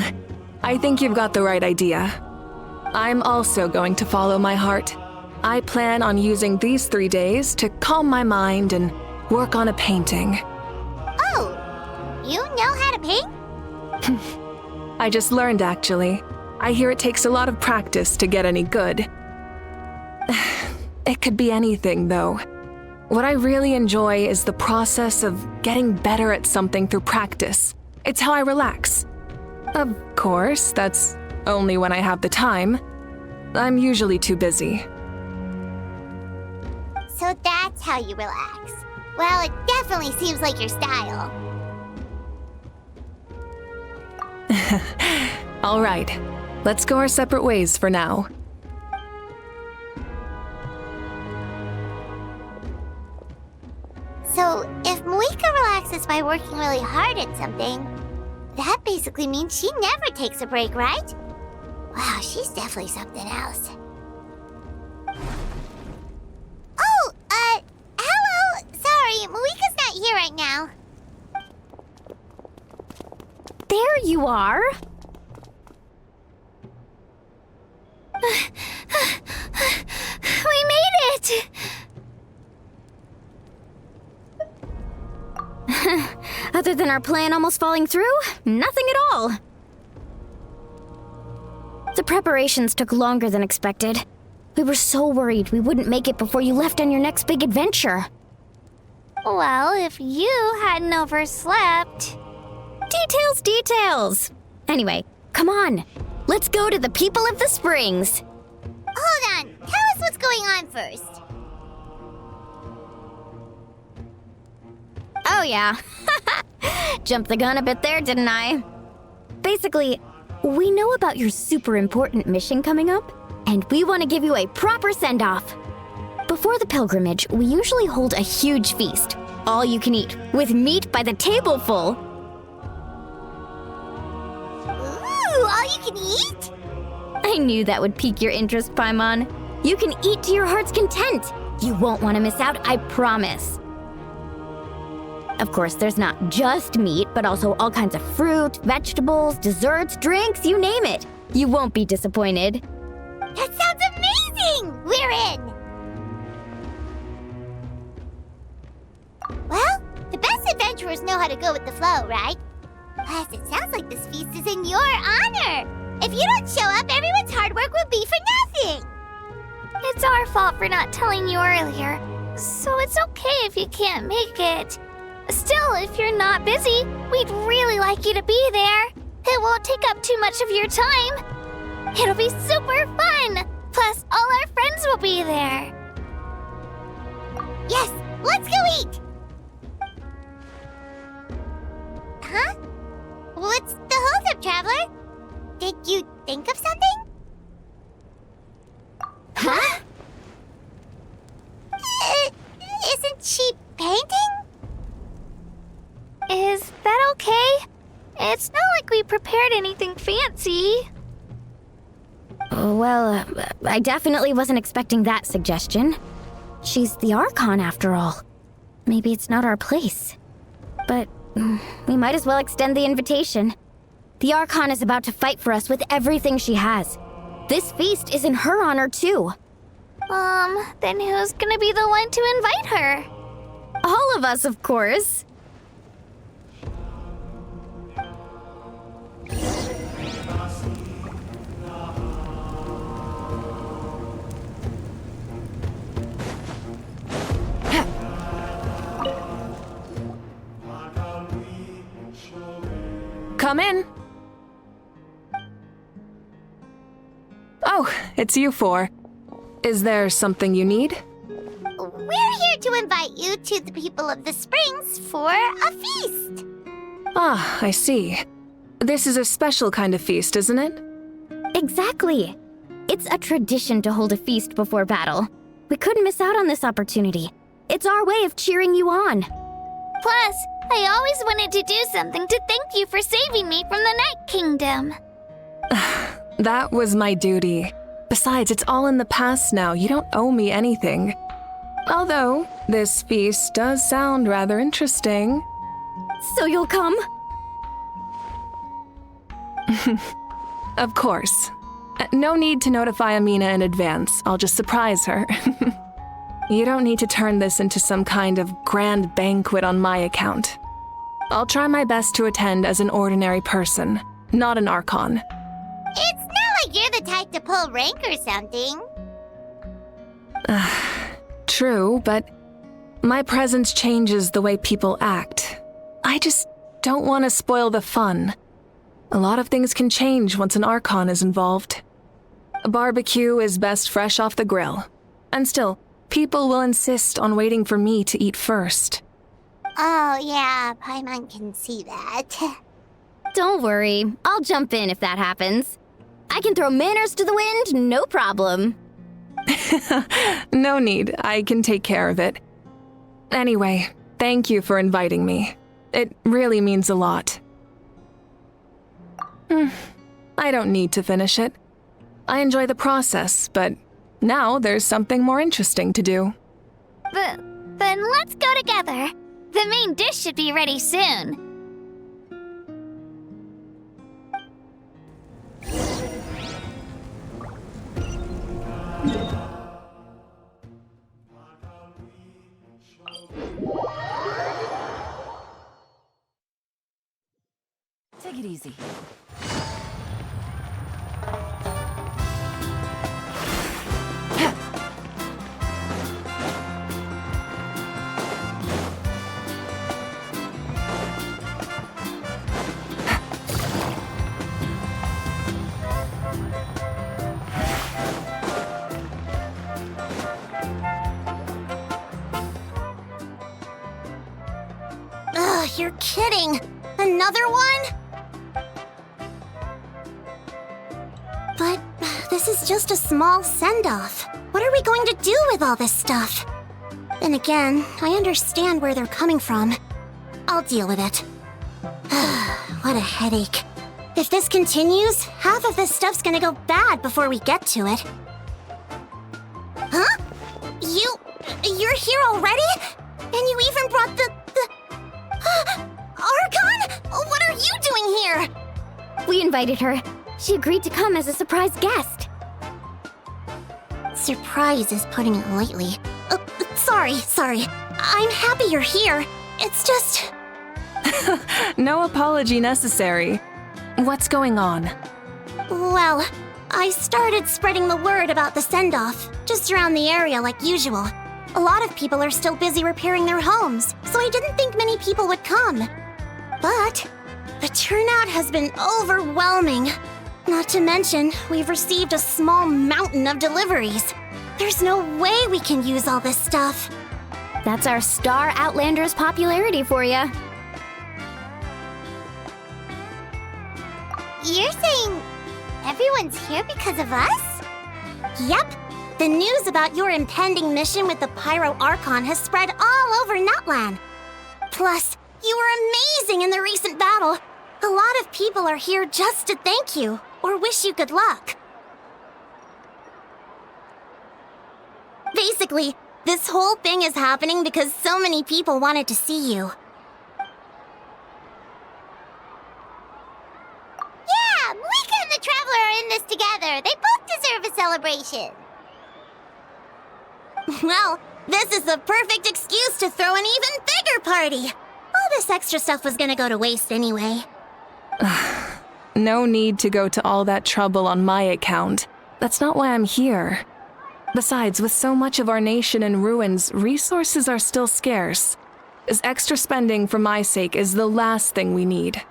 I think you've got the right idea. I'm also going to follow my heart. I plan on using these 3 days to calm my mind and work on a painting. Oh, you know how to paint? I just learned, actually. I hear it takes a lot of practice to get any good. It could be anything, though. What I really enjoy is the process of getting better at something through practice. It's how I relax. Of course, that's only when I have the time. I'm usually too busy. So that's how you relax. Well, it definitely seems like your style. All right, let's go our separate ways for now. So, if Moika relaxes by working really hard at something, that basically means she never takes a break, right? Wow, she's definitely something else. Oh, hello! Sorry, Moika's not here right now. There you are! We made it! Other than our plan almost falling through, nothing at all. The preparations took longer than expected. We were so worried we wouldn't make it before you left on your next big adventure. Well, if you hadn't overslept... Details! Anyway, come on. Let's go to the people of the springs. Hold on, tell us what's going on first. Oh yeah. Jumped the gun a bit there, didn't I? Basically, we know about your super important mission coming up, and we want to give you a proper send-off. Before the pilgrimage, we usually hold a huge feast, all you can eat, with meat by the tableful. Ooh, all you can eat? I knew that would pique your interest, Paimon. You can eat to your heart's content. You won't want to miss out, I promise. Of course, there's not just meat, but also all kinds of fruit, vegetables, desserts, drinks, you name it. You won't be disappointed. That sounds amazing! We're in! Well, the best adventurers know how to go with the flow, right? Plus, it sounds like this feast is in your honor. If you don't show up, everyone's hard work will be for nothing. It's our fault for not telling you earlier, so it's okay if you can't make it. Still, if you're not busy, we'd really like you to be there. It won't take up too much of your time. It'll be super fun. Plus, all our friends will be there. Yes, let's go eat! Huh? What's the holdup, Traveler? Did you think of something? Huh? Isn't she painting? Is that okay? It's not like we prepared anything fancy. Well, I definitely wasn't expecting that suggestion. She's the Archon, after all. Maybe it's not our place. But we might as well extend the invitation. The Archon is about to fight for us with everything she has. This feast is in her honor, too. Then who's gonna be the one to invite her? All of us, of course. Come in. Oh, it's you four. Is there something you need? We're here to invite you to the people of the Springs for a feast. Ah, I see. This is a special kind of feast, isn't it? Exactly. It's a tradition to hold a feast before battle. We couldn't miss out on this opportunity. It's our way of cheering you on. Plus, I always wanted to do something to thank you for saving me from the Night Kingdom. That was my duty. Besides, it's all in the past now. You don't owe me anything. Although, this feast does sound rather interesting. So you'll come? Of course. No need to notify Amina in advance. I'll just surprise her. You don't need to turn this into some kind of grand banquet on my account. I'll try my best to attend as an ordinary person, not an Archon. It's not like you're the type to pull rank or something. True, but my presence changes the way people act. I just don't want to spoil the fun. A lot of things can change once an Archon is involved. A barbecue is best fresh off the grill. And still, people will insist on waiting for me to eat first. Oh yeah, Paimon can see that. Don't worry, I'll jump in if that happens. I can throw manners to the wind, no problem. No need, I can take care of it. Anyway, thank you for inviting me. It really means a lot. I don't need to finish it. I enjoy the process, but now there's something more interesting to do. Then let's go together. The main dish should be ready soon. Take it easy. You're kidding. Another one? But this is just a small send-off. What are we going to do with all this stuff? Then again, I understand where they're coming from. I'll deal with it. What a headache. If this continues, half of this stuff's gonna go bad before we get to it. Huh? You're here already? And you even brought the Archon? What are you doing here? We invited her. She agreed to come as a surprise guest. Surprise is putting it lightly. Sorry. I'm happy you're here. It's just... No apology necessary. What's going on? Well, I started spreading the word about the send-off, just around the area like usual. A lot of people are still busy repairing their homes, so I didn't think many people would come. But the turnout has been overwhelming. Not to mention, we've received a small mountain of deliveries. There's no way we can use all this stuff. That's our Star Outlander's popularity for ya. You're saying everyone's here because of us? Yep. The news about your impending mission with the Pyro Archon has spread all over Natlan. Plus, you were amazing in the recent battle. A lot of people are here just to thank you, or wish you good luck. Basically, this whole thing is happening because so many people wanted to see you. Yeah, Mika and the Traveler are in this together. They both deserve a celebration. Well, this is the perfect excuse to throw an even bigger party. All this extra stuff was gonna go to waste anyway. No need to go to all that trouble on my account. That's not why I'm here. Besides, with so much of our nation in ruins, resources are still scarce. This extra spending for my sake is the last thing we need.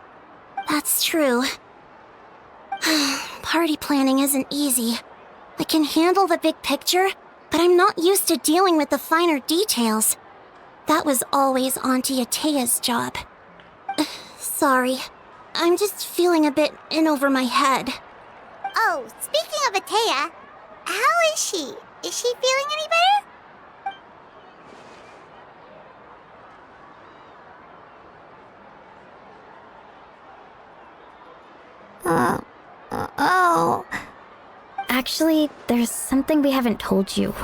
That's true. Party planning isn't easy. I can handle the big picture, but I'm not used to dealing with the finer details. That was always Auntie Atea's job. Sorry. I'm just feeling a bit in over my head. Oh, speaking of Atea, how is she? Is she feeling any better? Oh. Actually, there's something we haven't told you.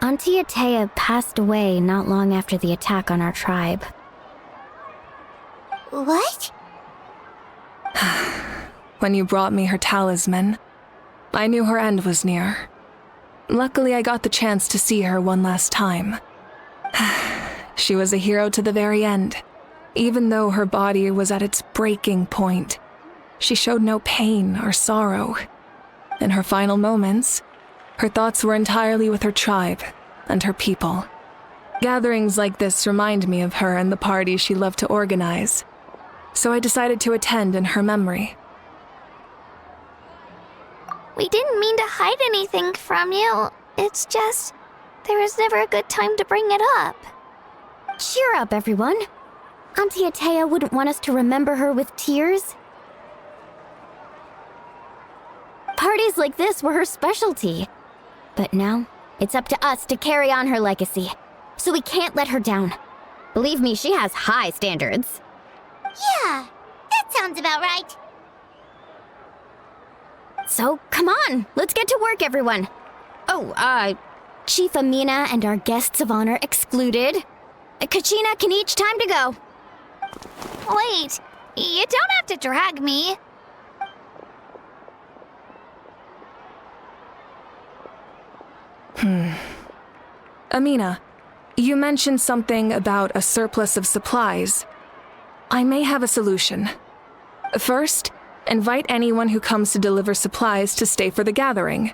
Auntie Atea passed away not long after the attack on our tribe. What? When you brought me her talisman, I knew her end was near. Luckily, I got the chance to see her one last time. She was a hero to the very end. Even though her body was at its breaking point, she showed no pain or sorrow. In her final moments, her thoughts were entirely with her tribe and her people. Gatherings like this remind me of her and the parties she loved to organize, so I decided to attend in her memory. We didn't mean to hide anything from you. It's just, there was never a good time to bring it up. Cheer up, everyone. Auntie Atea wouldn't want us to remember her with tears. Parties like this were her specialty. But now, it's up to us to carry on her legacy. So we can't let her down. Believe me, she has high standards. Yeah, that sounds about right. So, come on, let's get to work, everyone. Oh, Chief Amina and our guests of honor excluded. Kachina can each time to go. Wait, you don't have to drag me. Amina, you mentioned something about a surplus of supplies. I may have a solution. First, invite anyone who comes to deliver supplies to stay for the gathering.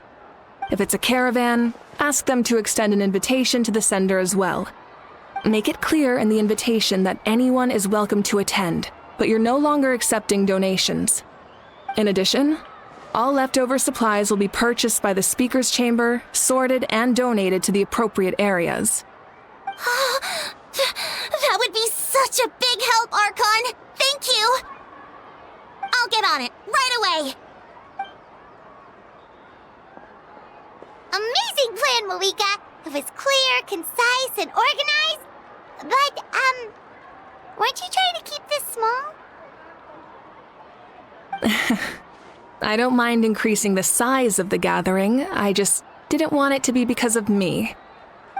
If it's a caravan, ask them to extend an invitation to the sender as well. Make it clear in the invitation that anyone is welcome to attend, but you're no longer accepting donations. In addition, All leftover supplies will be purchased by the Speaker's Chamber, sorted, and donated to the appropriate areas. That would be such a big help, Archon! Thank you! I'll get on it, right away! Amazing plan, Malika! It was clear, concise, and organized. But, weren't you trying to keep this small? I don't mind increasing the size of the gathering, I just didn't want it to be because of me.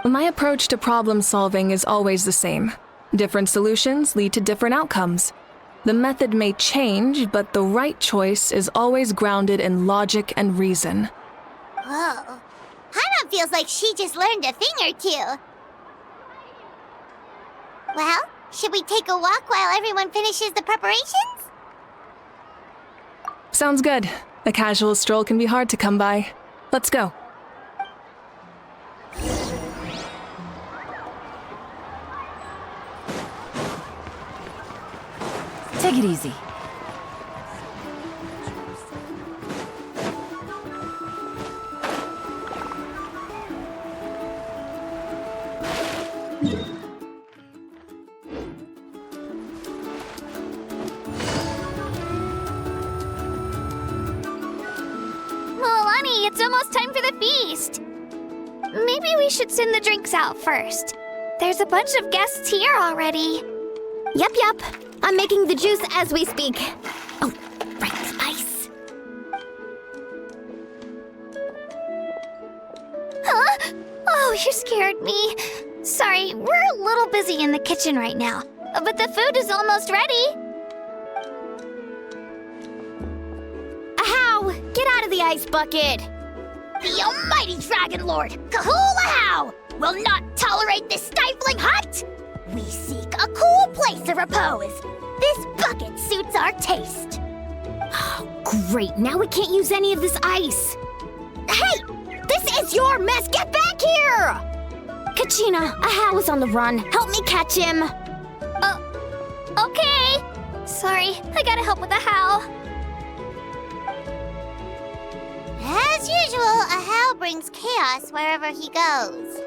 My approach to problem solving is always the same. Different solutions lead to different outcomes. The method may change, but the right choice is always grounded in logic and reason. Whoa. Hana feels like she just learned a thing or two. Well, should we take a walk while everyone finishes the preparations? Sounds good. A casual stroll can be hard to come by. Let's go. Take it easy. Milani, it's almost time for the feast. Maybe we should send the drinks out first. There's a bunch of guests here already. Yep. I'm making the juice as we speak. Oh, right, spice. Huh? Oh, you scared me. Sorry, we're a little busy in the kitchen right now, but the food is almost ready. Ahow! Get out of the ice bucket! The almighty Dragon Lord, Kahul will not tolerate this stifling hut! We seek a cool place to repose. This bucket suits our taste. Oh, great. Now we can't use any of this ice. Hey! This is your mess! Get back here! Kachina, Ahow is on the run. Help me catch him. Okay. Sorry, I gotta help with Ahow. As usual, Ahow brings chaos wherever he goes.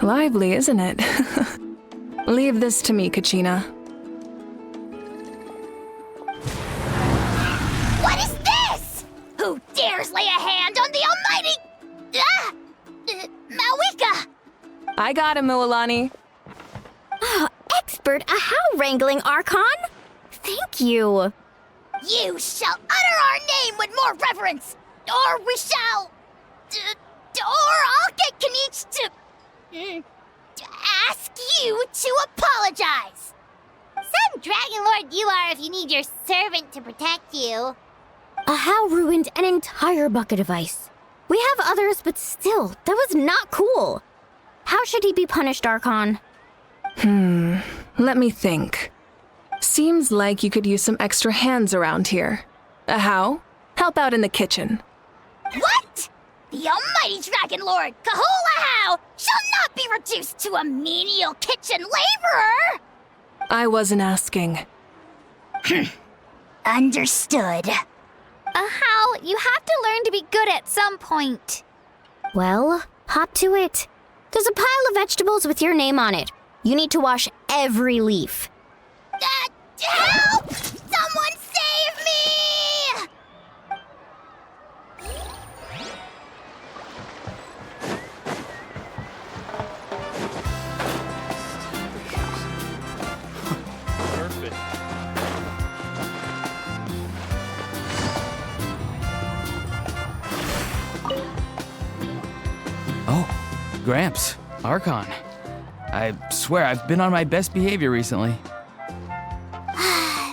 Lively, isn't it? Leave this to me, Kachina. What is this? Who dares lay a hand on the almighty... Malika! I got him, Milani. Oh, expert Ahow wrangling, Archon. Thank you. You shall utter our name with more reverence, or we shall... or I'll get Kanich to ask you to apologize. Some Dragon Lord you are if you need your servant to protect you. Ahow ruined an entire bucket of ice. We have others, but still, that was not cool. How should he be punished, Archon? Let me think. Seems like you could use some extra hands around here. Ahow, help out in the kitchen. What? The almighty Dragon Lord, Kahul shall not be reduced to a menial kitchen laborer! I wasn't asking. Understood. Ahow, you have to learn to be good at some point. Well, hop to it. There's a pile of vegetables with your name on it. You need to wash every leaf. Help! Someone save me! Perfect. Oh, Gramps, Archon. I swear I've been on my best behavior recently.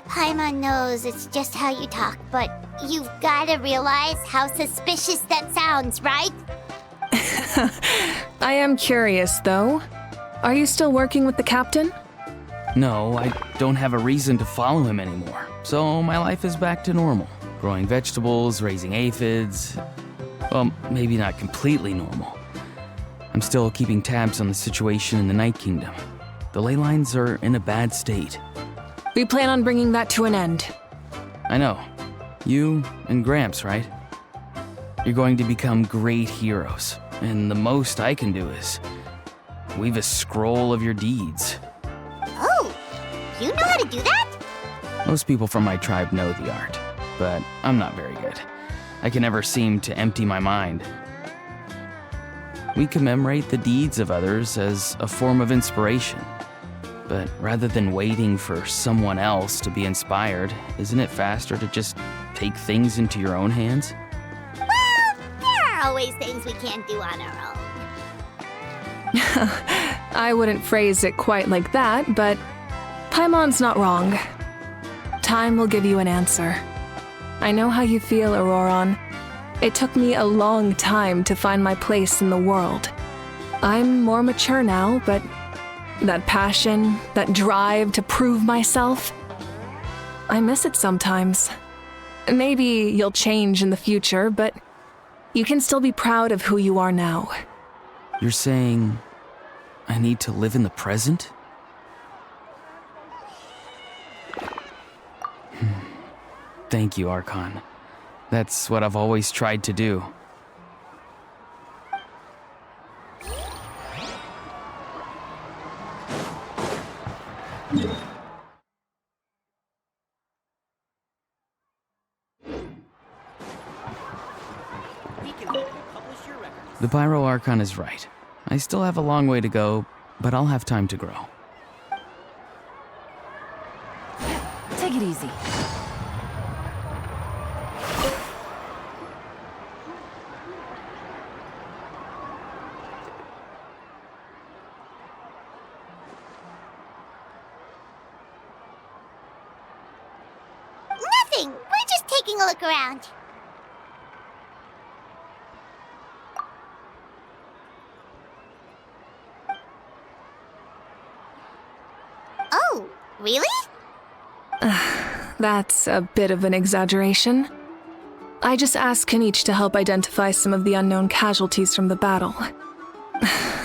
Paimon knows it's just how you talk, but you've gotta realize how suspicious that sounds, right? I am curious, though. Are you still working with the captain? No, I don't have a reason to follow him anymore, so my life is back to normal. Growing vegetables, raising aphids. Well, maybe not completely normal. I'm still keeping tabs on the situation in the Night Kingdom. The ley lines are in a bad state. We plan on bringing that to an end. I know. You and Gramps, right? You're going to become great heroes, and the most I can do is weave a scroll of your deeds. Oh, you know how to do that? Most people from my tribe know the art, but I'm not very good. I can never seem to empty my mind. We commemorate the deeds of others as a form of inspiration. But rather than waiting for someone else to be inspired, isn't it faster to just take things into your own hands? Well, there are always things we can't do on our own. I wouldn't phrase it quite like that, but Paimon's not wrong. Time will give you an answer. I know how you feel, Auroron. It took me a long time to find my place in the world. I'm more mature now, but that passion, that drive to prove myself, I miss it sometimes. Maybe you'll change in the future, but you can still be proud of who you are now. You're saying I need to live in the present? Thank you, Archon. That's what I've always tried to do. The Pyro Archon is right. I still have a long way to go, but I'll have time to grow. Take it easy. Nothing! We're just taking a look around. Oh, really? That's a bit of an exaggeration. I just asked Kanich to help identify some of the unknown casualties from the battle.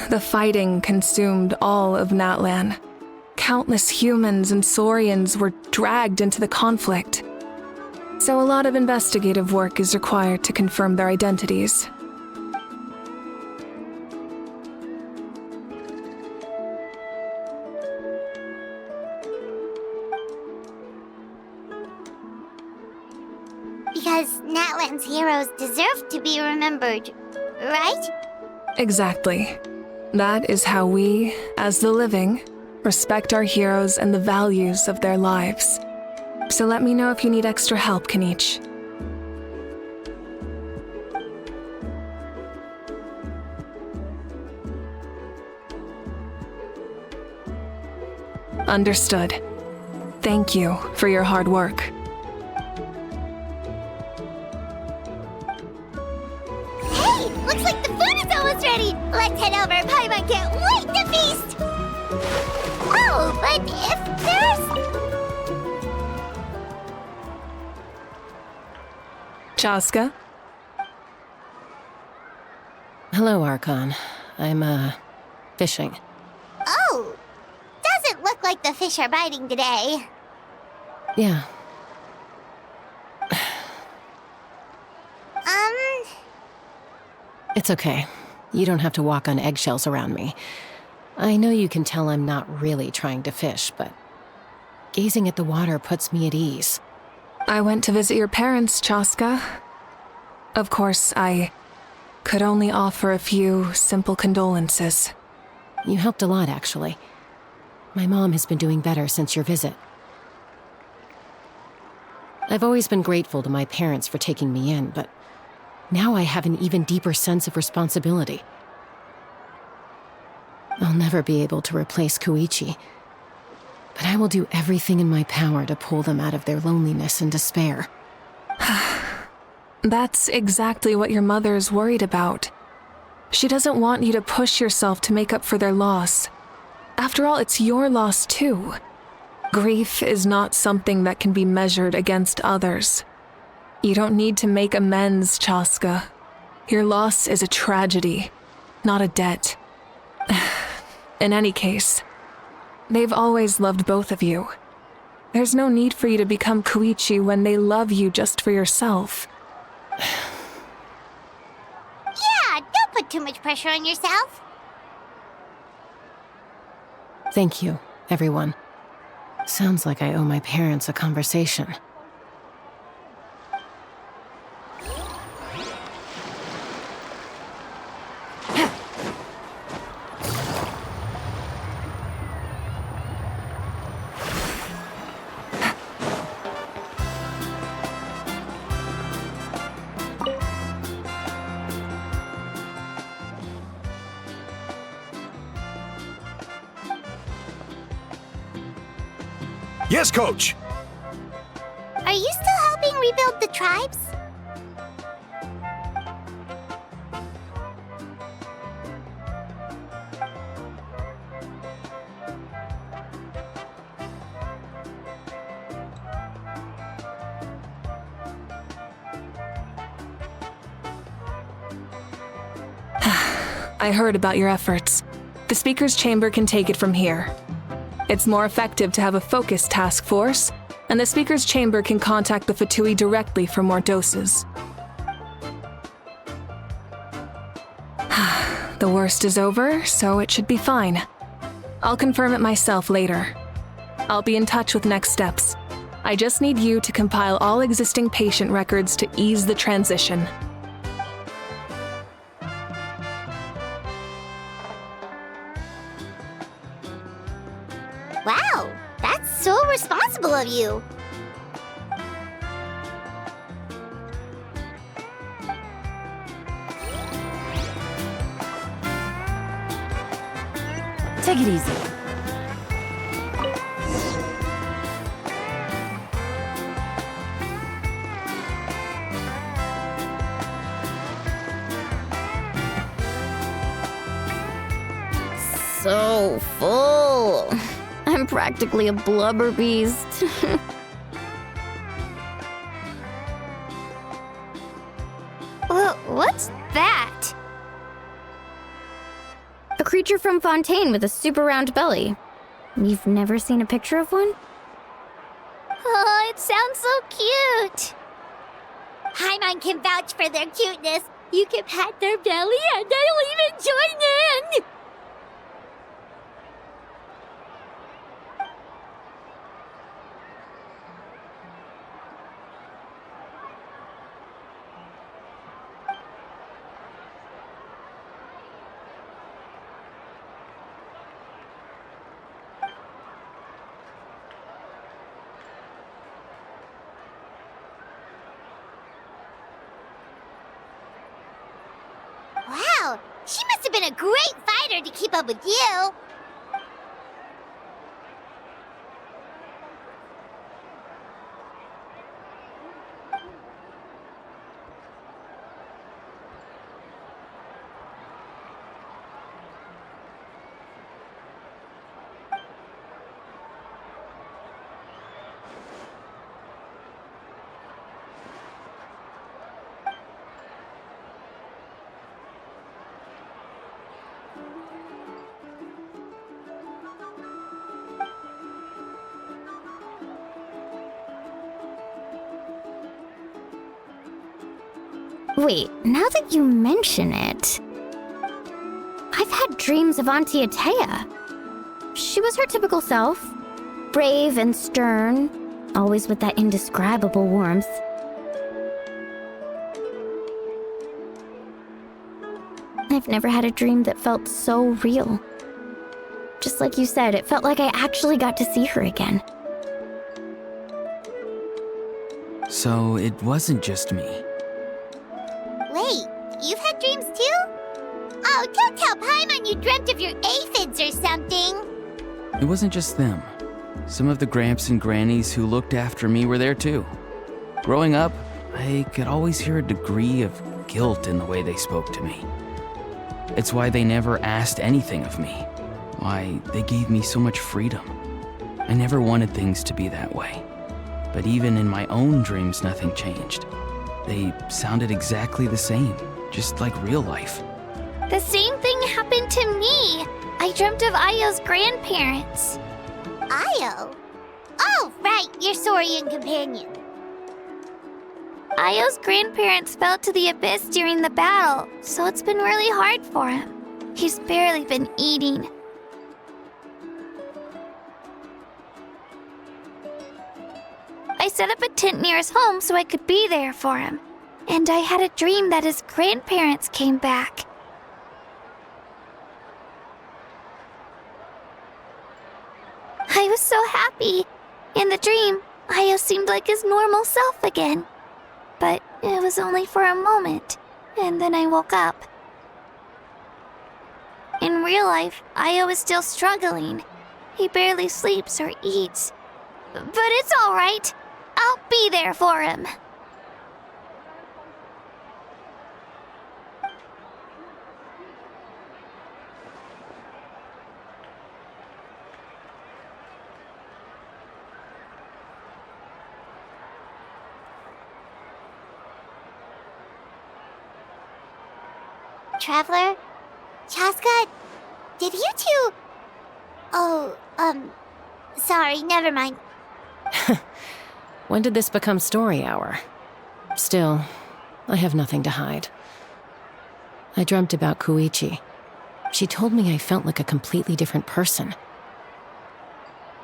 The fighting consumed all of Natlan. Countless humans and Saurians were dragged into the conflict. So a lot of investigative work is required to confirm their identities. Because Natlan's heroes deserve to be remembered, right? Exactly. That is how we, as the living, respect our heroes and the values of their lives. So let me know if you need extra help, Kanich. Understood. Thank you for your hard work. Hey, looks like the food is almost ready. Let's head over. Paimon can't wait to feast. Oh, but if there's... Chaska? Hello, Archon. I'm, fishing. Oh, doesn't look like the fish are biting today. Yeah. It's okay. You don't have to walk on eggshells around me. I know you can tell I'm not really trying to fish, but gazing at the water puts me at ease. I went to visit your parents, Chaska. Of course, I could only offer a few simple condolences. You helped a lot, actually. My mom has been doing better since your visit. I've always been grateful to my parents for taking me in, but now I have an even deeper sense of responsibility. I'll never be able to replace Koichi, but I will do everything in my power to pull them out of their loneliness and despair. That's exactly what your mother is worried about. She doesn't want you to push yourself to make up for their loss. After all, it's your loss too. Grief is not something that can be measured against others. You don't need to make amends, Chaska. Your loss is a tragedy, not a debt. In any case, they've always loved both of you. There's no need for you to become Koichi when they love you just for yourself. Yeah, don't put too much pressure on yourself. Thank you, everyone. Sounds like I owe my parents a conversation. Yes, Coach! Are you still helping rebuild the tribes? I heard about your efforts. The Speaker's Chamber can take it from here. It's more effective to have a focused task force, and the Speaker's Chamber can contact the Fatui directly for more doses. The worst is over, so it should be fine. I'll confirm it myself later. I'll be in touch with next steps. I just need you to compile all existing patient records to ease the transition. Wow, that's so responsible of you. Take it easy. So full. I'm practically a blubber beast. What's that? A creature from Fontaine with a super round belly. You've never seen a picture of one? Oh, it sounds so cute. Paimon can vouch for their cuteness. You can pat their belly and they'll even join in. Wow, she must have been a great fighter to keep up with you. Wait, now that you mention it, I've had dreams of Auntie Atea. She was her typical self, brave and stern, always with that indescribable warmth. I've never had a dream that felt so real. Just like you said, it felt like I actually got to see her again. So it wasn't just me. Wait, you've had dreams too? Oh, don't tell Paimon you dreamt of your aphids or something. It wasn't just them. Some of the Gramps and Grannies who looked after me were there too. Growing up, I could always hear a degree of guilt in the way they spoke to me. It's why they never asked anything of me. Why they gave me so much freedom. I never wanted things to be that way. But even in my own dreams, nothing changed. They sounded exactly the same, just like real life. The same thing happened to me. I dreamt of Ayo's grandparents. Ayo? Oh, Oh, right, your Saurian companion. Io's grandparents fell to the abyss during the battle, so it's been really hard for him. He's barely been eating. I set up a tent near his home so I could be there for him. And I had a dream that his grandparents came back. I was so happy. In the dream, Io seemed like his normal self again. But it was only for a moment, and then I woke up. In real life, Io is still struggling. He barely sleeps or eats. But it's all right. I'll be there for him. Traveler? Chaska? Did you two... Oh, sorry, never mind. When did this become story hour? Still, I have nothing to hide. I dreamt about Koichi. She told me I felt like a completely different person.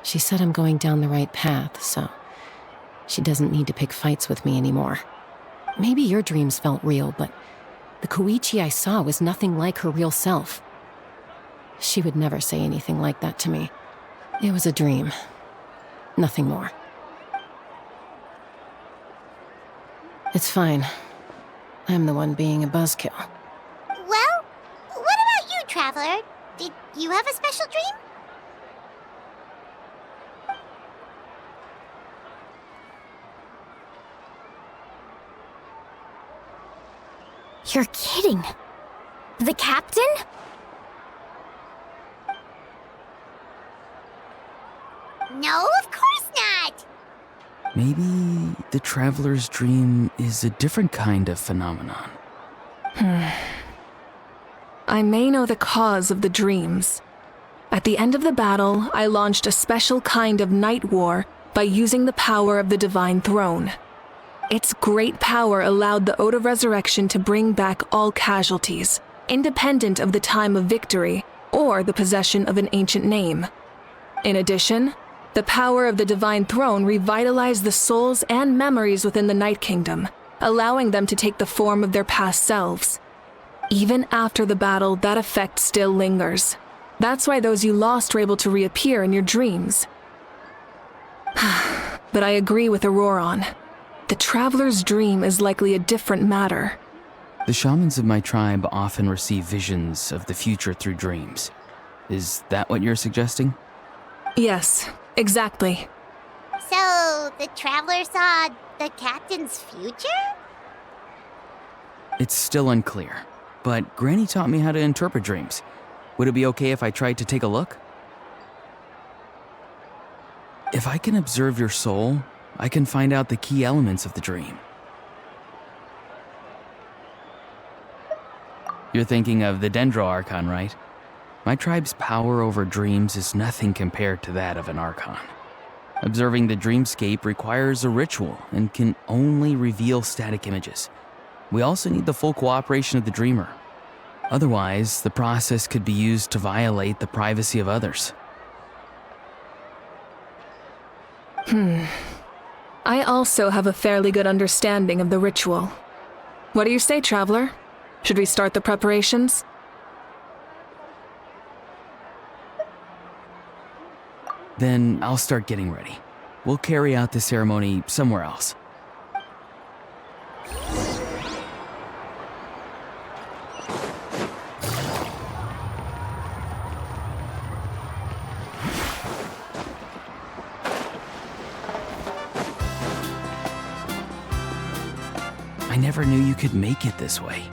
She said I'm going down the right path, so she doesn't need to pick fights with me anymore. Maybe your dreams felt real, but the Koichi I saw was nothing like her real self. She would never say anything like that to me. It was a dream. Nothing more. It's fine. I'm the one being a buzzkill. Well, what about you, Traveler? Did you have a special dream? You're kidding. The captain? No, of course not! Maybe the traveler's dream is a different kind of phenomenon. I may know the cause of the dreams. At the end of the battle, I launched a special kind of night war by using the power of the Divine Throne. Its great power allowed the Ode of Resurrection to bring back all casualties, independent of the time of victory or the possession of an ancient name. In addition, the power of the Divine Throne revitalized the souls and memories within the Night Kingdom, allowing them to take the form of their past selves. Even after the battle, that effect still lingers. That's why those you lost were able to reappear in your dreams. But I agree with Auroron. The Traveler's dream is likely a different matter. The shamans of my tribe often receive visions of the future through dreams. Is that what you're suggesting? Yes, exactly. So, the Traveler saw the captain's future? It's still unclear, but Granny taught me how to interpret dreams. Would it be okay if I tried to take a look? If I can observe your soul, I can find out the key elements of the dream. You're thinking of the Dendro Archon, right? My tribe's power over dreams is nothing compared to that of an Archon. Observing the dreamscape requires a ritual and can only reveal static images. We also need the full cooperation of the dreamer. Otherwise, the process could be used to violate the privacy of others. I also have a fairly good understanding of the ritual. What do you say, Traveler? Should we start the preparations? Then I'll start getting ready. We'll carry out the ceremony somewhere else. I never knew you could make it this way.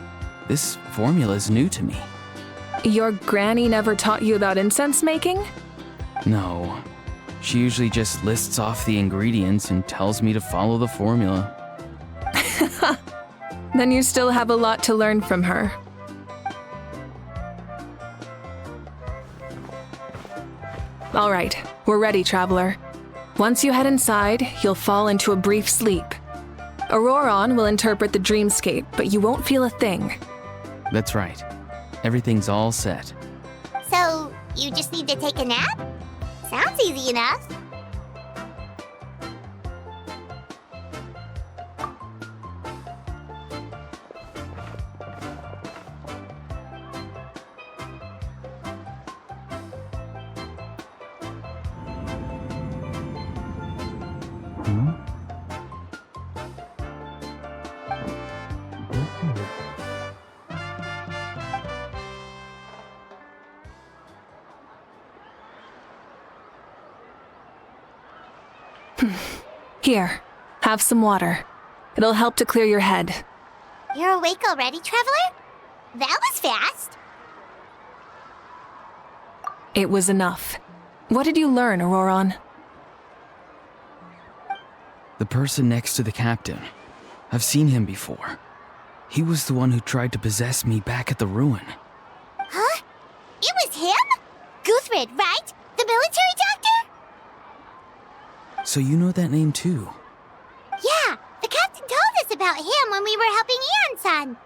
This formula's new to me. Your granny never taught you about incense making? No. She usually just lists off the ingredients and tells me to follow the formula. Then you still have a lot to learn from her. All right, we're ready, Traveler. Once you head inside, you'll fall into a brief sleep. Auroron will interpret the dreamscape, but you won't feel a thing. That's right. Everything's all set. So, you just need to take a nap? Sounds easy enough. Here, have some water. It'll help to clear your head. You're awake already, Traveler? That was fast. It was enough. What did you learn, Auroron? The person next to the captain. I've seen him before. He was the one who tried to possess me back at the ruin. Huh? It was him? Guthred, right? The military doctor? So you know that name too? Yeah, the captain told us about him when we were helping Eon-san.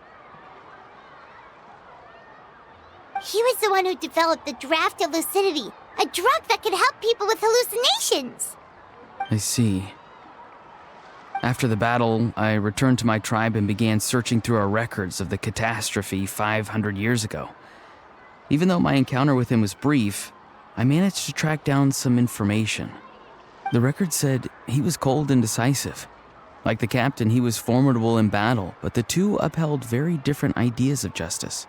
He was the one who developed the Draft of Lucidity, a drug that could help people with hallucinations. I see. After the battle, I returned to my tribe and began searching through our records of the catastrophe 500 years ago. Even though my encounter with him was brief, I managed to track down some information. The record said he was cold and decisive. Like the captain, he was formidable in battle, but the two upheld very different ideas of justice.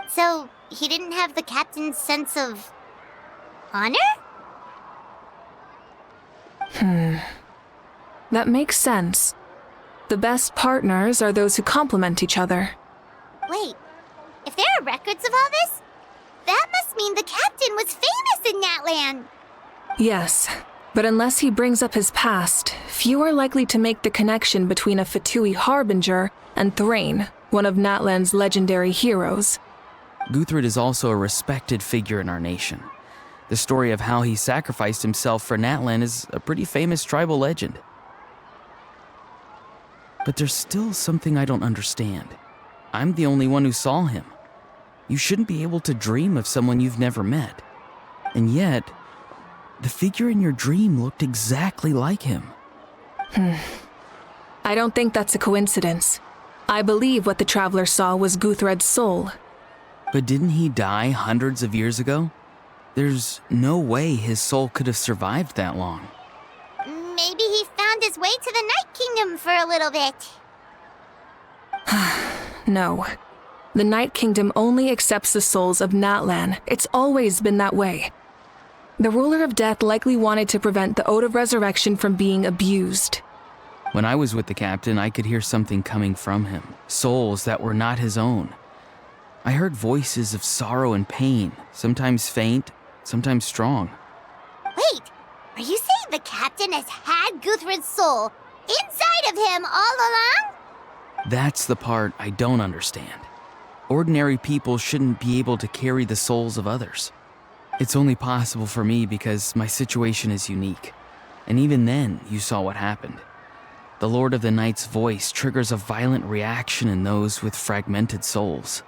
So, he didn't have the captain's sense of honor? That makes sense. The best partners are those who complement each other. Wait, if there are records of all this, that must mean the captain was famous in Natlan. Yes, but unless he brings up his past, few are likely to make the connection between a Fatui harbinger and Thrain, one of Natlan's legendary heroes. Guthred is also a respected figure in our nation. The story of how he sacrificed himself for Natlan is a pretty famous tribal legend. But there's still something I don't understand. I'm the only one who saw him. You shouldn't be able to dream of someone you've never met. And yet, the figure in your dream looked exactly like him. I don't think that's a coincidence. I believe what the Traveler saw was Guthred's soul. But didn't he die hundreds of years ago? There's no way his soul could have survived that long. Maybe he found his way to the Night Kingdom for a little bit. No. The Night Kingdom only accepts the souls of Natlan. It's always been that way. The Ruler of Death likely wanted to prevent the Ode of Resurrection from being abused. When I was with the captain, I could hear something coming from him. Souls that were not his own. I heard voices of sorrow and pain, sometimes faint, sometimes strong. Wait, are you saying the captain has had Guthred's soul inside of him all along? That's the part I don't understand. Ordinary people shouldn't be able to carry the souls of others. It's only possible for me because my situation is unique. And even then, you saw what happened. The Lord of the Night's voice triggers a violent reaction in those with fragmented souls.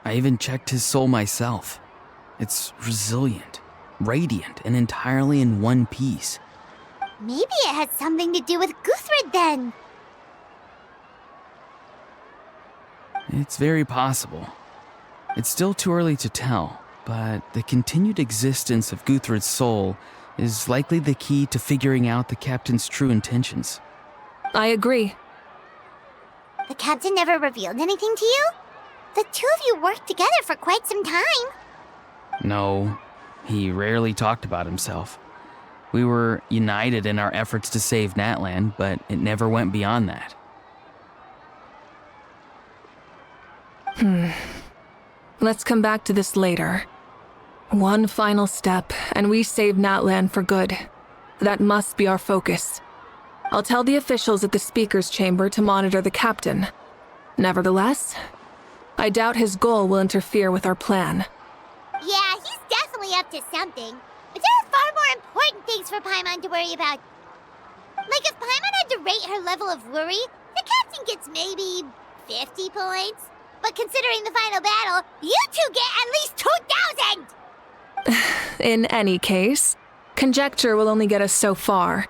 I even checked his soul myself. It's resilient, radiant, and entirely in one piece. Maybe it had something to do with Guthred then. It's very possible. It's still too early to tell, but the continued existence of Guthred's soul is likely the key to figuring out the captain's true intentions. I agree. The captain never revealed anything to you? The two of you worked together for quite some time. No, he rarely talked about himself. We were united in our efforts to save Natlan, but it never went beyond that. Let's come back to this later. One final step, and we save Natlan for good. That must be our focus. I'll tell the officials at the speaker's chamber to monitor the captain. Nevertheless, I doubt his goal will interfere with our plan. Yeah, he's definitely up to something. If are far more important things for Paimon to worry about. Like if Paimon had to rate her level of worry, the captain gets maybe 50 points. But considering the final battle, you two get at least 2,000! In any case, conjecture will only get us so far.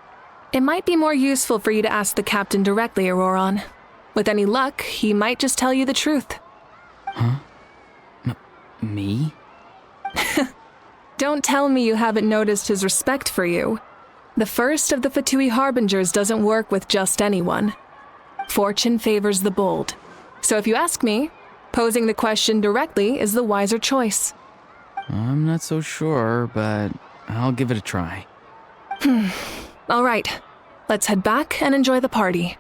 It might be more useful for you to ask the captain directly, Auroron. With any luck, he might just tell you the truth. Huh? Me? Don't tell me you haven't noticed his respect for you. The first of the Fatui Harbingers doesn't work with just anyone. Fortune favors the bold. So if you ask me, posing the question directly is the wiser choice. I'm not so sure, but I'll give it a try. All right, let's head back and enjoy the party.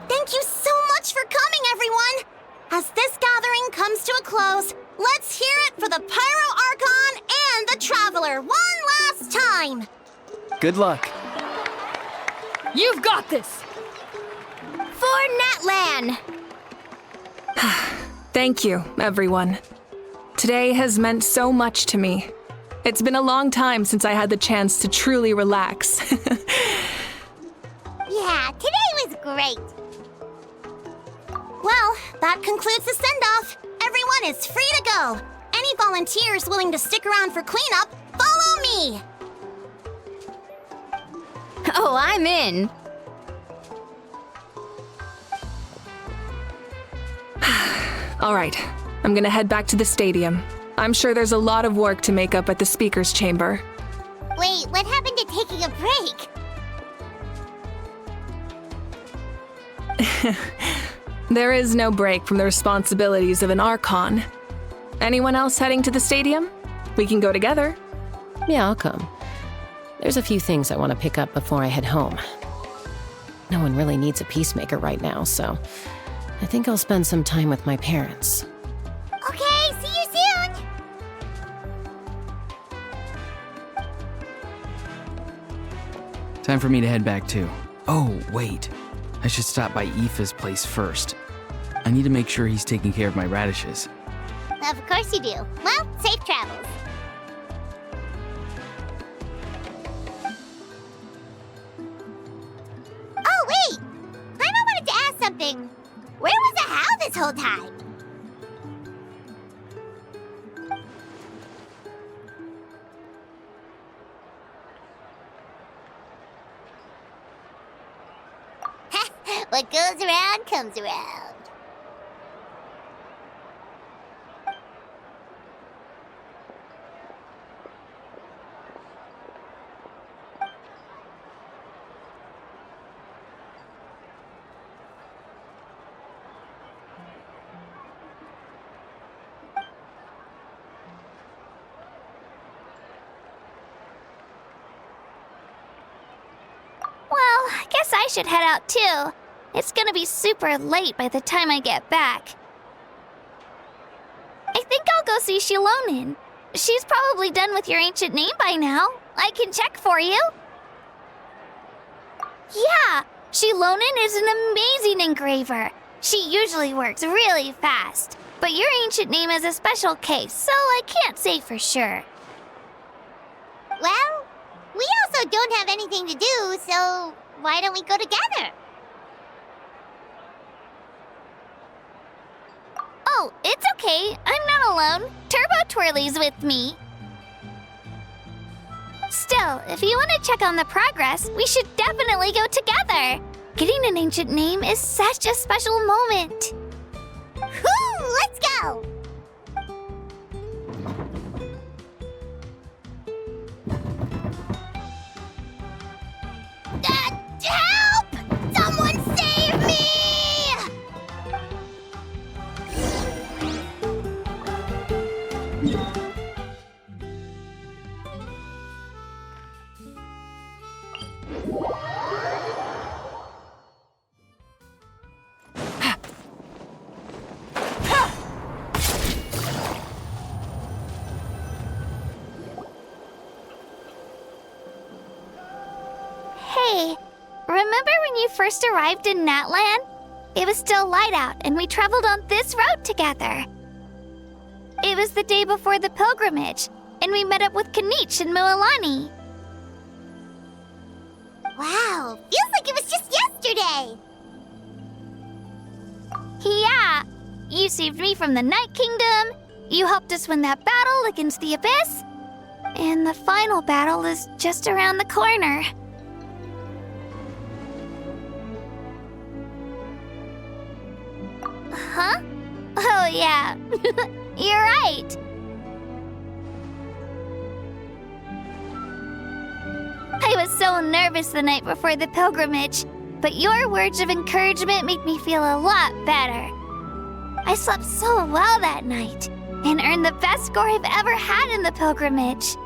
Thank you so much for coming, everyone! As this gathering comes to a close, let's hear it for the Pyro Archon and the Traveler one last time! Good luck. You've got this! For Natlan! Thank you, everyone. Today has meant so much to me. It's been a long time since I had the chance to truly relax. Yeah, today was great. Well, that concludes the send-off. Everyone is free to go. Any volunteers willing to stick around for cleanup, follow me! Oh, I'm in. All right, I'm gonna head back to the stadium. I'm sure there's a lot of work to make up at the speaker's chamber. Wait, what happened to taking a break? There is no break from the responsibilities of an Archon. Anyone else heading to the stadium? We can go together. Yeah, I'll come. There's a few things I want to pick up before I head home. No one really needs a peacemaker right now, so I think I'll spend some time with my parents. Okay, see you soon! Time for me to head back too. Oh, wait. I should stop by Aoife's place first. I need to make sure he's taking care of my radishes. Of course you do. Well, safe travels. Oh, wait! Paimon wanted to ask something. Where was the How this whole time? What goes around comes around. Well, I guess I should head out too. It's gonna be super late by the time I get back. I think I'll go see Shilonin. She's probably done with your ancient name by now. I can check for you. Yeah, Shilonin is an amazing engraver. She usually works really fast. But your ancient name is a special case, so I can't say for sure. Well, we also don't have anything to do, so why don't we go together? Oh, it's okay. I'm not alone. Turbo Twirly's with me. Still, if you want to check on the progress, we should definitely go together. Getting an ancient name is such a special moment. Woo! Let's go! Help! Someone save me! remember when you first arrived in Natlan? It was still light out, and we traveled on this road together. It was the day before the pilgrimage, and we met up with Kanich and Mualani. Wow, feels like it was just yesterday. Yeah, you saved me from the Night Kingdom, you helped us win that battle against the Abyss, and the final battle is just around the corner. Huh? Oh yeah, you're right. I was so nervous the night before the pilgrimage, but your words of encouragement made me feel a lot better. I slept so well that night, and earned the best score I've ever had in the pilgrimage.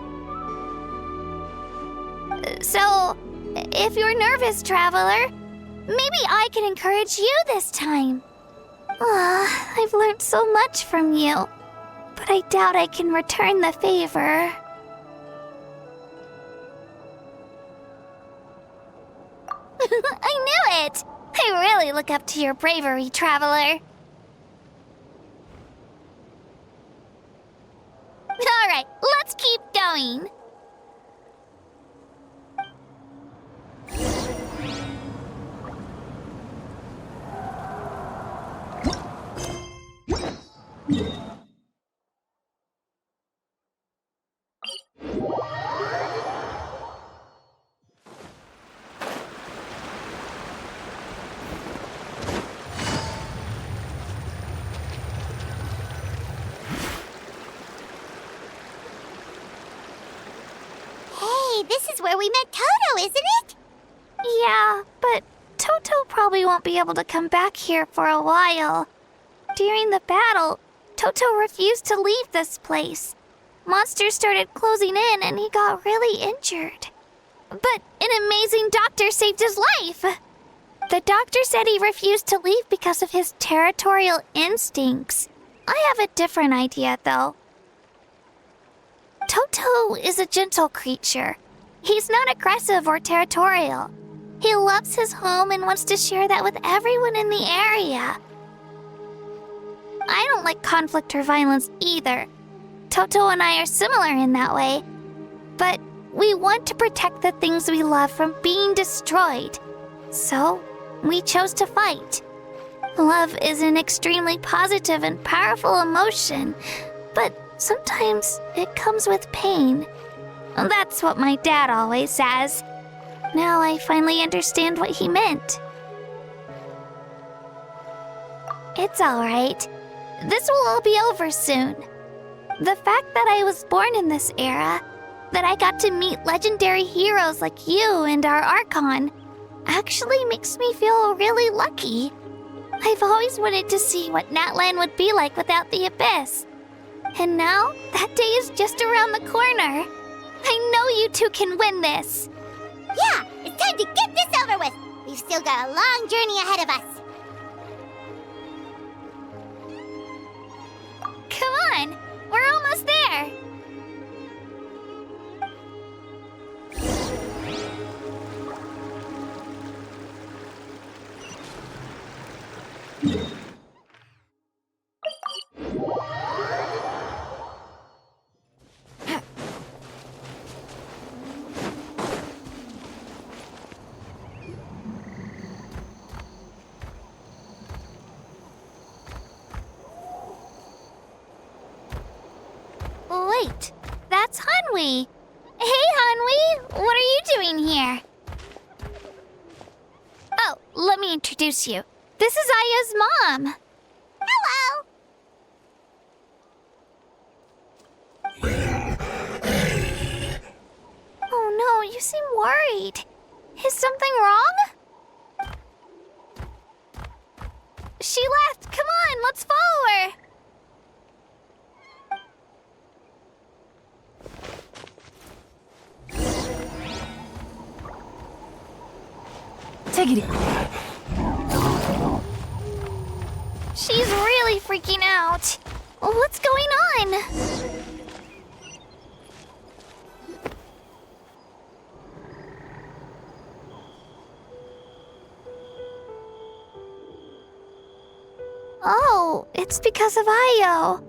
So, if you're nervous, traveler, maybe I can encourage you this time. I've learned so much from you, but I doubt I can return the favor. I knew it! I really look up to your bravery, traveler. Alright, let's keep going. This is where we met Toto, isn't it? Yeah, but Toto probably won't be able to come back here for a while. During the battle, Toto refused to leave this place. Monsters started closing in and he got really injured. But an amazing doctor saved his life. The doctor said he refused to leave because of his territorial instincts. I have a different idea, though. Toto is a gentle creature. He's not aggressive or territorial. He loves his home and wants to share that with everyone in the area. I don't like conflict or violence either. Toto and I are similar in that way. But we want to protect the things we love from being destroyed. So, we chose to fight. Love is an extremely positive and powerful emotion, but sometimes it comes with pain. That's what my dad always says. Now I finally understand what he meant. It's alright. This will all be over soon. The fact that I was born in this era, that I got to meet legendary heroes like you and our Archon, actually makes me feel really lucky. I've always wanted to see what Natlan would be like without the Abyss. And now, that day is just around the corner. I know you two can win this. Yeah, it's time to get this over with. We've still got a long journey ahead of us. Come on, we're almost there. Wait, that's Hanwi. Hey, Hanwi, what are you doing here? Oh, let me introduce you. This is Aya's mom. Hello. Oh no, you seem worried. Is something wrong? She left. Come on, let's follow her. Take it. She's really freaking out. What's going on? So, it's because of Io.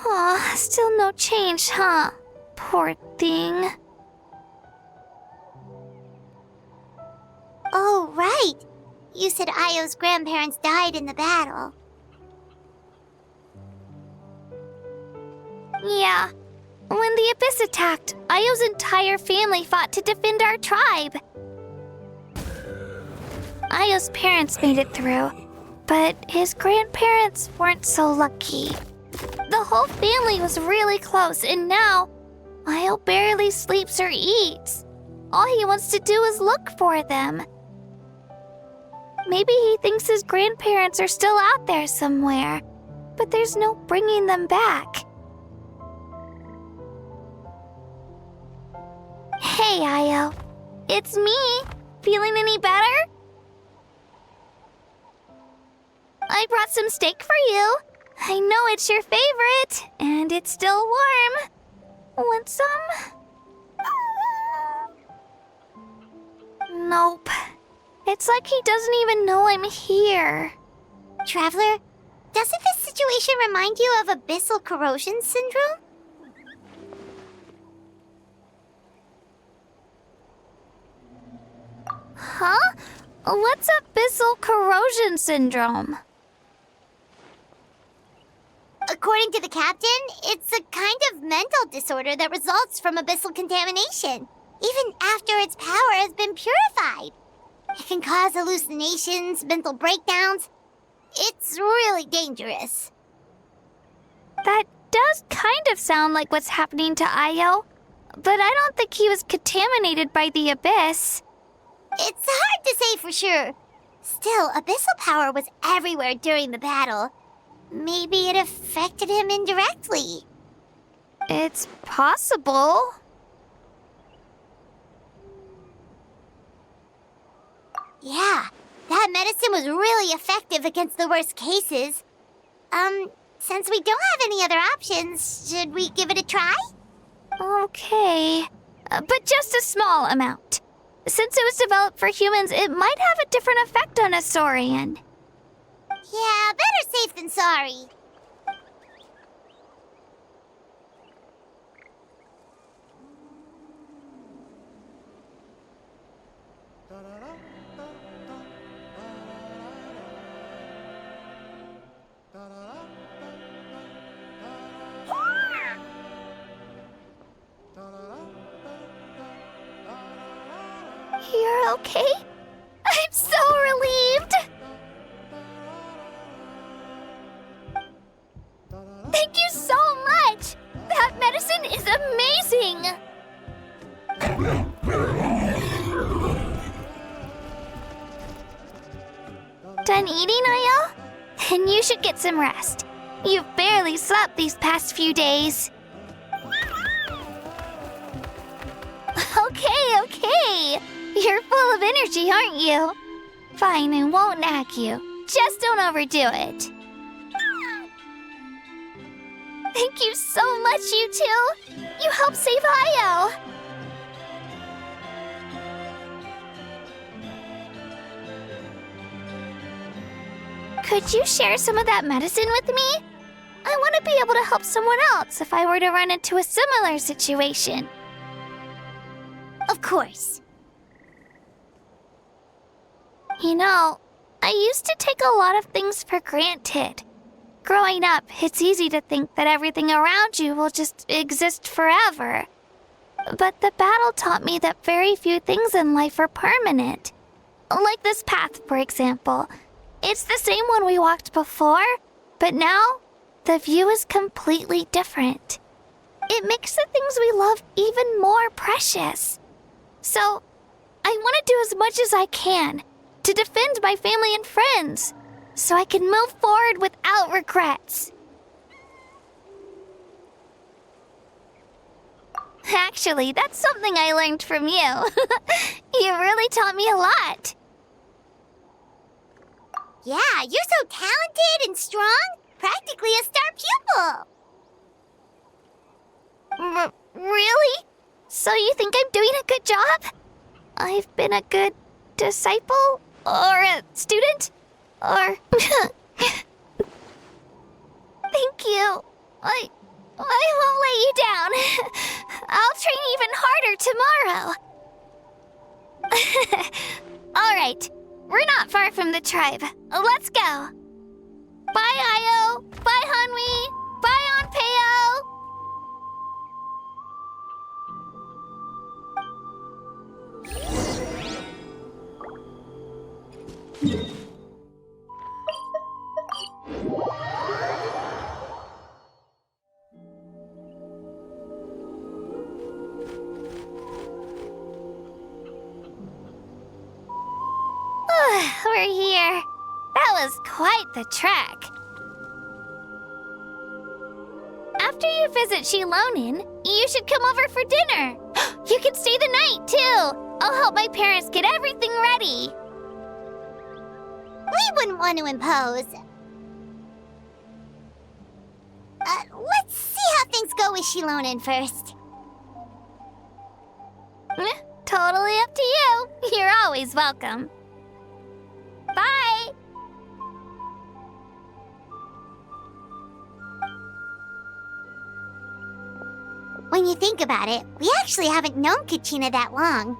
Aw, still no change, huh? Poor thing. Oh, right. You said Io's grandparents died in the battle. Yeah. When the Abyss attacked, Io's entire family fought to defend our tribe. Io's parents made it through, but his grandparents weren't so lucky. The whole family was really close, and now Io barely sleeps or eats. All he wants to do is look for them. Maybe he thinks his grandparents are still out there somewhere, but there's no bringing them back. Hey, Io. It's me. Feeling any better? I brought some steak for you. I know it's your favorite, and it's still warm. Want some? Nope. It's like he doesn't even know I'm here. Traveler, doesn't this situation remind you of abyssal corrosion syndrome? Huh? What's abyssal corrosion syndrome? According to the captain, it's a kind of mental disorder that results from abyssal contamination, even after its power has been purified. It can cause hallucinations, mental breakdowns. It's really dangerous. That does kind of sound like what's happening to Io, but I don't think he was contaminated by the Abyss. It's hard to say for sure. Still, abyssal power was everywhere during the battle. Maybe it affected him indirectly. It's possible. Yeah, that medicine was really effective against the worst cases. Since we don't have any other options, should we give it a try? Okay, but just a small amount. Since it was developed for humans, it might have a different effect on a Saurian. Yeah, better safe than sorry. You're okay? I'm so relieved! Thank you so much! That medicine is amazing! Done eating, Io? Then you should get some rest. You've barely slept these past few days. Okay. You're full of energy, aren't you? Fine, I won't nag you. Just don't overdo it. Thank you so much, you two. You helped save Io. Could you share some of that medicine with me? I want to be able to help someone else if I were to run into a similar situation. Of course. You know, I used to take a lot of things for granted. Growing up, it's easy to think that everything around you will just exist forever. But the battle taught me that very few things in life are permanent. Like this path, for example. It's the same one we walked before, but now the view is completely different. It makes the things we love even more precious. So, I want to do as much as I can to defend my family and friends, so I can move forward without regrets. Actually, that's something I learned from you. You really taught me a lot. Yeah, you're so talented and strong. Practically a star pupil. Really? So you think I'm doing a good job? I've been a good disciple? Or a student? Or... Thank you. I won't let you down. I'll train even harder tomorrow. Alright, we're not far from the tribe. Let's go. Bye, Io. Bye, Hanwi. Bye, Onpeo. We're here. That was quite the trek. After you visit Shilonin, you should come over for dinner. You can stay the night, too. I'll help my parents get everything ready. We wouldn't want to impose. Let's see how things go with Shilonin first. Totally up to you. You're always welcome. Bye! When you think about it, we actually haven't known Kachina that long.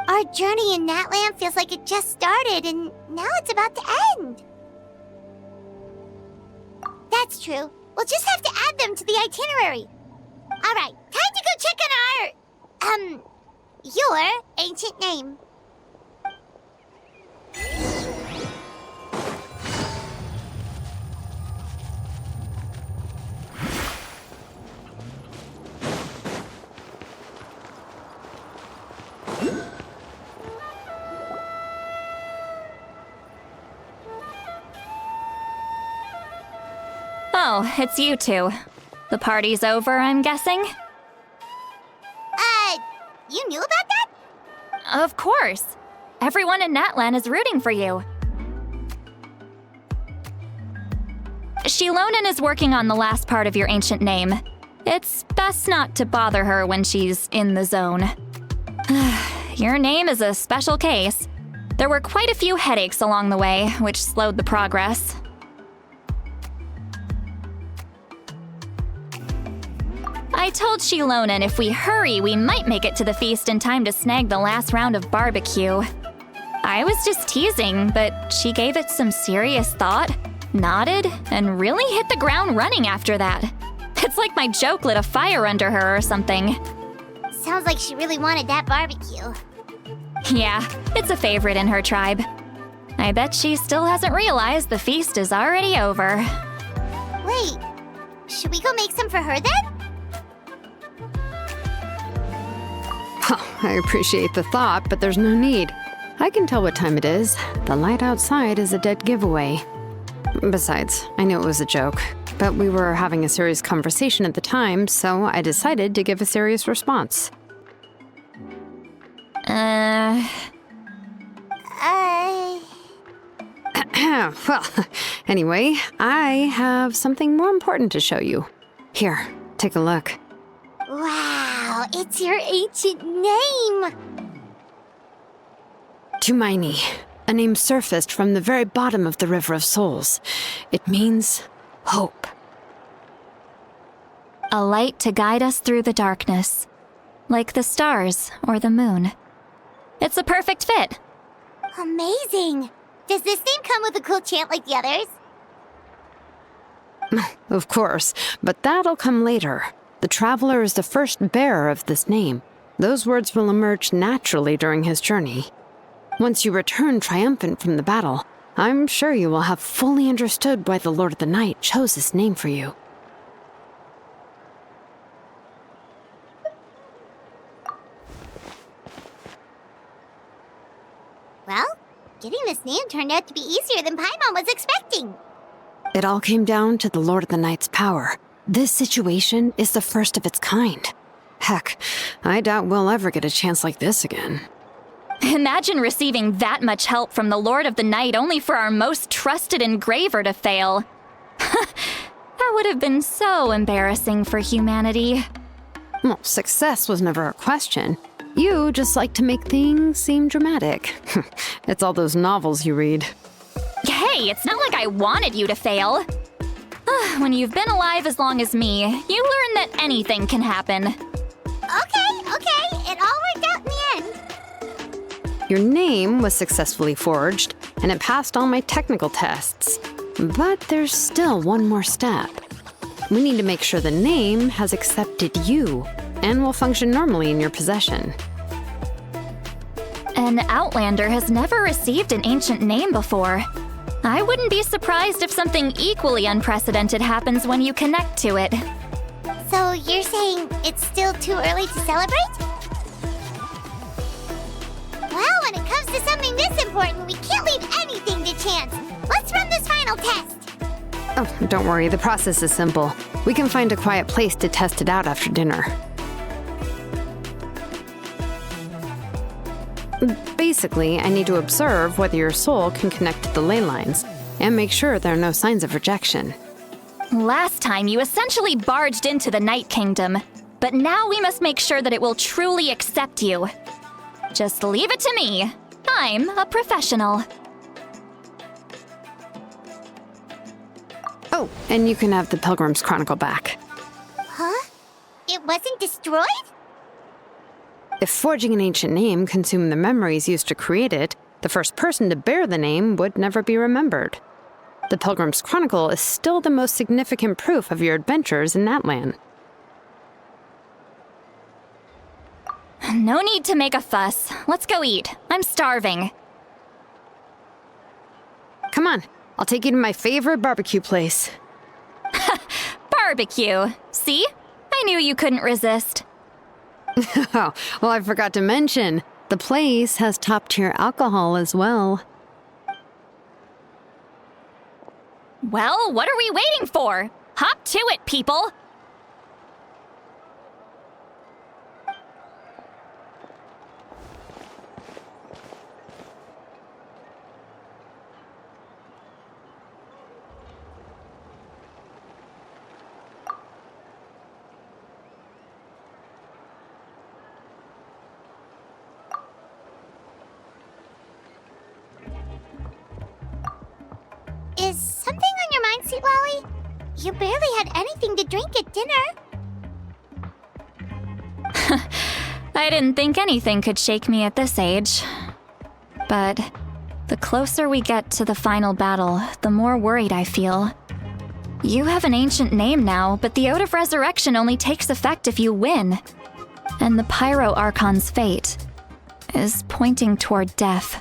Our journey in Natlan feels like it just started, and now it's about to end. That's true. We'll just have to add them to the itinerary. Alright, time to go check on your ancient name. Oh, it's you two. The party's over, I'm guessing? You knew about that? Of course. Everyone in Natlan is rooting for you. Shilonin is working on the last part of your ancient name. It's best not to bother her when she's in the zone. Your name is a special case. There were quite a few headaches along the way, which slowed the progress. I told Shilonin if we hurry, we might make it to the feast in time to snag the last round of barbecue. I was just teasing, but she gave it some serious thought, nodded, and really hit the ground running after that. It's like my joke lit a fire under her or something. Sounds like she really wanted that barbecue. Yeah, it's a favorite in her tribe. I bet she still hasn't realized the feast is already over. Wait, should we go make some for her then? Oh, I appreciate the thought, but there's no need. I can tell what time it is. The light outside is a dead giveaway. Besides, I knew it was a joke, but we were having a serious conversation at the time, so I decided to give a serious response. Well, anyway, I have something more important to show you. Here, take a look. Wow, it's your ancient name! Tumaini, a name surfaced from the very bottom of the River of Souls. It means hope. A light to guide us through the darkness, like the stars or the moon. It's a perfect fit. Amazing! Does this name come with a cool chant like the others? Of course, but that'll come later. The Traveler is the first bearer of this name. Those words will emerge naturally during his journey. Once you return triumphant from the battle, I'm sure you will have fully understood why the Lord of the Night chose this name for you. Well, getting this name turned out to be easier than Paimon was expecting. It all came down to the Lord of the Night's power. This situation is the first of its kind. Heck, I doubt we'll ever get a chance like this again. Imagine receiving that much help from the Lord of the Night only for our most trusted engraver to fail. That would have been so embarrassing for humanity. Well, success was never a question. You just like to make things seem dramatic. It's all those novels you read. Hey, Hey, it's not like I wanted you to fail. When you've been alive as long as me, you learn that anything can happen. Okay, it all worked out in the end. Your name was successfully forged, and it passed all my technical tests. But there's still one more step. We need to make sure the name has accepted you and will function normally in your possession. An Outlander has never received an ancient name before. I wouldn't be surprised if something equally unprecedented happens when you connect to it. So you're saying it's still too early to celebrate? Well, when it comes to something this important, we can't leave anything to chance. Let's run this final test. Oh, don't worry, the process is simple. We can find a quiet place to test it out after dinner. Basically, I need to observe whether your soul can connect to the ley lines, and make sure there are no signs of rejection. Last time, you essentially barged into the Night Kingdom, but now we must make sure that it will truly accept you. Just leave it to me. I'm a professional. Oh, and you can have the Pilgrim's Chronicle back. Huh? It wasn't destroyed? If forging an ancient name consumed the memories used to create it, the first person to bear the name would never be remembered. The Pilgrim's Chronicle is still the most significant proof of your adventures in Natlan. No need to make a fuss. Let's go eat. I'm starving. Come on, I'll take you to my favorite barbecue place. Barbecue. See? I knew you couldn't resist. Oh, well, I forgot to mention, the place has top-tier alcohol as well. Well, what are we waiting for? Hop to it, people! Is something on your mind, Sweet Lolly? You barely had anything to drink at dinner. I didn't think anything could shake me at this age. But the closer we get to the final battle, the more worried I feel. You have an ancient name now, but the Ode of Resurrection only takes effect if you win. And the Pyro Archon's fate is pointing toward death.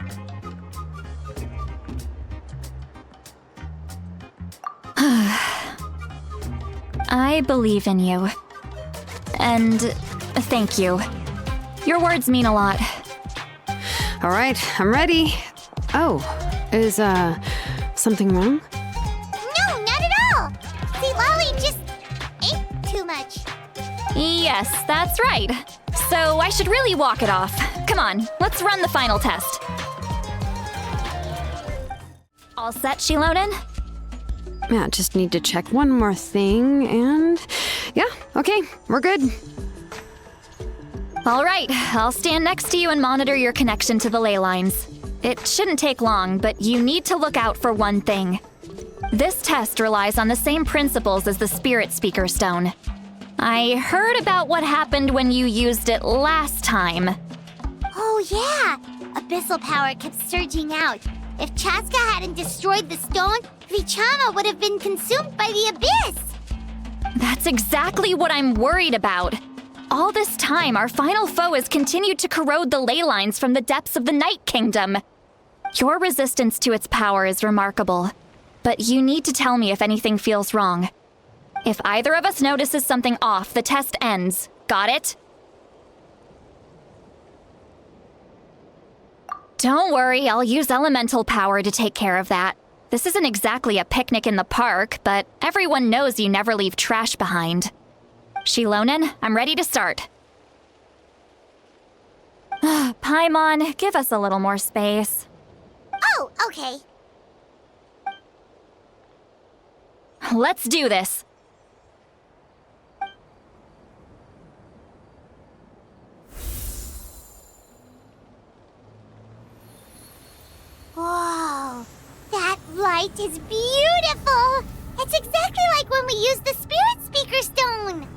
I believe in you. And thank you. Your words mean a lot. All right, I'm ready. Oh, is, something wrong? No, not at all! Sweet Lolly just ate too much. Yes, that's right. So I should really walk it off. Come on, let's run the final test. All set, Shilonen? Yeah, just need to check one more thing, and yeah, okay, we're good. All right, I'll stand next to you and monitor your connection to the ley lines. It shouldn't take long, but you need to look out for one thing. This test relies on the same principles as the Spirit Speaker Stone. I heard about what happened when you used it last time. Oh yeah! Abyssal power kept surging out. If Chaska hadn't destroyed the stone, Vichama would have been consumed by the abyss! That's exactly what I'm worried about. All this time, our final foe has continued to corrode the ley lines from the depths of the Night Kingdom. Your resistance to its power is remarkable, but you need to tell me if anything feels wrong. If either of us notices something off, the test ends. Got it? Don't worry, I'll use elemental power to take care of that. This isn't exactly a picnic in the park, but everyone knows you never leave trash behind. Shilonen, I'm ready to start. Paimon, give us a little more space. Oh, okay. Let's do this. Whoa, that light we used the Spirit Speaker Stone!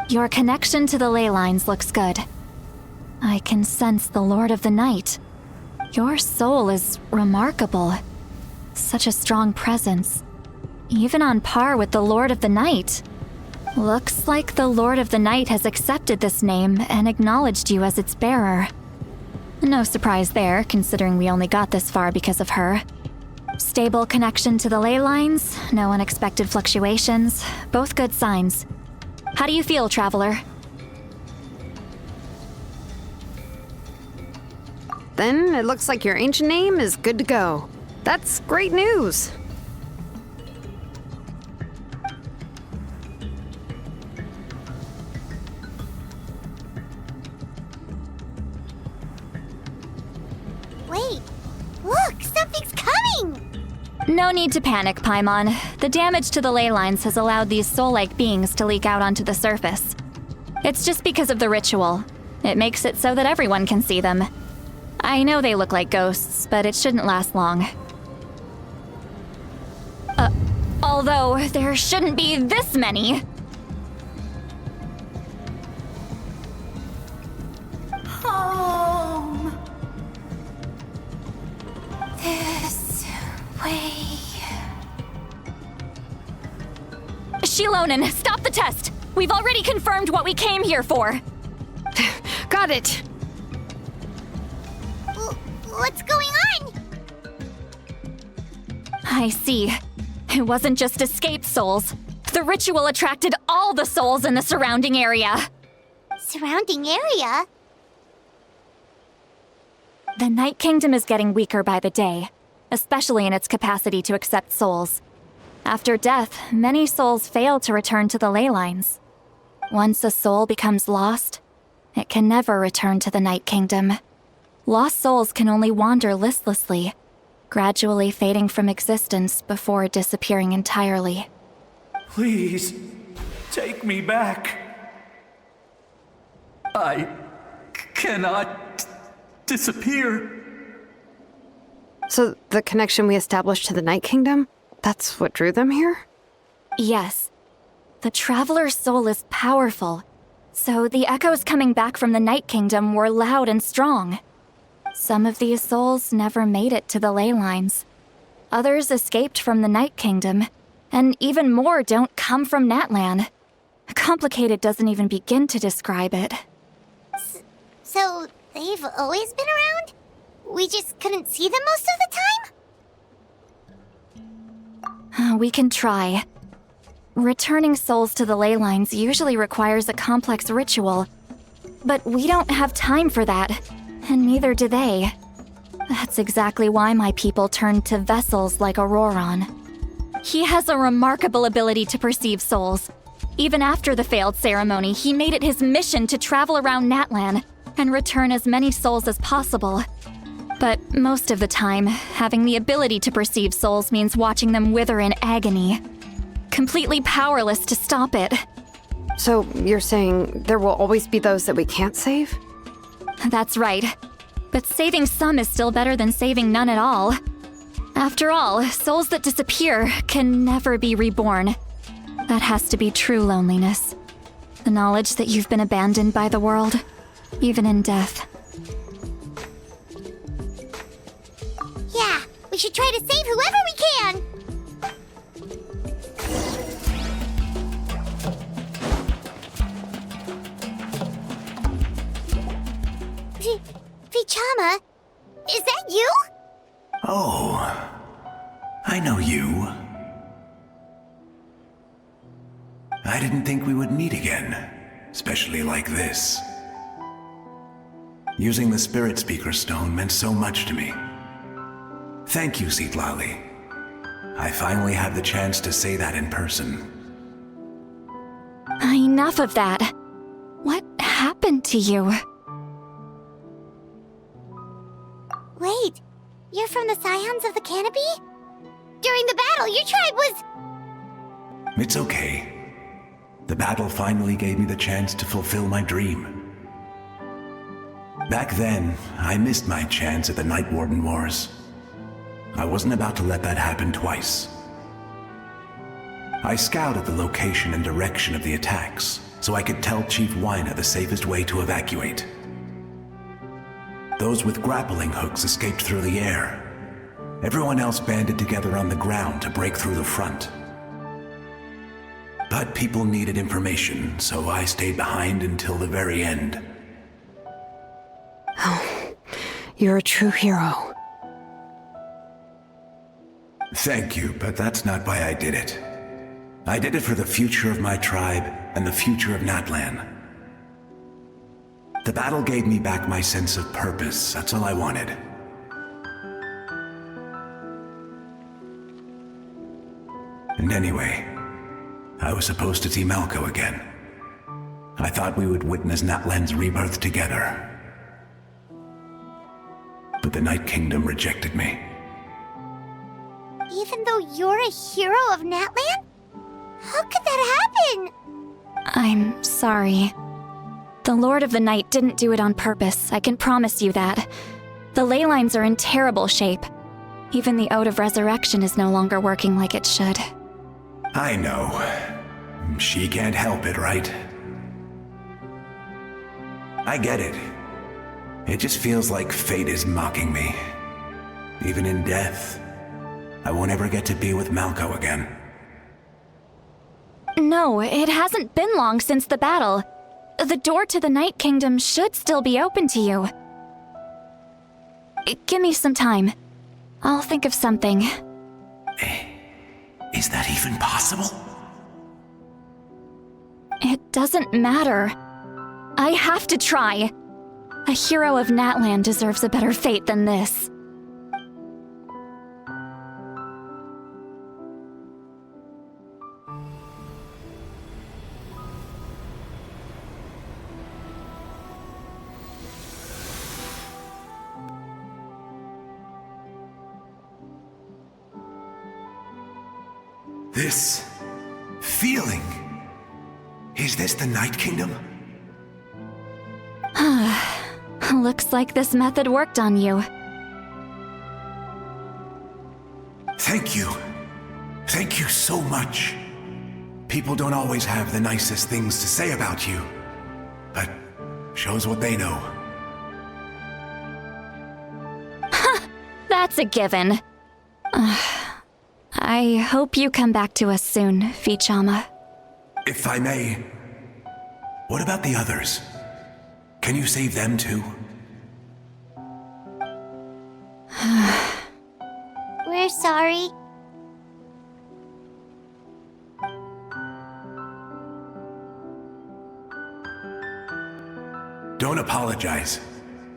Your connection to the ley lines looks good. I can sense the Lord of the Night. Your soul is remarkable. Such a strong presence. Even on par with the Lord of the Night. Looks like the Lord of the Night has accepted this name and acknowledged you as its bearer. No surprise there, considering we only got this far because of her. Stable connection to the ley lines, no unexpected fluctuations, both good signs. How do you feel, Traveler? Then it looks like your ancient name is good to go. That's great news. Wait, look, something's coming! No need to panic, Paimon. The damage to the ley lines has allowed these soul-like beings to leak out onto the surface. It's just because of the ritual. It makes it so that everyone can see them. I know they look like ghosts, but it shouldn't last long. Although there shouldn't be this many. Home. This way. Shilonen, stop the test! We've already confirmed what we came here for. Got it. What's going on? I see. It wasn't just escaped souls. The ritual attracted all the souls in the surrounding area. Surrounding area? The Night Kingdom is getting weaker by the day, especially in its capacity to accept souls. After death, many souls fail to return to the ley lines. Once a soul becomes lost, it can never return to the Night Kingdom. Lost souls can only wander listlessly, gradually fading from existence before disappearing entirely. Please, take me back. I cannot disappear. So the connection we established to the Night Kingdom, that's what drew them here? Yes. The Traveler's soul is powerful, so the echoes coming back from the Night Kingdom were loud and strong. Some of these souls never made it to the ley lines. Others escaped from the Night Kingdom, and even more don't come from Natlan. Complicated doesn't even begin to describe it. So, they've always been around? We just couldn't see them most of the time? We can try. Returning souls to the ley lines usually requires a complex ritual, but we don't have time for that, and neither do they. That's exactly why my people turned to vessels like Auroron. He has a remarkable ability to perceive souls. Even after the failed ceremony, he made it his mission to travel around Natlan and return as many souls as possible. But most of the time, having the ability to perceive souls means watching them wither in agony. Completely powerless to stop it. So you're saying there will always be those that we can't save? That's right. But saving some is still better than saving none at all. After all, souls that disappear can never be reborn. That has to be true loneliness. The knowledge that you've been abandoned by the world, even in death. Yeah, we should try to save whoever we can! Vichama, is that you? Oh, I know you. I didn't think we would meet again, especially like this. Using the Spirit Speaker Stone meant so much to me. Thank you, Citlali. I finally have the chance to say that in person. Enough of that. What happened to you? Wait, you're from the Scions of the Canopy? During the battle, your tribe was... It's okay. The battle finally gave me the chance to fulfill my dream. Back then, I missed my chance at the Night Warden Wars. I wasn't about to let that happen twice. I scouted the location and direction of the attacks, so I could tell Chief Wyna the safest way to evacuate. Those with grappling hooks escaped through the air. Everyone else banded together on the ground to break through the front. But people needed information, so I stayed behind until the very end. Oh, you're a true hero. Thank you, but that's not why I did it. I did it for the future of my tribe and the future of Natlan. The battle gave me back my sense of purpose, that's all I wanted. And anyway, I was supposed to see Malco again. I thought we would witness Natlan's rebirth together. But the Night Kingdom rejected me. Even though you're a hero of Natlan? How could that happen? I'm sorry. The Lord of the Night didn't do it on purpose, I can promise you that. The ley lines are in terrible shape. Even the Ode of Resurrection is no longer working like it should. I know. She can't help it, right? I get it. It just feels like fate is mocking me. Even in death, I won't ever get to be with Malco again. No, it hasn't been long since the battle. The door to the Night Kingdom should still be open to you. Give me some time. I'll think of something. Is that even possible? It doesn't matter. I have to try. A hero of Natlan deserves a better fate than this. This feeling. Is this the Night Kingdom? Looks like this method worked on you. Thank you. Thank you so much. People don't always have the nicest things to say about you, but shows what they know. That's a given. I hope you come back to us soon, Vichama. If I may, what about the others? Can you save them too? We're sorry. Don't apologize.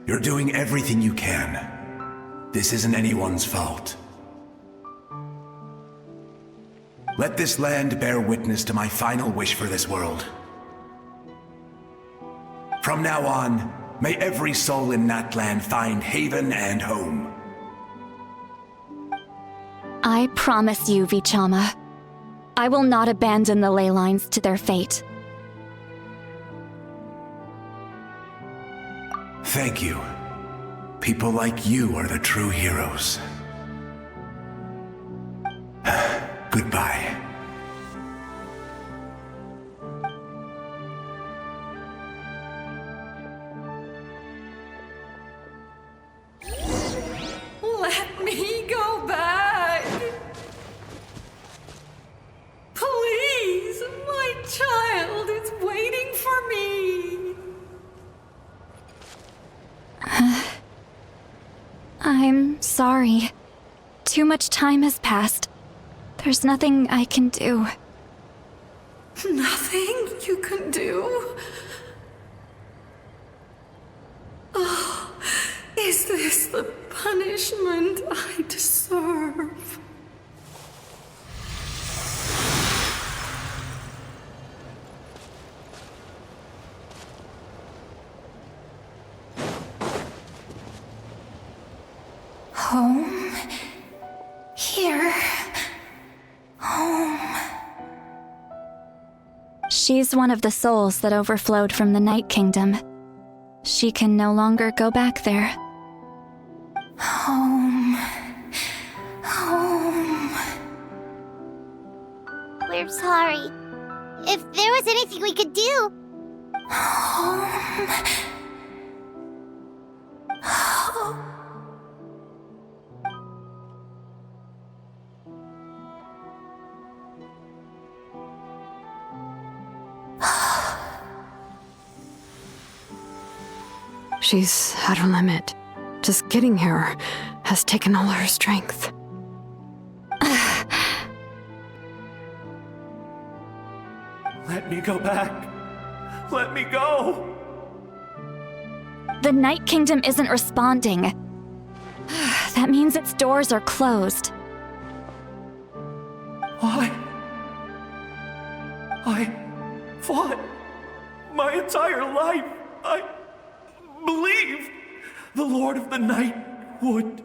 You're doing everything you can. This isn't anyone's fault. Let this land bear witness to my final wish for this world. From now on, may every soul in Natlan find haven and home. I promise you, Vichama. I will not abandon the ley lines to their fate. Thank you. People like you are the true heroes. Goodbye. Let me go back. Please, my child is waiting for me. I'm sorry. Too much time has passed. There's nothing I can do. Nothing you can do? Oh, is this the punishment I deserve? Home? Here? Home? She's one of the souls that overflowed from the Night Kingdom. She can no longer go back there. Home. Home. We're I'm sorry. If there was anything we could do... She's at her limit. Just getting here has taken all her strength. Let me go back. Let me go. The Night Kingdom isn't responding. That means its doors are closed. I fought my entire life. I believed the Lord of the Night would.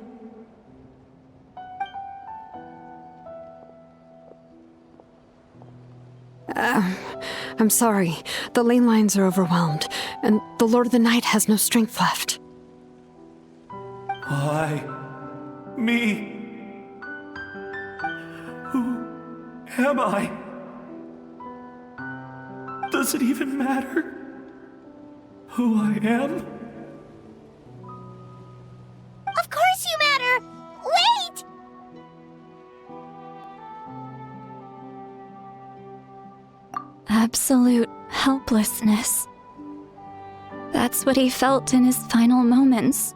I'm sorry. The lane lines are overwhelmed, and the Lord of the Night has no strength left. Me. Who am I? Does it even matter who I am? Of course you matter! Wait! Absolute helplessness. That's what he felt in his final moments.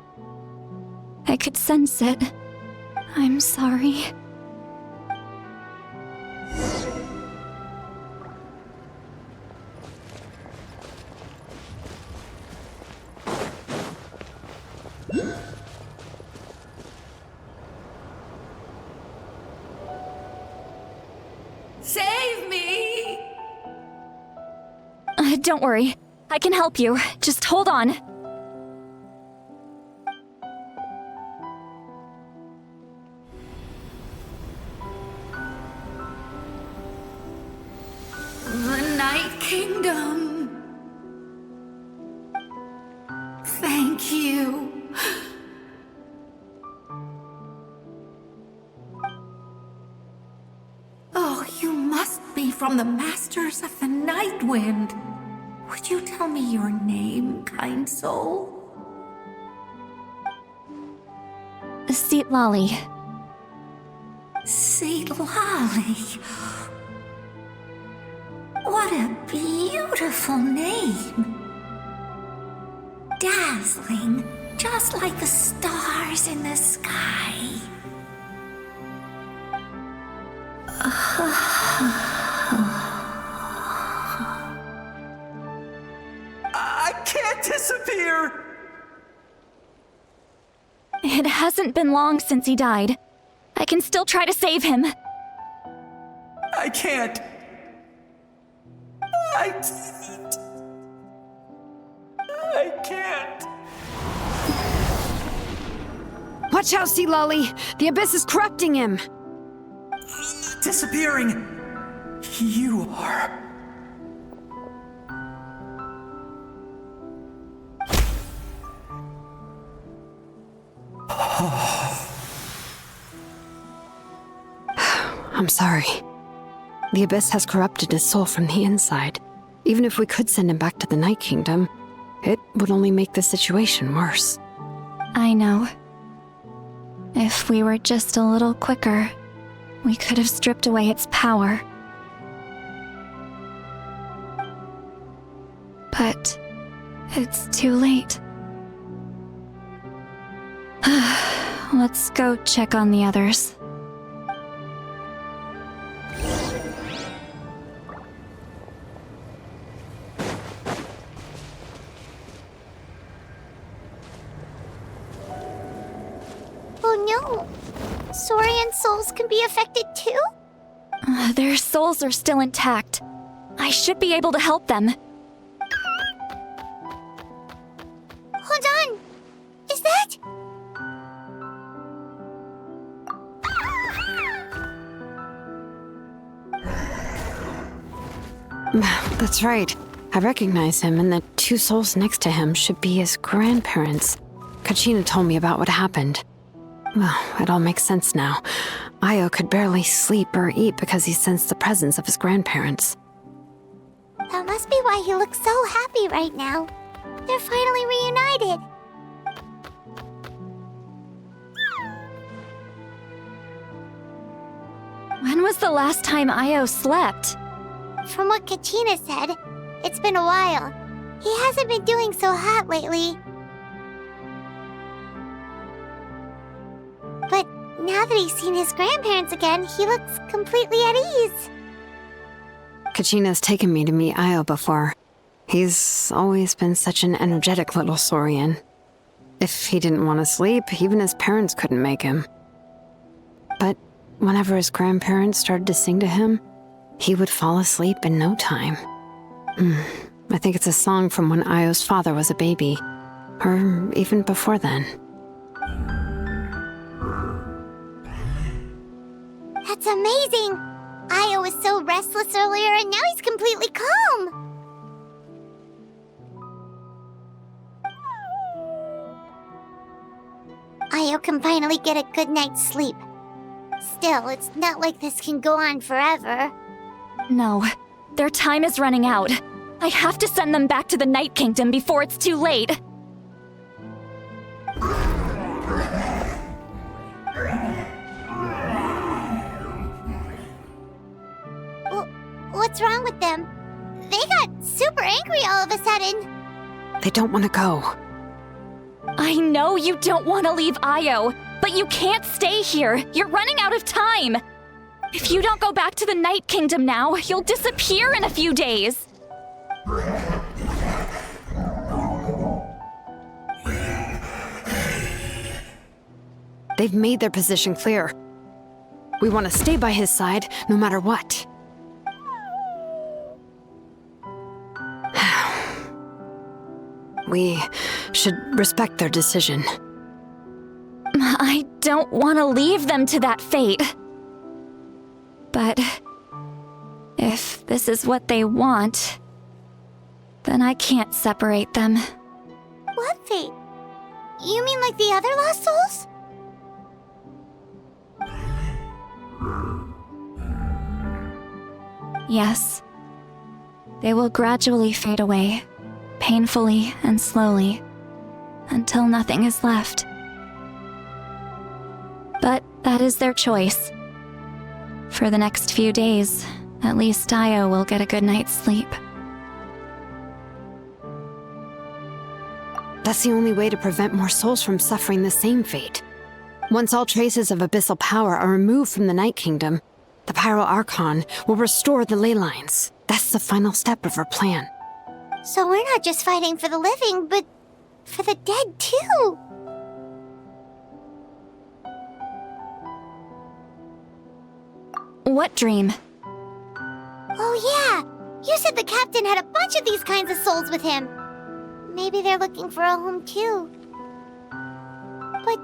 I could sense it. I'm sorry. Save me! Don't worry. I can help you. Just hold on. The Night Kingdom. Thank you. Oh, you must be from the Masters of the Night Wind. Would you tell me your name, kind soul? Seat Lolly. Seat Lolly. What a beautiful name. Dazzling, just like the stars in the sky. I can't disappear! It hasn't been long since he died. I can still try to save him. I can't. I can't. Watch out, Sea Lolly! The Abyss is corrupting him! Disappearing. You are. I'm sorry. The Abyss has corrupted his soul from the inside. Even if we could send him back to the Night Kingdom, it would only make the situation worse. I know. If we were just a little quicker, we could have stripped away its power. But it's too late. Let's go check on the others. Oh no! Saurian souls can be affected too? Their souls are still intact. I should be able to help them. Hold on! Is that... That's right. I recognize him, and the two souls next to him should be his grandparents. Kachina told me about what happened. Well, it all makes sense now. Io could barely sleep or eat because he sensed the presence of his grandparents. That must be why he looks so happy right now. They're finally reunited. When was the last time Io slept? From what Kachina said, it's been a while. He hasn't been doing so hot lately. But now that he's seen his grandparents again, he looks completely at ease. Kachina's taken me to meet Io before. He's always been such an energetic little Saurian. If he didn't want to sleep, even his parents couldn't make him. But whenever his grandparents started to sing to him, he would fall asleep in no time. I think it's a song from when Io's father was a baby, or even before then. That's amazing! Io was so restless earlier, and now he's completely calm! Io can finally get a good night's sleep. Still, it's not like this can go on forever. No, their time is running out. I have to send them back to the Night Kingdom before it's too late. What's wrong with them? They got super angry all of a sudden. They don't want to go. I know you don't want to leave Io, but you can't stay here. You're running out of time. If you don't go back to the Night Kingdom now, you'll disappear in a few days. They've made their position clear. We want to stay by his side, no matter what. We should respect their decision. I don't want to leave them to that fate. But if this is what they want, then I can't separate them. What fate? You mean like the other lost souls? Yes. They will gradually fade away, painfully and slowly, until nothing is left. But that is their choice. For the next few days, at least Io will get a good night's sleep. That's the only way to prevent more souls from suffering the same fate. Once all traces of abyssal power are removed from the Night Kingdom, the Pyro Archon will restore the ley lines. That's the final step of our plan. So we're not just fighting for the living, but for the dead too. What dream? Oh yeah! You said the captain had a bunch of these kinds of souls with him. Maybe they're looking for a home too. But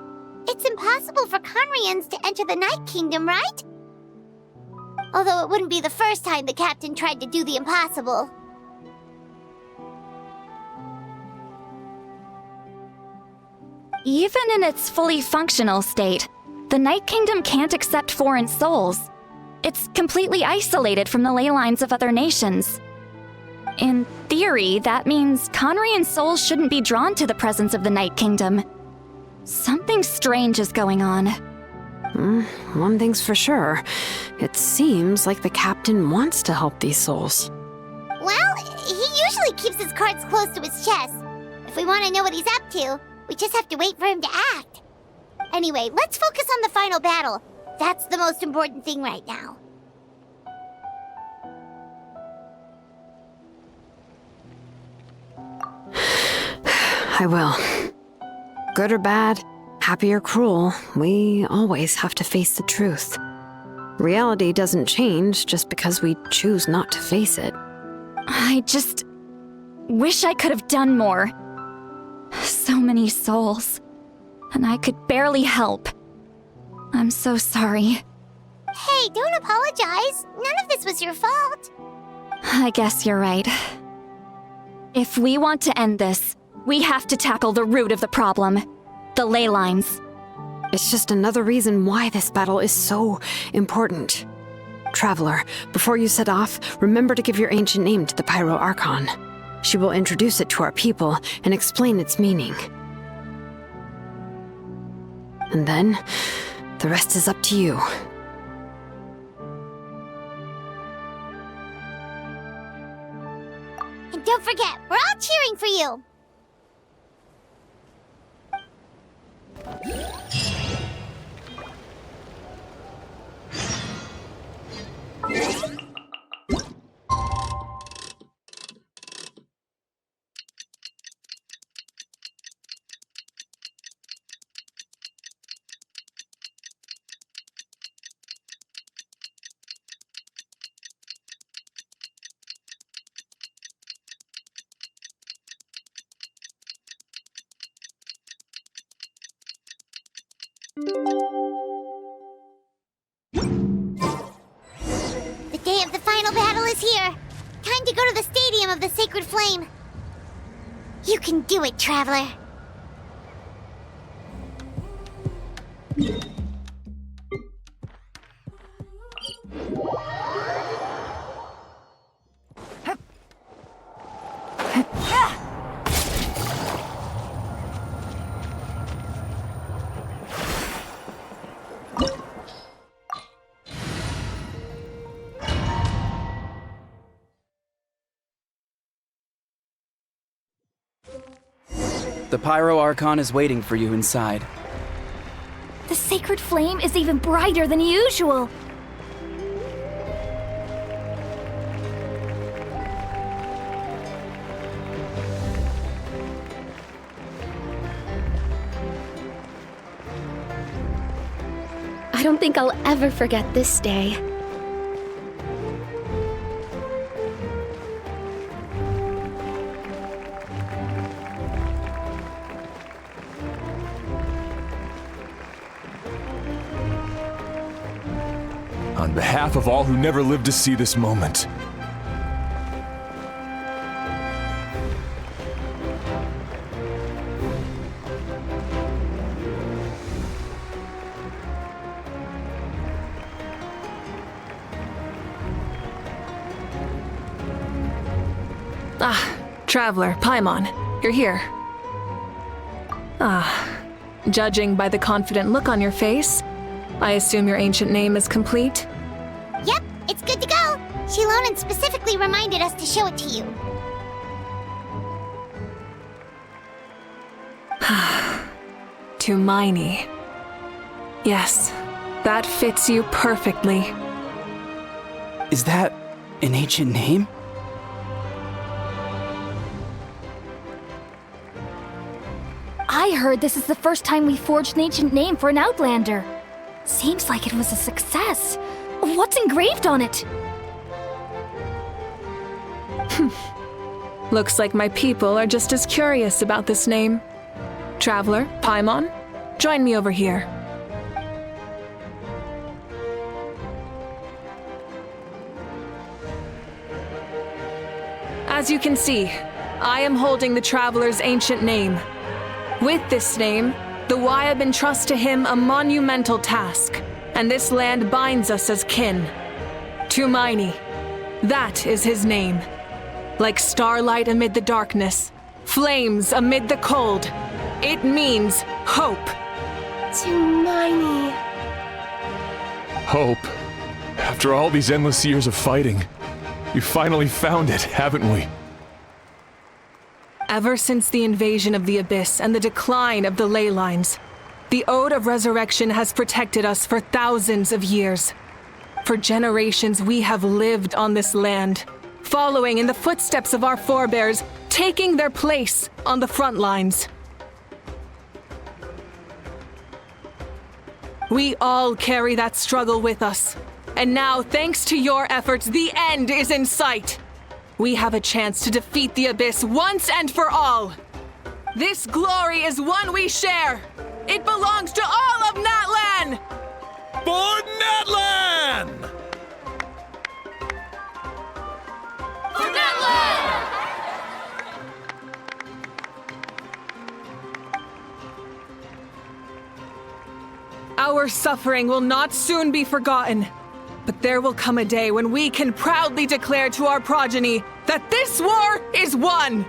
it's impossible for Conrians to enter the Night Kingdom, right? Although it wouldn't be the first time the captain tried to do the impossible. Even in its fully functional state, the Night Kingdom can't accept foreign souls. It's completely isolated from the ley lines of other nations. In theory, that means Conrian souls shouldn't be drawn to the presence of the Night Kingdom. Something strange is going on. One thing's for sure. It seems like the captain wants to help these souls. Well, he usually keeps his cards close to his chest. If we want to know what he's up to, we just have to wait for him to act. Anyway, let's focus on the final battle. That's the most important thing right now. I will. Good or bad, happy or cruel, we always have to face the truth. Reality doesn't change just because we choose not to face it. I just wish I could have done more. So many souls, and I could barely help. I'm so sorry. Hey, don't apologize. None of this was your fault. I guess you're right. If we want to end this, we have to tackle the root of the problem, the ley lines. It's just another reason why this battle is so important. Traveler, before you set off, remember to give your ancient name to the Pyro Archon. She will introduce it to our people and explain its meaning. And then, the rest is up to you. And don't forget, we're all cheering for you! The day of the final battle is here. Time to go to the Stadium of the Sacred Flame. You can do it, Traveler. The Pyro Archon is waiting for you inside. The sacred flame is even brighter than usual. I don't think I'll ever forget this day. On behalf of all who never lived to see this moment, Traveler, Paimon, you're here. Judging by the confident look on your face, I assume your ancient name is complete? Yep, it's good to go. Shilonen specifically reminded us to show it to you. Tumaini. Yes, that fits you perfectly. Is that an ancient name? I heard this is the first time we forged an ancient name for an Outlander. Seems like it was a success. What's engraved on it? Looks like my people are just as curious about this name. Traveler, Paimon, join me over here. As you can see, I am holding the Traveler's ancient name. With this name, the Wyab entrust to him a monumental task, and this land binds us as kin. Tumaini, that is his name. Like starlight amid the darkness, flames amid the cold, it means hope. Tumaini. hope. After all these endless years of fighting, we finally found it, haven't we? Ever since the invasion of the Abyss and the decline of the ley lines, the Ode of Resurrection has protected us for thousands of years. For generations, we have lived on this land, following in the footsteps of our forebears, taking their place on the front lines. We all carry that struggle with us. And now, thanks to your efforts, the end is in sight. We have a chance to defeat the Abyss once and for all. This glory is one we share. It belongs to all of Natlan! For Natlan! For Natlan! Our suffering will not soon be forgotten, but there will come a day when we can proudly declare to our progeny that this war is won!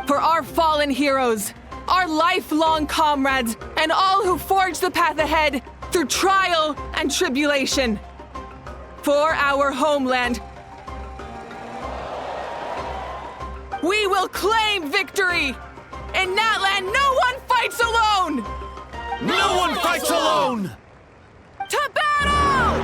For our fallen heroes, our lifelong comrades, and all who forge the path ahead through trial and tribulation. For our homeland, we will claim victory! In Natlan, no one fights alone! No one fights alone! To battle!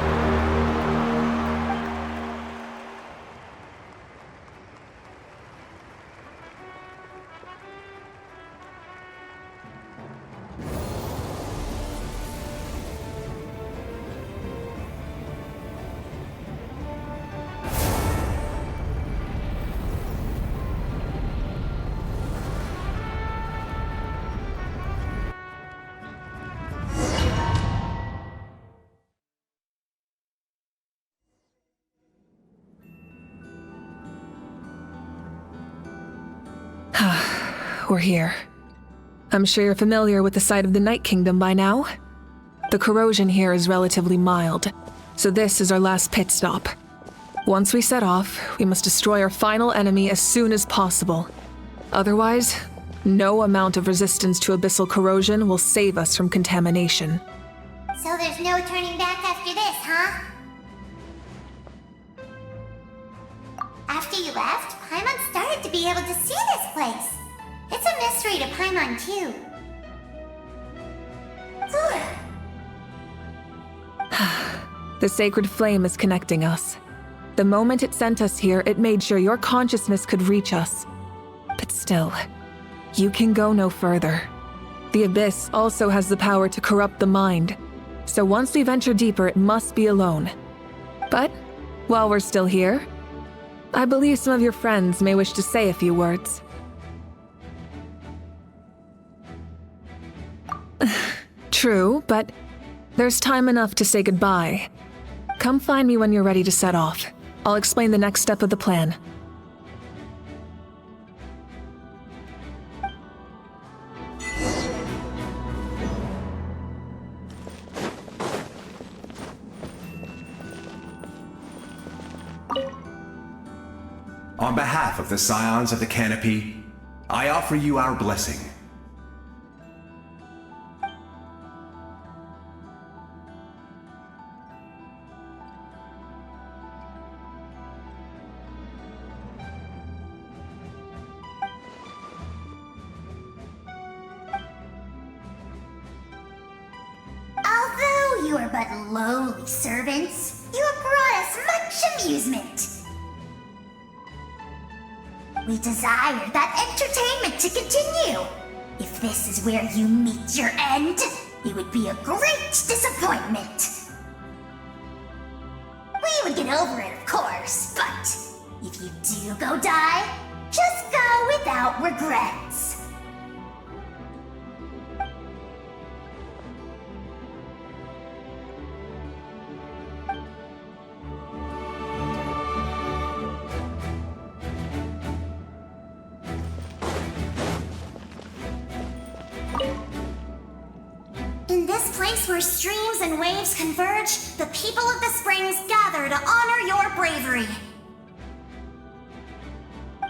We're here. I'm sure you're familiar with the site of the Night Kingdom by now. The corrosion here is relatively mild, so this is our last pit stop. Once we set off, we must destroy our final enemy as soon as possible. Otherwise, no amount of resistance to abyssal corrosion will save us from contamination. So there's no turning back after this, huh? After you left, Paimon started to be able to see this place. It's a mystery to Paimon, too. The sacred flame is connecting us. The moment it sent us here, it made sure your consciousness could reach us. But still, you can go no further. The Abyss also has the power to corrupt the mind, so once we venture deeper, it must be alone. But, while we're still here, I believe some of your friends may wish to say a few words. True, but there's time enough to say goodbye. Come find me when you're ready to set off. I'll explain the next step of the plan. On behalf of the Scions of the Canopy, I offer you our blessing. Although you are but lowly servants, you have brought us much amusement. We desire that entertainment to continue. If this is where you meet your end, it would be a great disappointment. We would get over it, of course, but if you do go die, just go without regrets. In this place where streams and waves converge, the people of the springs gather to honor your bravery.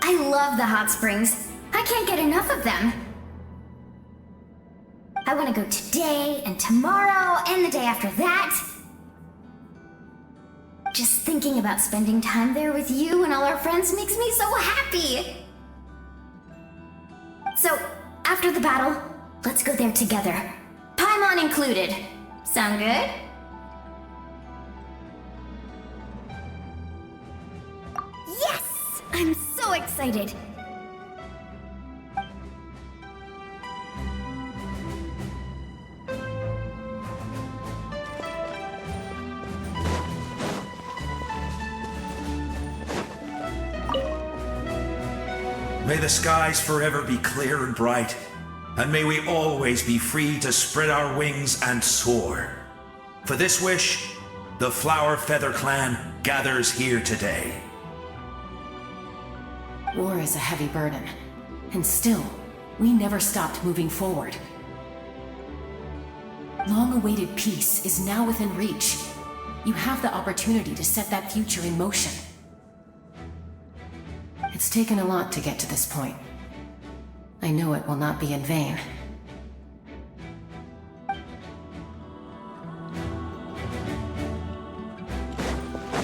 I love the hot springs. I can't get enough of them. I want to go today and tomorrow and the day after that. Just thinking about spending time there with you and all our friends makes me so happy. So, after the battle, let's go there together. Paimon included. Sound good? Yes! I'm so excited. May the skies forever be clear and bright, and may we always be free to spread our wings and soar. For this wish, the Flower Feather Clan gathers here today. War is a heavy burden, and still, we never stopped moving forward. Long-awaited peace is now within reach. You have the opportunity to set that future in motion. It's taken a lot to get to this point. I know it will not be in vain.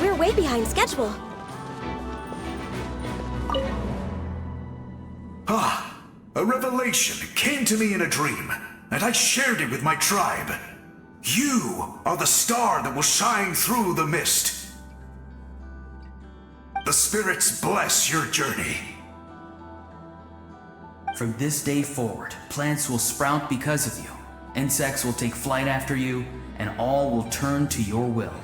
We're way behind schedule. A revelation came to me in a dream, and I shared it with my tribe. You are the star that will shine through the mist. The spirits bless your journey. From this day forward, plants will sprout because of you. Insects will take flight after you, and all will turn to your will.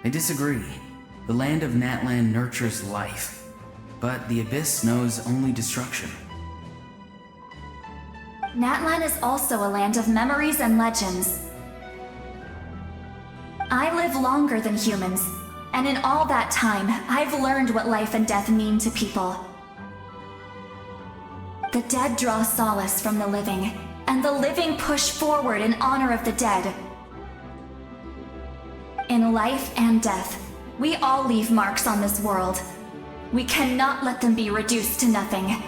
I disagree. The land of Natlan nurtures life, but the Abyss knows only destruction. Natlan is also a land of memories and legends. I live longer than humans, and in all that time, I've learned what life and death mean to people. The dead draw solace from the living, and the living push forward in honor of the dead. In life and death, we all leave marks on this world. We cannot let them be reduced to nothing.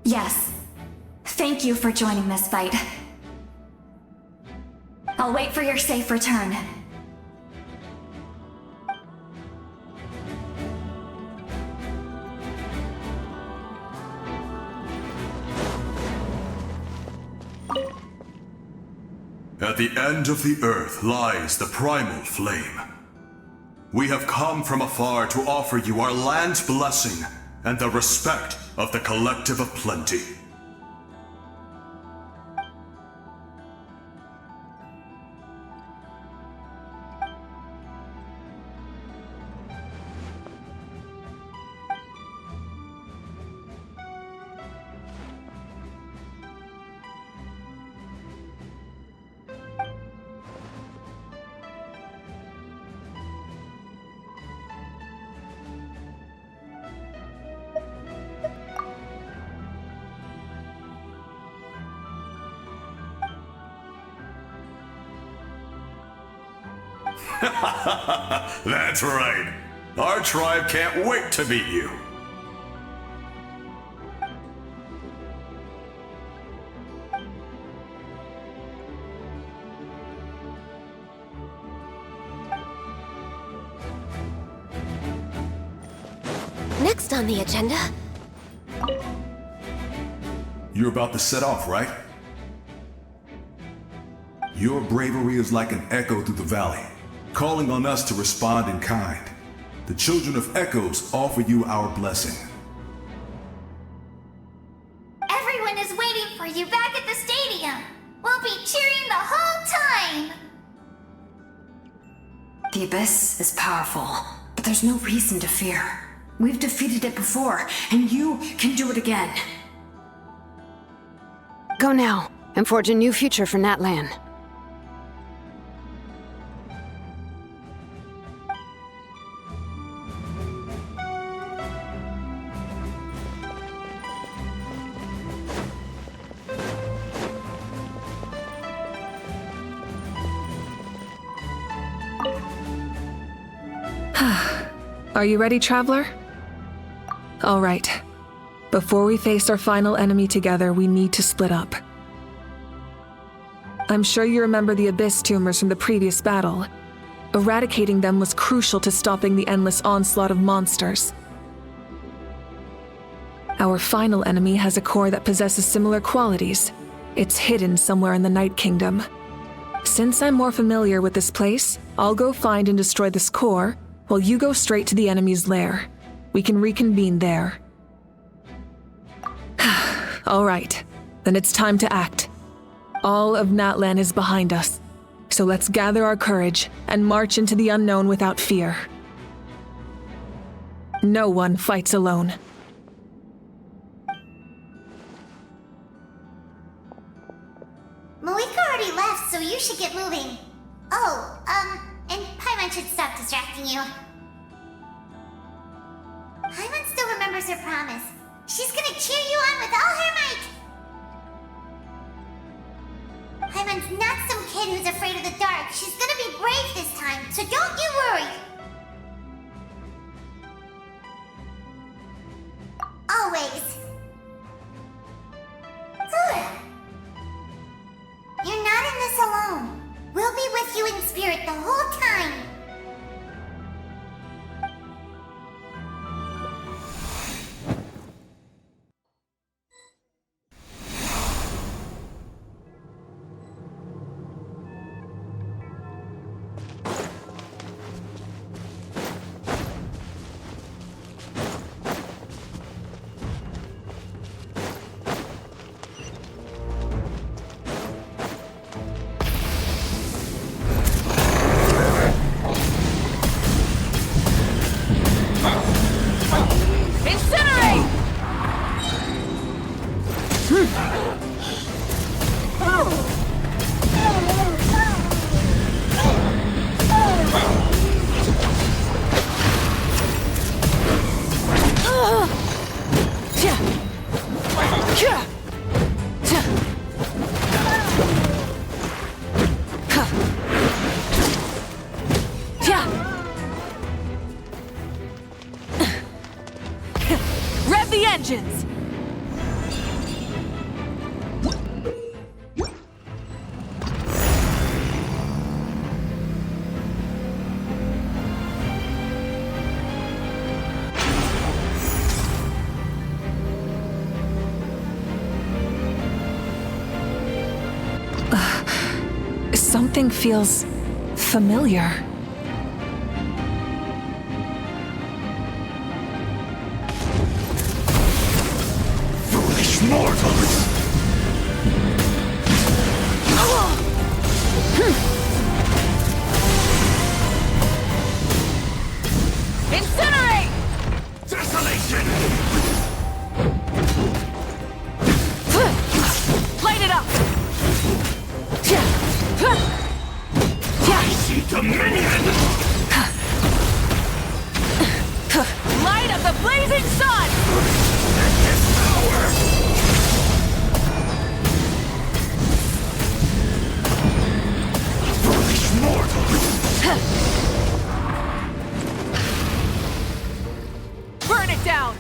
Yes. Thank you for joining this fight. I'll wait for your safe return. At the end of the earth lies the primal flame. We have come from afar to offer you our land's blessing and the respect of the Collective of Plenty. That's right. Our tribe can't wait to meet you. Next on the agenda. You're about to set off, right? Your bravery is like an echo through the valley, calling on us to respond in kind. The Children of Echoes offer you our blessing. Everyone is waiting for you back at the stadium. We'll be cheering the whole time. The Abyss is powerful, but there's no reason to fear. We've defeated it before, and you can do it again. Go now, and forge a new future for Natlan. Are you ready, Traveler? All right. Before we face our final enemy together, we need to split up. I'm sure you remember the Abyss tumors from the previous battle. Eradicating them was crucial to stopping the endless onslaught of monsters. Our final enemy has a core that possesses similar qualities. It's hidden somewhere in the Night Kingdom. Since I'm more familiar with this place, I'll go find and destroy this core, while you go straight to the enemy's lair. We can reconvene there. All right, then it's time to act. All of Natlan is behind us, so let's gather our courage and march into the unknown without fear. No one fights alone. Malika already left, so you should get moving. Oh, and Paimon should stop distracting you. her promise. She's gonna cheer you on with all her might. Paimon's not some kid who's afraid of the dark. She's gonna be brave this time, so don't you worry. Always. You're not in this alone. We'll be with you in spirit the whole time. Rev the engines! Something feels familiar. Foolish mortals! Incinerate! Desolation! Light it up! I see dominion! Light of the blazing sun! Power! Foolish mortals! Burn it down!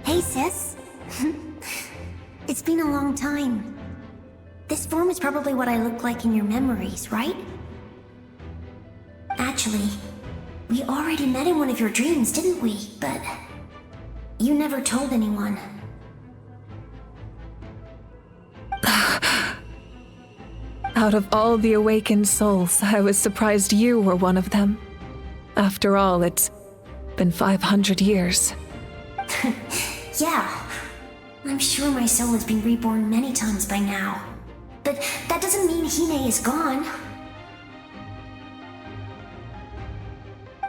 Hey, sis. It's been a long time. This form is probably what I look like in your memories, right? Actually, we already met in one of your dreams, didn't we? But you never told anyone. Out of all the awakened souls, I was surprised you were one of them. After all, it's been 500 years. Yeah. I'm sure my soul has been reborn many times by now. But that doesn't mean Hine is gone.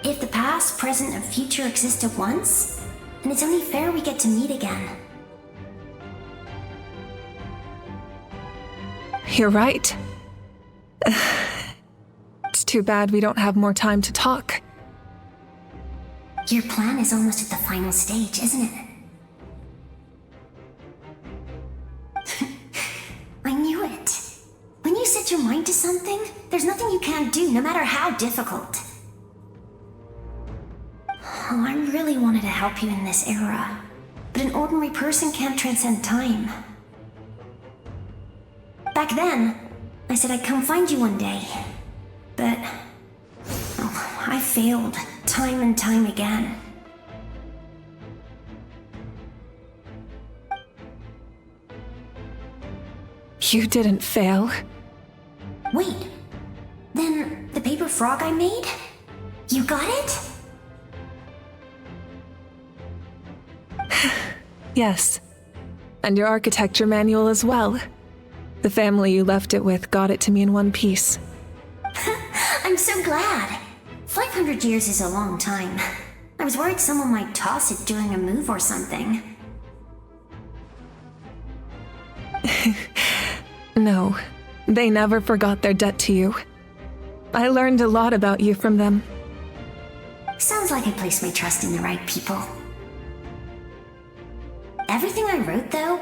If the past, present, and future exist at once, then it's only fair we get to meet again. You're right. It's too bad we don't have more time to talk. Your plan is almost at the final stage, isn't it? I knew it. When you set your mind to something, there's nothing you can't do, no matter how difficult. Oh, I really wanted to help you in this era, but an ordinary person can't transcend time. Back then, I said I'd come find you one day, but I failed time and time again. You didn't fail. Wait, then the paper frog I made? You got it? Yes. And your architecture manual as well. The family you left it with got it to me in one piece. I'm so glad. 500 years is a long time. I was worried someone might toss it during a move or something. No, they never forgot their debt to you. I learned a lot about you from them. Sounds like I placed my trust in the right people. Everything I wrote, though,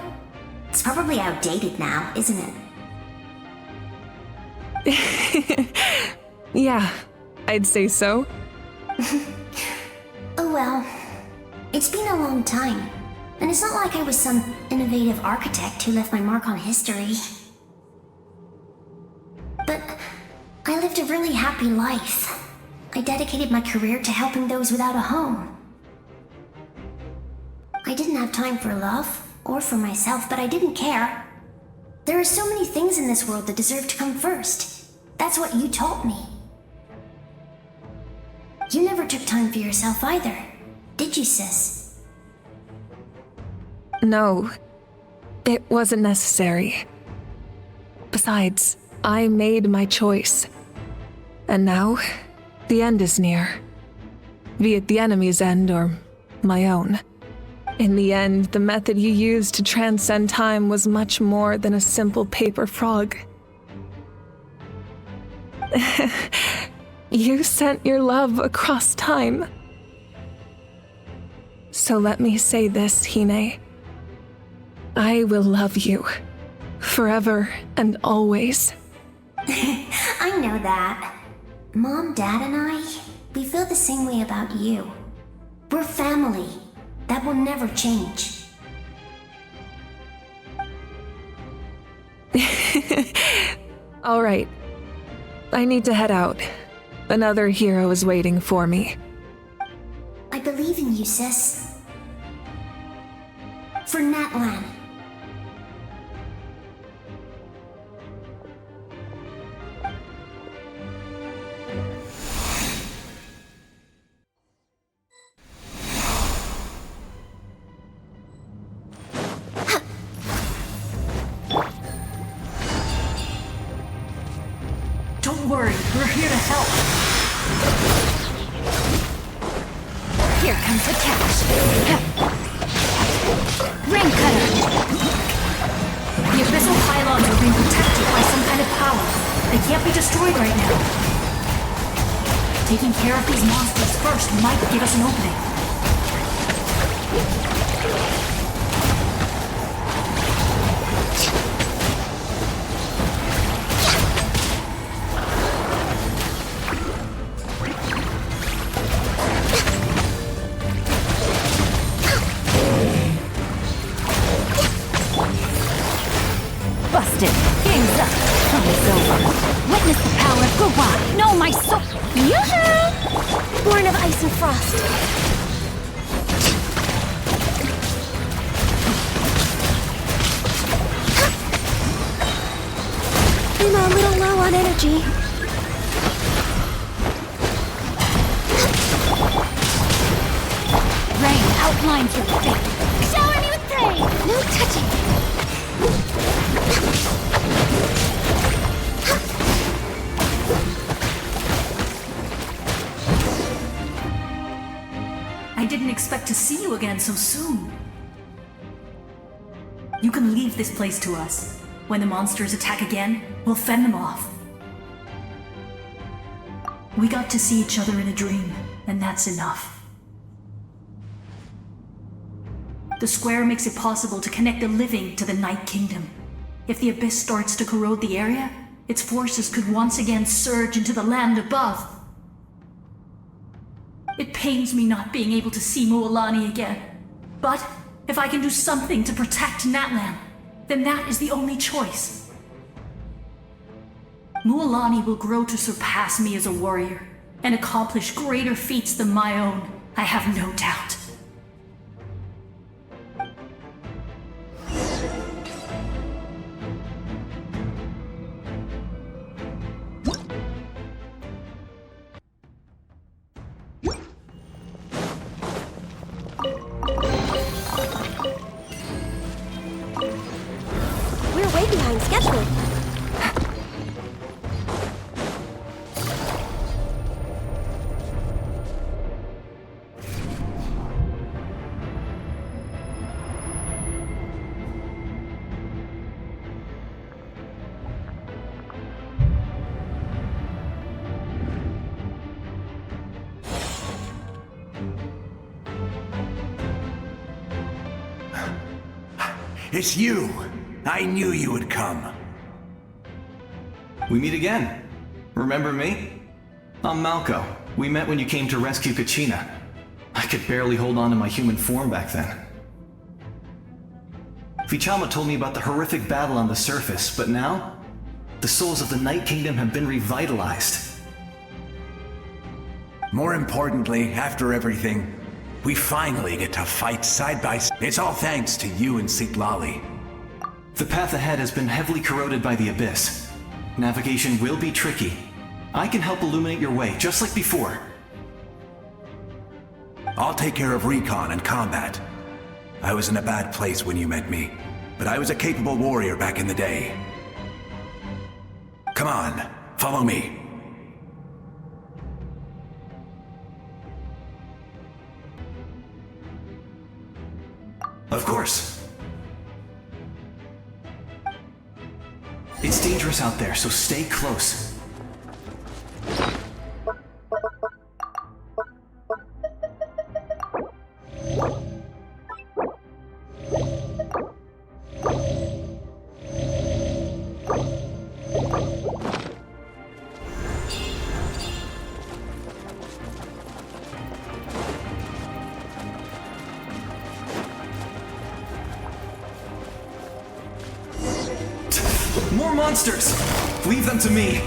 it's probably outdated now, isn't it? Yeah, I'd say so. Oh well, it's been a long time, and it's not like I was some innovative architect who left my mark on history. But I lived a really happy life. I dedicated my career to helping those without a home. I didn't have time for love, or for myself, but I didn't care. There are so many things in this world that deserve to come first. That's what you taught me. You never took time for yourself either, did you, sis? No, it wasn't necessary. Besides, I made my choice. And now, the end is near. Be it the enemy's end or my own. In the end, the method you used to transcend time was much more than a simple paper frog. You sent your love across time. So let me say this, Hine. I will love you. Forever and always. I know that. Mom, Dad, and I, we feel the same way about you. We're family. That will never change. All right. I need to head out. Another hero is waiting for me. I believe in you, sis. For Natlan. Don't worry, we're here to help. Here comes the cash. Ring cutter. The abyssal pylons are being protected by some kind of power. They can't be destroyed right now. Taking care of these monsters first might give us an opening. Busted. Game's up. Fun is over. Witness the power of Guwa. Know my soul. Yoo-hoo! Born of ice and frost. I'm a little low on energy. Rain outlines your fate. Shower me with praise! No touching! I didn't expect to see you again so soon. You can leave this place to us. When the monsters attack again, we'll fend them off. We got to see each other in a dream, and that's enough. The square makes it possible to connect the living to the Night Kingdom. If the abyss starts to corrode the area, its forces could once again surge into the land above. It pains me not being able to see Mualani again. But if I can do something to protect Natlan, then that is the only choice. Mualani will grow to surpass me as a warrior and accomplish greater feats than my own, I have no doubt. We're way behind schedule. It's you! I knew you would come. We meet again. Remember me? I'm Malco. We met when you came to rescue Kachina. I could barely hold on to my human form back then. Vichama told me about the horrific battle on the surface, but now, the souls of the Night Kingdom have been revitalized. More importantly, after everything, we finally get to fight side by side. It's all thanks to you and Citlali. The path ahead has been heavily corroded by the Abyss. Navigation will be tricky. I can help illuminate your way, just like before. I'll take care of recon and combat. I was in a bad place when you met me, but I was a capable warrior back in the day. Come on, follow me. Of course. It's dangerous out there, so stay close. More monsters! Leave them to me.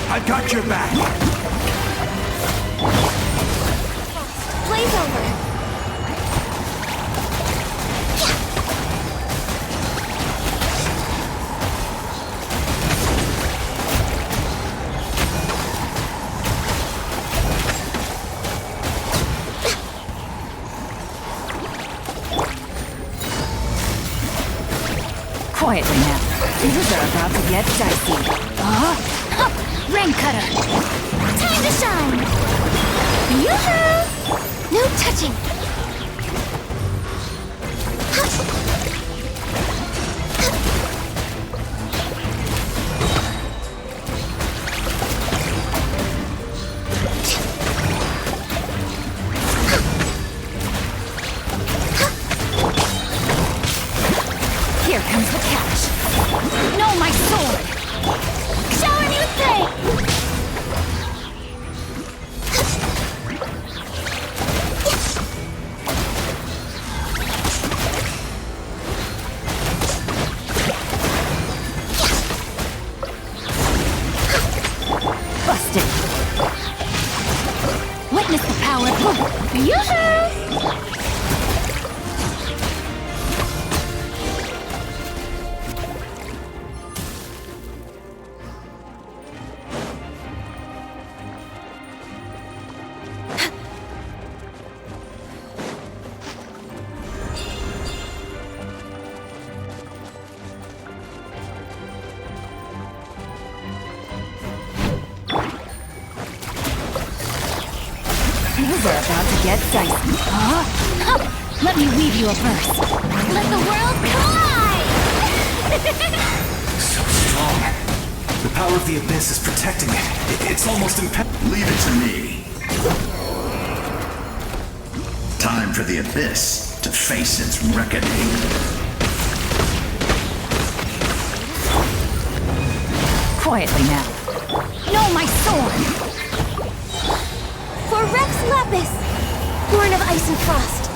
I've got your back. Blaze over. Quietly now. Things are about to get dicey. Rain cutter! Time to shine! Yoo-hoo! No touching! Here comes the catch. No, my sword! Show a new thing! Busted. Witness the power of Yoo-hoo! Things are about to get dicey. Let me weave you a verse. Let the world collide! So strong. The power of the Abyss is protecting it. It's almost impenetrable. Leave it to me. Time for the Abyss to face its reckoning. Quietly now. No, my sword! For Rex Lapis, born of ice and frost.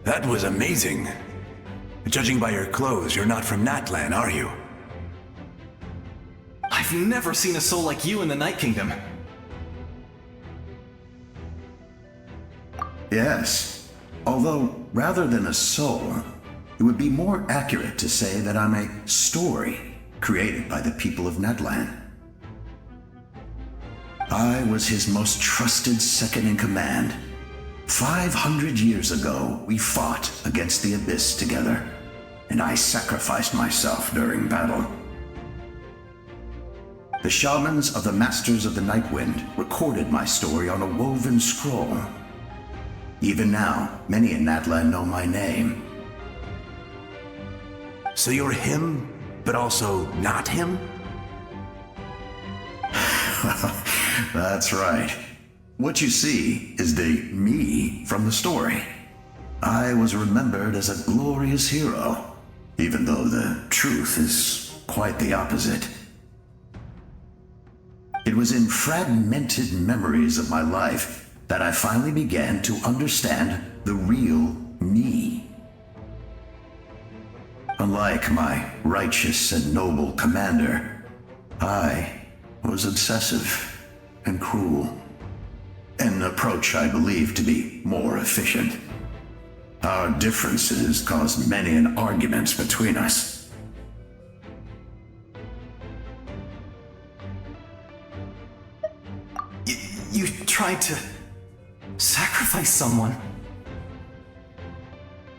That was amazing. Judging by your clothes, you're not from Natlan, are you? I've never seen a soul like you in the Night Kingdom. Yes. Although, rather than a soul, it would be more accurate to say that I'm a story created by the people of Natlan. I was his most trusted second-in-command. 500 years ago, we fought against the Abyss together, and I sacrificed myself during battle. The shamans of the Masters of the Nightwind recorded my story on a woven scroll. Even now, many in Natlan know my name. So you're him? but also not him? That's right. What you see is the me from the story. I was remembered as a glorious hero, even though the truth is quite the opposite. It was in fragmented memories of my life that I finally began to understand the real me. Unlike my righteous and noble commander, I was obsessive and cruel. An approach I believe to be more efficient. Our differences caused many an arguments between us. You tried to sacrifice someone.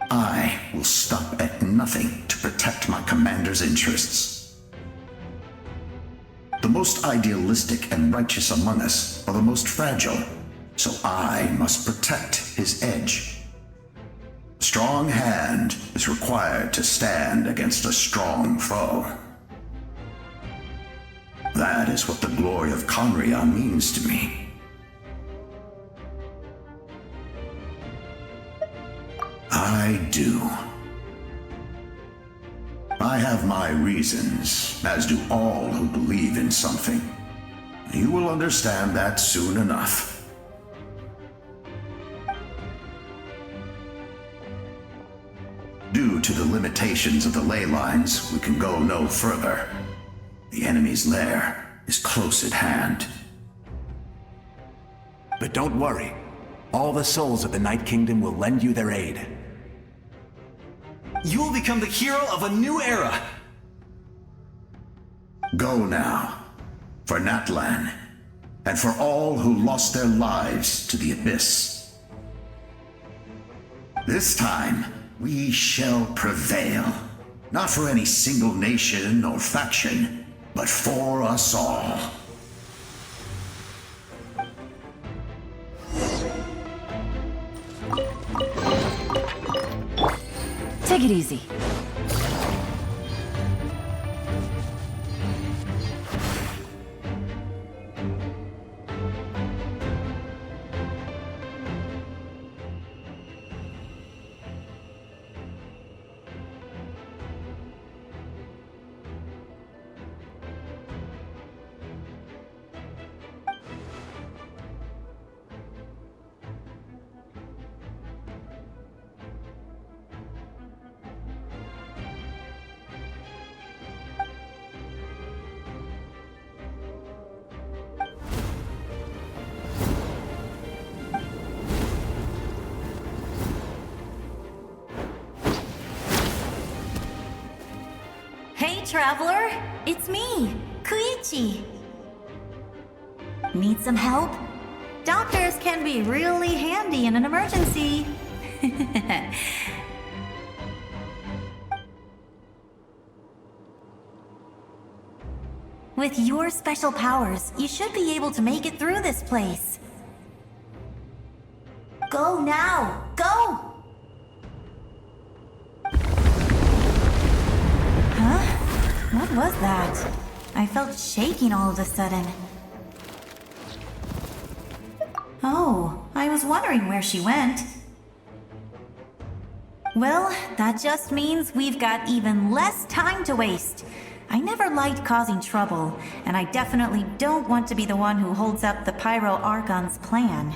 I will stop at nothing to protect my commander's interests. The most idealistic and righteous among us are the most fragile, so I must protect his edge. A strong hand is required to stand against a strong foe. That is what the glory of Conria means to me. I do. I have my reasons, as do all who believe in something. You will understand that soon enough. Due to the limitations of the ley lines, we can go no further. The enemy's lair is close at hand. But don't worry. All the souls of the Night Kingdom will lend you their aid. You will become the hero of a new era! Go now, for Natlan, and for all who lost their lives to the Abyss. This time, we shall prevail, not for any single nation or faction, but for us all. Take it easy. Hey, traveler! It's me, Koichi. Need some help? Doctors can be really handy in an emergency. With your special powers, you should be able to make it through this place. Go now! Go! What was that? I felt shaking all of a sudden. Oh, I was wondering where she went. Well, that just means we've got even less time to waste. I never liked causing trouble, and I definitely don't want to be the one who holds up the Pyro Archon's plan.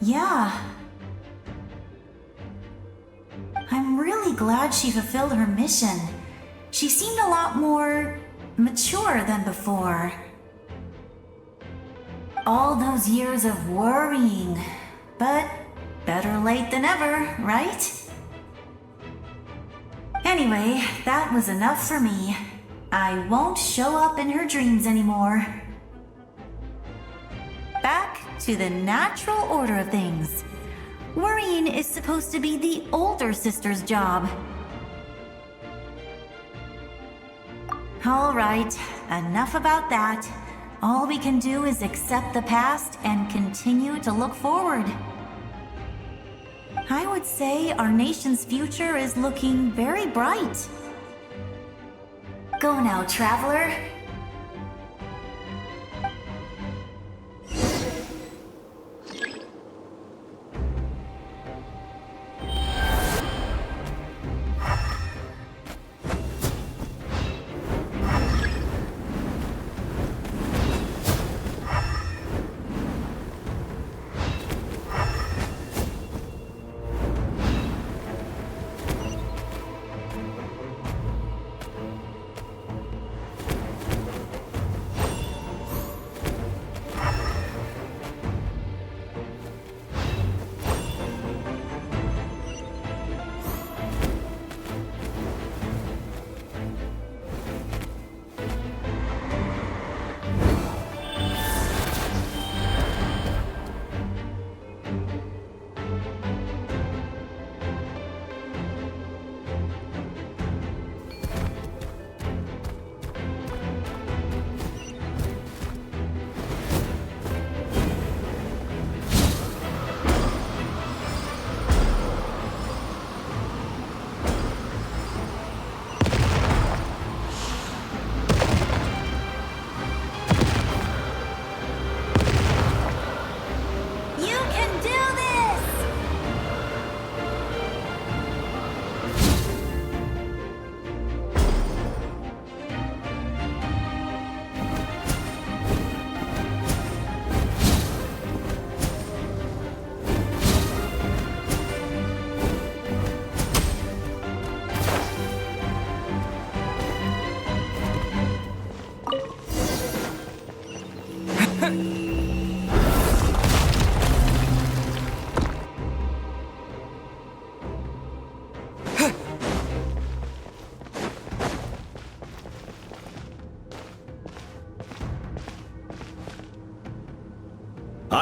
Yeah. I'm really glad she fulfilled her mission. She seemed a lot more mature than before. All those years of worrying, but better late than ever, right? Anyway, that was enough for me. I won't show up in her dreams anymore. Back to the natural order of things. Worrying is supposed to be the older sister's job. All right, enough about that. All we can do is accept the past and continue to look forward. I would say our nation's future is looking very bright. Go now, traveler.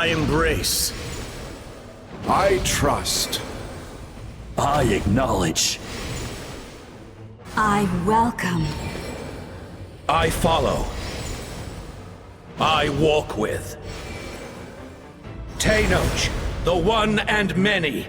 I embrace. I trust. I acknowledge. I welcome. I follow. I walk with. Tenoch, the one and many.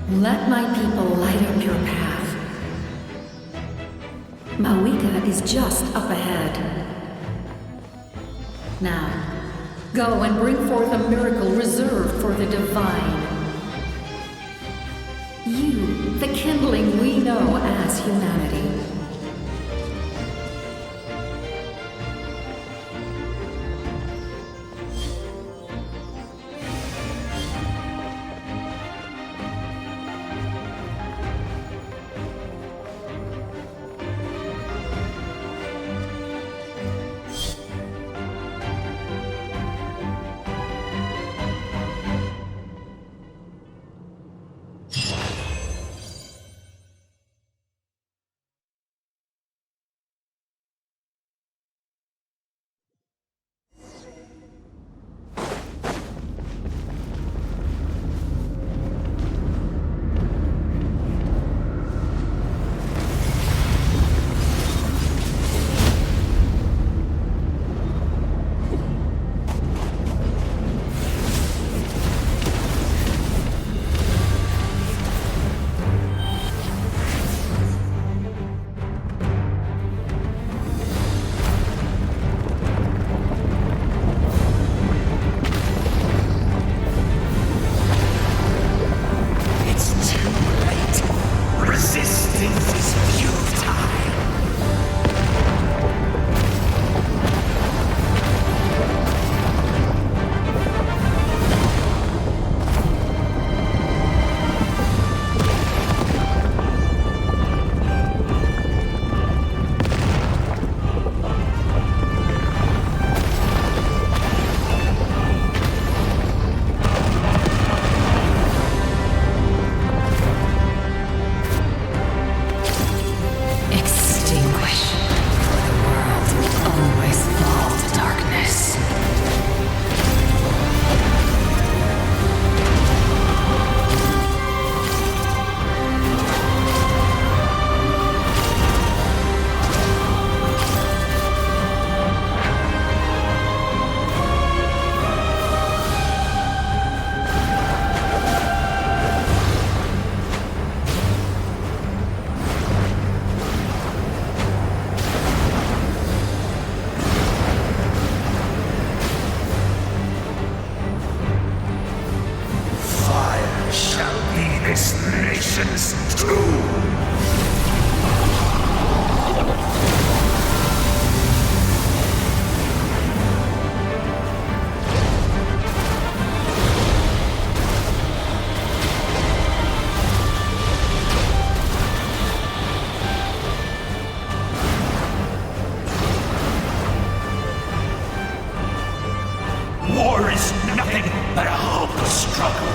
Let my people light up your path. Mawika is just up ahead. Now, go and bring forth a miracle reserved for the divine. You, the kindling we know as humanity. this nation's tomb! War is nothing but a hopeless struggle.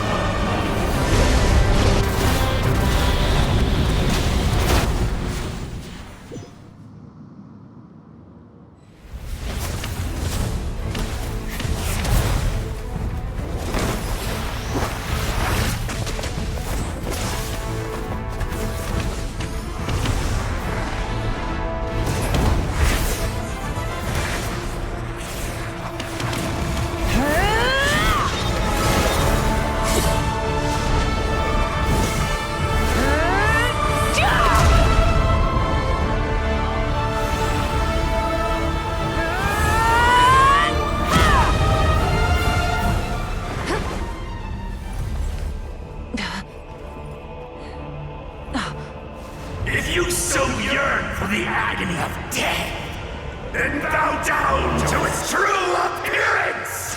If you so yearn for the agony of death, then bow down to its true appearance!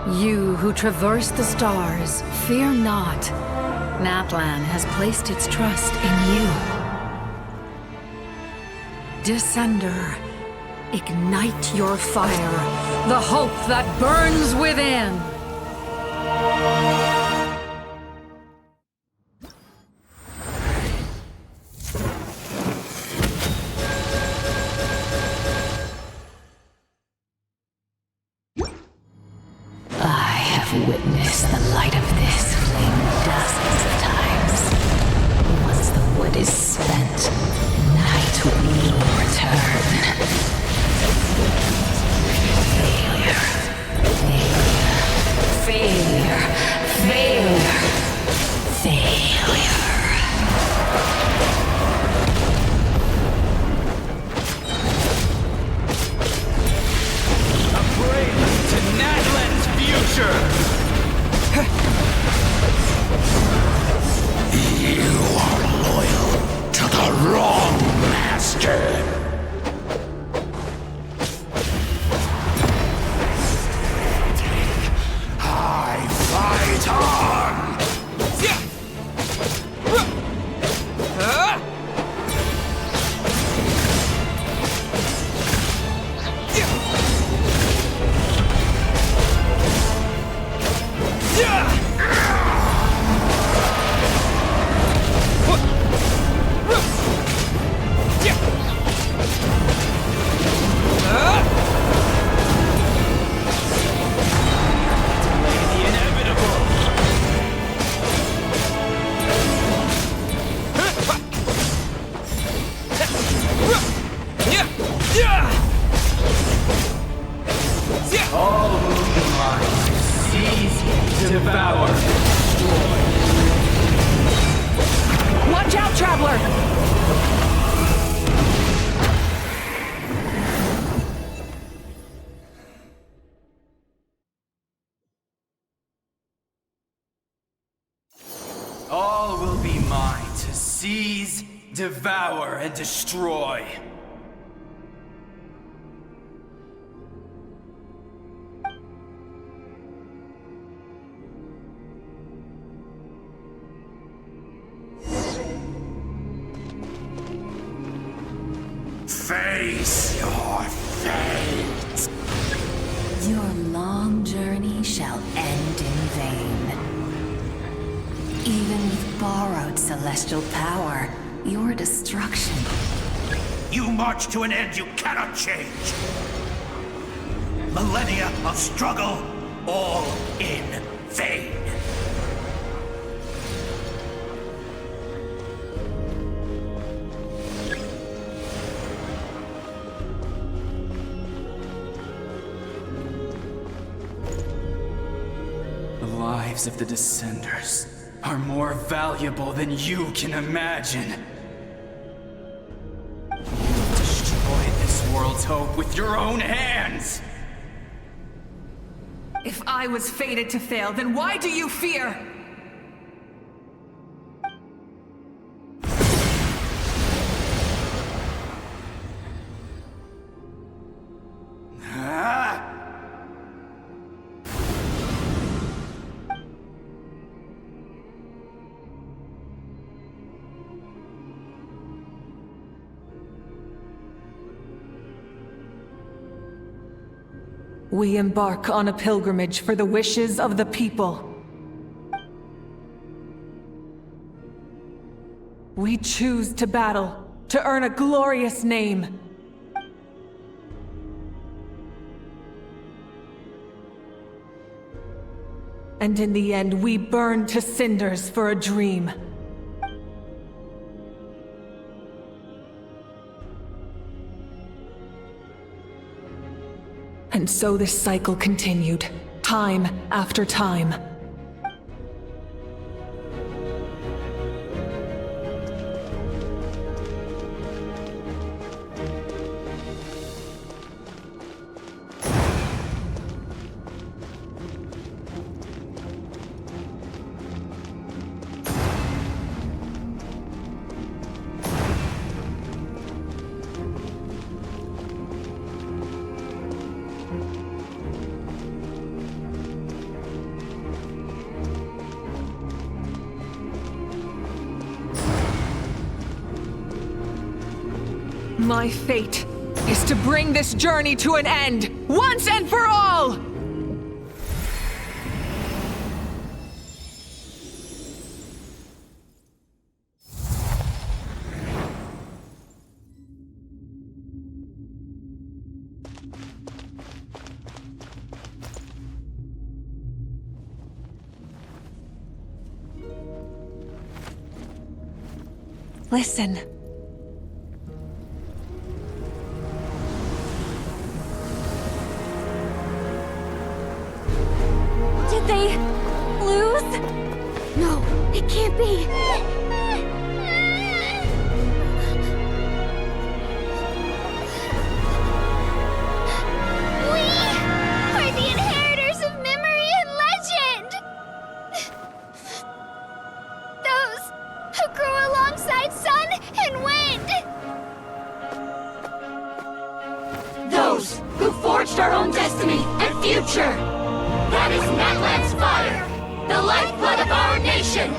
You who traverse the stars, fear not. Natlan has placed its trust in you. Descender, ignite your fire, the hope that burns within. Witness the light of this flame dozens of times. Once the wood is spent, night will return. Failure. Failure. Failure. Failure. A prelude to Natlan's future! You are loyal to the wrong master! I fight on! Devour. Watch out, Traveler! All will be mine to seize, devour, and destroy. Face your fate! Your long journey shall end in vain. Even with borrowed celestial power, your destruction. You march to an end you cannot change. Millennia of struggle, all in vain. lives of the Descenders are more valuable than you can imagine. You destroyed this world's hope with your own hands! If I was fated to fail, then why do you fear? We embark on a pilgrimage for the wishes of the people. We choose to battle, to earn a glorious name. And in the end, we burn to cinders for a dream. And so this cycle continued, time after time. My fate is to bring this journey to an end, once and for all! Listen. Did they lose? No, it can't be. We are the inheritors of memory and legend! Those who grew alongside sun and wind! Those who forged our own destiny and future! That is Natlan's fire, the lifeblood of our nation!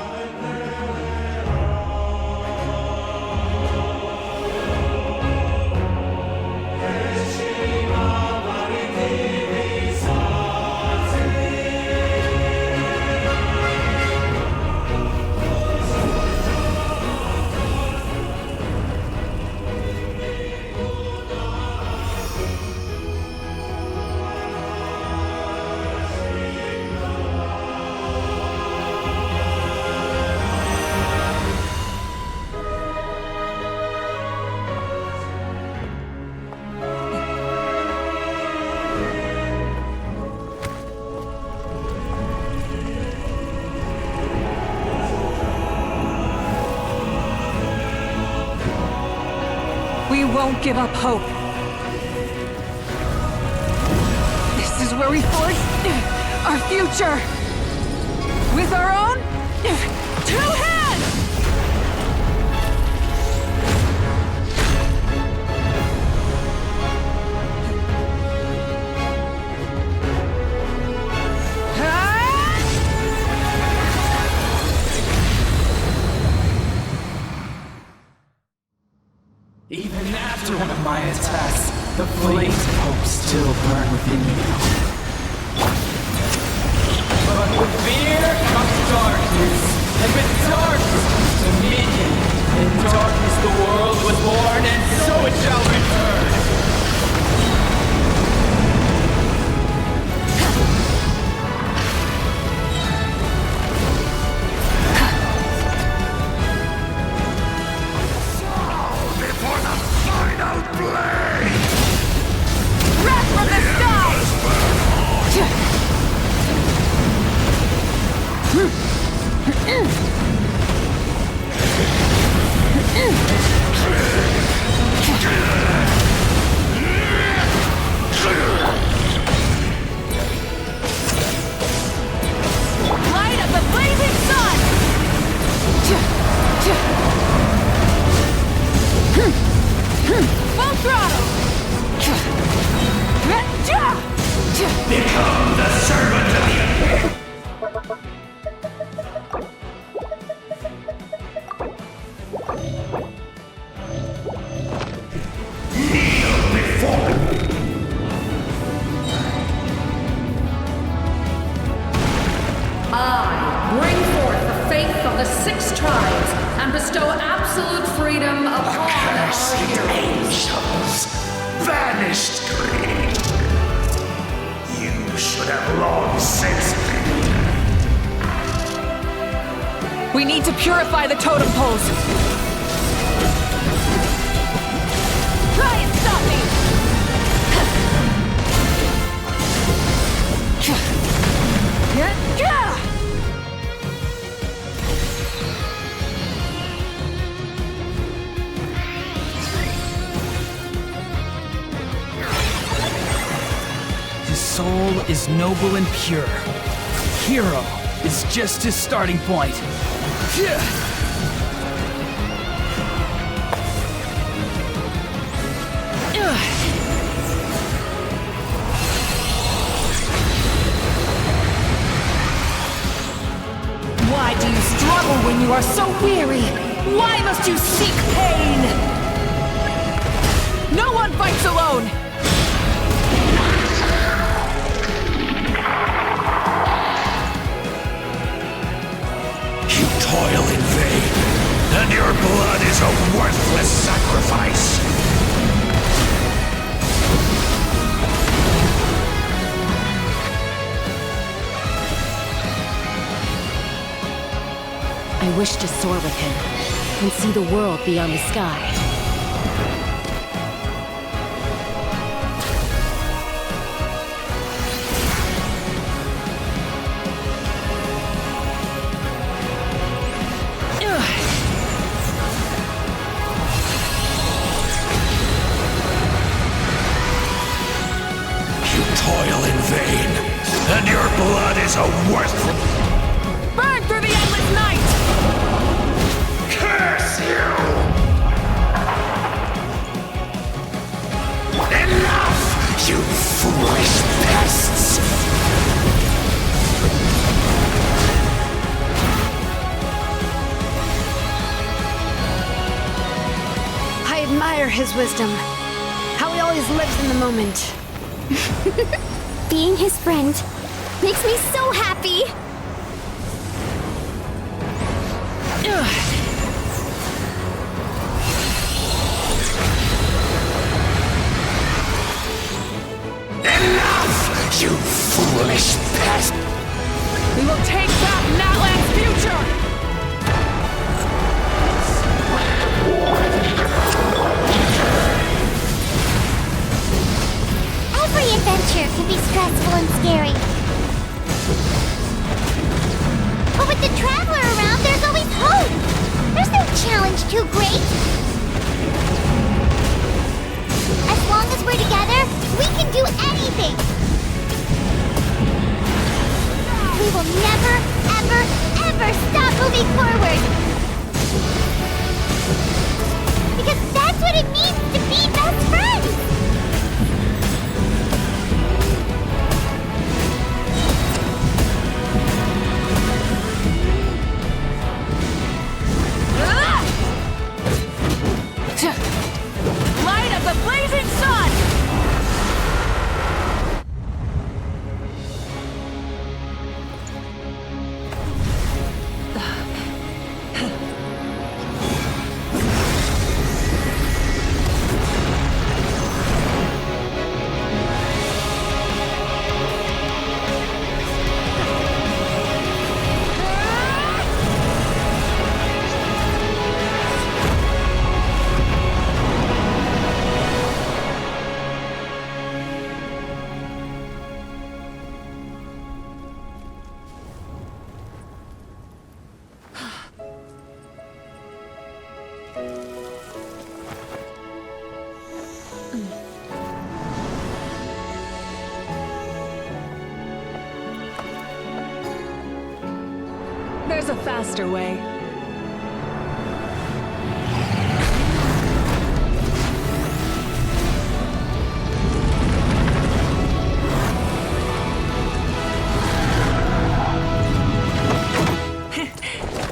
We won't give up hope. This is where we forge our future. With our own 2 hands! Even after one of my attacks, the flames of hope still burn within you. But with fear comes darkness, and with darkness comes dominion. In darkness the world was born, and so it shall return. Wrath from the sky! the 6 tribes and bestow absolute freedom upon Accursed angels! Banished greed! You should have long since been dead. We need to purify the totem poles. Try and stop me! His soul is noble and pure. Hero is just his starting point. Why do you struggle when you are so weary? Why must you seek pain? No one fights alone! You toil in vain, and your blood is a worthless sacrifice. I wish to soar with him and see the world beyond the sky. You toil in vain, and your blood is a worthless... Burn through the endless night! Curse you! Enough, you foolish pests! I admire his wisdom. How he always lives in the moment. Being his friend makes me so happy. Enough, you foolish pest! We will take back Natlan's future! Every adventure can be stressful and scary. But with the Traveler around, there's always hope! There's no challenge too great! As long as we're together, we can do anything! We will never, ever, ever stop moving forward! Because that's what it means to be best friends! Light of the blazing sun! There's a faster way.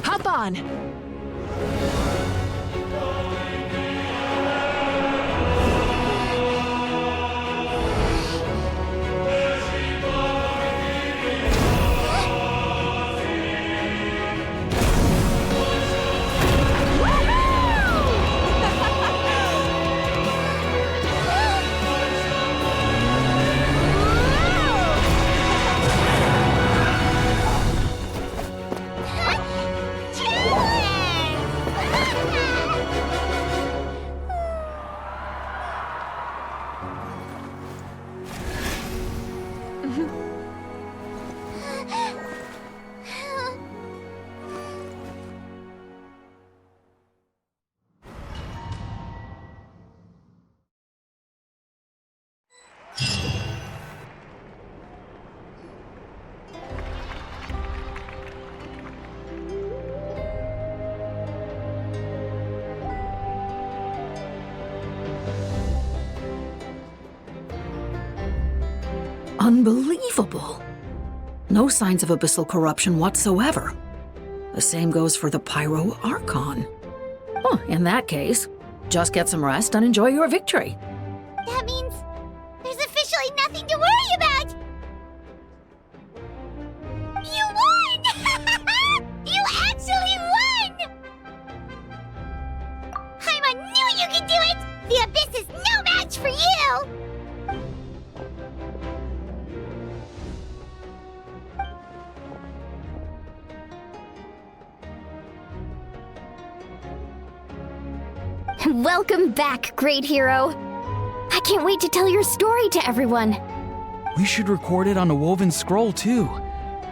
Hop on! Unbelievable. No signs of abyssal corruption whatsoever. The same goes for the Pyro Archon. Well, in that case, just get some rest and enjoy your victory. That means there's officially nothing to worry about! You won! You actually won! I knew you could do it! The Abyss is no match for you! Welcome back, great hero. I can't wait to tell your story to everyone. We should record it on a woven scroll, too.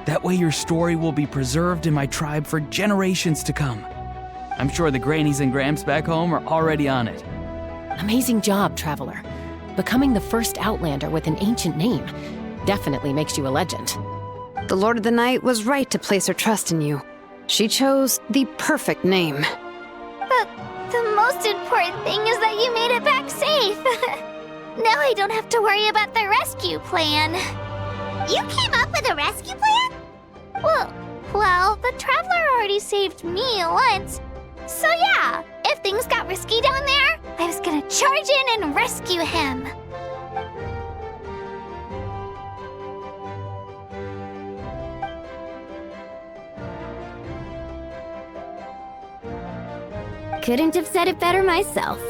That way your story will be preserved in my tribe for generations to come. I'm sure the Grannies and Gramps back home are already on it. Amazing job, Traveler. Becoming the first Outlander with an ancient name definitely makes you a legend. The Lord of the Night was right to place her trust in you. She chose the perfect name. The most important thing is that you made it back safe. Now I don't have to worry about the rescue plan. You came up with a rescue plan? Well, the Traveler already saved me once. So yeah, if things got risky down there, I was gonna charge in and rescue him. Couldn't have said it better myself.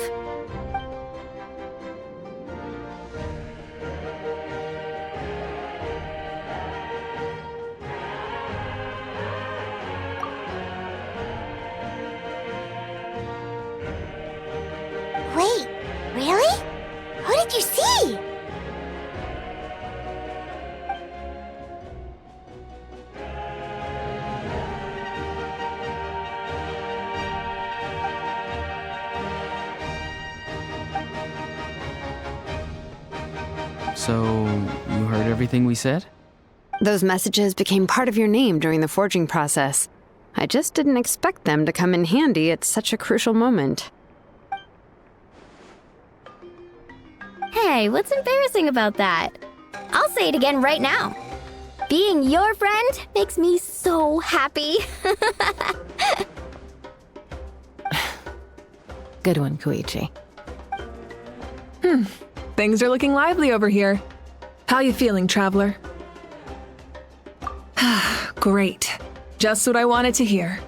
Wait, really? Who did you see? So, you heard everything we said? Those messages became part of your name during the forging process. I just didn't expect them to come in handy at such a crucial moment. Hey, what's embarrassing about that? I'll say it again right now. Being your friend makes me so happy. Good one, Koichi. Things are looking lively over here. How you feeling, Traveler? Great. Just what I wanted to hear.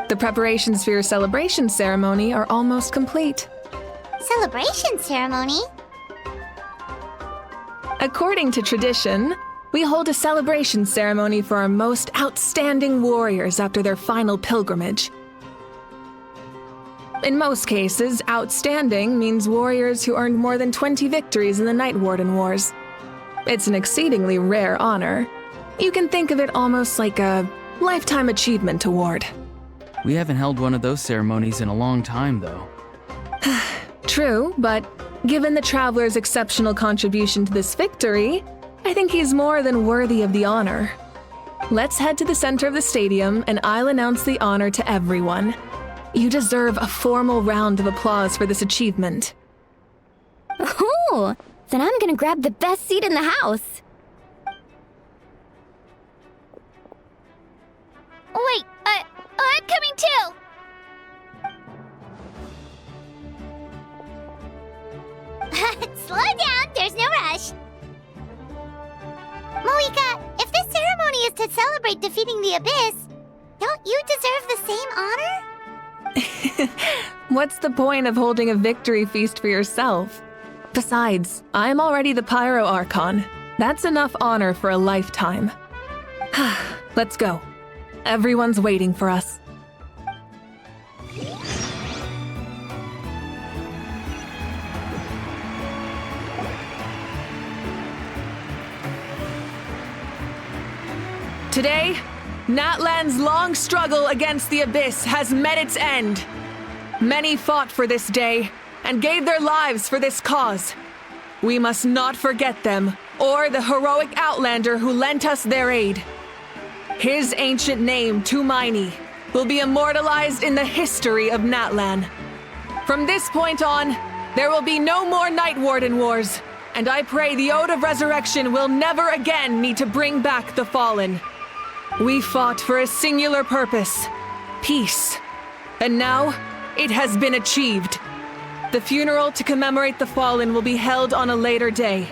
The preparations for your celebration ceremony are almost complete. Celebration ceremony? According to tradition, we hold a celebration ceremony for our most outstanding warriors after their final pilgrimage. In most cases, outstanding means warriors who earned more than 20 victories in the Night Warden Wars. It's an exceedingly rare honor. You can think of it almost like a lifetime achievement award. We haven't held one of those ceremonies in a long time, though. True, but given the Traveler's exceptional contribution to this victory, I think he's more than worthy of the honor. Let's head to the center of the stadium and I'll announce the honor to everyone. You deserve a formal round of applause for this achievement. Ooh, then I'm gonna grab the best seat in the house. Wait, I'm coming too! Slow down, there's no rush. Moika, if this ceremony is to celebrate defeating the Abyss, don't you deserve the same honor? What's the point of holding a victory feast for yourself? Besides, I'm already the Pyro Archon. That's enough honor for a lifetime. Let's go. Everyone's waiting for us. Today, Natlan's long struggle against the Abyss has met its end. Many fought for this day and gave their lives for this cause. We must not forget them or the heroic Outlander who lent us their aid. His ancient name, Tumaini, will be immortalized in the history of Natlan. From this point on, there will be no more Night Warden Wars, And I pray the Ode of Resurrection will never again need to bring back the fallen. We fought for a singular purpose, peace. And now, it has been achieved. The funeral to commemorate the fallen will be held on a later day.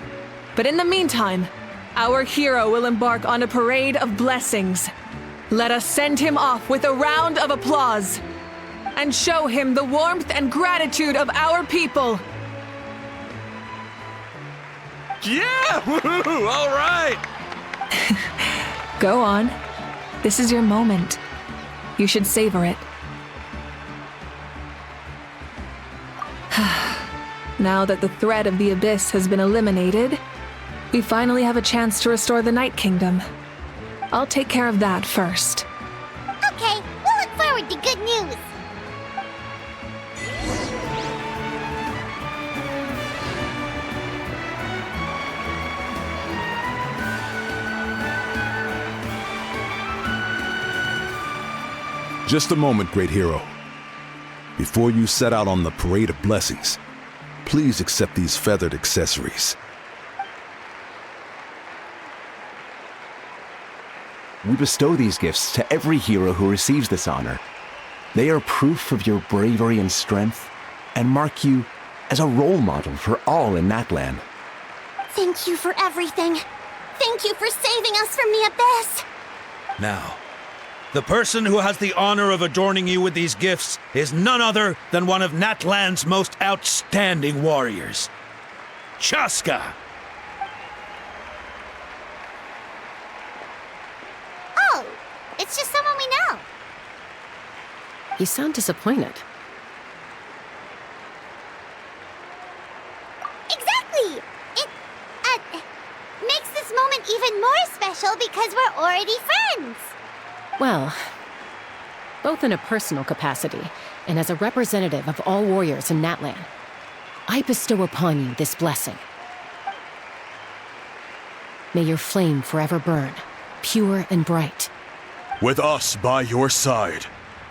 But in the meantime, our hero will embark on a parade of blessings. Let us send him off with a round of applause and show him the warmth and gratitude of our people. Yeah! Woohoo! All right! Go on. This is your moment. You should savor it. Now that the threat of the Abyss has been eliminated, we finally have a chance to restore the Night Kingdom. I'll take care of that first. Okay, we'll look forward to good news. Just a moment, great hero. Before you set out on the Parade of Blessings, please accept these feathered accessories. We bestow these gifts to every hero who receives this honor. They are proof of your bravery and strength, and mark you as a role model for all in Natlan. Thank you for everything. Thank you for saving us from the Abyss. Now, the person who has the honor of adorning you with these gifts is none other than one of Natlan's most outstanding warriors, Chaska. Oh, it's just someone we know. You sound disappointed. Exactly! It makes this moment even more special because we're already friends. Well, both in a personal capacity and as a representative of all warriors in Natlan, I bestow upon you this blessing. May your flame forever burn, pure and bright. With us by your side,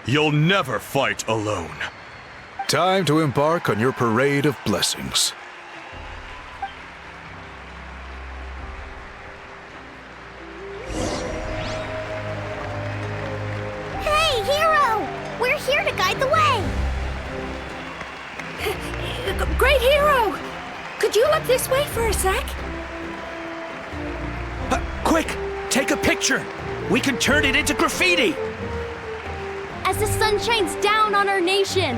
you'll never fight alone. Time to embark on your Parade of Blessings. We're here to guide the way! Great hero! Could you look this way for a sec? Quick! Take a picture! We can turn it into graffiti! As the sun shines down on our nation!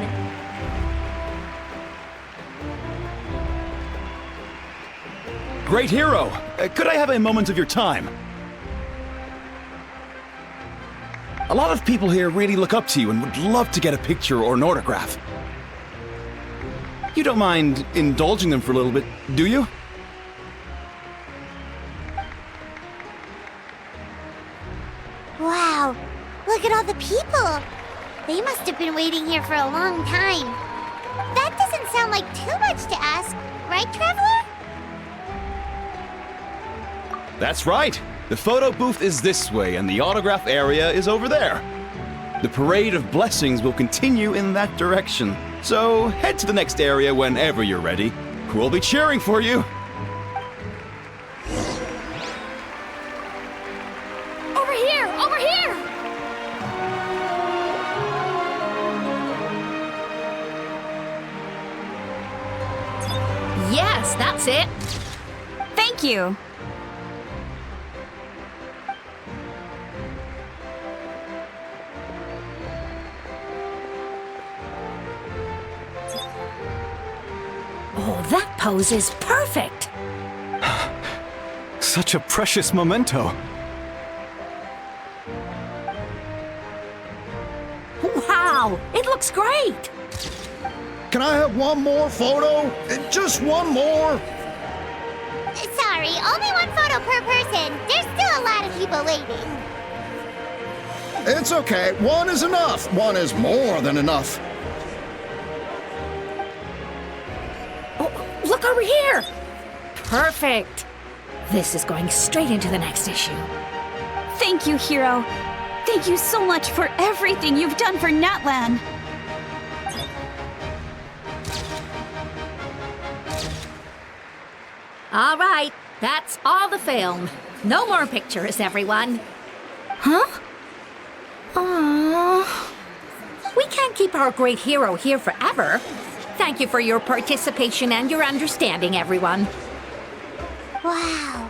Great hero! Could I have a moment of your time? A lot of people here really look up to you and would love to get a picture or an autograph. You don't mind indulging them for a little bit, do you? Wow, look at all the people. They must have been waiting here for a long time. That doesn't sound like too much to ask, right, Traveler? That's right. The photo booth is this way, and the autograph area is over there. The Parade of Blessings will continue in that direction, so head to the next area whenever you're ready. We'll be cheering for you. Over here! Over here! Yes, that's it. Thank you. Oh, that pose is perfect! Such a precious memento. Wow, it looks great! Can I have one more photo? Just one more? Sorry, only one photo per person. There's still a lot of people waiting. It's okay. One is enough. One is more than enough. Oh, look over here! Perfect! This is going straight into the next issue. Thank you, Hero. Thank you so much for everything you've done for Natlan. All right, that's all the film. No more pictures, everyone. Huh? Aww. We can't keep our great hero here forever. Thank you for your participation and your understanding, everyone. Wow.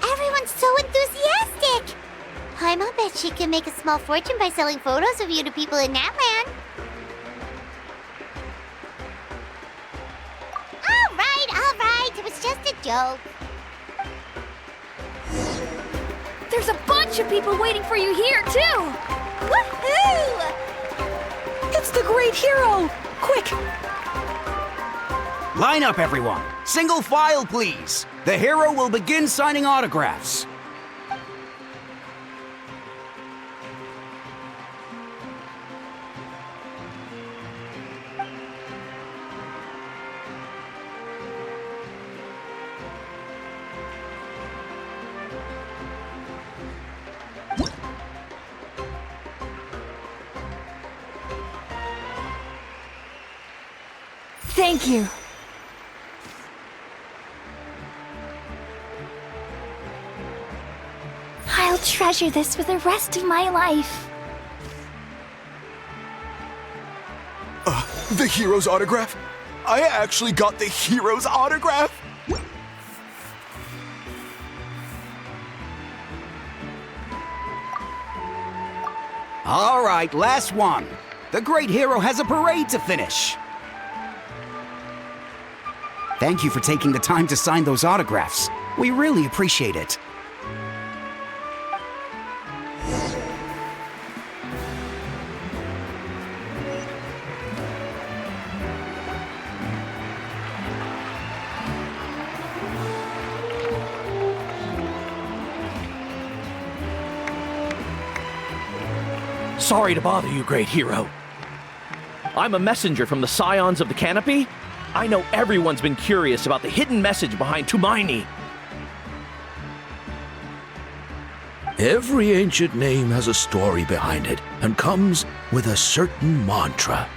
Everyone's so enthusiastic. Paimon bet she can make a small fortune by selling photos of you to people in Natlan. All right. It was just a joke. There's a bunch of people waiting for you here, too! Woohoo! It's the great hero! Quick! Line up, everyone. Single file, please. The hero will begin signing autographs. Thank you. I'll treasure this for the rest of my life. The hero's autograph? I actually got the hero's autograph? All right, last one. The great hero has a parade to finish. Thank you for taking the time to sign those autographs. We really appreciate it. Sorry to bother you, great hero. I'm a messenger from the Scions of the Canopy. I know everyone's been curious about the hidden message behind Tumaini. Every ancient name has a story behind it and comes with a certain mantra.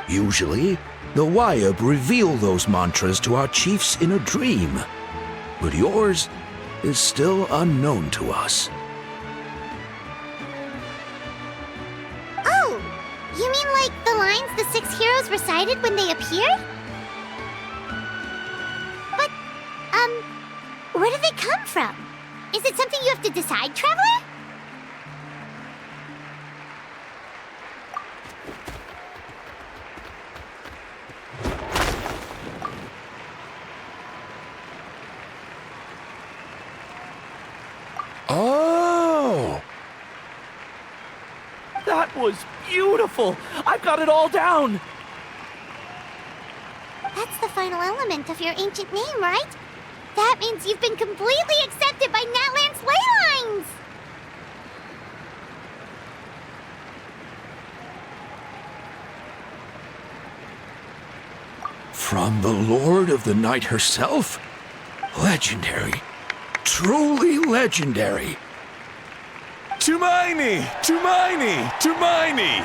Usually, the Wayab reveal those mantras to our chiefs in a dream, but yours is still unknown to us. Oh, you mean like the lines the 6 heroes recited when they appeared? But, where do they come from? Is it something you have to decide, Traveler? Oh! That was beautiful! I've got it all down! That's the final element of your ancient name, right? That means you've been completely accepted by Natlan's ley lines! From the Lord of the Night herself? Legendary. Truly legendary. Tumaini! Tumaini! Tumaini!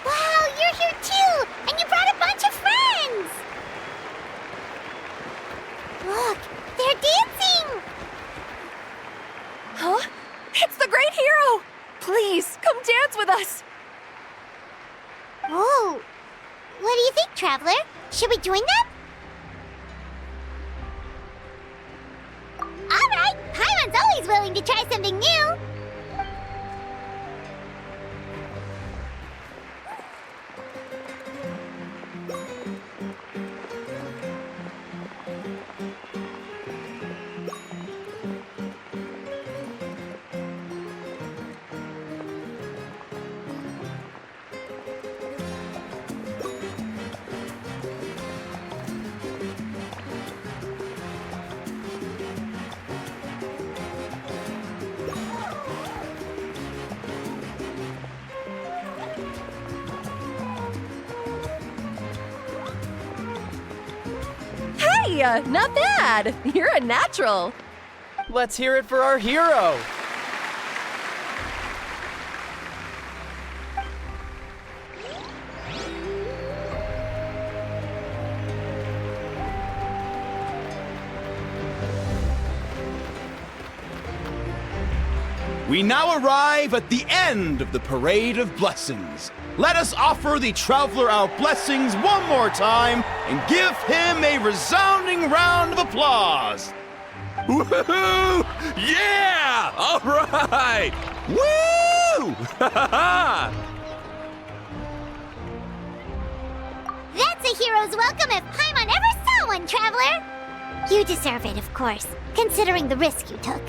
Wow, you're here too! And you brought a bunch of friends! Look, they're dancing! Huh? It's the great hero! Please, come dance with us! Whoa! What do you think, Traveler? Should we join them? Alright! Paimon's always willing to try something new! Hey, not bad. You're a natural. Let's hear it for our hero! We now arrive at the end of the Parade of Blessings. Let us offer the Traveler our blessings one more time and give him a resounding round of applause. Woohoo! Yeah! All right! Woo! That's a hero's welcome if Paimon ever saw one, Traveler! You deserve it, of course, considering the risk you took.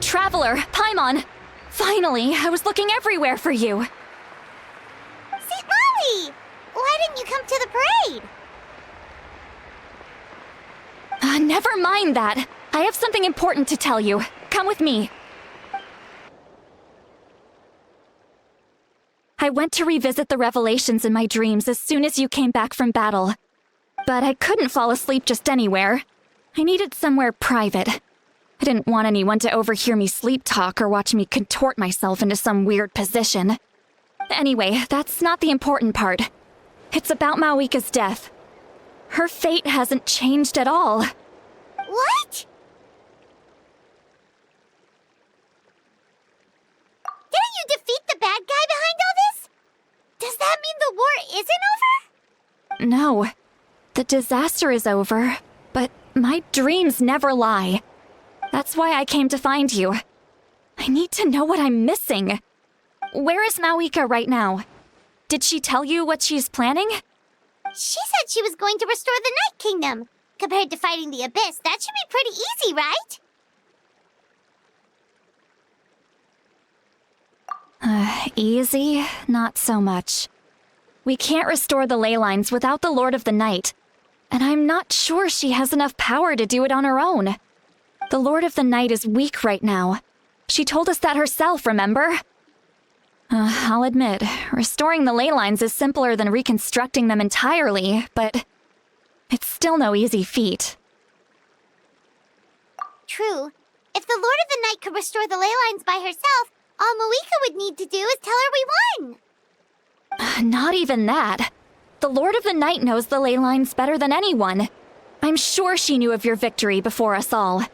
Traveler, Paimon! Finally, I was looking everywhere for you. St. Molly! Why didn't you come to the parade? Never mind that. I have something important to tell you. Come with me. I went to revisit the revelations in my dreams as soon as you came back from battle. But I couldn't fall asleep just anywhere. I needed somewhere private. I didn't want anyone to overhear me sleep talk or watch me contort myself into some weird position. Anyway, that's not the important part. It's about Mawika's death. Her fate hasn't changed at all. What? Didn't you defeat the bad guy behind all this? Does that mean the war isn't over? No. The disaster is over, but my dreams never lie. That's why I came to find you. I need to know what I'm missing. Where is Mawika right now? Did she tell you what she's planning? She said she was going to restore the Night Kingdom. Compared to fighting the Abyss, that should be pretty easy, right? Easy? Not so much. We can't restore the ley lines without the Lord of the Night, and I'm not sure she has enough power to do it on her own. The Lord of the Night is weak right now. She told us that herself, remember? I'll admit, restoring the ley lines is simpler than reconstructing them entirely, but it's still no easy feat. True. If the Lord of the Night could restore the ley lines by herself, all Mawika would need to do is tell her we won. Not even that. The Lord of the Night knows the ley lines better than anyone. I'm sure she knew of your victory before us all.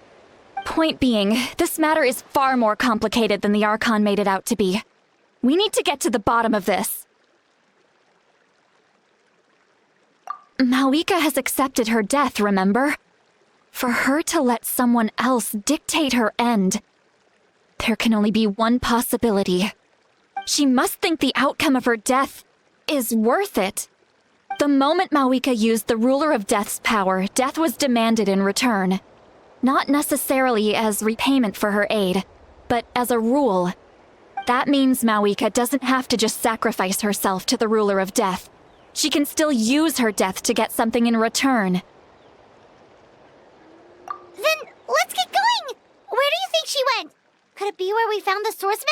Point being, this matter is far more complicated than the Archon made it out to be. We need to get to the bottom of this. Mawika has accepted her death, remember? For her to let someone else dictate her end, there can only be one possibility. She must think the outcome of her death is worth it. The moment Mawika used the Ruler of Death's power, death was demanded in return. Not necessarily as repayment for her aid, but as a rule. That means Mawika doesn't have to just sacrifice herself to the Ruler of Death. She can still use her death to get something in return. Then let's get going! Where do you think she went? Could it be where we found the source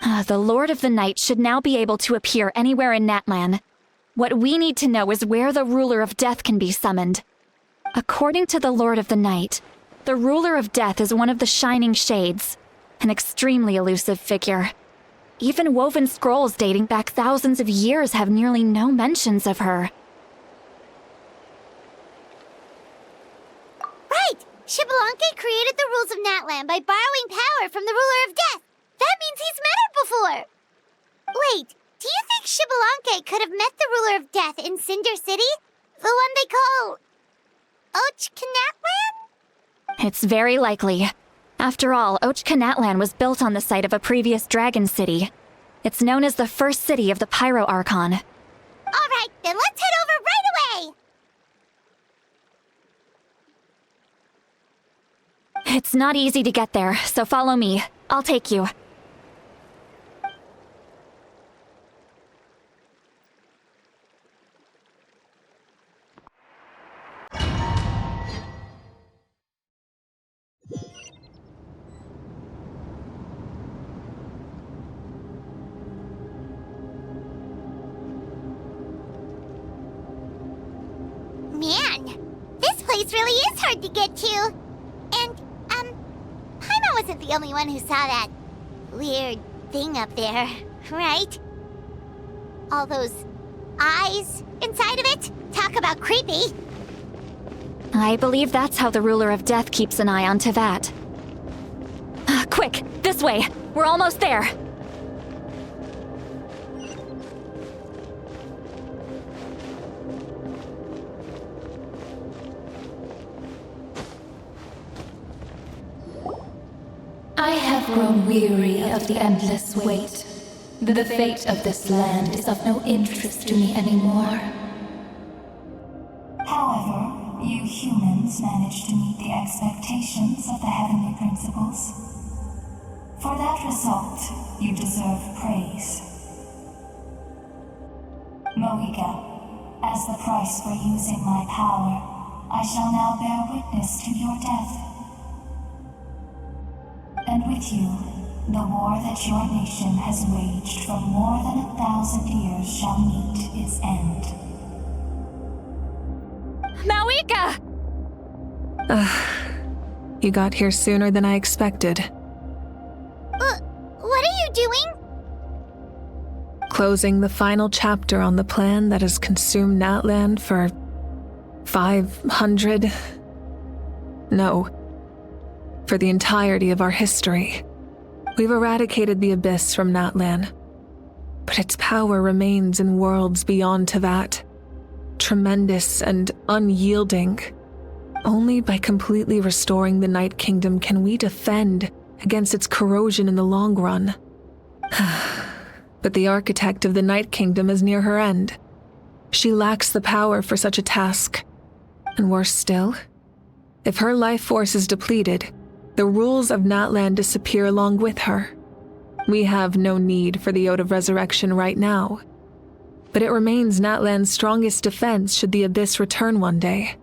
mechanism? The Lord of the Night should now be able to appear anywhere in Natlan. What we need to know is where the Ruler of Death can be summoned. According to the Lord of the Night, the Ruler of Death is one of the Shining Shades, an extremely elusive figure. Even woven scrolls dating back thousands of years have nearly no mentions of her. Right! Xbalanque created the rules of Natlan by borrowing power from the Ruler of Death. That means he's met her before! Wait, do you think Xbalanque could have met the Ruler of Death in Cinder City? The one they call... Natlan? It's very likely. After all, Natlan was built on the site of a previous dragon city. It's known as the first city of the Pyro Archon. All right, then let's head over right away! It's not easy to get there, so follow me. I'll take you. Man, this place really is hard to get to. And, Paimon wasn't the only one who saw that weird thing up there, right? All those eyes inside of it? Talk about creepy. I believe that's how the ruler of death keeps an eye on Tevat. Quick, this way! We're almost there! I have grown weary of the endless wait. The fate of this land is of no interest to me anymore. However, you humans managed to meet the expectations of the heavenly principles. For that result, you deserve praise. Mohica, as the price for using my power, I shall now bear witness to your death. And with you, the war that your nation has waged for more than 1,000 years shall meet its end. Mawika! You got here sooner than I expected. What are you doing? Closing the final chapter on the plan that has consumed Natlan for 500... No. For the entirety of our history. We've eradicated the Abyss from Natlan, but its power remains in worlds beyond Tevat. Tremendous and unyielding. Only by completely restoring the Night Kingdom can we defend against its corrosion in the long run. But the architect of the Night Kingdom is near her end. She lacks the power for such a task. And worse still, if her life force is depleted, the rules of Natlan disappear along with her. We have no need for the Ode of Resurrection right now, but it remains Natlan's strongest defense should the Abyss return one day.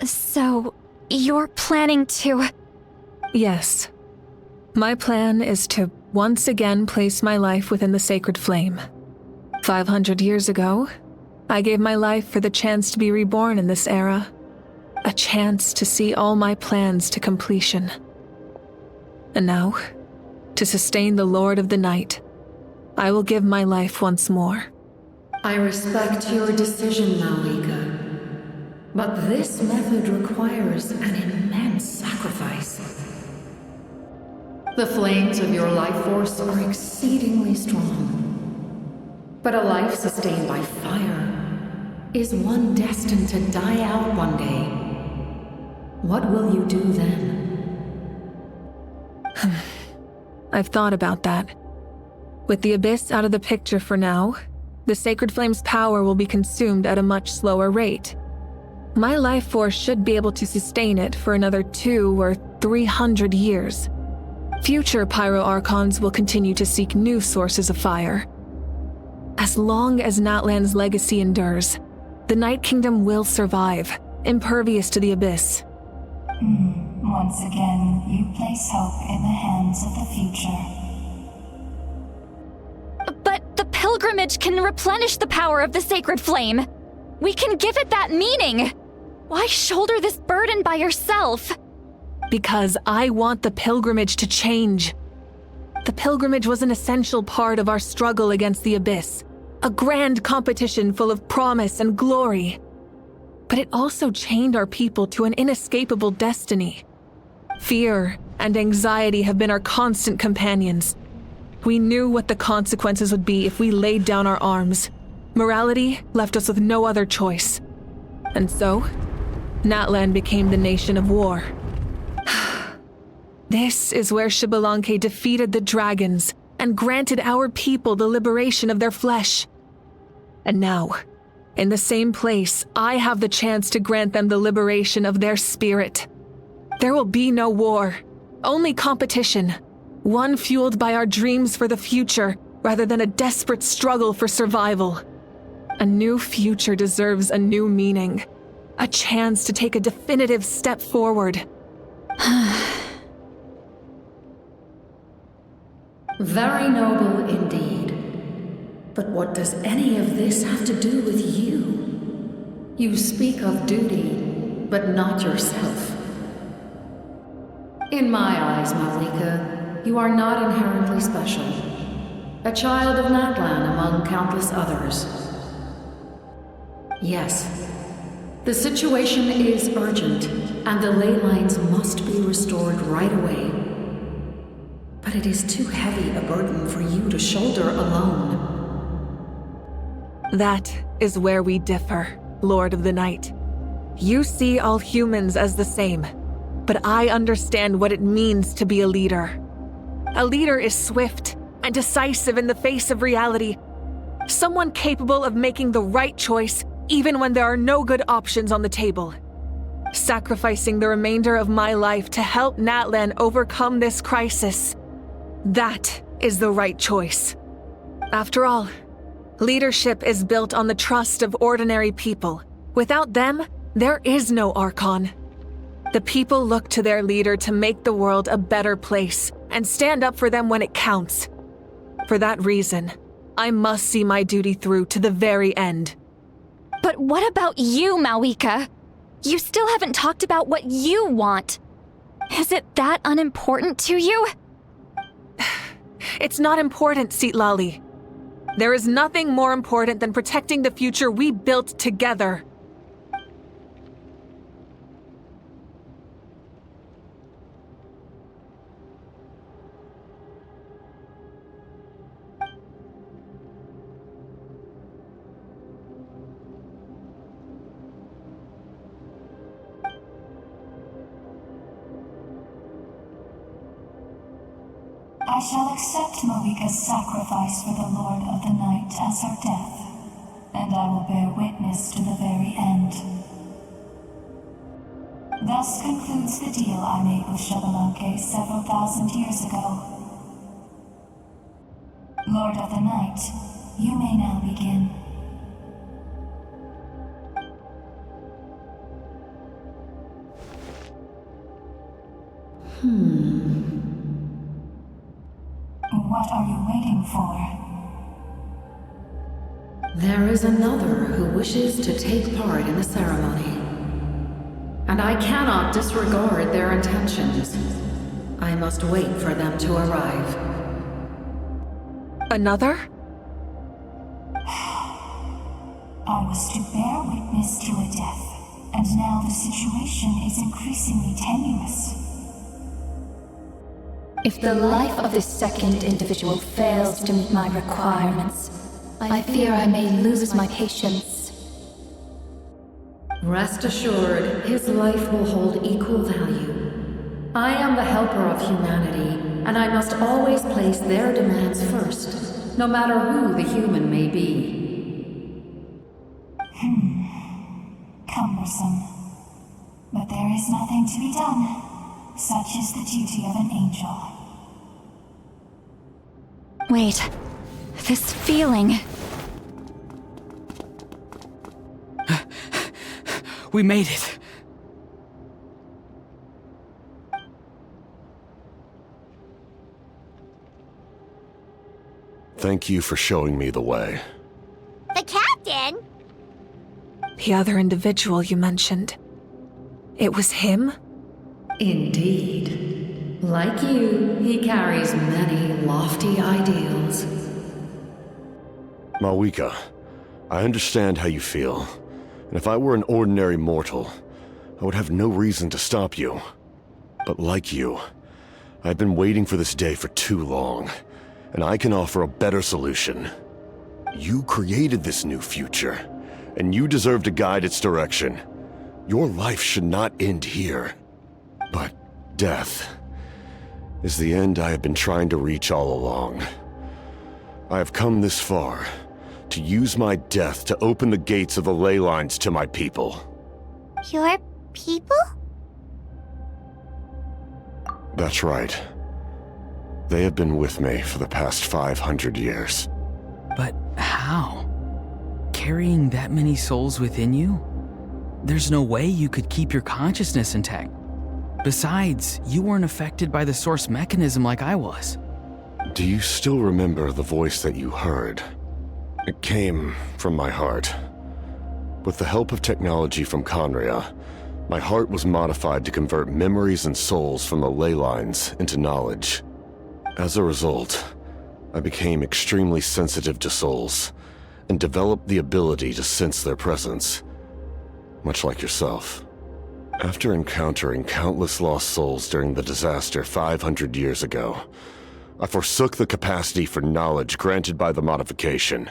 So, you're planning to... Yes. My plan is to once again place my life within the sacred flame. 500 years ago, I gave my life for the chance to be reborn in this era. A chance to see all my plans to completion. And now, to sustain the Lord of the Night, I will give my life once more. I respect your decision, Mawika. But this method requires an immense sacrifice. The flames of your life force are exceedingly strong. But a life sustained by fire is one destined to die out one day. What will you do then? I've thought about that. With the Abyss out of the picture for now, the Sacred Flame's power will be consumed at a much slower rate. My life force should be able to sustain it for another 200 or 300 years. Future Pyro Archons will continue to seek new sources of fire. As long as Natlan's legacy endures, the Night Kingdom will survive, impervious to the Abyss. Once again, you place hope in the hands of the future. But the pilgrimage can replenish the power of the sacred flame. We can give it that meaning. Why shoulder this burden by yourself? Because I want the pilgrimage to change. The pilgrimage was an essential part of our struggle against the Abyss. A grand competition full of promise and glory. But it also chained our people to an inescapable destiny. Fear and anxiety have been our constant companions. We knew what the consequences would be if we laid down our arms. Morality left us with no other choice. And so, Natlan became the nation of war. This is where Xbalanque defeated the dragons and granted our people the liberation of their flesh. And now, in the same place, I have the chance to grant them the liberation of their spirit. There will be no war, only competition, one fueled by our dreams for the future rather than a desperate struggle for survival. A new future deserves a new meaning, a chance to take a definitive step forward. Very noble indeed. But what does any of this have to do with you? You speak of duty, but not yourself. In my eyes, Mawika, you are not inherently special. A child of Natlan among countless others. Yes, The situation is urgent, and the ley lines must be restored right away. But it is too heavy a burden for you to shoulder alone. That is where we differ, Lord of the Night. You see all humans as the same, but I understand what it means to be a leader. A leader is swift and decisive in the face of reality. Someone capable of making the right choice even when there are no good options on the table. Sacrificing the remainder of my life to help Natlan overcome this crisis. That is the right choice. After all, leadership is built on the trust of ordinary people. Without them, there is no Archon. The people look to their leader to make the world a better place and stand up for them when it counts. For that reason, I must see my duty through to the very end. But what about you, Malika? You still haven't talked about what you want. Is it that unimportant to you? It's not important, Citlali. There is nothing more important than protecting the future we built together. I shall accept Malika's sacrifice for the Lord of the Night as her death, and I will bear witness to the very end. Thus concludes the deal I made with Xbalanque several thousand years ago. Lord of the Night, you may now begin. What are you waiting for? There is another who wishes to take part in the ceremony. And I cannot disregard their intentions. I must wait for them to arrive. Another? I was to bear witness to a death, and now the situation is increasingly tenuous. If the life of this second individual fails to meet my requirements, I fear I may lose my patience. Rest assured, his life will hold equal value. I am the helper of humanity, and I must always place their demands first, no matter who the human may be. Cumbersome. But there is nothing to be done. Such is the duty of an angel. Wait, this feeling. We made it. Thank you for showing me the way. The captain? The other individual you mentioned. It was him? Indeed. Like you, he carries many lofty ideals. Malika, I understand how you feel. And if I were an ordinary mortal, I would have no reason to stop you. But like you, I've been waiting for this day for too long, and I can offer a better solution. You created this new future, and you deserve to guide its direction. Your life should not end here. But death is the end I have been trying to reach all along. I have come this far to use my death to open the gates of the ley lines to my people. Your people? That's right. They have been with me for the past 500 years. But how? Carrying that many souls within you? There's no way you could keep your consciousness intact. Besides, you weren't affected by the source mechanism like I was. Do you still remember the voice that you heard? It came from my heart. With the help of technology from Conria, my heart was modified to convert memories and souls from the ley lines into knowledge. As a result, I became extremely sensitive to souls and developed the ability to sense their presence. much like yourself. After encountering countless lost souls during the disaster 500 years ago, I forsook the capacity for knowledge granted by the modification,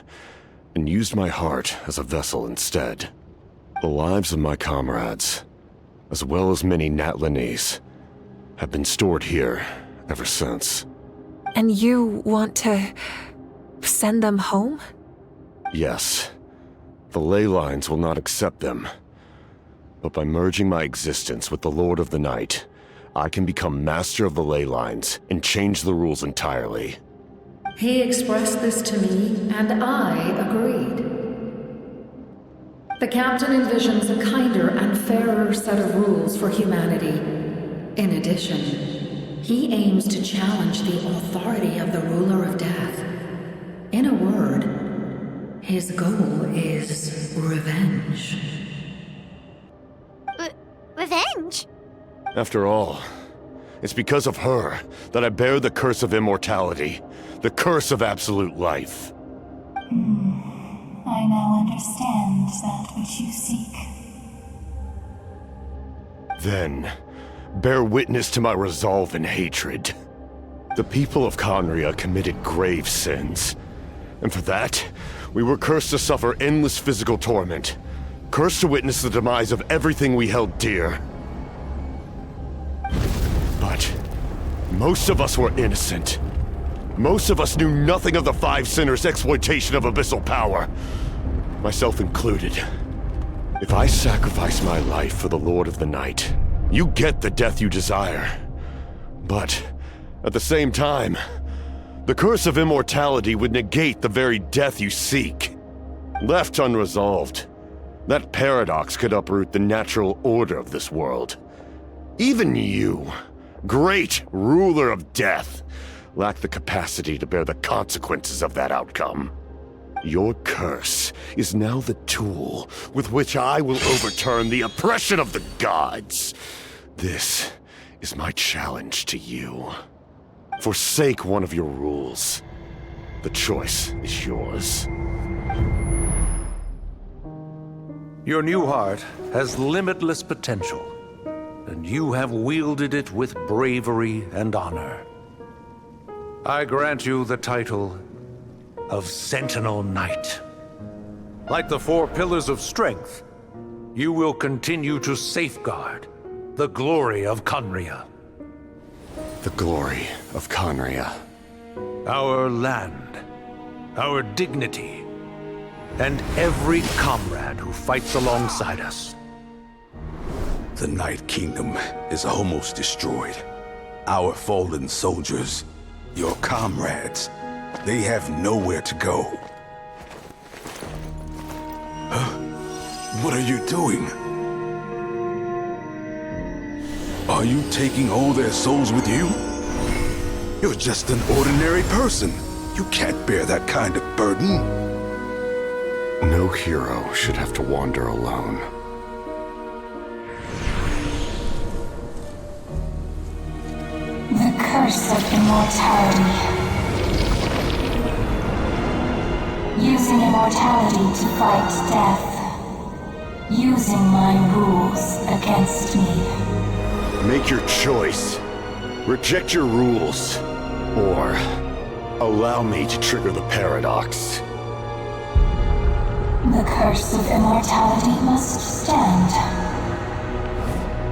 and used my heart as a vessel instead. The lives of my comrades, as well as many Natlanese, have been stored here ever since. And you want to send them home? Yes. The ley lines will not accept them. But by merging my existence with the Lord of the Night, I can become master of the ley lines and change the rules entirely. He expressed this to me, and I agreed. The captain envisions a kinder and fairer set of rules for humanity. In addition, he aims to challenge the authority of the ruler of death. In a word, his goal is revenge. Revenge? After all, it's because of her that I bear the curse of immortality, the curse of absolute life. I now understand that which you seek. Then, bear witness to my resolve and hatred. The people of Khaenri'ah committed grave sins, and for that, we were cursed to suffer endless physical torment, cursed to witness the demise of everything we held dear. But most of us were innocent. Most of us knew nothing of the Five Sinners' exploitation of abyssal power, myself included. If I sacrifice my life for the Lord of the Night, you get the death you desire. But at the same time, the curse of immortality would negate the very death you seek. Left unresolved, that paradox could uproot the natural order of this world. Even you, great ruler of death, lack the capacity to bear the consequences of that outcome. Your curse is now the tool with which I will overturn the oppression of the gods. This is my challenge to you. Forsake one of your rules. The choice is yours. Your new heart has limitless potential, and you have wielded it with bravery and honor. I grant you the title of Sentinel Knight. Like the four pillars of strength, you will continue to safeguard the glory of Khaenri'ah. The glory of Khaenri'ah. Our land, our dignity, and every comrade who fights alongside us. The Night Kingdom is almost destroyed. Our fallen soldiers, your comrades, they have nowhere to go. Huh? What are you doing? Are you taking all their souls with you? You're just an ordinary person. You can't bear that kind of burden. No hero should have to wander alone. The curse of immortality. Using immortality to fight death. Using my rules against me. Make your choice. Reject your rules. Or allow me to trigger the paradox. The curse of immortality must stand.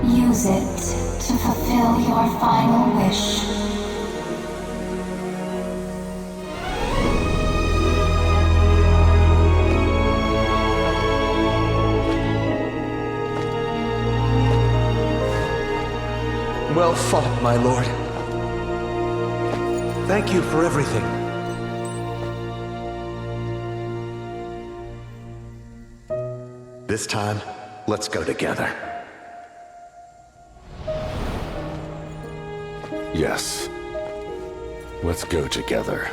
Use it to fulfill your final wish. Well fought, my lord. Thank you for everything. This time, let's go together. Yes. Let's go together.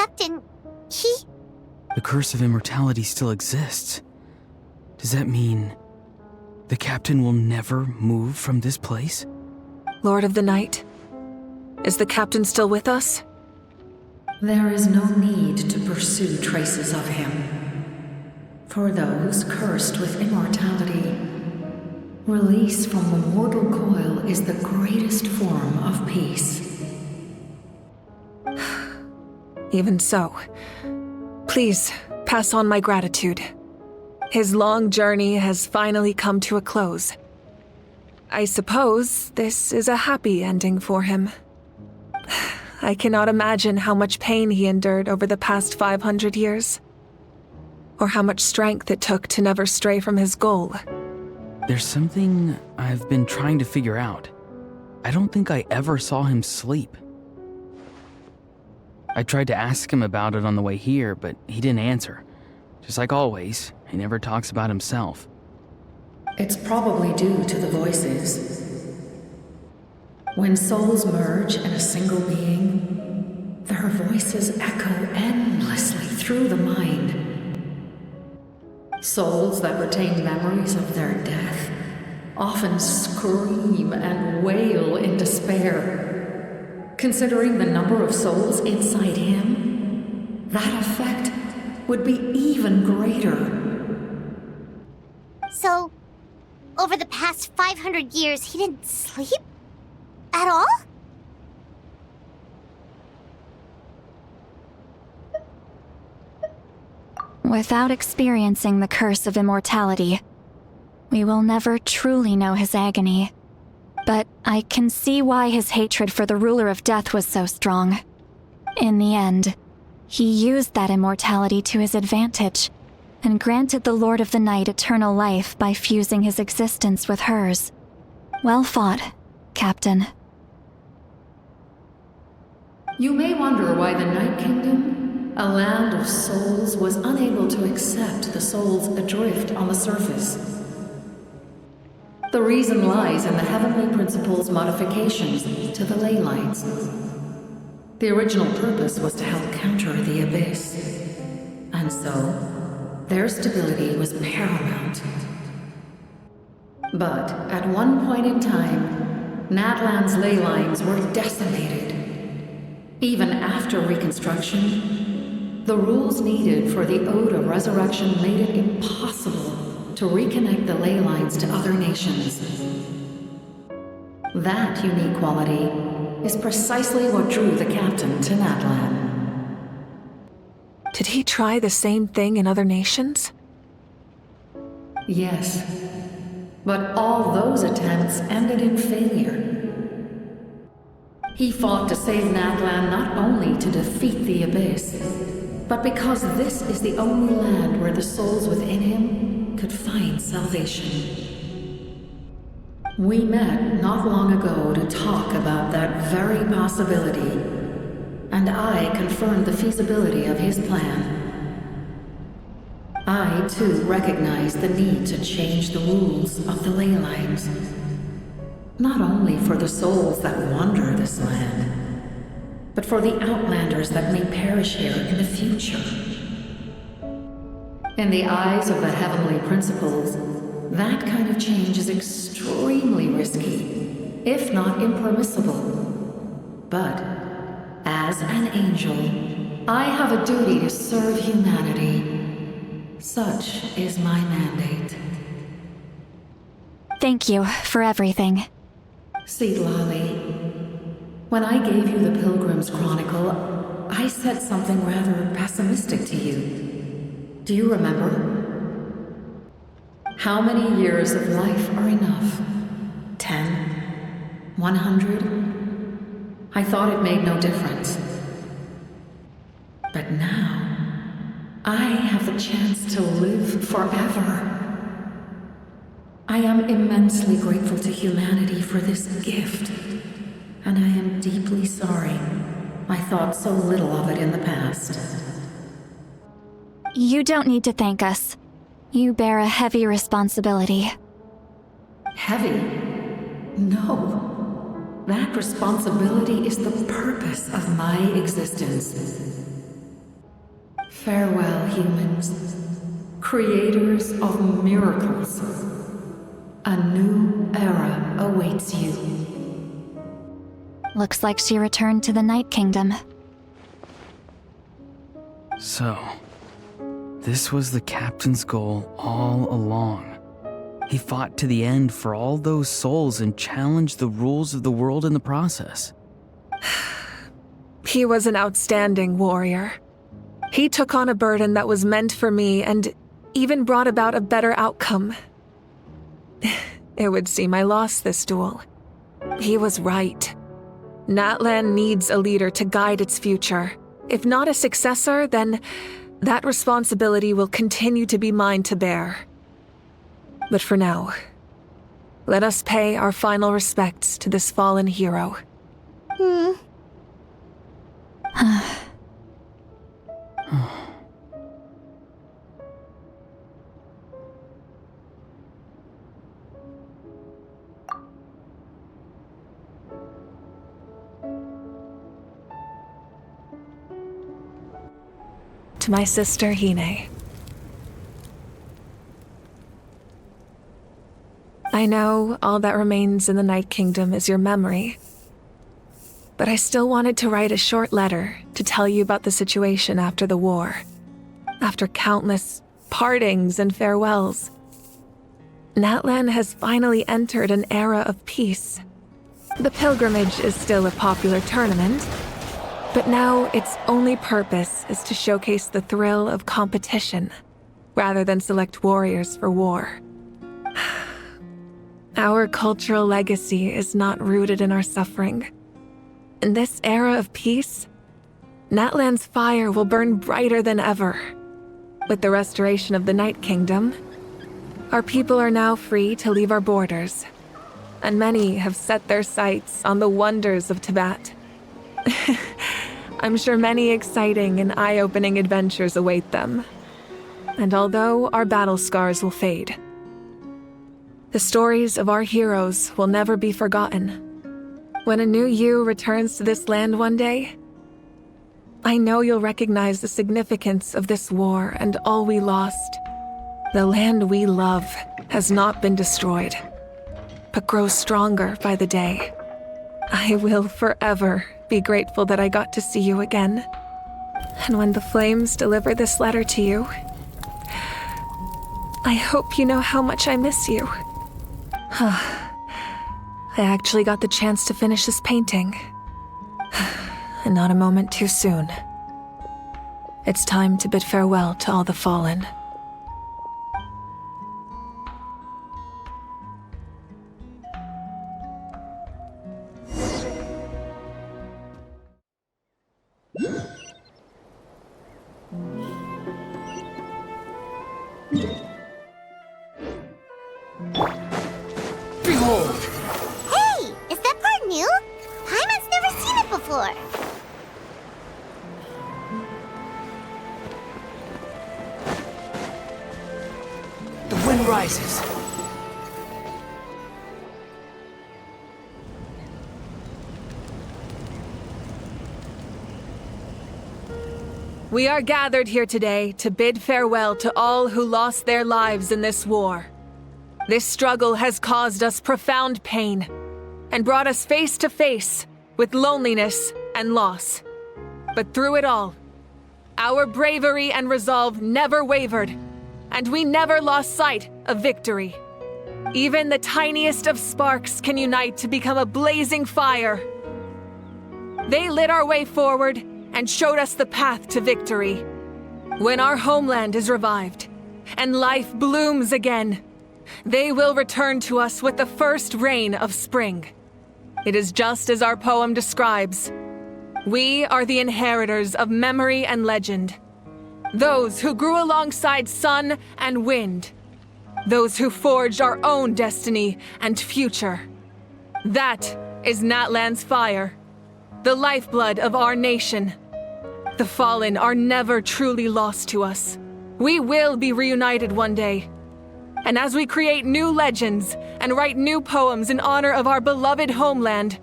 captain, he... The curse of immortality still exists. Does that mean the captain will never move from this place? Lord of the Night, is the captain still with us? There is no need to pursue traces of him. For those cursed with immortality, release from the mortal coil is the greatest form of peace. Even so, please pass on my gratitude. His long journey has finally come to a close. I suppose this is a happy ending for him. I cannot imagine how much pain he endured over the past 500 years, or how much strength it took to never stray from his goal. There's something I've been trying to figure out. I don't think I ever saw him sleep. I tried to ask him about it on the way here, but he didn't answer. Just like always, he never talks about himself. It's probably due to the voices. When souls merge in a single being, their voices echo endlessly through the mind. Souls that retain memories of their death often scream and wail in despair. Considering the number of souls inside him, that effect would be even greater. So, over the past 500 years, he didn't sleep? At all? Without experiencing the curse of immortality, we will never truly know his agony. But I can see why his hatred for the ruler of death was so strong. In the end, he used that immortality to his advantage, and granted the Lord of the Night eternal life by fusing his existence with hers. Well fought, Captain. You may wonder why the Night Kingdom, a land of souls, was unable to accept the souls adrift on the surface. The reason lies in the Heavenly Principle's modifications to the ley lines. The original purpose was to help counter the Abyss, and so their stability was paramount. But at one point in time, Natlan's ley lines were decimated. Even after reconstruction, the rules needed for the Ode of Resurrection made it impossible to reconnect the ley lines to other nations. That unique quality is precisely what drew the captain to Natlan. Did he try the same thing in other nations? Yes, but all those attempts ended in failure. He fought to save Natlan not only to defeat the Abyss, but because this is the only land where the souls within him could find salvation. We met not long ago to talk about that very possibility, and I confirmed the feasibility of his plan. I, too, recognized the need to change the rules of the ley lines. Not only for the souls that wander this land, but for the outlanders that may perish here in the future. In the eyes of the Heavenly Principles, that kind of change is extremely risky, if not impermissible. But, as an angel, I have a duty to serve humanity. Such is my mandate. Thank you for everything. See, Lolly, when I gave you the Pilgrim's Chronicle, I said something rather pessimistic to you. Do you remember? How many years of life are enough? 10? 100? I thought it made no difference. But now, I have the chance to live forever. I am immensely grateful to humanity for this gift, and I am deeply sorry I thought so little of it in the past. You don't need to thank us. You bear a heavy responsibility. Heavy? No. That responsibility is the purpose of my existence. Farewell, humans. Creators of miracles. A new era awaits you. Looks like she returned to the Night Kingdom. So, this was the captain's goal all along. He fought to the end for all those souls and challenged the rules of the world in the process. He was an outstanding warrior. He took on a burden that was meant for me and even brought about a better outcome. It would seem I lost this duel. He was right. Natlan needs a leader to guide its future. If not a successor, then that responsibility will continue to be mine to bear. But for now, let us pay our final respects to this fallen hero. To my sister, Hine. I know all that remains in the Night Kingdom is your memory, but I still wanted to write a short letter to tell you about the situation after the war. After countless partings and farewells, Natlan has finally entered an era of peace. The pilgrimage is still a popular tournament, but now its only purpose is to showcase the thrill of competition, rather than select warriors for war. Our cultural legacy is not rooted in our suffering. In this era of peace, Natlan's fire will burn brighter than ever. With the restoration of the Night Kingdom, our people are now free to leave our borders, and many have set their sights on the wonders of Tibet. I'm sure many exciting and eye-opening adventures await them. And although our battle scars will fade, the stories of our heroes will never be forgotten. When a new you returns to this land one day, I know you'll recognize the significance of this war and all we lost. The land we love has not been destroyed, but grows stronger by the day. I will forever be grateful that I got to see you again. And when the flames deliver this letter to you, I hope you know how much I miss you. I actually got the chance to finish this painting. And not a moment too soon. It's time to bid farewell to all the fallen. Behold! Hey! Is that part new? Paimon's never seen it before. The wind rises. We are gathered here today to bid farewell to all who lost their lives in this war. This struggle has caused us profound pain and brought us face to face with loneliness and loss. But through it all, our bravery and resolve never wavered, and we never lost sight of victory. Even the tiniest of sparks can unite to become a blazing fire. They lit our way forward and showed us the path to victory. When our homeland is revived and life blooms again, they will return to us with the first rain of spring. It is just as our poem describes. We are the inheritors of memory and legend. Those who grew alongside sun and wind. Those who forged our own destiny and future. That is Natlan's fire, the lifeblood of our nation. The fallen are never truly lost to us. We will be reunited one day. And as we create new legends and write new poems in honor of our beloved homeland,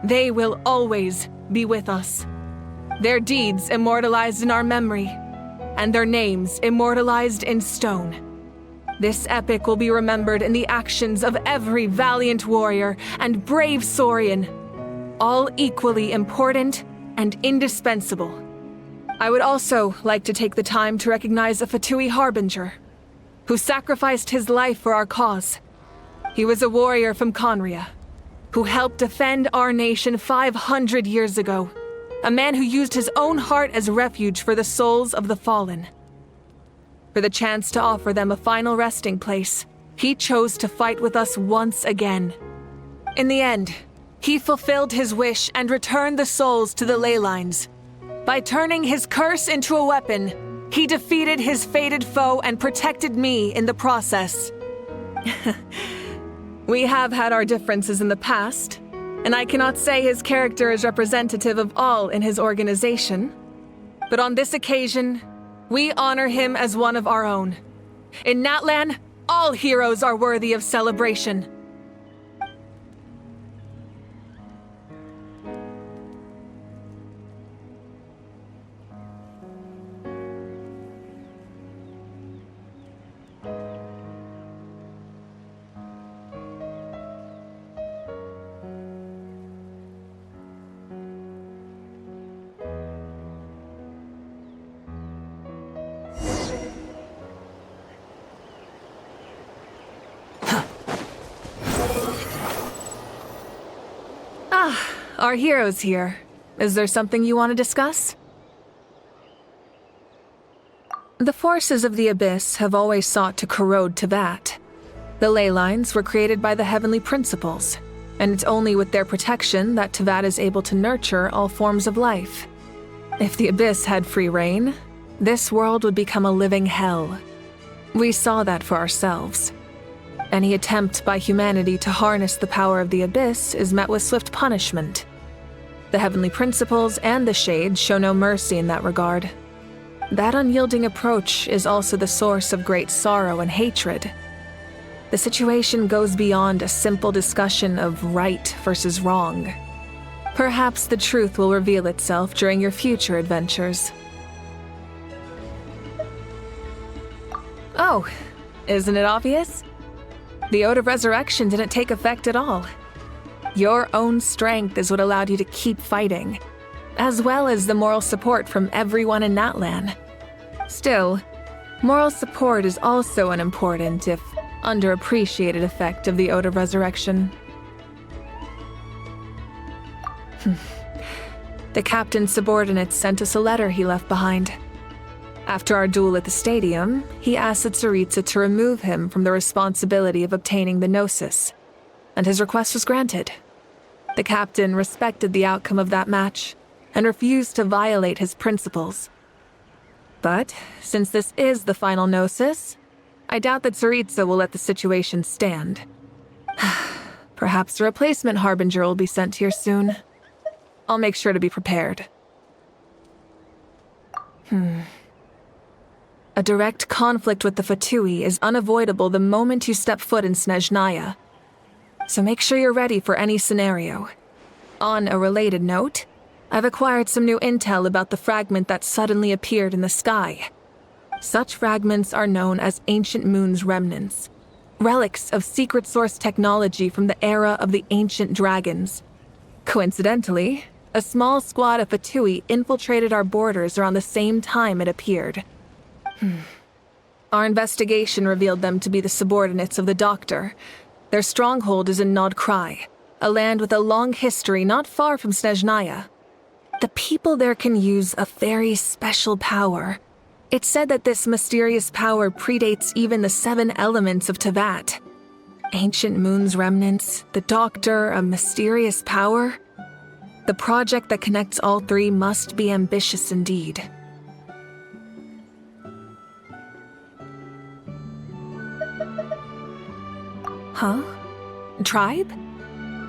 they will always be with us. Their deeds immortalized in our memory. and their names immortalized in stone. This epic will be remembered in the actions of every valiant warrior and brave Saurian, all equally important and indispensable. I would also like to take the time to recognize a Fatui Harbinger, who sacrificed his life for our cause. He was a warrior from Conria, who helped defend our nation 500 years ago, a man who used his own heart as refuge for the souls of the fallen. For the chance to offer them a final resting place, he chose to fight with us once again. In the end, he fulfilled his wish and returned the souls to the ley lines. By turning his curse into a weapon, he defeated his fated foe and protected me in the process. We have had our differences in the past, and I cannot say his character is representative of all in his organization. But on this occasion, we honor him as one of our own. In Natlan, all heroes are worthy of celebration. Our hero's here. Is there something you want to discuss? The forces of the Abyss have always sought to corrode Teyvat. The ley lines were created by the Heavenly Principles, and it's only with their protection that Teyvat is able to nurture all forms of life. If the Abyss had free reign, this world would become a living hell. We saw that for ourselves. Any attempt by humanity to harness the power of the Abyss is met with swift punishment. The Heavenly Principles and the Shades show no mercy in that regard. That unyielding approach is also the source of great sorrow and hatred. The situation goes beyond a simple discussion of right versus wrong. Perhaps the truth will reveal itself during your future adventures. Oh, isn't it obvious? The Ode of Resurrection didn't take effect at all. Your own strength is what allowed you to keep fighting, as well as the moral support from everyone in Natlan. Still, moral support is also an important, if underappreciated, effect of the Ode of Resurrection. The captain's subordinates sent us a letter he left behind. After our duel at the stadium, he asked the Tsaritsa to remove him from the responsibility of obtaining the Gnosis, and his request was granted. The captain respected the outcome of that match and refused to violate his principles. But since this is the final Gnosis, I doubt that Tsaritsa will let the situation stand. Perhaps a replacement Harbinger will be sent here soon. I'll make sure to be prepared. A direct conflict with the Fatui is unavoidable the moment you step foot in Snezhnaya. So make sure you're ready for any scenario. On a related note, I've acquired some new intel about the fragment that suddenly appeared in the sky. Such fragments are known as Ancient Moon's remnants, relics of secret source technology from the era of the ancient dragons. Coincidentally, a small squad of Fatui infiltrated our borders around the same time it appeared. Our investigation revealed them to be the subordinates of the Doctor. Their stronghold is in Nod Krai, a land with a long history not far from Snezhnaya. The people there can use a very special power. It's said that this mysterious power predates even the 7 elements of Teyvat. Ancient Moon's remnants, the Doctor, a mysterious power. The project that connects all 3 must be ambitious indeed. Huh? Tribe?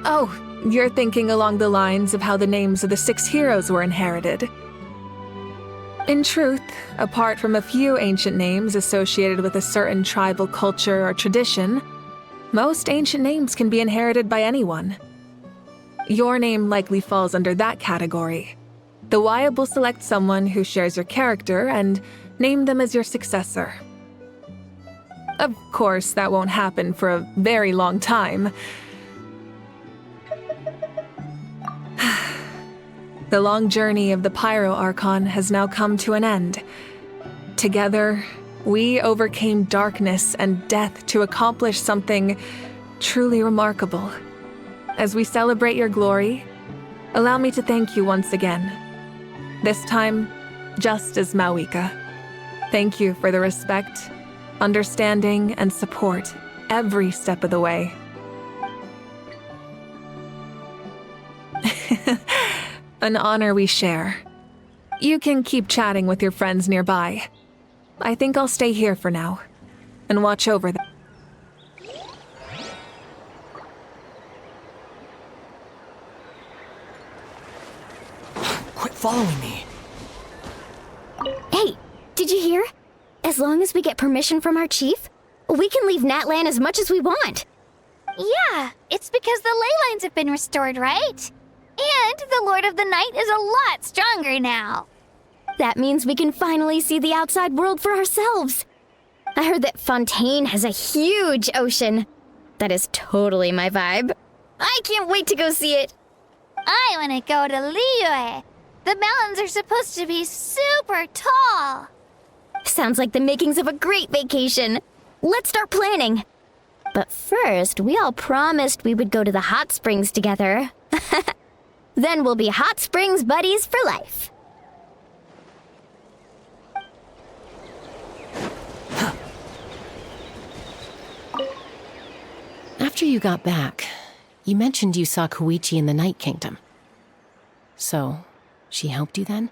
Oh, you're thinking along the lines of how the names of the 6 heroes were inherited. In truth, apart from a few ancient names associated with a certain tribal culture or tradition, most ancient names can be inherited by anyone. Your name likely falls under that category. The Wyatt will select someone who shares your character and Name them as your successor. Of course, that won't happen for a very long time. The long journey of the Pyro Archon has now come to an end. Together, we overcame darkness and death to accomplish something truly remarkable. As we celebrate your glory, allow me to thank you once again. This time, just as Mawika. Thank you for the respect, understanding, and support every step of the way. An honor we share. You can keep chatting with your friends nearby. I think I'll stay here for now and watch over them. Quit following me. Hey, did you hear? As long as we get permission from our chief, we can leave Natlan as much as we want. Yeah, it's because the ley lines have been restored, right? And the Lord of the Night is a lot stronger now. That means we can finally see the outside world for ourselves. I heard that Fontaine has a huge ocean. That is totally my vibe. I can't wait to go see it. I want to go to Liyue. The mountains are supposed to be super tall. Sounds like the makings of a great vacation. Let's start planning. But first, we all promised we would go to the hot springs together. Then we'll be hot springs buddies for life. After you got back, you mentioned you saw Koichi in the Night Kingdom. So, she helped you then?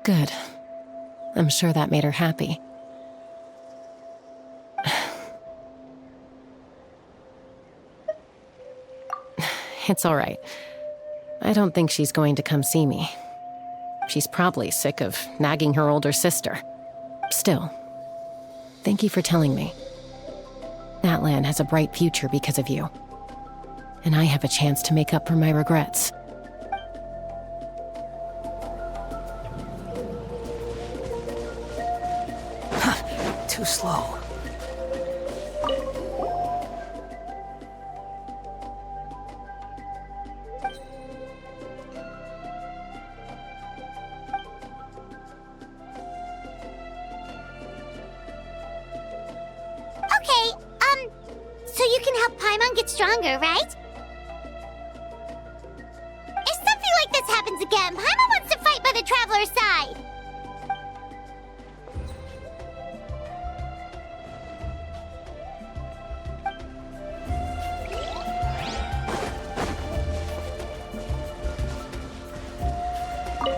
Good. I'm sure that made her happy. It's all right. I don't think she's going to come see me. She's probably sick of nagging her older sister. Still, thank you for telling me. Natlan has a bright future because of you. And I have a chance to make up for my regrets. Too slow. So you can help Paimon get stronger, right? If something like this happens again, Paimon wants to fight by the Traveler's side.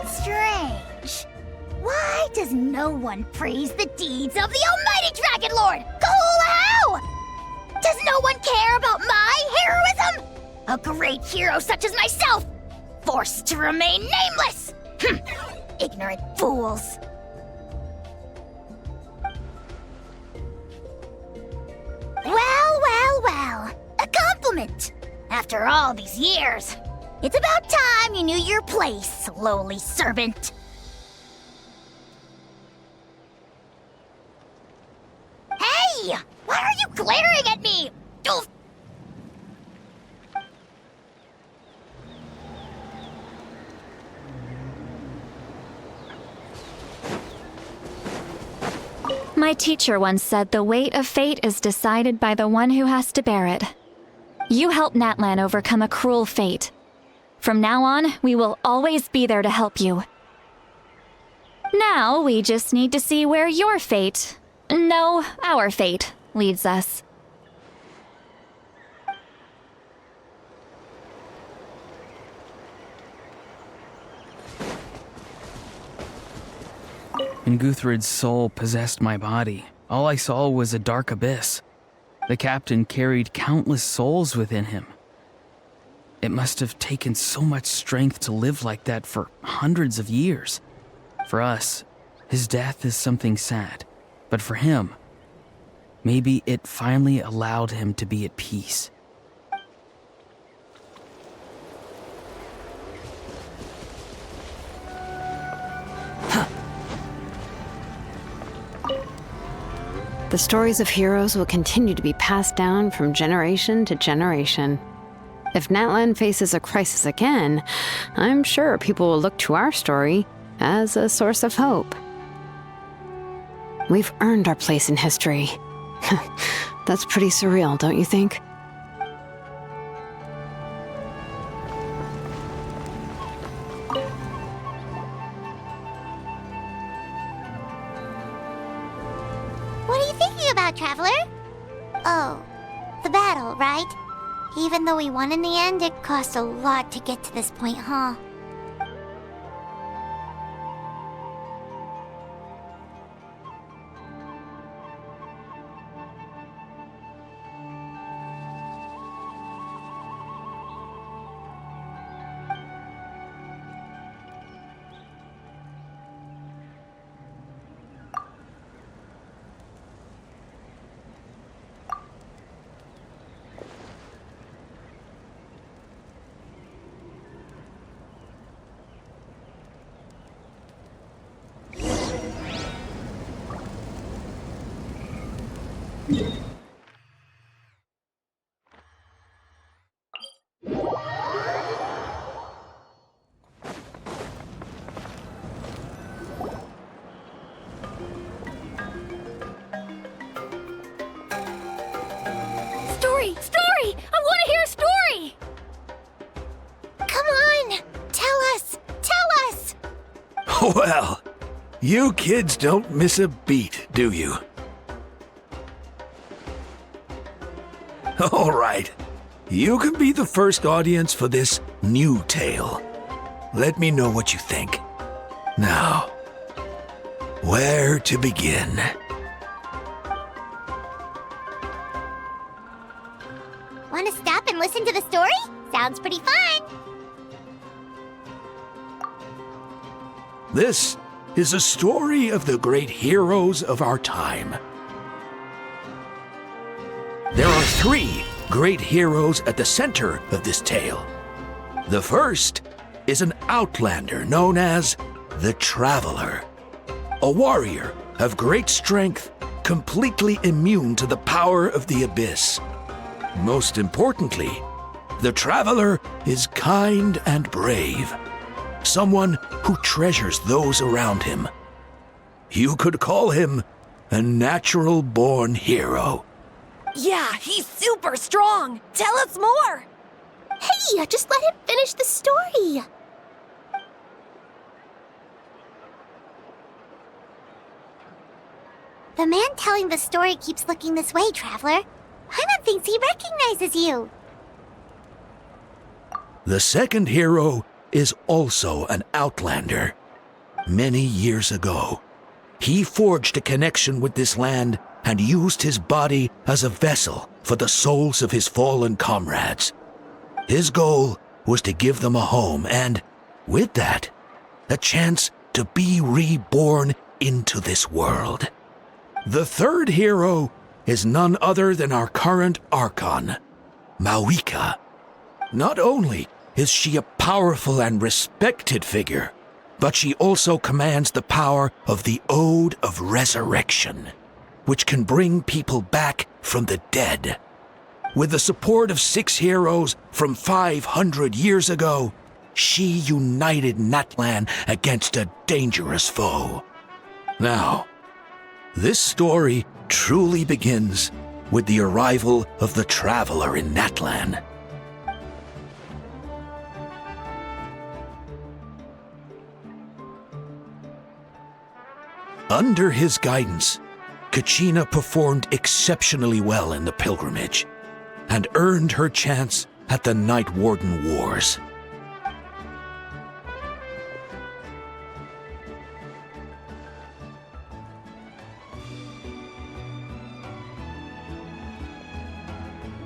Strange. Why does no one praise the deeds of the Almighty Dragon Lord, Kahoolahau? Does no one care about my heroism? A great hero such as myself, forced to remain nameless! Ignorant fools. Well. A compliment. After all these years, it's about time you knew your place, lowly servant. Hey! Why are you glaring at me? Oof. My teacher once said the weight of fate is decided by the one who has to bear it. You helped Natlan overcome a cruel fate. From now on, we will always be there to help you. Now, we just need to see where your fate, no, our fate, leads us. When Guthred's soul possessed my body, all I saw was a dark abyss. The captain carried countless souls within him. It must have taken so much strength to live like that for hundreds of years. For us, his death is something sad, but for him, maybe it finally allowed him to be at peace. The stories of heroes will continue to be passed down from generation to generation. If Natlan faces a crisis again, I'm sure people will look to our story as a source of hope. We've earned our place in history. That's pretty surreal, don't you think? What are you thinking about, Traveler? Oh, the battle, right? Even though we won in the end, it cost a lot to get to this point, huh? Story! I want to hear a story! Come on! Tell us! Tell us! Well, you kids don't miss a beat, do you? All right. You can be the first audience for this new tale. Let me know what you think. Now, where to begin? Want to stop and listen to the story? Sounds pretty fun! This is a story of the great heroes of our time. There are 3 great heroes at the center of this tale. The first is an outlander known as the Traveler, a warrior of great strength, completely immune to the power of the abyss. Most importantly, the Traveler is kind and brave, someone who treasures those around him. You could call him a natural-born hero. Yeah, he's super strong! Tell us more! Hey, just let him finish the story! The man telling the story keeps looking this way, Traveler. Paimon thinks he recognizes you. The second hero is also an outlander. Many years ago, he forged a connection with this land and used his body as a vessel for the souls of his fallen comrades. His goal was to give them a home and, with that, a chance to be reborn into this world. The third hero is none other than our current Archon, Mawika. Not only is she a powerful and respected figure, but she also commands the power of the Ode of Resurrection, which can bring people back from the dead. With the support of 6 heroes from 500 years ago, she united Natlan against a dangerous foe. Now, this story truly begins with the arrival of the Traveler in Natlan. Under his guidance, Kachina performed exceptionally well in the pilgrimage and earned her chance at the Night Warden Wars.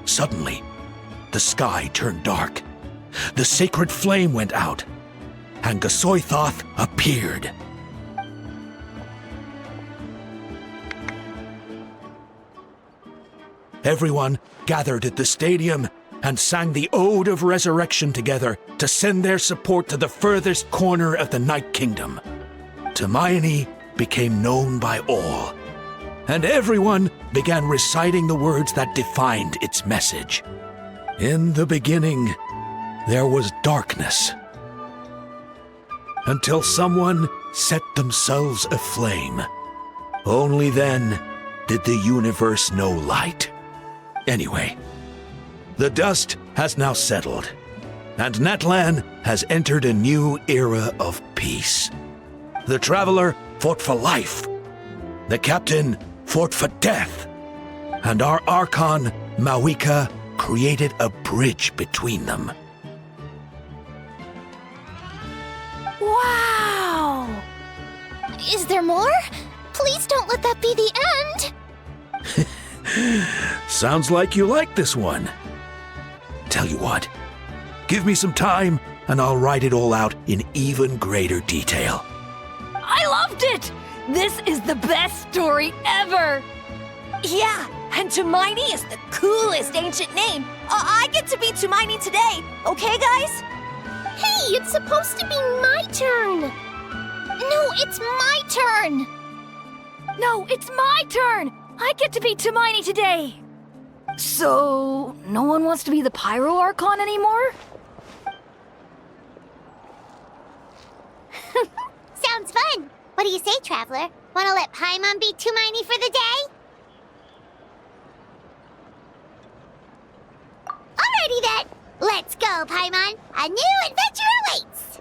Suddenly, the sky turned dark, the sacred flame went out, and Gasoithoth appeared. Everyone gathered at the stadium and sang the Ode of Resurrection together to send their support to the furthest corner of the Night Kingdom. Hermione became known by all and everyone began reciting the words that defined its message. In the beginning, there was darkness. Until someone set themselves aflame. Only then did the universe know light. Anyway, the dust has now settled, and Natlan has entered a new era of peace. The Traveler fought for life. The Captain fought for death. And our Archon, Mawika, created a bridge between them. Wow! Is there more? Please don't let that be the end! Sounds like you like this one. Tell you what, give me some time and I'll write it all out in even greater detail. I loved it! This is the best story ever! Yeah, and Tumaini is the coolest ancient name. I get to be Tumaini today, okay, guys? Hey, it's supposed to be my turn! No, it's my turn! No, it's my turn! I get to be Tumaini today! So, no one wants to be the Pyro Archon anymore? Sounds fun! What do you say, Traveler? Wanna let Paimon be Tumaini for the day? Alrighty then! Let's go, Paimon! A new adventure awaits!